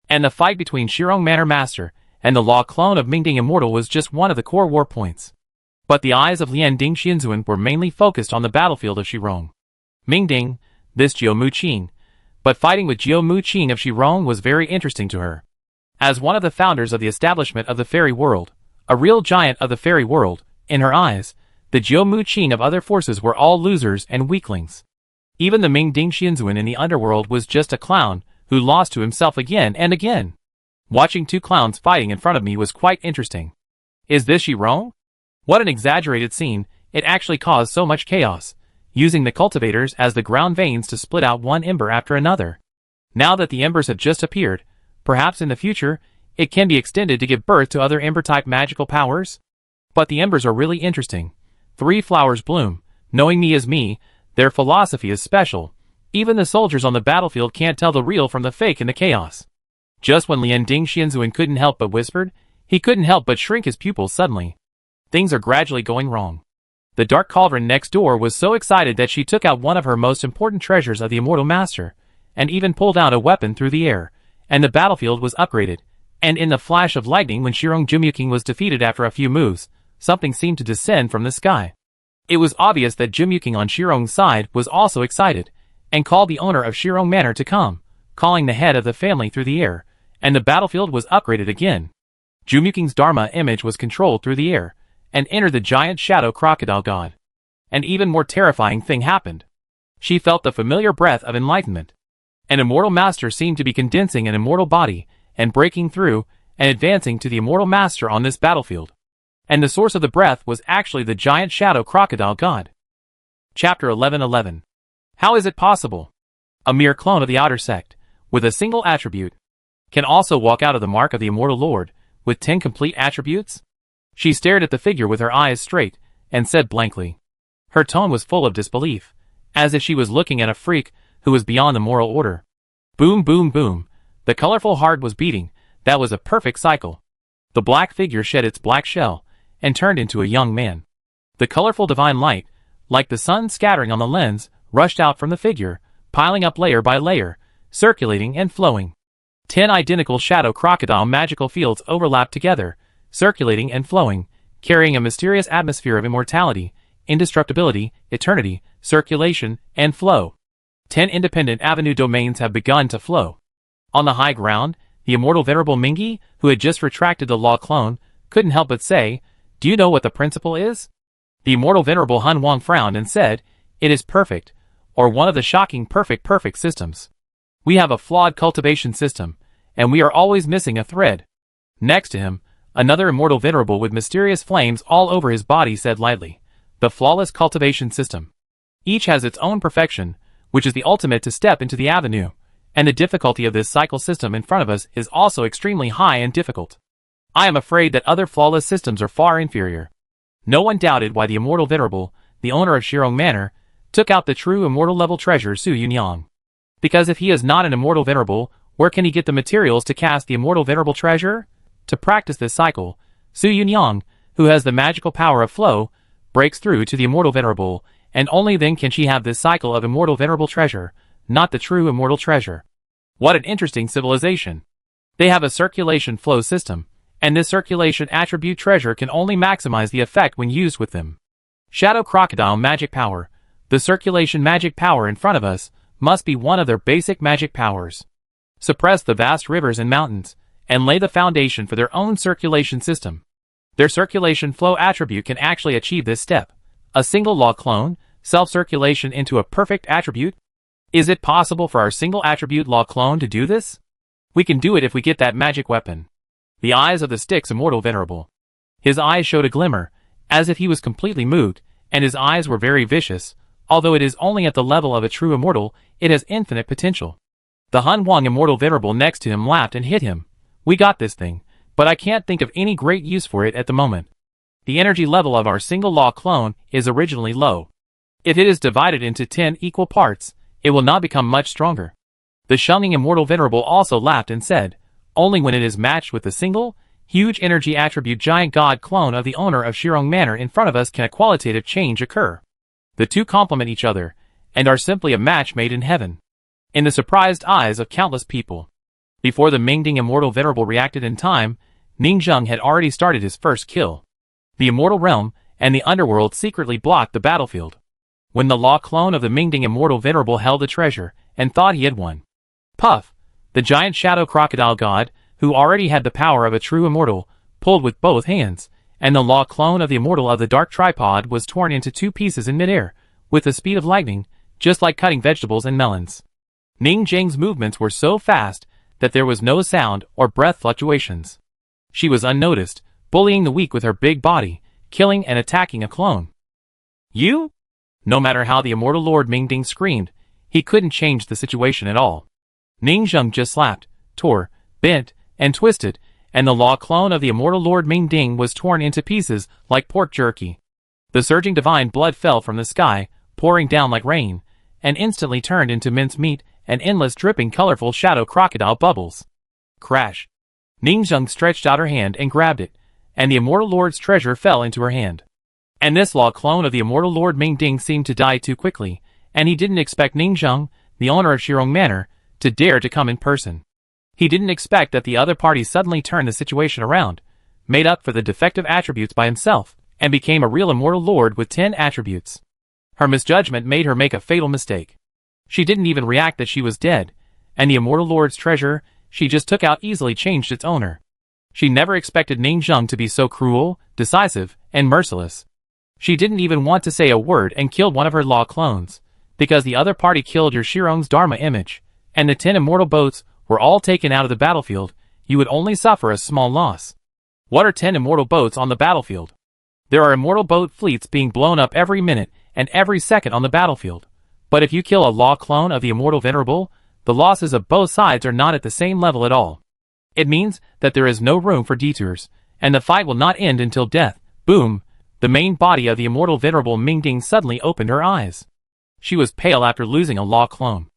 And the fight between Shirong Manor Master and the law clone of Mingding Immortal was just one of the core war points. But the eyes of Lian Ding Xianzuan were mainly focused on the battlefield of Shirong. Mingding, this Jiu Mu Qing, but fighting with Jiu Mu Qing of Shirong was very interesting to her. As one of the founders of the establishment of the fairy world, a real giant of the fairy world, in her eyes, the Jiu Mu Qing of other forces were all losers and weaklings. Even the Ming Ding Xianzuan in the underworld was just a clown, who lost to himself again and again. Watching 2 clowns fighting in front of me was quite interesting. Is this Shirong? What an exaggerated scene, it actually caused so much chaos, using the cultivators as the ground veins to split out one ember after another. Now that the embers have just appeared, perhaps in the future, it can be extended to give birth to other ember-type magical powers? But the embers are really interesting. 3 flowers bloom, knowing me as me, their philosophy is special. Even the soldiers on the battlefield can't tell the real from the fake in the chaos. Just when Lian Ding Xianzuan couldn't help but whispered, he couldn't help but shrink his pupils suddenly. Things are gradually going wrong. The dark cauldron next door was so excited that she took out one of her most important treasures of the Immortal Master, and even pulled out a weapon through the air, and the battlefield was upgraded, and in the flash of lightning when Shirong Jumuking was defeated after a few moves, something seemed to descend from the sky. It was obvious that Jumuking on Shirong's side was also excited, and called the owner of Shirong Manor to come, calling the head of the family through the air, and the battlefield was upgraded again. Jumuking's Dharma image was controlled through the air, and entered the giant shadow crocodile god. An even more terrifying thing happened. She felt the familiar breath of enlightenment. An immortal master seemed to be condensing an immortal body, and breaking through, and advancing to the immortal master on this battlefield. And the source of the breath was actually the giant shadow crocodile god. Chapter 11:11. How is it possible? A mere clone of the outer sect, with a single attribute, can also walk out of the mark of the immortal lord, with 10 complete attributes? She stared at the figure with her eyes straight, and said blankly. Her tone was full of disbelief, as if she was looking at a freak who was beyond the moral order. Boom boom boom, the colorful heart was beating. That was a perfect cycle. The black figure shed its black shell, and turned into a young man. The colorful divine light, like the sun scattering on the lens, rushed out from the figure, piling up layer by layer, circulating and flowing. 10 identical shadow crocodile magical fields overlapped together, circulating and flowing, carrying a mysterious atmosphere of immortality, indestructibility, eternity, circulation, and flow. 10 independent avenue domains have begun to flow. On the high ground, the immortal venerable Mingi, who had just retracted the law clone, couldn't help but say, "Do you know what the principle is?" The immortal venerable Hun Wang frowned and said, "It is perfect, or one of the shocking perfect systems. We have a flawed cultivation system, and we are always missing a thread." Next to him, another immortal venerable with mysterious flames all over his body said lightly, "The flawless cultivation system. Each has its own perfection, which is the ultimate to step into the avenue, and the difficulty of this cycle system in front of us is also extremely high and difficult. I am afraid that other flawless systems are far inferior." No one doubted why the immortal venerable the owner of Shirong Manor, took out the true immortal level treasure Su Yunyang. Because if he is not an immortal venerable, where can he get the materials to cast the immortal venerable treasure? To practice this cycle, Su Yunyang, who has the magical power of flow, breaks through to the immortal venerable, and only then can she have this cycle of immortal venerable treasure, not the true immortal treasure. What an interesting civilization. They have a circulation flow system, and this circulation attribute treasure can only maximize the effect when used with them. Shadow Crocodile magic power. The circulation magic power in front of us must be one of their basic magic powers. Suppress the vast rivers and mountains, and lay the foundation for their own circulation system. Their circulation flow attribute can actually achieve this step. A single law clone, self-circulation into a perfect attribute. Is it possible for our single attribute law clone to do this? We can do it if we get that magic weapon. The eyes of the Styx immortal venerable. His eyes showed a glimmer, as if he was completely moved, and his eyes were very vicious. Although it is only at the level of a true immortal, it has infinite potential. The Han Wang immortal venerable next to him laughed and hit him. We got this thing, but I can't think of any great use for it at the moment. The energy level of our single law clone is originally low. If it is divided into 10 equal parts, it will not become much stronger. The Cunning immortal venerable also laughed and said, only when it is matched with the single, huge energy attribute giant god clone of the owner of Shirong Manor in front of us can a qualitative change occur. The two complement each other, and are simply a match made in heaven. In the surprised eyes of countless people. Before the Mingding immortal venerable reacted in time, Ningzheng had already started his first kill. The immortal realm and the underworld secretly blocked the battlefield. When the law clone of the Mingding immortal venerable held the treasure, and thought he had won. Puff, the giant shadow crocodile god, who already had the power of a true immortal, pulled with both hands, and the law clone of the immortal of the dark tripod was torn into 2 pieces in midair, with the speed of lightning, just like cutting vegetables and melons. Ning Zheng's movements were so fast that there was no sound or breath fluctuations. She was unnoticed, bullying the weak with her big body, killing and attacking a clone. You? No matter how the immortal Lord Mingding screamed, he couldn't change the situation at all. Ningzheng just slapped, tore, bent, and twisted, and the law clone of the immortal Lord Mingding was torn into pieces like pork jerky. The surging divine blood fell from the sky, pouring down like rain, and instantly turned into minced meat and endless dripping colorful shadow crocodile bubbles. Crash! Ningzheng stretched out her hand and grabbed it, and the immortal Lord's treasure fell into her hand. And this law clone of the immortal Lord Mingding seemed to die too quickly, and he didn't expect Ningzheng, the owner of Shirong Manor, to dare to come in person. He didn't expect that the other party suddenly turned the situation around, made up for the defective attributes by himself, and became a real immortal lord with 10 attributes. Her misjudgment made her make a fatal mistake. She didn't even react that she was dead, and the immortal lord's treasure she just took out easily changed its owner. She never expected Ningzheng to be so cruel, decisive, and merciless. She didn't even want to say a word and killed one of her law clones, because the other party killed your Shirong's Dharma image, and the 10 immortal boats were all taken out of the battlefield. You would only suffer a small loss. What are 10 immortal boats on the battlefield? There are immortal boat fleets being blown up every minute and every second on the battlefield. But if you kill a law clone of the immortal venerable, the losses of both sides are not at the same level at all. It means that there is no room for detours, and the fight will not end until death. Boom! The main body of the immortal venerable Mingding suddenly opened her eyes. She was pale after losing a law clone.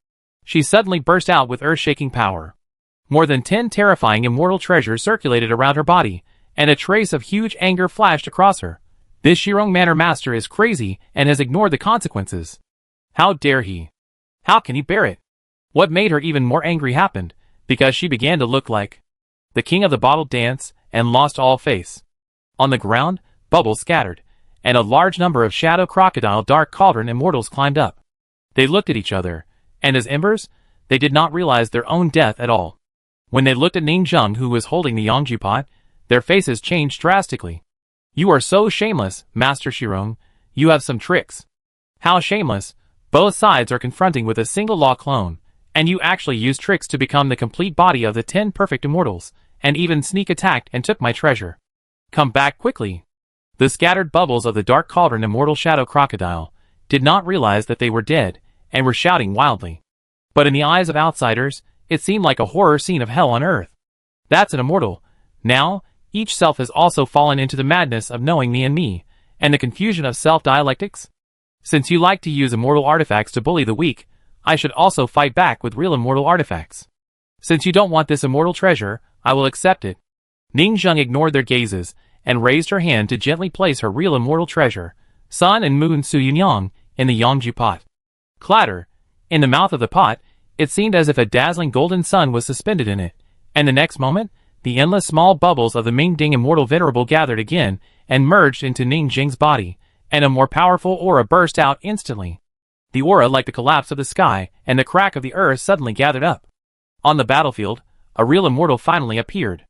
She suddenly burst out with earth-shaking power. More than 10 terrifying immortal treasures circulated around her body, and a trace of huge anger flashed across her. This Shirong Manor master is crazy and has ignored the consequences. How dare he? How can he bear it? What made her even more angry happened, because she began to look like the king of the bottle dance and lost all face. On the ground, bubbles scattered, and a large number of shadow crocodile dark cauldron immortals climbed up. They looked at each other, and as embers, they did not realize their own death at all. When they looked at Ningzheng, who was holding the Yangju pot, their faces changed drastically. You are so shameless, Master Shirong. You have some tricks. How shameless. Both sides are confronting with a single law clone, and you actually used tricks to become the complete body of the 10 perfect immortals, and even sneak attacked and took my treasure. Come back quickly. The scattered bubbles of the dark cauldron immortal shadow crocodile did not realize that they were dead, and were shouting wildly. But in the eyes of outsiders, it seemed like a horror scene of hell on earth. That's an immortal. Now, each self has also fallen into the madness of knowing me and me, and the confusion of self-dialectics. Since you like to use immortal artifacts to bully the weak, I should also fight back with real immortal artifacts. Since you don't want this immortal treasure, I will accept it. Ning Zheng ignored their gazes and raised her hand to gently place her real immortal treasure, Sun and Moon Su Yunyang, in the Yangju pot. Clatter! In the mouth of the pot, it seemed as if a dazzling golden sun was suspended in it, and the next moment, the endless small bubbles of the Mingding immortal venerable gathered again and merged into Ning Jing's body, and a more powerful aura burst out instantly. The aura like the collapse of the sky and the crack of the earth suddenly gathered up. On the battlefield, a real immortal finally appeared.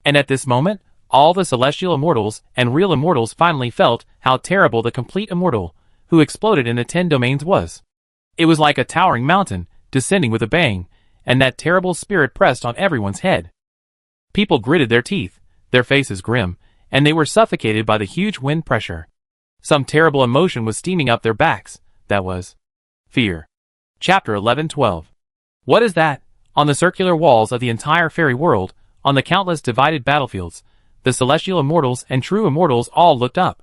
And at this moment, all the celestial immortals and real immortals finally felt how terrible the complete immortal, who exploded in the 10 domains was. It was like a towering mountain, descending with a bang, and that terrible spirit pressed on everyone's head. People gritted their teeth, their faces grim, and they were suffocated by the huge wind pressure. Some terrible emotion was steaming up their backs, that was fear. Chapter 11:12. What is that? On the circular walls of the entire fairy world, on the countless divided battlefields, the celestial immortals and true immortals all looked up.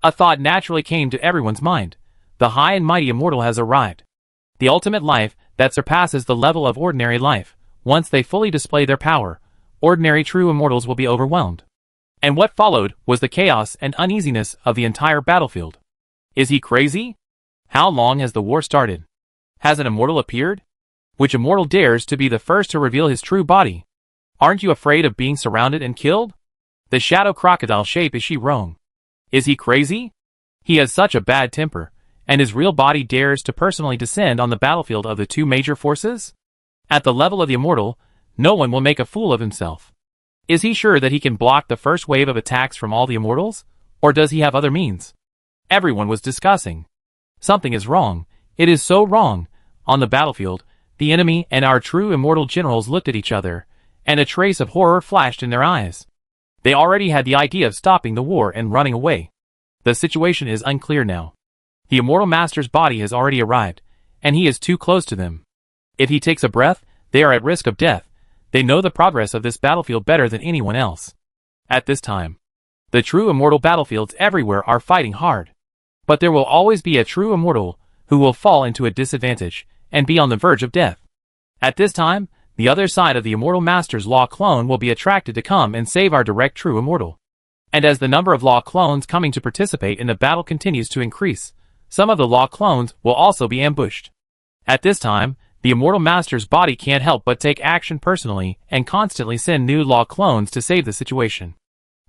A thought naturally came to everyone's mind. The high and mighty immortal has arrived. The ultimate life that surpasses the level of ordinary life. Once they fully display their power, ordinary true immortals will be overwhelmed. And what followed was the chaos and uneasiness of the entire battlefield. Is he crazy? How long has the war started? Has an immortal appeared? Which immortal dares to be the first to reveal his true body? Aren't you afraid of being surrounded and killed? The shadow crocodile shape is she wrong? Is he crazy? He has such a bad temper, and his real body dares to personally descend on the battlefield of the two major forces? At the level of the immortal, no one will make a fool of himself. Is he sure that he can block the first wave of attacks from all the immortals? Or does he have other means? Everyone was discussing. Something is wrong. It is so wrong. On the battlefield, the enemy and our true immortal generals looked at each other, and a trace of horror flashed in their eyes. They already had the idea of stopping the war and running away. The situation is unclear now. The immortal master's body has already arrived, and he is too close to them. If he takes a breath, they are at risk of death. They know the progress of this battlefield better than anyone else. At this time, the true immortal battlefields everywhere are fighting hard. But there will always be a true immortal who will fall into a disadvantage and be on the verge of death. At this time, the other side of the immortal master's law clone will be attracted to come and save our direct true immortal. And as the number of law clones coming to participate in the battle continues to increase, some of the law clones will also be ambushed. At this time, the immortal master's body can't help but take action personally and constantly send new law clones to save the situation.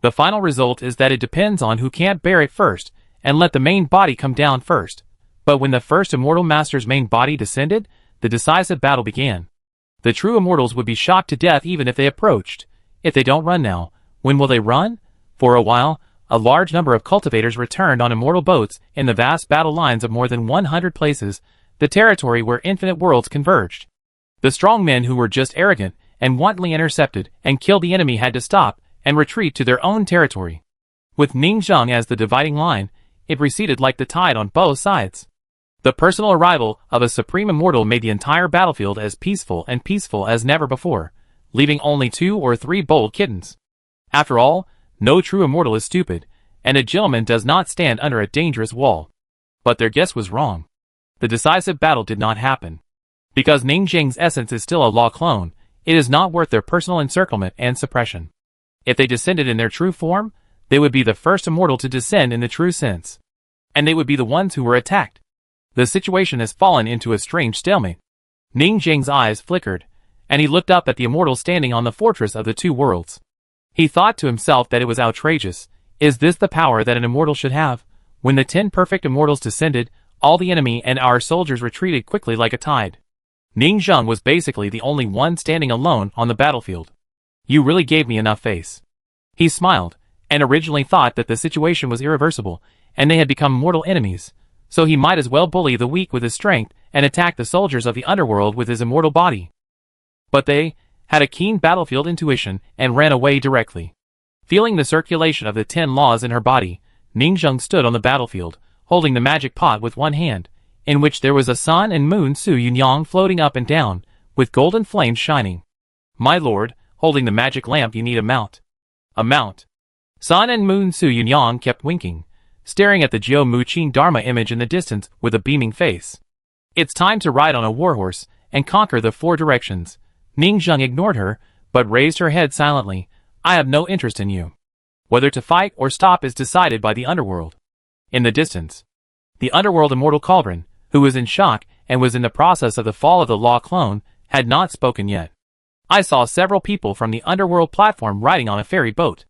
The final result is that it depends on who can't bear it first and let the main body come down first. But when the first immortal master's main body descended, the decisive battle began. The true immortals would be shocked to death even if they approached. If they don't run now, when will they run? For a while, a large number of cultivators returned on immortal boats in the vast battle lines of more than 100 places, the territory where infinite worlds converged. The strong men who were just arrogant and wantonly intercepted and killed the enemy had to stop and retreat to their own territory. With Ning Zheng as the dividing line, it receded like the tide on both sides. The personal arrival of a supreme immortal made the entire battlefield as peaceful as never before, leaving only 2 or 3 bold kittens. After all, no true immortal is stupid, and a gentleman does not stand under a dangerous wall. But their guess was wrong. The decisive battle did not happen. Because Ning Jing's essence is still a law clone, it is not worth their personal encirclement and suppression. If they descended in their true form, they would be the first immortal to descend in the true sense. And they would be the ones who were attacked. The situation has fallen into a strange stalemate. Ning Jing's eyes flickered, and he looked up at the immortal standing on the fortress of the two worlds. He thought to himself that it was outrageous. Is this the power that an immortal should have? When the 10 perfect immortals descended, all the enemy and our soldiers retreated quickly like a tide. Ning Zheng was basically the only one standing alone on the battlefield. You really gave me enough face. He smiled, and originally thought that the situation was irreversible, and they had become mortal enemies, so he might as well bully the weak with his strength and attack the soldiers of the underworld with his immortal body. But they had a keen battlefield intuition and ran away directly. Feeling the circulation of the 10 laws in her body, Ning Zheng stood on the battlefield, holding the magic pot with one hand, in which there was a sun and moon Su Yunyang floating up and down, with golden flames shining. My lord, holding the magic lamp, you need a mount. A mount. Sun and moon Su Yunyang kept winking, staring at the Jiu Muqin Dharma image in the distance with a beaming face. It's time to ride on a warhorse and conquer the four directions. Ning Zheng ignored her, but raised her head silently. I have no interest in you. Whether to fight or stop is decided by the underworld. In the distance, the underworld immortal Cauldron, who was in shock and was in the process of the fall of the Law clone, had not spoken yet. I saw several people from the underworld platform riding on a ferry boat.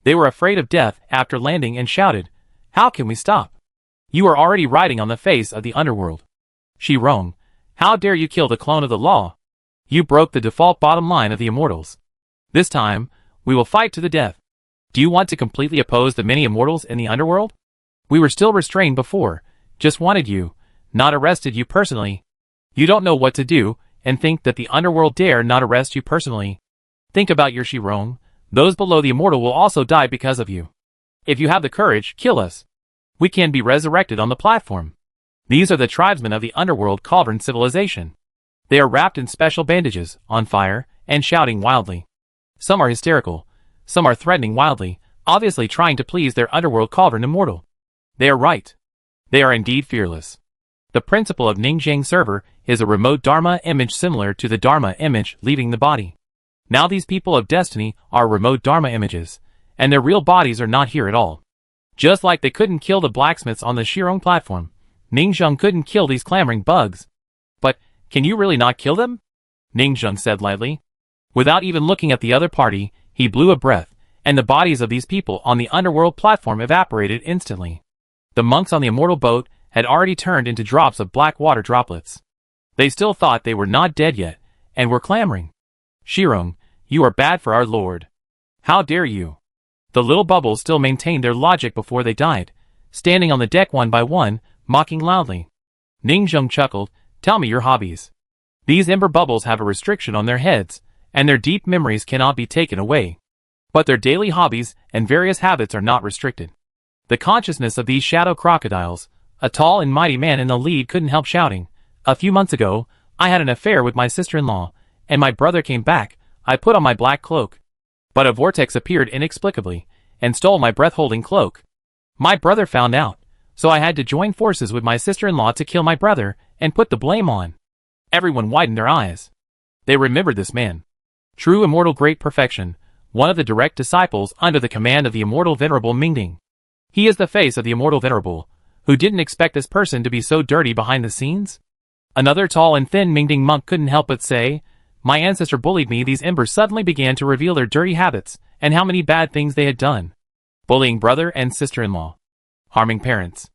They were afraid of death after landing and shouted, "How can we stop? You are already riding on the face of the underworld. Shirong, how dare you kill the clone of the Law? You broke the default bottom line of the immortals. This time, we will fight to the death. Do you want to completely oppose the many immortals in the underworld? We were still restrained before, just wanted you, not arrested you personally. You don't know what to do, and think that the underworld dare not arrest you personally. Think about your Shirong. Those below the immortal will also die because of you. If you have the courage, kill us. We can be resurrected on the platform." These are the tribesmen of the underworld Cauldron civilization. They are wrapped in special bandages, on fire, and shouting wildly. Some are hysterical, some are threatening wildly, obviously trying to please their underworld Cauldron immortal. They are right. They are indeed fearless. The principle of Ningjiang server is a remote Dharma image similar to the Dharma image leaving the body. Now these people of destiny are remote Dharma images, and their real bodies are not here at all. Just like they couldn't kill the blacksmiths on the Shirong platform, Ningzheng couldn't kill these clamoring bugs. But, can you really not kill them? Ningzheng said lightly. Without even looking at the other party, he blew a breath, and the bodies of these people on the underworld platform evaporated instantly. The monks on the immortal boat had already turned into drops of black water droplets. They still thought they were not dead yet, and were clamoring. Shirong, you are bad for our lord. How dare you? The little bubbles still maintained their logic before they died, standing on the deck one by one, mocking loudly. Ningzheng chuckled, tell me your hobbies. These ember bubbles have a restriction on their heads, and their deep memories cannot be taken away. But their daily hobbies and various habits are not restricted. The consciousness of these shadow crocodiles, a tall and mighty man in the lead couldn't help shouting, a few months ago, I had an affair with my sister-in-law, and my brother came back. I put on my black cloak. But a vortex appeared inexplicably, and stole my breath-holding cloak. My brother found out, so I had to join forces with my sister-in-law to kill my brother, and put the blame on. Everyone widened their eyes. They remembered this man. True immortal great perfection, one of the direct disciples under the command of the immortal venerable Mingding. He is the face of the immortal venerable, who didn't expect this person to be so dirty behind the scenes. Another tall and thin Mingding monk couldn't help but say, my ancestor bullied me. These embers suddenly began to reveal their dirty habits, and how many bad things they had done. Bullying brother and sister-in-law. Harming parents.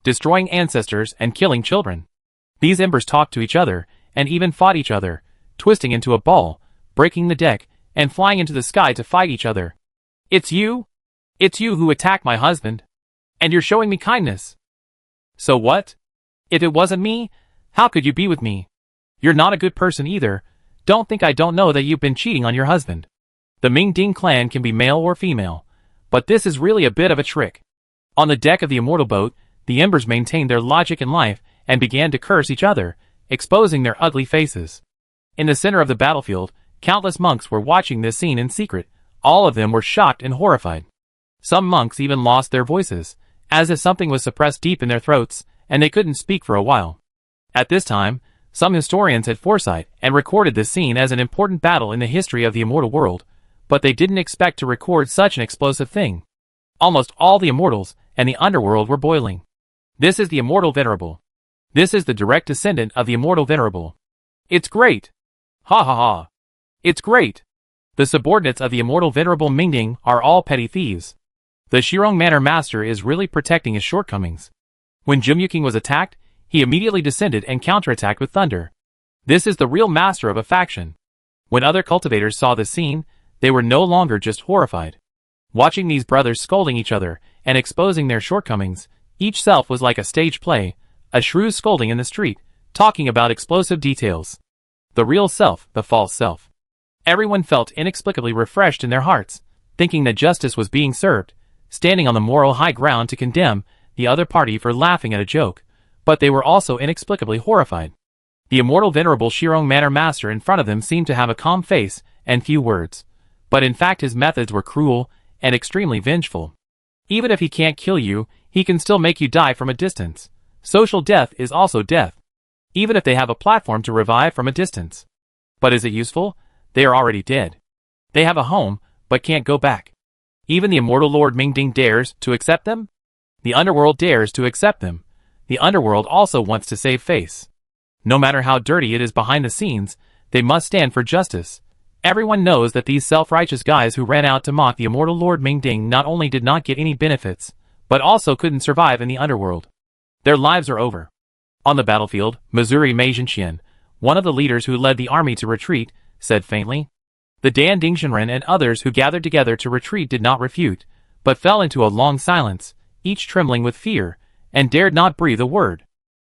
Destroying ancestors and killing children. These embers talked to each other, and even fought each other, twisting into a ball, breaking the deck, and flying into the sky to fight each other. It's you? It's you who attacked my husband. And you're showing me kindness. So what? If it wasn't me, how could you be with me? You're not a good person either. Don't think I don't know that you've been cheating on your husband. The Mingding clan can be male or female, but this is really a bit of a trick. On the deck of the immortal boat, the embers maintained their logic in life and began to curse each other, exposing their ugly faces. In the center of the battlefield, countless monks were watching this scene in secret. All of them were shocked and horrified. Some monks even lost their voices, as if something was suppressed deep in their throats, and they couldn't speak for a while. At this time, some historians had foresight and recorded this scene as an important battle in the history of the immortal world, but they didn't expect to record such an explosive thing. Almost all the immortals and the underworld were boiling. This is the immortal venerable. This is the direct descendant of the immortal venerable. It's great! Ha ha ha! It's great! The subordinates of the immortal venerable Mingding are all petty thieves. The Shirong Manor Master is really protecting his shortcomings. When Jumyuking was attacked, he immediately descended and counterattacked with thunder. This is the real master of a faction. When other cultivators saw this scene, they were no longer just horrified. Watching these brothers scolding each other and exposing their shortcomings, each self was like a stage play, a shrew scolding in the street, talking about explosive details. The real self, the false self. Everyone felt inexplicably refreshed in their hearts, thinking that justice was being served, standing on the moral high ground to condemn the other party for laughing at a joke, but they were also inexplicably horrified. The immortal venerable Shirong Manor Master in front of them seemed to have a calm face and few words, but in fact his methods were cruel and extremely vengeful. Even if he can't kill you, he can still make you die from a distance. Social death is also death, even if they have a platform to revive from a distance. But is it useful? They are already dead. They have a home, but can't go back. Even the immortal Lord Mingding dares to accept them? The underworld dares to accept them. The underworld also wants to save face. No matter how dirty it is behind the scenes, they must stand for justice. Everyone knows that these self-righteous guys who ran out to mock the immortal Lord Mingding not only did not get any benefits, but also couldn't survive in the underworld. Their lives are over. On the battlefield, Missouri Mei Zhenxian, one of the leaders who led the army to retreat, said faintly. The Dan Dingzhenren and others who gathered together to retreat did not refute, but fell into a long silence, each trembling with fear, and dared not breathe a word.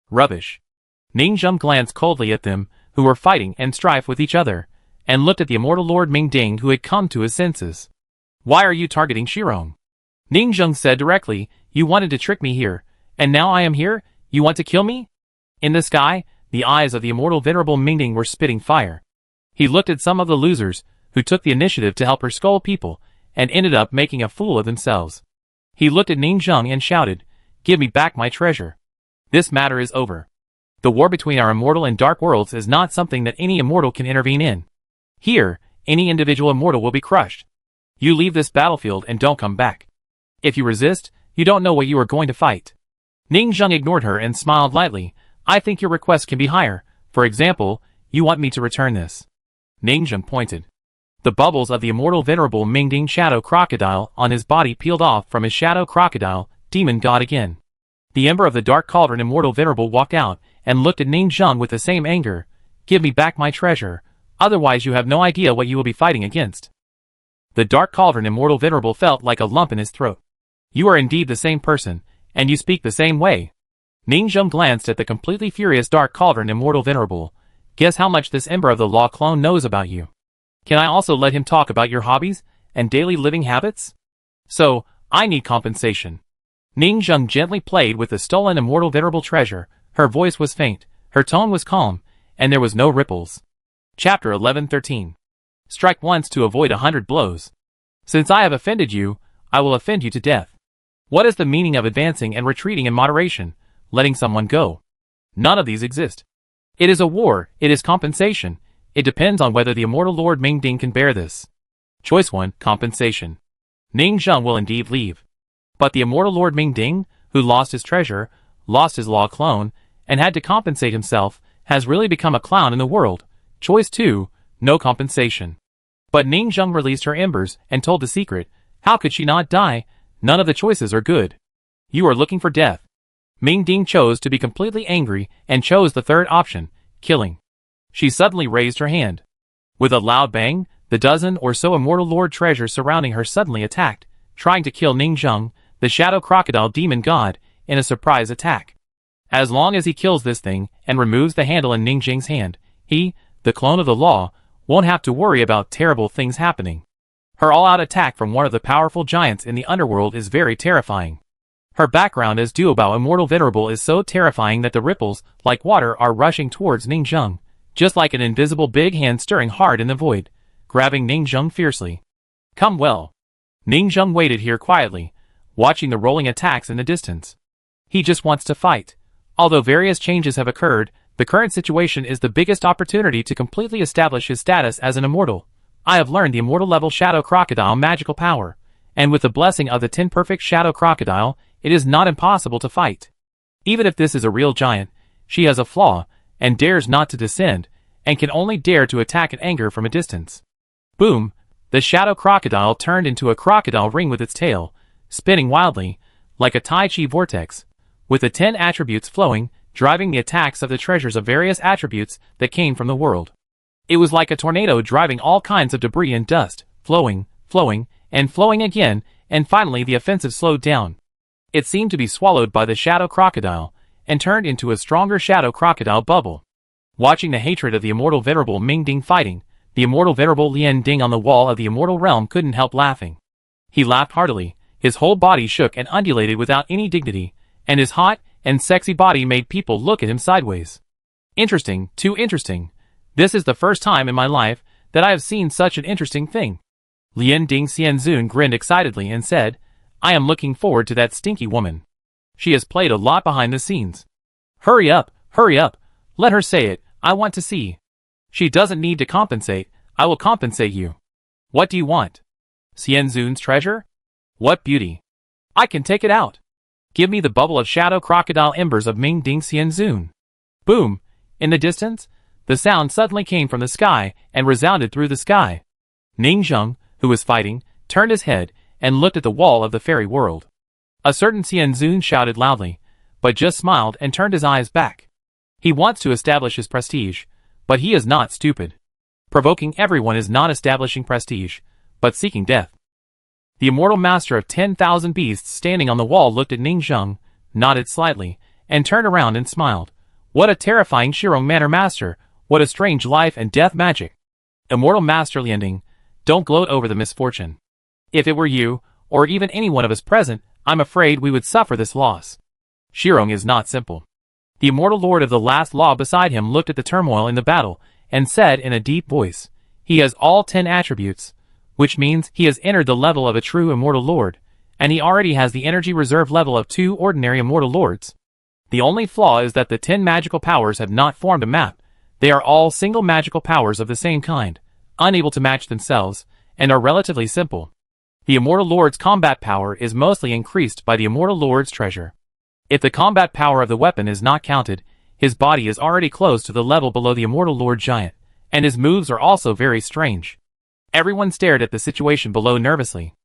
Rubbish. Ning Zheng glanced coldly at them, who were fighting and strife with each other, and looked at the immortal Lord Mingding who had come to his senses. Why are you targeting Shirong? Ning Zheng said directly, you wanted to trick me here, and now I am here, you want to kill me? In the sky, the eyes of the immortal venerable Mingding were spitting fire. He looked at some of the losers, who took the initiative to help her skull people, and ended up making a fool of themselves. He looked at Ning Zheng and shouted, give me back my treasure. This matter is over. The war between our immortal and dark worlds is not something that any immortal can intervene in. Here, any individual immortal will be crushed. You leave this battlefield and don't come back. If you resist, you don't know what you are going to fight. Ning Zheng ignored her and smiled lightly. I think your request can be higher. For example, you want me to return this. Ning Zheng pointed. The bubbles of the immortal venerable Mingding shadow crocodile on his body peeled off from his shadow crocodile, demon god again. The ember of the dark cauldron immortal venerable walked out and looked at Ning Zheng with the same anger. Give me back my treasure, otherwise you have no idea what you will be fighting against. The dark cauldron immortal venerable felt like a lump in his throat. You are indeed the same person, and you speak the same way. Ning Zheng glanced at the completely furious dark cauldron immortal venerable. Guess how much this ember of the law clone knows about you. Can I also let him talk about your hobbies and daily living habits? So, I need compensation. Ning Zheng gently played with the stolen immortal venerable treasure. Her voice was faint, her tone was calm, and there was no ripples. Chapter 11:13. Strike once to avoid 100 blows. Since I have offended you, I will offend you to death. What is the meaning of advancing and retreating in moderation, letting someone go? None of these exist. It is a war, it is compensation. It depends on whether the immortal Lord Mingding can bear this. Choice 1, compensation. Ning Zheng will indeed leave. But the immortal Lord Mingding, who lost his treasure, lost his law clone, and had to compensate himself, has really become a clown in the world. Choice 2, no compensation. But Ning Zheng released her embers and told the secret. How could she not die? None of the choices are good. You are looking for death. Mingding chose to be completely angry and chose the third option, killing. She suddenly raised her hand. With a loud bang, the dozen or so immortal lord treasures surrounding her suddenly attacked, trying to kill Ning Zheng, the shadow crocodile demon god, in a surprise attack. As long as he kills this thing and removes the handle in Ning Zheng's hand, he, the clone of the law, won't have to worry about terrible things happening. Her all-out attack from one of the powerful giants in the underworld is very terrifying. Her background as Duobao Immortal Venerable is so terrifying that the ripples, like water, are rushing towards Ning Zheng, just like an invisible big hand stirring hard in the void, grabbing Ning Zheng fiercely. Come well. Ning Zheng waited here quietly, watching the rolling attacks in the distance. He just wants to fight. Although various changes have occurred, the current situation is the biggest opportunity to completely establish his status as an immortal. I have learned the immortal level Shadow Crocodile magical power, and with the blessing of the 10 perfect Shadow Crocodile, it is not impossible to fight. Even if this is a real giant, she has a flaw, and dares not to descend, and can only dare to attack in anger from a distance. Boom! The Shadow Crocodile turned into a crocodile ring with its tail, spinning wildly, like a Tai Chi vortex, with the 10 attributes flowing, driving the attacks of the treasures of various attributes that came from the world. It was like a tornado driving all kinds of debris and dust, flowing, and flowing again, and finally the offensive slowed down. It seemed to be swallowed by the Shadow Crocodile, and turned into a stronger Shadow Crocodile bubble. Watching the hatred of the immortal venerable Mingding fighting, the immortal venerable Lian Ding on the wall of the immortal realm couldn't help laughing. He laughed heartily, his whole body shook and undulated without any dignity, and his hot and sexy body made people look at him sideways. Interesting, too interesting. This is the first time in my life that I have seen such an interesting thing. Lian Ding Xianzun grinned excitedly and said, I am looking forward to that stinky woman. She has played a lot behind the scenes. Hurry up, let her say it, I want to see. She doesn't need to compensate, I will compensate you. What do you want? Xianzun's treasure? What beauty. I can take it out. Give me the bubble of shadow crocodile embers of Ming Ding Xianzun. Boom! In the distance, the sound suddenly came from the sky and resounded through the sky. Ning Zheng, who was fighting, turned his head and looked at the wall of the fairy world. A certain Xianzun shouted loudly, but just smiled and turned his eyes back. He wants to establish his prestige, but he is not stupid. Provoking everyone is not establishing prestige, but seeking death. The immortal master of 10,000 beasts standing on the wall looked at Ning Zheng, nodded slightly, and turned around and smiled. What a terrifying Shirong Manor Master, what a strange life and death magic. Immortal Master Lianding, don't gloat over the misfortune. If it were you, or even any one of us present, I'm afraid we would suffer this loss. Shirong is not simple. The immortal lord of the last law beside him looked at the turmoil in the battle, and said in a deep voice, he has all 10 attributes, which means he has entered the level of a true immortal lord, and he already has the energy reserve level of 2 ordinary immortal lords. The only flaw is that the 10 magical powers have not formed a map. They are all single magical powers of the same kind, unable to match themselves, and are relatively simple. The immortal lord's combat power is mostly increased by the immortal lord's treasure. If the combat power of the weapon is not counted, his body is already close to the level below the immortal lord giant, and his moves are also very strange. Everyone stared at the situation below nervously.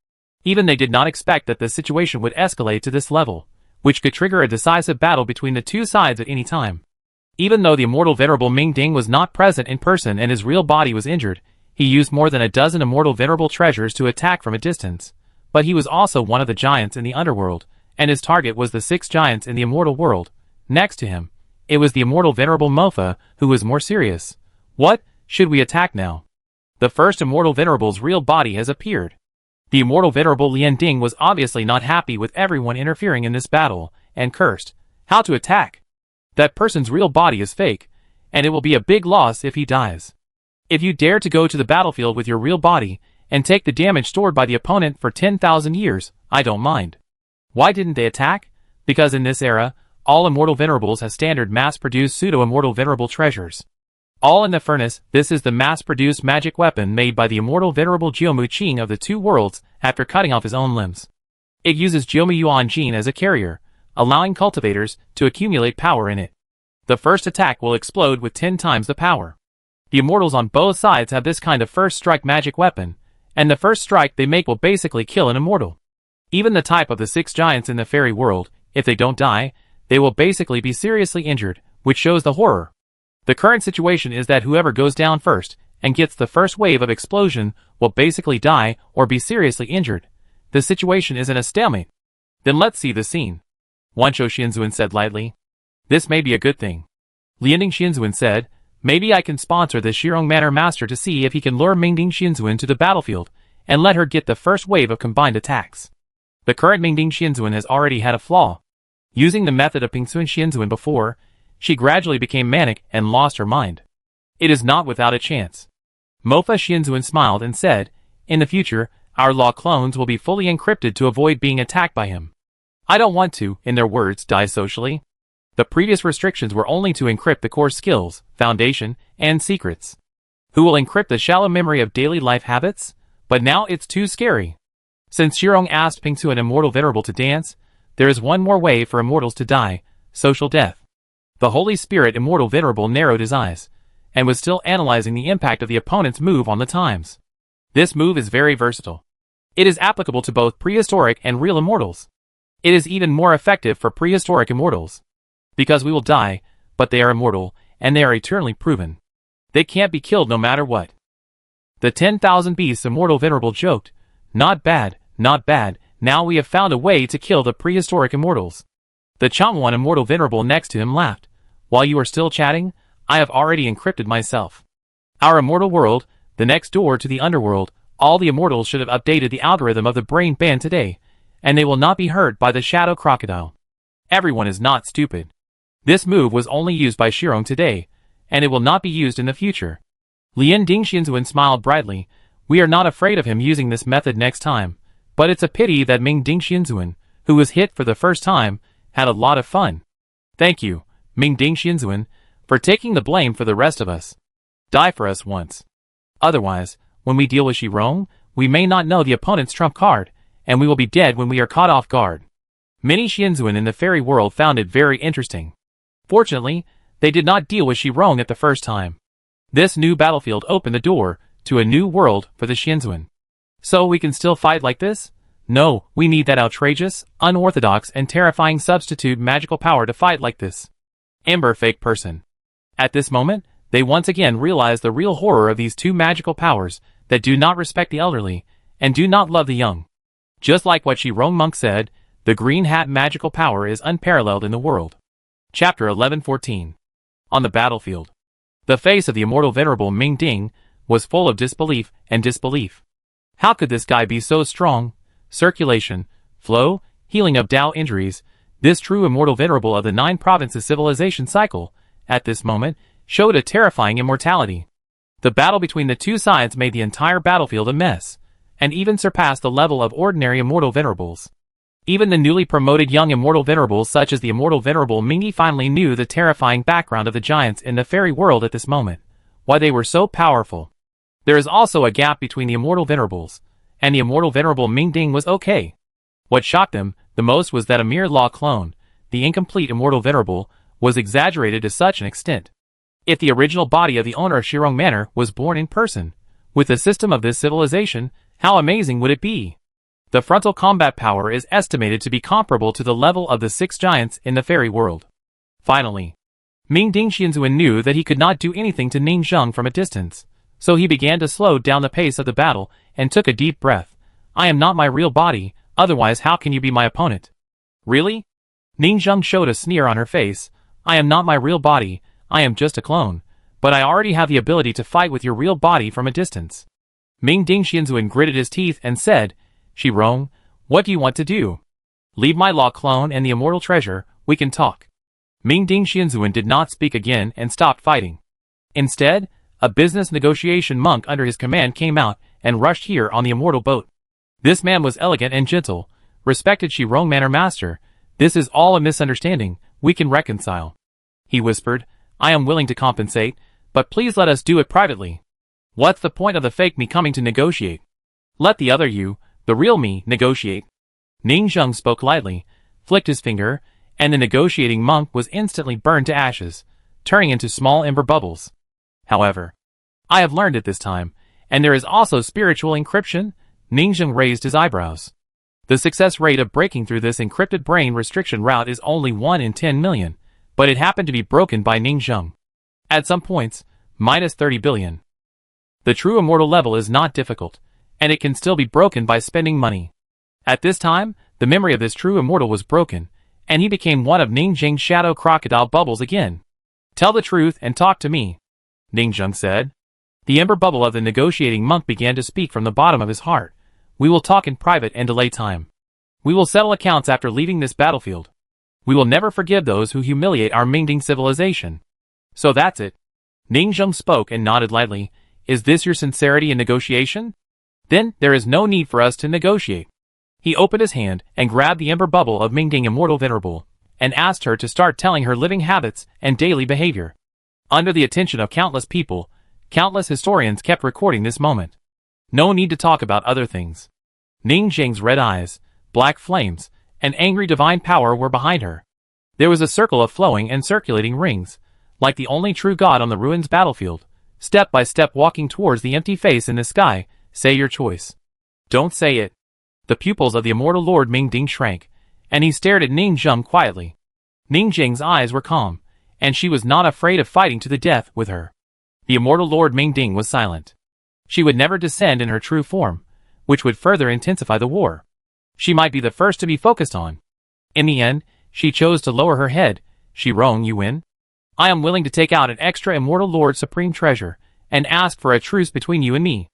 Even they did not expect that the situation would escalate to this level, which could trigger a decisive battle between the two sides at any time. Even though the immortal venerable Ming Ding was not present in person and his real body was injured, he used more than a dozen immortal venerable treasures to attack from a distance. But he was also one of the giants in the underworld, and his target was the 6 giants in the immortal world. Next to him, it was the immortal venerable Mofa, who was more serious. What should we attack now? The first immortal venerable's real body has appeared. The immortal venerable Lianding was obviously not happy with everyone interfering in this battle, and cursed. How to attack? That person's real body is fake, and it will be a big loss if he dies. If you dare to go to the battlefield with your real body, and take the damage stored by the opponent for 10,000 years, I don't mind. Why didn't they attack? Because in this era, all immortal venerables have standard mass-produced pseudo-immortal venerable treasures. All in the furnace, this is the mass-produced magic weapon made by the immortal venerable Jiumu Qing of the 2 worlds after cutting off his own limbs. It uses Jiumu Yuan Jin as a carrier, allowing cultivators to accumulate power in it. The first attack will explode with 10 times the power. The immortals on both sides have this kind of first strike magic weapon, and the first strike they make will basically kill an immortal. Even the type of the 6 giants in the fairy world, if they don't die, they will basically be seriously injured, which shows the horror. The current situation is that whoever goes down first and gets the first wave of explosion will basically die or be seriously injured. The situation is in a stalemate. Then let's see the scene. Wanzhou Xianzun said lightly. This may be a good thing. Lianding Xianzun said, maybe I can sponsor the Shirong Manor Master to see if he can lure Mingding Xianzun to the battlefield and let her get the first wave of combined attacks. The current Mingding Xianzun has already had a flaw. Using the method of Pingsun Xianzun before, she gradually became manic and lost her mind. It is not without a chance. Mofa Xianzun smiled and said, in the future, our law clones will be fully encrypted to avoid being attacked by him. I don't want to, in their words, die socially. The previous restrictions were only to encrypt the core skills, foundation, and secrets. Who will encrypt the shallow memory of daily life habits? But now it's too scary. Since Shirong asked Pingsu an immortal venerable to dance, there is one more way for immortals to die, social death. The Holy Spirit immortal venerable narrowed his eyes, and was still analyzing the impact of the opponent's move on the times. This move is very versatile. It is applicable to both prehistoric and real immortals. It is even more effective for prehistoric immortals. Because we will die, but they are immortal, and they are eternally proven. They can't be killed no matter what. The 10,000 beasts immortal venerable joked, not bad, now we have found a way to kill the prehistoric immortals. The Changwan immortal venerable next to him laughed. While you are still chatting, I have already encrypted myself. Our immortal world, the next door to the underworld, all the immortals should have updated the algorithm of the brain band today, and they will not be hurt by the shadow crocodile. Everyone is not stupid. This move was only used by Shirong today, and it will not be used in the future. Lianding Xianzun smiled brightly. We are not afraid of him using this method next time, but it's a pity that Mingding Xianzun, who was hit for the first time, Had a lot of fun. Thank you, Ming Ding Xianzuan, for taking the blame for the rest of us. Die for us once. Otherwise, when we deal with Shirong, we may not know the opponent's trump card, and we will be dead when we are caught off guard. Many Xianzuan in the fairy world found it very interesting. Fortunately, they did not deal with Shirong at the first time. This new battlefield opened the door to a new world for the Xianzuan. So we can still fight like this? No, we need that outrageous, unorthodox, and terrifying substitute magical power to fight like this. Ember fake person. At this moment, they once again realized the real horror of these two magical powers that do not respect the elderly and do not love the young. Just like what Shirong Monk said, the green hat magical power is unparalleled in the world. Chapter 1114. On the battlefield. The face of the immortal venerable Ming Ding was full of disbelief and disbelief. How could this guy be so strong? Circulation, flow, healing of Tao injuries, this true immortal venerable of the 9 provinces civilization cycle, at this moment, showed a terrifying immortality. The battle between the two sides made the entire battlefield a mess, and even surpassed the level of ordinary immortal venerables. Even the newly promoted young immortal venerables such as the immortal venerable Mingi finally knew the terrifying background of the giants in the fairy world at this moment, why they were so powerful. There is also a gap between the immortal venerables, and the immortal venerable Ming Ding was okay. What shocked them the most was that a mere law clone, the incomplete immortal venerable, was exaggerated to such an extent. If the original body of the owner of Shirong Manor was born in person, with the system of this civilization, how amazing would it be? The frontal combat power is estimated to be comparable to the level of the 6 giants in the fairy world. Finally, Ming Ding Xianzuan knew that he could not do anything to Ning Zheng from a distance, so he began to slow down the pace of the battle and took a deep breath. I am not my real body, otherwise how can you be my opponent? Really? Ning Zheng showed a sneer on her face. I am not my real body, I am just a clone, but I already have the ability to fight with your real body from a distance. Ming Ding Xianzuan gritted his teeth and said, Shirong, what do you want to do? Leave my law clone and the immortal treasure, we can talk. Ming Ding Xianzuan did not speak again and stopped fighting. Instead, a business negotiation monk under his command came out and rushed here on the immortal boat. This man was elegant and gentle, respected Shirong Manor Master. This is all a misunderstanding, we can reconcile. He whispered, I am willing to compensate, but please let us do it privately. What's the point of the fake me coming to negotiate? Let the other you, the real me, negotiate. Ning Zheng spoke lightly, flicked his finger, and the negotiating monk was instantly burned to ashes, turning into small ember bubbles. However, I have learned it this time, and there is also spiritual encryption. Ning Zheng raised his eyebrows. The success rate of breaking through this encrypted brain restriction route is only 1 in 10 million, but it happened to be broken by Ning Zheng. At some points, minus 30 billion. The true immortal level is not difficult, and it can still be broken by spending money. At this time, the memory of this true immortal was broken, and he became one of Ning Zheng's shadow crocodile bubbles again. Tell the truth and talk to me, Ning Zheng said. The ember bubble of the negotiating monk began to speak from the bottom of his heart. We will talk in private and delay time. We will settle accounts after leaving this battlefield. We will never forgive those who humiliate our Mingding civilization. So that's it. Ning Zheng spoke and nodded lightly. Is this your sincerity in negotiation? Then there is no need for us to negotiate. He opened his hand and grabbed the ember bubble of Mingding Immortal Venerable, and asked her to start telling her living habits and daily behavior. Under the attention of countless people, countless historians kept recording this moment. No need to talk about other things. Ning Zheng's red eyes, black flames, and angry divine power were behind her. There was a circle of flowing and circulating rings, like the only true god on the ruins battlefield, step by step walking towards the empty face in the sky. Say your choice. Don't say it. The pupils of the immortal Lord Ming Ding shrank, and he stared at Ning Zheng quietly. Ning Zheng's eyes were calm, and she was not afraid of fighting to the death with her. The immortal Lord Ming Ding was silent. She would never descend in her true form, which would further intensify the war. She might be the first to be focused on. In the end, she chose to lower her head. Shirong, you win. I am willing to take out an extra immortal Lord Supreme Treasure, and ask for a truce between you and me.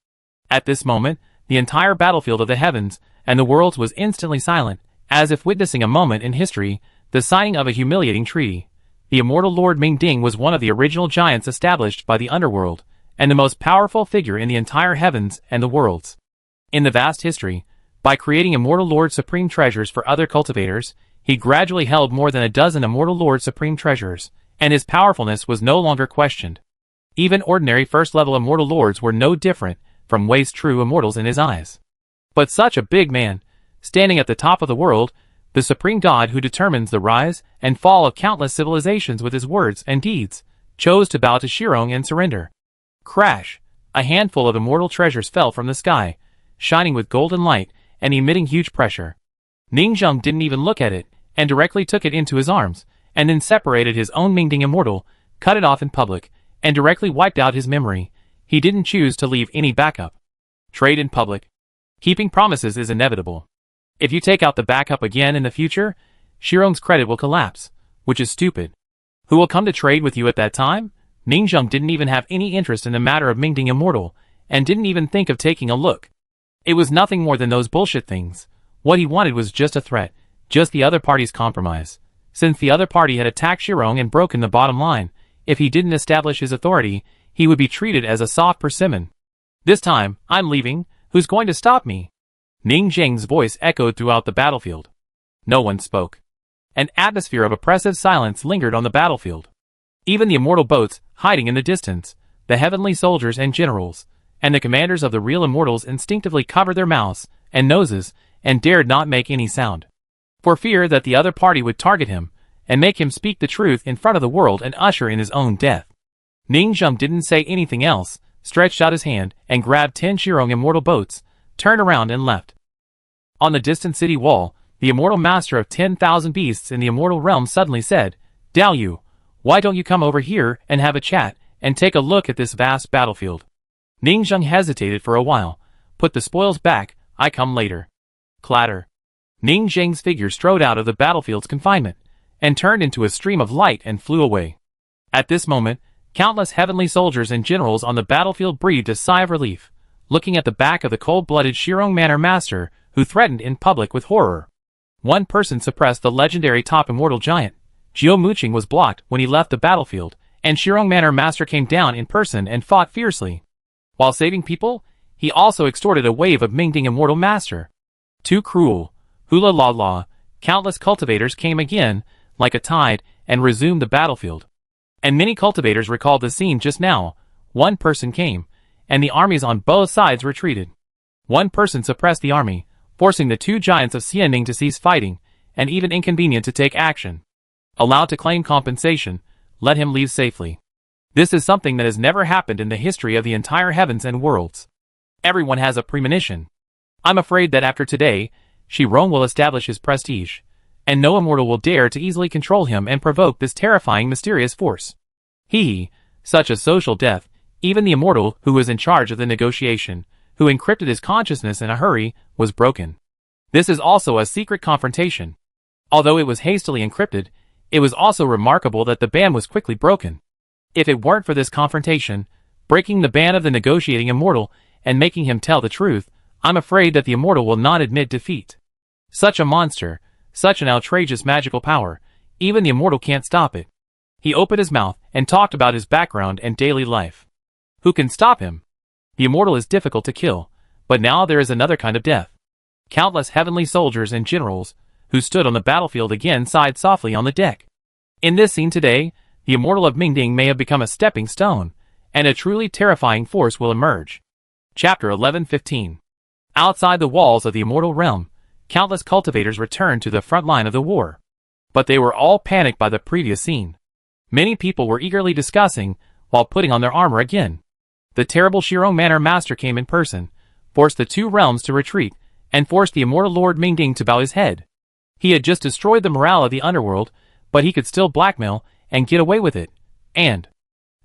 At this moment, the entire battlefield of the heavens and the worlds was instantly silent, as if witnessing a moment in history, the signing of a humiliating treaty. The immortal Lord Ming Ding was one of the original giants established by the underworld, and the most powerful figure in the entire heavens and the worlds. In the vast history, by creating immortal Lord Supreme treasures for other cultivators, He gradually held more than a dozen immortal Lord Supreme treasures, and his powerfulness was no longer questioned. Even ordinary first-level immortal lords were no different from waste true immortals in his eyes. But such a big man, standing at the top of the world, the supreme god who determines the rise and fall of countless civilizations with his words and deeds, chose to bow to Shirong and surrender. Crash! A handful of immortal treasures fell from the sky, shining with golden light and emitting huge pressure. Ningzheng didn't even look at it, and directly took it into his arms, and then separated his own Mingding immortal, cut it off in public, and directly wiped out his memory. He didn't choose to leave any backup. Trade in public. Keeping promises is inevitable. If you take out the backup again in the future, Shirong's credit will collapse, which is stupid. Who will come to trade with you at that time? Ningzheng didn't even have any interest in the matter of Mingding immortal, and didn't even think of taking a look. It was nothing more than those bullshit things. What he wanted was just a threat, just the other party's compromise. Since the other party had attacked Shirong and broken the bottom line, if he didn't establish his authority, he would be treated as a soft persimmon. This time, I'm leaving. Who's going to stop me? Ning Zheng's voice echoed throughout the battlefield. No one spoke. An atmosphere of oppressive silence lingered on the battlefield. Even the immortal boats, hiding in the distance, the heavenly soldiers and generals, and the commanders of the real immortals instinctively covered their mouths and noses and dared not make any sound, for fear that the other party would target him and make him speak the truth in front of the world and usher in his own death. Ningzheng didn't say anything else, stretched out his hand and grabbed 10 Shirong immortal boats, turned around and left. On the distant city wall, the immortal master of 10,000 beasts in the immortal realm suddenly said, "Dao Yu, why don't you come over here and have a chat and take a look at this vast battlefield?" Ningzheng hesitated for a while, put the spoils back. "I come later." Clatter. Ning Zheng's figure strode out of the battlefield's confinement, and turned into a stream of light and flew away. At this moment, countless heavenly soldiers and generals on the battlefield breathed a sigh of relief, looking at the back of the cold-blooded Shirong Manor Master, who threatened in public with horror. One person suppressed the legendary top immortal giant. Jiao Muqing was blocked when he left the battlefield, and Shirong Manor Master came down in person and fought fiercely. While saving people, he also extorted a wave of Mingding immortal master. Too cruel. Hula la la. Countless cultivators came again, like a tide, and resumed the battlefield. And many cultivators recalled the scene just now. One person came, and the armies on both sides retreated. One person suppressed the army, forcing the two giants of Xianning to cease fighting, and even inconvenient to take action. Allowed to claim compensation, let him leave safely. This is something that has never happened in the history of the entire heavens and worlds. Everyone has a premonition. I'm afraid that after today, Shirong will establish his prestige, and no immortal will dare to easily control him and provoke this terrifying mysterious force. Such a social death. Even the immortal who was in charge of the negotiation, who encrypted his consciousness in a hurry, was broken. This is also a secret confrontation. Although it was hastily encrypted, it was also remarkable that the ban was quickly broken. If it weren't for this confrontation, breaking the ban of the negotiating immortal and making him tell the truth, I'm afraid that the immortal will not admit defeat. Such a monster, such an outrageous magical power, even the immortal can't stop it. He opened his mouth and talked about his background and daily life. Who can stop him? The immortal is difficult to kill, but now there is another kind of death. Countless heavenly soldiers and generals, who stood on the battlefield again, sighed softly on the deck. In this scene today, the immortal of Mingding may have become a stepping stone, and a truly terrifying force will emerge. Chapter 11:15. Outside the walls of the immortal realm, countless cultivators returned to the front line of the war. But they were all panicked by the previous scene. Many people were eagerly discussing, while putting on their armor again. The terrible Shirong Manor Master came in person, forced the two realms to retreat, and forced the immortal Lord Mingding to bow his head. He had just destroyed the morale of the underworld, but he could still blackmail and get away with it. And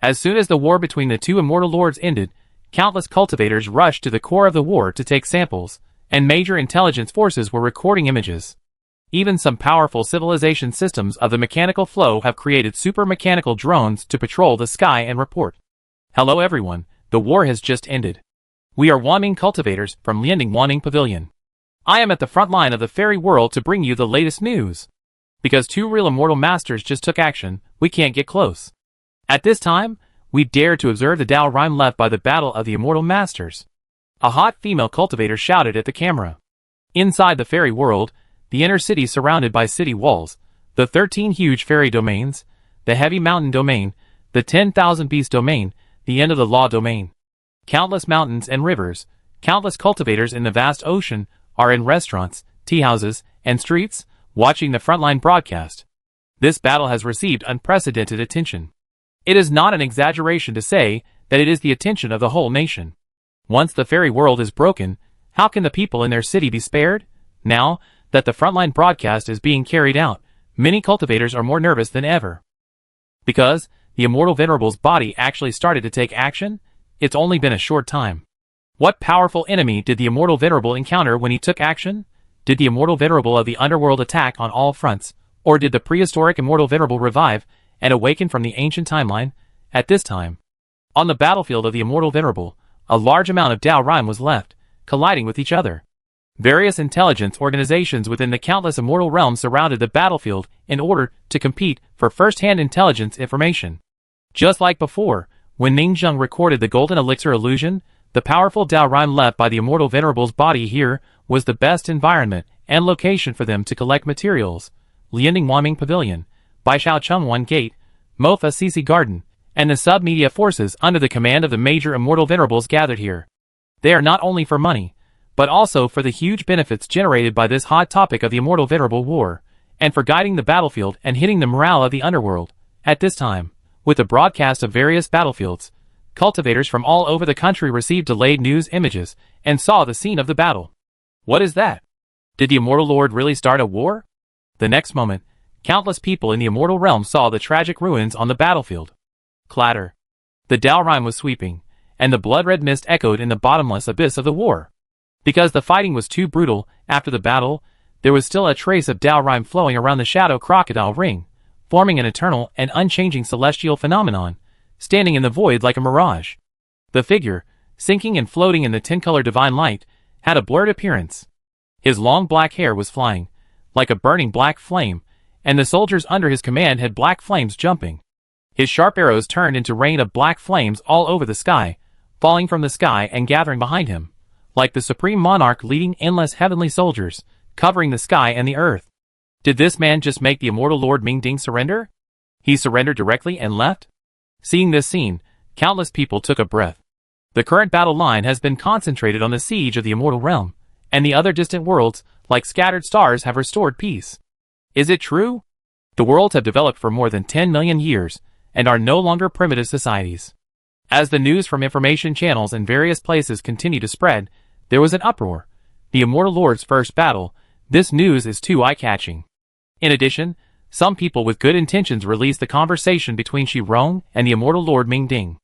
as soon as the war between the two immortal lords ended, countless cultivators rushed to the core of the war to take samples, and major intelligence forces were recording images. Even some powerful civilization systems of the mechanical flow have created super mechanical drones to patrol the sky and report. Hello everyone, the war has just ended. We are Wanming cultivators from Lianding Wanning Pavilion. I am at the front line of the fairy world to bring you the latest news. Because two real immortal masters just took action, we can't get close. At this time, we dare to observe the Dao Rhyme left by the battle of the immortal masters. A hot female cultivator shouted at the camera. Inside the fairy world, the inner city surrounded by city walls, the 13 huge fairy domains, the heavy mountain domain, the 10,000 beast domain, the end of the law domain. Countless mountains and rivers, countless cultivators in the vast ocean are in restaurants, tea houses, and streets, watching the frontline broadcast. This battle has received unprecedented attention. It is not an exaggeration to say that it is the attention of the whole nation. Once the fairy world is broken, how can the people in their city be spared? Now that the frontline broadcast is being carried out, many cultivators are more nervous than ever. Because the immortal venerable's body actually started to take action, it's only been a short time. What powerful enemy did the immortal venerable encounter when he took action? Did the immortal venerable of the underworld attack on all fronts, or did the prehistoric immortal venerable revive and awaken from the ancient timeline? At this time, on the battlefield of the immortal venerable, a large amount of Dao Rime was left, colliding with each other. Various intelligence organizations within the countless immortal realms surrounded the battlefield in order to compete for first-hand intelligence information. Just like before, when Ningzheng recorded the golden elixir illusion, the powerful Dao Rime left by the immortal venerable's body here was the best environment and location for them to collect materials. Lianding Wanming Pavilion, Baishao Chengwan Gate, Mofa Cici Garden, and the sub-media forces under the command of the major immortal venerables gathered here. They are not only for money, but also for the huge benefits generated by this hot topic of the immortal venerable war, and for guiding the battlefield and hitting the morale of the underworld. At this time, with the broadcast of various battlefields, cultivators from all over the country received delayed news images and saw the scene of the battle. What is that? Did the immortal lord really start a war? The next moment, countless people in the immortal realm saw the tragic ruins on the battlefield. Clatter. The Dao Rime was sweeping, and the blood-red mist echoed in the bottomless abyss of the war. Because the fighting was too brutal, after the battle, there was still a trace of Dao Rime flowing around the shadow crocodile ring, forming an eternal and unchanging celestial phenomenon, standing in the void like a mirage. The figure, sinking and floating in the 10-color divine light, had a blurred appearance. His long black hair was flying, like a burning black flame, and the soldiers under his command had black flames jumping. His sharp arrows turned into rain of black flames all over the sky, falling from the sky and gathering behind him, like the supreme monarch leading endless heavenly soldiers, covering the sky and the earth. Did this man just make the immortal Lord Mingding surrender? He surrendered directly and left? Seeing this scene, countless people took a breath. The current battle line has been concentrated on the siege of the immortal realm, and the other distant worlds, like scattered stars, have restored peace. Is it true? The worlds have developed for more than 10 million years, and are no longer primitive societies. As the news from information channels in various places continue to spread, there was an uproar. The immortal lord's first battle. This news is too eye-catching. In addition, some people with good intentions released the conversation between Shi Rong and the immortal Lord Mingding.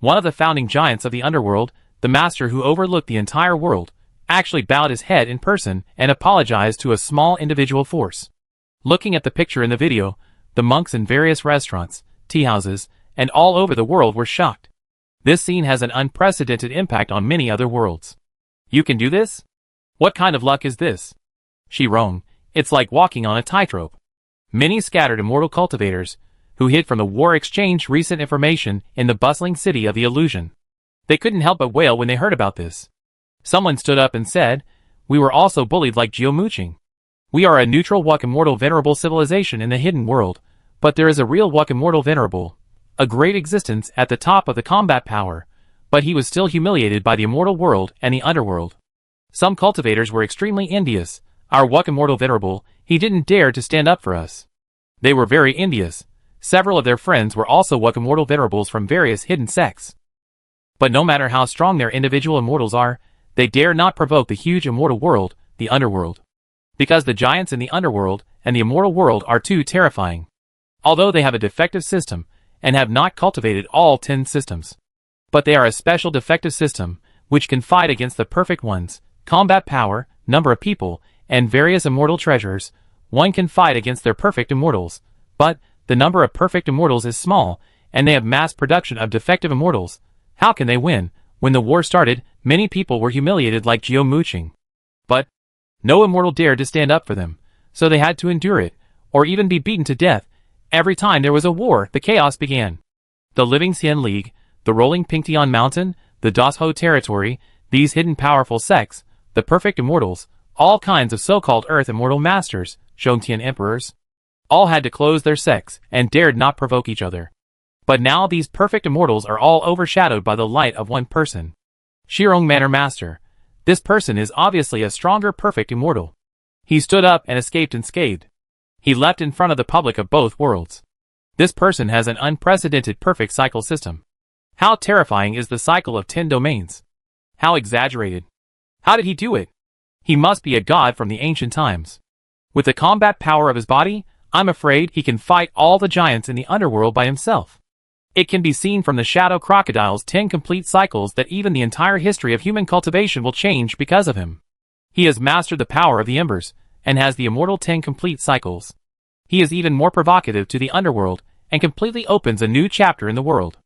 One of the founding giants of the underworld, the master who overlooked the entire world, actually bowed his head in person and apologized to a small individual force. Looking at the picture in the video, the monks in various restaurants, tea houses, and all over the world were shocked. This scene has an unprecedented impact on many other worlds. You can do this? What kind of luck is this? Shi Rong, it's like walking on a tightrope. Many scattered immortal cultivators, who hid from the war, exchanged recent information in the bustling city of the illusion. They couldn't help but wail when they heard about this. Someone stood up and said, "We were also bullied like Geomuching. We are a neutral Wuk immortal venerable civilization in the hidden world, but there is a real Wuk immortal venerable, a great existence at the top of the combat power, but he was still humiliated by the immortal world and the underworld." Some cultivators were extremely envious. Our Wuk immortal venerable, he didn't dare to stand up for us. They were very envious. Several of their friends were also Wuk immortal venerables from various hidden sects. But no matter how strong their individual immortals are, they dare not provoke the huge immortal world, the underworld. Because the giants in the underworld and the immortal world are too terrifying. Although they have a defective system, and have not cultivated all 10 systems. But they are a special defective system, which can fight against the perfect ones, combat power, number of people, and various immortal treasures. One can fight against their perfect immortals, but the number of perfect immortals is small, and they have mass production of defective immortals. How can they win? When the war started, many people were humiliated like Geomuching. But no immortal dared to stand up for them, so they had to endure it, or even be beaten to death. Every time there was a war, the chaos began. The Living Xian League, the Rolling Pingtian Mountain, the Das Ho territory, these hidden powerful sects, the perfect immortals, All kinds of so-called Earth Immortal Masters, Zhongtian Emperors, all had to close their sects and dared not provoke each other. But now these perfect immortals are all overshadowed by the light of one person. Shirong Manor Master. This person is obviously a stronger perfect immortal. He stood up and escaped unscathed. He leapt in front of the public of both worlds. This person has an unprecedented perfect cycle system. How terrifying is the cycle of 10 domains? How exaggerated. How did he do it? He must be a god from the ancient times. With the combat power of his body, I'm afraid he can fight all the giants in the underworld by himself. It can be seen from the Shadow Crocodile's 10 complete cycles that even the entire history of human cultivation will change because of him. He has mastered the power of the embers, and has the immortal 10 complete cycles. He is even more provocative to the underworld, and completely opens a new chapter in the world.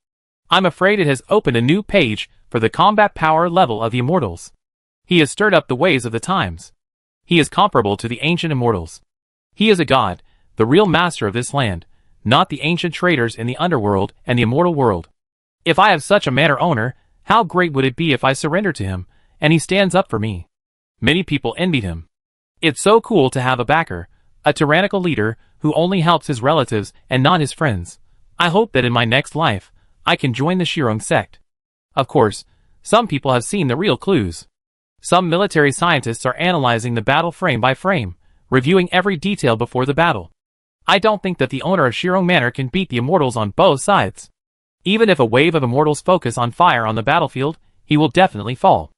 I'm afraid it has opened a new page for the combat power level of the immortals. He has stirred up the waves of the times. He is comparable to the ancient immortals. He is a god, the real master of this land, not the ancient traders in the underworld and the immortal world. If I have such a manor owner, how great would it be if I surrender to him, and he stands up for me? Many people envied him. It's so cool to have a backer, a tyrannical leader who only helps his relatives and not his friends. I hope that in my next life, I can join the Shirong sect. Of course, some people have seen the real clues. Some military scientists are analyzing the battle frame by frame, reviewing every detail before the battle. I don't think that the owner of Shirong Manor can beat the immortals on both sides. Even if a wave of immortals focus on fire on the battlefield, he will definitely fall.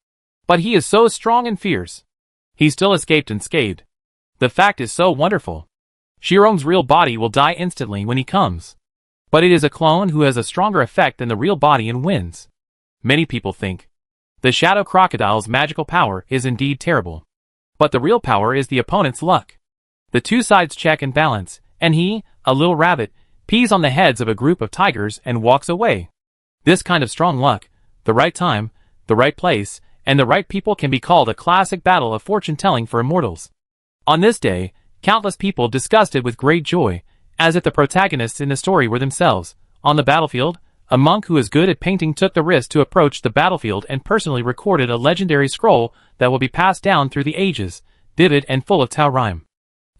But he is so strong and fierce. He still escaped unscathed. The fact is so wonderful. Shirong's real body will die instantly when he comes. But it is a clone who has a stronger effect than the real body and wins. Many people think the Shadow Crocodile's magical power is indeed terrible. But the real power is the opponent's luck. The two sides check and balance, and he, a little rabbit, pees on the heads of a group of tigers and walks away. This kind of strong luck, the right time, the right place, and the right people can be called a classic battle of fortune-telling for immortals. On this day, countless people discussed it with great joy, as if the protagonists in the story were themselves. On the battlefield, a monk who is good at painting took the risk to approach the battlefield and personally recorded a legendary scroll that will be passed down through the ages, vivid and full of Tao rhyme.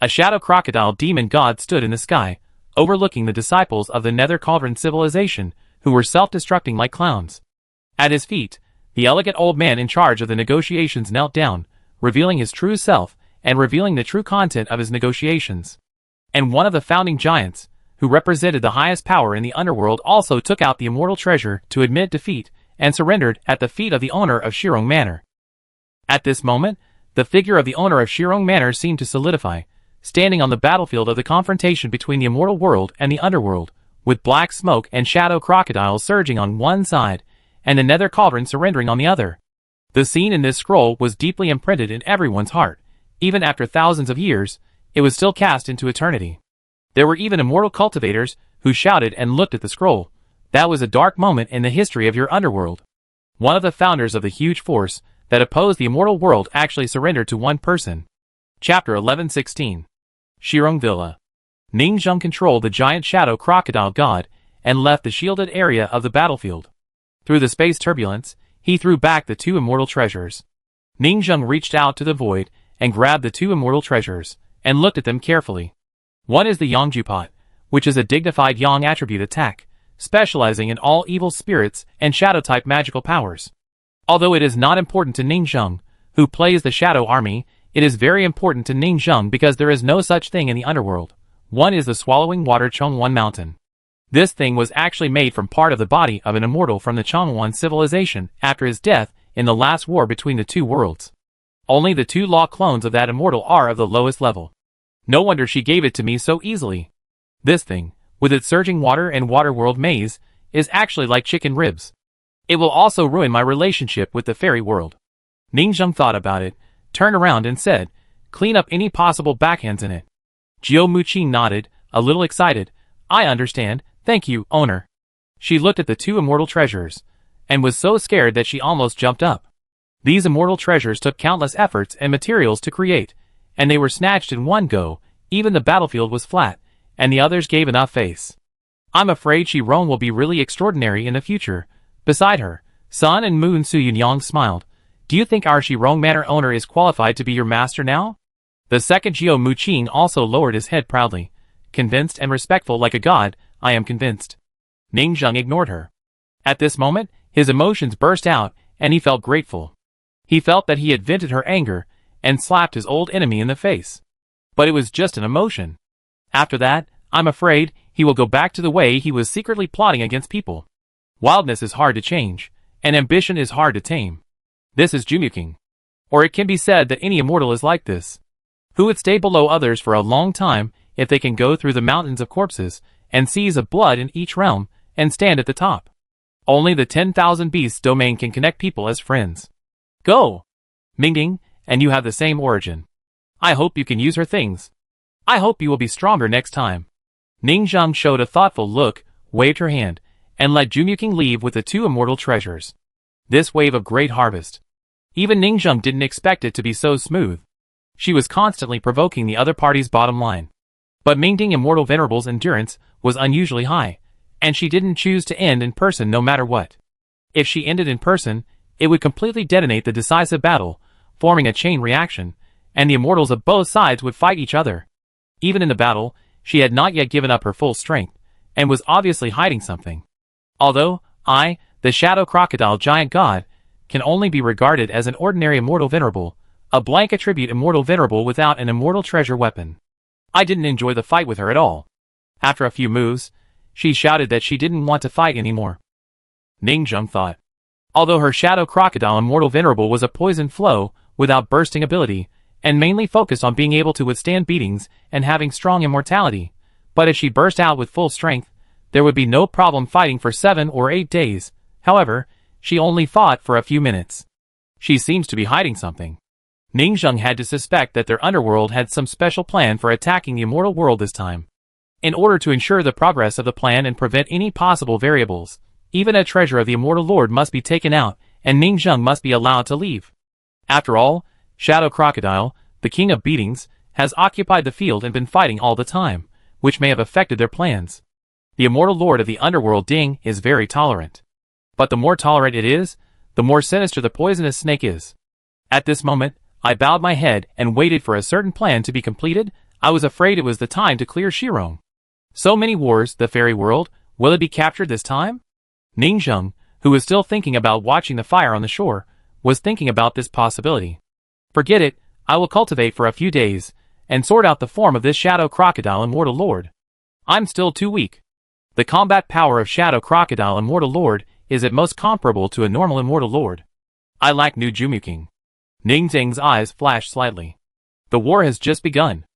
A shadow crocodile demon god stood in the sky, overlooking the disciples of the Nether Cauldron civilization, who were self-destructing like clowns. At his feet, the elegant old man in charge of the negotiations knelt down, revealing his true self and revealing the true content of his negotiations. And one of the founding giants, who represented the highest power in the underworld, also took out the immortal treasure to admit defeat and surrendered at the feet of the owner of Shirong Manor. At this moment, the figure of the owner of Shirong Manor seemed to solidify, standing on the battlefield of the confrontation between the immortal world and the underworld, with black smoke and shadow crocodiles surging on one side, and the Nether Cauldron surrendering on the other. The scene in this scroll was deeply imprinted in everyone's heart. Even after thousands of years, it was still cast into eternity. There were even immortal cultivators who shouted and looked at the scroll. That was a dark moment in the history of your underworld. One of the founders of the huge force that opposed the immortal world actually surrendered to one person. Chapter 11:16. Shirong Villa. Ningzheng controlled the giant shadow crocodile god and left the shielded area of the battlefield. Through the space turbulence, he threw back the two immortal treasures. Ningzheng reached out to the void and grabbed the two immortal treasures and looked at them carefully. One is the Yangju Pot, which is a dignified Yang attribute attack, specializing in all evil spirits and shadow-type magical powers. Although it is not important to Ningzheng, who plays the Shadow Army, it is very important to Ningzheng because there is no such thing in the underworld. One is the Swallowing Water Chongwan Mountain. This thing was actually made from part of the body of an immortal from the Chongwan civilization after his death in the last war between the two worlds. Only the two law clones of that immortal are of the lowest level. No wonder she gave it to me so easily. This thing, with its surging water and water world maze, is actually like chicken ribs. It will also ruin my relationship with the fairy world. Ningzheng thought about it, turned around and said, "Clean up any possible backhands in it." Jiao Muqing nodded, a little excited. "I understand, thank you, owner." She looked at the two immortal treasures, and was so scared that she almost jumped up. These immortal treasures took countless efforts and materials to create, and they were snatched in one go. Even the battlefield was flat, and the others gave enough face. I'm afraid Shirong will be really extraordinary in the future. Beside her, Sun and Moon Suyunyang smiled. Do you think our Shirong Manor owner is qualified to be your master now? The second Jiao Muqing also lowered his head proudly. Convinced and respectful like a god, I am convinced. Ning Zheng ignored her. At this moment, his emotions burst out, and he felt grateful. He felt that he had vented her anger, and slapped his old enemy in the face. But it was just an emotion. After that, I'm afraid, he will go back to the way he was secretly plotting against people. Wildness is hard to change, and ambition is hard to tame. This is Jumuking. Or it can be said that any immortal is like this. Who would stay below others for a long time if they can go through the mountains of corpses, and seas of blood in each realm, and stand at the top? Only the 10,000 beasts domain can connect people as friends. Go! Mingding, and you have the same origin. I hope you can use her things. I hope you will be stronger next time. Ning Zheng showed a thoughtful look, waved her hand, and let Jumuking leave with the 2 immortal treasures. This wave of great harvest. Even Ning Zheng didn't expect it to be so smooth. She was constantly provoking the other party's bottom line. But Mingding Immortal Venerable's endurance was unusually high, and she didn't choose to end in person no matter what. If she ended in person, it would completely detonate the decisive battle, forming a chain reaction, and the immortals of both sides would fight each other. Even in the battle, she had not yet given up her full strength, and was obviously hiding something. Although, I, the Shadow Crocodile Giant God, can only be regarded as an ordinary Immortal Venerable, a blank attribute Immortal Venerable without an Immortal Treasure weapon. I didn't enjoy the fight with her at all. After a few moves, she shouted that she didn't want to fight anymore. Ning Zheng thought. Although her Shadow Crocodile Immortal Venerable was a poison flow, without bursting ability, and mainly focused on being able to withstand beatings and having strong immortality, but if she burst out with full strength, there would be no problem fighting for 7 or 8 days. However, she only fought for a few minutes. She seems to be hiding something. Ning Zheng had to suspect that their underworld had some special plan for attacking the immortal world this time. In order to ensure the progress of the plan and prevent any possible variables, even a treasure of the immortal lord must be taken out, and Ning Zheng must be allowed to leave. After all, Shadow Crocodile, the king of beatings, has occupied the field and been fighting all the time, which may have affected their plans. The immortal lord of the underworld Ding is very tolerant. But the more tolerant it is, the more sinister the poisonous snake is. At this moment, I bowed my head and waited for a certain plan to be completed. I was afraid it was the time to clear Shirong. So many wars, the fairy world, will it be captured this time? Ning Zheng, who was still thinking about watching the fire on the shore, was thinking about this possibility. Forget it, I will cultivate for a few days, and sort out the form of this Shadow Crocodile Immortal Lord. I'm still too weak. The combat power of Shadow Crocodile Immortal Lord is at most comparable to a normal Immortal Lord. I lack new Jumuking. Ning Zheng's eyes flashed slightly. The war has just begun.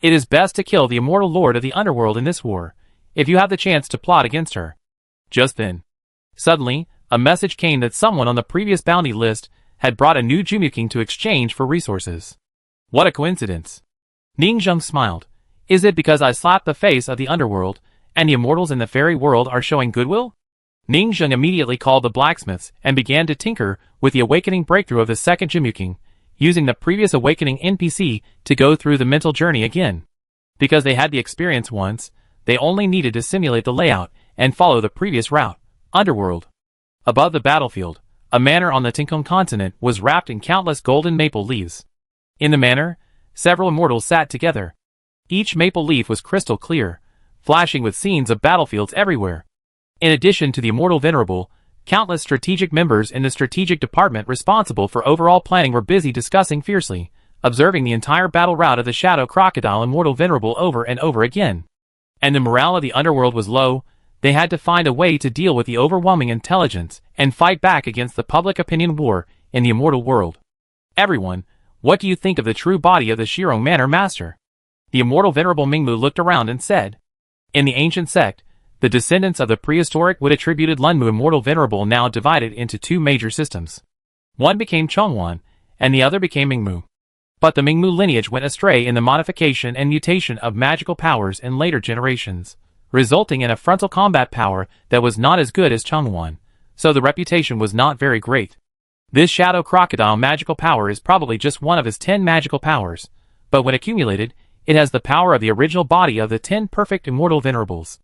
It is best to kill the Immortal Lord of the Underworld in this war, if you have the chance to plot against her. Just then, suddenly, a message came that someone on the previous bounty list had brought a new Jumuking to exchange for resources. What a coincidence. Ning Zheng smiled. Is it because I slapped the face of the underworld, and the immortals in the fairy world are showing goodwill? Ning Zheng immediately called the blacksmiths and began to tinker with the awakening breakthrough of the second Jumuking, using the previous awakening NPC to go through the mental journey again. Because they had the experience once, they only needed to simulate the layout and follow the previous route. Underworld. Above the battlefield, a manor on the Tinkong continent was wrapped in countless golden maple leaves. In the manor, several immortals sat together. Each maple leaf was crystal clear, flashing with scenes of battlefields everywhere. In addition to the Immortal Venerable, countless strategic members in the strategic department responsible for overall planning were busy discussing fiercely, observing the entire battle route of the Shadow Crocodile Immortal Venerable over and over again. And the morale of the underworld was low. They had to find a way to deal with the overwhelming intelligence and fight back against the public opinion war in the immortal world. Everyone, what do you think of the true body of the Shirong Manor Master? The Immortal Venerable Mingmu looked around and said. In the ancient sect, the descendants of the prehistoric wood attributed Lunmu Immortal Venerable now divided into 2 major systems. One became Chongwan, and the other became Mingmu. But the Mingmu lineage went astray in the modification and mutation of magical powers in later generations, resulting in a frontal combat power that was not as good as Chongwan, so the reputation was not very great. This Shadow Crocodile magical power is probably just one of his 10 magical powers, but when accumulated, it has the power of the original body of the 10 perfect Immortal Venerables.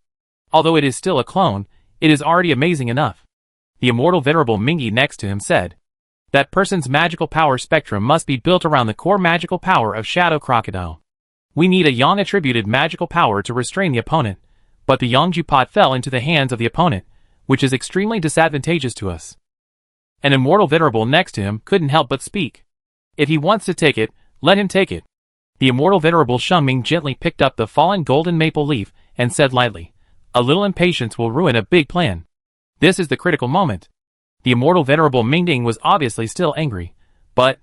Although it is still a clone, it is already amazing enough. The Immortal Venerable Mingi next to him said. That person's magical power spectrum must be built around the core magical power of Shadow Crocodile. We need a Yang attributed magical power to restrain the opponent, but the Yangju pot fell into the hands of the opponent, which is extremely disadvantageous to us. An immortal venerable next to him couldn't help but speak. If he wants to take it, let him take it. The immortal venerable Shengming gently picked up the fallen golden maple leaf and said lightly, "A little impatience will ruin a big plan." This is the critical moment. The immortal venerable Mingding was obviously still angry, but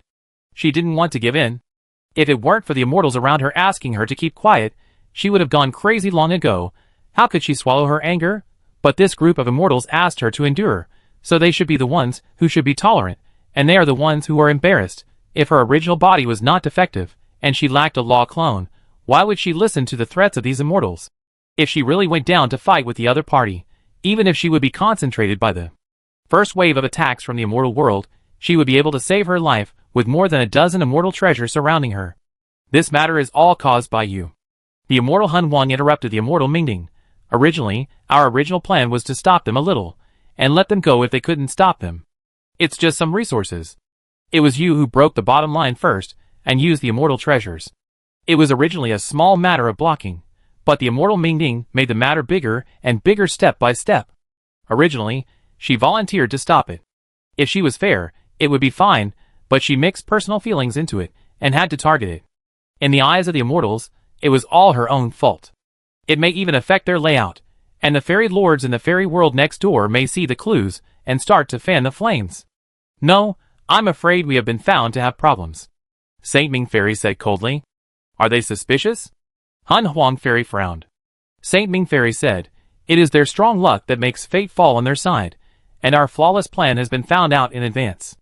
she didn't want to give in. If it weren't for the immortals around her asking her to keep quiet, she would have gone crazy long ago. How could she swallow her anger? But this group of immortals asked her to endure, so they should be the ones who should be tolerant, and they are the ones who are embarrassed. If her original body was not defective, and she lacked a law clone, why would she listen to the threats of these immortals? If she really went down to fight with the other party, even if she would be concentrated by the first wave of attacks from the immortal world, she would be able to save her life with more than a dozen immortal treasures surrounding her. This matter is all caused by you. The immortal Hun Wang interrupted the immortal Mingding. Originally, our original plan was to stop them a little, and let them go if they couldn't stop them. It's just some resources. It was you who broke the bottom line first, and used the immortal treasures. It was originally a small matter of blocking, but the immortal Mingding made the matter bigger and bigger step by step. Originally, she volunteered to stop it. If she was fair, it would be fine, but she mixed personal feelings into it, and had to target it. In the eyes of the immortals, it was all her own fault. It may even affect their layout, and the fairy lords in the fairy world next door may see the clues, and start to fan the flames. No, I'm afraid we have been found to have problems. Saint Ming Fairy said coldly. Are they suspicious? Hun Huang Fairy frowned. Saint Ming Fairy said, it is their strong luck that makes fate fall on their side, and our flawless plan has been found out in advance.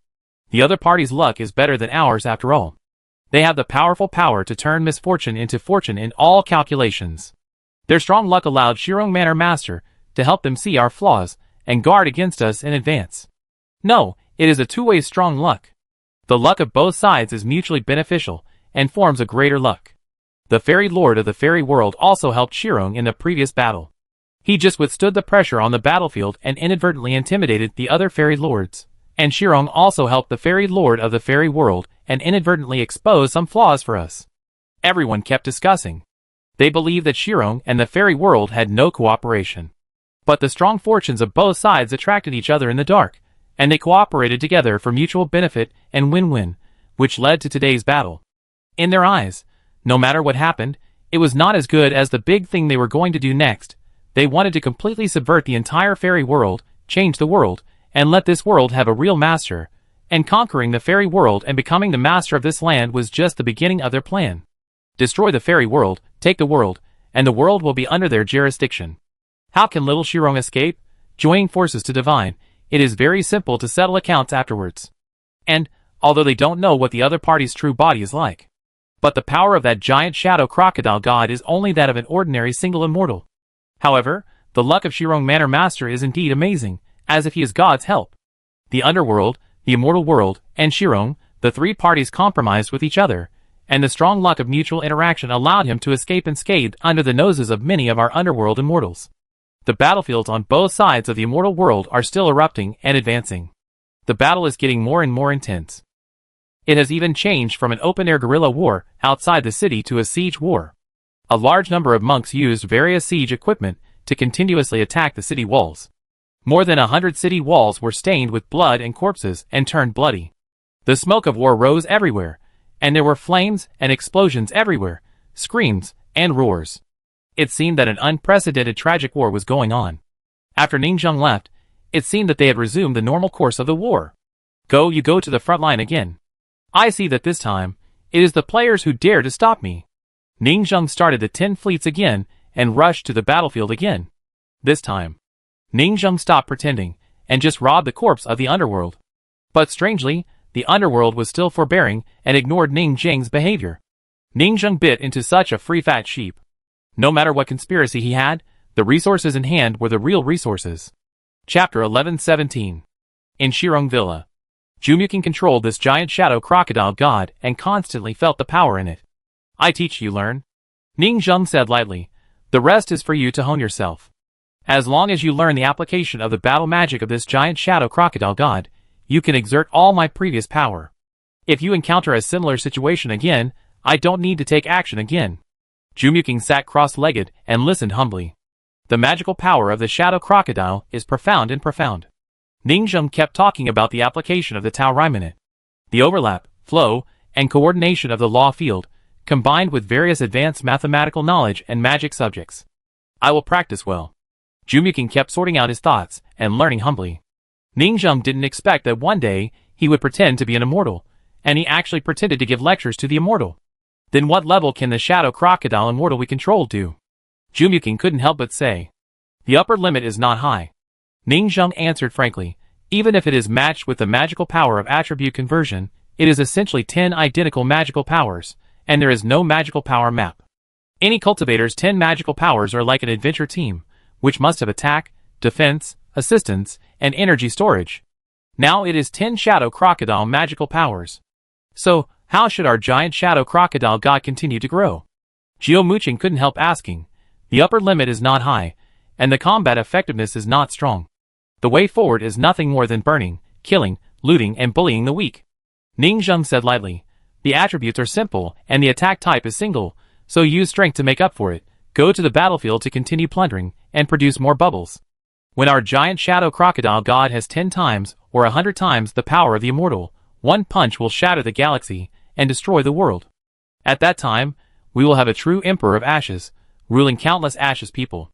The other party's luck is better than ours after all. They have the powerful power to turn misfortune into fortune in all calculations. Their strong luck allowed Shirong Manor Master to help them see our flaws and guard against us in advance. No, it is a two-way strong luck. The luck of both sides is mutually beneficial and forms a greater luck. The Fairy Lord of the Fairy World also helped Shirong in the previous battle. He just withstood the pressure on the battlefield and inadvertently intimidated the other Fairy Lords. And Shirong also helped the Fairy Lord of the Fairy World and inadvertently exposed some flaws for us. Everyone kept discussing. They believed that Shirong and the Fairy World had no cooperation. But the strong fortunes of both sides attracted each other in the dark, and they cooperated together for mutual benefit and win-win, which led to today's battle. In their eyes, no matter what happened, it was not as good as the big thing they were going to do next. They wanted to completely subvert the entire fairy world, change the world, and let this world have a real master, and conquering the fairy world and becoming the master of this land was just the beginning of their plan. Destroy the fairy world, take the world, and the world will be under their jurisdiction. How can little Shirong escape? Joining forces to divine. It is very simple to settle accounts afterwards. And, although they don't know what the other party's true body is like, but the power of that giant shadow crocodile god is only that of an ordinary single immortal. However, the luck of Shirong Manor Master is indeed amazing, as if he is God's help. The underworld, the immortal world, and Shirong, the three parties compromised with each other, and the strong luck of mutual interaction allowed him to escape unscathed under the noses of many of our underworld immortals. The battlefields on both sides of the immortal world are still erupting and advancing. The battle is getting more and more intense. It has even changed from an open-air guerrilla war outside the city to a siege war. A large number of monks used various siege equipment to continuously attack the city walls. More than 100 city walls were stained with blood and corpses and turned bloody. The smoke of war rose everywhere, and there were flames and explosions everywhere, screams and roars. It seemed that an unprecedented tragic war was going on. After Ningzheng left, it seemed that they had resumed the normal course of the war. You go to the front line again. I see that this time, it is the players who dare to stop me. Ningzheng started the 10 fleets again and rushed to the battlefield again. This time, Ningzheng stopped pretending and just robbed the corpse of the underworld. But strangely, the underworld was still forbearing and ignored Ningzheng's behavior. Ningzheng bit into such a free fat sheep. No matter what conspiracy he had, the resources in hand were the real resources. Chapter 11:17. In Shirong Villa, Jumyukin controlled this giant shadow crocodile god and constantly felt the power in it. I teach you learn. Ningzheng said lightly. The rest is for you to hone yourself. As long as you learn the application of the battle magic of this giant shadow crocodile god, you can exert all my previous power. If you encounter a similar situation again, I don't need to take action again. Jumuking sat cross-legged and listened humbly. The magical power of the shadow crocodile is profound and profound. Ningzheng kept talking about the application of the Tao Raimanet. The overlap, flow, and coordination of the law field, combined with various advanced mathematical knowledge and magic subjects. I will practice well. Jumuking kept sorting out his thoughts and learning humbly. Ningzheng didn't expect that one day he would pretend to be an immortal, and he actually pretended to give lectures to the immortal. Then what level can the shadow crocodile immortal we control do? Jumuking couldn't help but say. The upper limit is not high. Ningzheng answered frankly. Even if it is matched with the magical power of attribute conversion, it is essentially 10 identical magical powers, and there is no magical power map. Any cultivator's 10 magical powers are like an adventure team, which must have attack, defense, assistance, and energy storage. Now it is 10 shadow crocodile magical powers. So, how should our giant shadow crocodile god continue to grow? Muqing couldn't help asking. The upper limit is not high, and the combat effectiveness is not strong. The way forward is nothing more than burning, killing, looting, and bullying the weak. Ningzheng said lightly. The attributes are simple, and the attack type is single, so use strength to make up for it. Go to the battlefield to continue plundering, and produce more bubbles. When our giant shadow crocodile god has 10 times, or 100 times the power of the immortal, one punch will shatter the galaxy, and destroy the world. At that time, we will have a true emperor of ashes, ruling countless ashes people.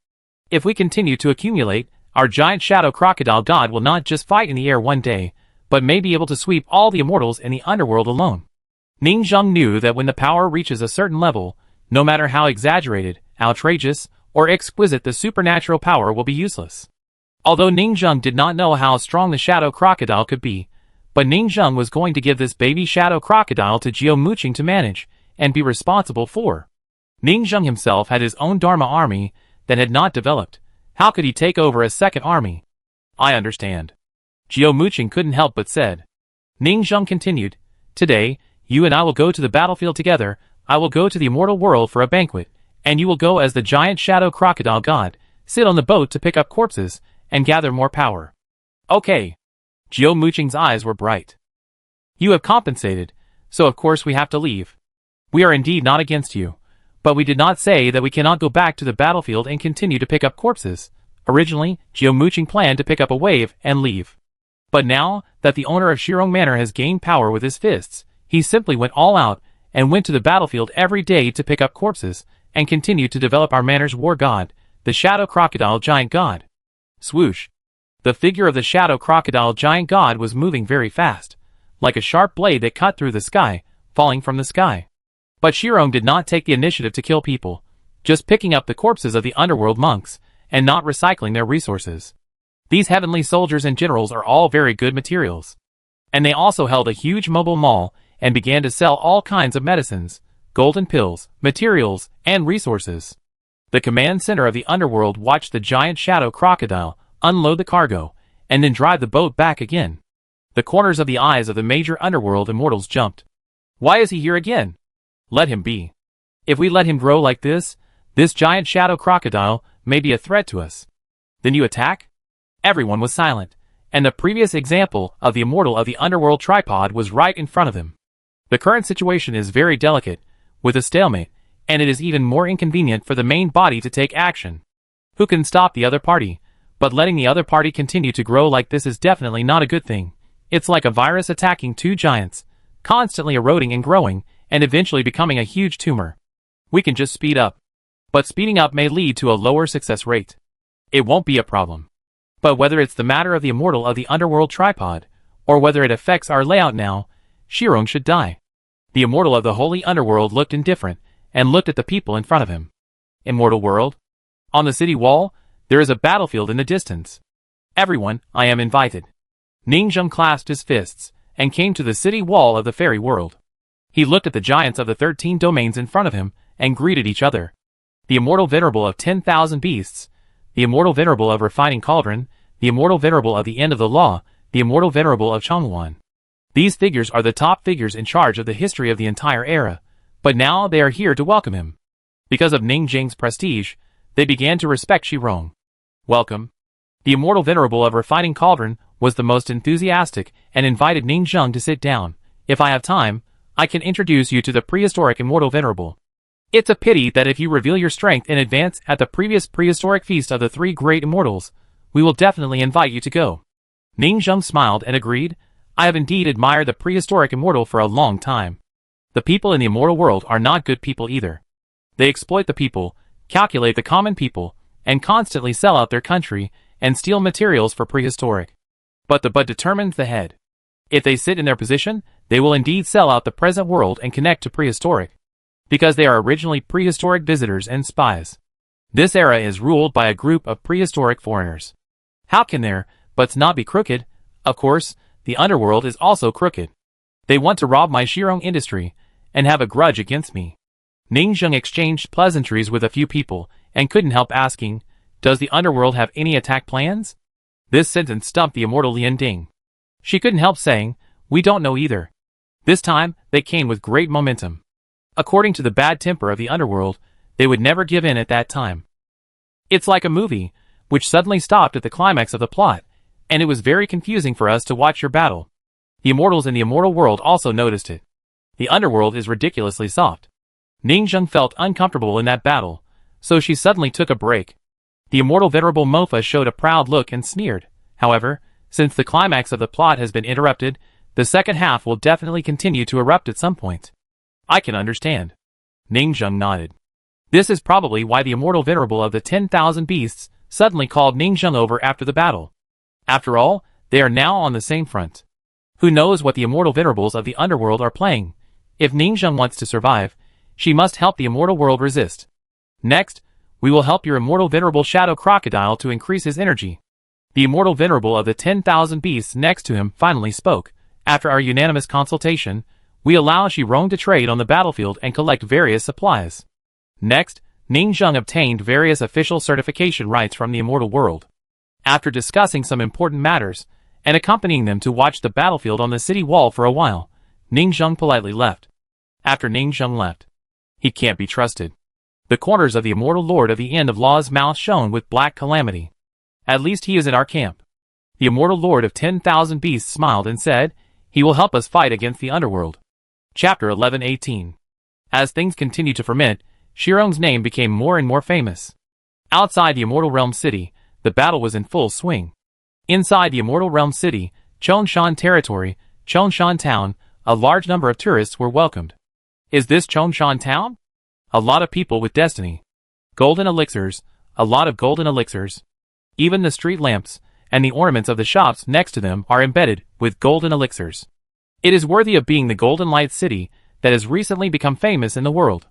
If we continue to accumulate, our giant shadow crocodile god will not just fight in the air one day, but may be able to sweep all the immortals in the underworld alone. Ningzheng knew that when the power reaches a certain level, no matter how exaggerated, outrageous, or exquisite the supernatural power will be useless. Although Ningzheng did not know how strong the shadow crocodile could be, but Ningzheng was going to give this baby shadow crocodile to Muqing to manage, and be responsible for. Ningzheng himself had his own Dharma army that had not developed. How could he take over a second army? I understand. Muqing couldn't help but said. Ningzheng continued. Today, you and I will go to the battlefield together. I will go to the immortal world for a banquet, and you will go as the giant shadow crocodile god, sit on the boat to pick up corpses, and gather more power. Okay. Muqing's eyes were bright. You have compensated, so of course we have to leave. We are indeed not against you. But we did not say that we cannot go back to the battlefield and continue to pick up corpses. Originally, Muqing planned to pick up a wave and leave. But now that the owner of Shirong Manor has gained power with his fists, he simply went all out and went to the battlefield every day to pick up corpses and continue to develop our manor's war god, the shadow crocodile giant god. Swoosh. The figure of the shadow crocodile giant god was moving very fast, like a sharp blade that cut through the sky, falling from the sky. But Shirong did not take the initiative to kill people, just picking up the corpses of the underworld monks, and not recycling their resources. These heavenly soldiers and generals are all very good materials. And they also held a huge mobile mall, and began to sell all kinds of medicines, golden pills, materials, and resources. The command center of the underworld watched the giant shadow crocodile unload the cargo, and then drive the boat back again. The corners of the eyes of the major underworld immortals jumped. Why is he here again? Let him be. If we let him grow like this giant shadow crocodile may be a threat to us. Then you attack? Everyone was silent, and the previous example of the immortal of the underworld tripod was right in front of him. The current situation is very delicate, with a stalemate, and it is even more inconvenient for the main body to take action. Who can stop the other party? But letting the other party continue to grow like this is definitely not a good thing. It's like a virus attacking two giants, constantly eroding and growing, and eventually becoming a huge tumor. We can just speed up. But speeding up may lead to a lower success rate. It won't be a problem. But whether it's the matter of the immortal of the underworld tripod, or whether it affects our layout now, Shirong should die. The immortal of the holy underworld looked indifferent, and looked at the people in front of him. Immortal world? On the city wall, there is a battlefield in the distance. Everyone, I am invited. Ningzheng clasped his fists, and came to the city wall of the fairy world. He looked at the giants of the 13 domains in front of him, and greeted each other. The immortal venerable of 10,000 beasts, the immortal venerable of refining cauldron, the immortal venerable of the end of the law, the immortal venerable of Changwan. These figures are the top figures in charge of the history of the entire era, but now they are here to welcome him. Because of Ningzheng's prestige, they began to respect Shirong. Welcome. The immortal venerable of refining cauldron was the most enthusiastic and invited Ning Zheng to sit down. If I have time, I can introduce you to the prehistoric immortal venerable. It's a pity that if you reveal your strength in advance at the previous prehistoric feast of the three great immortals, we will definitely invite you to go. Ning Zheng smiled and agreed. I have indeed admired the prehistoric immortal for a long time. The people in the immortal world are not good people either. They exploit the people, calculate the common people, and constantly sell out their country and steal materials for prehistoric. But the bud determines the head. If they sit in their position, they will indeed sell out the present world and connect to prehistoric. Because they are originally prehistoric visitors and spies. This era is ruled by a group of prehistoric foreigners. How can their butts not be crooked? Of course, the underworld is also crooked. They want to rob my Shirong industry and have a grudge against me. Ning Zheng exchanged pleasantries with a few people and couldn't help asking, does the underworld have any attack plans? This sentence stumped the immortal Lian Ding. She couldn't help saying, we don't know either. This time, they came with great momentum. According to the bad temper of the underworld, they would never give in at that time. It's like a movie, which suddenly stopped at the climax of the plot, and it was very confusing for us to watch your battle. The immortals in the immortal world also noticed it. The underworld is ridiculously soft. Ning Zheng felt uncomfortable in that battle, so she suddenly took a break. The immortal venerable Mofa showed a proud look and sneered. However, since the climax of the plot has been interrupted, the second half will definitely continue to erupt at some point. I can understand. Ning Zheng nodded. This is probably why the immortal venerable of the 10,000 beasts suddenly called Ning Zheng over after the battle. After all, they are now on the same front. Who knows what the immortal venerables of the underworld are playing? If Ning Zheng wants to survive, she must help the immortal world resist. Next, we will help your immortal venerable shadow crocodile to increase his energy. The immortal venerable of the 10,000 beasts next to him finally spoke. After our unanimous consultation, we allow Shirong to trade on the battlefield and collect various supplies. Next, Ning Zheng obtained various official certification rights from the immortal world. After discussing some important matters, and accompanying them to watch the battlefield on the city wall for a while, Ning Zheng politely left. After Ning Zheng left, he can't be trusted. The corners of the immortal lord of the end of law's mouth shone with black calamity. At least he is in our camp. The immortal lord of 10,000 beasts smiled and said, he will help us fight against the underworld. Chapter 11:18. As things continued to ferment, Shirong's name became more and more famous. Outside the Immortal Realm City, the battle was in full swing. Inside the Immortal Realm City, Chongshan Territory, Chongshan Town, a large number of tourists were welcomed. Is this Chongshan Town? A lot of people with destiny. Golden elixirs, a lot of golden elixirs. Even the street lamps and the ornaments of the shops next to them are embedded with golden elixirs. It is worthy of being the Golden Light City that has recently become famous in the world.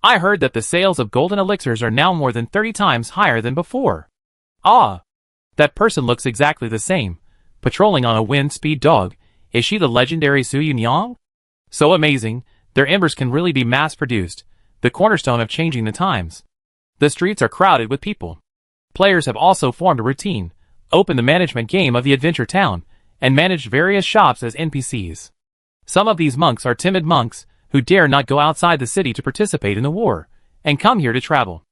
I heard that the sales of golden elixirs are now more than 30 times higher than before. Ah! That person looks exactly the same, patrolling on a wind-speed dog. Is she the legendary Su Yunyang? So amazing, their embers can really be mass-produced, the cornerstone of changing the times. The streets are crowded with people. Players have also formed a routine, opened the management game of the Adventure Town, and managed various shops as NPCs. Some of these monks are timid monks, who dare not go outside the city to participate in the war, and come here to travel.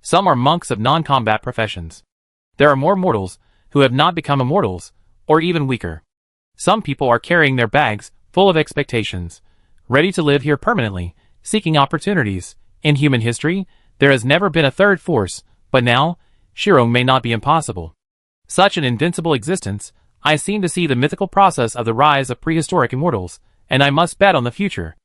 Some are monks of non-combat professions. There are more mortals, who have not become immortals, or even weaker. Some people are carrying their bags, full of expectations, ready to live here permanently, seeking opportunities. In human history, there has never been a third force, but now, Shirong may not be impossible. Such an invincible existence, I seem to see the mythical process of the rise of prehistoric immortals, and I must bet on the future.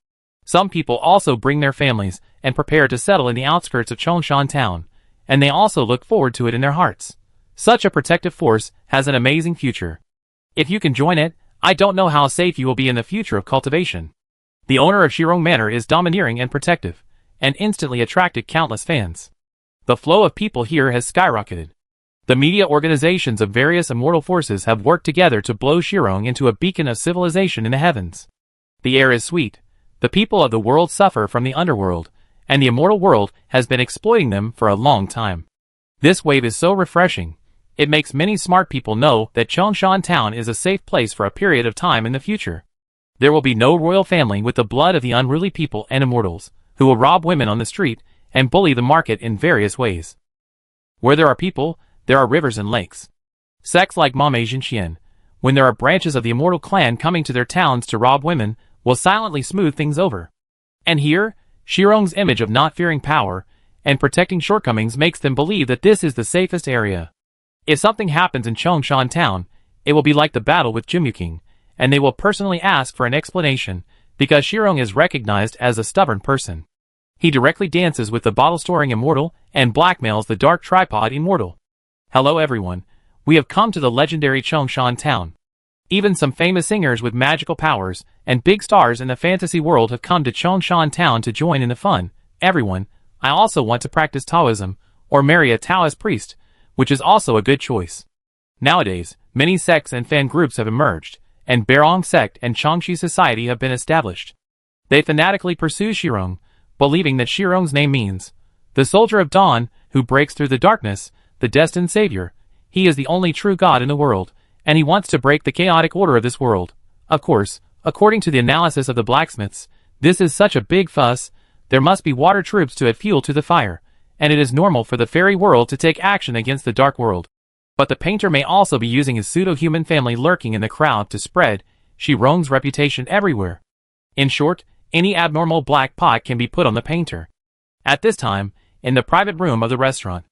Some people also bring their families and prepare to settle in the outskirts of Chongshan Town, and they also look forward to it in their hearts. Such a protective force has an amazing future. If you can join it, I don't know how safe you will be in the future of cultivation. The owner of Shirong Manor is domineering and protective, and instantly attracted countless fans. The flow of people here has skyrocketed. The media organizations of various immortal forces have worked together to blow Shirong into a beacon of civilization in the heavens. The air is sweet. The people of the world suffer from the underworld, and the immortal world has been exploiting them for a long time. This wave is so refreshing. It makes many smart people know that Chongshan Town is a safe place for a period of time in the future. There will be no royal family with the blood of the unruly people and immortals, who will rob women on the street and bully the market in various ways. Where there are people, there are rivers and lakes. Sects like Mame Jinxian, when there are branches of the immortal clan coming to their towns to rob women, will silently smooth things over. And here, Shirong's image of not fearing power and protecting shortcomings makes them believe that this is the safest area. If something happens in Chongshan town, it will be like the battle with Jimyuking, and they will personally ask for an explanation, because Shirong is recognized as a stubborn person. He directly dances with the bottle-storing immortal and blackmails the dark tripod immortal. Hello everyone, we have come to the legendary Chongshan town. Even some famous singers with magical powers and big stars in the fantasy world have come to Chongshan town to join in the fun. Everyone, I also want to practice Taoism, or marry a Taoist priest, which is also a good choice. Nowadays, many sects and fan groups have emerged, and Barong sect and Chongshi society have been established. They fanatically pursue Shirong, believing that Shirong's name means the soldier of dawn who breaks through the darkness, the destined savior. He is the only true God in the world, and he wants to break the chaotic order of this world. Of course, according to the analysis of the blacksmiths, this is such a big fuss, there must be water troops to add fuel to the fire, and it is normal for the fairy world to take action against the dark world. But the painter may also be using his pseudo-human family lurking in the crowd to spread Shirong's reputation everywhere. In short, any abnormal black pot can be put on the painter. At this time, in the private room of the restaurant,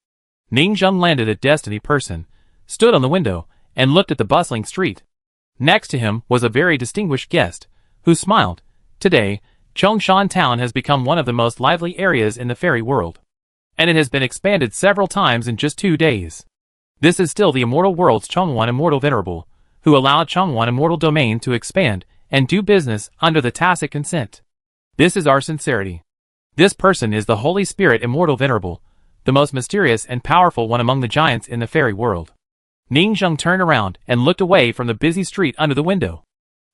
Ning Zheng landed a destiny person, stood on the window, and looked at the bustling street. Next to him was a very distinguished guest, who smiled. Today, Chongshan town has become one of the most lively areas in the fairy world, and it has been expanded several times in just 2 days. This is still the immortal world's Chongwan Immortal Venerable, who allowed Chongwan Immortal Domain to expand and do business under the tacit consent. This is our sincerity. This person is the Holy Spirit Immortal Venerable, the most mysterious and powerful one among the giants in the fairy world. Ning Zheng turned around and looked away from the busy street under the window.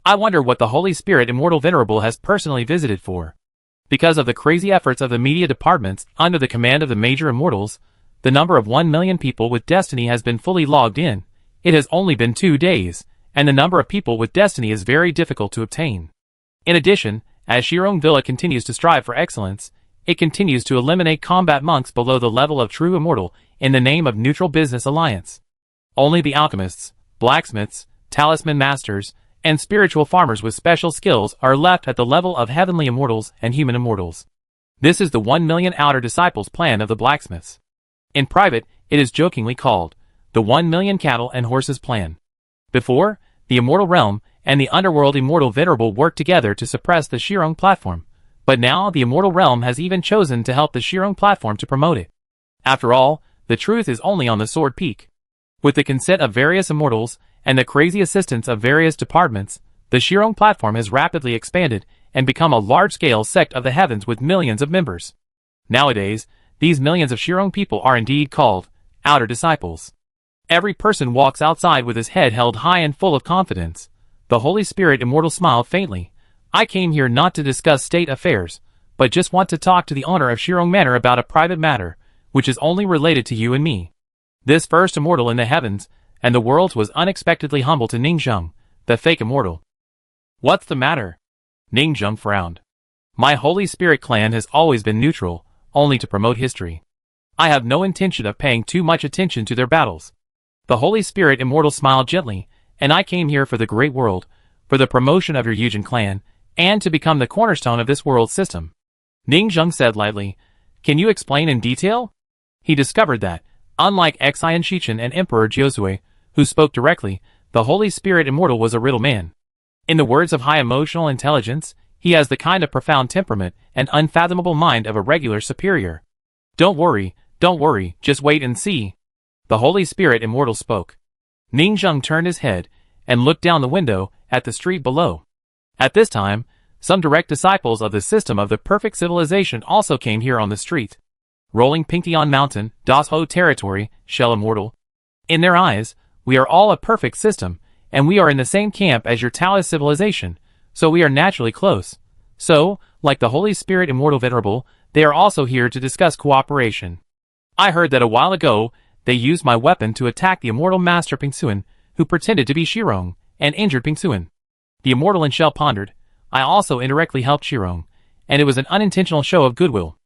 I wonder what the Holy Spirit Immortal Venerable has personally visited for. Because of the crazy efforts of the media departments under the command of the major immortals, the number of 1 million people with destiny has been fully logged in. It has only been 2 days, and the number of people with destiny is very difficult to obtain. In addition, as Shirong Villa continues to strive for excellence, it continues to eliminate combat monks below the level of true immortal in the name of neutral business alliance. Only the alchemists, blacksmiths, talisman masters, and spiritual farmers with special skills are left at the level of heavenly immortals and human immortals. This is the 1 million outer disciples plan of the blacksmiths. In private, it is jokingly called the 1 million cattle and horses plan. Before, the immortal realm and the underworld immortal venerable worked together to suppress the Shirong platform, but now the immortal realm has even chosen to help the Shirong platform to promote it. After all, the truth is only on the sword peak. With the consent of various immortals and the crazy assistance of various departments, the Shirong platform has rapidly expanded and become a large-scale sect of the heavens with millions of members. Nowadays, these millions of Shirong people are indeed called outer disciples. Every person walks outside with his head held high and full of confidence. The Holy Spirit Immortal smiled faintly. I came here not to discuss state affairs, but just want to talk to the owner of Shirong Manor about a private matter, which is only related to you and me. This first immortal in the heavens and the worlds was unexpectedly humble to Ning Zheng, the fake immortal. What's the matter? Ning Zheng frowned. My Holy Spirit clan has always been neutral, only to promote history. I have no intention of paying too much attention to their battles. The Holy Spirit Immortal smiled gently, and I came here for the great world, for the promotion of your Yujin clan, and to become the cornerstone of this world system. Ning Zheng said lightly, Can you explain in detail? He discovered that, unlike Xian Shichen and Emperor Jiuzui, who spoke directly, the Holy Spirit Immortal was a riddle man. In the words of high emotional intelligence, he has the kind of profound temperament and unfathomable mind of a regular superior. Don't worry, just wait and see. The Holy Spirit Immortal spoke. Ning Zheng turned his head and looked down the window at the street below. At this time, some direct disciples of the system of the perfect civilization also came here on the street. Rolling Pingtian Mountain, Das Ho territory, Shell Immortal. In their eyes, we are all a perfect system, and we are in the same camp as your Taoist civilization, so we are naturally close. So, like the Holy Spirit Immortal Venerable, they are also here to discuss cooperation. I heard that a while ago, they used my weapon to attack the immortal master Pingsuan, who pretended to be Shirong, and injured Pingsuan. The immortal in Shell pondered. I also indirectly helped Shirong, and it was an unintentional show of goodwill.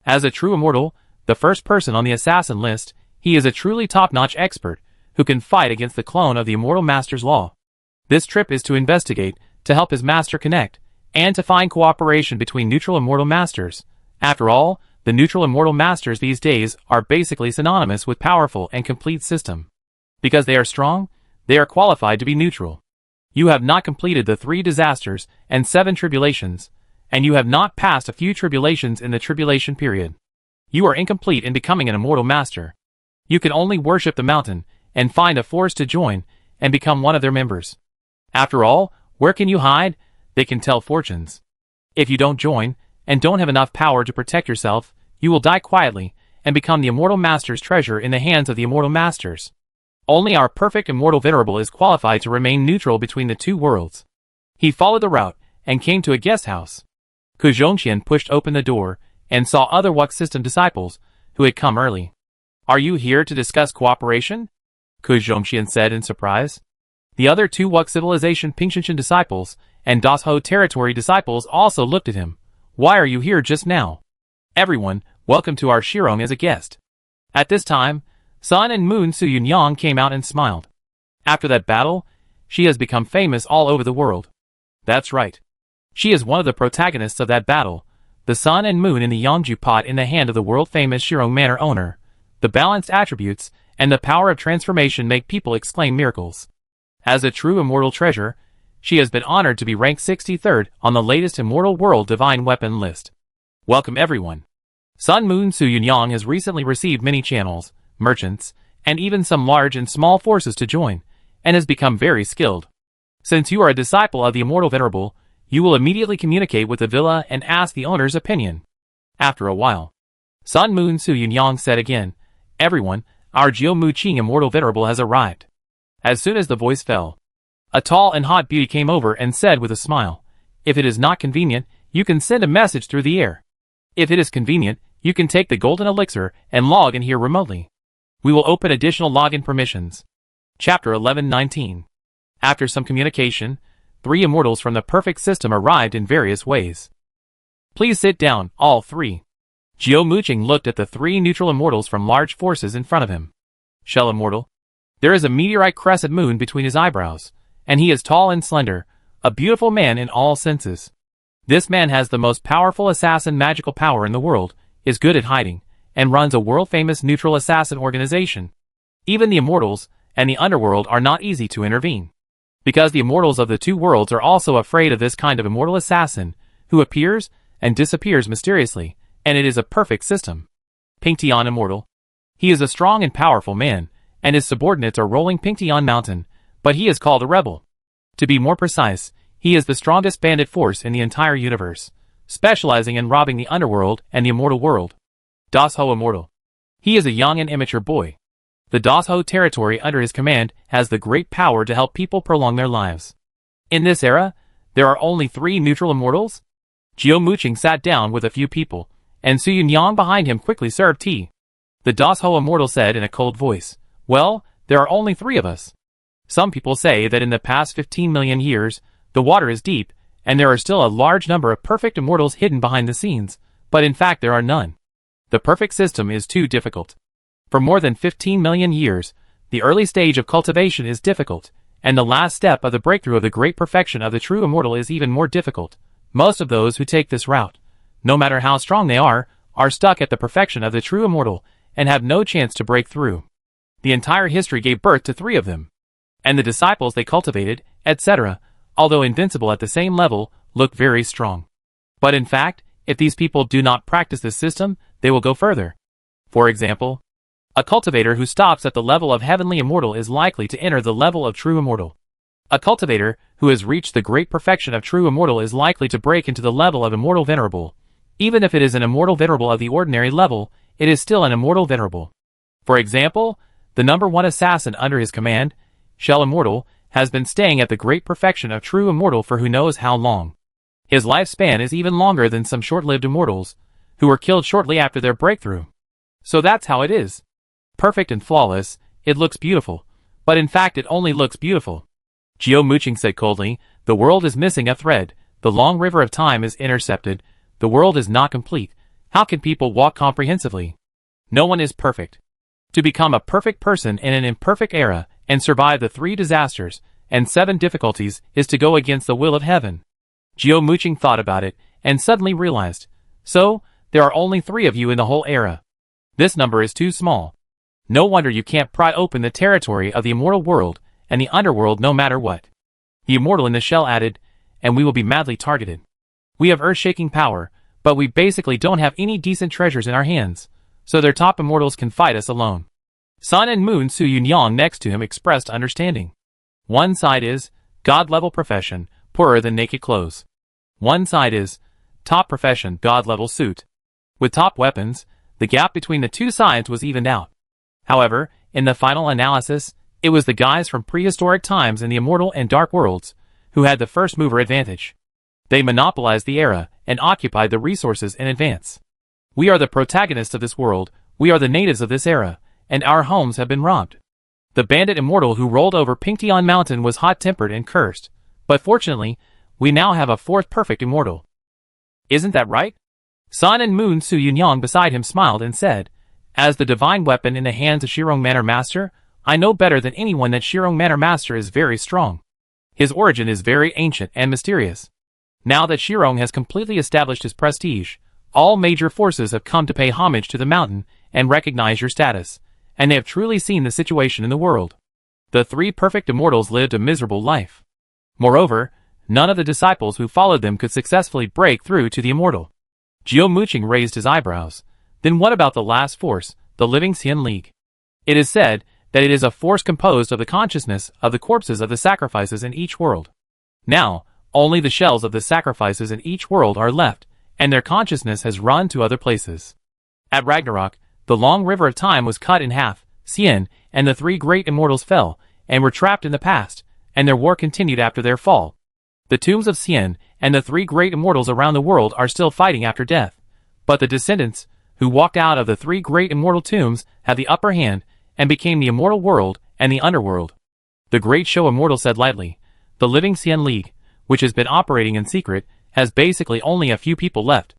As a true immortal, the first person on the assassin list, he is a truly top-notch expert, who can fight against the clone of the immortal master's law. This trip is to investigate, to help his master connect, and to find cooperation between neutral and mortal masters. After all, the neutral and mortal masters these days are basically synonymous with powerful and complete system. Because they are strong, they are qualified to be neutral. You have not completed the 3 disasters and 7 tribulations, and you have not passed a few tribulations in the tribulation period. You are incomplete in becoming an immortal master. You can only worship the mountain, and find a force to join, and become one of their members. After all, where can you hide? They can tell fortunes. If you don't join, and don't have enough power to protect yourself, you will die quietly, and become the immortal master's treasure in the hands of the immortal masters. Only our perfect immortal venerable is qualified to remain neutral between the 2 worlds. He followed the route, and came to a guest house. Ku Zhongqian pushed open the door, and saw other Wuk system disciples, who had come early. Are you here to discuss cooperation? Ku Zhongqian said in surprise. The other 2 Wuk civilization Pingshinshan disciples, and Das Ho territory disciples also looked at him. Why are you here just now? Everyone, welcome to our Shirong as a guest. At this time, Sun and Moon Su Yunyang came out and smiled. After that battle, she has become famous all over the world. That's right. She is one of the protagonists of that battle, the sun and moon in the Yangju pot in the hand of the world-famous Shirong Manor owner. The balanced attributes and the power of transformation make people exclaim miracles. As a true immortal treasure, she has been honored to be ranked 63rd on the latest Immortal World Divine Weapon list. Welcome everyone. Sun Moon Su Yunyang has recently received many channels, merchants, and even some large and small forces to join, and has become very skilled. Since you are a disciple of the Immortal Venerable, you will immediately communicate with the villa and ask the owner's opinion. After a while, Sun Moon Su Yunyang said again, Everyone, our Jiu Mu Qing Immortal Venerable has arrived. As soon as the voice fell, a tall and hot beauty came over and said with a smile, If it is not convenient, you can send a message through the air. If it is convenient, you can take the golden elixir and log in here remotely. We will open additional login permissions. Chapter 11:19. After some communication, 3 immortals from the perfect system arrived in various ways. Please sit down, all 3. Jiu Muqing looked at the 3 neutral immortals from large forces in front of him. Shell immortal. There is a meteorite crescent moon between his eyebrows, and he is tall and slender, a beautiful man in all senses. This man has the most powerful assassin magical power in the world, is good at hiding, and runs a world-famous neutral assassin organization. Even the immortals and the underworld are not easy to intervene. Because the immortals of the 2 worlds are also afraid of this kind of immortal assassin, who appears and disappears mysteriously, and it is a perfect system. Pingtian immortal. He is a strong and powerful man, and his subordinates are rolling Pingtian mountain, but he is called a rebel. To be more precise, he is the strongest bandit force in the entire universe, specializing in robbing the underworld and the immortal world. Das Ho immortal. He is a young and immature boy. The Das Ho territory under his command has the great power to help people prolong their lives. In this era, there are only 3 neutral immortals? Jiu Muqing sat down with a few people, and Su Yunyang behind him quickly served tea. The Das Ho immortal said in a cold voice, Well, there are only 3 of us. Some people say that in the past 15 million years, the water is deep, and there are still a large number of perfect immortals hidden behind the scenes, but in fact there are none. The perfect system is too difficult. For more than 15 million years, the early stage of cultivation is difficult, and the last step of the breakthrough of the great perfection of the true immortal is even more difficult. Most of those who take this route, no matter how strong they are stuck at the perfection of the true immortal, and have no chance to break through. The entire history gave birth to 3 of them. And the disciples they cultivated, etc., although invincible at the same level, look very strong. But in fact, if these people do not practice this system, they will go further. For example, a cultivator who stops at the level of heavenly immortal is likely to enter the level of true immortal. A cultivator who has reached the great perfection of true immortal is likely to break into the level of immortal venerable. Even if it is an immortal venerable of the ordinary level, it is still an immortal venerable. For example, the number 1 assassin under his command, Shell immortal, has been staying at the great perfection of true immortal for who knows how long. His lifespan is even longer than some short-lived immortals, who were killed shortly after their breakthrough. So that's how it is. Perfect and flawless, it looks beautiful, but in fact it only looks beautiful. Jiu Muqing said coldly, the world is missing a thread, the long river of time is intercepted, the world is not complete, how can people walk comprehensively? No one is perfect. To become a perfect person in an imperfect era, and survive the 3 disasters, and 7 difficulties is to go against the will of heaven. Jiu Muqing thought about it, and suddenly realized. So, there are only 3 of you in the whole era. This number is too small. No wonder you can't pry open the territory of the immortal world and the underworld no matter what. The immortal in the shell added, and we will be madly targeted. We have earth-shaking power, but we basically don't have any decent treasures in our hands, so their top immortals can fight us alone. Sun and Moon Su Yunyang next to him expressed understanding. One side is, God-level profession, poorer than naked clothes. One side is, top profession, God-level suit. With top weapons, the gap between the two sides was evened out. However, in the final analysis, it was the guys from prehistoric times in the immortal and dark worlds who had the first mover advantage. They monopolized the era and occupied the resources in advance. We are the protagonists of this world, we are the natives of this era, and our homes have been robbed. The bandit immortal who rolled over Pingtian Mountain was hot-tempered and cursed, but fortunately, we now have a 4th perfect immortal. Isn't that right? Sun and Moon Su Yunyang beside him smiled and said, as the divine weapon in the hands of Shirong Manor Master, I know better than anyone that Shirong Manor Master is very strong. His origin is very ancient and mysterious. Now that Shirong has completely established his prestige, all major forces have come to pay homage to the mountain and recognize your status, and they have truly seen the situation in the world. The 3 perfect immortals lived a miserable life. Moreover, none of the disciples who followed them could successfully break through to the immortal. Jiu Muqing raised his eyebrows. Then what about the last force, the living Xian League? It is said that it is a force composed of the consciousness of the corpses of the sacrifices in each world. Now, only the shells of the sacrifices in each world are left, and their consciousness has run to other places. At Ragnarok, the long river of time was cut in half, Xian and the 3 great immortals fell, and were trapped in the past, and their war continued after their fall. The tombs of Xian and the 3 great immortals around the world are still fighting after death, but the descendants, who walked out of the 3 great immortal tombs, have the upper hand, and became the immortal world and the underworld. The Great Show Immortal said lightly, the living Xian League, which has been operating in secret, has basically only a few people left.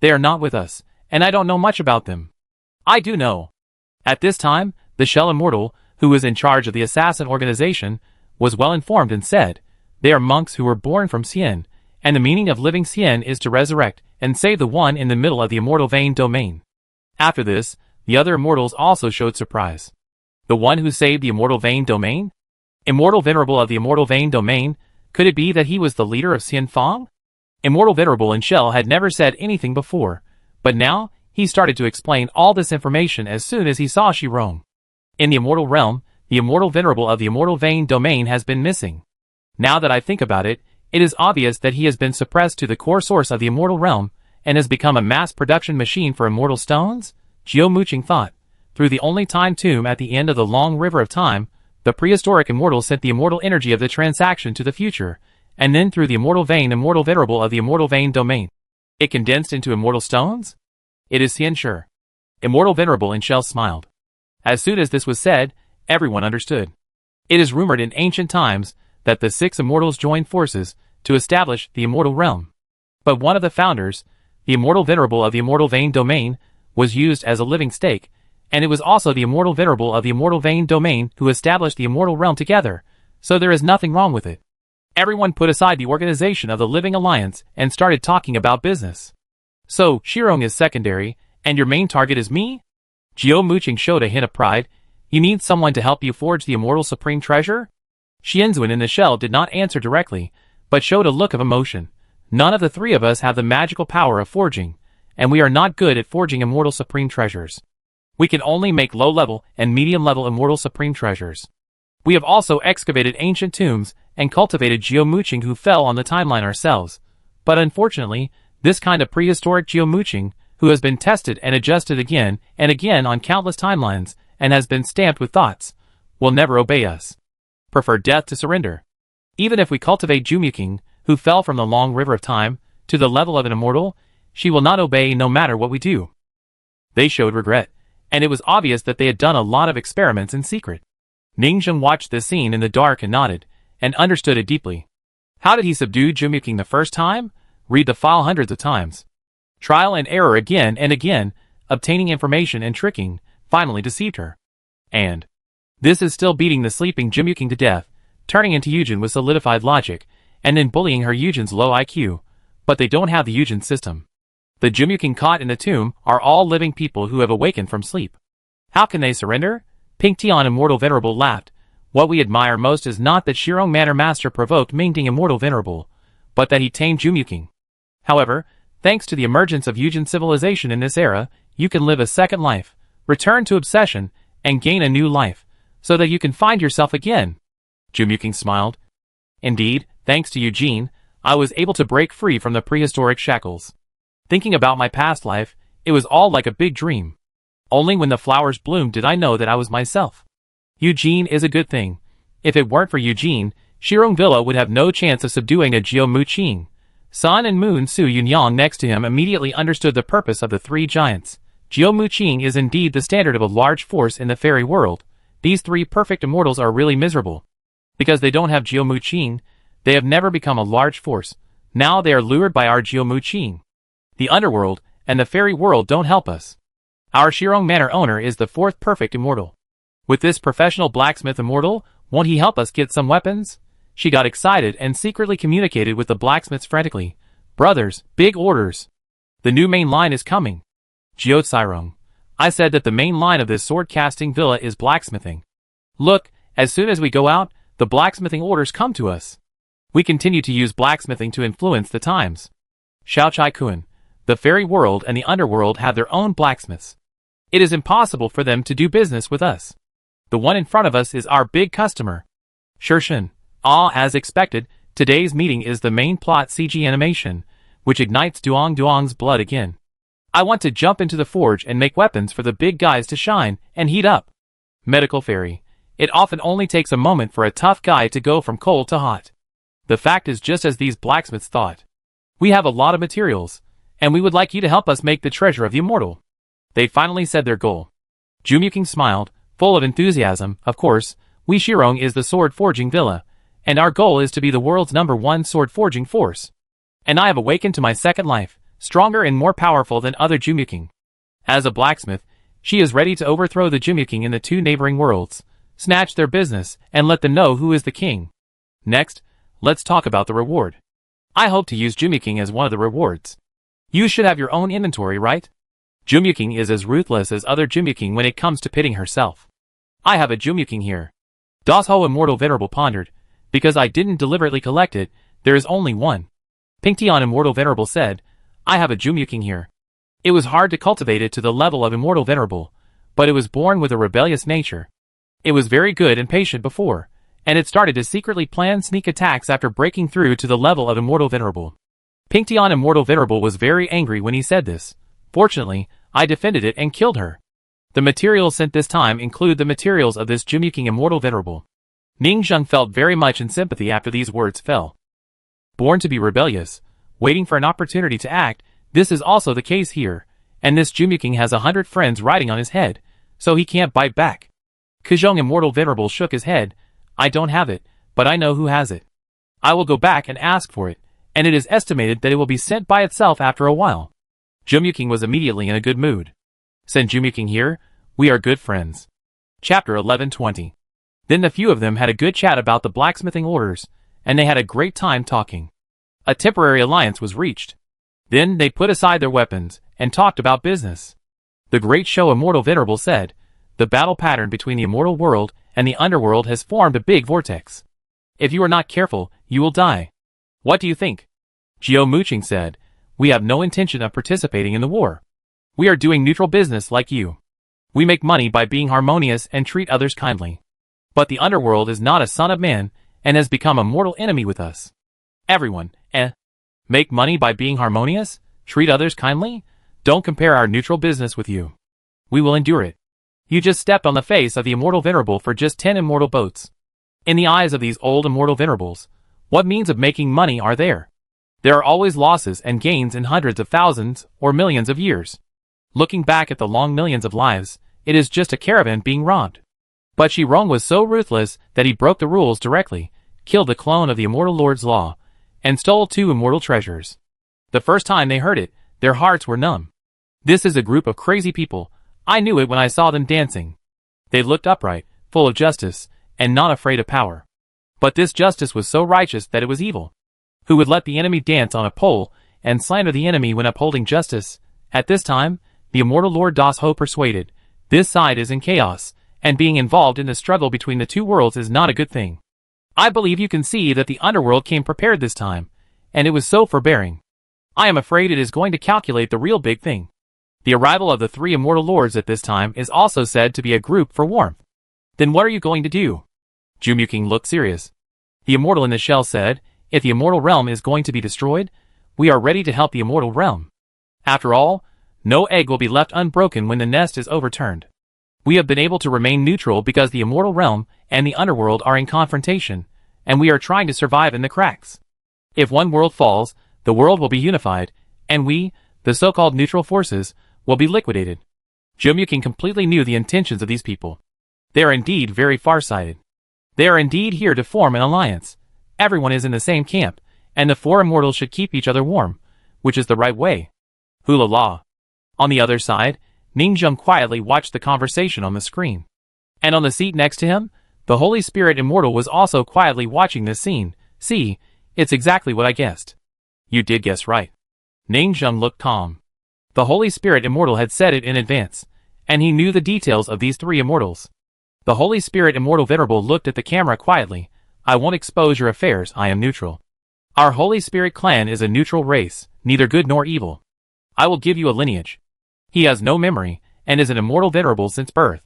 They are not with us, and I don't know much about them. I do know. At this time, the Shell Immortal, who was in charge of the assassin organization, was well informed and said, they are monks who were born from Xian, and the meaning of living Xian is to resurrect and save the one in the middle of the immortal vein domain. After this, the other immortals also showed surprise. The one who saved the immortal vein domain? Immortal Venerable of the immortal vein domain, could it be that he was the leader of Xian Fang? Immortal Venerable in Shell had never said anything before, but now he started to explain all this information as soon as he saw Shirong. In the immortal realm, the immortal Venerable of the immortal vein domain has been missing. Now that I think about it, it is obvious that he has been suppressed to the core source of the immortal realm, and has become a mass production machine for immortal stones? Jiu Muqing thought. Through the only time tomb at the end of the long river of time, the prehistoric immortal sent the immortal energy of the transaction to the future, and then through the immortal vein immortal venerable of the immortal vein domain. It condensed into immortal stones? It is Xian sure. Immortal Venerable in Shell smiled. As soon as this was said, everyone understood. It is rumored in ancient times that the 6 immortals joined forces to establish the immortal realm. But one of the founders, the immortal Venerable of the immortal vein domain, was used as a living stake, and it was also the immortal Venerable of the immortal vein domain who established the immortal realm together, so there is nothing wrong with it. Everyone put aside the organization of the Living Alliance and started talking about business. So, Shirong is secondary, and your main target is me? Jiu Muqing showed a hint of pride. You need someone to help you forge the immortal supreme treasure? Xianzuan in the shell did not answer directly, but showed a look of emotion. None of the 3 of us have the magical power of forging, and we are not good at forging immortal supreme treasures. We can only make low-level and medium-level immortal supreme treasures. We have also excavated ancient tombs and cultivated Jiu Muqing who fell on the timeline ourselves, but unfortunately, this kind of prehistoric Jiu Muqing, who has been tested and adjusted again and again on countless timelines and has been stamped with thoughts, will never obey us. Prefer death to surrender. Even if we cultivate Jiu Muqing, who fell from the long river of time, to the level of an immortal, she will not obey no matter what we do. They showed regret, and it was obvious that they had done a lot of experiments in secret. Ningzheng watched this scene in the dark and nodded, and understood it deeply. How did he subdue Jiu Muqing the first time? Read the file hundreds of times. Trial and error again and again, obtaining information and tricking, finally deceived her. And this is still beating the sleeping Jiu Muqing to death, turning into Yujin with solidified logic, and then bullying her Yujin's low IQ. But they don't have the Yujin system. The Jumyukin caught in the tomb are all living people who have awakened from sleep. How can they surrender? Pink Tian Immortal Venerable laughed. What we admire most is not that Shirong Manor Master provoked Mingding Immortal Venerable, but that he tamed Jumyukin. However, thanks to the emergence of Yujin civilization in this era, you can live a second life, return to obsession, and gain a new life, so that you can find yourself again. Jumyukin smiled. Indeed, thanks to Eugene, I was able to break free from the prehistoric shackles. Thinking about my past life, it was all like a big dream. Only when the flowers bloomed did I know that I was myself. Eugene is a good thing. If it weren't for Eugene, Shirong Villa would have no chance of subduing a Jiu Mu Qing. Sun and Moon Su Yunyang next to him immediately understood the purpose of the three giants. Jiu Mu Qing is indeed the standard of a large force in the fairy world. These three perfect immortals are really miserable. Because they don't have Jiu Mu Qing, they have never become a large force. Now they are lured by our Jiu Mu Qing. The underworld and the fairy world don't help us. Our Shirong Manor owner is the fourth perfect immortal. With this professional blacksmith immortal, won't he help us get some weapons? She got excited and secretly communicated with the blacksmiths frantically. Brothers, big orders. The new main line is coming. Jiao Tsirong. I said that the main line of this sword-casting villa is blacksmithing. Look, as soon as we go out, the blacksmithing orders come to us. We continue to use blacksmithing to influence the times. Xiao Chai Kun. The fairy world and the underworld have their own blacksmiths. It is impossible for them to do business with us. The one in front of us is our big customer. Shirshin. As expected, today's meeting is the main plot CG animation, which ignites Duong's blood again. I want to jump into the forge and make weapons for the big guys to shine and heat up. Medical fairy. It often only takes a moment for a tough guy to go from cold to hot. The fact is just as these blacksmiths thought. We have a lot of materials, and we would like you to help us make the treasure of the immortal. They finally said their goal. Jumyukin smiled, full of enthusiasm. Of course, we Shirong is the sword forging villa, and our goal is to be the world's #1 sword forging force. And I have awakened to my second life, stronger and more powerful than other Jumyukin. As a blacksmith, she is ready to overthrow the Jumyukin in the two neighboring worlds, snatch their business, and let them know who is the king. Next, let's talk about the reward. I hope to use Jumyukin as one of the rewards. You should have your own inventory, right? Jumyukin is as ruthless as other Jumyukin when it comes to pitting herself. I have a Jumyukin here. Dosho Immortal Venerable pondered. Because I didn't deliberately collect it, there is only one. Pingtian Immortal Venerable said, I have a Jumyukin here. It was hard to cultivate it to the level of Immortal Venerable, but it was born with a rebellious nature. It was very good and patient before, and it started to secretly plan sneak attacks after breaking through to the level of Immortal Venerable. Pingtian Immortal Venerable was very angry when he said this. Fortunately, I defended it and killed her. The materials sent this time include the materials of this Jumyukin Immortal Venerable. Ning Zheng felt very much in sympathy after these words fell. Born to be rebellious, waiting for an opportunity to act, this is also the case here, and this Jumyukin has 100 friends riding on his head, so he can't bite back. Kuzhong Immortal Venerable shook his head. I don't have it, but I know who has it. I will go back and ask for it, and it is estimated that it will be sent by itself after a while. Jumyukin was immediately in a good mood. Send Jumyukin here, we are good friends. Chapter 11:20. Then the few of them had a good chat about the blacksmithing orders, and they had a great time talking. A temporary alliance was reached. Then they put aside their weapons, and talked about business. The Great Show Immortal Venerable said, the battle pattern between the immortal world and the underworld has formed a big vortex. If you are not careful, you will die. What do you think? Jiu Mu Qing said, we have no intention of participating in the war. We are doing neutral business like you. We make money by being harmonious and treat others kindly. But the underworld is not a son of man, and has become a mortal enemy with us. Everyone, make money by being harmonious? Treat others kindly? Don't compare our neutral business with you. We will endure it. You just stepped on the face of the Immortal Venerable for just 10 immortal boats. In the eyes of these old Immortal Venerables, what means of making money are there? There are always losses and gains in hundreds of thousands or millions of years. Looking back at the long millions of lives, it is just a caravan being robbed. But Shirong was so ruthless that he broke the rules directly, killed the clone of the Immortal Lord's Law, and stole 2 immortal treasures. The first time they heard it, their hearts were numb. This is a group of crazy people. I knew it when I saw them dancing. They looked upright, full of justice, and not afraid of power. But this justice was so righteous that it was evil. Who would let the enemy dance on a pole and slander the enemy when upholding justice? At this time, the immortal Lord Das Ho persuaded, this side is in chaos, and being involved in the struggle between the two worlds is not a good thing. I believe you can see that the underworld came prepared this time, and it was so forbearing. I am afraid it is going to calculate the real big thing. The arrival of the three immortal lords at this time is also said to be a group for warmth. Then what are you going to do? Jumyuking looked serious. The immortal in the shell said, if the immortal realm is going to be destroyed, we are ready to help the immortal realm. After all, no egg will be left unbroken when the nest is overturned. We have been able to remain neutral because the immortal realm and the underworld are in confrontation, and we are trying to survive in the cracks. If one world falls, the world will be unified, and we, the so-called neutral forces, will be liquidated. Jumyuking completely knew the intentions of these people. They are indeed very far-sighted. They are indeed here to form an alliance. Everyone is in the same camp, and the four immortals should keep each other warm, which is the right way. Hula la. On the other side, Ningjung quietly watched the conversation on the screen. And on the seat next to him, the Holy Spirit Immortal was also quietly watching this scene. See, it's exactly what I guessed. You did guess right. Ningjung looked calm. The Holy Spirit Immortal had said it in advance, and he knew the details of these three immortals. The Holy Spirit Immortal Venerable looked at the camera quietly. I won't expose your affairs, I am neutral. Our Holy Spirit clan is a neutral race, neither good nor evil. I will give you a lineage. He has no memory, and is an immortal venerable since birth.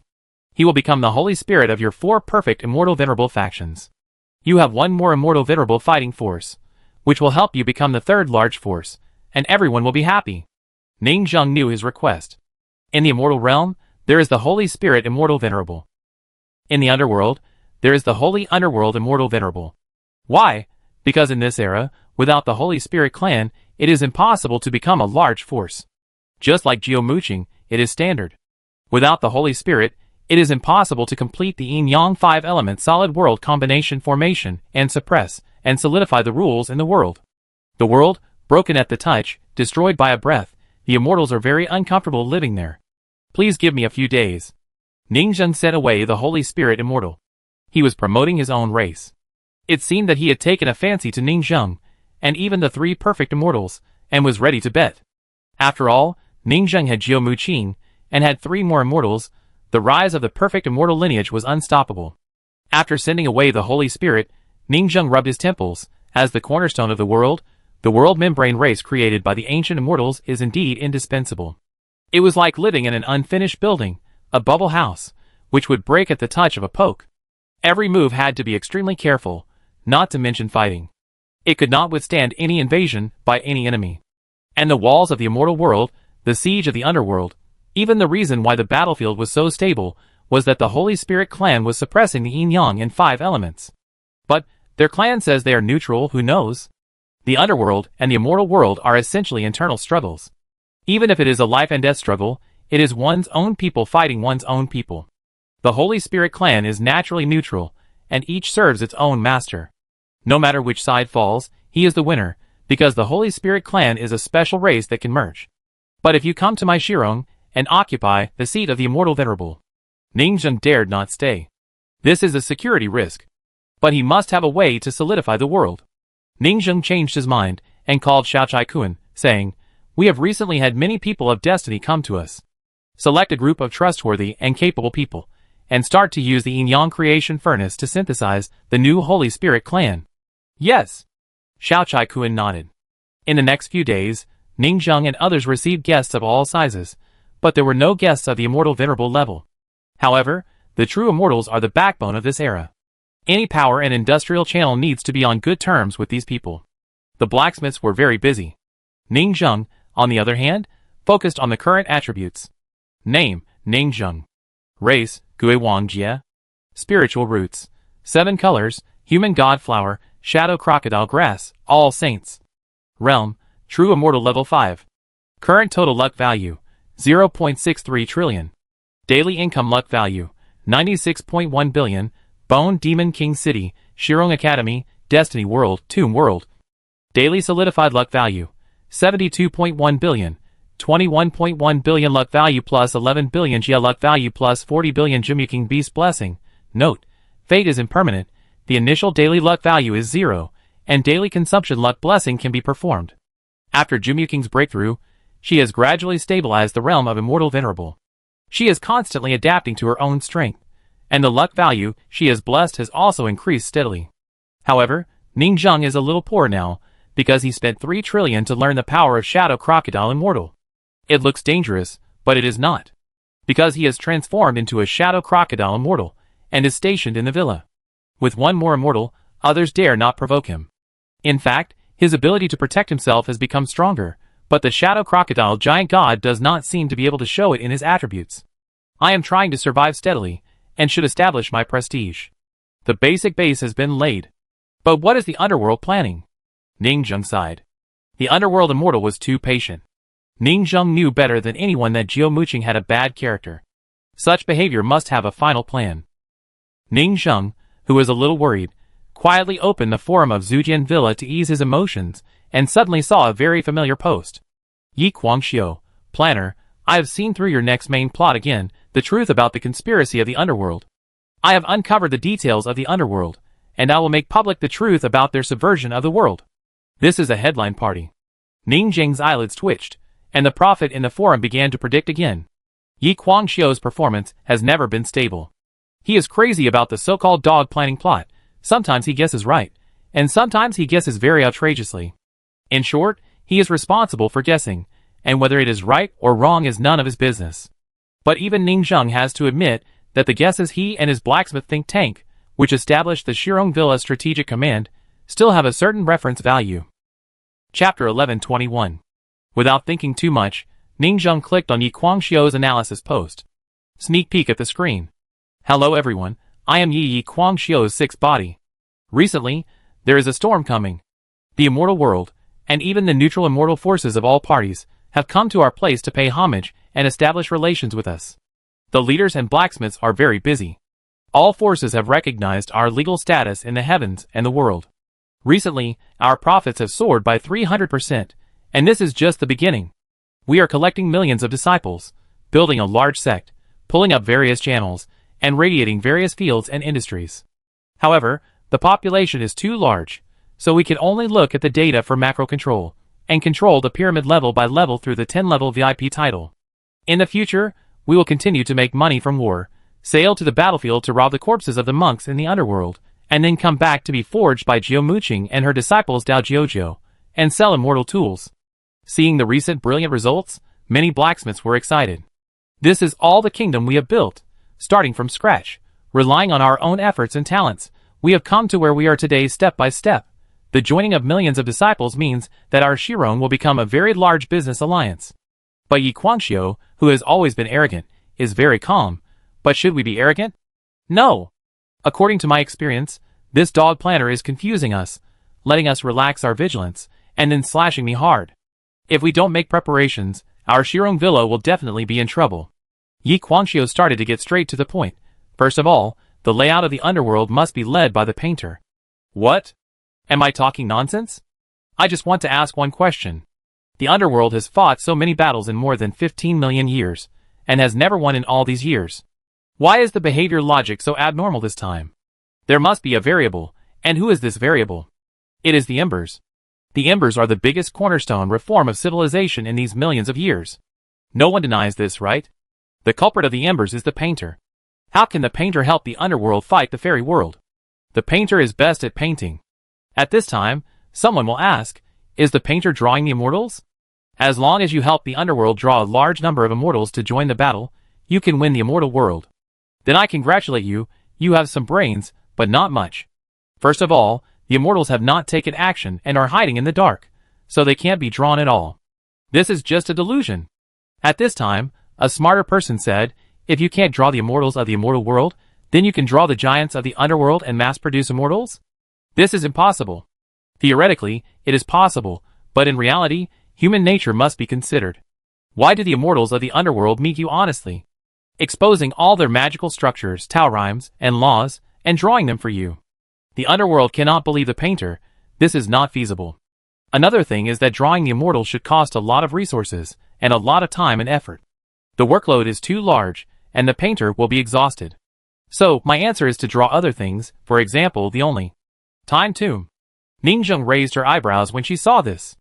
He will become the Holy Spirit of your four perfect immortal venerable factions. You have one more immortal venerable fighting force, which will help you become the third large force, and everyone will be happy. Ningjung knew his request. In the immortal realm, there is the Holy Spirit Immortal Venerable. In the underworld, there is the Holy Underworld Immortal Venerable. Why? Because in this era, without the Holy Spirit clan, it is impossible to become a large force. Just like geomuching, it is standard. Without the Holy Spirit, it is impossible to complete the yin-yang 5-element solid world combination formation and suppress and solidify the rules in the world. The world, broken at the touch, destroyed by a breath, the immortals are very uncomfortable living there. Please give me a few days. Ningjung sent away the Holy Spirit Immortal. He was promoting his own race. It seemed that he had taken a fancy to Ningjung, and even the three perfect immortals, and was ready to bet. After all, Ningjung had Geomuqing, and had three more immortals. The rise of the perfect immortal lineage was unstoppable. After sending away the Holy Spirit, Ningjung rubbed his temples. As the cornerstone of the world membrane race created by the ancient immortals is indeed indispensable. It was like living in an unfinished building, a bubble house, which would break at the touch of a poke. Every move had to be extremely careful, not to mention fighting. It could not withstand any invasion by any enemy. And the walls of the immortal world, the siege of the underworld, even the reason why the battlefield was so stable, was that the Holy Spirit clan was suppressing the yin-yang and 5 elements. But, their clan says they are neutral, who knows? The underworld and the immortal world are essentially internal struggles. Even if it is a life and death struggle, it is one's own people fighting one's own people. The Holy Spirit clan is naturally neutral, and each serves its own master. No matter which side falls, he is the winner, because the Holy Spirit clan is a special race that can merge. But if you come to my Shirong, and occupy the seat of the immortal venerable, Ningjung dared not stay. This is a security risk. But he must have a way to solidify the world. Ningjung changed his mind, and called Xiaochai Kun, saying, we have recently had many people of destiny come to us. Select a group of trustworthy and capable people, and start to use the yin-yang creation furnace to synthesize the new Holy Spirit clan. Yes. Xiaochai Kun nodded. In the next few days, Ningjung and others received guests of all sizes, but there were no guests of the immortal venerable level. However, the true immortals are the backbone of this era. Any power and industrial channel needs to be on good terms with these people. The blacksmiths were very busy. Ningjung, on the other hand, focused on the current attributes. Name, Ningjung. Race, Gui Wangjie. Spiritual roots. 7 colors, human god flower, shadow crocodile grass, all saints. Realm, true immortal level 5. Current total luck value, 0.63 trillion. Daily income luck value, 96.1 billion. Bone Demon King City, Shirong Academy, Destiny World, Tomb World. Daily solidified luck value, 72.1 billion. 21.1 billion luck value plus 11 billion Jia luck value plus 40 billion Jumyuking Beast Blessing. Note, fate is impermanent. the initial daily luck value is 0, and daily consumption luck blessing can be performed. After Jumuking's breakthrough, she has gradually stabilized the realm of Immortal Venerable. She is constantly adapting to her own strength, and the luck value she has blessed has also increased steadily. However, Ning Zheng is a little poor now, because he spent 3 trillion to learn the power of Shadow Crocodile Immortal. It looks dangerous, but it is not, because he has transformed into a Shadow Crocodile Immortal, and is stationed in the villa. With one more immortal, others dare not provoke him. In fact, his ability to protect himself has become stronger, but the Shadow Crocodile Giant God does not seem to be able to show it in his attributes. I am trying to survive steadily, and should establish my prestige. The basic base has been laid. But what is the underworld planning? Ning Zheng sighed. The underworld immortal was too patient. Ning Zheng knew better than anyone that Jiu Muqing had a bad character. Such behavior must have a final plan. Ning Zheng, who was a little worried, quietly opened the forum of Zujian Villa to ease his emotions, and suddenly saw a very familiar post. Yi Guangxiu, planner, I have seen through your next main plot again, the truth about the conspiracy of the underworld. I have uncovered the details of the underworld, and I will make public the truth about their subversion of the world. This is a headline party. Ning Zheng's eyelids twitched, and the prophet in the forum began to predict again. Yi Guangxiu's performance has never been stable. He is crazy about the so-called dog planning plot. Sometimes he guesses right, and sometimes he guesses very outrageously. In short, he is responsible for guessing, and whether it is right or wrong is none of his business. But even Ning Zheng has to admit that the guesses he and his blacksmith think tank, which established the Shirong Villa Strategic Command, still have a certain reference value. Chapter 1121. Without thinking too much, Ning Zheng clicked on Yi Guangxiu's analysis post. Sneak peek at the screen. Hello everyone, I am Yi Guangxiu's sixth body. Recently, there is a storm coming. The immortal world, and even the neutral immortal forces of all parties, have come to our place to pay homage and establish relations with us. The leaders and blacksmiths are very busy. All forces have recognized our legal status in the heavens and the world. Recently, our profits have soared by 300%, and this is just the beginning. We are collecting millions of disciples, building a large sect, pulling up various channels, and radiating various fields and industries. However, the population is too large, so we can only look at the data for macro control, and control the pyramid level by level through the 10-level VIP title. In the future, we will continue to make money from war, sail to the battlefield to rob the corpses of the monks in the underworld, and then come back to be forged by Jiu Muqing and her disciples Dao Jiuzhou, and sell immortal tools. Seeing the recent brilliant results, many blacksmiths were excited. This is all the kingdom we have built, starting from scratch, relying on our own efforts and talents. We have come to where we are today step by step. The joining of millions of disciples means that our Shirong will become a very large business alliance. But Yi Guangxiu, who has always been arrogant, is very calm. But should we be arrogant? No. According to my experience, this dog planner is confusing us, letting us relax our vigilance, and then slashing me hard. If we don't make preparations, our Shirong Villa will definitely be in trouble. Yi Guangxiu started to get straight to the point. First of all, the layout of the underworld must be led by the painter. What? Am I talking nonsense? I just want to ask one question. The underworld has fought so many battles in more than 15 million years, and has never won in all these years. Why is the behavior logic so abnormal this time? There must be a variable, and who is this variable? It is the embers. The embers are the biggest cornerstone reform of civilization in these millions of years. No one denies this, right? The culprit of the embers is the painter. How can the painter help the underworld fight the fairy world? The painter is best at painting. At this time, someone will ask, is the painter drawing the immortals? As long as you help the underworld draw a large number of immortals to join the battle, you can win the immortal world. Then I congratulate you, you have some brains, but not much. First of all, the immortals have not taken action and are hiding in the dark, so they can't be drawn at all. This is just a delusion. At this time, a smarter person said, if you can't draw the immortals of the immortal world, then you can draw the giants of the underworld and mass-produce immortals? This is impossible. Theoretically, it is possible, but in reality, human nature must be considered. Why do the immortals of the underworld meet you honestly? Exposing all their magical structures, taurimes, and laws, and drawing them for you. The underworld cannot believe the painter. This is not feasible. Another thing is that drawing the immortals should cost a lot of resources, and a lot of time and effort. The workload is too large, and the painter will be exhausted. So, my answer is to draw other things, for example the only time tomb. Ningzheng raised her eyebrows when she saw this.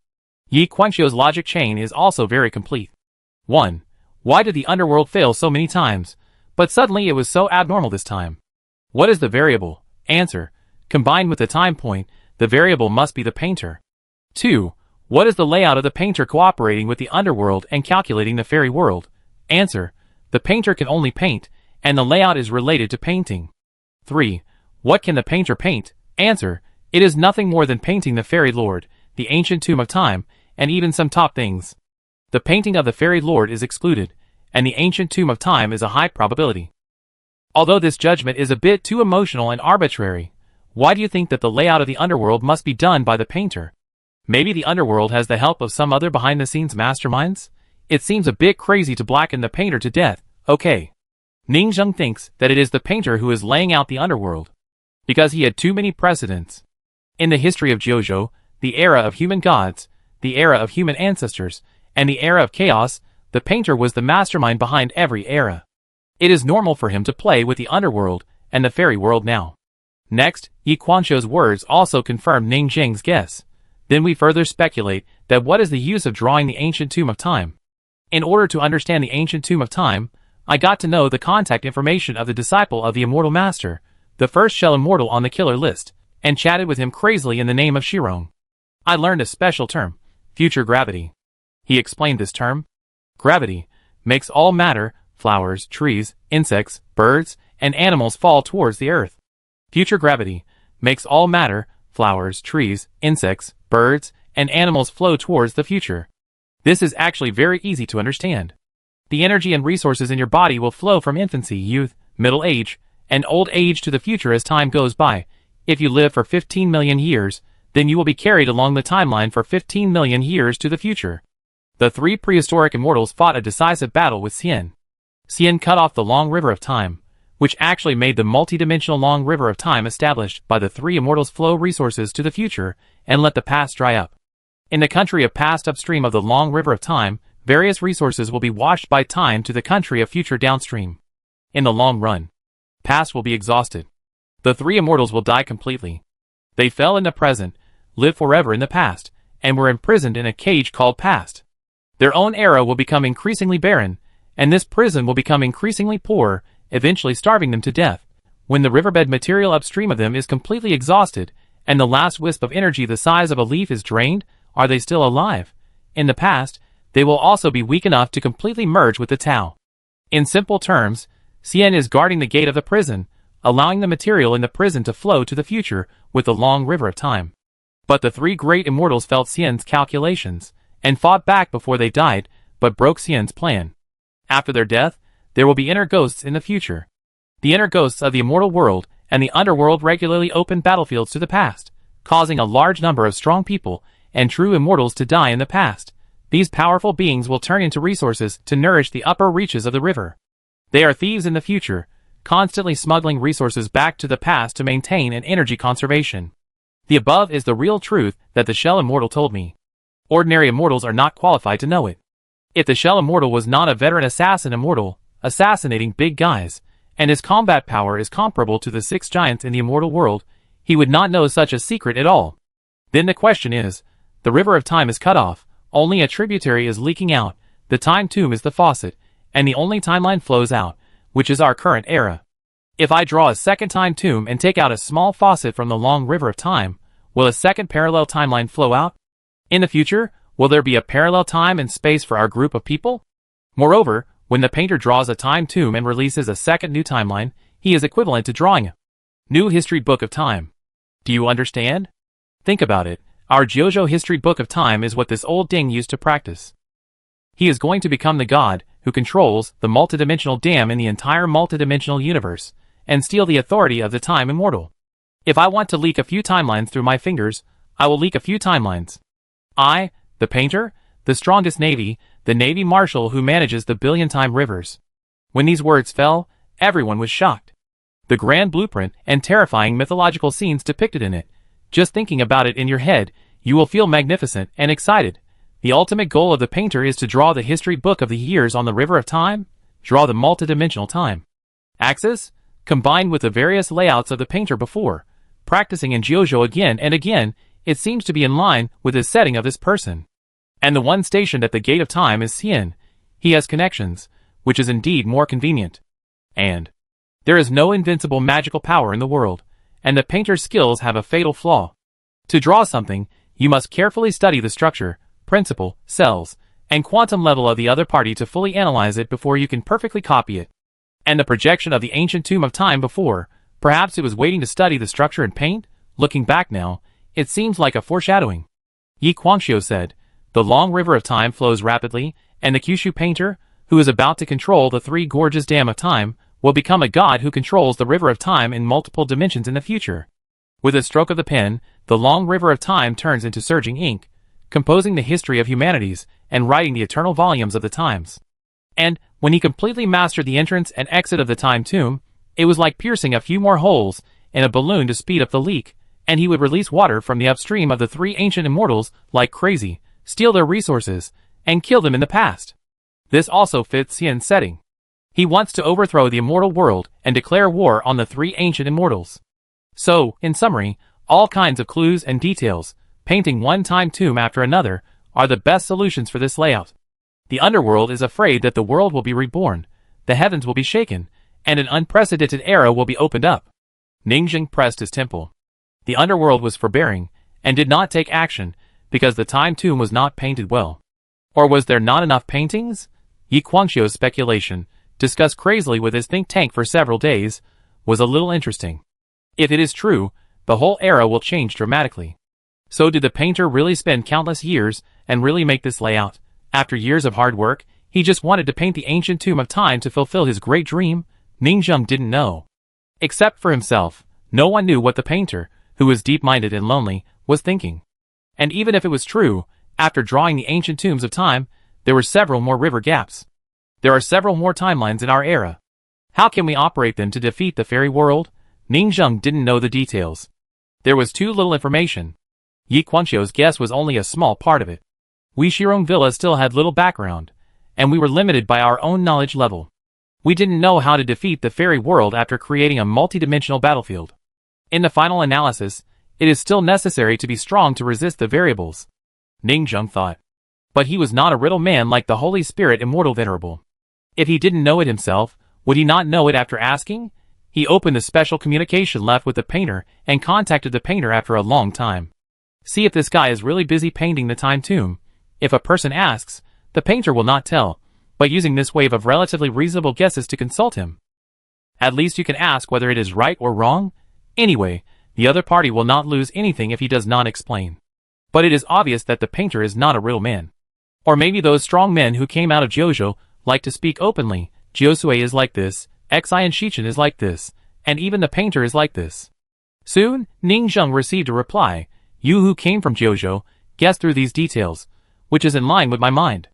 Yi Quanqiu's logic chain is also very complete. 1. Why did the underworld fail so many times, but suddenly it was so abnormal this time? What is the variable? Answer. Combined with the time point, the variable must be the painter. 2. What is the layout of the painter cooperating with the underworld and calculating the fairy world? Answer. The painter can only paint, and the layout is related to painting. 3. What can the painter paint? Answer. It is nothing more than painting the fairy lord, the ancient tomb of time, and even some top things. The painting of the fairy lord is excluded, and the ancient tomb of time is a high probability. Although this judgment is a bit too emotional and arbitrary, why do you think that the layout of the underworld must be done by the painter? Maybe the underworld has the help of some other behind-the-scenes masterminds? It seems a bit crazy to blacken the painter to death. Okay. Ningzheng thinks that it is the painter who is laying out the underworld, because he had too many precedents. In the history of Jiuzhou, the era of human gods, the era of human ancestors, and the era of chaos, the painter was the mastermind behind every era. It is normal for him to play with the underworld and the fairy world now. Next, Yi Quanqiu's words also confirm Ningzheng's guess. Then we further speculate that what is the use of drawing the ancient tomb of time? In order to understand the ancient tomb of time, I got to know the contact information of the disciple of the immortal master, the first shell immortal on the killer list, and chatted with him crazily in the name of Shirong. I learned a special term, future gravity. He explained this term. Gravity makes all matter, flowers, trees, insects, birds, and animals fall towards the earth. Future gravity makes all matter, flowers, trees, insects, birds, and animals flow towards the future. This is actually very easy to understand. The energy and resources in your body will flow from infancy, youth, middle age, and old age to the future as time goes by. If you live for 15 million years, then you will be carried along the timeline for 15 million years to the future. The three prehistoric immortals fought a decisive battle with Xian. Xian cut off the long river of time, which actually made the multidimensional long river of time established by the three immortals flow resources to the future and let the past dry up. In the country of past upstream of the long river of time, various resources will be washed by time to the country of future downstream. In the long run, past will be exhausted. The three immortals will die completely. They fell in the present, lived forever in the past, and were imprisoned in a cage called past. Their own era will become increasingly barren, and this prison will become increasingly poor, eventually starving them to death. When the riverbed material upstream of them is completely exhausted, and the last wisp of energy the size of a leaf is drained, are they still alive? In the past, they will also be weak enough to completely merge with the Tao. In simple terms, Xian is guarding the gate of the prison, allowing the material in the prison to flow to the future with the long river of time. But the three great immortals felt Xian's calculations, and fought back before they died, but broke Xian's plan. After their death, there will be inner ghosts in the future. The inner ghosts of the immortal world and the underworld regularly open battlefields to the past, causing a large number of strong people and true immortals to die in the past. These powerful beings will turn into resources to nourish the upper reaches of the river. They are thieves in the future, constantly smuggling resources back to the past to maintain an energy conservation. The above is the real truth that the Shell Immortal told me. Ordinary immortals are not qualified to know it. If the Shell Immortal was not a veteran assassin immortal, assassinating big guys, and his combat power is comparable to the 6 giants in the immortal world, he would not know such a secret at all. Then the question is, the river of time is cut off, only a tributary is leaking out, the time tomb is the faucet, and the only timeline flows out, which is our current era. If I draw a second time tomb and take out a small faucet from the long river of time, will a second parallel timeline flow out? In the future, will there be a parallel time and space for our group of people? Moreover, when the painter draws a time tomb and releases a second new timeline, he is equivalent to drawing a new history book of time. Do you understand? Think about it. Our Jiuzhou history book of time is what this old Ding used to practice. He is going to become the god who controls the multidimensional dam in the entire multidimensional universe, and steal the authority of the time immortal. If I want to leak a few timelines through my fingers, I will leak a few timelines. I, the painter, the strongest navy, the navy marshal who manages the billion-time rivers. When these words fell, everyone was shocked. The grand blueprint and terrifying mythological scenes depicted in it. Just thinking about it in your head, you will feel magnificent and excited. The ultimate goal of the painter is to draw the history book of the years on the river of time, draw the multidimensional time axis, combined with the various layouts of the painter before, practicing in Jiuzhou again and again, it seems to be in line with the setting of this person. And the one stationed at the gate of time is Xian. He has connections, which is indeed more convenient. And there is no invincible magical power in the world, and the painter's skills have a fatal flaw. To draw something, you must carefully study the structure, principle, cells, and quantum level of the other party to fully analyze it before you can perfectly copy it. And the projection of the ancient tomb of time before, perhaps it was waiting to study the structure and paint? Looking back now, it seems like a foreshadowing. Yi Guangxiu said, the long river of time flows rapidly, and the Kyushu painter, who is about to control the three gorges dam of time, will become a god who controls the river of time in multiple dimensions in the future. With a stroke of the pen, the long river of time turns into surging ink, composing the history of humanities and writing the eternal volumes of the times. And, when he completely mastered the entrance and exit of the time tomb, it was like piercing a few more holes in a balloon to speed up the leak, and he would release water from the upstream of the three ancient immortals like crazy, steal their resources, and kill them in the past. This also fits Xian's setting. He wants to overthrow the immortal world and declare war on the three ancient immortals. So, in summary, all kinds of clues and details, painting one time tomb after another, are the best solutions for this layout. The underworld is afraid that the world will be reborn, the heavens will be shaken, and an unprecedented era will be opened up. Ningjing pressed his temple. The underworld was forbearing, and did not take action, because the time tomb was not painted well. Or was there not enough paintings? Yi Guangxiu's speculation, discussed crazily with his think tank for several days, was a little interesting. If it is true, the whole era will change dramatically. So did the painter really spend countless years and really make this layout? After years of hard work, he just wanted to paint the ancient tomb of time to fulfill his great dream? Ningjing didn't know. Except for himself, no one knew what the painter, who was deep-minded and lonely, was thinking. And even if it was true, after drawing the ancient tombs of time, there were several more river gaps. There are several more timelines in our era. How can we operate them to defeat the fairy world? Ningjing didn't know the details. There was too little information. Yi Guangxiu's guess was only a small part of it. We Shirong Villa still had little background, and we were limited by our own knowledge level. We didn't know how to defeat the fairy world after creating a multi-dimensional battlefield. In the final analysis, it is still necessary to be strong to resist the variables. Ningjing thought. But he was not a riddle man like the Holy Spirit Immortal Venerable. If he didn't know it himself, would he not know it after asking? He opened the special communication left with the painter and contacted the painter after a long time. See if this guy is really busy painting the time tomb. If a person asks, the painter will not tell, but using this wave of relatively reasonable guesses to consult him. At least you can ask whether it is right or wrong. Anyway, the other party will not lose anything if he does not explain. But it is obvious that the painter is not a real man. Or maybe those strong men who came out of Jiuzhou like to speak openly. Jiusui is like this, Xi and Shichen is like this, and even the painter is like this. Soon, Ningjing received a reply. You who came from Jiuzhou, guess through these details, which is in line with my mind.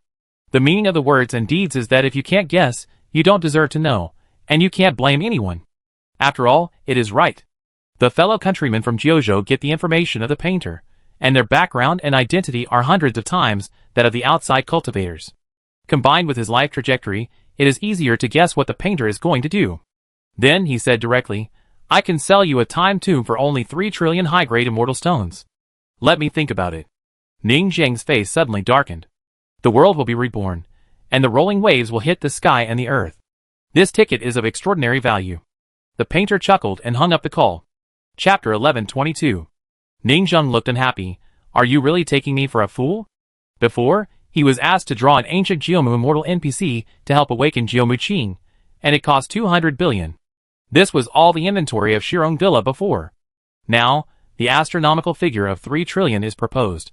The meaning of the words and deeds is that if you can't guess, you don't deserve to know, and you can't blame anyone. After all, it is right. The fellow countrymen from Jiuzhou get the information of the painter, and their background and identity are hundreds of times that of the outside cultivators. Combined with his life trajectory, it is easier to guess what the painter is going to do. Then, he said directly, I can sell you a time tomb for only 3 trillion high-grade immortal stones. Let me think about it. Ningjing's face suddenly darkened. The world will be reborn, and the rolling waves will hit the sky and the earth. This ticket is of extraordinary value. The painter chuckled and hung up the call. Chapter 1122. Ningjing looked unhappy. Are you really taking me for a fool? Before, he was asked to draw an ancient Geomu immortal NPC to help awaken Geomu Qing, and it cost 200 billion. This was all the inventory of Shirong Villa before. Now, the astronomical figure of 3 trillion is proposed.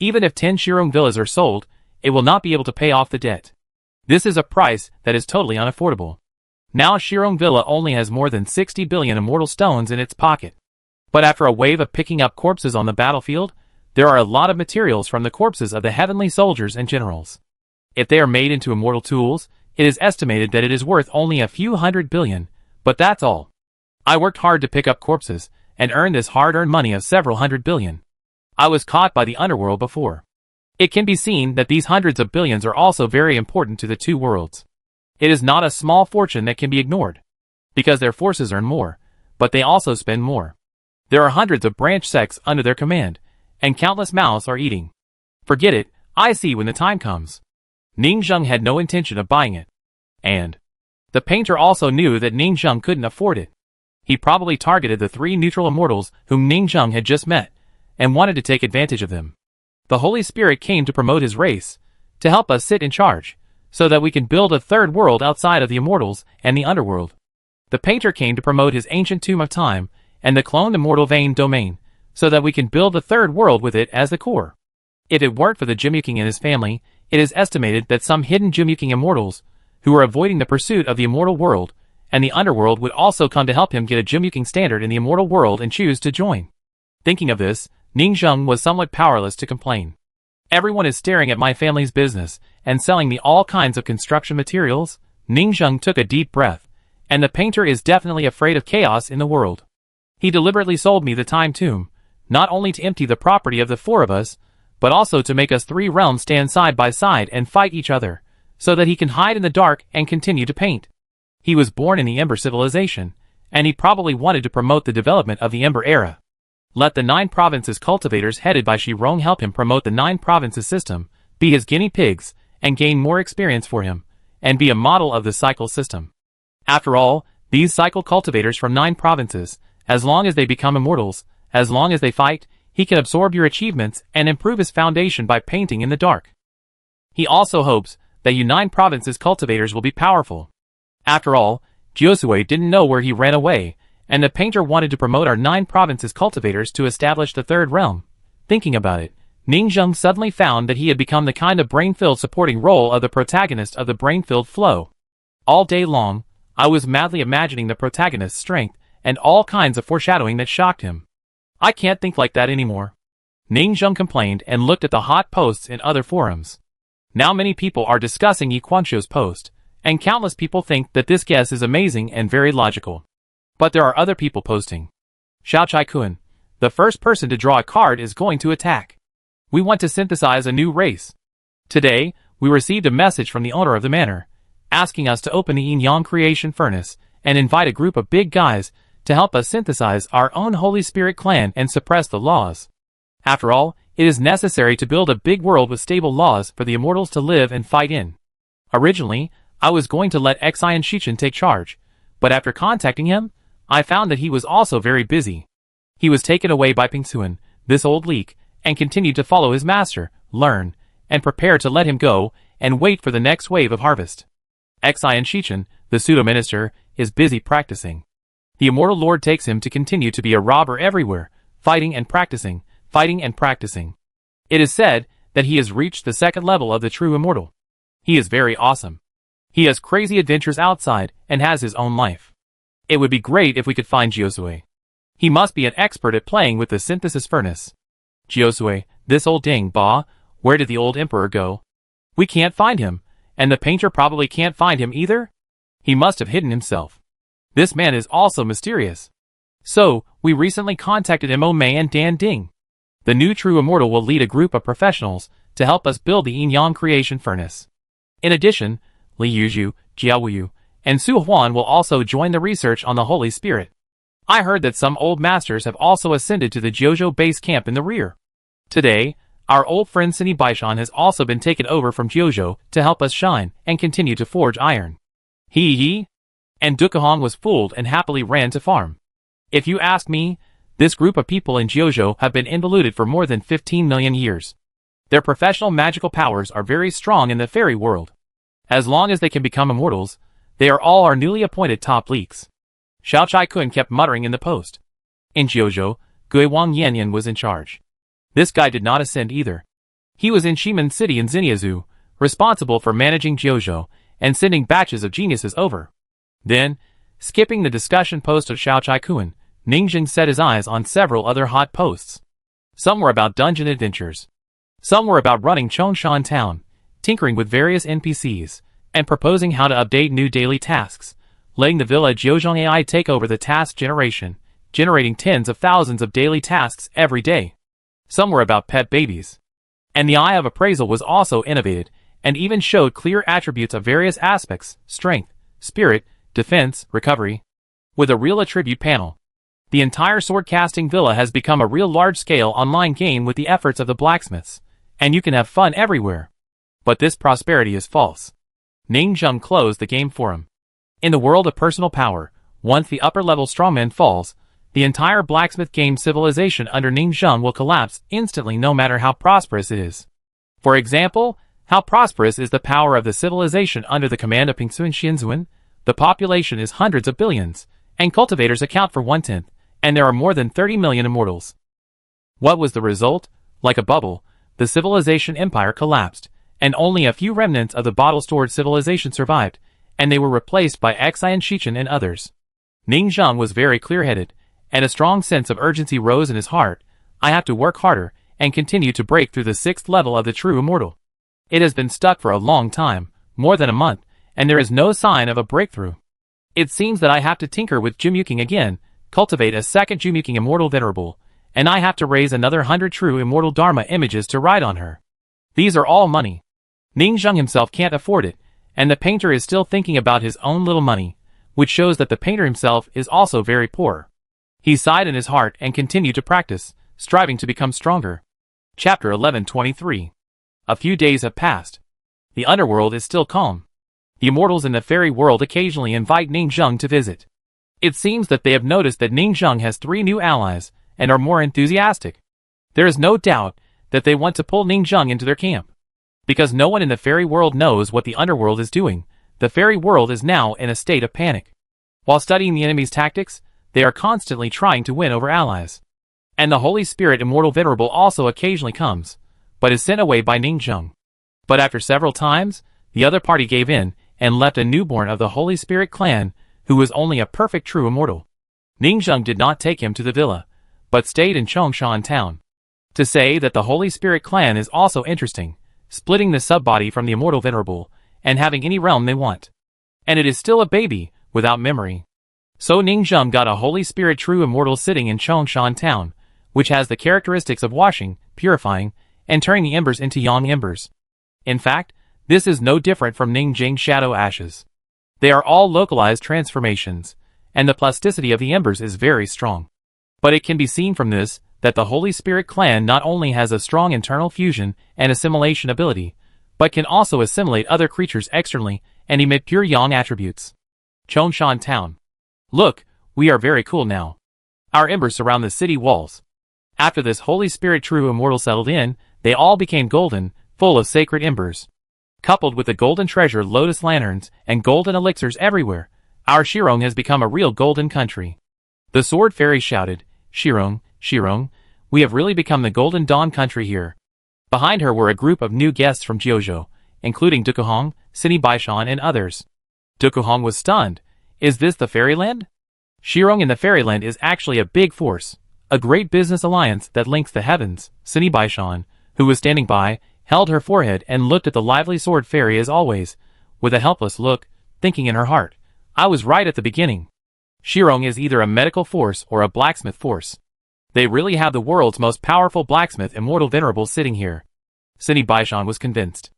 Even if 10 Shirong Villas are sold, it will not be able to pay off the debt. This is a price that is totally unaffordable. Now Shirong Villa only has more than 60 billion immortal stones in its pocket. But after a wave of picking up corpses on the battlefield, there are a lot of materials from the corpses of the heavenly soldiers and generals. If they are made into immortal tools, it is estimated that it is worth only a few 100 billion, but that's all. I worked hard to pick up corpses, and earned this hard-earned money of several 100 billion. I was caught by the underworld before. It can be seen that these hundreds of billions are also very important to the two worlds. It is not a small fortune that can be ignored. because their forces earn more, but they also spend more. There are hundreds of branch sects under their command, and countless mouths are eating. Forget it, I see when the time comes. Ning Zheng had no intention of buying it. And the painter also knew that Ning Zheng couldn't afford it. He probably targeted the 3 neutral immortals whom Ning Zheng had just met, and wanted to take advantage of them. The Holy Spirit came to promote his race, to help us sit in charge, so that we can build a third world outside of the immortals and the underworld. The painter came to promote his ancient tomb of time, and the cloned immortal vein domain, so that we can build a third world with it as the core. If it weren't for the Jimyuking and his family, it is estimated that some hidden Jimyuking immortals, who are avoiding the pursuit of the immortal world, and the underworld would also come to help him get a Jimyuking standard in the immortal world and choose to join. Thinking of this, Ning Zheng was somewhat powerless to complain. Everyone is staring at my family's business, and selling me all kinds of construction materials. Ning Zheng took a deep breath, and the painter is definitely afraid of chaos in the world. He deliberately sold me the time tomb, not only to empty the property of the 4 of us, but also to make us 3 realms stand side by side and fight each other, so that he can hide in the dark and continue to paint. He was born in the Ember civilization, and he probably wanted to promote the development of the Ember era. Let the 9 provinces cultivators headed by Shi Rong help him promote the 9 provinces system, be his guinea pigs, and gain more experience for him, and be a model of the cycle system. After all, these cycle cultivators from 9 provinces, as long as they become immortals, as long as they fight, he can absorb your achievements and improve his foundation by painting in the dark. He also hopes that you 9 provinces cultivators will be powerful. After all, Jiosue didn't know where he ran away, and the painter wanted to promote our 9 provinces cultivators to establish the 3rd realm. Thinking about it, Ning Zheng suddenly found that he had become the kind of brain-filled supporting role of the protagonist of the brain-filled flow. All day long, I was madly imagining the protagonist's strength, and all kinds of foreshadowing that shocked him. I can't think like that anymore. Ning Zheng complained and looked at the hot posts in other forums. Now many people are discussing Yi Quanzhou's post, and countless people think that this guess is amazing and very logical. But there are other people posting. Xiao Chai Kun, the first person to draw a card is going to attack. We want to synthesize a new race. Today, we received a message from the owner of the manor, asking us to open the yin-yang creation furnace, and invite a group of big guys to help us synthesize our own Holy Spirit clan and suppress the laws. After all, it is necessary to build a big world with stable laws for the immortals to live and fight in. Originally, I was going to let Xian Shichen take charge, but after contacting him, I found that he was also very busy. He was taken away by Pingsuan, this old leak, and continued to follow his master, learn, and prepare to let him go, and wait for the next wave of harvest. Xian Shichen, the pseudo-minister, is busy practicing. The immortal lord takes him to continue to be a robber everywhere, fighting and practicing, fighting and practicing. It is said that he has reached the 2nd level of the true immortal. He is very awesome. He has crazy adventures outside, and has his own life. It would be great if we could find Jiosue. He must be an expert at playing with the synthesis furnace. Jiosue, this old dang ba, where did the old emperor go? We can't find him, and the painter probably can't find him either? He must have hidden himself. This man is also mysterious. So, we recently contacted Mo Mei and Dan Ding. The new true immortal will lead a group of professionals to help us build the yin-yang creation furnace. In addition, Li Yuzhu, Jiao Wuyu, and Su Huan will also join the research on the Holy Spirit. I heard that some old masters have also ascended to the Jiuzhou base camp in the rear. Today, our old friend Sini Baishan has also been taken over from Jiuzhou to help us shine and continue to forge iron. He. And Dukahong was fooled and happily ran to farm. If you ask me, this group of people in Jiuzhou have been involuted for more than 15 million years. Their professional magical powers are very strong in the fairy world. As long as they can become immortals, they are all our newly appointed top leaks. Xiao Chai Kun kept muttering in the post. In Jiuzhou, Gui Wang Yanyan was in charge. This guy did not ascend either. He was in Shimen City in Xinyazu, responsible for managing Jiuzhou and sending batches of geniuses over. Then, skipping the discussion post of Xiao Chai Kun, Ning Zheng set his eyes on several other hot posts. Some were about dungeon adventures. Some were about running Chongshan Town, tinkering with various NPCs, and proposing how to update new daily tasks, letting the Villa Jiuzhong AI take over the task generation, generating tens of thousands of daily tasks every day. Some were about pet babies. And the Eye of Appraisal was also innovated, and even showed clear attributes of various aspects: strength, spirit, defense, recovery. with a real attribute panel. The entire sword-casting villa has become a real large-scale online game with the efforts of the blacksmiths, and you can have fun everywhere. But this prosperity is false. Ning Zheng closed the game for him. In the world of personal power, once the upper-level strongman falls, the entire blacksmith game civilization under Ning Zheng will collapse instantly no matter how prosperous it is. For example, how prosperous is the power of the civilization under the command of Pingsuan Xianzuan? The population is hundreds of billions, and cultivators account for 1/10, and there are more than 30 million immortals. What was the result? Like a bubble, the civilization empire collapsed, and only a few remnants of the bottle-stored civilization survived, and they were replaced by Xian Shichen and others. Ning Zheng was very clear-headed, and a strong sense of urgency rose in his heart. I have to work harder, and continue to break through the 6th level of the true immortal. It has been stuck for a long time, more than a month, and there is no sign of a breakthrough. It seems that I have to tinker with Jumuking again, cultivate a second Jumuking immortal venerable, and I have to raise another 100 true immortal Dharma images to ride on her. These are all money. Ning Zheng himself can't afford it, and the painter is still thinking about his own little money, which shows that the painter himself is also very poor. He sighed in his heart and continued to practice, striving to become stronger. Chapter 11:23. A few days have passed. The underworld is still calm. The immortals in the fairy world occasionally invite Ning Zheng to visit. It seems that they have noticed that Ning Zheng has 3 new allies, and are more enthusiastic. There is no doubt that they want to pull Ning Zheng into their camp. Because no one in the fairy world knows what the underworld is doing, the fairy world is now in a state of panic. While studying the enemy's tactics, they are constantly trying to win over allies. And the Holy Spirit Immortal Venerable also occasionally comes, but is sent away by Ning Zheng. But after several times, the other party gave in, and left a newborn of the Holy Spirit clan, who was only a perfect true immortal. Ning Zheng did not take him to the villa, but stayed in Chongshan town. To say that the Holy Spirit clan is also interesting, splitting the subbody from the Immortal Venerable, and having any realm they want. And it is still a baby, without memory. So Ning Zheng got a Holy Spirit true immortal sitting in Chongshan town, which has the characteristics of washing, purifying, and turning the embers into yang embers. In fact, this is no different from Ning Jing's shadow ashes. They are all localized transformations, and the plasticity of the embers is very strong. But it can be seen from this, that the Holy Spirit clan not only has a strong internal fusion and assimilation ability, but can also assimilate other creatures externally and emit pure yang attributes. Chongshan town. Look, we are very cool now. Our embers surround the city walls. After this Holy Spirit true immortal settled in, they all became golden, full of sacred embers. Coupled with the golden treasure lotus lanterns and golden elixirs everywhere, our Shirong has become a real golden country. The sword fairy shouted, Shirong, Shirong, we have really become the golden dawn country here. Behind her were a group of new guests from Jiuzhou, including Dukuhong, Sini Baishan and others. Dukuhong was stunned. Is this the fairyland? Shirong in the fairyland is actually a big force, a great business alliance that links the heavens. Sini Baishan, who was standing by, held her forehead and looked at the lively sword fairy as always, with a helpless look, thinking in her heart, I was right at the beginning. Shirong is either a medical force or a blacksmith force. They really have the world's most powerful blacksmith immortal venerable sitting here. Sini Baishan was convinced.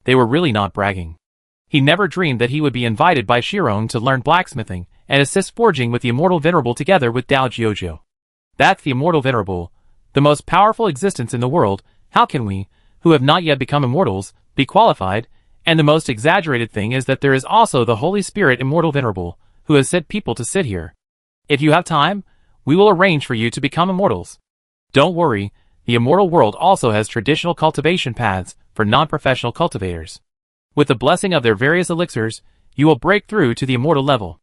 They were really not bragging. He never dreamed that he would be invited by Shirong to learn blacksmithing and assist forging with the immortal venerable together with Dao Jiuzhou. That's the immortal venerable, the most powerful existence in the world. How can we, who have not yet become immortals, be qualified? And the most exaggerated thing is that there is also the Holy Spirit Immortal Venerable, who has sent people to sit here. If you have time, we will arrange for you to become immortals. Don't worry, the immortal world also has traditional cultivation paths for non-professional cultivators. With the blessing of their various elixirs, you will break through to the immortal level.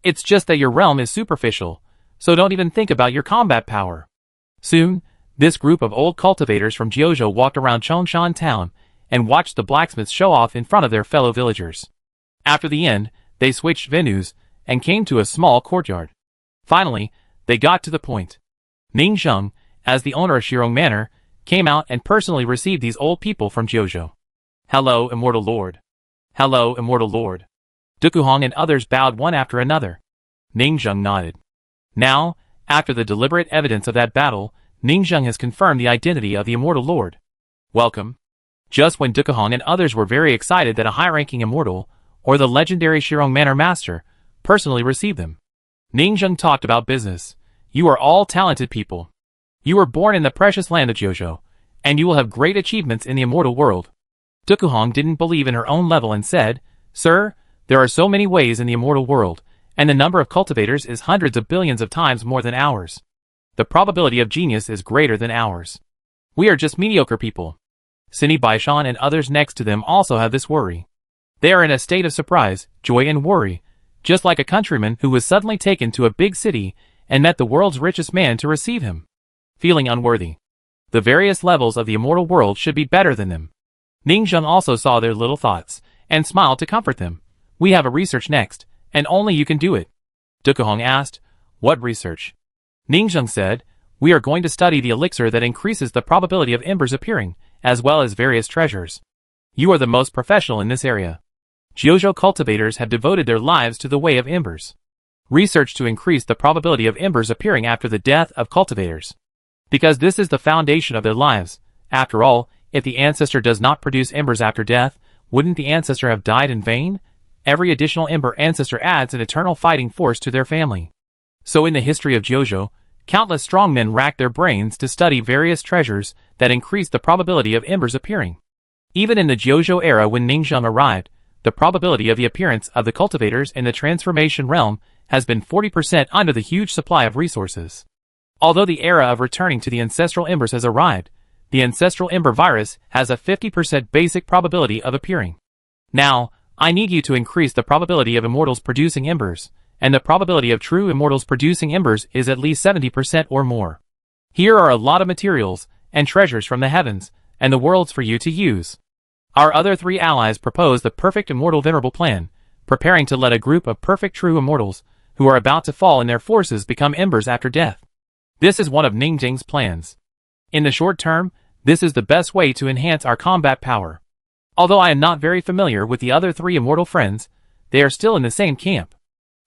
It's just that your realm is superficial, so don't even think about your combat power. Soon, this group of old cultivators from Jiuzhou walked around Chongshan town and watched the blacksmiths show off in front of their fellow villagers. After the end, they switched venues and came to a small courtyard. Finally, they got to the point. Ning Zheng, as the owner of Shirong Manor, came out and personally received these old people from Jiuzhou. Hello, Immortal Lord. Hello, Immortal Lord. Dukuhong and others bowed one after another. Ning Zheng nodded. Now, after the deliberate evidence of that battle, Ning Zheng has confirmed the identity of the Immortal Lord. Welcome. Just when Dukuhong and others were very excited that a high-ranking immortal, or the legendary Shirong Manor Master, personally received them. Ningzheng talked about business. You are all talented people. You were born in the precious land of Jiuzhou, and you will have great achievements in the immortal world. Dukuhong didn't believe in her own level and said, Sir, there are so many ways in the immortal world, and the number of cultivators is hundreds of billions of times more than ours. The probability of genius is greater than ours. We are just mediocre people. Sini Baishan and others next to them also have this worry. They are in a state of surprise, joy and worry, just like a countryman who was suddenly taken to a big city and met the world's richest man to receive him. Feeling unworthy. The various levels of the immortal world should be better than them. Ningzheng also saw their little thoughts, and smiled to comfort them. We have a research next, and only you can do it. Dukuhong asked, What research? Ningzheng said, We are going to study the elixir that increases the probability of embers appearing, as well as various treasures. You are the most professional in this area. Jiuzhou cultivators have devoted their lives to the way of embers. Research to increase the probability of embers appearing after the death of cultivators. Because this is the foundation of their lives. After all, if the ancestor does not produce embers after death, wouldn't the ancestor have died in vain? Every additional ember ancestor adds an eternal fighting force to their family. So in the history of Jiuzhou, countless strong men racked their brains to study various treasures that increase the probability of embers appearing. Even in the Jiuzhou era when Ningzheng arrived, the probability of the appearance of the cultivators in the transformation realm has been 40% under the huge supply of resources. Although the era of returning to the ancestral embers has arrived, the ancestral ember virus has a 50% basic probability of appearing. Now, I need you to increase the probability of immortals producing embers, and the probability of true immortals producing embers is at least 70% or more. Here are a lot of materials and treasures from the heavens and the worlds for you to use. Our other three allies propose the perfect immortal venerable plan, preparing to let a group of perfect true immortals, who are about to fall in their forces, become embers after death. This is one of Ningzheng's plans. In the short term, this is the best way to enhance our combat power. Although I am not very familiar with the other three immortal friends, they are still in the same camp.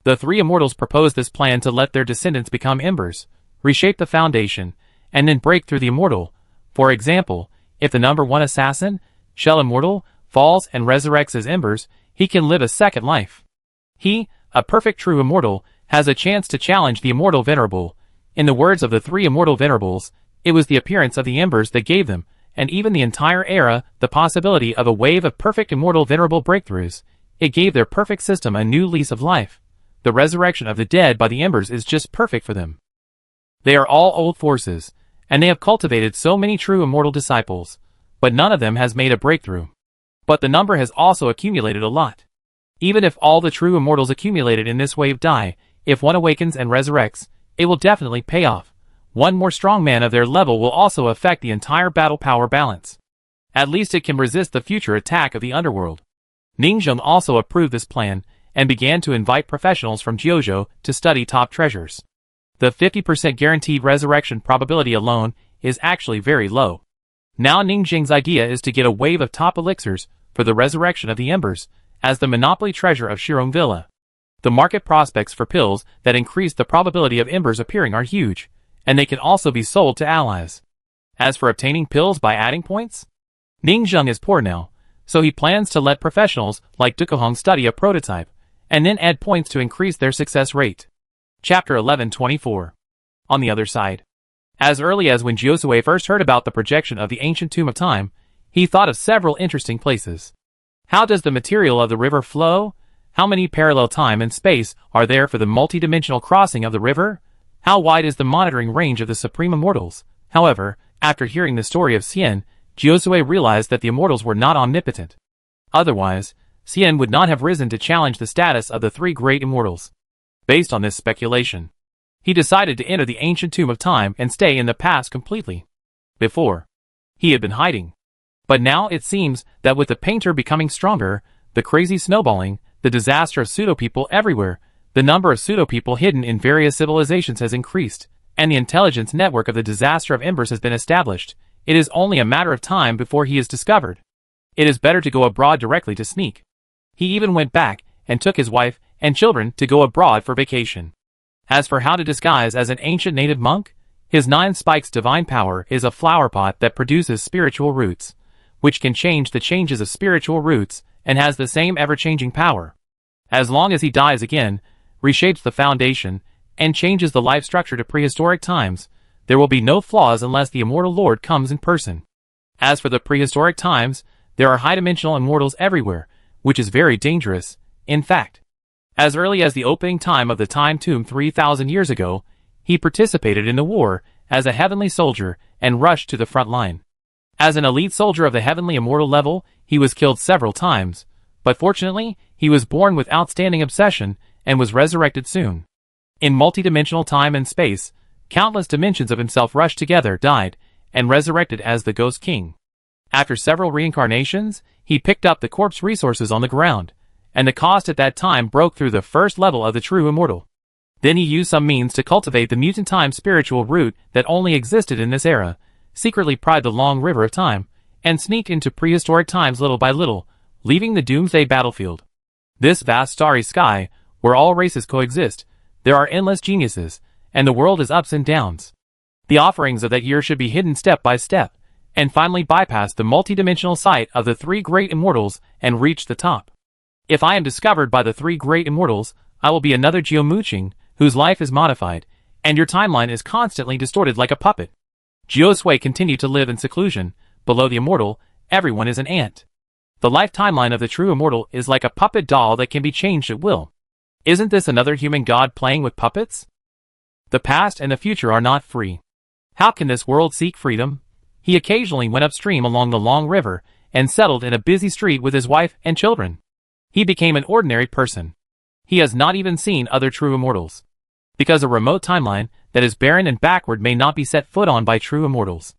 The three immortals propose this plan to let their descendants become embers, reshape the foundation, and then break through the immortal. For example, if the number 1 assassin, Shell Immortal, falls and resurrects as embers, he can live a second life. He, a perfect true immortal, has a chance to challenge the immortal venerable. In the words of the three immortal venerables, it was the appearance of the embers that gave them, and even the entire era, the possibility of a wave of perfect immortal venerable breakthroughs. It gave their perfect system a new lease of life. The resurrection of the dead by the embers is just perfect for them. They are all old forces, and they have cultivated so many true immortal disciples, but none of them has made a breakthrough. But the number has also accumulated a lot. Even if all the true immortals accumulated in this wave die, if one awakens and resurrects, it will definitely pay off. One more strong man of their level will also affect the entire battle power balance. At least it can resist the future attack of the underworld. Ningzheng also approved this plan, and began to invite professionals from Jiuzhou to study top treasures. The 50% guaranteed resurrection probability alone is actually very low. Now Ningzheng's idea is to get a wave of top elixirs for the resurrection of the embers, as the monopoly treasure of Shirong Villa. The market prospects for pills that increase the probability of embers appearing are huge, and they can also be sold to allies. As for obtaining pills by adding points, Ningzheng is poor now, so he plans to let professionals like Dukuhong study a prototype, and then add points to increase their success rate. Chapter 1124. On the other side. As early as when Jiuzhou first heard about the projection of the ancient tomb of time, he thought of several interesting places. How does the material of the river flow? How many parallel time and space are there for the multidimensional crossing of the river? How wide is the monitoring range of the supreme immortals? However, after hearing the story of Xian, Jiuzhou realized that the immortals were not omnipotent. Otherwise, Xian would not have risen to challenge the status of the three great immortals. Based on this speculation, he decided to enter the ancient tomb of time and stay in the past completely. Before, he had been hiding. But now it seems that with the painter becoming stronger, the crazy snowballing, the disaster of pseudo-people everywhere, the number of pseudo-people hidden in various civilizations has increased, and the intelligence network of the disaster of embers has been established. It is only a matter of time before he is discovered. It is better to go abroad directly to sneak. He even went back and took his wife and children to go abroad for vacation. As for how to disguise as an ancient native monk, his 9 spikes divine power is a flower pot that produces spiritual roots, which can change the changes of spiritual roots and has the same ever-changing power. As long as he dies again, reshapes the foundation, and changes the life structure to prehistoric times, there will be no flaws unless the immortal lord comes in person. As for the prehistoric times, there are high-dimensional immortals everywhere, which is very dangerous. In fact, as early as the opening time of the Time Tomb 3,000 years ago, he participated in the war as a heavenly soldier and rushed to the front line. As an elite soldier of the heavenly immortal level, he was killed several times, but fortunately, he was born with outstanding obsession and was resurrected soon. In multidimensional time and space, countless dimensions of himself rushed together, died, and resurrected as the Ghost King. After several reincarnations, he picked up the corpse resources on the ground, and the cost at that time broke through the first level of the true immortal. Then he used some means to cultivate the mutant time spiritual root that only existed in this era, secretly pried the long river of time, and sneaked into prehistoric times little by little, leaving the doomsday battlefield. This vast starry sky, where all races coexist, there are endless geniuses, and the world is ups and downs. The offerings of that year should be hidden step by step, and finally bypass the multidimensional sight of the three great immortals and reach the top. If I am discovered by the three great immortals, I will be another Geomuching, whose life is modified, and your timeline is constantly distorted like a puppet. Jiosui continued to live in seclusion. Below the immortal, everyone is an ant. The life timeline of the true immortal is like a puppet doll that can be changed at will. Isn't this another human god playing with puppets? The past and the future are not free. How can this world seek freedom? He occasionally went upstream along the long river and settled in a busy street with his wife and children. He became an ordinary person. He has not even seen other true immortals. Because a remote timeline that is barren and backward may not be set foot on by true immortals.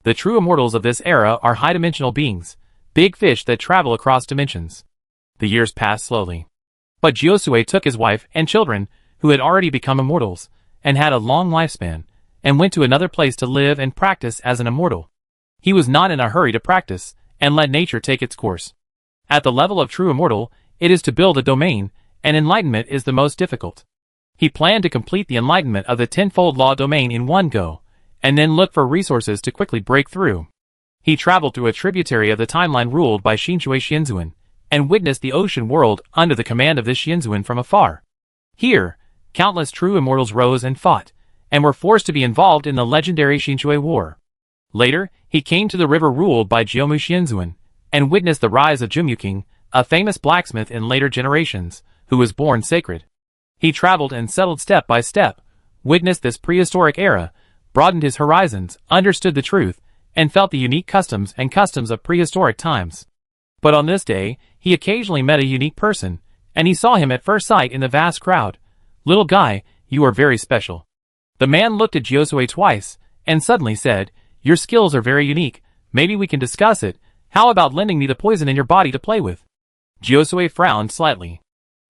The true immortals of this era are high-dimensional beings, big fish that travel across dimensions. The years passed slowly. But Jiosui took his wife and children, who had already become immortals, and had a long lifespan, and went to another place to live and practice as an immortal. He was not in a hurry to practice, and let nature take its course. At the level of true immortal, it is to build a domain, and enlightenment is the most difficult. He planned to complete the enlightenment of the tenfold law domain in one go, and then look for resources to quickly break through. He traveled through a tributary of the timeline ruled by Shinshui Shinzuin, and witnessed the ocean world under the command of this Shinzuin from afar. Here, countless true immortals rose and fought, and were forced to be involved in the legendary Shinshui War. Later, he came to the river ruled by Jiomu Shinzuin, and witnessed the rise of Jumuking, a famous blacksmith in later generations, who was born sacred. He traveled and settled step by step, witnessed this prehistoric era, broadened his horizons, understood the truth, and felt the unique customs of prehistoric times. But on this day, he occasionally met a unique person, and he saw him at first sight in the vast crowd. "Little guy, you are very special." The man looked at Jiosui twice, and suddenly said, "Your skills are very unique, maybe we can discuss it. How about lending me the poison in your body to play with?" Jiosui frowned slightly.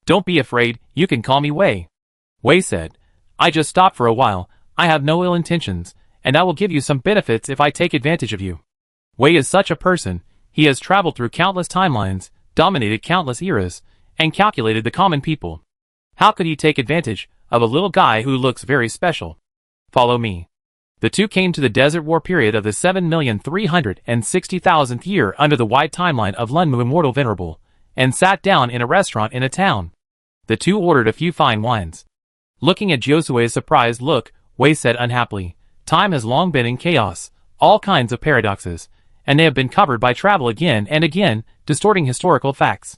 "Don't be afraid, you can call me Wei." Wei said, "I just stopped for a while, I have no ill intentions, and I will give you some benefits if I take advantage of you." Wei is such a person. He has traveled through countless timelines, dominated countless eras, and calculated the common people. How could he take advantage of a little guy who looks very special? Follow me. The two came to the Desert War period of the 7,360,000th year under the wide timeline of Lunmu Immortal Venerable, and sat down in a restaurant in a town. The two ordered a few fine wines. Looking at Jiosui's surprised look, Wei said unhappily, "Time has long been in chaos, all kinds of paradoxes, and they have been covered by travel again and again, distorting historical facts.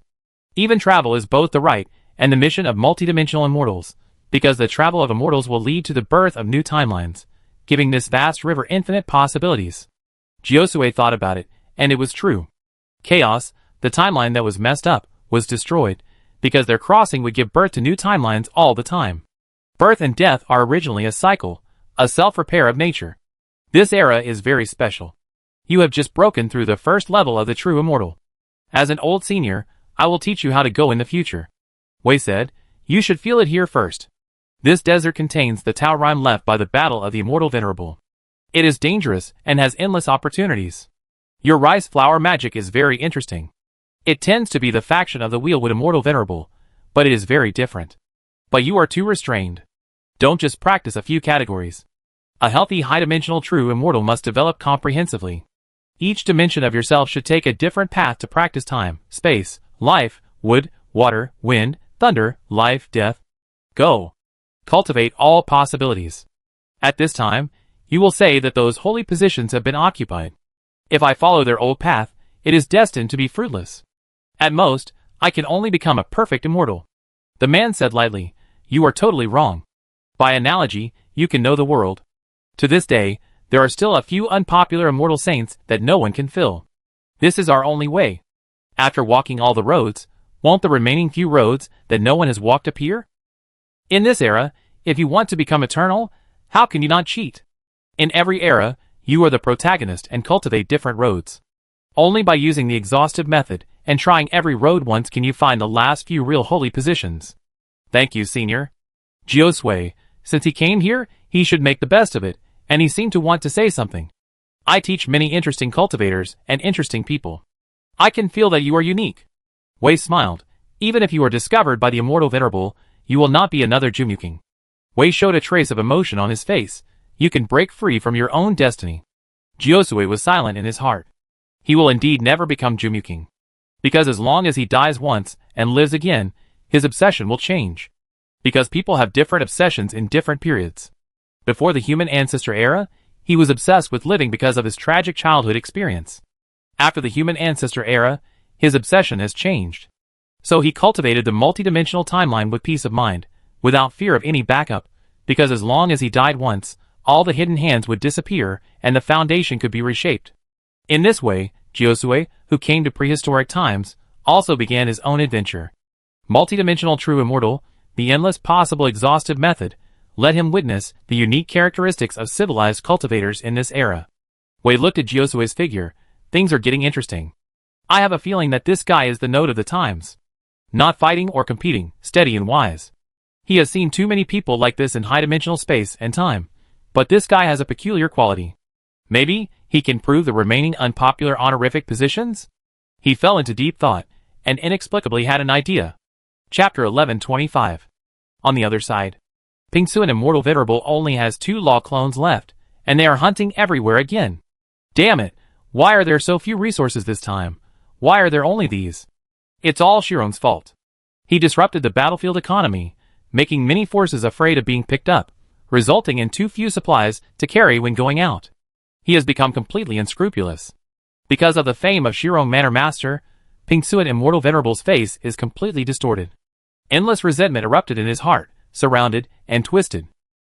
Even travel is both the right and the mission of multidimensional immortals, because the travel of immortals will lead to the birth of new timelines, giving this vast river infinite possibilities." Jiosui thought about it, and it was true. Chaos, the timeline that was messed up, was destroyed, because their crossing would give birth to new timelines all the time. Birth and death are originally a cycle, a self-repair of nature. This era is very special. You have just broken through the first level of the true immortal. As an old senior, I will teach you how to go in the future. Wei said, "You should feel it here first. This desert contains the Tao Rime left by the battle of the Immortal Venerable. It is dangerous and has endless opportunities. Your rice flower magic is very interesting. It tends to be the faction of the Wheelwood Immortal Venerable, but it is very different. But you are too restrained. Don't just practice a few categories. A healthy high-dimensional true immortal must develop comprehensively. Each dimension of yourself should take a different path to practice time, space, life, wood, water, wind, thunder, life, death. Go. Cultivate all possibilities. At this time, you will say that those holy positions have been occupied. If I follow their old path, it is destined to be fruitless. At most, I can only become a perfect immortal. The man said lightly, "You are totally wrong. By analogy, you can know the world. To this day, there are still a few unpopular immortal saints that no one can fill. This is our only way. After walking all the roads, won't the remaining few roads that no one has walked appear? In this era, if you want to become eternal, how can you not cheat? In every era, you are the protagonist and cultivate different roads. Only by using the exhaustive method and trying every road once can you find the last few real holy positions." "Thank you, Senior." Jiosui, since he came here, he should make the best of it, and he seemed to want to say something. "I teach many interesting cultivators and interesting people. I can feel that you are unique." Wei smiled. "Even if you are discovered by the immortal venerable, you will not be another Jumuking." Wei showed a trace of emotion on his face. "You can break free from your own destiny." Jiosui was silent in his heart. He will indeed never become Jumuking. Because as long as he dies once and lives again, his obsession will change. Because people have different obsessions in different periods. Before the human ancestor era, he was obsessed with living because of his tragic childhood experience. After the human ancestor era, his obsession has changed. So he cultivated the multidimensional timeline with peace of mind, without fear of any backup, because as long as he died once, all the hidden hands would disappear and the foundation could be reshaped. In this way, Jiosui, who came to prehistoric times, also began his own adventure. Multidimensional true immortal, the endless possible exhaustive method, let him witness the unique characteristics of civilized cultivators in this era. Wei looked at Jiosui's figure. "Things are getting interesting. I have a feeling that this guy is the note of the times. Not fighting or competing, steady and wise. He has seen too many people like this in high-dimensional space and time, but this guy has a peculiar quality. Maybe he can prove the remaining unpopular honorific positions?" He fell into deep thought, and inexplicably had an idea. Chapter 11:25. On the other side. Pingsuan Immortal Venerable only has 2 law clones left, and they are hunting everywhere again. Damn it, why are there so few resources this time? Why are there only these? It's all Shirong's fault. He disrupted the battlefield economy, making many forces afraid of being picked up, resulting in too few supplies to carry when going out. He has become completely unscrupulous. Because of the fame of Shirong Manor Master, Pingsuan Immortal Venerable's face is completely distorted. Endless resentment erupted in his heart, surrounded and twisted.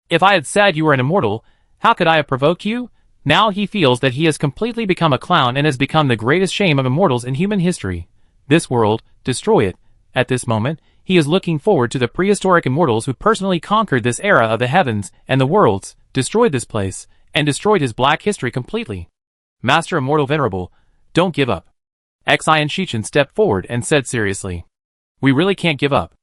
"If I had said you were an immortal, how could I have provoked you?" Now he feels that he has completely become a clown and has become the greatest shame of immortals in human history. This world, destroy it. At this moment, he is looking forward to the prehistoric immortals who personally conquered this era of the heavens and the worlds, destroyed this place, and destroyed his black history completely. "Master Immortal Venerable, don't give up." Xian Shichen stepped forward and said seriously. "We really can't give up."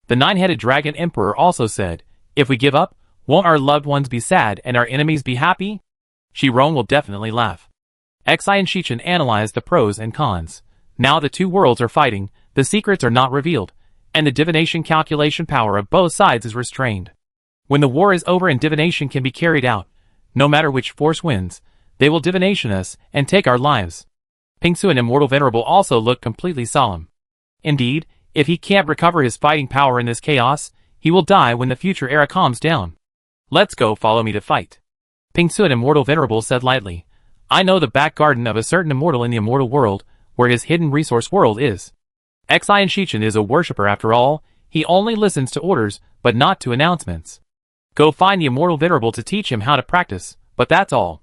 The 9-headed dragon emperor also said, "If we give up, won't our loved ones be sad and our enemies be happy?" Shirong will definitely laugh. Xian Shichen analyzed the pros and cons. Now the 2 worlds are fighting, the secrets are not revealed, and the divination calculation power of both sides is restrained. When the war is over and divination can be carried out, no matter which force wins, they will divination us and take our lives. Pingsuan Immortal Venerable also looked completely solemn. Indeed, if he can't recover his fighting power in this chaos, he will die when the future era calms down. "Let's go, follow me to fight." Pingsuan Immortal Venerable said lightly. "I know the back garden of a certain immortal in the immortal world, where his hidden resource world is." Xian Shichen is a worshipper after all, he only listens to orders, but not to announcements. Go find the Immortal Venerable to teach him how to practice, but that's all.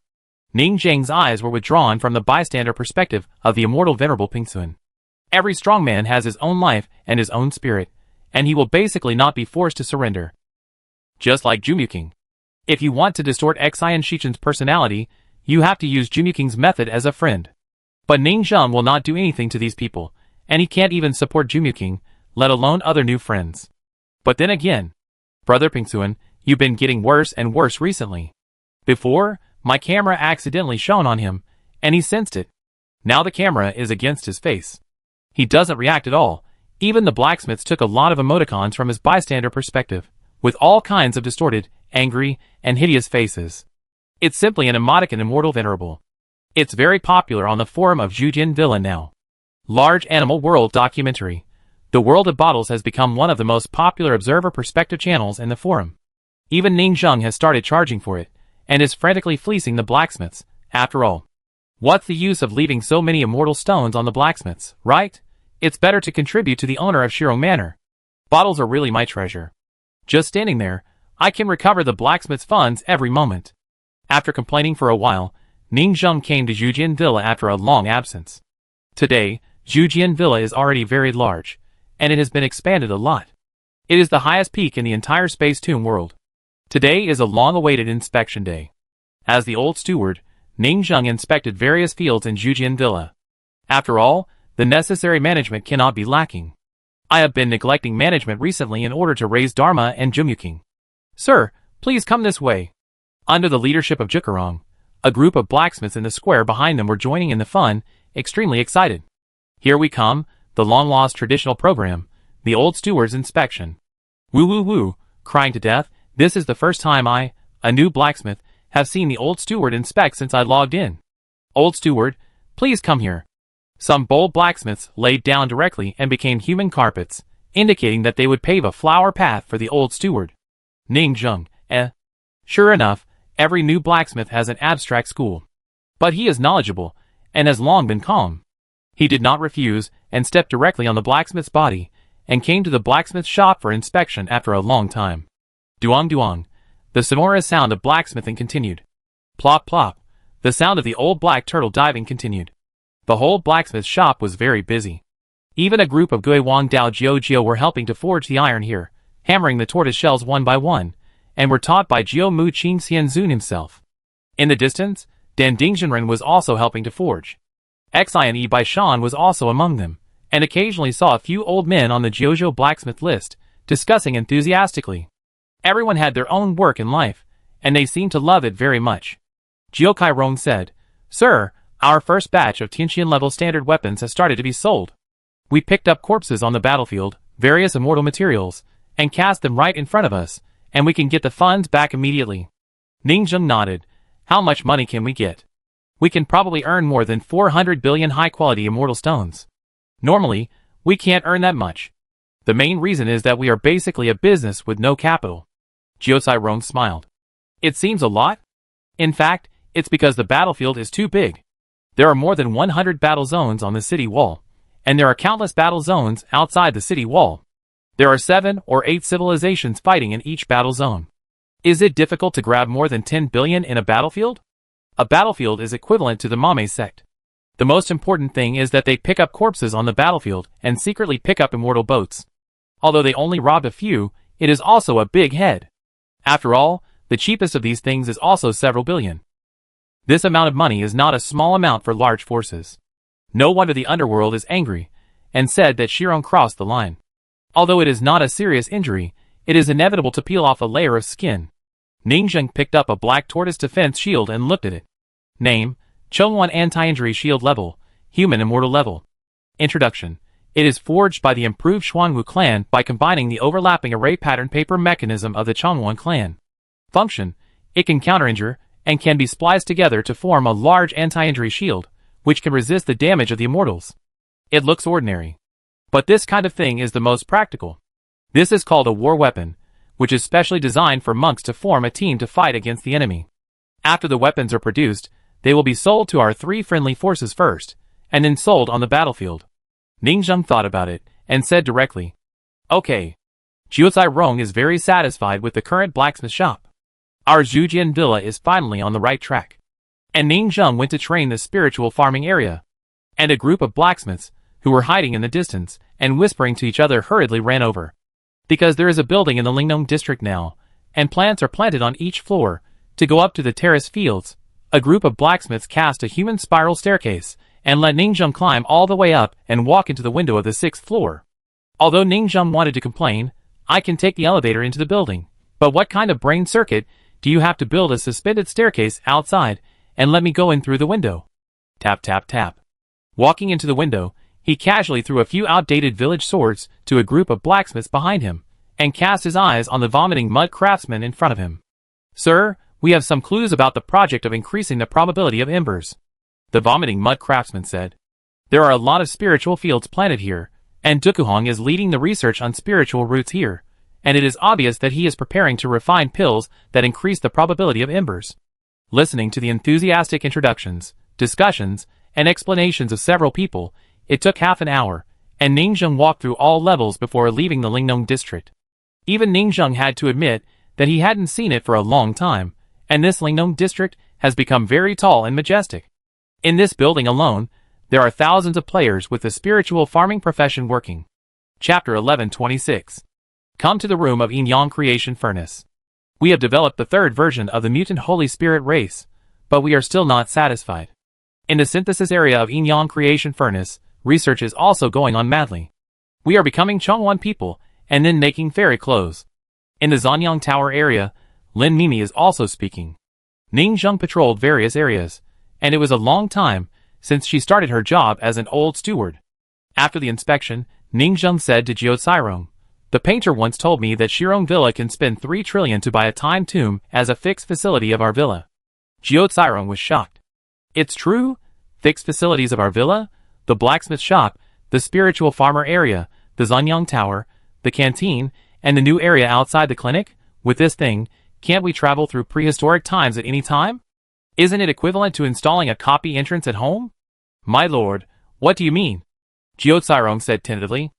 Ning Zheng's eyes were withdrawn from the bystander perspective of the Immortal Venerable Pingsuan. Every strong man has his own life and his own spirit, and he will basically not be forced to surrender. Just like Jumuking. If you want to distort Xian Shichen's personality, you have to use Jumuking's method as a friend. But Ning Zheng will not do anything to these people, and he can't even support Jumuking, let alone other new friends. But then again, Brother Pingsuan, you've been getting worse and worse recently. Before, my camera accidentally shone on him, and he sensed it. Now the camera is against his face. He doesn't react at all. Even the blacksmiths took a lot of emoticons from his bystander perspective, with all kinds of distorted, angry, and hideous faces. It's simply an emoticon Immortal Venerable. It's very popular on the forum of Zhujian Villa now. Large Animal World Documentary. The World of Bottles has become one of the most popular observer perspective channels in the forum. Even Ning Zheng has started charging for it, and is frantically fleecing the blacksmiths. After all, what's the use of leaving so many immortal stones on the blacksmiths, right? It's better to contribute to the owner of Shirong Manor. Bottles are really my treasure. Just standing there, I can recover the blacksmith's funds every moment. After complaining for a while, Ning Zheng came to Zhujian Villa after a long absence. Today, Zhujian Villa is already very large, and it has been expanded a lot. It is the highest peak in the entire Space Tomb world. Today is a long-awaited inspection day. As the old steward, Ning Zheng inspected various fields in Zhujian Villa. After all, the necessary management cannot be lacking. I have been neglecting management recently in order to raise Dharma and Jumyuking. Sir, please come this way. Under the leadership of Jukarong, a group of blacksmiths in the square behind them were joining in the fun, extremely excited. Here we come, the long-lost traditional program, the old steward's inspection. Woo woo woo, crying to death, this is the first time I, a new blacksmith, have seen the old steward inspect since I logged in. Old steward, please come here. Some bold blacksmiths laid down directly and became human carpets, indicating that they would pave a flower path for the old steward. Ning Zheng, Sure enough, every new blacksmith has an abstract school. But he is knowledgeable, and has long been calm. He did not refuse, and stepped directly on the blacksmith's body, and came to the blacksmith's shop for inspection after a long time. Duong duong, the sonorous sound of blacksmithing continued. Plop plop, the sound of the old black turtle diving continued. The whole blacksmith's shop was very busy. Even a group of Gui Wang Dao Jiao Jiao were helping to forge the iron here, hammering the tortoise shells one by one, and were taught by Jiao Mu Qing Xianzun himself. In the distance, Dan Dingzhenren was also helping to forge. Xian Bai Shan was also among them, and occasionally saw a few old men on the Jiuzhou blacksmith list, discussing enthusiastically. Everyone had their own work in life, and they seemed to love it very much. Jiao Kairong said, Sir, our first batch of Tianqian-level standard weapons has started to be sold. We picked up corpses on the battlefield, various immortal materials, and cast them right in front of us, and we can get the funds back immediately. Ning Zheng nodded. How much money can we get? We can probably earn more than 400 billion high-quality immortal stones. Normally, we can't earn that much. The main reason is that we are basically a business with no capital. Jiao Rong smiled. It seems a lot? In fact, it's because the battlefield is too big. There are more than 100 battle zones on the city wall, and there are countless battle zones outside the city wall. There are 7 or 8 civilizations fighting in each battle zone. Is it difficult to grab more than 10 billion in a battlefield? A battlefield is equivalent to the Mame sect. The most important thing is that they pick up corpses on the battlefield and secretly pick up immortal boats. Although they only robbed a few, it is also a big head. After all, the cheapest of these things is also several billion. This amount of money is not a small amount for large forces. No wonder the underworld is angry, and said that Shirong crossed the line. Although it is not a serious injury, it is inevitable to peel off a layer of skin. Ning Zheng picked up a black tortoise defense shield and looked at it. Name, Chongwan Anti-Injury Shield Level, Human Immortal Level. Introduction. It is forged by the improved Xuanwu clan by combining the overlapping array pattern paper mechanism of the Chongwan clan. Function. It can counter-injure, and can be spliced together to form a large anti-injury shield, which can resist the damage of the immortals. It looks ordinary. But this kind of thing is the most practical. This is called a war weapon, which is specially designed for monks to form a team to fight against the enemy. After the weapons are produced, they will be sold to our 3 friendly forces first, and then sold on the battlefield. Ning Zheng thought about it, and said directly, Okay. Jiao Rong is very satisfied with the current blacksmith shop. Our Zhujian Villa is finally on the right track. And Ning Zheng went to train the spiritual farming area. And a group of blacksmiths, who were hiding in the distance, and whispering to each other hurriedly ran over. Because there is a building in the Lingnong district now, and plants are planted on each floor, to go up to the terrace fields, a group of blacksmiths cast a human spiral staircase, and let Ning Zheng climb all the way up and walk into the window of the 6th floor. Although Ning Zheng wanted to complain, I can take the elevator into the building, but what kind of brain circuit do you have to build a suspended staircase outside, and let me go in through the window? Tap tap tap. Walking into the window, he casually threw a few outdated village swords to a group of blacksmiths behind him, and cast his eyes on the vomiting mud craftsman in front of him. Sir, we have some clues about the project of increasing the probability of embers. The vomiting mud craftsman said. There are a lot of spiritual fields planted here, and Dukuhong is leading the research on spiritual roots here, and it is obvious that he is preparing to refine pills that increase the probability of embers. Listening to the enthusiastic introductions, discussions, and explanations of several people, it took half an hour, and Ningzheng walked through all levels before leaving the Lingnong district. Even Ningzheng had to admit that he hadn't seen it for a long time, and this Lingnong district has become very tall and majestic. In this building alone, there are thousands of players with the spiritual farming profession working. Chapter 1126. Come to the room of Yin Yang Creation Furnace. We have developed the third version of the mutant Holy Spirit race, but we are still not satisfied. In the synthesis area of Yin Yang Creation Furnace, research is also going on madly. We are becoming Chongwon people, and then making fairy clothes. In the Zanyang Tower area, Lin Mimi is also speaking. Ningzheng patrolled various areas, and it was a long time since she started her job as an old steward. After the inspection, Ningzheng said to Jiao Cairong, "The painter once told me that Shirong Villa can spend 3 trillion to buy a time tomb as a fixed facility of our villa." Jiao Cairong was shocked. "It's true? Fixed facilities of our villa? The blacksmith shop, the spiritual farmer area, the Zanyang Tower, the canteen, and the new area outside the clinic? With this thing, can't we travel through prehistoric times at any time? Isn't it equivalent to installing a copy entrance at home?" "My lord, what do you mean?" Jiao Cairong said tentatively.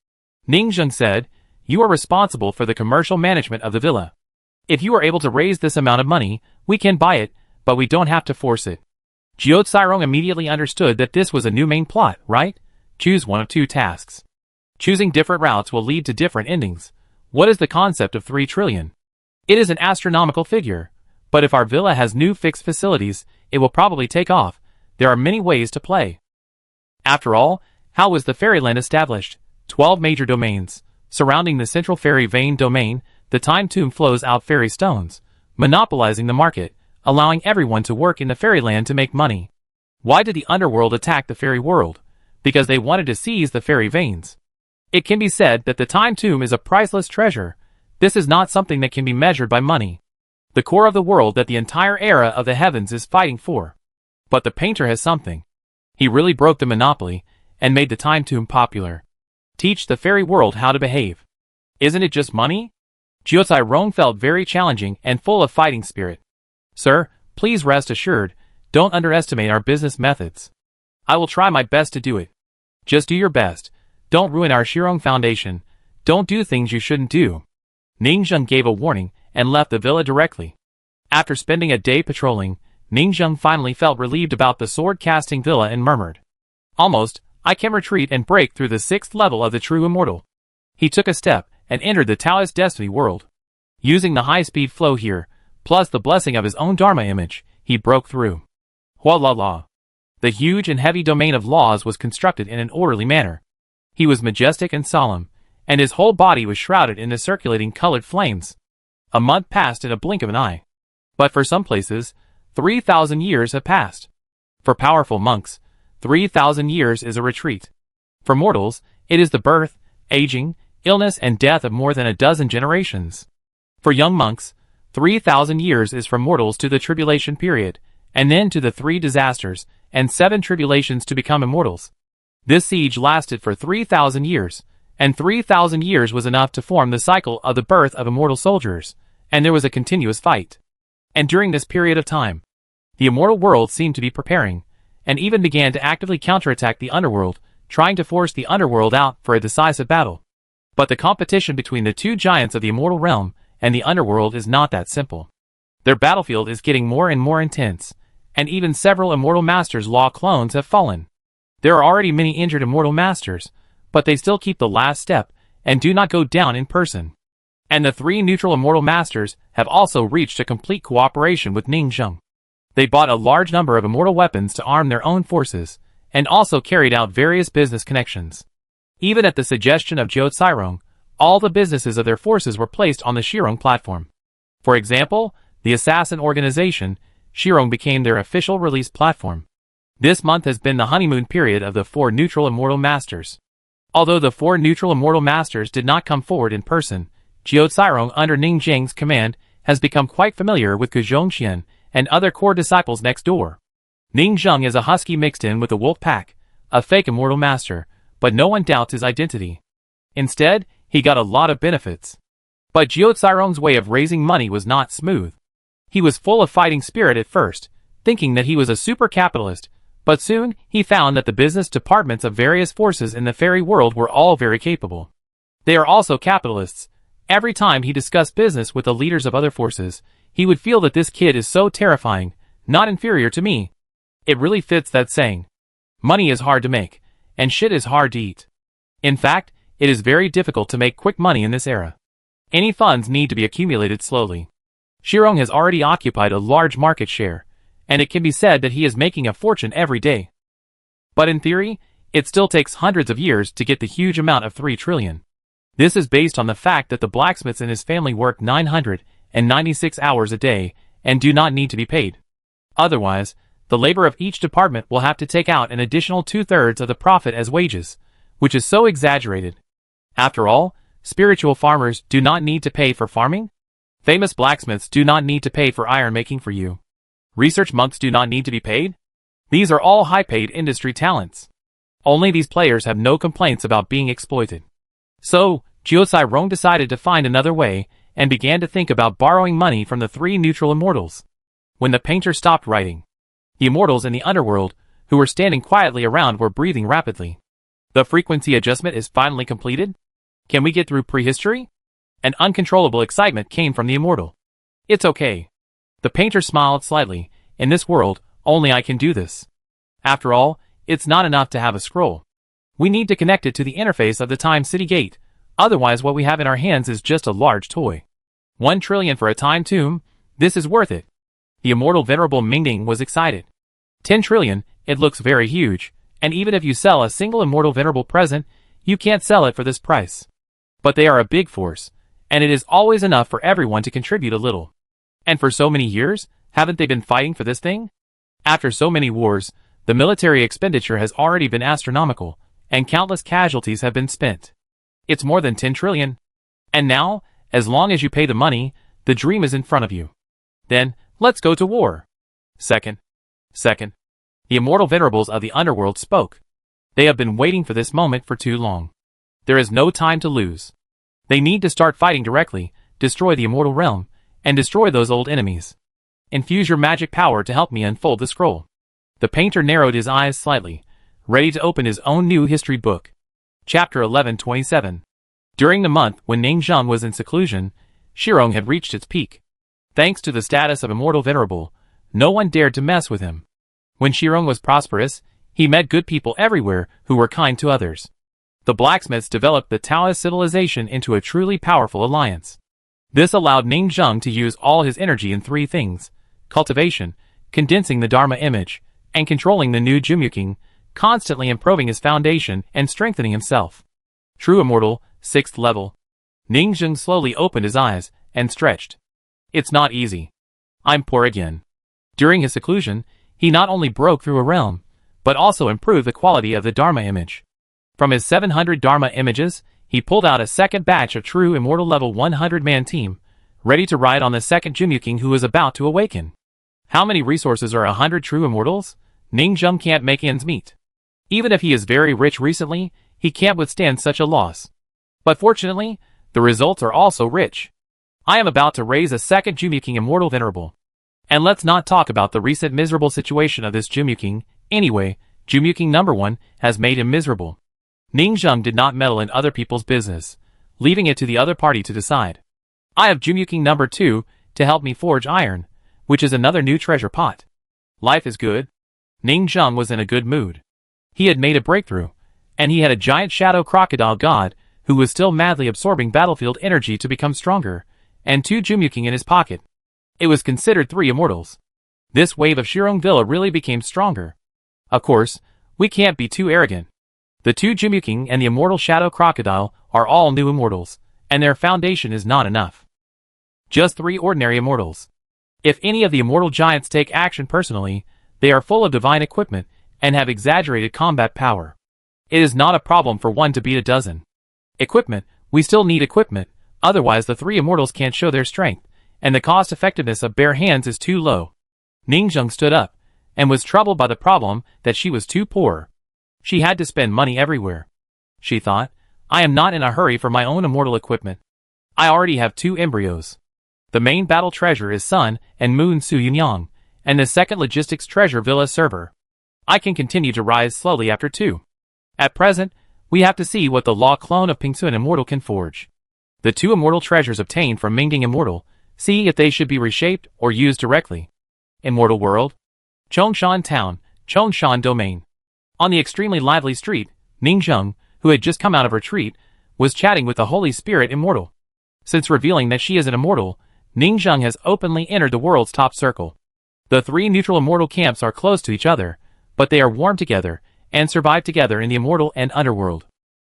Ningzheng said, "You are responsible for the commercial management of the villa. If you are able to raise this amount of money, we can buy it, but we don't have to force it." Jiao Cairong immediately understood that this was a new main plot, right? Choose one of 2 tasks. Choosing different routes will lead to different endings. What is the concept of 3 trillion? It is an astronomical figure, but if our villa has new fixed facilities, it will probably take off. There are many ways to play. After all, how was the fairyland established? 12 major domains. Surrounding the central fairy vein domain, the time tomb flows out fairy stones, monopolizing the market, allowing everyone to work in the fairyland to make money. Why did the underworld attack the fairy world? Because they wanted to seize the fairy veins. It can be said that the time tomb is a priceless treasure. This is not something that can be measured by money. The core of the world that the entire era of the heavens is fighting for. But the painter has something. He really broke the monopoly, and made the time tomb popular. Teach the fairy world how to behave. Isn't it just money? Jiao Cairong felt very challenging and full of fighting spirit. "Sir, please rest assured, don't underestimate our business methods. I will try my best to do it. Just do your best. Don't ruin our Shirong Foundation. Don't do things you shouldn't do." Ningzheng gave a warning and left the villa directly. After spending a day patrolling, Ningzheng finally felt relieved about the sword-casting villa and murmured, "Almost, I can retreat and break through the 6th level of the true immortal." He took a step and entered the Taoist destiny world. Using the high-speed flow here, plus the blessing of his own Dharma image, he broke through. Hualala. The huge and heavy domain of laws was constructed in an orderly manner. He was majestic and solemn, and his whole body was shrouded in the circulating colored flames. A month passed in a blink of an eye. But for some places, 3,000 years have passed. For powerful monks, 3,000 years is a retreat. For mortals, it is the birth, aging, illness and death of more than a dozen generations. For young monks, 3,000 years is from mortals to the tribulation period, and then to the 3 disasters, and 7 tribulations to become immortals. This siege lasted for 3,000 years, and 3,000 years was enough to form the cycle of the birth of immortal soldiers, and there was a continuous fight. And during this period of time, the immortal world seemed to be preparing, and even began to actively counterattack the underworld, trying to force the underworld out for a decisive battle. But the competition between the 2 giants of the immortal realm and the underworld is not that simple. Their battlefield is getting more and more intense, and even several immortal masters' law clones have fallen. There are already many injured immortal masters, but they still keep the last step and do not go down in person. And the 3 neutral immortal masters have also reached a complete cooperation with Ningzheng. They bought a large number of immortal weapons to arm their own forces, and also carried out various business connections. Even at the suggestion of Jiao Cairong, all the businesses of their forces were placed on the Shirong platform. For example, the assassin organization, Shirong became their official release platform. This month has been the honeymoon period of the 4 neutral immortal masters. Although the 4 neutral immortal masters did not come forward in person, Jiao Cairong under Ningzheng's command has become quite familiar with Ke Zhongxian and other core disciples next door. Ningzheng is a husky mixed in with a wolf pack, a fake immortal master, but no one doubts his identity. Instead, he got a lot of benefits. But Jiao Cairong's way of raising money was not smooth. He was full of fighting spirit at first, thinking that he was a super capitalist, but soon he found that the business departments of various forces in the fairy world were all very capable. They are also capitalists. Every time he discussed business with the leaders of other forces, he would feel that this kid is so terrifying, not inferior to me. It really fits that saying. Money is hard to make, and shit is hard to eat. In fact, it is very difficult to make quick money in this era. Any funds need to be accumulated slowly. Shirong has already occupied a large market share, and it can be said that he is making a fortune every day. But in theory, it still takes hundreds of years to get the huge amount of 3 trillion. This is based on the fact that the blacksmiths in his family work 996 hours a day and do not need to be paid. Otherwise, the labor of each department will have to take out an additional 2/3 of the profit as wages, which is so exaggerated. After all, spiritual farmers do not need to pay for farming. Famous blacksmiths do not need to pay for iron making for you. Research monks do not need to be paid. These are all high-paid industry talents. Only these players have no complaints about being exploited. So, Jiao Cairong decided to find another way, and began to think about borrowing money from the 3 neutral immortals. When the painter stopped writing, the immortals in the underworld, who were standing quietly around, were breathing rapidly. The frequency adjustment is finally completed? Can we get through prehistory? An uncontrollable excitement came from the immortal. It's okay. The painter smiled slightly. In this world, only I can do this. After all, it's not enough to have a scroll. We need to connect it to the interface of the Time City Gate, otherwise what we have in our hands is just a large toy. 1 trillion for a time tomb? This is worth it. The immortal venerable Mingding was excited. 10 trillion, it looks very huge, and even if you sell a single immortal venerable present, you can't sell it for this price. But they are a big force, and it is always enough for everyone to contribute a little. And for so many years, haven't they been fighting for this thing? After so many wars, the military expenditure has already been astronomical, and countless casualties have been spent. It's more than 10 trillion. And now, as long as you pay the money, the dream is in front of you. Then, let's go to war. Second. The immortal venerables of the underworld spoke. They have been waiting for this moment for too long. There is no time to lose. They need to start fighting directly, destroy the immortal realm, and destroy those old enemies. Infuse your magic power to help me unfold the scroll. The painter narrowed his eyes slightly, ready to open his own new history book. Chapter 1127. During the month when Ningzheng was in seclusion, Shirong had reached its peak. Thanks to the status of immortal venerable, no one dared to mess with him. When Shirong was prosperous, he met good people everywhere who were kind to others. The blacksmiths developed the Taoist civilization into a truly powerful alliance. This allowed Ningzheng to use all his energy in 3 things: cultivation, condensing the Dharma image, and controlling the new Jumuking, constantly improving his foundation and strengthening himself. True immortal, 6th level. Ningzheng slowly opened his eyes and stretched. It's not easy. I'm poor again. During his seclusion, he not only broke through a realm, but also improved the quality of the Dharma image. From his 700 Dharma images, he pulled out a second batch of true immortal level 100-man team, ready to ride on the second Jumuking who was about to awaken. How many resources are 100 true immortals? Ningzheng can't make ends meet. Even if he is very rich recently, he can't withstand such a loss. But fortunately, the results are also rich. I am about to raise a second Jumuking immortal venerable. And let's not talk about the recent miserable situation of this Jumuking. Anyway, Jumuking number 1 has made him miserable. Ningzheng did not meddle in other people's business, leaving it to the other party to decide. I have Jumuking number 2 to help me forge iron, which is another new treasure pot. Life is good. Ningzheng was in a good mood. He had made a breakthrough, and he had a giant shadow crocodile god who was still madly absorbing battlefield energy to become stronger, and 2 Jumuking in his pocket. It was considered 3 immortals. This wave of Shirong Villa really became stronger. Of course, we can't be too arrogant. The 2 Jumuking and the immortal shadow crocodile are all new immortals, and their foundation is not enough. Just 3 ordinary immortals. If any of the immortal giants take action personally, they are full of divine equipment and have exaggerated combat power. It is not a problem for one to beat a dozen. Equipment, we still need equipment, otherwise the 3 immortals can't show their strength, and the cost-effectiveness of bare hands is too low. Ningzheng stood up, and was troubled by the problem that she was too poor. She had to spend money everywhere. She thought, I am not in a hurry for my own immortal equipment. I already have 2 embryos. The main battle treasure is Sun and Moon Suyunyang, and the second logistics treasure Villa server. I can continue to rise slowly after 2. At present, we have to see what the law clone of Pingsun Immortal can forge. The 2 immortal treasures obtained from Mingding Immortal, see if they should be reshaped or used directly. Immortal World, Chongshan Town, Chongshan Domain. On the extremely lively street, Ningzheng, who had just come out of retreat, was chatting with the Holy Spirit Immortal. Since revealing that she is an immortal, Ningzheng has openly entered the world's top circle. The 3 neutral immortal camps are close to each other, but they are warm together and survive together in the immortal and underworld.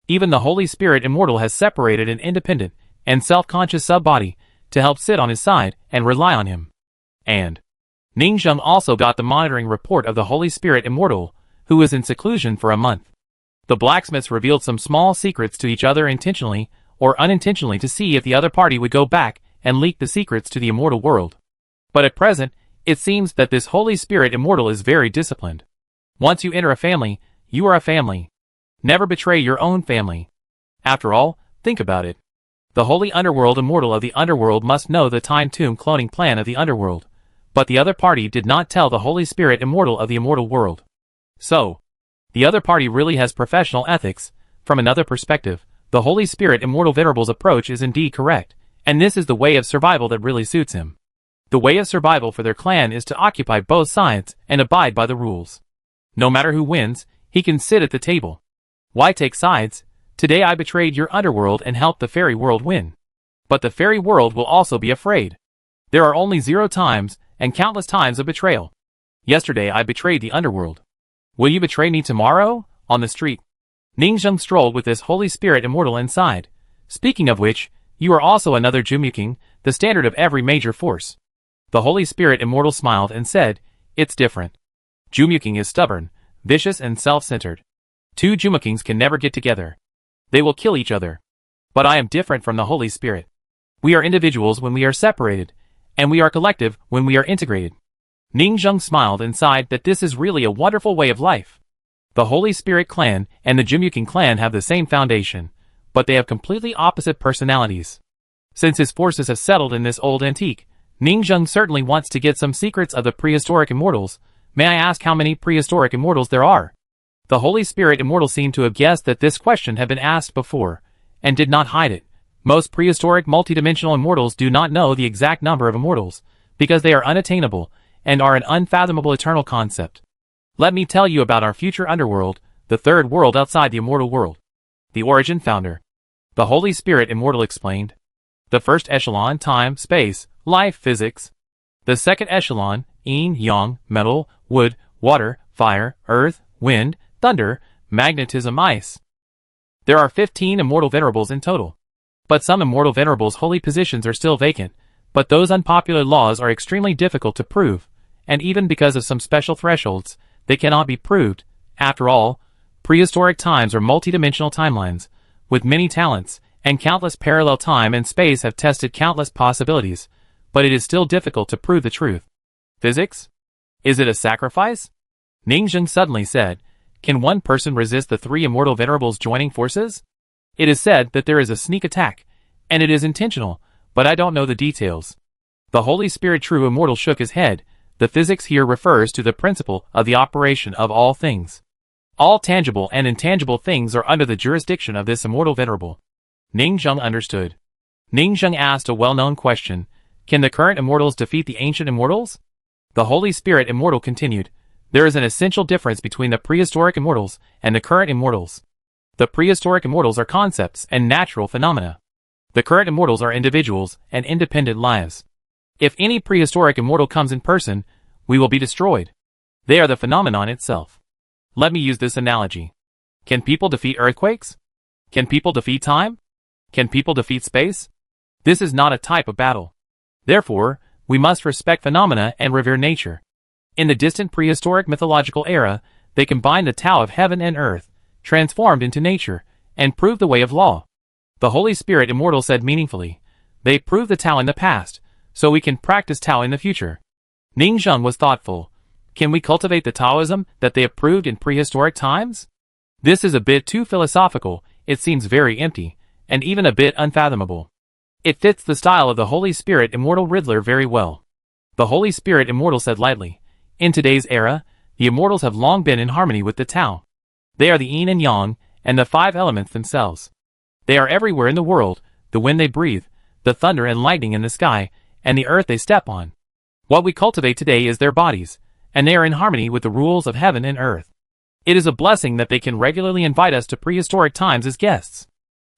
Even the Holy Spirit Immortal has separated an independent and self-conscious sub-body to help sit on his side and rely on him. And Ningzheng also got the monitoring report of the Holy Spirit Immortal, who was in seclusion for a month. The blacksmiths revealed some small secrets to each other intentionally or unintentionally to see if the other party would go back and leak the secrets to the immortal world. But at present, it seems that this Holy Spirit Immortal is very disciplined. Once you enter a family, you are a family. Never betray your own family. After all, think about it. The Holy Underworld Immortal of the Underworld must know the Time Tomb cloning plan of the Underworld, but the other party did not tell the Holy Spirit Immortal of the Immortal World. So, the other party really has professional ethics. From another perspective, the Holy Spirit Immortal Venerable's approach is indeed correct, and this is the way of survival that really suits him. The way of survival for their clan is to occupy both sides and abide by the rules. No matter who wins, he can sit at the table. Why take sides? Today I betrayed your underworld and helped the fairy world win. But the fairy world will also be afraid. There are only 0 times and countless times of betrayal. Yesterday I betrayed the underworld. Will you betray me tomorrow? On the street, Ningzheng strolled with this Holy Spirit Immortal inside. Speaking of which, you are also another Jumuking, the standard of every major force. The Holy Spirit Immortal smiled and said, it's different. Jumuking is stubborn, vicious and self-centered. 2 Jumukings can never get together. They will kill each other. But I am different from the Holy Spirit. We are individuals when we are separated, and we are collective when we are integrated. Ningzheng smiled and sighed that this is really a wonderful way of life. The Holy Spirit clan and the Jumuking clan have the same foundation, but they have completely opposite personalities. Since his forces have settled in this old antique, Ningzheng certainly wants to get some secrets of the prehistoric immortals. May I ask how many prehistoric immortals there are? The Holy Spirit Immortal seemed to have guessed that this question had been asked before, and did not hide it. Most prehistoric multidimensional immortals do not know the exact number of immortals, because they are unattainable, and are an unfathomable eternal concept. Let me tell you about our future underworld, the 3rd world outside the immortal world. The origin founder. The Holy Spirit Immortal explained. The first echelon, time, space, life, physics. The second echelon, yin, yang, metal, wood, water, fire, earth, wind, thunder, magnetism, ice. There are 15 immortal venerables in total. But some immortal venerables' holy positions are still vacant, but those unpopular laws are extremely difficult to prove, and even because of some special thresholds, they cannot be proved. After all, prehistoric times are multidimensional timelines, with many talents, and countless parallel time and space have tested countless possibilities, but it is still difficult to prove the truth. Physics? Is it a sacrifice? Ningzheng suddenly said, can one person resist the 3 immortal venerables joining forces? It is said that there is a sneak attack, and it is intentional, but I don't know the details. The Holy Spirit True Immortal shook his head. The physics here refers to the principle of the operation of all things. All tangible and intangible things are under the jurisdiction of this immortal venerable. Ningzheng understood. Ningzheng asked a well-known question. Can the current immortals defeat the ancient immortals? The Holy Spirit Immortal continued. There is an essential difference between the prehistoric immortals and the current immortals. The prehistoric immortals are concepts and natural phenomena. The current immortals are individuals and independent lives. If any prehistoric immortal comes in person, we will be destroyed. They are the phenomenon itself. Let me use this analogy. Can people defeat earthquakes? Can people defeat time? Can people defeat space? This is not a type of battle. Therefore, we must respect phenomena and revere nature. In the distant prehistoric mythological era, they combined the Tao of heaven and earth, transformed into nature, and proved the way of law. The Holy Spirit Immortal said meaningfully, they proved the Tao in the past, so we can practice Tao in the future. Ningzheng was thoughtful. Can we cultivate the Taoism that they approved in prehistoric times? This is a bit too philosophical, it seems very empty, and even a bit unfathomable. It fits the style of the Holy Spirit Immortal Riddler very well. The Holy Spirit Immortal said lightly, "In today's era, the Immortals have long been in harmony with the Tao. They are the yin and yang, and the five elements themselves. They are everywhere in the world, the wind they breathe, the thunder and lightning in the sky, and the earth they step on. What we cultivate today is their bodies, and they are in harmony with the rules of heaven and earth. It is a blessing that they can regularly invite us to prehistoric times as guests.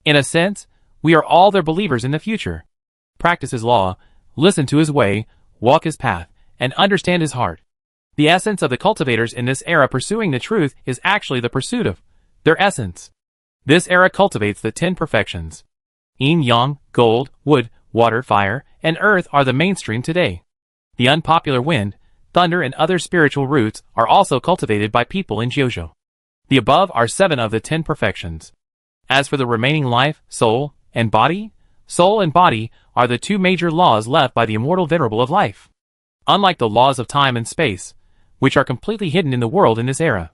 In a sense, we are all their believers in the future. Practice his law, listen to his way, walk his path, and understand his heart." The essence of the cultivators in this era pursuing the truth is actually the pursuit of their essence. This era cultivates the 10 perfections. Yin, yang, gold, wood, water, fire, and earth are the mainstream today. The unpopular wind, thunder, and other spiritual roots are also cultivated by people in Jojo. The above are 7 of the 10 perfections. As for the remaining life, soul, and body are the 2 major laws left by the immortal venerable of life. Unlike the laws of time and space, which are completely hidden in the world in this era.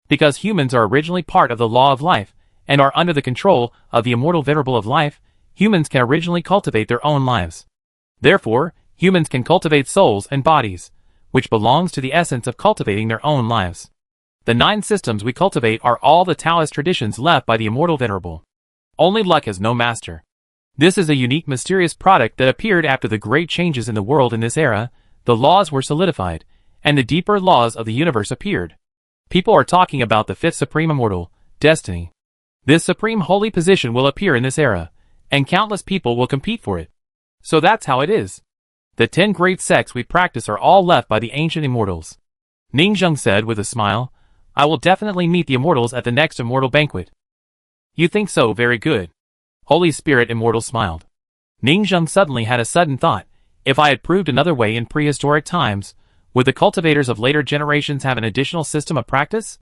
Because humans are originally part of the law of life, and are under the control of the immortal venerable of life, humans can originally cultivate their own lives. Therefore, humans can cultivate souls and bodies, which belongs to the essence of cultivating their own lives. The 9 systems we cultivate are all the Taoist traditions left by the immortal venerable. Only luck has no master. This is a unique mysterious product that appeared after the great changes in the world in this era. The laws were solidified, and the deeper laws of the universe appeared. People are talking about the 5th supreme immortal, destiny. This supreme holy position will appear in this era, and countless people will compete for it. So that's how it is. The 10 great sects we practice are all left by the ancient immortals. Ningzheng said with a smile, "I will definitely meet the immortals at the next immortal banquet." "You think so? Very good." Holy Spirit Immortal smiled. Ningzheng suddenly had a sudden thought. If I had proved another way in prehistoric times, would the cultivators of later generations have an additional system of practice?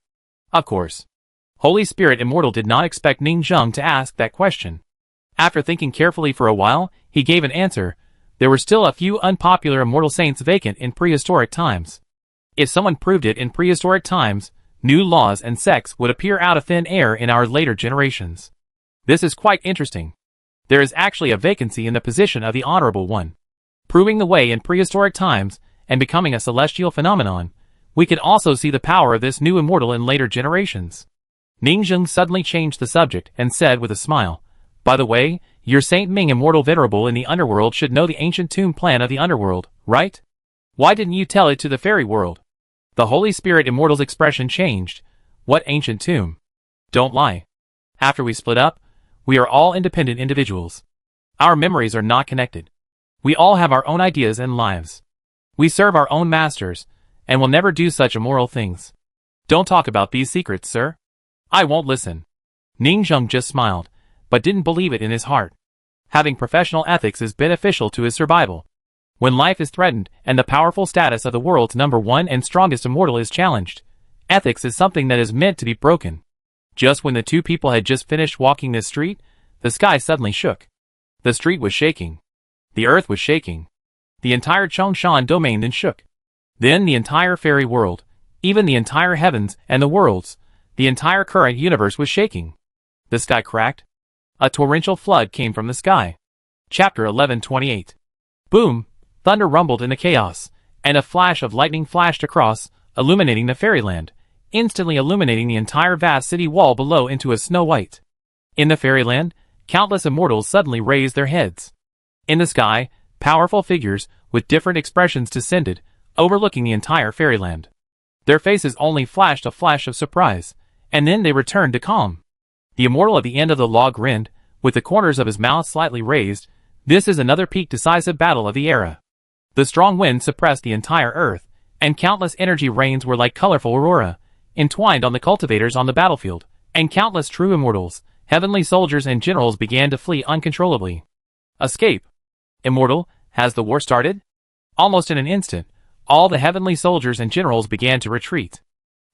Of course. Holy Spirit Immortal did not expect Ningzheng to ask that question. After thinking carefully for a while, he gave an answer. There were still a few unpopular immortal saints vacant in prehistoric times. If someone proved it in prehistoric times, new laws and sects would appear out of thin air in our later generations. This is quite interesting. There is actually a vacancy in the position of the Honorable One. Proving the way in prehistoric times, and becoming a celestial phenomenon, we can also see the power of this new immortal in later generations. Ningzheng suddenly changed the subject and said with a smile, "By the way, your Saint Ming Immortal Venerable in the underworld should know the ancient tomb plan of the underworld, right? Why didn't you tell it to the fairy world?" The Holy Spirit Immortal's expression changed. "What ancient tomb? Don't lie. After we split up, we are all independent individuals. Our memories are not connected. We all have our own ideas and lives. We serve our own masters, and will never do such immoral things. Don't talk about these secrets, sir. I won't listen." Ningzheng just smiled, but didn't believe it in his heart. Having professional ethics is beneficial to his survival. When life is threatened and the powerful status of the world's #1 and strongest immortal is challenged, ethics is something that is meant to be broken. Just when the 2 people had just finished walking this street, the sky suddenly shook. The street was shaking. The earth was shaking. The entire Chongshan domain then shook. Then the entire fairy world, even the entire heavens and the worlds, the entire current universe was shaking. The sky cracked. A torrential flood came from the sky. Chapter 11:28. Boom! Thunder rumbled in the chaos, and a flash of lightning flashed across, illuminating the fairyland, instantly illuminating the entire vast city wall below into a snow white. In the fairyland, countless immortals suddenly raised their heads. In the sky, powerful figures with different expressions descended, overlooking the entire fairyland. Their faces only flashed a flash of surprise, and then they returned to calm. The immortal at the end of the law grinned, with the corners of his mouth slightly raised. This is another peak decisive battle of the era. The strong wind suppressed the entire earth, and countless energy rains were like colorful aurora, entwined on the cultivators on the battlefield, and countless true immortals, heavenly soldiers and generals began to flee uncontrollably. Escape. Immortal, has the war started? Almost in an instant, all the heavenly soldiers and generals began to retreat.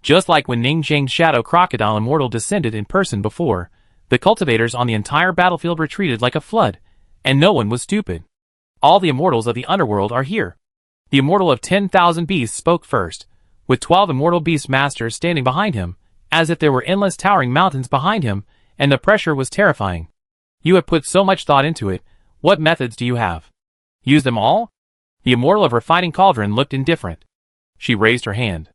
Just like when Ningzheng's shadow crocodile immortal descended in person before, the cultivators on the entire battlefield retreated like a flood, and no one was stupid. All the immortals of the underworld are here. The immortal of 10,000 beasts spoke first, with 12 immortal beast masters standing behind him, as if there were endless towering mountains behind him, and the pressure was terrifying. "You have put so much thought into it. What methods do you have? Use them all? The immortal of her fighting cauldron looked indifferent. She raised her hand.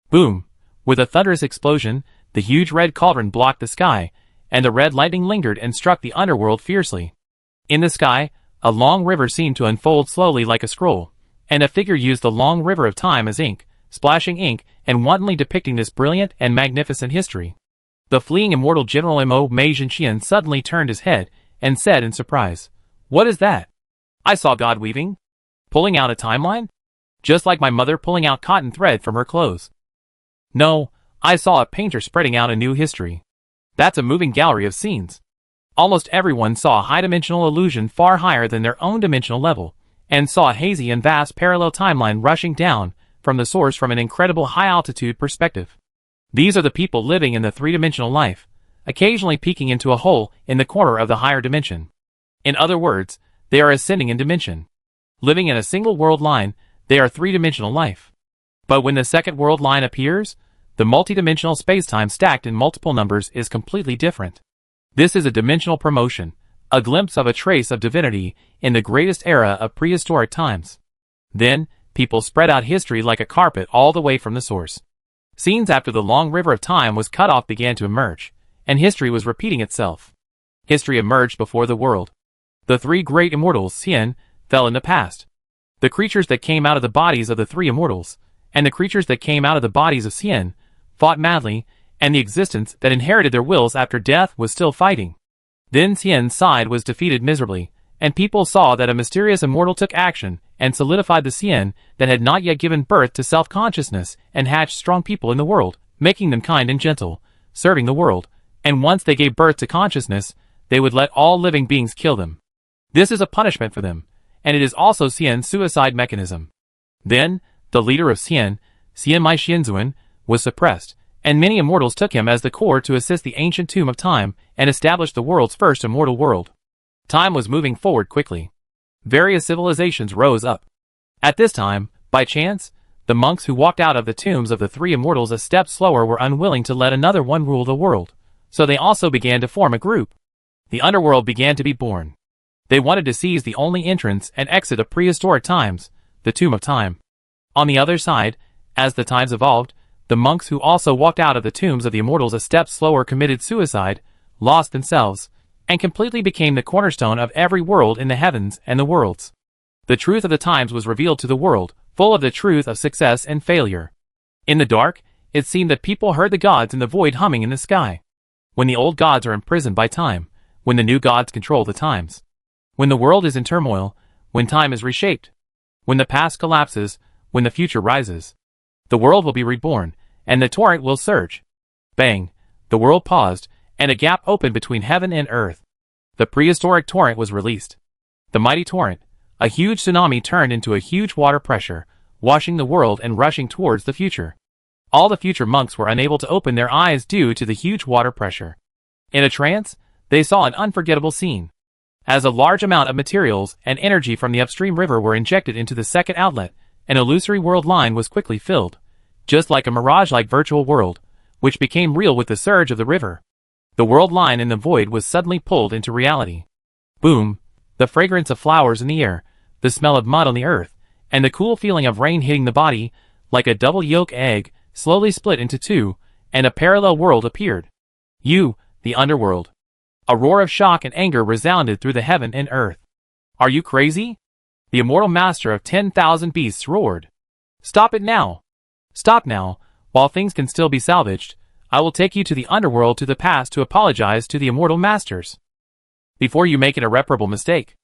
Boom! With a thunderous explosion, the huge red cauldron blocked the sky, and the red lightning lingered and struck the underworld fiercely. In the sky, a long river seemed to unfold slowly like a scroll, and a figure used the long river of time as ink, splashing ink and wantonly depicting this brilliant and magnificent history. The fleeing immortal General Mo Mei Zhenxian suddenly turned his head and said in surprise, "What is that? I saw God weaving? Pulling out a timeline? Just like my mother pulling out cotton thread from her clothes." "No, I saw a painter spreading out a new history. That's a moving gallery of scenes." Almost everyone saw a high-dimensional illusion far higher than their own dimensional level, and saw a hazy and vast parallel timeline rushing down from the source from an incredible high-altitude perspective. These are the people living in the three-dimensional life, occasionally peeking into a hole in the corner of the higher dimension. In other words, they are ascending in dimension. Living in a single world line, they are three-dimensional life. But when the second world line appears, the multidimensional spacetime stacked in multiple numbers is completely different. This is a dimensional promotion, a glimpse of a trace of divinity in the greatest era of prehistoric times. Then, people spread out history like a carpet all the way from the source. Scenes after the long river of time was cut off began to emerge, and history was repeating itself. History emerged before the world. The three great immortals, Xian, fell in the past. The creatures that came out of the bodies of the three immortals, and the creatures that came out of the bodies of Xian, fought madly, and the existence that inherited their wills after death was still fighting. Then Xian's side was defeated miserably, and people saw that a mysterious immortal took action and solidified the Xian that had not yet given birth to self-consciousness and hatched strong people in the world, making them kind and gentle, serving the world, and once they gave birth to consciousness, they would let all living beings kill them. This is a punishment for them, and it is also Xian's suicide mechanism. Then, the leader of Xian, Xian Mai Xianzuan, was suppressed, and many immortals took him as the core to assist the ancient tomb of time and establish the world's first immortal world. Time was moving forward quickly. Various civilizations rose up. At this time, by chance, the monks who walked out of the tombs of the three immortals a step slower were unwilling to let another one rule the world, so they also began to form a group. The underworld began to be born. They wanted to seize the only entrance and exit of prehistoric times, the tomb of time. On the other side, as the times evolved, the monks who also walked out of the tombs of the immortals a step slower committed suicide, lost themselves, and completely became the cornerstone of every world in the heavens and the worlds. The truth of the times was revealed to the world, full of the truth of success and failure. In the dark, it seemed that people heard the gods in the void humming in the sky. When the old gods are imprisoned by time, when the new gods control the times. When the world is in turmoil, when time is reshaped. When the past collapses, when the future rises. The world will be reborn, and the torrent will surge. Bang! The world paused, and a gap opened between heaven and earth. The prehistoric torrent was released. The mighty torrent, a huge tsunami, turned into a huge water pressure, washing the world and rushing towards the future. All the future monks were unable to open their eyes due to the huge water pressure. In a trance, they saw an unforgettable scene. As a large amount of materials and energy from the upstream river were injected into the second outlet, an illusory world line was quickly filled, just like a mirage-like virtual world, which became real with the surge of the river. The world line in the void was suddenly pulled into reality. Boom! The fragrance of flowers in the air, the smell of mud on the earth, and the cool feeling of rain hitting the body, like a double yolk egg, slowly split into two, and a parallel world appeared. The underworld. A roar of shock and anger resounded through the heaven and earth. "Are you crazy?" The immortal master of 10,000 beasts roared. "Stop it now! Stop now, while things can still be salvaged. I will take you to the underworld to the past to apologize to the immortal masters. Before you make an irreparable mistake."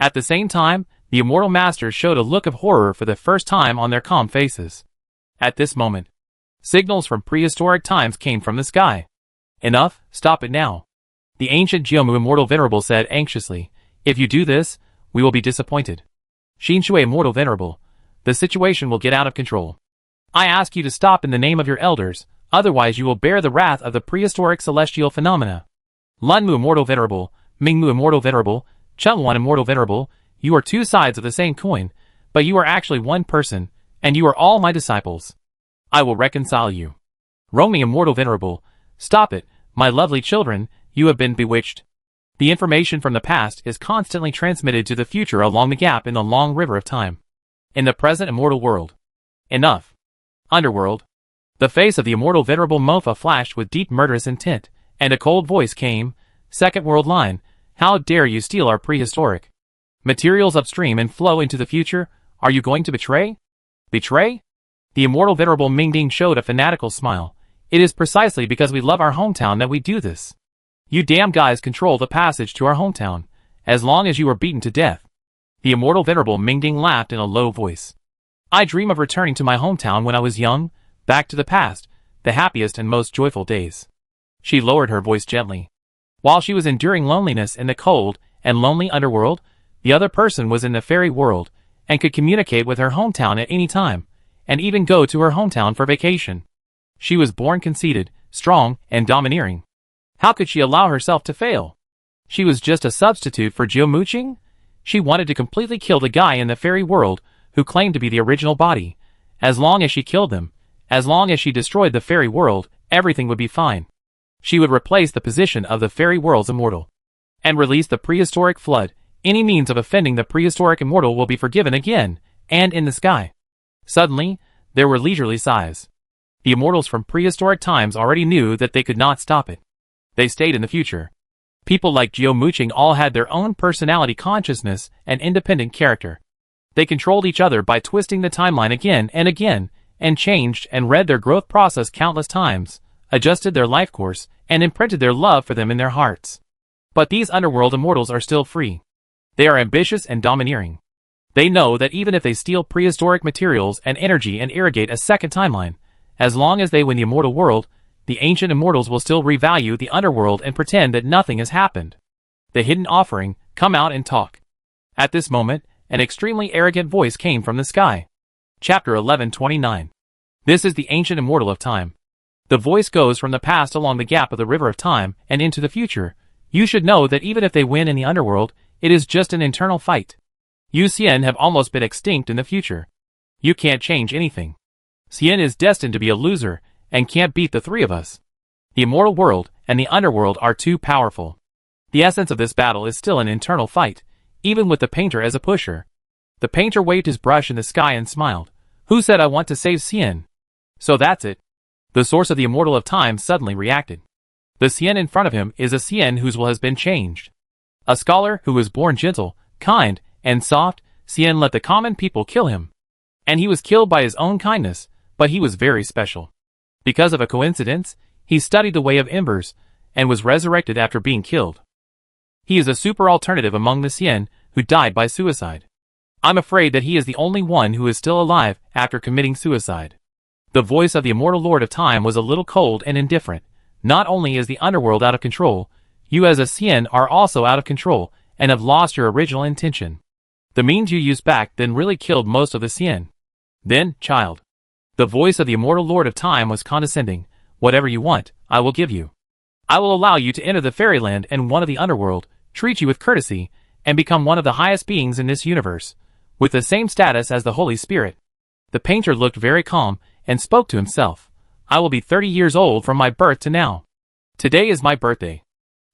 At the same time, the immortal masters showed a look of horror for the first time on their calm faces. At this moment, signals from prehistoric times came from the sky. "Enough, stop it now." The ancient Jiomu Immortal Venerable said anxiously, "If you do this, we will be disappointed. Xinshui Immortal Venerable, the situation will get out of control. I ask you to stop in the name of your elders, otherwise you will bear the wrath of the prehistoric celestial phenomena. Lunmu Immortal Venerable, Mingmu Immortal Venerable, Chengwan Immortal Venerable, you are two sides of the same coin, but you are actually one person, and you are all my disciples. I will reconcile you. Rongming Immortal Venerable, stop it, my lovely children, you have been bewitched. The information from the past is constantly transmitted to the future along the gap in the long river of time. In the present immortal world. Enough. Underworld. The face of the immortal venerable Mofa flashed with deep murderous intent, and a cold voice came, Second world line, how dare you steal our prehistoric materials upstream and flow into the future? Are you going to betray? Betray? The immortal venerable Mingding showed a fanatical smile. It is precisely because we love our hometown that we do this. You damn guys control the passage to our hometown, as long as you are beaten to death. The immortal venerable Mingding laughed in a low voice. I dream of returning to my hometown when I was young, back to the past, the happiest and most joyful days. She lowered her voice gently. While she was enduring loneliness in the cold and lonely underworld, the other person was in the fairy world, and could communicate with her hometown at any time, and even go to her hometown for vacation. She was born conceited, strong, and domineering. How could she allow herself to fail? She was just a substitute for Geomuching? She wanted to completely kill the guy in the fairy world who claimed to be the original body. As long as she killed them, as long as she destroyed the fairy world, everything would be fine. She would replace the position of the fairy world's immortal, and release the prehistoric flood. Any means of offending the prehistoric immortal will be forgiven again, and in the sky. Suddenly, there were leisurely sighs. The immortals from prehistoric times already knew that they could not stop it. They stayed in the future. People like Geomuching all had their own personality, consciousness, and independent character. They controlled each other by twisting the timeline again, and changed and read their growth process countless times, adjusted their life course, and imprinted their love for them in their hearts. But these underworld immortals are still free. They are ambitious and domineering. They know that even if they steal prehistoric materials and energy and irrigate a second timeline, as long as they win the immortal world, the ancient immortals will still revalue the underworld and pretend that nothing has happened. The hidden offering, come out and talk. At this moment, an extremely arrogant voice came from the sky. Chapter 1129. This is the ancient immortal of time. The voice goes from the past along the gap of the river of time and into the future. You should know that even if they win in the underworld, it is just an internal fight. You Xian have almost been extinct in the future. You can't change anything. Xian is destined to be a loser, and can't beat the three of us. The immortal world and the underworld are too powerful. The essence of this battle is still an internal fight, even with the painter as a pusher. The painter waved his brush in the sky and smiled. Who said I want to save Xian? So that's it. The source of the immortal of time suddenly reacted. The Xian in front of him is a Xian whose will has been changed. A scholar who was born gentle, kind, and soft. Xian let the common people kill him. And he was killed by his own kindness, but he was very special. Because of a coincidence, he studied the way of embers, and was resurrected after being killed. He is a super alternative among the Xian who died by suicide. I'm afraid that he is the only one who is still alive after committing suicide. The voice of the immortal Lord of Time was a little cold and indifferent. Not only is the underworld out of control, you as a Xian are also out of control, and have lost your original intention. The means you used back then really killed most of the Xian. Then, child. The voice of the immortal Lord of Time was condescending. Whatever you want, I will give you. I will allow you to enter the fairyland and one of the underworld, treat you with courtesy, and become one of the highest beings in this universe, with the same status as the Holy Spirit. The painter looked very calm, and spoke to himself. I will be 30 years old from my birth to now. Today is my birthday.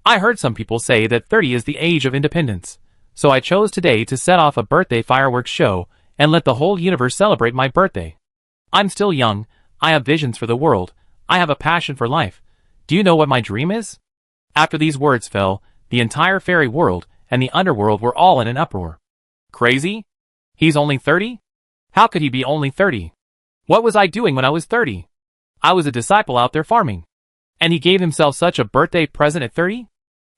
I heard some people say that 30 is the age of independence, so I chose today to set off a birthday fireworks show, and let the whole universe celebrate my birthday. I'm still young, I have visions for the world, I have a passion for life. Do you know what my dream is? After these words fell, the entire fairy world and the underworld were all in an uproar. Crazy? He's only 30? How could he be only 30? What was I doing when I was 30? I was a disciple out there farming. And he gave himself such a birthday present at 30?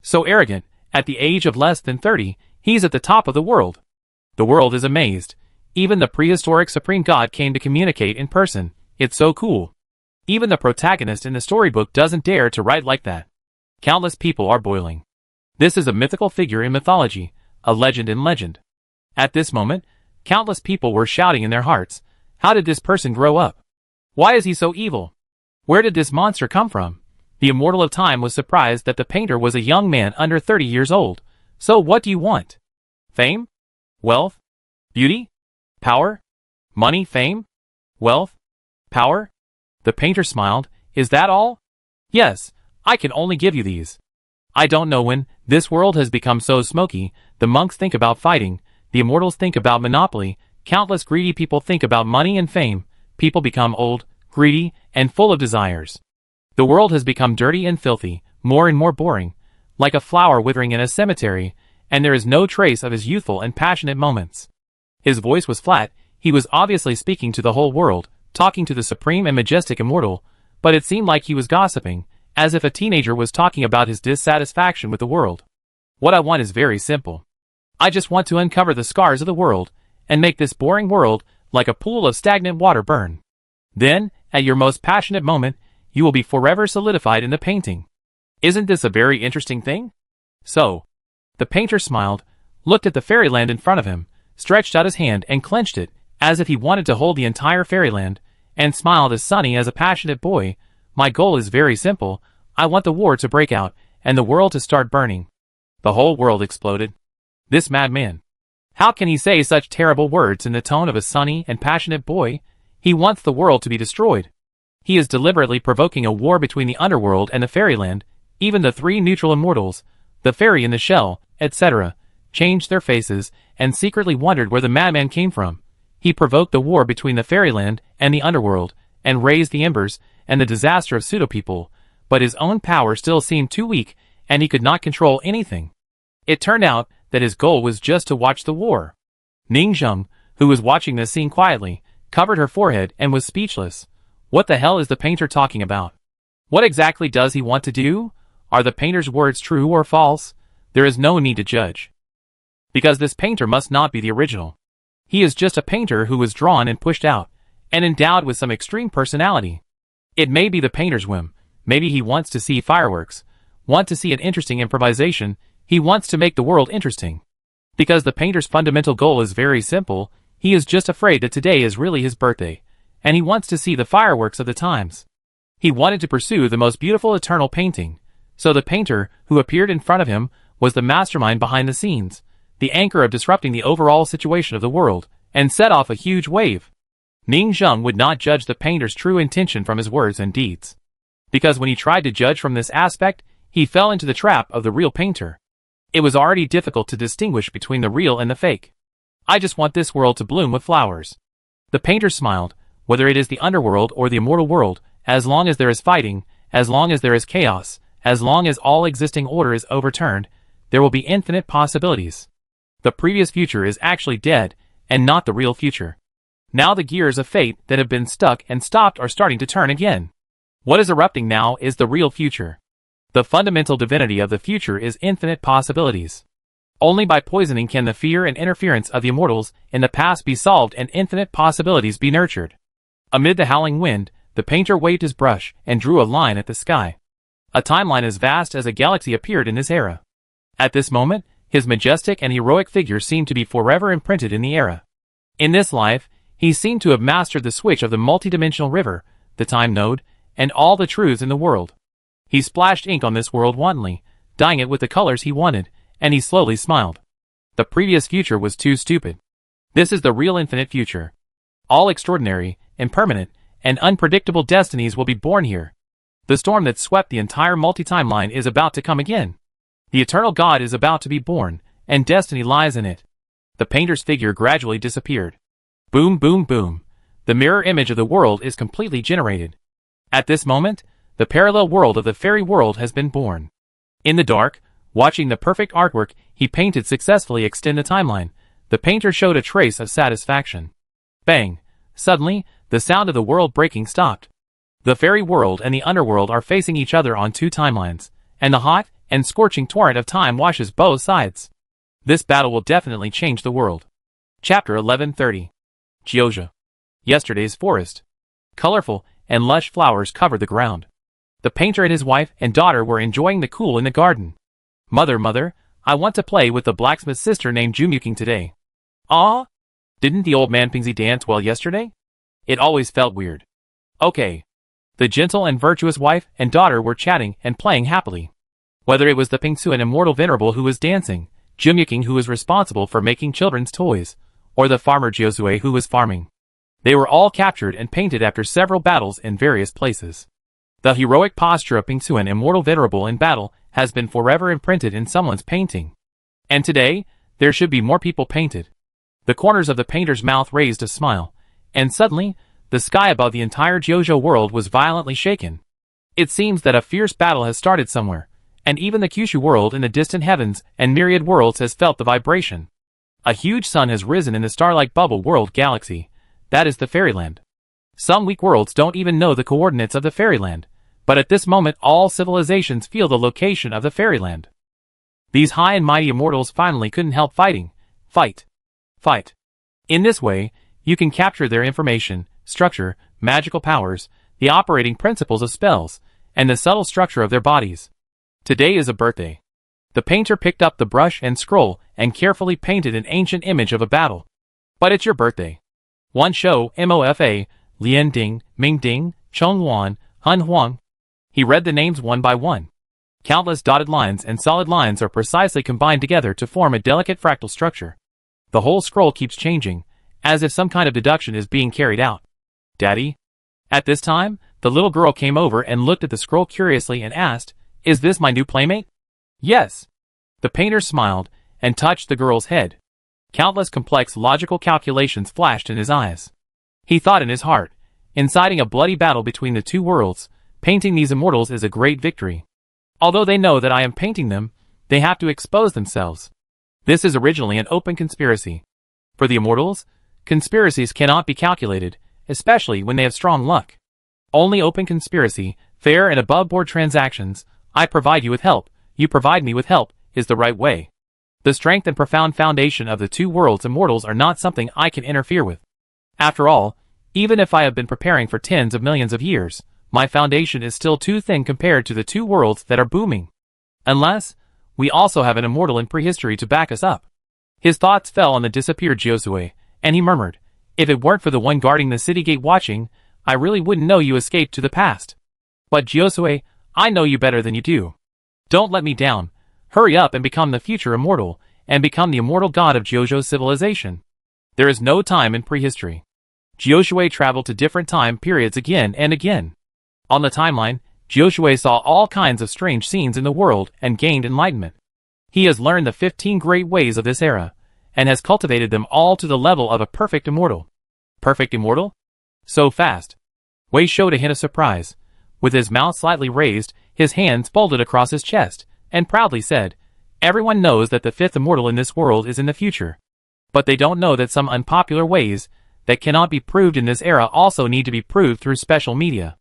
So arrogant, at the age of less than 30, he's at the top of the world. The world is amazed. Even the prehistoric supreme god came to communicate in person. It's so cool. Even the protagonist in the storybook doesn't dare to write like that. Countless people are boiling. This is a mythical figure in mythology, a legend in legend. At this moment, countless people were shouting in their hearts, how did this person grow up? Why is he so evil? Where did this monster come from? The immortal of time was surprised that the painter was a young man under 30 years old. So what do you want? Fame? Wealth? Beauty? Power? Money, fame? Wealth? Power? The painter smiled. Is that all? Yes, I can only give you these. I don't know when. This world has become so smoky. The monks think about fighting. The immortals think about monopoly. Countless greedy people think about money and fame. People become old, greedy, and full of desires. The world has become dirty and filthy, more and more boring, like a flower withering in a cemetery, and there is no trace of his youthful and passionate moments. His voice was flat. He was obviously speaking to the whole world, talking to the supreme and majestic immortal, but it seemed like he was gossiping, as if a teenager was talking about his dissatisfaction with the world. What I want is very simple. I just want to uncover the scars of the world, and make this boring world, like a pool of stagnant water, burn. Then, at your most passionate moment, you will be forever solidified in the painting. Isn't this a very interesting thing? So, the painter smiled, looked at the fairyland in front of him, stretched out his hand and clenched it, as if he wanted to hold the entire fairyland, and smiled as sunny as a passionate boy. My goal is very simple. I want the war to break out, and the world to start burning. The whole world exploded. This madman. How can he say such terrible words in the tone of a sunny and passionate boy? He wants the world to be destroyed. He is deliberately provoking a war between the underworld and the fairyland. Even the three neutral immortals, the fairy in the shell, etc., changed their faces, and secretly wondered where the madman came from. He provoked the war between the fairyland and the underworld, and raised the embers, and the disaster of pseudo-people, but his own power still seemed too weak, and he could not control anything. It turned out that his goal was just to watch the war. Ning Zheng, who was watching this scene quietly, covered her forehead and was speechless. What the hell is the painter talking about? What exactly does he want to do? Are the painter's words true or false? There is no need to judge, because this painter must not be the original. He is just a painter who was drawn and pushed out, and endowed with some extreme personality. It may be the painter's whim. Maybe he wants to see fireworks, want to see an interesting improvisation. He wants to make the world interesting. Because the painter's fundamental goal is very simple. He is just afraid that today is really his birthday, and he wants to see the fireworks of the times. He wanted to pursue the most beautiful eternal painting. So the painter, who appeared in front of him, was the mastermind behind the scenes, the anchor of disrupting the overall situation of the world, and set off a huge wave. Ning Zheng would not judge the painter's true intention from his words and deeds. Because when he tried to judge from this aspect, he fell into the trap of the real painter. It was already difficult to distinguish between the real and the fake. I just want this world to bloom with flowers. The painter smiled. Whether it is the underworld or the immortal world, as long as there is fighting, as long as there is chaos, as long as all existing order is overturned, there will be infinite possibilities. The previous future is actually dead, and not the real future. Now the gears of fate that have been stuck and stopped are starting to turn again. What is erupting now is the real future. The fundamental divinity of the future is infinite possibilities. Only by poisoning can the fear and interference of the immortals in the past be solved and infinite possibilities be nurtured. Amid the howling wind, the painter waved his brush and drew a line at the sky. A timeline as vast as a galaxy appeared in this era. At this moment, his majestic and heroic figure seemed to be forever imprinted in the era. In this life, he seemed to have mastered the switch of the multidimensional river, the time node, and all the truths in the world. He splashed ink on this world wantonly, dyeing it with the colors he wanted, and he slowly smiled. The previous future was too stupid. This is the real infinite future. All extraordinary, impermanent, and unpredictable destinies will be born here. The storm that swept the entire multi-timeline is about to come again. The eternal God is about to be born, and destiny lies in it. The painter's figure gradually disappeared. Boom, boom, boom. The mirror image of the world is completely generated. At this moment, the parallel world of the fairy world has been born. In the dark, watching the perfect artwork he painted successfully extend the timeline, the painter showed a trace of satisfaction. Bang! Suddenly, the sound of the world breaking stopped. The fairy world and the underworld are facing each other on two timelines, and the hot and scorching torrent of time washes both sides. This battle will definitely change the world. Chapter 1130. Georgia. Yesterday's forest. Colorful and lush flowers covered the ground. The painter and his wife and daughter were enjoying the cool in the garden. Mother, I want to play with the blacksmith's sister named Jumyuking today. Ah? Didn't the old man Pingzi dance well yesterday? It always felt weird. Okay. The gentle and virtuous wife and daughter were chatting and playing happily. Whether it was the Pingsuan immortal venerable who was dancing, Jumyuking who was responsible for making children's toys, or the farmer Jiozue who was farming. They were all captured and painted after several battles in various places. The heroic posture of Pingsuan immortal venerable in battle has been forever imprinted in someone's painting. And today, there should be more people painted. The corners of the painter's mouth raised a smile, and suddenly, the sky above the entire JoJo world was violently shaken. It seems that a fierce battle has started somewhere, and even the Kyushu world in the distant heavens and myriad worlds has felt the vibration. A huge sun has risen in the star-like bubble world galaxy. That is the fairyland. Some weak worlds don't even know the coordinates of the fairyland, but at this moment all civilizations feel the location of the fairyland. These high and mighty immortals finally couldn't help fighting. Fight. Fight. In this way, you can capture their information, structure, magical powers, the operating principles of spells, and the subtle structure of their bodies. Today is a birthday. The painter picked up the brush and scroll and carefully painted an ancient image of a battle. But it's your birthday. One Shou Mofa, Lian Ding, Ming Ding, Chong Wan, Hun Huang. He read the names one by one. Countless dotted lines and solid lines are precisely combined together to form a delicate fractal structure. The whole scroll keeps changing, as if some kind of deduction is being carried out. Daddy? At this time, the little girl came over and looked at the scroll curiously and asked, "Is this my new playmate?" "Yes." The painter smiled and touched the girl's head. Countless complex logical calculations flashed in his eyes. He thought in his heart, inciting a bloody battle between the two worlds, painting these immortals is a great victory. Although they know that I am painting them, they have to expose themselves. This is originally an open conspiracy. For the immortals, conspiracies cannot be calculated, especially when they have strong luck. Only open conspiracy, fair and above-board transactions, I provide you with help, you provide me with help, is the right way. The strength and profound foundation of the two worlds immortals are not something I can interfere with. After all, even if I have been preparing for tens of millions of years, my foundation is still too thin compared to the two worlds that are booming. Unless, we also have an immortal in prehistory to back us up. His thoughts fell on the disappeared Josue, and he murmured, "If it weren't for the one guarding the city gate watching, I really wouldn't know you escaped to the past. But Josue, I know you better than you do. Don't let me down. Hurry up and become the future immortal, and become the immortal god of JoJo's civilization." There is no time in prehistory. Josue traveled to different time periods again and again. On the timeline, Josue saw all kinds of strange scenes in the world and gained enlightenment. He has learned the 15 great ways of this era, and has cultivated them all to the level of a perfect immortal. Perfect immortal? So fast. Wei showed a hint of surprise. With his mouth slightly raised, his hands folded across his chest, and proudly said, "Everyone knows that the fifth immortal in this world is in the future. But they don't know that some unpopular ways that cannot be proved in this era also need to be proved through special media.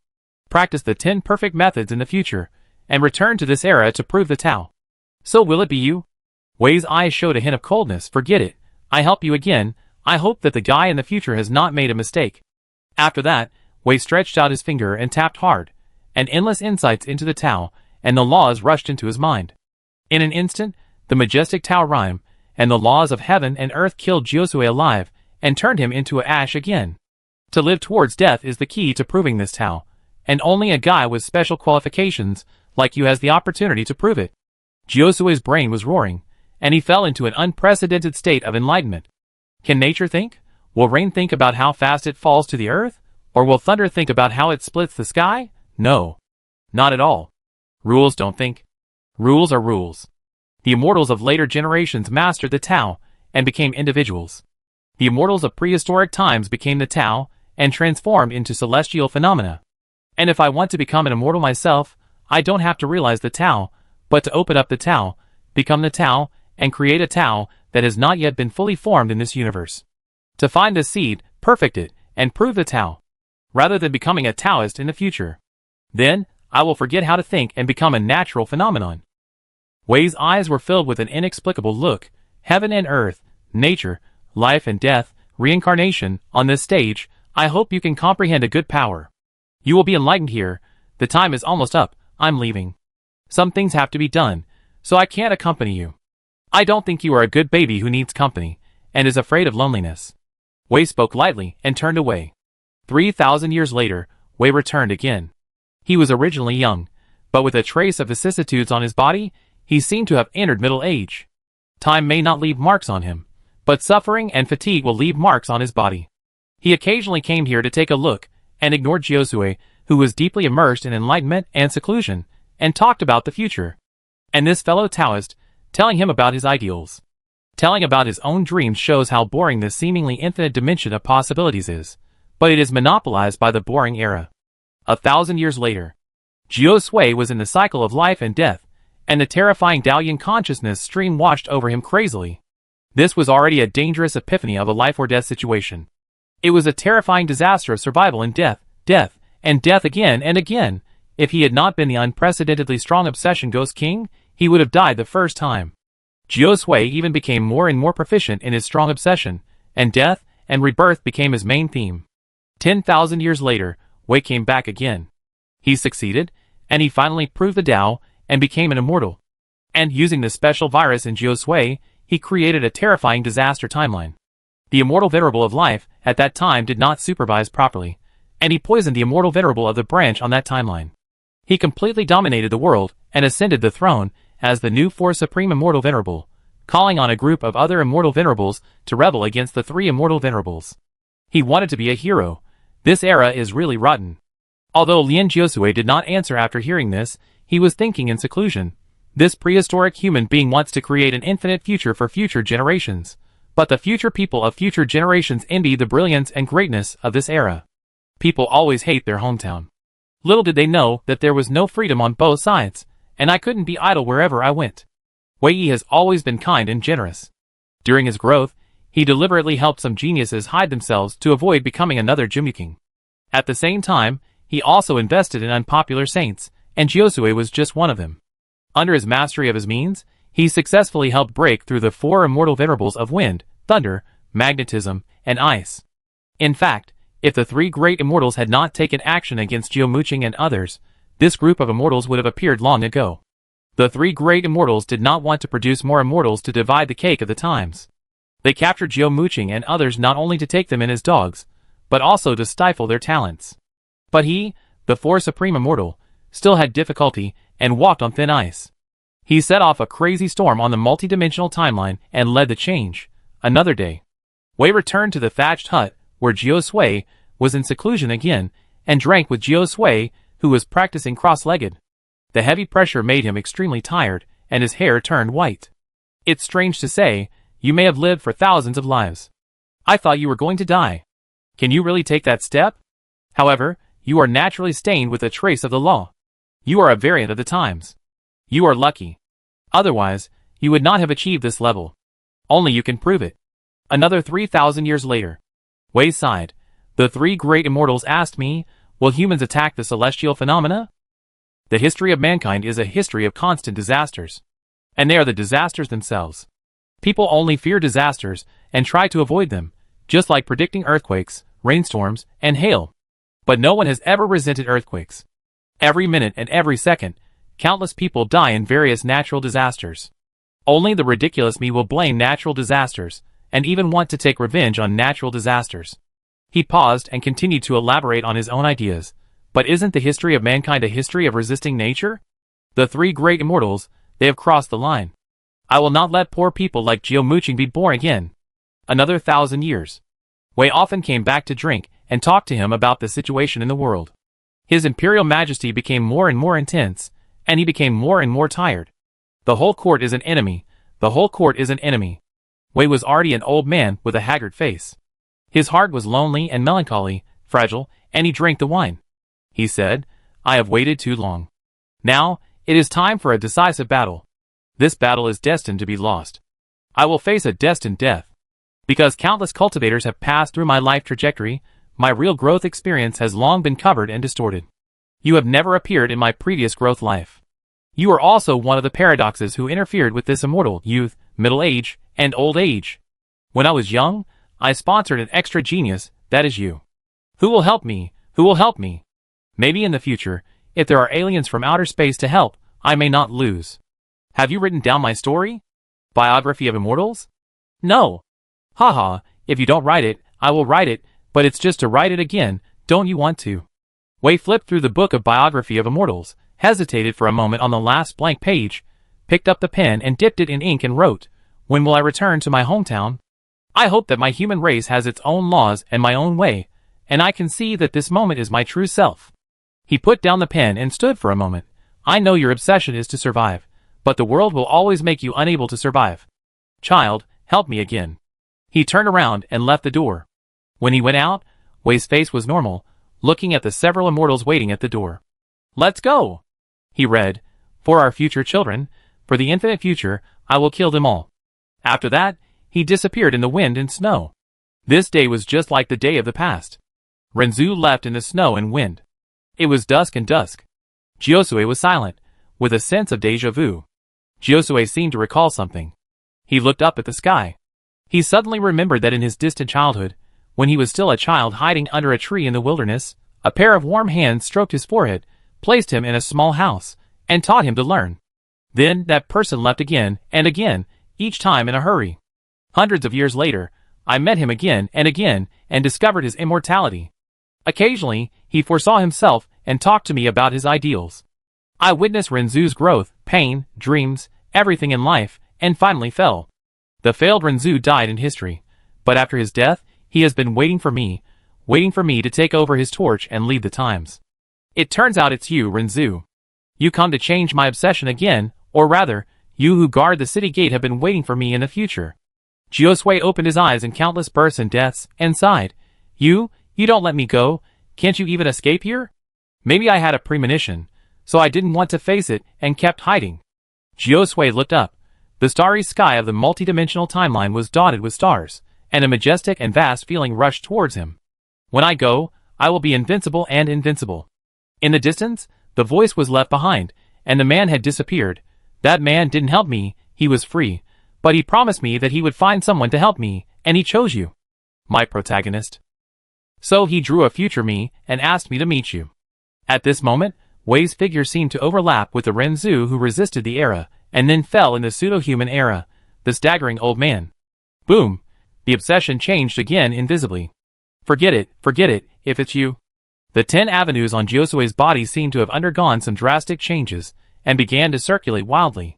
Practice the 10 perfect methods in the future, and return to this era to prove the Tao. So will it be you?" Wei's eyes showed a hint of coldness. "Forget it. I help you again. I hope that the guy in the future has not made a mistake." After that, Wei stretched out his finger and tapped hard, and endless insights into the Tao and the laws rushed into his mind. In an instant, the majestic Tao rhyme and the laws of heaven and earth killed Josue alive and turned him into a ash again. To live towards death is the key to proving this Tao, and only a guy with special qualifications like you has the opportunity to prove it. Josue's brain was roaring, and he fell into an unprecedented state of enlightenment. Can nature think? Will rain think about how fast it falls to the earth? Or will thunder think about how it splits the sky? No. Not at all. Rules don't think. Rules are rules. The immortals of later generations mastered the Tao and became individuals. The immortals of prehistoric times became the Tao and transformed into celestial phenomena. And if I want to become an immortal myself, I don't have to realize the Tao, but to open up the Tao, become the Tao, and create a Tao that has not yet been fully formed in this universe. To find the seed, perfect it, and prove the Tao, rather than becoming a Taoist in the future. Then, I will forget how to think and become a natural phenomenon. Wei's eyes were filled with an inexplicable look. Heaven and earth, nature, life and death, reincarnation, on this stage, I hope you can comprehend a good power. You will be enlightened here. The time is almost up. I'm leaving. Some things have to be done, so I can't accompany you. I don't think you are a good baby who needs company, and is afraid of loneliness. Wei spoke lightly and turned away. 3,000 years later, Wei returned again. He was originally young, but with a trace of vicissitudes on his body, he seemed to have entered middle age. Time may not leave marks on him, but suffering and fatigue will leave marks on his body. He occasionally came here to take a look, and ignored Josue, who was deeply immersed in enlightenment and seclusion, and talked about the future. And this fellow Taoist, telling him about his ideals, telling about his own dreams shows how boring this seemingly infinite dimension of possibilities is. But it is monopolized by the boring era. 1,000 years later, Jiu Sui was in the cycle of life and death, and the terrifying Daoyin consciousness stream washed over him crazily. This was already a dangerous epiphany of a life or death situation. It was a terrifying disaster of survival and death, death, and death again and again. If he had not been the unprecedentedly strong obsession Ghost King, he would have died the first time. Jiu Sui even became more and more proficient in his strong obsession, and death and rebirth became his main theme. 10,000 years later, Wei came back again. He succeeded, and he finally proved the Tao, and became an immortal. And using this special virus in Jiu Sui, he created a terrifying disaster timeline. The immortal venerable of life, at that time did not supervise properly, and he poisoned the immortal venerable of the branch on that timeline. He completely dominated the world, and ascended the throne, as the new Four Supreme Immortal Venerable, calling on a group of other immortal venerables to rebel against the three immortal venerables. He wanted to be a hero. This era is really rotten. Although Lien Jiusui did not answer after hearing this, he was thinking in seclusion. This prehistoric human being wants to create an infinite future for future generations. But the future people of future generations envy the brilliance and greatness of this era. People always hate their hometown. Little did they know that there was no freedom on both sides, and I couldn't be idle wherever I went. Wei Yi has always been kind and generous. During his growth, he deliberately helped some geniuses hide themselves to avoid becoming another Jumuking. At the same time, he also invested in unpopular saints, and Jiusui was just one of them. Under his mastery of his means, he successfully helped break through the four immortal venerables of wind, thunder, magnetism, and ice. In fact, if the three great immortals had not taken action against Jiu Muqing and others, this group of immortals would have appeared long ago. The three great immortals did not want to produce more immortals to divide the cake of the times. They captured Jiu Muqing and others not only to take them in as dogs, but also to stifle their talents. But he, the Four Supreme Immortal, still had difficulty and walked on thin ice. He set off a crazy storm on the multidimensional timeline and led the change. Another day, Wei returned to the thatched hut where Jiu Sui was in seclusion again and drank with Jiu Sui, who was practicing cross-legged. The heavy pressure made him extremely tired, and his hair turned white. It's strange to say, you may have lived for thousands of lives. I thought you were going to die. Can you really take that step? However, you are naturally stained with a trace of the law. You are a variant of the times. You are lucky. Otherwise, you would not have achieved this level. Only you can prove it. Another 3,000 years later. Wei sighed. The three great immortals asked me, will humans attack the celestial phenomena? The history of mankind is a history of constant disasters. And they are the disasters themselves. People only fear disasters and try to avoid them, just like predicting earthquakes, rainstorms, and hail. But no one has ever resented earthquakes. Every minute and every second, countless people die in various natural disasters. Only the ridiculous me will blame natural disasters, and even want to take revenge on natural disasters. He paused and continued to elaborate on his own ideas. But isn't the history of mankind a history of resisting nature? The three great immortals, they have crossed the line. I will not let poor people like Jiu Muqing be born again. Another 1,000 years. Wei often came back to drink and talked to him about the situation in the world. His imperial majesty became more and more intense, and he became more and more tired. The whole court is an enemy. The whole court is an enemy. Wei was already an old man with a haggard face. His heart was lonely and melancholy, fragile, and he drank the wine. He said, I have waited too long. Now, it is time for a decisive battle. This battle is destined to be lost. I will face a destined death. Because countless cultivators have passed through my life trajectory, my real growth experience has long been covered and distorted. You have never appeared in my previous growth life. You are also one of the paradoxes who interfered with this immortal youth, middle age, and old age. When I was young, I sponsored an extra genius, that is you. Who will help me? Who will help me? Maybe in the future, if there are aliens from outer space to help, I may not lose. Have you written down my story? Biography of Immortals? No. Haha, if you don't write it, I will write it, but it's just to write it again, don't you want to? Wei flipped through the book of Biography of Immortals, hesitated for a moment on the last blank page, picked up the pen and dipped it in ink and wrote, When will I return to my hometown? I hope that my human race has its own laws and my own way, and I can see that this moment is my true self. He put down the pen and stood for a moment. I know your obsession is to survive, But the world will always make you unable to survive. Child, help me again. He turned around and left the door. When he went out, Wei's face was normal, looking at the several immortals waiting at the door. Let's go! He read, for our future children, for the infinite future, I will kill them all. After that, he disappeared in the wind and snow. This day was just like the day of the past. Renzu left in the snow and wind. It was dusk and dusk. Josue was silent, with a sense of déjà vu. Josue seemed to recall something. He looked up at the sky. He suddenly remembered that in his distant childhood, when he was still a child hiding under a tree in the wilderness, a pair of warm hands stroked his forehead, placed him in a small house, and taught him to learn. Then that person left again and again, each time in a hurry. Hundreds of years later, I met him again and discovered his immortality. Occasionally, he foresaw himself and talked to me about his ideals. I witnessed Renzu's growth, pain, dreams, everything in life, and finally fell. The failed Renzu died in history, but after his death, he has been waiting for me to take over his torch and lead the times. It turns out it's you, Renzu. You come to change my obsession again, or rather, you who guard the city gate have been waiting for me in the future. Josue opened his eyes in countless births and deaths, and sighed. You don't let me go, can't you even escape here? Maybe I had a premonition, so I didn't want to face it and kept hiding. Josue looked up. The starry sky of the multidimensional timeline was dotted with stars, and a majestic and vast feeling rushed towards him. When I go, I will be invincible and invincible. In the distance, the voice was left behind, and the man had disappeared. That man didn't help me, he was free, but he promised me that he would find someone to help me, and he chose you. My protagonist. So he drew a future me, and asked me to meet you. At this moment, Wei's figure seemed to overlap with the Renzu who resisted the era, and then fell in the pseudo-human era, the staggering old man. Boom! The obsession changed again invisibly. Forget it, if it's you. The 10 avenues on Josue's body seemed to have undergone some drastic changes, and began to circulate wildly.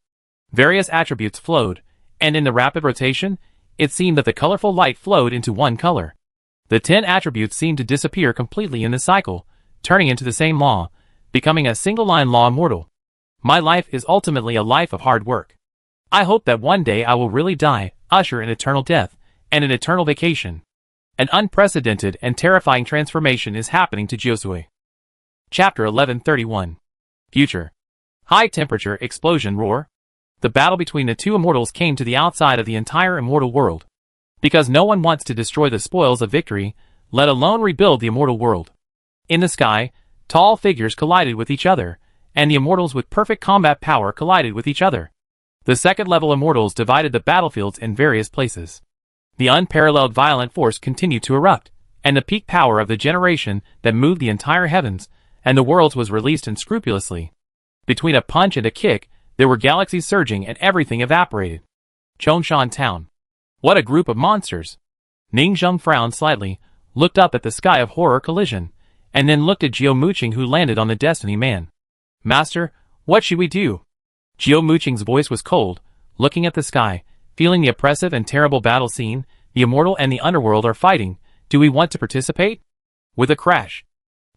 Various attributes flowed, and in the rapid rotation, it seemed that the colorful light flowed into one color. The 10 attributes seemed to disappear completely in the cycle, turning into the same law, becoming a single-line law immortal. My life is ultimately a life of hard work. I hope that one day I will really die, usher in eternal death, and an eternal vacation. An unprecedented and terrifying transformation is happening to Josue. Chapter 1131. Future. High temperature explosion roar. The battle between the two immortals came to the outside of the entire immortal world. Because no one wants to destroy the spoils of victory, let alone rebuild the immortal world. In the sky, tall figures collided with each other, and the immortals with perfect combat power collided with each other. The second-level immortals divided the battlefields in various places. The unparalleled violent force continued to erupt, and the peak power of the generation that moved the entire heavens and the worlds was released unscrupulously. Between a punch and a kick, there were galaxies surging and everything evaporated. Chongshan Town. What a group of monsters! Ningzheng frowned slightly, looked up at the sky of horror collision, and then looked at Jiao Muqing who landed on the Destiny Man. Master, what should we do? Jiao Muqing's voice was cold, looking at the sky, feeling the oppressive and terrible battle scene. The immortal and the underworld are fighting. Do we want to participate? With a crash.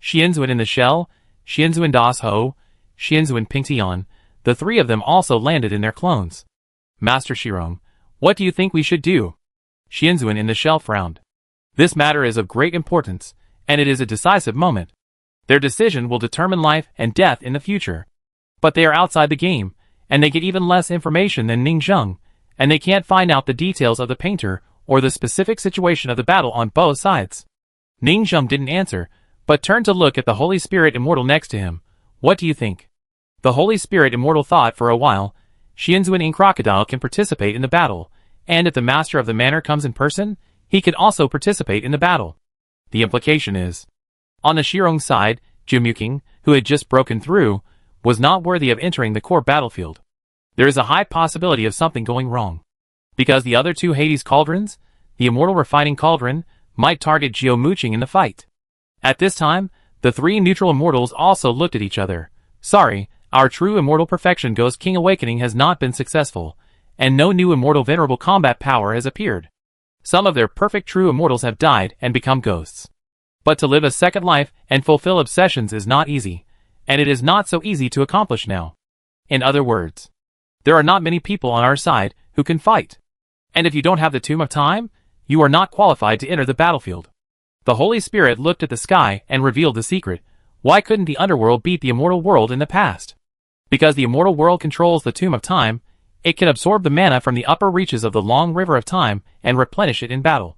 Xianzuan in the shell, Xianzuan Das Ho, Xianzuan Pingtian, the three of them also landed in their clones. Master Shirong, what do you think we should do? Xianzuan in the shell frowned. This matter is of great importance, and it is a decisive moment. Their decision will determine life and death in the future. But they are outside the game, and they get even less information than Ningzheng, and they can't find out the details of the painter or the specific situation of the battle on both sides. Ningzheng didn't answer, but turned to look at the Holy Spirit Immortal next to him. What do you think? The Holy Spirit Immortal thought for a while. Xianzuan in Crocodile can participate in the battle, and if the Master of the Manor comes in person, he could also participate in the battle. The implication is, on the Shirong side, Jiao Muqing, who had just broken through, was not worthy of entering the core battlefield. There is a high possibility of something going wrong. Because the other two Hades cauldrons, the Immortal Refining Cauldron, might target Jiao Muqing in the fight. At this time, the three neutral immortals also looked at each other. Sorry, our true immortal perfection Ghost King Awakening has not been successful, and no new immortal venerable combat power has appeared. Some of their perfect true immortals have died and become ghosts. But to live a second life and fulfill obsessions is not easy, and it is not so easy to accomplish now. In other words, There are not many people on our side who can fight. And if you don't have the Tomb of Time, you are not qualified to enter the battlefield. The Holy Spirit looked at the sky and revealed the secret. Why couldn't the underworld beat the immortal world in the past? Because the immortal world controls the Tomb of Time, it can absorb the mana from the upper reaches of the long river of time and replenish it in battle.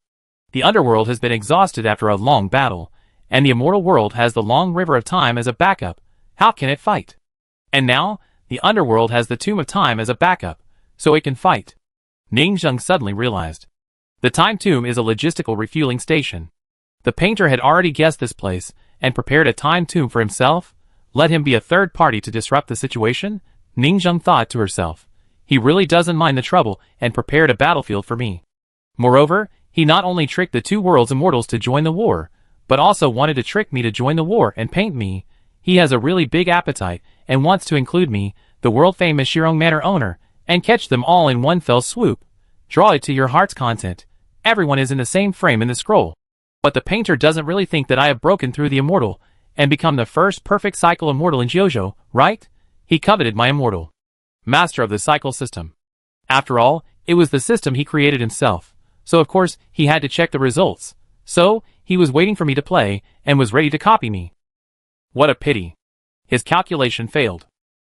The underworld has been exhausted after a long battle, and the immortal world has the long river of time as a backup. How can it fight? And now, the underworld has the Tomb of Time as a backup, so it can fight. Ning Zheng suddenly realized. The Time Tomb is a logistical refueling station. The painter had already guessed this place, and prepared a Time Tomb for himself. Let him be a third party to disrupt the situation? Ning Zheng thought to herself. He really doesn't mind the trouble, and prepared a battlefield for me. Moreover, he not only tricked the two world's immortals to join the war, but also wanted to trick me to join the war and paint me. He has a really big appetite, and wants to include me, the world-famous Shirong Manor owner, and catch them all in one fell swoop. Draw it to your heart's content. Everyone is in the same frame in the scroll. But the painter doesn't really think that I have broken through the immortal, and become the first perfect cycle immortal in JoJo, right? He coveted my immortal. Master of the cycle system. After all, it was the system he created himself, so of course he had to check the results. So, he was waiting for me to play, and was ready to copy me. What a pity. His calculation failed.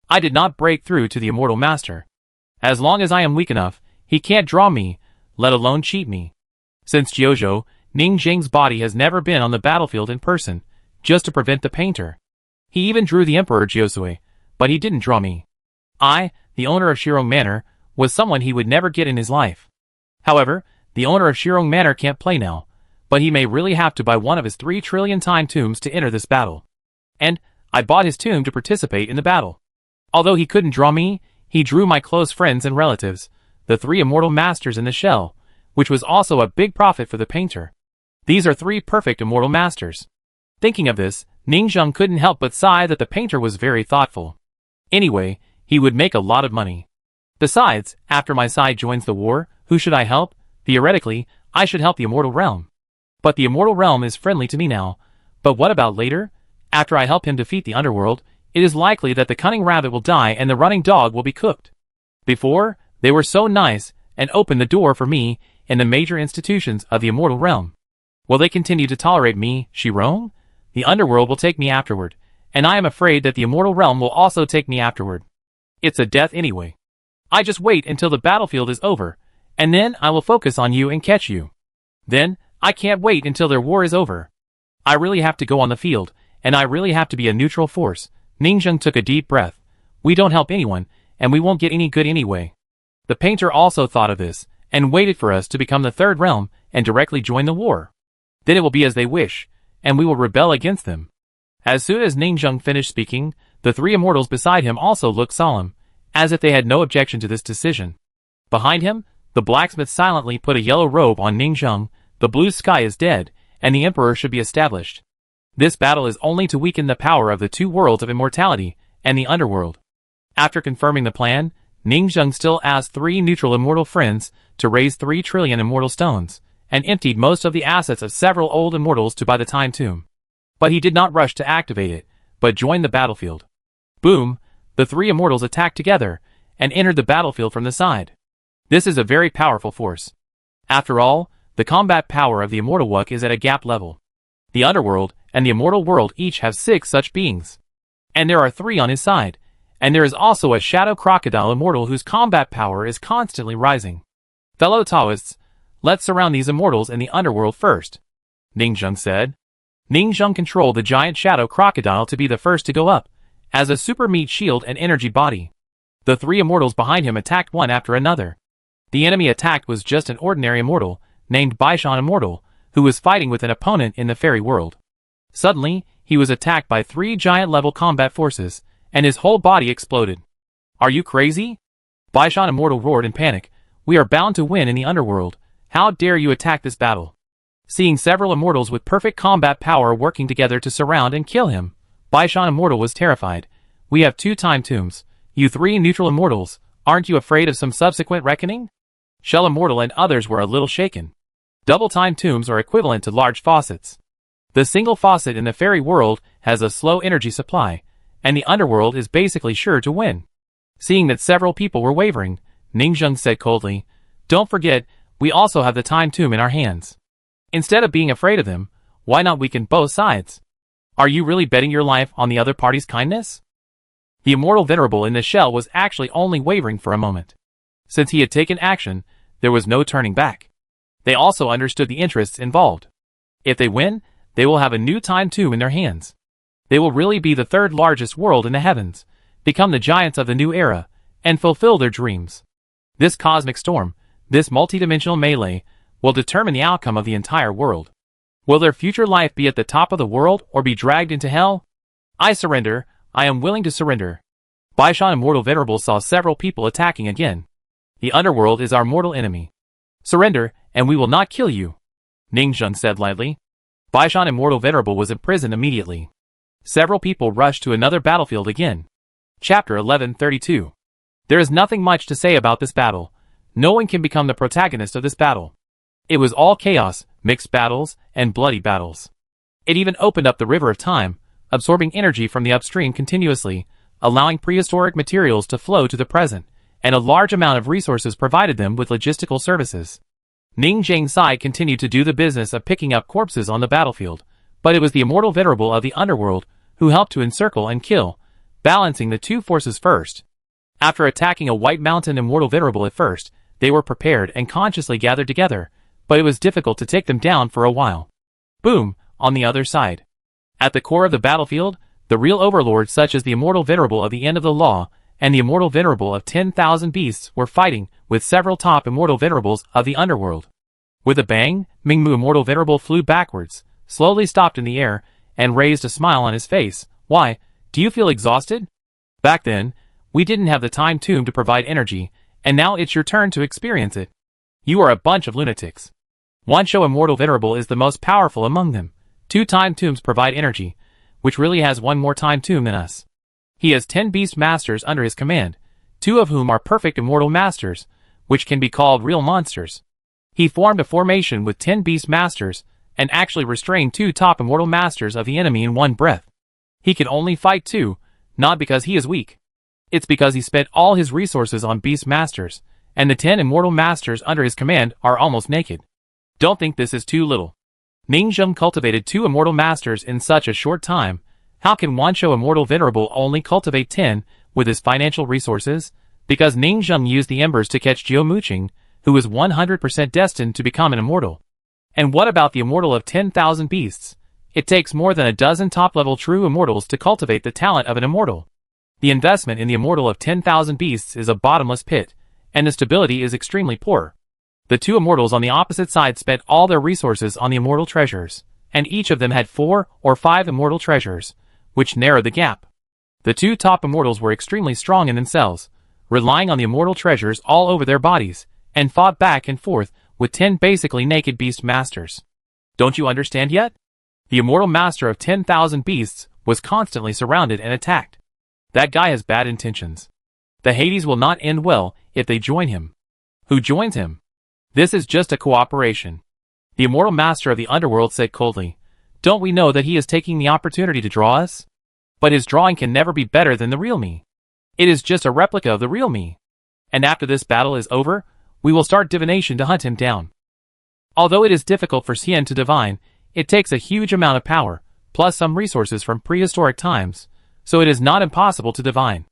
I did not break through to the immortal master. As long as I am weak enough, he can't draw me, let alone cheat me. Since JoJo, Ning Zheng's body has never been on the battlefield in person, just to prevent the painter. He even drew the Emperor Jiosui, but he didn't draw me. I, the owner of Shirong Manor, was someone he would never get in his life. However, the owner of Shirong Manor can't play now, but he may really have to buy one of his 3 trillion time tombs to enter this battle. And, I bought his tomb to participate in the battle. Although he couldn't draw me, he drew my close friends and relatives, the 3 immortal masters in the shell, which was also a big profit for the painter. These are 3 perfect immortal masters. Thinking of this, Ning Zheng couldn't help but sigh that the painter was very thoughtful. Anyway, he would make a lot of money. Besides, after my side joins the war, who should I help? Theoretically, I should help the immortal realm. But the immortal realm is friendly to me now. But what about later? After I help him defeat the underworld, it is likely that the cunning rabbit will die and the running dog will be cooked. Before, they were so nice, and opened the door for me in the major institutions of the immortal realm. Will they continue to tolerate me, Shirong? The underworld will take me afterward, and I am afraid that the immortal realm will also take me afterward. It's a death anyway. I just wait until the battlefield is over, and then I will focus on you and catch you. Then, I can't wait until their war is over. I really have to go on the field, and I really have to be a neutral force. Ning Zheng took a deep breath. We don't help anyone, and we won't get any good anyway. The painter also thought of this, and waited for us to become the third realm, and directly join the war. Then it will be as they wish, and we will rebel against them. As soon as Ning Zheng finished speaking, the 3 immortals beside him also looked solemn, as if they had no objection to this decision. Behind him, the blacksmith silently put a yellow robe on Ning Zheng. The blue sky is dead, and the emperor should be established. This battle is only to weaken the power of the 2 worlds of immortality, and the underworld. After confirming the plan, Ning Zheng still asked 3 neutral immortal friends to raise 3 trillion immortal stones, and emptied most of the assets of several old immortals to buy the time tomb. But he did not rush to activate it, but joined the battlefield. Boom! The 3 immortals attacked together, and entered the battlefield from the side. This is a very powerful force. After all, the combat power of the immortal Wuk is at a gap level. The underworld and the immortal world each have 6 such beings. And there are 3 on his side, and there is also a shadow crocodile immortal whose combat power is constantly rising. Fellow Taoists, let's surround these immortals in the underworld first, Ning Zheng said. Ning Zheng controlled the giant shadow crocodile to be the first to go up, as a super meat shield and energy body. The 3 immortals behind him attacked one after another. The enemy attacked was just an ordinary immortal, named Baishan Immortal, who was fighting with an opponent in the fairy world. Suddenly, he was attacked by 3 giant-level combat forces, and his whole body exploded. Are you crazy? Baishan Immortal roared in panic. We are bound to win in the underworld. How dare you attack this battle? Seeing several immortals with perfect combat power working together to surround and kill him, Baishan Immortal was terrified. We have 2 time tombs. You 3 neutral immortals, aren't you afraid of some subsequent reckoning? Shell Immortal and others were a little shaken. Double time tombs are equivalent to large faucets. The single faucet in the fairy world has a slow energy supply, and the underworld is basically sure to win. Seeing that several people were wavering, Ningzheng said coldly, "Don't forget, we also have the time tomb in our hands. Instead of being afraid of them, why not weaken both sides? Are you really betting your life on the other party's kindness?" The immortal venerable in the shell was actually only wavering for a moment. Since he had taken action, there was no turning back. They also understood the interests involved. If they win, they will have a new time tomb in their hands. They will really be the third largest world in the heavens, become the giants of the new era, and fulfill their dreams. This cosmic storm, this multidimensional melee, will determine the outcome of the entire world. Will their future life be at the top of the world or be dragged into hell? I surrender. I am willing to surrender. Baishan Immortal Venerable saw several people attacking again. The underworld is our mortal enemy. Surrender, and we will not kill you, Ningzheng said lightly. Baishan Immortal Venerable was imprisoned immediately. Several people rushed to another battlefield again. Chapter 1132. There is nothing much to say about this battle. No one can become the protagonist of this battle. It was all chaos, mixed battles, and bloody battles. It even opened up the river of time, absorbing energy from the upstream continuously, allowing prehistoric materials to flow to the present, and a large amount of resources provided them with logistical services. Ning Zhang's side continued to do the business of picking up corpses on the battlefield, but it was the immortal venerable of the underworld who helped to encircle and kill, balancing the two forces first. After attacking a White Mountain immortal venerable at first, they were prepared and consciously gathered together, but it was difficult to take them down for a while. Boom, on the other side. At the core of the battlefield, the real overlords such as the immortal venerable of the end of the law and the immortal venerable of 10,000 beasts were fighting with several top immortal venerables of the underworld. With a bang, Mingmu immortal venerable flew backwards, slowly stopped in the air, and raised a smile on his face. "Why, do you feel exhausted? Back then, we didn't have the time tomb to provide energy, and now it's your turn to experience it. You are a bunch of lunatics. Wansho immortal venerable is the most powerful among them. 2 time tombs provide energy, which really has 1 more time tomb than us. He has 10 beast masters under his command, 2 of whom are perfect immortal masters, which can be called real monsters. He formed a formation with 10 beast masters, and actually restrained 2 top immortal masters of the enemy in one breath. He can only fight 2, not because he is weak. It's because he spent all his resources on beast masters, and the 10 immortal masters under his command are almost naked. Don't think this is too little. Ningzheng cultivated 2 immortal masters in such a short time. How can Wansho immortal venerable only cultivate 10 with his financial resources? Because Ningzheng used the embers to catch Jiu Muqing, who is 100% destined to become an immortal. And what about the immortal of 10,000 beasts? It takes more than a dozen top-level true immortals to cultivate the talent of an immortal. The investment in the immortal of 10,000 beasts is a bottomless pit, and the stability is extremely poor. The 2 immortals on the opposite side spent all their resources on the immortal treasures, and each of them had 4 or 5 immortal treasures, which narrowed the gap. The 2 top immortals were extremely strong in themselves, relying on the immortal treasures all over their bodies, and fought back and forth with 10 basically naked beast masters. Don't you understand yet? The immortal master of 10,000 beasts was constantly surrounded and attacked. That guy has bad intentions. The Hades will not end well if they join him. Who joins him? This is just a cooperation. The immortal master of the underworld said coldly, "Don't we know that he is taking the opportunity to draw us? But his drawing can never be better than the real me. It is just a replica of the real me. And after this battle is over, we will start divination to hunt him down." Although it is difficult for Xian to divine, it takes a huge amount of power, plus some resources from prehistoric times, so it is not impossible to divine.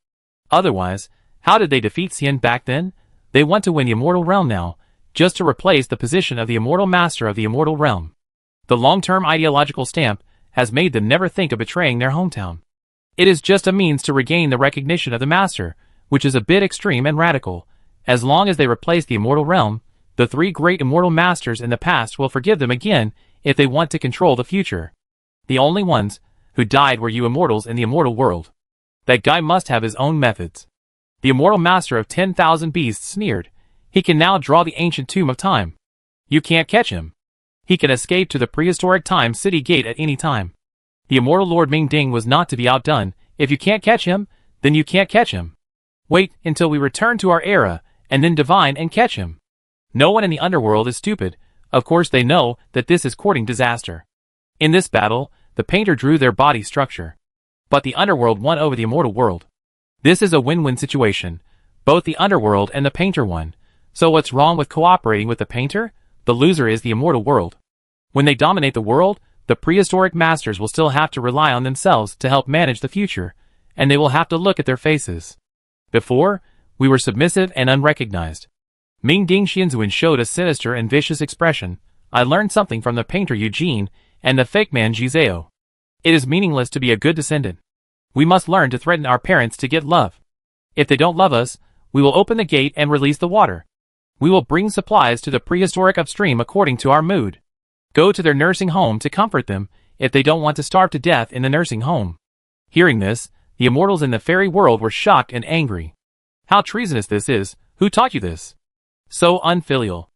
Otherwise, how did they defeat Xian back then? They want to win the immortal realm now, just to replace the position of the immortal master of the immortal realm. The long-term ideological stamp has made them never think of betraying their hometown. It is just a means to regain the recognition of the master, which is a bit extreme and radical. As long as they replace the immortal realm, the 3 great immortal masters in the past will forgive them again if they want to control the future. The only ones who died were you immortals in the immortal world. That guy must have his own methods. The immortal master of 10,000 beasts sneered. He can now draw the ancient tomb of time. You can't catch him. He can escape to the prehistoric time city gate at any time. The immortal Lord Ming Ding was not to be outdone. If you can't catch him, then you can't catch him. Wait until we return to our era, and then divine and catch him. No one in the underworld is stupid. Of course they know that this is courting disaster. In this battle, the painter drew their body structure. But the underworld won over the immortal world. This is a win-win situation. Both the underworld and the painter won. So what's wrong with cooperating with the painter? The loser is the immortal world. When they dominate the world, the prehistoric masters will still have to rely on themselves to help manage the future, and they will have to look at their faces. Before, we were submissive and unrecognized. Ming Ding Xianzuan showed a sinister and vicious expression. I learned something from the painter Eugene and the fake man Jizeo. It is meaningless to be a good descendant. We must learn to threaten our parents to get love. If they don't love us, we will open the gate and release the water. We will bring supplies to the prehistoric upstream according to our mood. Go to their nursing home to comfort them if they don't want to starve to death in the nursing home. Hearing this, the immortals in the fairy world were shocked and angry. How treasonous this is! Who taught you this? So unfilial.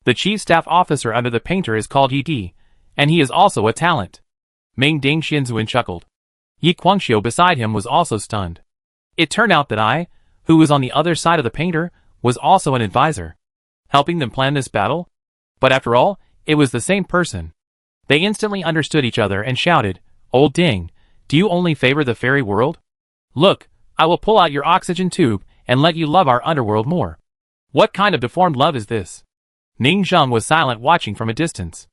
The chief staff officer under the painter is called Yi Di, and he is also a talent. Ming Ding Xianzuan chuckled. Yi Guangxiu beside him was also stunned. It turned out that I, who was on the other side of the painter, was also an advisor, helping them plan this battle. But after all, it was the same person. They instantly understood each other and shouted, "Old Ding, do you only favor the fairy world? Look, I will pull out your oxygen tube and let you love our underworld more." What kind of deformed love is this? Ning Zheng was silent, watching from a distance.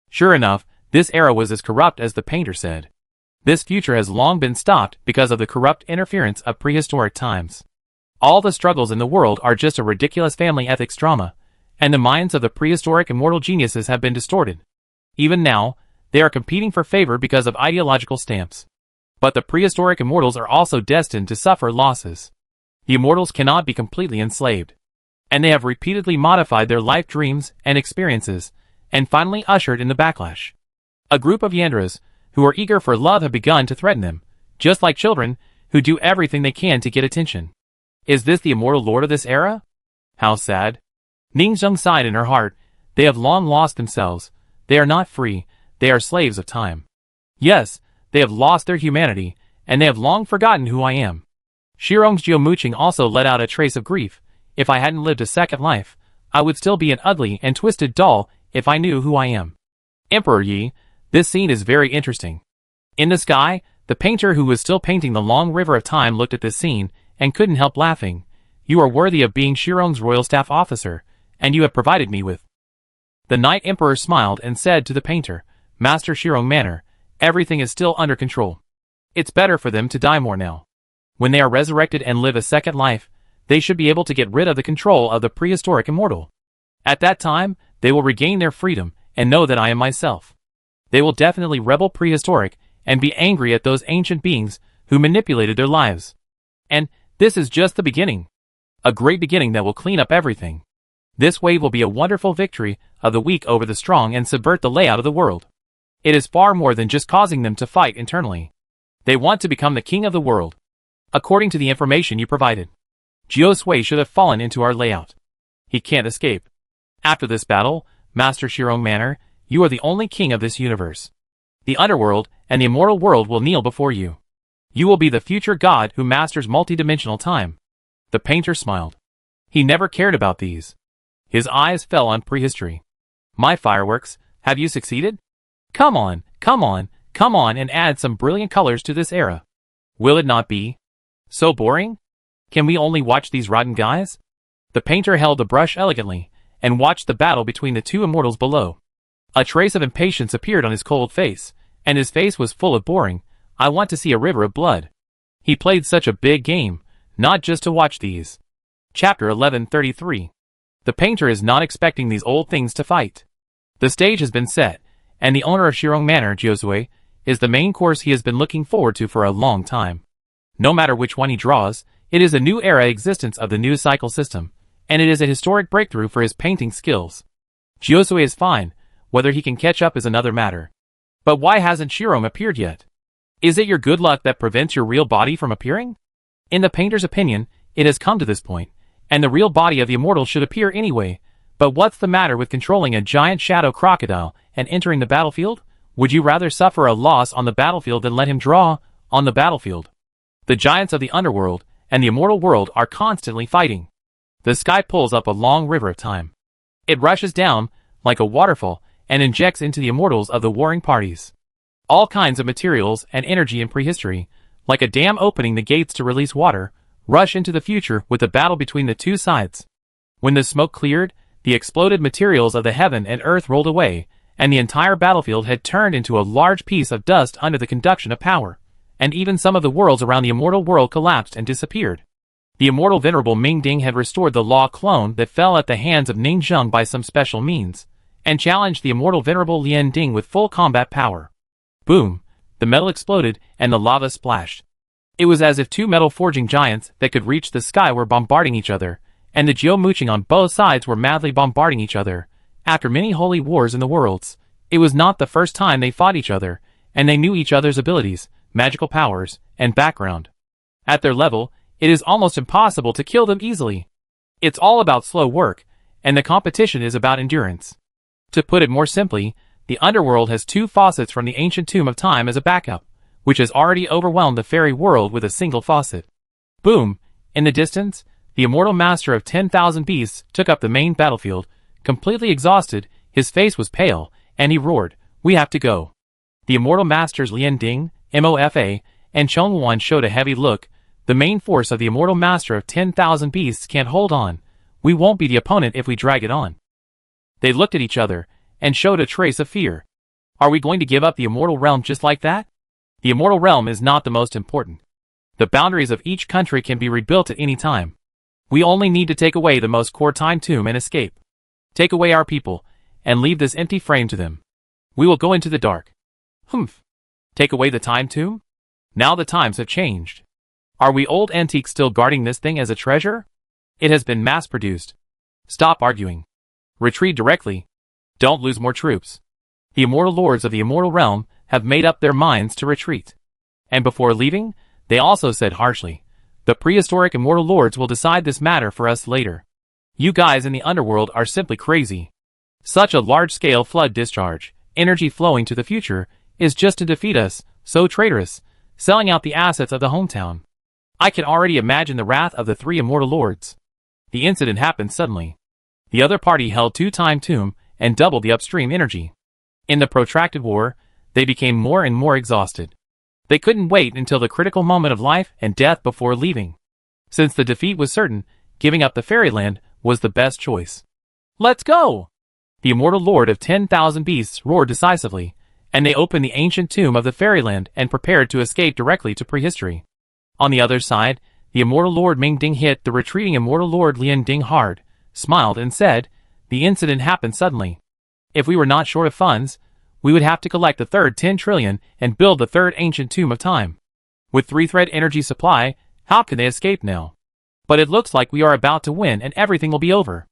Sure enough, this era was as corrupt as the painter said. This future has long been stopped because of the corrupt interference of prehistoric times. All the struggles in the world are just a ridiculous family ethics drama, and the minds of the prehistoric immortal geniuses have been distorted. Even now, they are competing for favor because of ideological stamps. But the prehistoric immortals are also destined to suffer losses. The immortals cannot be completely enslaved. And they have repeatedly modified their life dreams and experiences, and finally ushered in the backlash. A group of Yandras, who are eager for love, have begun to threaten them, just like children, who do everything they can to get attention. Is this the immortal lord of this era? How sad. Ning Zheng sighed in her heart. They have long lost themselves. They are not free, they are slaves of time. Yes, they have lost their humanity, and they have long forgotten who I am. Shirong's Jiamuqing also let out a trace of grief. If I hadn't lived a second life, I would still be an ugly and twisted doll if I knew who I am. Emperor Yi, this scene is very interesting. In the sky, the painter who was still painting the long river of time looked at this scene and couldn't help laughing. You are worthy of being Shirong's royal staff officer, and you have provided me with. The Night Emperor smiled and said to the painter, Master Shirong Manor, everything is still under control. It's better for them to die more now. When they are resurrected and live a second life, they should be able to get rid of the control of the prehistoric immortal. At that time, they will regain their freedom and know that I am myself. They will definitely rebel prehistoric and be angry at those ancient beings who manipulated their lives. And this is just the beginning. A great beginning that will clean up everything. This wave will be a wonderful victory of the weak over the strong and subvert the layout of the world. It is far more than just causing them to fight internally. They want to become the king of the world. According to the information you provided, Jiao Sui should have fallen into our layout. He can't escape. After this battle, Master Shirong Manor, you are the only king of this universe. The underworld and the immortal world will kneel before you. You will be the future god who masters multidimensional time. The painter smiled. He never cared about these. His eyes fell on prehistory. My fireworks, have you succeeded? Come on, come on, come on and add some brilliant colors to this era. Will it not be so boring? Can we only watch these rotten guys? The painter held the brush elegantly and watched the battle between the two immortals below. A trace of impatience appeared on his cold face, and his face was full of boring. I want to see a river of blood. He played such a big game, not just to watch these. Chapter 1133. The painter is not expecting these old things to fight. The stage has been set, and the owner of Shirong Manor, Jiao is the main course he has been looking forward to for a long time. No matter which one he draws, it is a new era existence of the new cycle system, and it is a historic breakthrough for his painting skills. Jiao is fine, whether he can catch up is another matter. But why hasn't Shirong appeared yet? Is it your good luck that prevents your real body from appearing? In the painter's opinion, it has come to this point, and the real body of the immortal should appear anyway. But what's the matter with controlling a giant shadow crocodile and entering the battlefield? Would you rather suffer a loss on the battlefield than let him draw on the battlefield? The giants of the underworld and the immortal world are constantly fighting. The sky pulls up a long river of time. It rushes down like a waterfall and injects into the immortals of the warring parties all kinds of materials and energy in prehistory, like a dam opening the gates to release water, rush into the future with the battle between the two sides. When the smoke cleared, the exploded materials of the heaven and earth rolled away, and the entire battlefield had turned into a large piece of dust under the conduction of power, and even some of the worlds around the immortal world collapsed and disappeared. The immortal venerable Ming Ding had restored the law clone that fell at the hands of Ning Zheng by some special means, and challenged the immortal venerable Lian Ding with full combat power. Boom! The metal exploded, and the lava splashed. It was as if two metal forging giants that could reach the sky were bombarding each other, and the Geomuching on both sides were madly bombarding each other. After many holy wars in the worlds, it was not the first time they fought each other, and they knew each other's abilities, magical powers, and background. At their level, it is almost impossible to kill them easily. It's all about slow work, and the competition is about endurance. To put it more simply, the underworld has two faucets from the ancient tomb of time as a backup, which has already overwhelmed the fairy world with a single faucet. Boom! In the distance, the immortal master of 10,000 beasts took up the main battlefield, completely exhausted. His face was pale, and he roared, "We have to go." The immortal masters Lian Ding, Mofa, and Chong Wan showed a heavy look. The main force of the immortal master of 10,000 beasts can't hold on. We won't be the opponent if we drag it on. They looked at each other, and showed a trace of fear. Are we going to give up the immortal realm just like that? The immortal realm is not the most important. The boundaries of each country can be rebuilt at any time. We only need to take away the most core time tomb and escape. Take away our people, and leave this empty frame to them. We will go into the dark. Humph. Take away the time tomb? Now the times have changed. Are we old antiques still guarding this thing as a treasure? It has been mass-produced. Stop arguing. Retreat directly. Don't lose more troops. The immortal lords of the immortal realm have made up their minds to retreat. And before leaving, they also said harshly, "The prehistoric immortal lords will decide this matter for us later. You guys in the underworld are simply crazy. Such a large-scale flood discharge, energy flowing to the future, is just to defeat us, so traitorous, selling out the assets of the hometown." I can already imagine the wrath of the three immortal lords. The incident happened suddenly. The other party held two time tomb and doubled the upstream energy. In the protracted war, they became more and more exhausted. They couldn't wait until the critical moment of life and death before leaving. Since the defeat was certain, giving up the fairyland was the best choice. "Let's go!" The immortal lord of 10,000 beasts roared decisively, and they opened the ancient tomb of the fairyland and prepared to escape directly to prehistory. On the other side, the immortal lord Ming Ding hit the retreating immortal lord Lian Ding hard, smiled and said, "The incident happened suddenly. If we were not short of funds, we would have to collect the third 10 trillion and build the third ancient tomb of time. With 3-thread energy supply, how can they escape now? But it looks like we are about to win and everything will be over."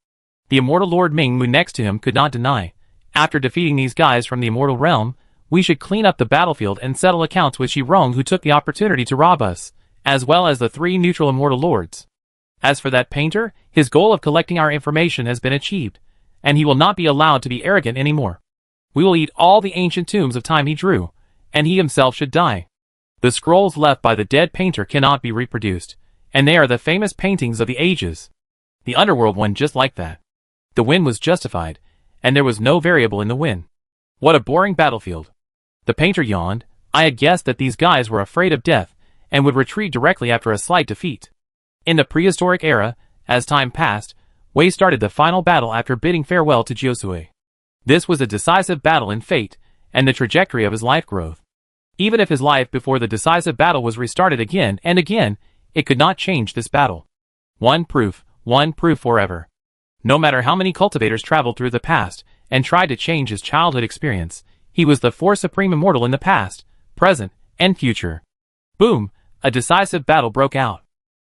The immortal lord Ming Mu next to him could not deny, "After defeating these guys from the immortal realm, we should clean up the battlefield and settle accounts with Shirong, who took the opportunity to rob us, as well as the three neutral immortal lords. As for that painter, his goal of collecting our information has been achieved, and he will not be allowed to be arrogant anymore. We will eat all the ancient tombs of time he drew, and he himself should die. The scrolls left by the dead painter cannot be reproduced, and they are the famous paintings of the ages. The underworld won just like that. The win was justified, and there was no variable in the win. What a boring battlefield." The painter yawned. "I had guessed that these guys were afraid of death, and would retreat directly after a slight defeat." In the prehistoric era, as time passed, Wei started the final battle after bidding farewell to Jiusui. This was a decisive battle in fate, and the trajectory of his life growth. Even if his life before the decisive battle was restarted again and again, it could not change this battle. One proof forever. No matter how many cultivators traveled through the past and tried to change his childhood experience, he was the fourth supreme immortal in the past, present, and future. Boom! A decisive battle broke out.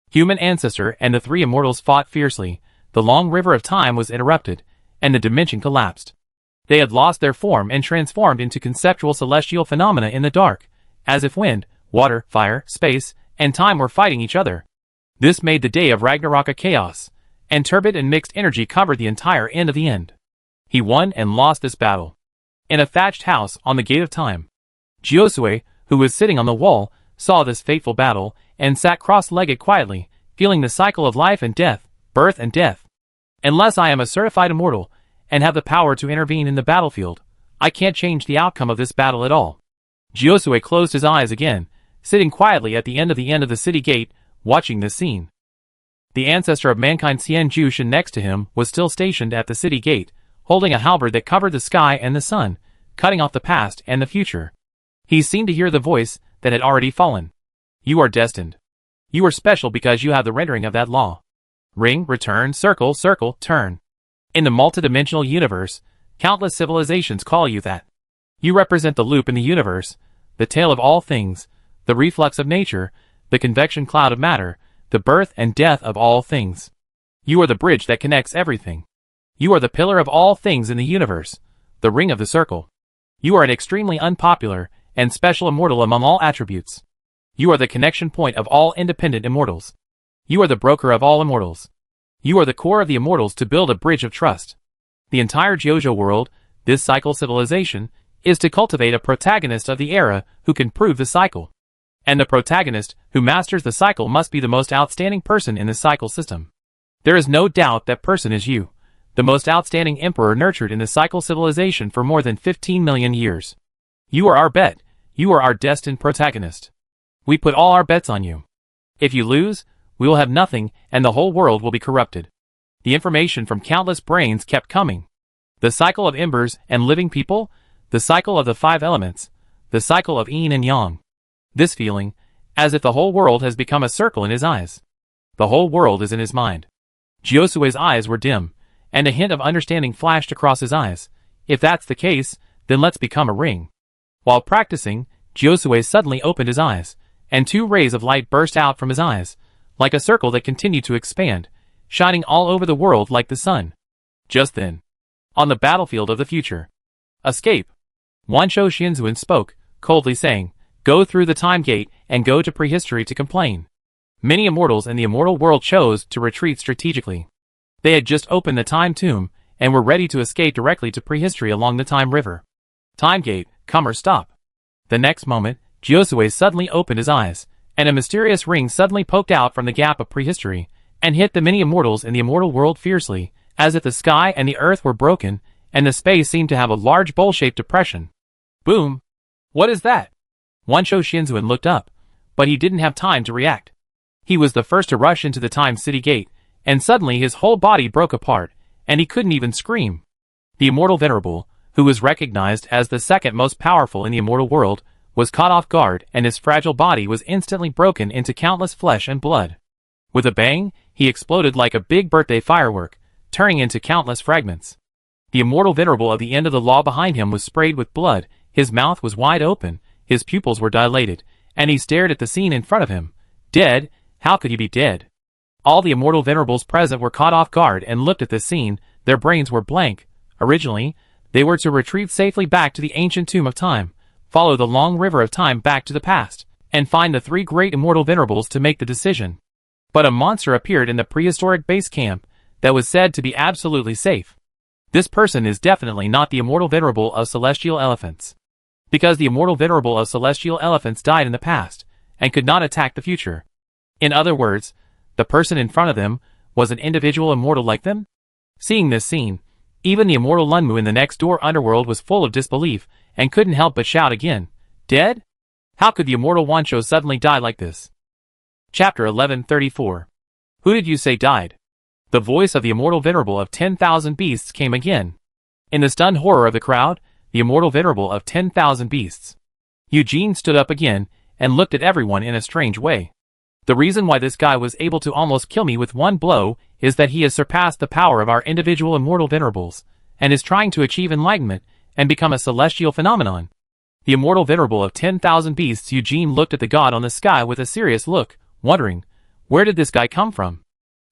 Human ancestor and the three immortals fought fiercely. The long river of time was interrupted, and the dimension collapsed. They had lost their form and transformed into conceptual celestial phenomena in the dark, as if wind, water, fire, space, and time were fighting each other. This made the day of Ragnarok a chaos, and turbid and mixed energy covered the entire end of the end. He won and lost this battle. In a thatched house on the gate of time, Jiusui, who was sitting on the wall, saw this fateful battle, and sat cross-legged quietly, feeling the cycle of life and death, birth and death. Unless I am a certified immortal, and have the power to intervene in the battlefield, I can't change the outcome of this battle at all. Jiusui closed his eyes again, sitting quietly at the end of the city gate, watching this scene. The ancestor of mankind Xian Jushin next to him was still stationed at the city gate, holding a halberd that covered the sky and the sun, cutting off the past and the future. He seemed to hear the voice that had already fallen. You are destined. You are special because you have the rendering of that law. Ring, return, circle, circle, turn. In the multidimensional universe, countless civilizations call you that. You represent the loop in the universe, the tail of all things, the reflux of nature, the convection cloud of matter, the birth and death of all things. You are the bridge that connects everything. You are the pillar of all things in the universe, the ring of the circle. You are an extremely unpopular and special immortal among all attributes. You are the connection point of all independent immortals. You are the broker of all immortals. You are the core of the immortals to build a bridge of trust. The entire Jojo world, this cycle civilization, is to cultivate a protagonist of the era who can prove the cycle. And the protagonist who masters the cycle must be the most outstanding person in the cycle system. There is no doubt that person is you, the most outstanding emperor nurtured in the cycle civilization for more than 15 million years. You are our bet. You are our destined protagonist. We put all our bets on you. If you lose, we will have nothing and the whole world will be corrupted. The information from countless brains kept coming. The cycle of embers and living people, the cycle of the 5 elements, the cycle of yin and yang. This feeling, as if the whole world has become a circle in his eyes. The whole world is in his mind. Josue's eyes were dim, and a hint of understanding flashed across his eyes. If that's the case, then let's become a ring. While practicing, Josue suddenly opened his eyes, and 2 rays of light burst out from his eyes, like a circle that continued to expand, shining all over the world like the sun. Just then, on the battlefield of the future, escape. Wansho Shinzuin spoke, coldly saying, go through the time gate and go to prehistory to complain. Many immortals in the immortal world chose to retreat strategically. They had just opened the time tomb and were ready to escape directly to prehistory along the time river. Time gate, come or stop. The next moment, Josue suddenly opened his eyes, and a mysterious ring suddenly poked out from the gap of prehistory, and hit the many immortals in the immortal world fiercely, as if the sky and the earth were broken, and the space seemed to have a large bowl-shaped depression. Boom! What is that? Wansho Shinzuin looked up, but he didn't have time to react. He was the first to rush into the time city gate, and suddenly his whole body broke apart, and he couldn't even scream. The immortal venerable, who was recognized as the second most powerful in the immortal world, was caught off guard, and his fragile body was instantly broken into countless flesh and blood. With a bang, he exploded like a big birthday firework, turning into countless fragments. The immortal venerable at the end of the law behind him was sprayed with blood, his mouth was wide open, his pupils were dilated, and he stared at the scene in front of him. Dead? How could he be dead? All the immortal venerables present were caught off guard and looked at this scene. Their brains were blank. Originally, they were to retreat safely back to the ancient tomb of time, follow the long river of time back to the past, and find the 3 great immortal venerables to make the decision. But a monster appeared in the prehistoric base camp that was said to be absolutely safe. This person is definitely not the immortal venerable of celestial elephants. Because the immortal venerable of celestial elephants died in the past, and could not attack the future. In other words, the person in front of them was an individual immortal like them? Seeing this scene, even the immortal Lunmu in the next door underworld was full of disbelief, and couldn't help but shout again, dead? How could the immortal Wansho suddenly die like this? Chapter 1134. Who did you say died? The voice of the immortal venerable of 10,000 beasts came again. In the stunned horror of the crowd, the immortal venerable of 10,000 beasts. Eugene stood up again, and looked at everyone in a strange way. The reason why this guy was able to almost kill me with one blow is that he has surpassed the power of our individual immortal venerables, and is trying to achieve enlightenment and become a celestial phenomenon. The immortal venerable of 10,000 beasts. Eugene looked at the god on the sky with a serious look, wondering, where did this guy come from?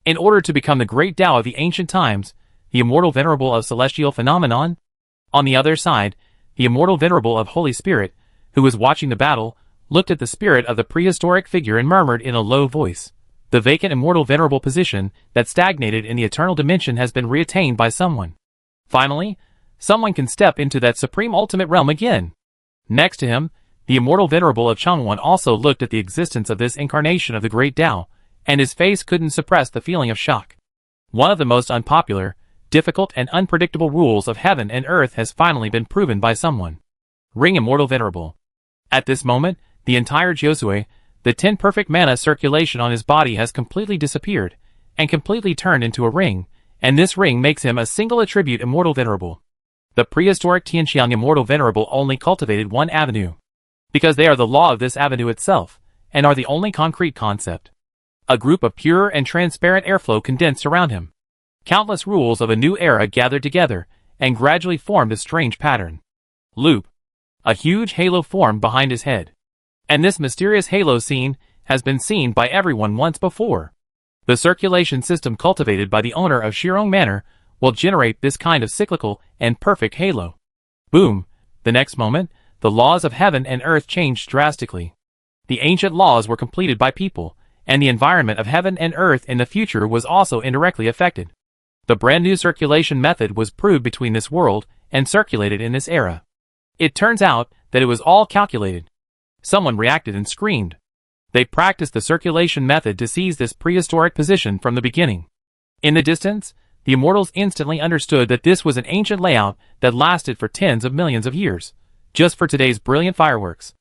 In order to become the great Tao of the ancient times, the immortal venerable of celestial phenomenon? On the other side, the immortal venerable of Holy Spirit, who was watching the battle, looked at the spirit of the prehistoric figure and murmured in a low voice, the vacant immortal venerable position that stagnated in the eternal dimension has been reattained by someone. Finally, someone can step into that supreme ultimate realm again. Next to him, the immortal venerable of Changwon also looked at the existence of this incarnation of the great Tao, and his face couldn't suppress the feeling of shock. One of the most unpopular, difficult and unpredictable rules of heaven and earth has finally been proven by someone. Ring immortal venerable. At this moment, the entire Josue, the 10 perfect mana circulation on his body has completely disappeared, and completely turned into a ring, and this ring makes him a single attribute immortal venerable. The prehistoric Tianxiang immortal venerable only cultivated one avenue, because they are the law of this avenue itself, and are the only concrete concept. A group of pure and transparent airflow condensed around him. Countless rules of a new era gathered together, and gradually formed a strange pattern. Loop. A huge halo formed behind his head. And this mysterious halo scene has been seen by everyone once before. The circulation system cultivated by the owner of Shirong Manor will generate this kind of cyclical and perfect halo. Boom! The next moment, the laws of heaven and earth changed drastically. The ancient laws were completed by people, and the environment of heaven and earth in the future was also indirectly affected. The brand new circulation method was proved between this world and circulated in this era. It turns out that it was all calculated. Someone reacted and screamed. They practiced the circulation method to seize this prehistoric position from the beginning. In the distance, the immortals instantly understood that this was an ancient layout that lasted for tens of millions of years, just for today's brilliant fireworks.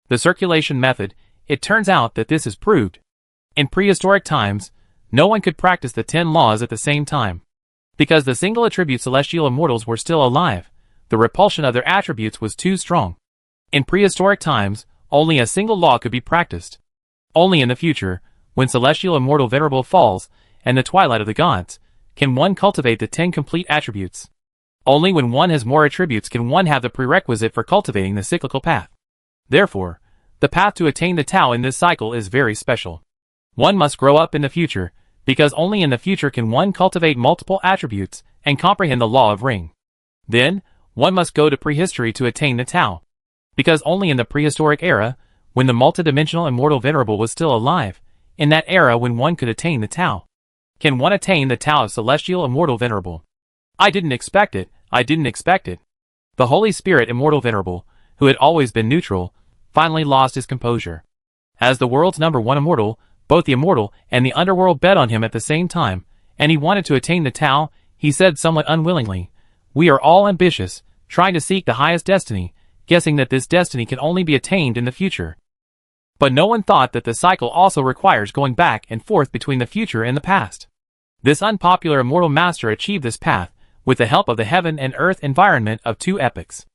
The circulation method, it turns out that this is proved. In prehistoric times, no one could practice the 10 laws at the same time. Because the single attribute celestial immortals were still alive, the repulsion of their attributes was too strong. In prehistoric times, only a single law could be practiced. Only in the future, when celestial immortal venerable falls, and the twilight of the gods, can one cultivate the 10 complete attributes. Only when one has more attributes can one have the prerequisite for cultivating the cyclical path. Therefore, the path to attain the Tao in this cycle is very special. One must grow up in the future, because only in the future can one cultivate multiple attributes and comprehend the law of ring. Then, one must go to prehistory to attain the Tao. Because only in the prehistoric era, when the multidimensional immortal venerable was still alive, in that era when one could attain the Tao, can one attain the Tao of celestial immortal venerable. I didn't expect it. The Holy Spirit immortal venerable, who had always been neutral, finally lost his composure. As the world's #1 immortal, both the immortal and the underworld bet on him at the same time, and he wanted to attain the Tao. He said somewhat unwillingly, "We are all ambitious, trying to seek the highest destiny, guessing that this destiny can only be attained in the future." But no one thought that the cycle also requires going back and forth between the future and the past. This unpopular immortal master achieved this path with the help of the heaven and earth environment of 2 epochs.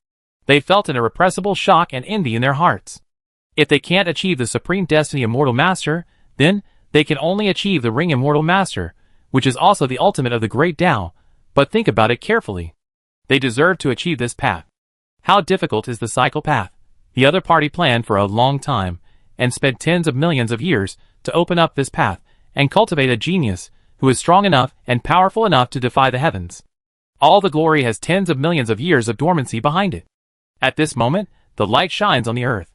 They felt an irrepressible shock and envy in their hearts. If they can't achieve the supreme destiny immortal master, then they can only achieve the ring immortal master, which is also the ultimate of the great Tao. But think about it carefully. They deserve to achieve this path. How difficult is the cycle path? The other party planned for a long time, and spent tens of millions of years to open up this path, and cultivate a genius who is strong enough and powerful enough to defy the heavens. All the glory has tens of millions of years of dormancy behind it. At this moment, the light shines on the earth.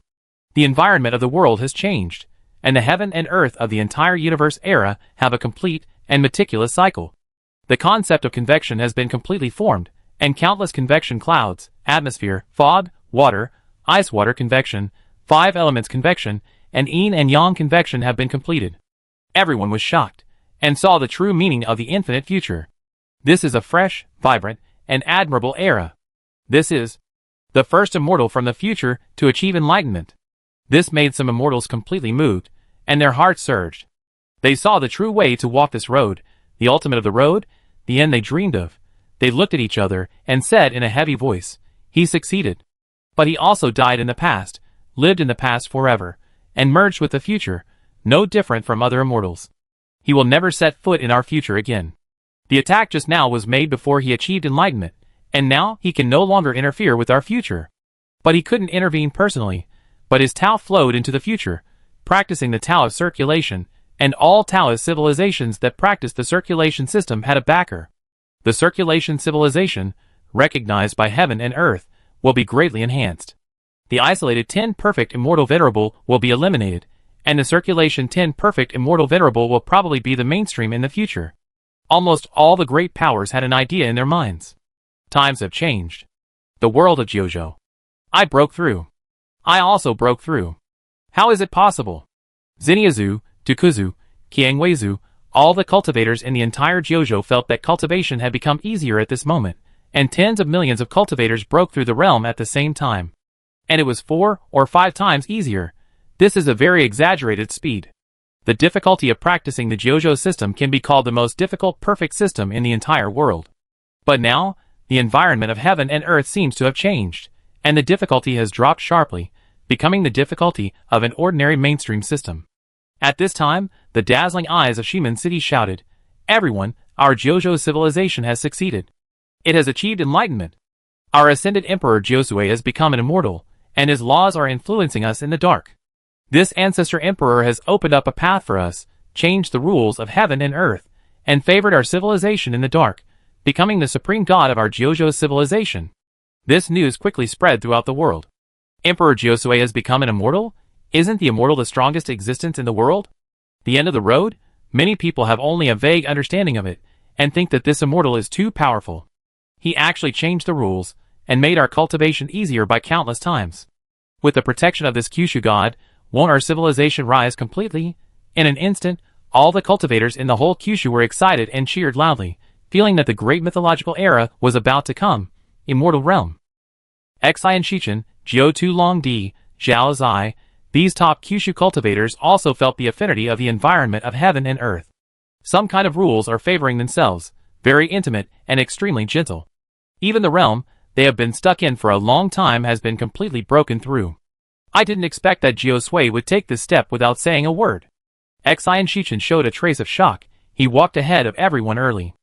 The environment of the world has changed, and the heaven and earth of the entire universe era have a complete and meticulous cycle. The concept of convection has been completely formed, and countless convection clouds, atmosphere, fog, water, ice water convection, 5 elements convection, and yin and yang convection have been completed. Everyone was shocked, and saw the true meaning of the infinite future. This is a fresh, vibrant, and admirable era. This is the first immortal from the future to achieve enlightenment. This made some immortals completely moved, and their hearts surged. They saw the true way to walk this road, the ultimate of the road, the end they dreamed of. They looked at each other and said in a heavy voice, "He succeeded." But he also died in the past, lived in the past forever, and merged with the future, no different from other immortals. He will never set foot in our future again. The attack just now was made before he achieved enlightenment, and now he can no longer interfere with our future. But he couldn't intervene personally, but his Tao flowed into the future, practicing the Tao of circulation, and all Taoist civilizations that practiced the circulation system had a backer. The circulation civilization, recognized by heaven and earth, will be greatly enhanced. The isolated 10 perfect immortal venerable will be eliminated, and the circulation 10 perfect immortal venerable will probably be the mainstream in the future. Almost all the great powers had an idea in their minds. Times have changed. The world of Jiuzhou. I broke through. I also broke through. How is it possible? Xinyazu, Dukuzu, Qiangweizu, all the cultivators in the entire Jiuzhou felt that cultivation had become easier at this moment, and tens of millions of cultivators broke through the realm at the same time. And it was 4 or 5 times easier. This is a very exaggerated speed. The difficulty of practicing the Jiuzhou system can be called the most difficult perfect system in the entire world. But now, the environment of heaven and earth seems to have changed, and the difficulty has dropped sharply, becoming the difficulty of an ordinary mainstream system. At this time, the dazzling eyes of Shimen City shouted, "Everyone, our Jiuzhou civilization has succeeded. It has achieved enlightenment. Our ascended Emperor Jiuzhou has become an immortal, and his laws are influencing us in the dark. This ancestor emperor has opened up a path for us, changed the rules of heaven and earth, and favored our civilization in the dark, becoming the supreme god of our Jiuzhou civilization." This news quickly spread throughout the world. Emperor Jiuzhou has become an immortal? Isn't the immortal the strongest existence in the world? The end of the road? Many people have only a vague understanding of it, and think that this immortal is too powerful. He actually changed the rules, and made our cultivation easier by countless times. With the protection of this Kyushu god, won't our civilization rise completely? In an instant, all the cultivators in the whole Kyushu were excited and cheered loudly, feeling that the great mythological era was about to come. Immortal realm. Xian Shichen, Jiu Tu Long Di, Zhao Zai, these top Kyushu cultivators also felt the affinity of the environment of heaven and earth. Some kind of rules are favoring themselves, very intimate and extremely gentle. Even the realm they have been stuck in for a long time has been completely broken through. I didn't expect that Jiu Sui would take this step without saying a word. Xian Shichen showed a trace of shock. He walked ahead of everyone early.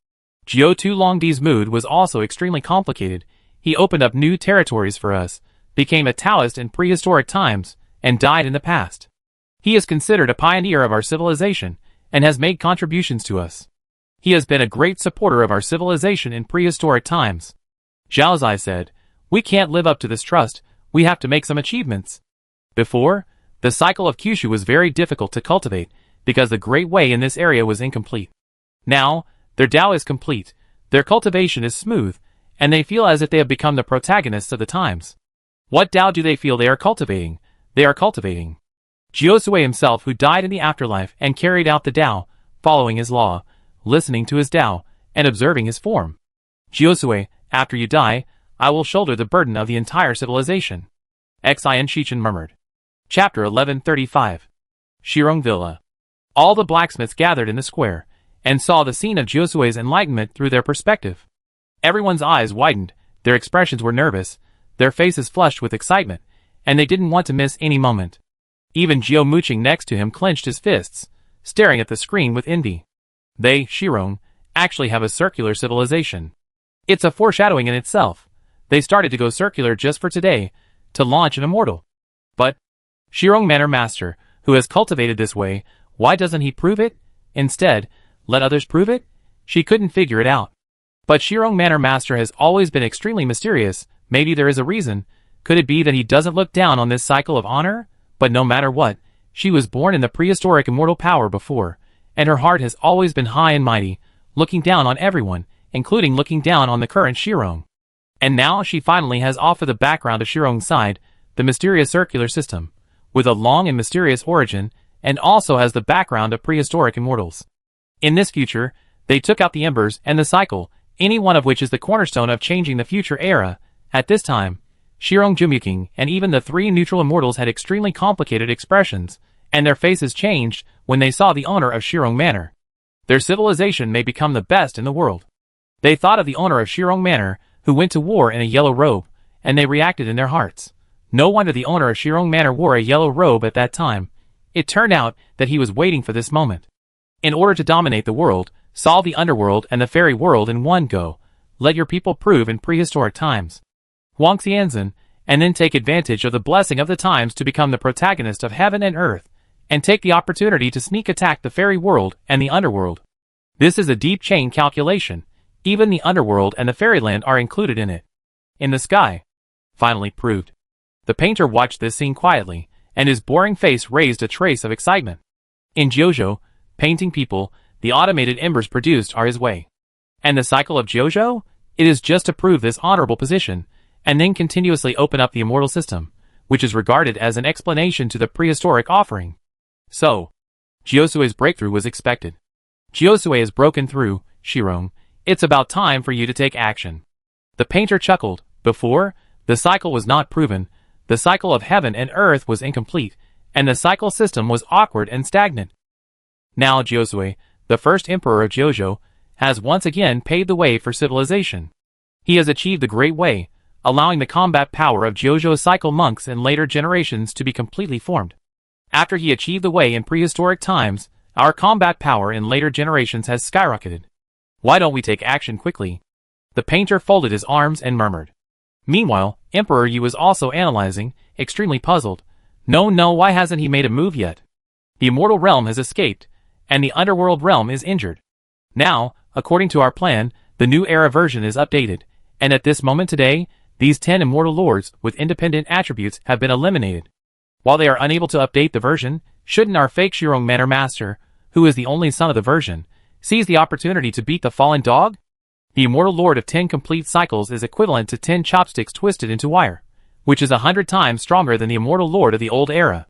Jiu Tu Longdi's mood was also extremely complicated. He opened up new territories for us, became a Taoist in prehistoric times, and died in the past. He is considered a pioneer of our civilization, and has made contributions to us. He has been a great supporter of our civilization in prehistoric times. Zhao Zai said, "We can't live up to this trust, we have to make some achievements." Before, the cycle of Kyushu was very difficult to cultivate, because the Great Way in this area was incomplete. Now, their Tao is complete, their cultivation is smooth, and they feel as if they have become the protagonists of the times. What Tao do they feel they are cultivating? They are cultivating Jiuzhou himself, who died in the afterlife and carried out the Tao, following his law, listening to his Tao, and observing his form. Jiuzhou, after you die, I will shoulder the burden of the entire civilization. Xian Shichen murmured. Chapter 1135. Shirong Villa. All the blacksmiths gathered in the square, and saw the scene of Jiuzhui's enlightenment through their perspective. Everyone's eyes widened, their expressions were nervous, their faces flushed with excitement, and they didn't want to miss any moment. Even Jiu mooching next to him clenched his fists, staring at the screen with envy. They, Shirong, actually have a circular civilization. It's a foreshadowing in itself. They started to go circular just for today, to launch an immortal. But Shirong Manor Master, who has cultivated this way, why doesn't he prove it? Instead, let others prove it? She couldn't figure it out. But Shirong Manor Master has always been extremely mysterious. Maybe there is a reason. Could it be that he doesn't look down on this cycle of honor? But no matter what, she was born in the prehistoric immortal power before, and her heart has always been high and mighty, looking down on everyone, including looking down on the current Shirong. And now she finally has offered the background of Shirong's side, the mysterious circular system, with a long and mysterious origin, and also has the background of prehistoric immortals. In this future, they took out the embers and the cycle, any one of which is the cornerstone of changing the future era. At this time, Shirong Jumuking and even the three neutral immortals had extremely complicated expressions, and their faces changed when they saw the owner of Shirong Manor. Their civilization may become the best in the world. They thought of the owner of Shirong Manor, who went to war in a yellow robe, and they reacted in their hearts. No wonder the owner of Shirong Manor wore a yellow robe at that time. It turned out that he was waiting for this moment. In order to dominate the world, solve the underworld and the fairy world in one go, let your people prove in prehistoric times. Huang Xianzhen, and then take advantage of the blessing of the times to become the protagonist of heaven and earth, and take the opportunity to sneak attack the fairy world and the underworld. This is a deep chain calculation. Even the underworld and the fairyland are included in it. In the sky. Finally proved. The painter watched this scene quietly, and his boring face raised a trace of excitement. In Jiuzhou, painting people, the automated embers produced are his way. And the cycle of Jiuzhou? It is just to prove this honorable position, and then continuously open up the immortal system, which is regarded as an explanation to the prehistoric offering. So, Jiusue's breakthrough was expected. Jiusue has broken through, Shirong. It's about time for you to take action. The painter chuckled. Before, the cycle was not proven, the cycle of heaven and earth was incomplete, and the cycle system was awkward and stagnant. Now Josue, the first emperor of Jojo, has once again paved the way for civilization. He has achieved the Great Way, allowing the combat power of Jojo's cycle monks in later generations to be completely formed. After he achieved the way in prehistoric times, our combat power in later generations has skyrocketed. Why don't we take action quickly? The painter folded his arms and murmured. Meanwhile, Emperor Yu was also analyzing, extremely puzzled. No, why hasn't he made a move yet? The immortal realm has escaped, and the underworld realm is injured. Now, according to our plan, the new era version is updated, and at this moment today, these 10 immortal lords with independent attributes have been eliminated. While they are unable to update the version, shouldn't our fake Shirong Manor Master, who is the only son of the version, seize the opportunity to beat the fallen dog? The immortal lord of 10 complete cycles is equivalent to 10 chopsticks twisted into wire, which is 100 times stronger than the immortal lord of the old era.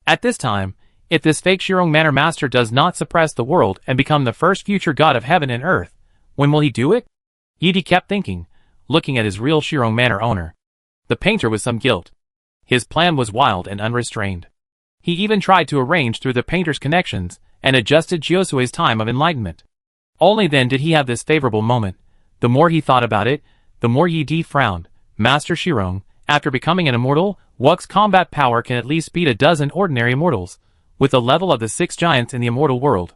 At this time, if this fake Shirong Manor Master does not suppress the world and become the first future god of heaven and earth, when will he do it? Yidi kept thinking, looking at his real Shirong Manor owner. The painter with some guilt. His plan was wild and unrestrained. He even tried to arrange through the painter's connections and adjusted Josue's time of enlightenment. Only then did he have this favorable moment. The more he thought about it, the more Yidi frowned. Master Shirong, after becoming an immortal, Wux's combat power can at least beat a dozen ordinary immortals, with the level of the 6 giants in the immortal world.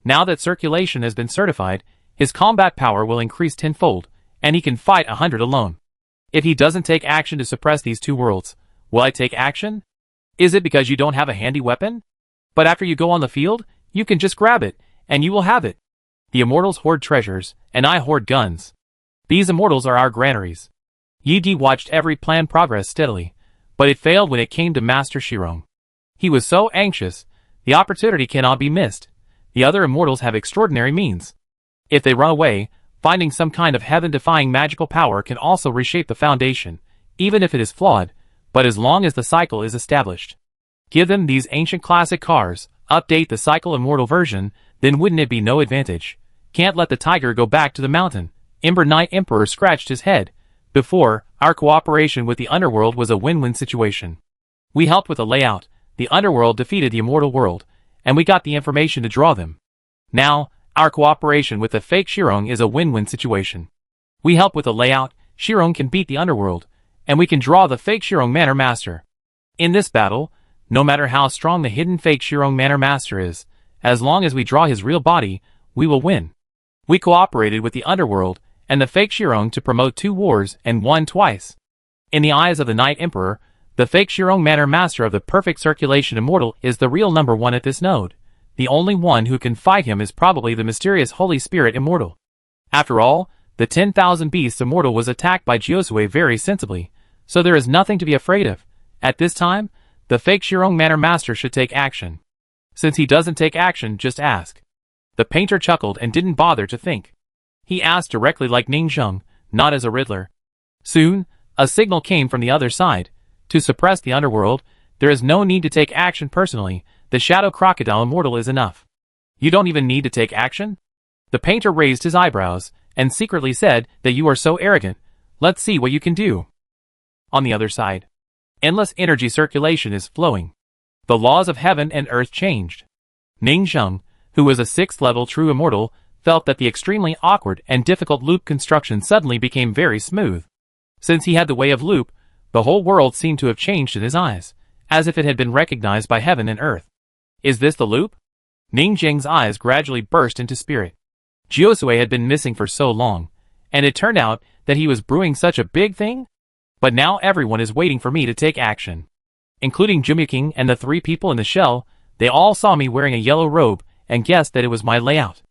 Now that circulation has been certified, his combat power will increase tenfold, and he can fight 100 alone. If he doesn't take action to suppress these 2 worlds, will I take action? Is it because you don't have a handy weapon? But after you go on the field, you can just grab it, and you will have it. The immortals hoard treasures, and I hoard guns. These immortals are our granaries. Yidi watched every plan progress steadily, but it failed when it came to Master Shirong. He was so anxious, the opportunity cannot be missed. The other immortals have extraordinary means. If they run away, finding some kind of heaven-defying magical power can also reshape the foundation, even if it is flawed, but as long as the cycle is established. Give them these ancient classic cars, update the cycle immortal version, then wouldn't it be no advantage? Can't let the tiger go back to the mountain. Ember Knight Emperor scratched his head. Before, our cooperation with the underworld was a win-win situation. We helped with the layout, the underworld defeated the immortal world, and we got the information to draw them. Now, our cooperation with the fake Shirong is a win-win situation. We help with the layout, Shirong can beat the underworld, and we can draw the fake Shirong Manor Master. In this battle, no matter how strong the hidden fake Shirong Manor Master is, as long as we draw his real body, we will win. We cooperated with the underworld and the fake Shirong to promote 2 wars and won twice. In the eyes of the Knight Emperor, the fake Shirong Manor Master of the perfect circulation immortal is the real number 1 at this node. The only one who can fight him is probably the mysterious Holy Spirit immortal. After all, the 10,000 Beasts immortal was attacked by Josue very sensibly, so there is nothing to be afraid of. At this time, the fake Shirong Manor Master should take action. Since he doesn't take action, just ask. The painter chuckled and didn't bother to think. He asked directly like Ning Zheng, not as a riddler. Soon, a signal came from the other side. To suppress the underworld, there is no need to take action personally. The Shadow Crocodile Immortal is enough. You don't even need to take action? The painter raised his eyebrows and secretly said that you are so arrogant. Let's see what you can do. On the other side, endless energy circulation is flowing. The laws of heaven and earth changed. Ning Zheng, who was a 6th level true immortal, felt that the extremely awkward and difficult loop construction suddenly became very smooth. Since he had the way of loop, the whole world seemed to have changed in his eyes, as if it had been recognized by heaven and earth. Is this the loop? Ning Zheng's eyes gradually burst into spirit. Josue had been missing for so long, and it turned out that he was brewing such a big thing? But now everyone is waiting for me to take action. Including Jumyuking and the 3 people in the shell, they all saw me wearing a yellow robe and guessed that it was my layout.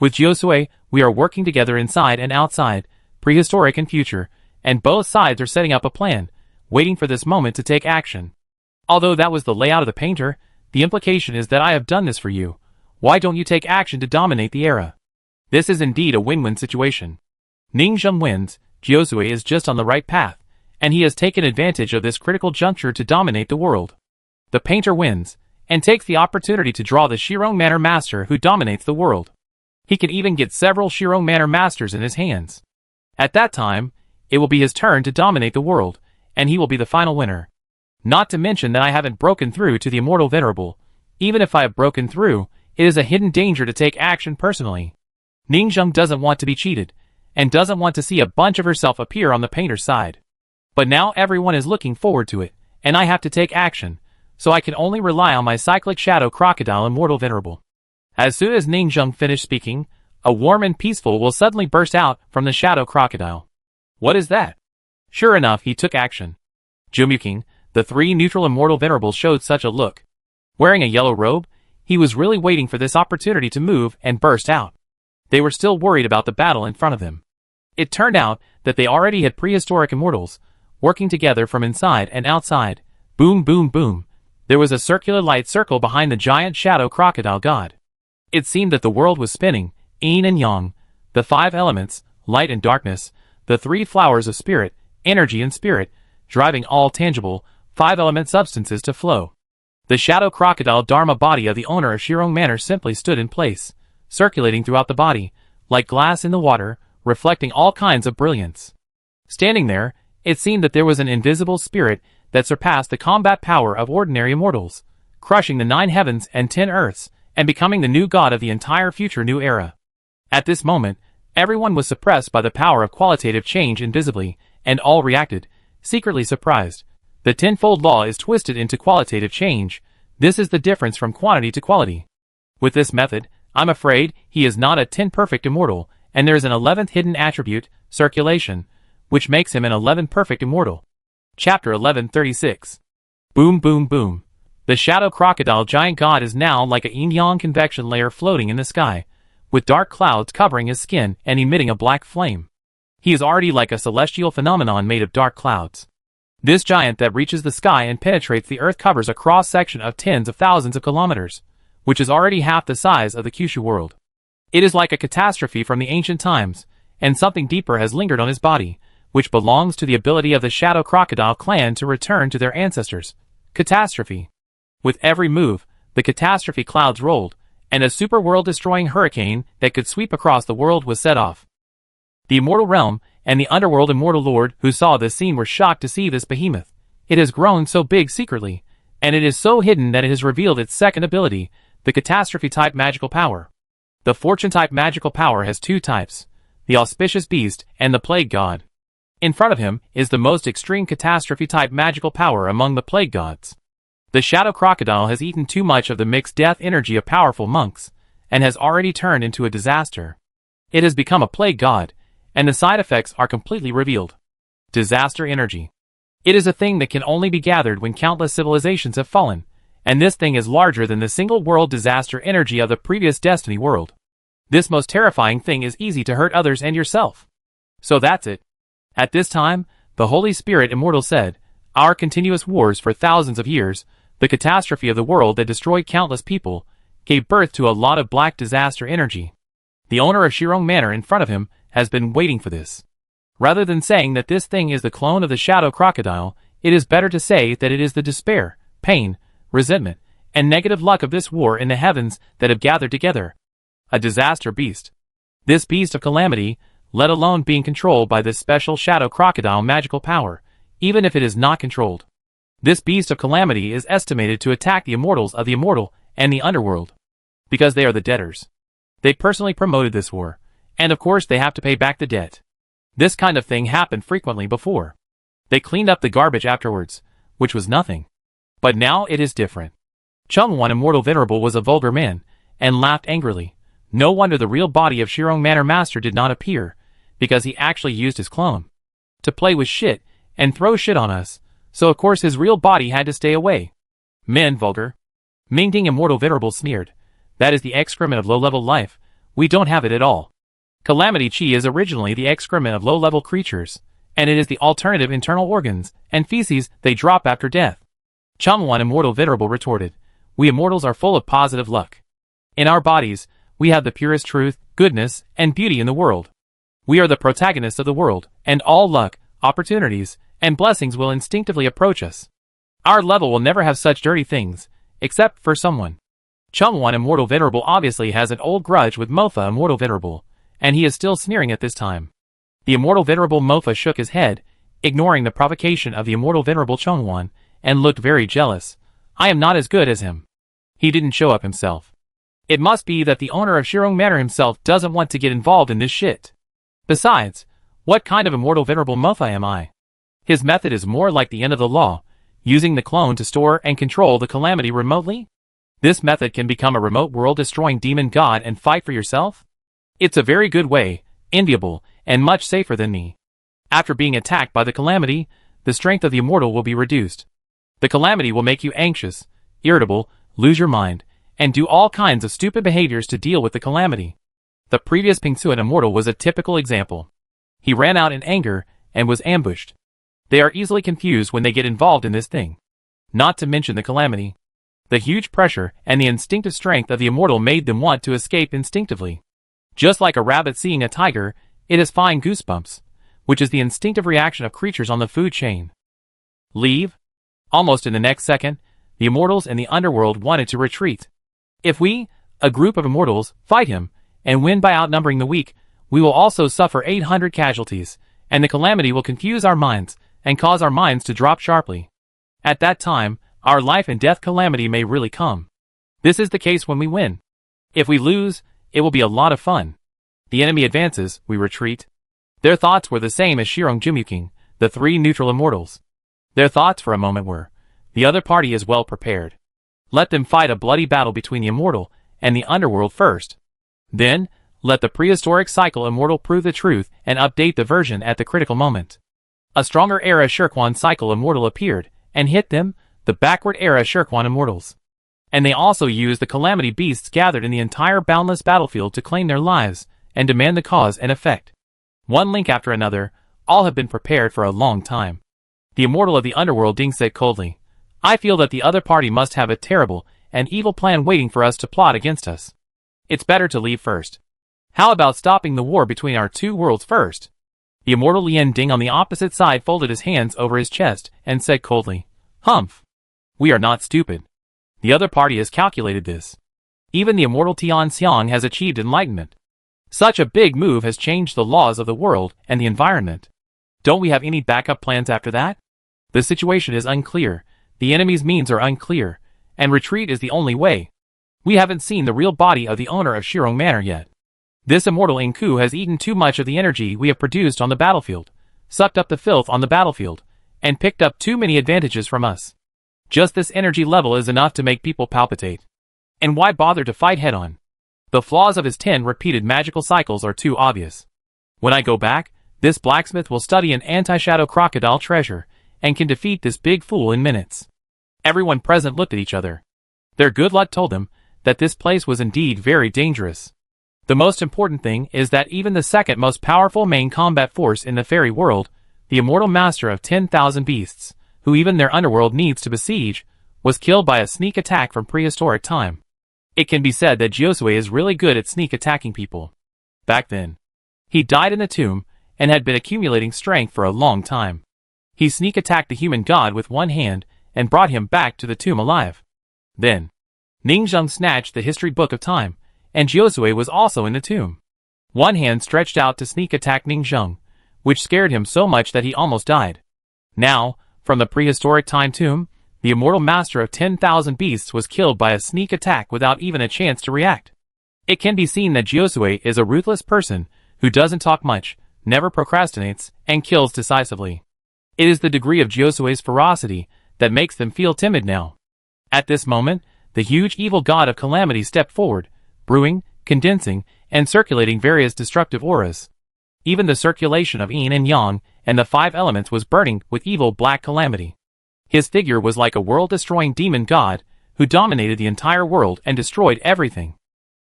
With Josue, we are working together inside and outside, prehistoric and future, and both sides are setting up a plan, waiting for this moment to take action. Although that was the layout of the painter, the implication is that I have done this for you. Why don't you take action to dominate the era? This is indeed a win-win situation. Ning Zheng wins, Josue is just on the right path, and he has taken advantage of this critical juncture to dominate the world. The painter wins, and takes the opportunity to draw the Shirong Manor Master who dominates the world. He can even get several Shirong Manor Masters in his hands. At that time, it will be his turn to dominate the world, and he will be the final winner. Not to mention that I haven't broken through to the Immortal Venerable. Even if I have broken through, it is a hidden danger to take action personally. Ningzheng doesn't want to be cheated, and doesn't want to see a bunch of herself appear on the painter's side. But now everyone is looking forward to it, and I have to take action, so I can only rely on my cyclic shadow crocodile Immortal Venerable. As soon as Ningzheng finished speaking, a warm and peaceful will suddenly burst out from the shadow crocodile. What is that? Sure enough, he took action. Jumuking, the three neutral Immortal Venerables showed such a look. Wearing a yellow robe, he was really waiting for this opportunity to move and burst out. They were still worried about the battle in front of them. It turned out that they already had prehistoric immortals, working together from inside and outside. Boom boom boom. There was a circular light circle behind the giant shadow crocodile god. It seemed that the world was spinning, yin and yang, the five elements, light and darkness, the three flowers of spirit, energy and spirit, driving all tangible, five-element substances to flow. The shadow crocodile Dharma body of the owner of Shirong Manor simply stood in place, circulating throughout the body, like glass in the water, reflecting all kinds of brilliance. Standing there, it seemed that there was an invisible spirit that surpassed the combat power of ordinary immortals, crushing the 9 heavens and 10 earths, and becoming the new god of the entire future new era. At this moment, everyone was suppressed by the power of qualitative change invisibly, and all reacted, secretly surprised. The tenfold law is twisted into qualitative change. This is the difference from quantity to quality. With this method, I'm afraid he is not a 10 perfect immortal, and there is an 11th hidden attribute, circulation, which makes him an 11 perfect immortal. Chapter 1136. Boom boom boom. The shadow crocodile giant god is now like a yin-yang convection layer floating in the sky, with dark clouds covering his skin and emitting a black flame. He is already like a celestial phenomenon made of dark clouds. This giant that reaches the sky and penetrates the earth covers a cross-section of tens of thousands of kilometers, which is already half the size of the Kyushu world. It is like a catastrophe from the ancient times, and something deeper has lingered on his body, which belongs to the ability of the shadow crocodile clan to return to their ancestors. Catastrophe. With every move, the catastrophe clouds rolled, and a super world-destroying hurricane that could sweep across the world was set off. The immortal realm and the underworld immortal lord who saw this scene were shocked to see this behemoth. It has grown so big secretly, and it is so hidden that it has revealed its second ability, the catastrophe-type magical power. The fortune-type magical power has two types, the auspicious beast and the plague god. In front of him is the most extreme catastrophe-type magical power among the plague gods. The shadow crocodile has eaten too much of the mixed death energy of powerful monks, and has already turned into a disaster. It has become a plague god, and the side effects are completely revealed. Disaster energy. It is a thing that can only be gathered when countless civilizations have fallen, and this thing is larger than the single world disaster energy of the previous Destiny world. This most terrifying thing is easy to hurt others and yourself. So that's it. At this time, the Holy Spirit Immortal said, our continuous wars for thousands of years, the catastrophe of the world that destroyed countless people, gave birth to a lot of black disaster energy. The owner of Shirong Manor in front of him has been waiting for this. Rather than saying that this thing is the clone of the shadow crocodile, it is better to say that it is the despair, pain, resentment, and negative luck of this war in the heavens that have gathered together. A disaster beast. This beast of calamity, let alone being controlled by this special shadow crocodile magical power, even if it is not controlled. This beast of calamity is estimated to attack the immortals of the immortal and the underworld, because they are the debtors. They personally promoted this war, and of course they have to pay back the debt. This kind of thing happened frequently before. They cleaned up the garbage afterwards, which was nothing. But now it is different. Chungwon Immortal Venerable was a vulgar man, and laughed angrily. No wonder the real body of Shirong Manor Master did not appear, because he actually used his clone to play with shit and throw shit on us, so of course his real body had to stay away. Men vulgar. Mingding Immortal Venerable sneered. That is the excrement of low-level life. We don't have it at all. Calamity Chi is originally the excrement of low-level creatures, and it is the alternative internal organs and feces they drop after death. Chungwon Immortal Venerable retorted. We immortals are full of positive luck. In our bodies, we have the purest truth, goodness, and beauty in the world. We are the protagonists of the world, and all luck, opportunities, and blessings will instinctively approach us. Our level will never have such dirty things, except for someone. Chungwon Immortal Venerable obviously has an old grudge with Mofa Immortal Venerable, and he is still sneering at this time. The Immortal Venerable Mofa shook his head, ignoring the provocation of the Immortal Venerable Chungwon, and looked very jealous. I am not as good as him. He didn't show up himself. It must be that the owner of Shirong Manor himself doesn't want to get involved in this shit. Besides, what kind of immortal venerable Mofa am I? His method is more like the end of the law, using the clone to store and control the calamity remotely? This method can become a remote world-destroying demon god and fight for yourself? It's a very good way, enviable, and much safer than me. After being attacked by the calamity, the strength of the immortal will be reduced. The calamity will make you anxious, irritable, lose your mind, and do all kinds of stupid behaviors to deal with the calamity. The previous Pingsuan immortal was a typical example. He ran out in anger and was ambushed. They are easily confused when they get involved in this thing. Not to mention the calamity. The huge pressure and the instinctive strength of the immortal made them want to escape instinctively. Just like a rabbit seeing a tiger, it has fine goosebumps, which is the instinctive reaction of creatures on the food chain. Leave? Almost in the next second, the immortals in the underworld wanted to retreat. If we, a group of immortals, fight him, and win by outnumbering the weak, we will also suffer 800 casualties, and the calamity will confuse our minds, and cause our minds to drop sharply. At that time, our life and death calamity may really come. This is the case when we win. If we lose, it will be a lot of fun. The enemy advances, we retreat. Their thoughts were the same as Shirong Jumuking, the three neutral immortals. Their thoughts for a moment were, the other party is well prepared. Let them fight a bloody battle between the immortal and the underworld first. Then, let the prehistoric cycle immortal prove the truth and update the version at the critical moment. A stronger era Shirkwan cycle immortal appeared, and hit them, the backward era Shirkwan immortals. And they also used the calamity beasts gathered in the entire boundless battlefield to claim their lives, and demand the cause and effect. One link after another, all have been prepared for a long time. The immortal of the underworld Ding said coldly, I feel that the other party must have a terrible and evil plan waiting for us to plot against us. It's better to leave first. How about stopping the war between our two worlds first? The immortal Lien Ding on the opposite side folded his hands over his chest and said coldly, Humph. We are not stupid. The other party has calculated this. Even the immortal Tian Xiang has achieved enlightenment. Such a big move has changed the laws of the world and the environment. Don't we have any backup plans after that? The situation is unclear, the enemy's means are unclear, and retreat is the only way. We haven't seen the real body of the owner of Shirong Manor yet. This immortal Inku has eaten too much of the energy we have produced on the battlefield, sucked up the filth on the battlefield, and picked up too many advantages from us. Just this energy level is enough to make people palpitate. And why bother to fight head-on? The flaws of his 10 repeated magical cycles are too obvious. When I go back, this blacksmith will study an anti-shadow crocodile treasure, and can defeat this big fool in minutes. Everyone present looked at each other. Their good luck told them that this place was indeed very dangerous. The most important thing is that even the second most powerful main combat force in the fairy world, the immortal master of 10,000 beasts, who even their underworld needs to besiege, was killed by a sneak attack from prehistoric time. It can be said that Jiosue is really good at sneak attacking people. Back then, he died in the tomb, and had been accumulating strength for a long time. He sneak attacked the human god with one hand, and brought him back to the tomb alive. Then, Ningzheng snatched the history book of time, and Jiosue was also in the tomb. One hand stretched out to sneak attack Ningzheng, which scared him so much that he almost died. Now, from the prehistoric time tomb, the immortal master of 10,000 beasts was killed by a sneak attack without even a chance to react. It can be seen that Jiosue is a ruthless person who doesn't talk much, never procrastinates, and kills decisively. It is the degree of Jiosue's ferocity that makes them feel timid now. At this moment, the huge evil god of calamity stepped forward, brewing, condensing, and circulating various destructive auras. Even the circulation of yin and yang and the 5 elements was burning with evil black calamity. His figure was like a world-destroying demon god who dominated the entire world and destroyed everything.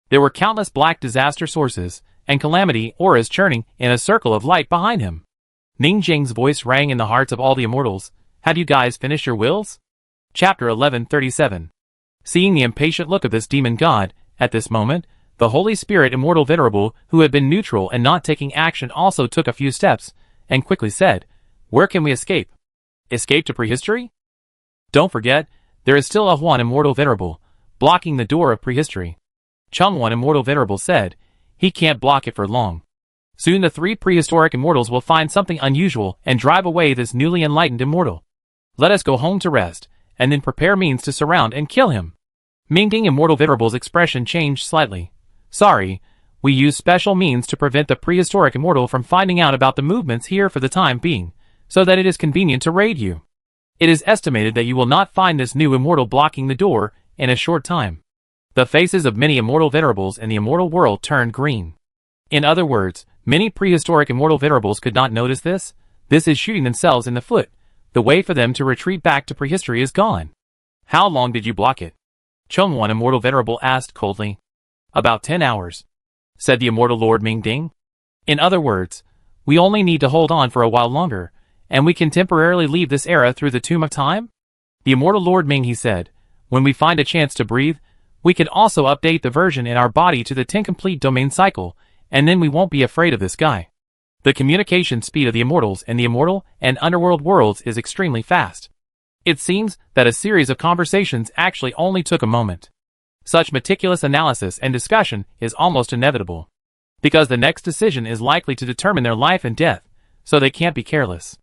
There were countless black disaster sources and calamity auras churning in a circle of light behind him. Ning Jing's voice rang in the hearts of all the immortals. Have you guys finished your wills? Chapter 1137. Seeing the impatient look of this demon god, at this moment, the Holy Spirit Immortal Venerable, who had been neutral and not taking action, also took a few steps, and quickly said, Where can we escape? Escape to prehistory? Don't forget, there is still a Huan Immortal Venerable, blocking the door of prehistory. Chungwan Immortal Venerable said, He can't block it for long. Soon the 3 prehistoric immortals will find something unusual and drive away this newly enlightened immortal. Let us go home to rest, and then prepare means to surround and kill him. Mingding Immortal Venerable's expression changed slightly. Sorry, we use special means to prevent the prehistoric immortal from finding out about the movements here for the time being, so that it is convenient to raid you. It is estimated that you will not find this new immortal blocking the door in a short time. The faces of many immortal venerables in the immortal world turned green. In other words, many prehistoric immortal venerables could not notice this. This is shooting themselves in the foot. The way for them to retreat back to prehistory is gone. How long did you block it? Chongwan Immortal Venerable asked coldly. About 10 hours, said the immortal Lord Mingding. In other words, we only need to hold on for a while longer, and we can temporarily leave this era through the Tomb of Time? The immortal Lord Ming, he said, when we find a chance to breathe, we can also update the version in our body to the 10 complete domain cycle, and then we won't be afraid of this guy. The communication speed of the immortals in the immortal and underworld worlds is extremely fast. It seems that a series of conversations actually only took a moment. Such meticulous analysis and discussion is almost inevitable, because the next decision is likely to determine their life and death, so they can't be careless.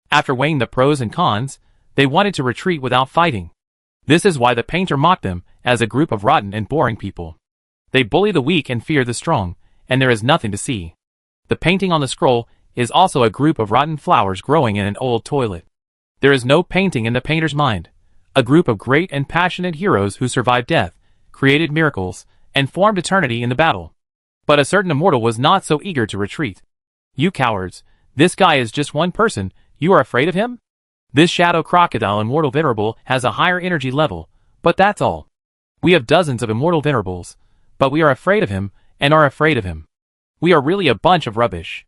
After weighing the pros and cons, they wanted to retreat without fighting. This is why the painter mocked them as a group of rotten and boring people. They bully the weak and fear the strong, and there is nothing to see. The painting on the scroll is also a group of rotten flowers growing in an old toilet. There is no painting in the painter's mind. A group of great and passionate heroes who survived death, created miracles, and formed eternity in the battle. But a certain immortal was not so eager to retreat. You cowards, this guy is just one person, you are afraid of him? This shadow crocodile immortal venerable has a higher energy level, but that's all. We have dozens of immortal venerables, but we are afraid of him, and are afraid of him. We are really a bunch of rubbish.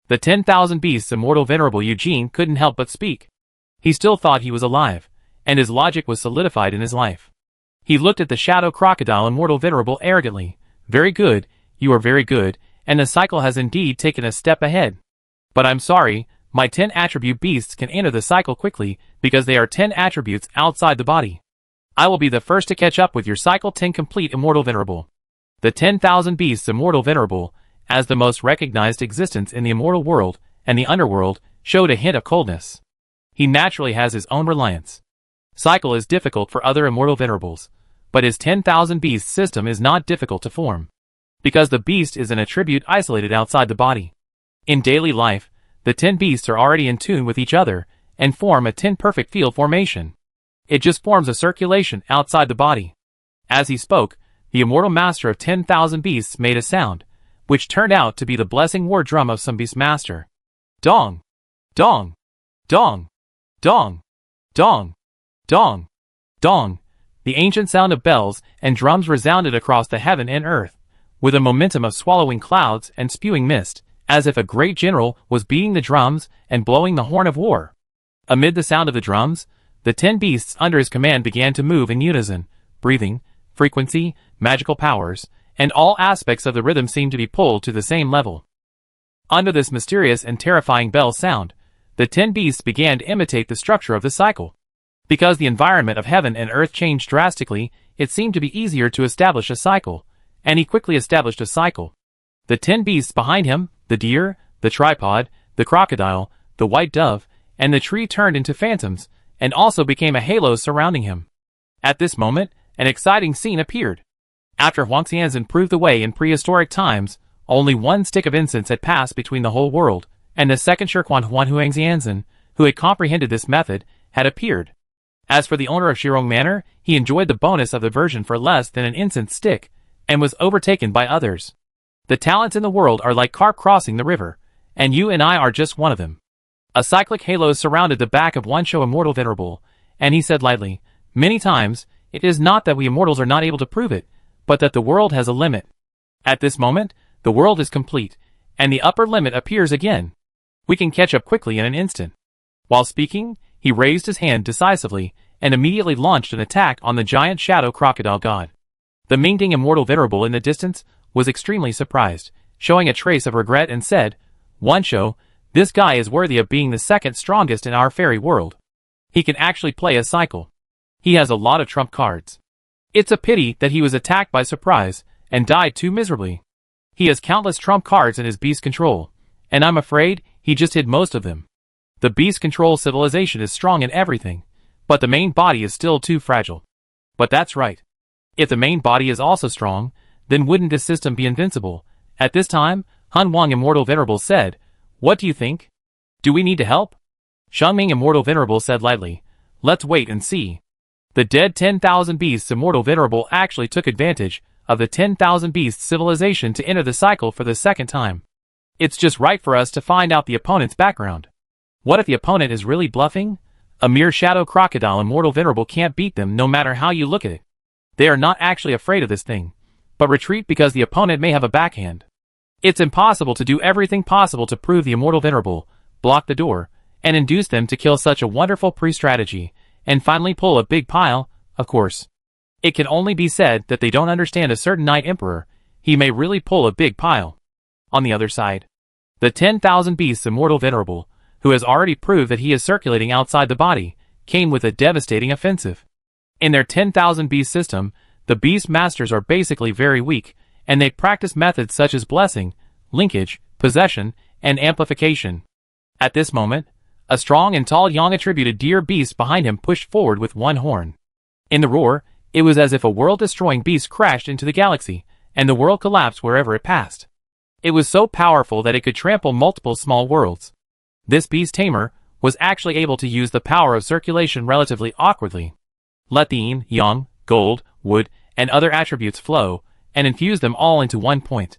The 10,000 beasts immortal venerable Eugene couldn't help but speak. He still thought he was alive, and his logic was solidified in his life. He looked at the shadow crocodile immortal venerable arrogantly. Very good, you are very good, and the cycle has indeed taken a step ahead. But I'm sorry, my 10 attribute beasts can enter the cycle quickly because they are 10 attributes outside the body. I will be the first to catch up with your cycle 10 complete immortal venerable. The 10,000 beasts immortal venerable, as the most recognized existence in the immortal world and the underworld, showed a hint of coldness. He naturally has his own reliance. Cycle is difficult for other immortal venerables, but his 10,000 beasts system is not difficult to form, because the beast is an attribute isolated outside the body. In daily life, the 10 beasts are already in tune with each other and form a 10 perfect field formation. It just forms a circulation outside the body. As he spoke, the immortal master of 10,000 beasts made a sound, which turned out to be the blessing war drum of some beast master. Dong! Dong! Dong! Dong! Dong! Dong! Dong! The ancient sound of bells and drums resounded across the heaven and earth, with a momentum of swallowing clouds and spewing mist, as if a great general was beating the drums and blowing the horn of war. Amid the sound of the drums, the 10 beasts under his command began to move in unison. Breathing, frequency, magical powers, and all aspects of the rhythm seemed to be pulled to the same level. Under this mysterious and terrifying bell sound, the 10 beasts began to imitate the structure of the cycle. Because the environment of heaven and earth changed drastically, it seemed to be easier to establish a cycle, and he quickly established a cycle. The 10 beasts behind him, the deer, the tripod, the crocodile, the white dove, and the tree turned into phantoms, and also became a halo surrounding him. At this moment, an exciting scene appeared. After Huangxianzhen proved the way in prehistoric times, only one stick of incense had passed between the whole world, and the second Shirquan Huangxianzhen, who had comprehended this method, had appeared. As for the owner of Shirong Manor, he enjoyed the bonus of the version for less than an incense stick, and was overtaken by others. The talents in the world are like carp crossing the river, and you and I are just one of them. A cyclic halo surrounded the back of one show immortal venerable, and he said lightly, many times, it is not that we immortals are not able to prove it, but that the world has a limit. At this moment, the world is complete, and the upper limit appears again. We can catch up quickly in an instant. While speaking, he raised his hand decisively, and immediately launched an attack on the giant shadow crocodile god. The Mingding immortal venerable in the distance was extremely surprised, showing a trace of regret, and said, Wansho, this guy is worthy of being the second strongest in our fairy world. He can actually play a cycle. He has a lot of trump cards. It's a pity that he was attacked by surprise, and died too miserably. He has countless trump cards in his beast control, and I'm afraid he just hid most of them. The beast control civilization is strong in everything, but the main body is still too fragile. But that's right. If the main body is also strong, then wouldn't this system be invincible? At this time, Han Wang Immortal Venerable said, "What do you think? Do we need to help?" Shengming Immortal Venerable said lightly, "Let's wait and see." The dead 10,000 Beasts Immortal Venerable actually took advantage of the 10,000 Beasts civilization to enter the cycle for the second time. It's just right for us to find out the opponent's background. What if the opponent is really bluffing? A mere shadow crocodile Immortal Venerable can't beat them no matter how you look at it. They are not actually afraid of this thing, but retreat because the opponent may have a backhand. It's impossible to do everything possible to prove the Immortal Venerable, block the door, and induce them to kill such a wonderful pre-strategy, and finally pull a big pile, of course. It can only be said that they don't understand a certain Knight Emperor. He may really pull a big pile. On the other side, the 10,000 Beasts Immortal Venerable, who has already proved that he is circulating outside the body, came with a devastating offensive. In their 10,000 Beast system, the Beast Masters are basically very weak, and they practice methods such as blessing, linkage, possession, and amplification. At this moment, a strong and tall Yang-attributed deer beast behind him pushed forward with one horn. In the roar, it was as if a world-destroying beast crashed into the galaxy, and the world collapsed wherever it passed. It was so powerful that it could trample multiple small worlds. This beast tamer was actually able to use the power of circulation relatively awkwardly. Let the yin, yang, gold, wood, and other attributes flow, and infuse them all into one point.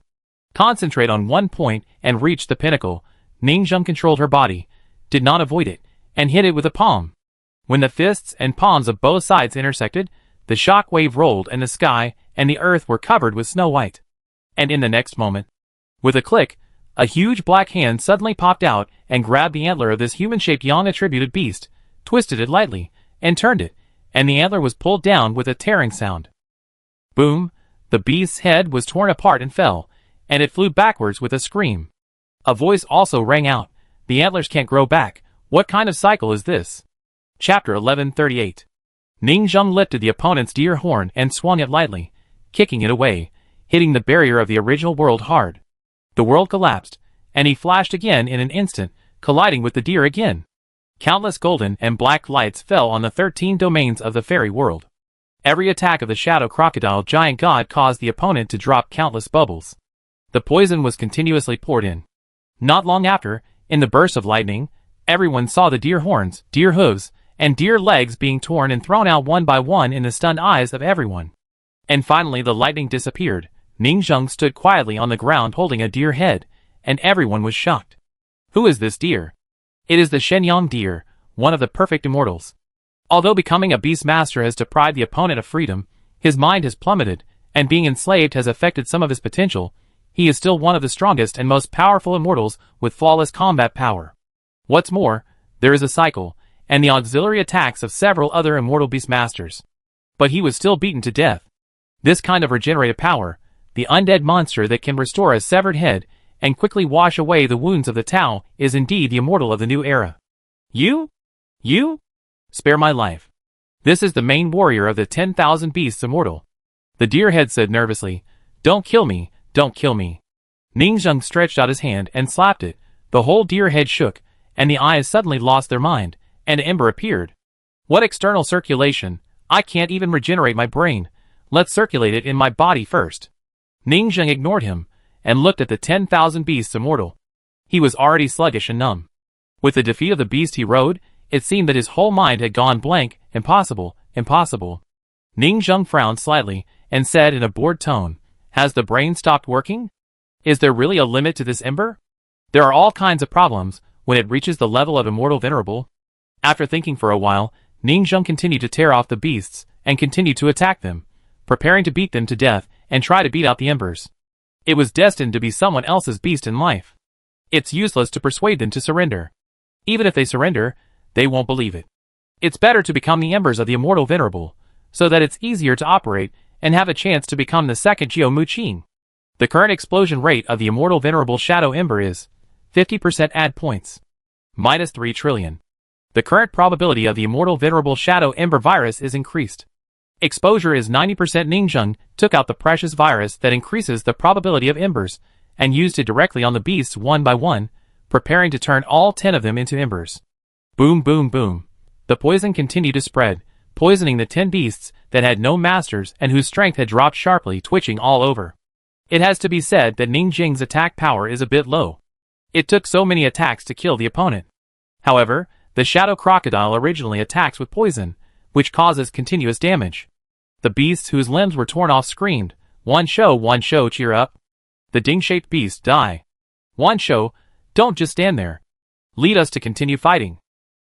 Concentrate on one point and reach the pinnacle. Ningzheng controlled her body, did not avoid it, and hit it with a palm. When the fists and palms of both sides intersected, the shock wave rolled and the sky and the earth were covered with snow white. And in the next moment, with a click, a huge black hand suddenly popped out and grabbed the antler of this human-shaped Yang-attributed beast, twisted it lightly, and turned it, and the antler was pulled down with a tearing sound. Boom! The beast's head was torn apart and fell, and it flew backwards with a scream. A voice also rang out, "The antlers can't grow back. What kind of cycle is this?" Chapter 1138. Ningzheng lifted the opponent's deer horn and swung it lightly, kicking it away, hitting the barrier of the original world hard. The world collapsed, and he flashed again in an instant, colliding with the deer again. Countless golden and black lights fell on the 13 domains of the fairy world. Every attack of the shadow crocodile giant god caused the opponent to drop countless bubbles. The poison was continuously poured in. Not long after, in the burst of lightning, everyone saw the deer horns, deer hooves, and deer legs being torn and thrown out one by one in the stunned eyes of everyone. And finally the lightning disappeared. Ningzheng stood quietly on the ground holding a deer head, and everyone was shocked. Who is this deer? It is the Shenyang deer, one of the perfect immortals. Although becoming a beast master has deprived the opponent of freedom, his mind has plummeted, and being enslaved has affected some of his potential, he is still one of the strongest and most powerful immortals with flawless combat power. What's more, there is a cycle, and the auxiliary attacks of several other immortal beast masters. But he was still beaten to death. This kind of regenerative power, the undead monster that can restore a severed head and quickly wash away the wounds of the Tao, is indeed the immortal of the new era. You? Spare my life. This is the main warrior of the 10,000 Beasts Immortal. The deer head said nervously, "Don't kill me, don't kill me." Ningzheng stretched out his hand and slapped it. The whole deer head shook, and the eyes suddenly lost their mind, and an ember appeared. What external circulation? I can't even regenerate my brain. Let's circulate it in my body first. Ningzheng ignored him, and looked at the 10,000 Beasts Immortal. He was already sluggish and numb. With the defeat of the beast he rode, it seemed that his whole mind had gone blank. Impossible, impossible. Ningzheng frowned slightly, and said in a bored tone, "Has the brain stopped working? Is there really a limit to this ember? There are all kinds of problems when it reaches the level of Immortal Venerable." After thinking for a while, Ningzheng continued to tear off the beasts, and continued to attack them, preparing to beat them to death, and try to beat out the embers. It was destined to be someone else's beast in life. It's useless to persuade them to surrender. Even if they surrender, they won't believe it. It's better to become the embers of the Immortal Venerable, so that it's easier to operate and have a chance to become the second Jiao Muqing. The current explosion rate of the Immortal Venerable Shadow Ember is 50% add points. Minus 3 trillion. The current probability of the Immortal Venerable Shadow Ember virus is increased. Exposure is 90%. Ningzheng took out the precious virus that increases the probability of embers, and used it directly on the beasts one by one, preparing to turn all 10 of them into embers. Boom boom boom. The poison continued to spread, poisoning the 10 beasts that had no masters and whose strength had dropped sharply, twitching all over. It has to be said that Ning Jing's attack power is a bit low. It took so many attacks to kill the opponent. However, the shadow crocodile originally attacks with poison, which causes continuous damage. The beasts whose limbs were torn off screamed, one show, cheer up. The ding-shaped beast, die. One show, don't just stand there. Lead us to continue fighting.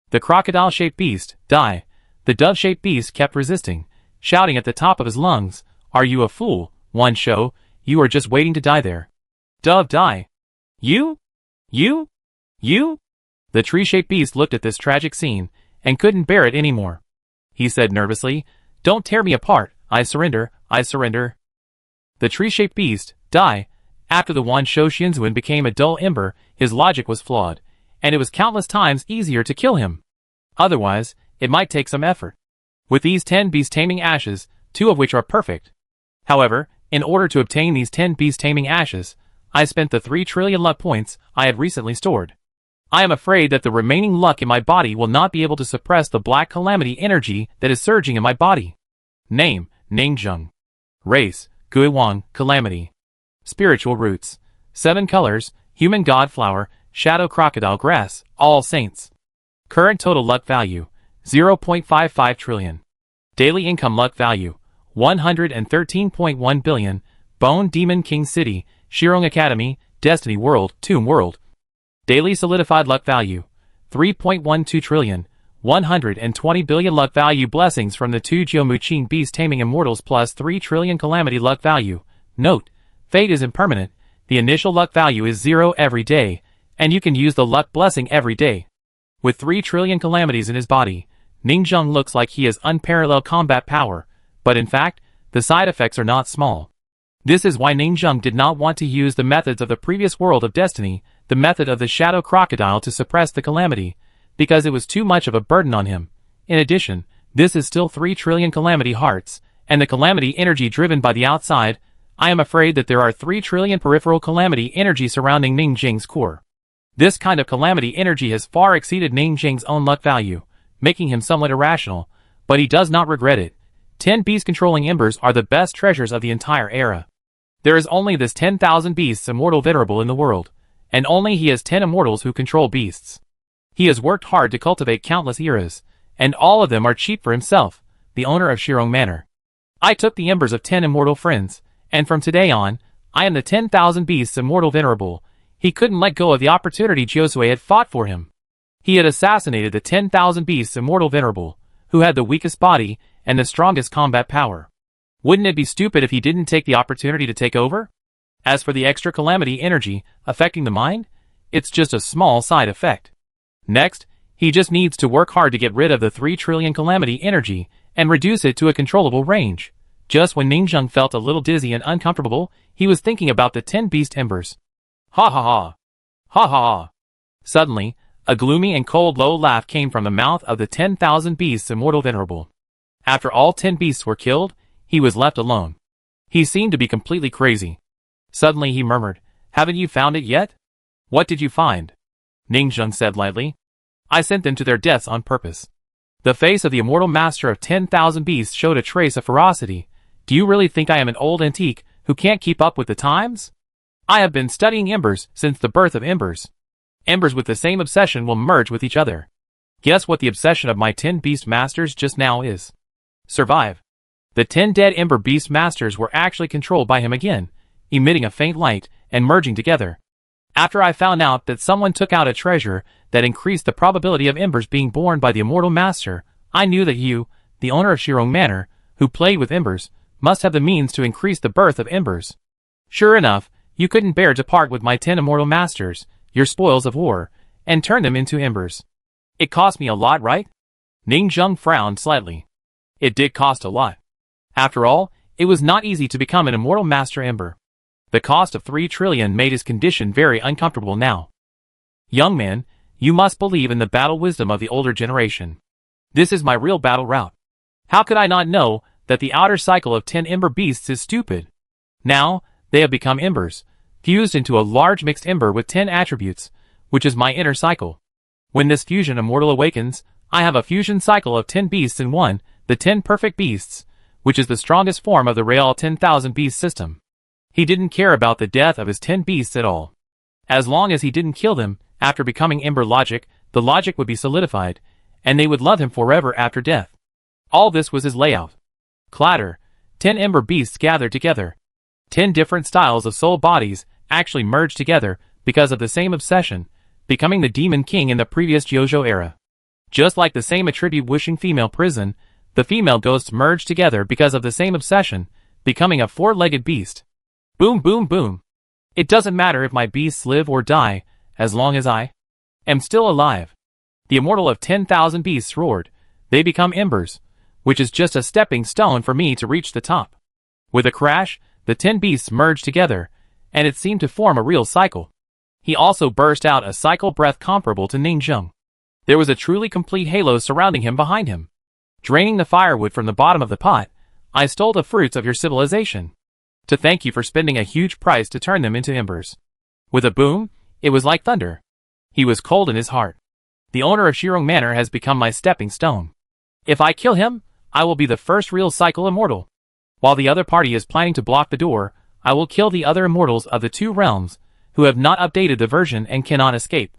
The crocodile-shaped beast, die. The dove-shaped beast kept resisting, shouting at the top of his lungs, are you a fool, one show, you are just waiting to die there. Dove, die. You? You? You? The tree-shaped beast looked at this tragic scene, and couldn't bear it anymore. He said nervously, don't tear me apart, I surrender, I surrender. The tree-shaped beast, die. After the one Shou Xinzuan became a dull ember, his logic was flawed, and it was countless times easier to kill him. Otherwise, it might take some effort. With these 10 beast-taming ashes, 2 of which are perfect. However, in order to obtain these 10 beast-taming ashes, I spent the 3 trillion luck points I had recently stored. I am afraid that the remaining luck in my body will not be able to suppress the black calamity energy that is surging in my body. Name, Ningzheng. Race, Guiwang, Calamity. Spiritual roots. 7 colors, human god flower, shadow crocodile grass, all saints. Current total luck value, 0.55 trillion. Daily income luck value, 113.1 billion, Bone Demon King City, Shirong Academy, Destiny World, Tomb World. Daily solidified luck value, 3.12 trillion, 120 billion luck value blessings from the 2 Jiaomuqing beast taming immortals plus 3 trillion calamity luck value. Note, fate is impermanent, the initial luck value is 0 every day, and you can use the luck blessing every day. With 3 trillion calamities in his body, Ningzheng looks like he has unparalleled combat power, but in fact, the side effects are not small. This is why Ningzheng did not want to use the methods of the previous world of destiny, the method of the shadow crocodile to suppress the calamity, because it was too much of a burden on him. In addition, this is still 3 trillion calamity hearts, and the calamity energy driven by the outside. I am afraid that there are 3 trillion peripheral calamity energy surrounding Ningjing's core. This kind of calamity energy has far exceeded Ningjing's own luck value, making him somewhat irrational, but he does not regret it. 10 beast-controlling embers are the best treasures of the entire era. There is only this 10,000 beasts immortal venerable in the world, and only he has 10 immortals who control beasts. He has worked hard to cultivate countless eras, and all of them are cheap for himself, the owner of Shirong Manor. I took the embers of 10 immortal friends, and from today on, I am the 10,000 beasts immortal venerable. He couldn't let go of the opportunity Josue had fought for him. He had assassinated the 10,000 beasts immortal venerable, who had the weakest body and the strongest combat power. Wouldn't it be stupid if he didn't take the opportunity to take over? As for the extra calamity energy affecting the mind, it's just a small side effect. Next, he just needs to work hard to get rid of the 3 trillion calamity energy and reduce it to a controllable range. Just when Ningzheng felt a little dizzy and uncomfortable, he was thinking about the 10 beast embers. Ha ha ha. Ha ha ha. Suddenly, a gloomy and cold low laugh came from the mouth of the 10,000 beasts immortal venerable. After all 10 beasts were killed, he was left alone. He seemed to be completely crazy. Suddenly he murmured, haven't you found it yet? What did you find? Ningzheng said lightly. I sent them to their deaths on purpose. The face of the immortal master of 10,000 beasts showed a trace of ferocity. Do you really think I am an old antique who can't keep up with the times? I have been studying embers since the birth of embers. Embers with the same obsession will merge with each other. Guess what the obsession of my 10 beast masters just now is? Survive. The 10 dead ember beast masters were actually controlled by him again, emitting a faint light and merging together. After I found out that someone took out a treasure that increased the probability of embers being born by the immortal master, I knew that you, the owner of Shirong Manor, who played with embers, must have the means to increase the birth of embers. Sure enough, you couldn't bear to part with my 10 immortal masters, your spoils of war, and turn them into embers. It cost me a lot, right? Ningzheng frowned slightly. It did cost a lot. After all, it was not easy to become an immortal master ember. The cost of 3 trillion made his condition very uncomfortable now. Young man, you must believe in the battle wisdom of the older generation. This is my real battle route. How could I not know that the outer cycle of 10 ember beasts is stupid? Now, they have become embers, fused into a large mixed ember with 10 attributes, which is my inner cycle. When this fusion immortal awakens, I have a fusion cycle of 10 beasts in one. the 10 perfect beasts, which is the strongest form of the real 10,000 beast system. He didn't care about the death of his 10 beasts at all. As long as he didn't kill them, after becoming Ember Logic, the logic would be solidified, and they would love him forever after death. All this was his layout. Clatter, 10 Ember beasts gathered together. 10 different styles of soul bodies actually merged together because of the same obsession, becoming the Demon King in the previous JoJo era. Just like the same attribute wishing female prison, the female ghosts merged together because of the same obsession, becoming a 4-legged beast. Boom boom boom. It doesn't matter if my beasts live or die, as long as I am still alive. The immortal of 10,000 beasts roared. They become embers, which is just a stepping stone for me to reach the top. With a crash, the 10 beasts merged together, and it seemed to form a real cycle. He also burst out a cycle breath comparable to Ningjung. There was a truly complete halo surrounding him behind him. Draining the firewood from the bottom of the pot, I stole the fruits of your civilization. To thank you for spending a huge price to turn them into embers. With a boom, it was like thunder. He was cold in his heart. The owner of Shirong Manor has become my stepping stone. If I kill him, I will be the first real cycle immortal. While the other party is planning to block the door, I will kill the other immortals of the 2 realms, who have not updated the version and cannot escape.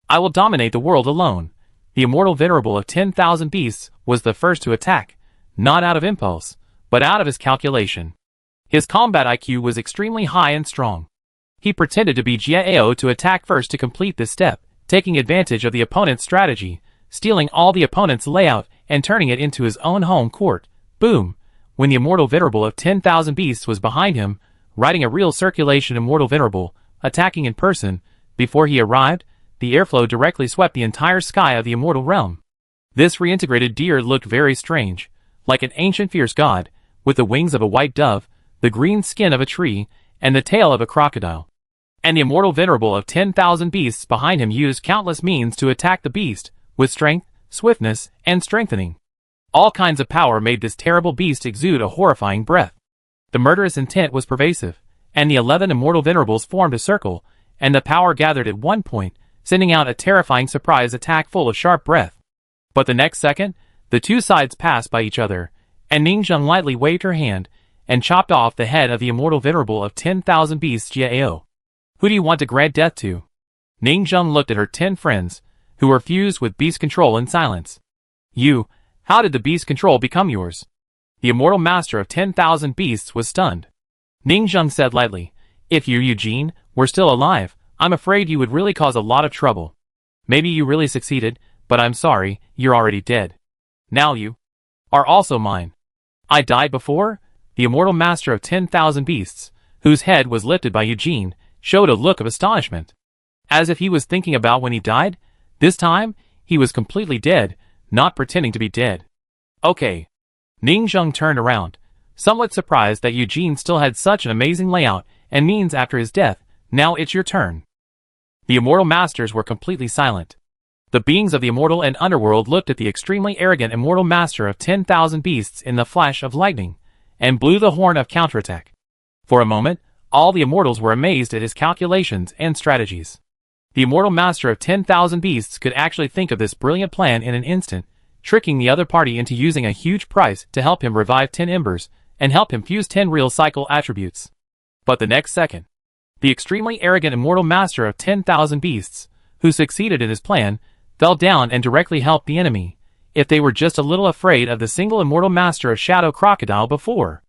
I will dominate the world alone. The immortal venerable of 10,000 beasts was the first to attack, not out of impulse, but out of his calculation. His combat IQ was extremely high and strong. He pretended to be Jiao to attack first to complete this step, taking advantage of the opponent's strategy, stealing all the opponent's layout and turning it into his own home court. Boom! When the immortal venerable of 10,000 beasts was behind him, riding a real circulation immortal venerable, attacking in person, before he arrived, the airflow directly swept the entire sky of the immortal realm. This reintegrated deer looked very strange, like an ancient fierce god, with the wings of a white dove, the green skin of a tree, and the tail of a crocodile. And the immortal venerable of 10,000 beasts behind him used countless means to attack the beast, with strength, swiftness, and strengthening. All kinds of power made this terrible beast exude a horrifying breath. The murderous intent was pervasive, and the 11 immortal venerables formed a circle, and the power gathered at one point, sending out a terrifying surprise attack full of sharp breath. But the next second, the 2 sides passed by each other, and Ningjung lightly waved her hand, and chopped off the head of the immortal venerable of 10,000 beasts Jiao. Who do you want to grant death to? Ningjung looked at her 10 friends, who were fused with beast control in silence. You, how did the beast control become yours? The immortal master of 10,000 beasts was stunned. Ningjung said lightly, if you, Eugene, were still alive, I'm afraid you would really cause a lot of trouble. Maybe you really succeeded, but I'm sorry, you're already dead. Now you are also mine. I died before? The immortal master of 10,000 beasts, whose head was lifted by Eugene, showed a look of astonishment. As if he was thinking about when he died. This time, he was completely dead, not pretending to be dead. Okay. Ningjung turned around, somewhat surprised that Eugene still had such an amazing layout and means after his death. Now it's your turn. The immortal masters were completely silent. The beings of the immortal and underworld looked at the extremely arrogant immortal master of 10,000 beasts in the flash of lightning, and blew the horn of counterattack. For a moment, all the immortals were amazed at his calculations and strategies. The immortal master of 10,000 beasts could actually think of this brilliant plan in an instant, tricking the other party into using a huge price to help him revive 10 embers, and help him fuse 10 real cycle attributes. But the next second, the extremely arrogant immortal master of 10,000 beasts, who succeeded in his plan, fell down and directly helped the enemy, if they were just a little afraid of the single immortal master of Shadow Crocodile before.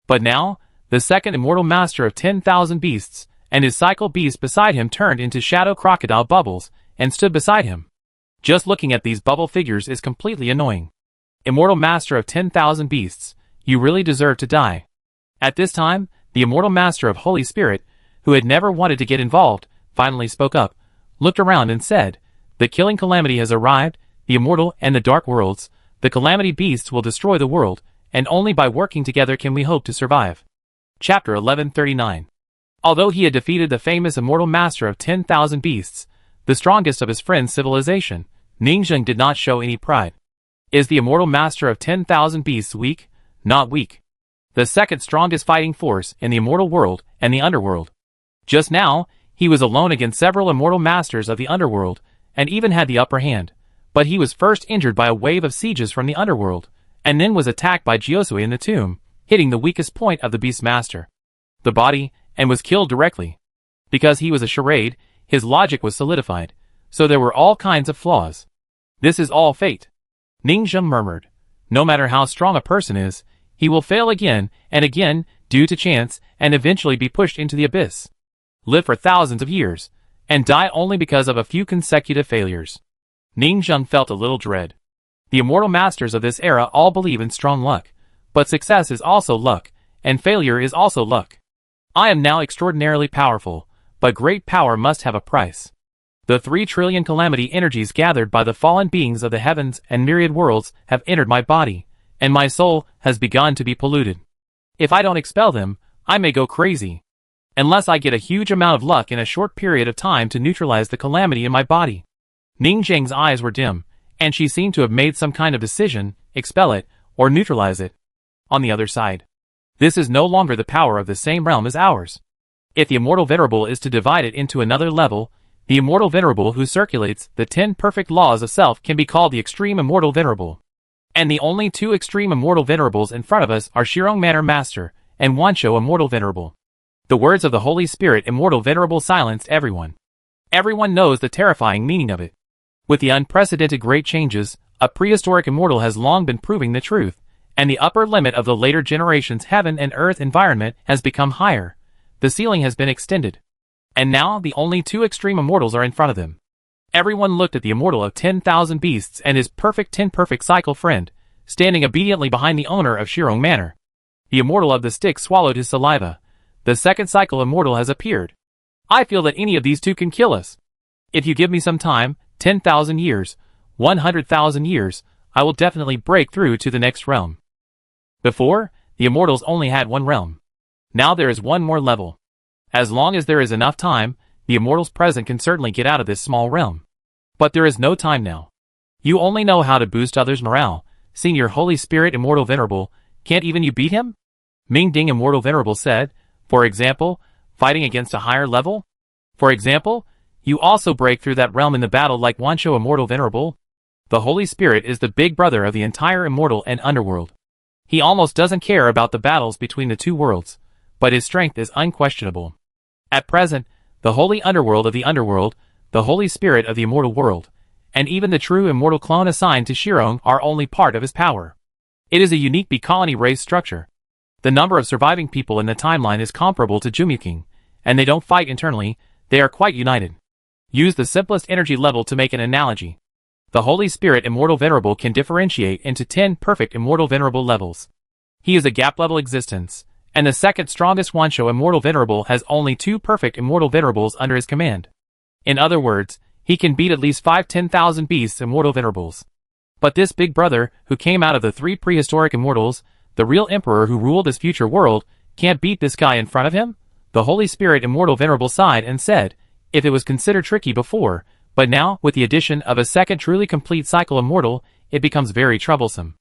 But now, the second immortal master of 10,000 beasts, and his cycle beast beside him turned into Shadow Crocodile bubbles, and stood beside him. Just looking at these bubble figures is completely annoying. Immortal master of 10,000 beasts, you really deserve to die. At this time, the immortal master of Holy Spirit, who had never wanted to get involved, finally spoke up, looked around and said, the killing calamity has arrived, the immortal and the dark worlds, the calamity beasts will destroy the world, and only by working together can we hope to survive. Chapter 1139. Although he had defeated the famous immortal master of 10,000 beasts, the strongest of his friend's civilization, Ningjung did not show any pride. Is the immortal master of 10,000 beasts weak? Not weak. The second strongest fighting force in the immortal world and the underworld. Just now, he was alone against several immortal masters of the underworld, and even had the upper hand, but he was first injured by a wave of sieges from the underworld, and then was attacked by Jiosui in the tomb, hitting the weakest point of the Beastmaster, the body, and was killed directly. Because he was a charade, his logic was solidified, so there were all kinds of flaws. This is all fate. Ning Zheng murmured. No matter how strong a person is, he will fail again and again due to chance and eventually be pushed into the abyss. Live for thousands of years, and die only because of a few consecutive failures. Ning Zheng felt a little dread. The immortal masters of this era all believe in strong luck, but success is also luck, and failure is also luck. I am now extraordinarily powerful, but great power must have a price. The 3 trillion calamity energies gathered by the fallen beings of the heavens and myriad worlds have entered my body, and my soul has begun to be polluted. If I don't expel them, I may go crazy. Unless I get a huge amount of luck in a short period of time to neutralize the calamity in my body. Ning Zheng's eyes were dim, and she seemed to have made some kind of decision, expel it, or neutralize it. On the other side, this is no longer the power of the same realm as ours. If the immortal venerable is to divide it into another level, the immortal venerable who circulates the 10 perfect laws of self can be called the extreme immortal venerable. And the only 2 extreme immortal venerables in front of us are Shirong Manor Master and Wanshou Immortal Venerable. The words of the Holy Spirit Immortal Venerable silenced everyone. Everyone knows the terrifying meaning of it. With the unprecedented great changes, a prehistoric immortal has long been proving the truth, and the upper limit of the later generations' heaven and earth environment has become higher. The ceiling has been extended. And now the only 2 extreme immortals are in front of them. Everyone looked at the immortal of 10,000 beasts and his perfect 10 perfect cycle friend, standing obediently behind the owner of Shirong Manor. The immortal of the stick swallowed his saliva. The second cycle immortal has appeared. I feel that any of these 2 can kill us. If you give me some time, 10,000 years, 100,000 years, I will definitely break through to the next realm. Before, the immortals only had 1 realm. Now there is 1 more level. As long as there is enough time, the immortals present can certainly get out of this small realm. But there is no time now. You only know how to boost others' morale. Senior Holy Spirit Immortal Venerable, can't even you beat him? Ming Ding Immortal Venerable said, for example, fighting against a higher level? For example, you also break through that realm in the battle like Wanshou Immortal Venerable? The Holy Spirit is the big brother of the entire immortal and underworld. He almost doesn't care about the battles between the 2 worlds, but his strength is unquestionable. At present, the holy underworld of the underworld, the Holy Spirit of the immortal world, and even the true immortal clone assigned to Shirong are only part of his power. It is a unique B-colony race structure. The number of surviving people in the timeline is comparable to Jumyuking, and they don't fight internally, they are quite united. Use the simplest energy level to make an analogy. The Holy Spirit Immortal Venerable can differentiate into 10 perfect Immortal Venerable levels. He is a gap-level existence, and the second strongest Wanshou Immortal Venerable has only 2 perfect Immortal Venerables under his command. In other words, he can beat at least 5-10,000 beasts Immortal Venerables. But this big brother, who came out of the 3 prehistoric immortals, the real emperor who ruled his future world, can't beat this guy in front of him? The Holy Spirit Immortal Venerable sighed and said, if it was considered tricky before, but now, with the addition of a second truly complete cycle immortal, it becomes very troublesome.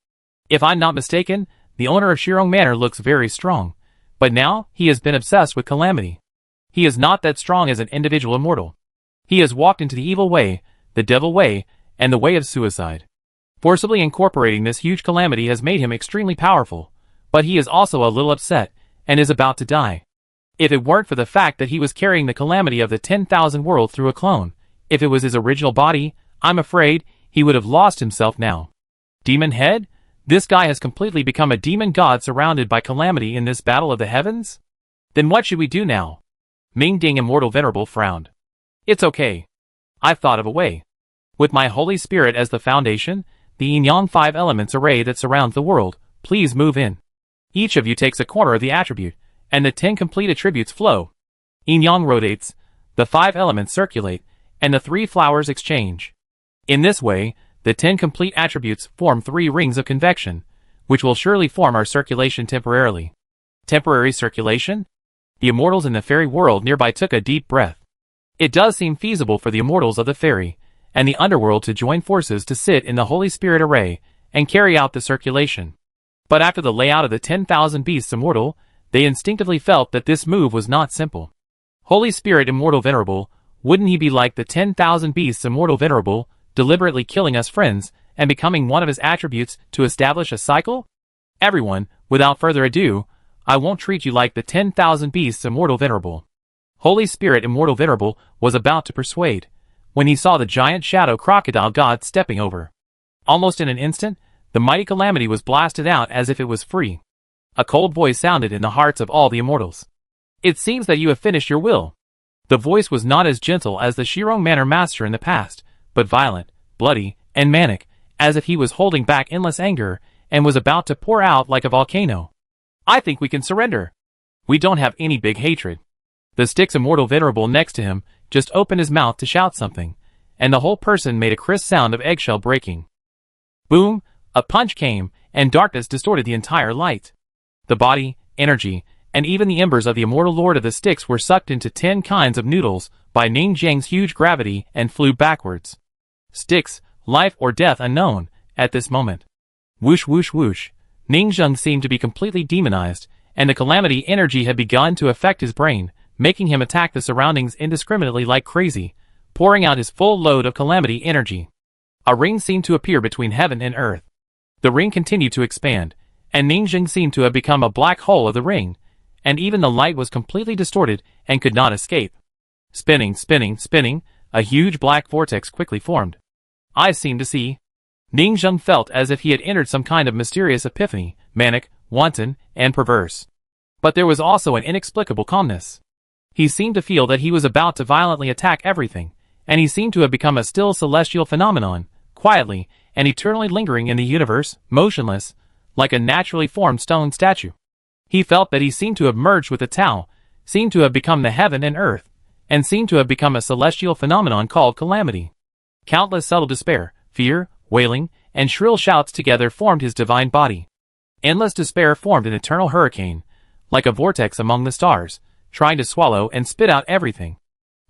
If I'm not mistaken, the owner of Shirong Manor looks very strong. But now, he has been obsessed with calamity. He is not that strong as an individual immortal. He has walked into the evil way, the devil way, and the way of suicide. Forcibly incorporating this huge calamity has made him extremely powerful, but he is also a little upset, and is about to die. If it weren't for the fact that he was carrying the calamity of the 10,000 world through a clone, if it was his original body, I'm afraid, he would have lost himself now. Demon Head? This guy has completely become a demon god surrounded by calamity in this battle of the heavens? Then what should we do now? Ming Ding Immortal Venerable frowned. It's okay. I've thought of a way. With my Holy Spirit as the foundation, the yin-yang 5 elements array that surrounds the world, please move in. Each of you takes a corner of the attribute, and the 10 complete attributes flow. Yin-yang rotates, the 5 elements circulate, and the 3 flowers exchange. In this way, the 10 complete attributes form 3 rings of convection, which will surely form our circulation temporarily. Temporary circulation? The immortals in the fairy world nearby took a deep breath. It does seem feasible for the immortals of the fairy and the underworld to join forces to sit in the Holy Spirit array and carry out the circulation. But after the layout of the 10,000 beasts immortal, they instinctively felt that this move was not simple. Holy Spirit Immortal Venerable, wouldn't he be like the 10,000 beasts Immortal Venerable, deliberately killing us friends, and becoming one of his attributes to establish a cycle? Everyone, without further ado, I won't treat you like the 10,000 beasts immortal venerable. Holy Spirit immortal venerable was about to persuade, when he saw the giant shadow crocodile god stepping over. Almost in an instant, the mighty calamity was blasted out as if it was free. A cold voice sounded in the hearts of all the immortals. It seems that you have finished your will. The voice was not as gentle as the Shirong Manor master in the past, but violent, bloody, and manic, as if he was holding back endless anger and was about to pour out like a volcano. I think we can surrender. We don't have any big hatred. The Styx immortal venerable next to him just opened his mouth to shout something, and the whole person made a crisp sound of eggshell breaking. Boom! A punch came, and darkness distorted the entire light. The body, energy, and even the embers of the immortal lord of the Styx were sucked into 10 kinds of noodles by Ning Zhang's huge gravity and flew backwards. Styx, life or death unknown, at this moment. Whoosh whoosh whoosh. Ning Zhang seemed to be completely demonized, and the calamity energy had begun to affect his brain, making him attack the surroundings indiscriminately like crazy, pouring out his full load of calamity energy. A ring seemed to appear between heaven and earth. The ring continued to expand, and Ning Zhang seemed to have become a black hole of the ring, and even the light was completely distorted and could not escape. Spinning, spinning, spinning, a huge black vortex quickly formed. Eyes seemed to see. Ning Zhang felt as if he had entered some kind of mysterious epiphany, manic, wanton, and perverse. But there was also an inexplicable calmness. He seemed to feel that he was about to violently attack everything, and he seemed to have become a still celestial phenomenon, quietly and eternally lingering in the universe, motionless, like a naturally formed stone statue. He felt that he seemed to have merged with the Tao, seemed to have become the heaven and earth, and seemed to have become a celestial phenomenon called calamity. Countless subtle despair, fear, wailing, and shrill shouts together formed his divine body. Endless despair formed an eternal hurricane, like a vortex among the stars, trying to swallow and spit out everything.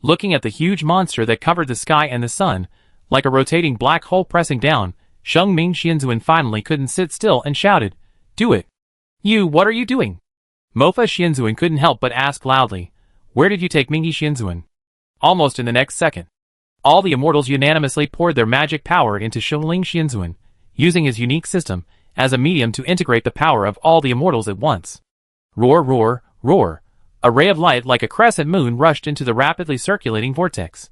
Looking at the huge monster that covered the sky and the sun, like a rotating black hole pressing down, Sheng Ming Xianzuan finally couldn't sit still and shouted, "Do it! What are you doing?" Mofa Xianzuan couldn't help but ask loudly, "Where did you take Mingi Xianzuan?" Almost in the next second, all the immortals unanimously poured their magic power into Shengling Xianzuan, using his unique system as a medium to integrate the power of all the immortals at once. Roar, roar, roar. A ray of light like a crescent moon rushed into the rapidly circulating vortex.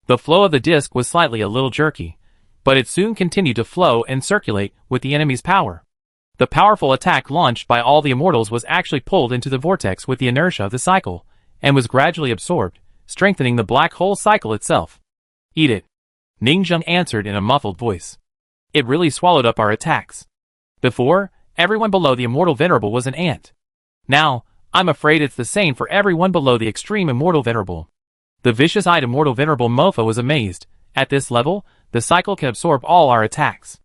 The flow of the disc was slightly a little jerky, but it soon continued to flow and circulate with the enemy's power. The powerful attack launched by all the immortals was actually pulled into the vortex with the inertia of the cycle, and was gradually absorbed, strengthening the black hole cycle itself. "Eat it," Ning Zhang answered in a muffled voice. "It really swallowed up our attacks. Before, everyone below the immortal venerable was an ant. Now, I'm afraid it's the same for everyone below the extreme immortal venerable." The vicious-eyed immortal venerable Mofa was amazed. At this level, the cycle can absorb all our attacks.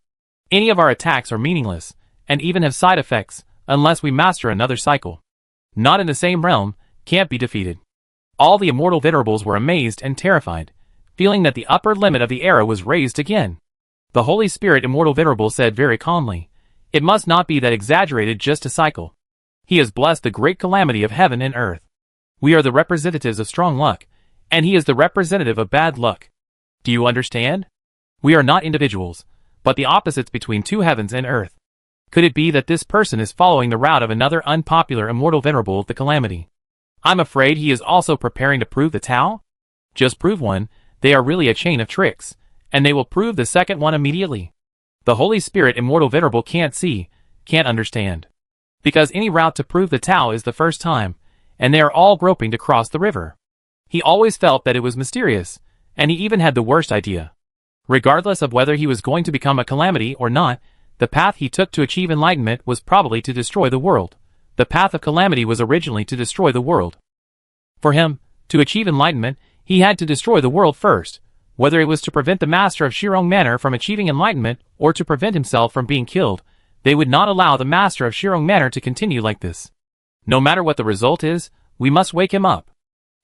Any of our attacks are meaningless, and even have side effects, unless we master another cycle. Not in the same realm, can't be defeated. All the immortal venerables were amazed and terrified, feeling that the upper limit of the era was raised again. The Holy Spirit immortal venerable said very calmly, "It must not be that exaggerated just a cycle. He has blessed the great calamity of heaven and earth. We are the representatives of strong luck, and he is the representative of bad luck. Do you understand? We are not individuals, but the opposites between two heavens and earth. Could it be that this person is following the route of another unpopular immortal venerable of the calamity? I'm afraid he is also preparing to prove the Tao? Just prove one, they are really a chain of tricks, and they will prove the second one immediately. The Holy Spirit immortal venerable can't see, can't understand. Because any route to prove the Tao is the first time, and they are all groping to cross the river. He always felt that it was mysterious, and he even had the worst idea. Regardless of whether he was going to become a calamity or not, the path he took to achieve enlightenment was probably to destroy the world. The path of calamity was originally to destroy the world. For him, to achieve enlightenment, he had to destroy the world first, whether it was to prevent the master of Shirong Manor from achieving enlightenment or to prevent himself from being killed. They would not allow the master of Shirong Manor to continue like this. No matter what the result is, we must wake him up.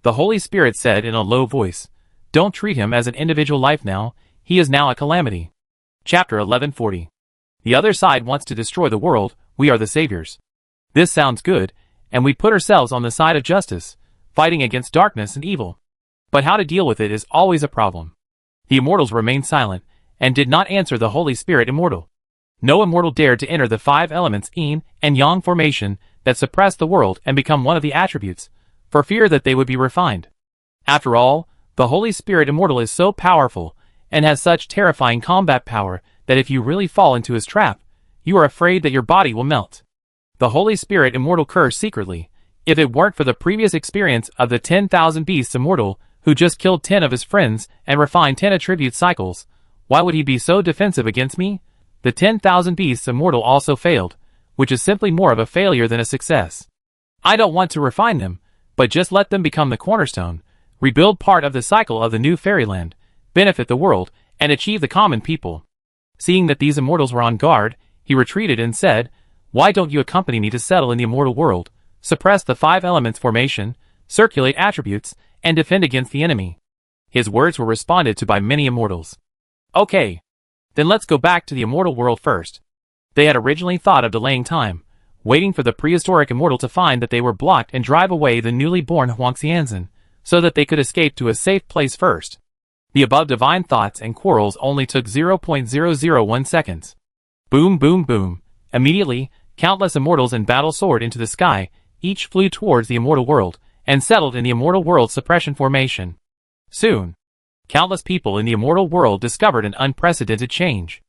The Holy Spirit said in a low voice, "Don't treat him as an individual life now, he is now a calamity." Chapter 1140. The other side wants to destroy the world, we are the saviors. This sounds good, and we put ourselves on the side of justice, fighting against darkness and evil. But how to deal with it is always a problem. The immortals remained silent, and did not answer the Holy Spirit immortal. No immortal dared to enter the 5 elements yin and yang formation that suppressed the world and become one of the attributes, for fear that they would be refined. After all, the Holy Spirit immortal is so powerful, and has such terrifying combat power, that if you really fall into his trap, you are afraid that your body will melt. The Holy Spirit immortal cursed secretly. If it weren't for the previous experience of the 10,000 beasts immortal, who just killed 10 of his friends and refined 10 attribute cycles, why would he be so defensive against me? The 10,000 beasts immortal also failed, which is simply more of a failure than a success. I don't want to refine them, but just let them become the cornerstone, rebuild part of the cycle of the new fairyland, benefit the world, and achieve the common people. Seeing that these immortals were on guard, he retreated and said, "Why don't you accompany me to settle in the immortal world, suppress the 5 elements formation, circulate attributes, and defend against the enemy?" His words were responded to by many immortals. Okay. Then let's go back to the immortal world first. They had originally thought of delaying time, waiting for the prehistoric immortal to find that they were blocked and drive away the newly born Huangxianzhen, so that they could escape to a safe place first. The above divine thoughts and quarrels only took 0.001 seconds. Boom, boom, boom. Immediately, countless immortals in battle soared into the sky, each flew towards the immortal world, and settled in the immortal world suppression formation. Soon, countless people in the immortal world discovered an unprecedented change.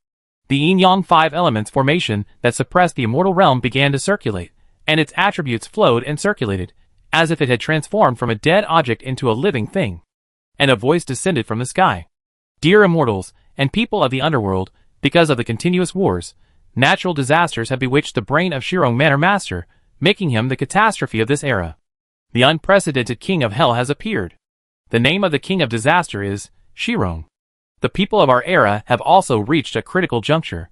The yin-yang 5 elements formation that suppressed the immortal realm began to circulate, and its attributes flowed and circulated, as if it had transformed from a dead object into a living thing. And a voice descended from the sky. Dear immortals, and people of the underworld, because of the continuous wars, natural disasters have bewitched the brain of Shirong Manor Master, making him the catastrophe of this era. The unprecedented king of hell has appeared. The name of the king of disaster is Shirong. The people of our era have also reached a critical juncture.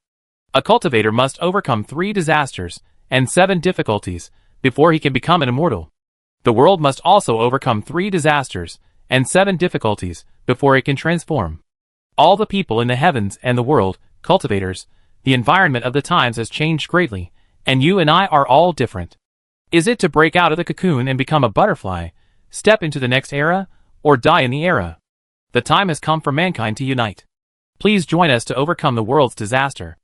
A cultivator must overcome 3 disasters and 7 difficulties before he can become an immortal. The world must also overcome 3 disasters and 7 difficulties before it can transform. All the people in the heavens and the world, cultivators, the environment of the times has changed greatly, and you and I are all different. Is it to break out of the cocoon and become a butterfly, step into the next era, or die in the era? The time has come for mankind to unite. Please join us to overcome the world's disaster.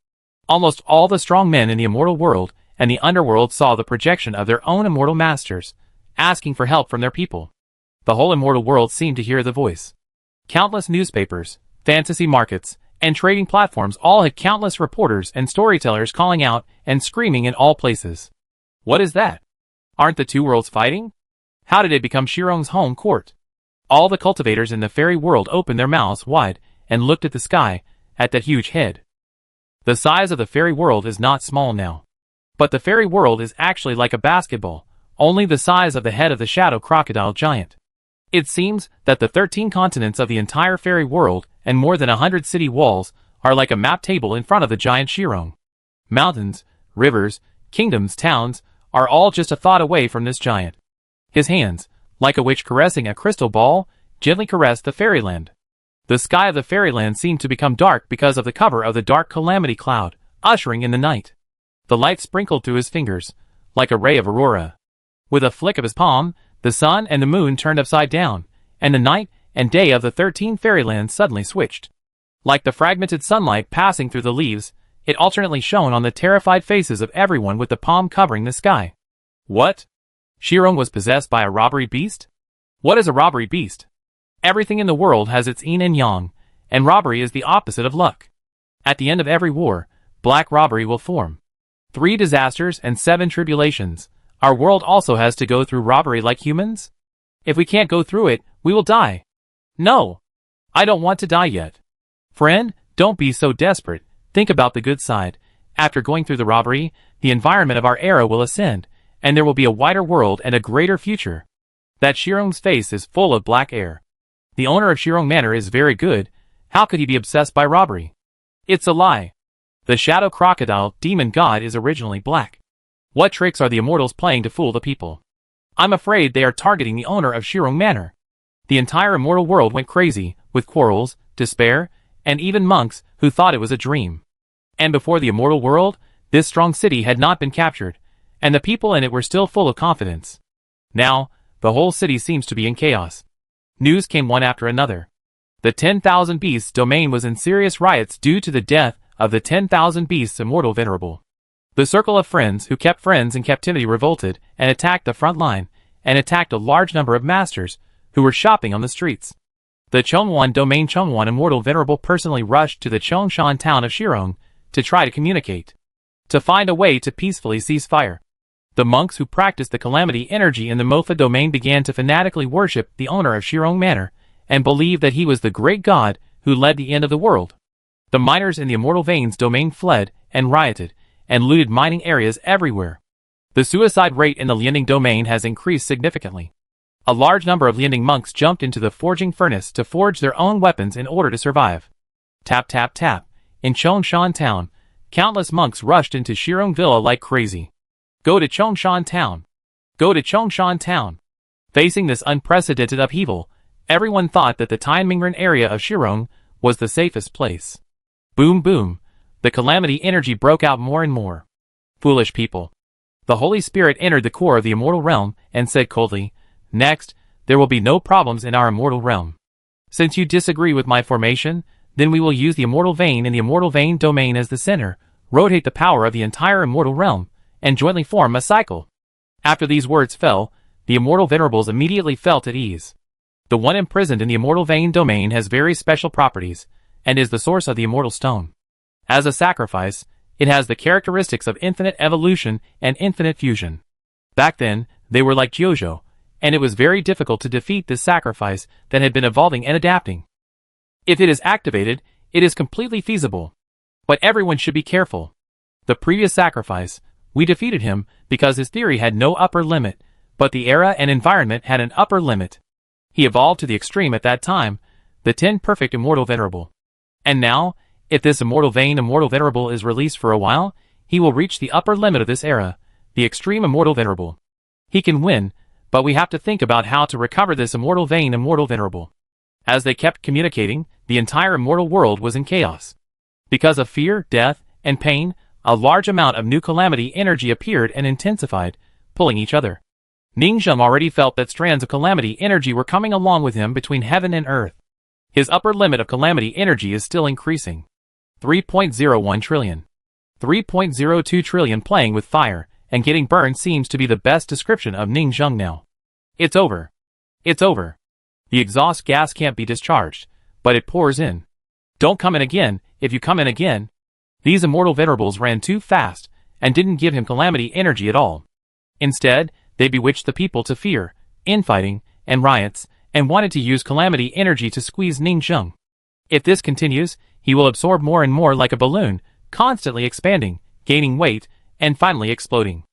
Almost all the strong men in the immortal world and the underworld saw the projection of their own immortal masters, asking for help from their people. The whole immortal world seemed to hear the voice. Countless newspapers, fantasy markets, and trading platforms all had countless reporters and storytellers calling out and screaming in all places. What is that? Aren't the 2 worlds fighting? How did it become Shirong's home court? All the cultivators in the fairy world opened their mouths wide and looked at the sky, at that huge head. The size of the fairy world is not small now. But the fairy world is actually like a basketball, only the size of the head of the shadow crocodile giant. It seems that the 13 continents of the entire fairy world and more than 100 city walls are like a map table in front of the giant Shirong. Mountains, rivers, kingdoms, towns, are all just a thought away from this giant. His hands, like a witch caressing a crystal ball, gently caressed the fairyland. The sky of the fairyland seemed to become dark because of the cover of the dark calamity cloud, ushering in the night. The light sprinkled through his fingers, like a ray of aurora. With a flick of his palm, the sun and the moon turned upside down, and the night and day of the 13 fairylands suddenly switched. Like the fragmented sunlight passing through the leaves, it alternately shone on the terrified faces of everyone with the palm covering the sky. What? Shirong was possessed by a robbery beast? What is a robbery beast? Everything in the world has its yin and yang, and robbery is the opposite of luck. At the end of every war, black robbery will form. 3 disasters and 7 tribulations. Our world also has to go through robbery like humans? If we can't go through it, we will die. No. I don't want to die yet. Friend, don't be so desperate. Think about the good side. After going through the robbery, the environment of our era will ascend, and there will be a wider world and a greater future. That Shirong's face is full of black air. The owner of Shirong Manor is very good. How could he be obsessed by robbery? It's a lie. The shadow crocodile demon god is originally black. What tricks are the immortals playing to fool the people? I'm afraid they are targeting the owner of Shirong Manor. The entire immortal world went crazy, with quarrels, despair, and even monks who thought it was a dream. And before the immortal world, this strong city had not been captured, and the people in it were still full of confidence. Now, the whole city seems to be in chaos. News came one after another. The 10,000 Beasts domain was in serious riots due to the death of the 10,000 Beasts immortal venerable. The circle of friends who kept friends in captivity revolted and attacked the front line, and attacked a large number of masters who were shopping on the streets. The Chongwon domain Chongwon immortal venerable personally rushed to the Chongshan town of Shirong to try to communicate, to find a way to peacefully cease fire. The monks who practiced the calamity energy in the Mofa domain began to fanatically worship the owner of Shirong Manor, and believed that he was the great god who led the end of the world. The miners in the Immortal Veins domain fled and rioted, and looted mining areas everywhere. The suicide rate in the Lianing domain has increased significantly. A large number of Lianing monks jumped into the forging furnace to forge their own weapons in order to survive. Tap tap tap. In Chongshan town, countless monks rushed into Shirong Villa like crazy. Go to Chongshan town. Go to Chongshan town. Facing this unprecedented upheaval, everyone thought that the Tianmingren area of Shirong was the safest place. Boom boom. The calamity energy broke out more and more. Foolish people. The Holy Spirit entered the core of the immortal realm and said coldly, "Next, there will be no problems in our immortal realm. Since you disagree with my formation, then we will use the immortal vein in the immortal vein domain as the center, rotate the power of the entire immortal realm, and jointly form a cycle." After these words fell, the immortal venerables immediately felt at ease. The one imprisoned in the immortal vein domain has very special properties, and is the source of the immortal stone. As a sacrifice, it has the characteristics of infinite evolution and infinite fusion. Back then, they were like Jojo, and it was very difficult to defeat this sacrifice that had been evolving and adapting. If it is activated, it is completely feasible. But everyone should be careful. The previous sacrifice, we defeated him because his theory had no upper limit, but the era and environment had an upper limit. He evolved to the extreme at that time, the 10 perfect immortal venerable. And now, if this immortal vein immortal venerable is released for a while, he will reach the upper limit of this era, the extreme immortal venerable. He can win, but we have to think about how to recover this immortal vein immortal venerable. As they kept communicating, the entire immortal world was in chaos. Because of fear, death, and pain, a large amount of new calamity energy appeared and intensified, pulling each other. Ningzheng already felt that strands of calamity energy were coming along with him between heaven and earth. His upper limit of calamity energy is still increasing. 3.01 trillion. 3.02 trillion. Playing with fire and getting burned seems to be the best description of Ningzheng now. It's over. It's over. The exhaust gas can't be discharged, but it pours in. Don't come in again. If you come in again. These immortal venerables ran too fast and didn't give him calamity energy at all. Instead, they bewitched the people to fear, infighting, and riots, and wanted to use calamity energy to squeeze Ningzheng. If this continues, he will absorb more and more like a balloon, constantly expanding, gaining weight, and finally exploding.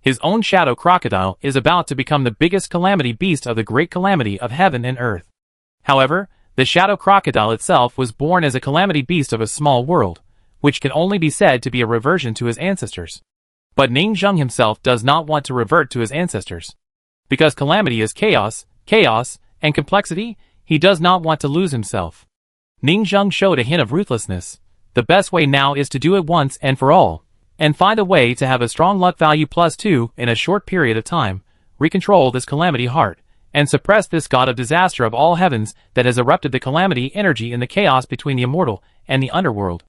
His own shadow crocodile is about to become the biggest calamity beast of the great calamity of heaven and earth. However, the shadow crocodile itself was born as a calamity beast of a small world, which can only be said to be a reversion to his ancestors. But Ningzheng himself does not want to revert to his ancestors. Because calamity is chaos, and complexity, he does not want to lose himself. Ningzheng showed a hint of ruthlessness. The best way now is to do it once and for all, and find a way to have a strong luck value +2 in a short period of time, recontrol this calamity heart, and suppress this god of disaster of all heavens that has erupted the calamity energy in the chaos between the immortal and the underworld.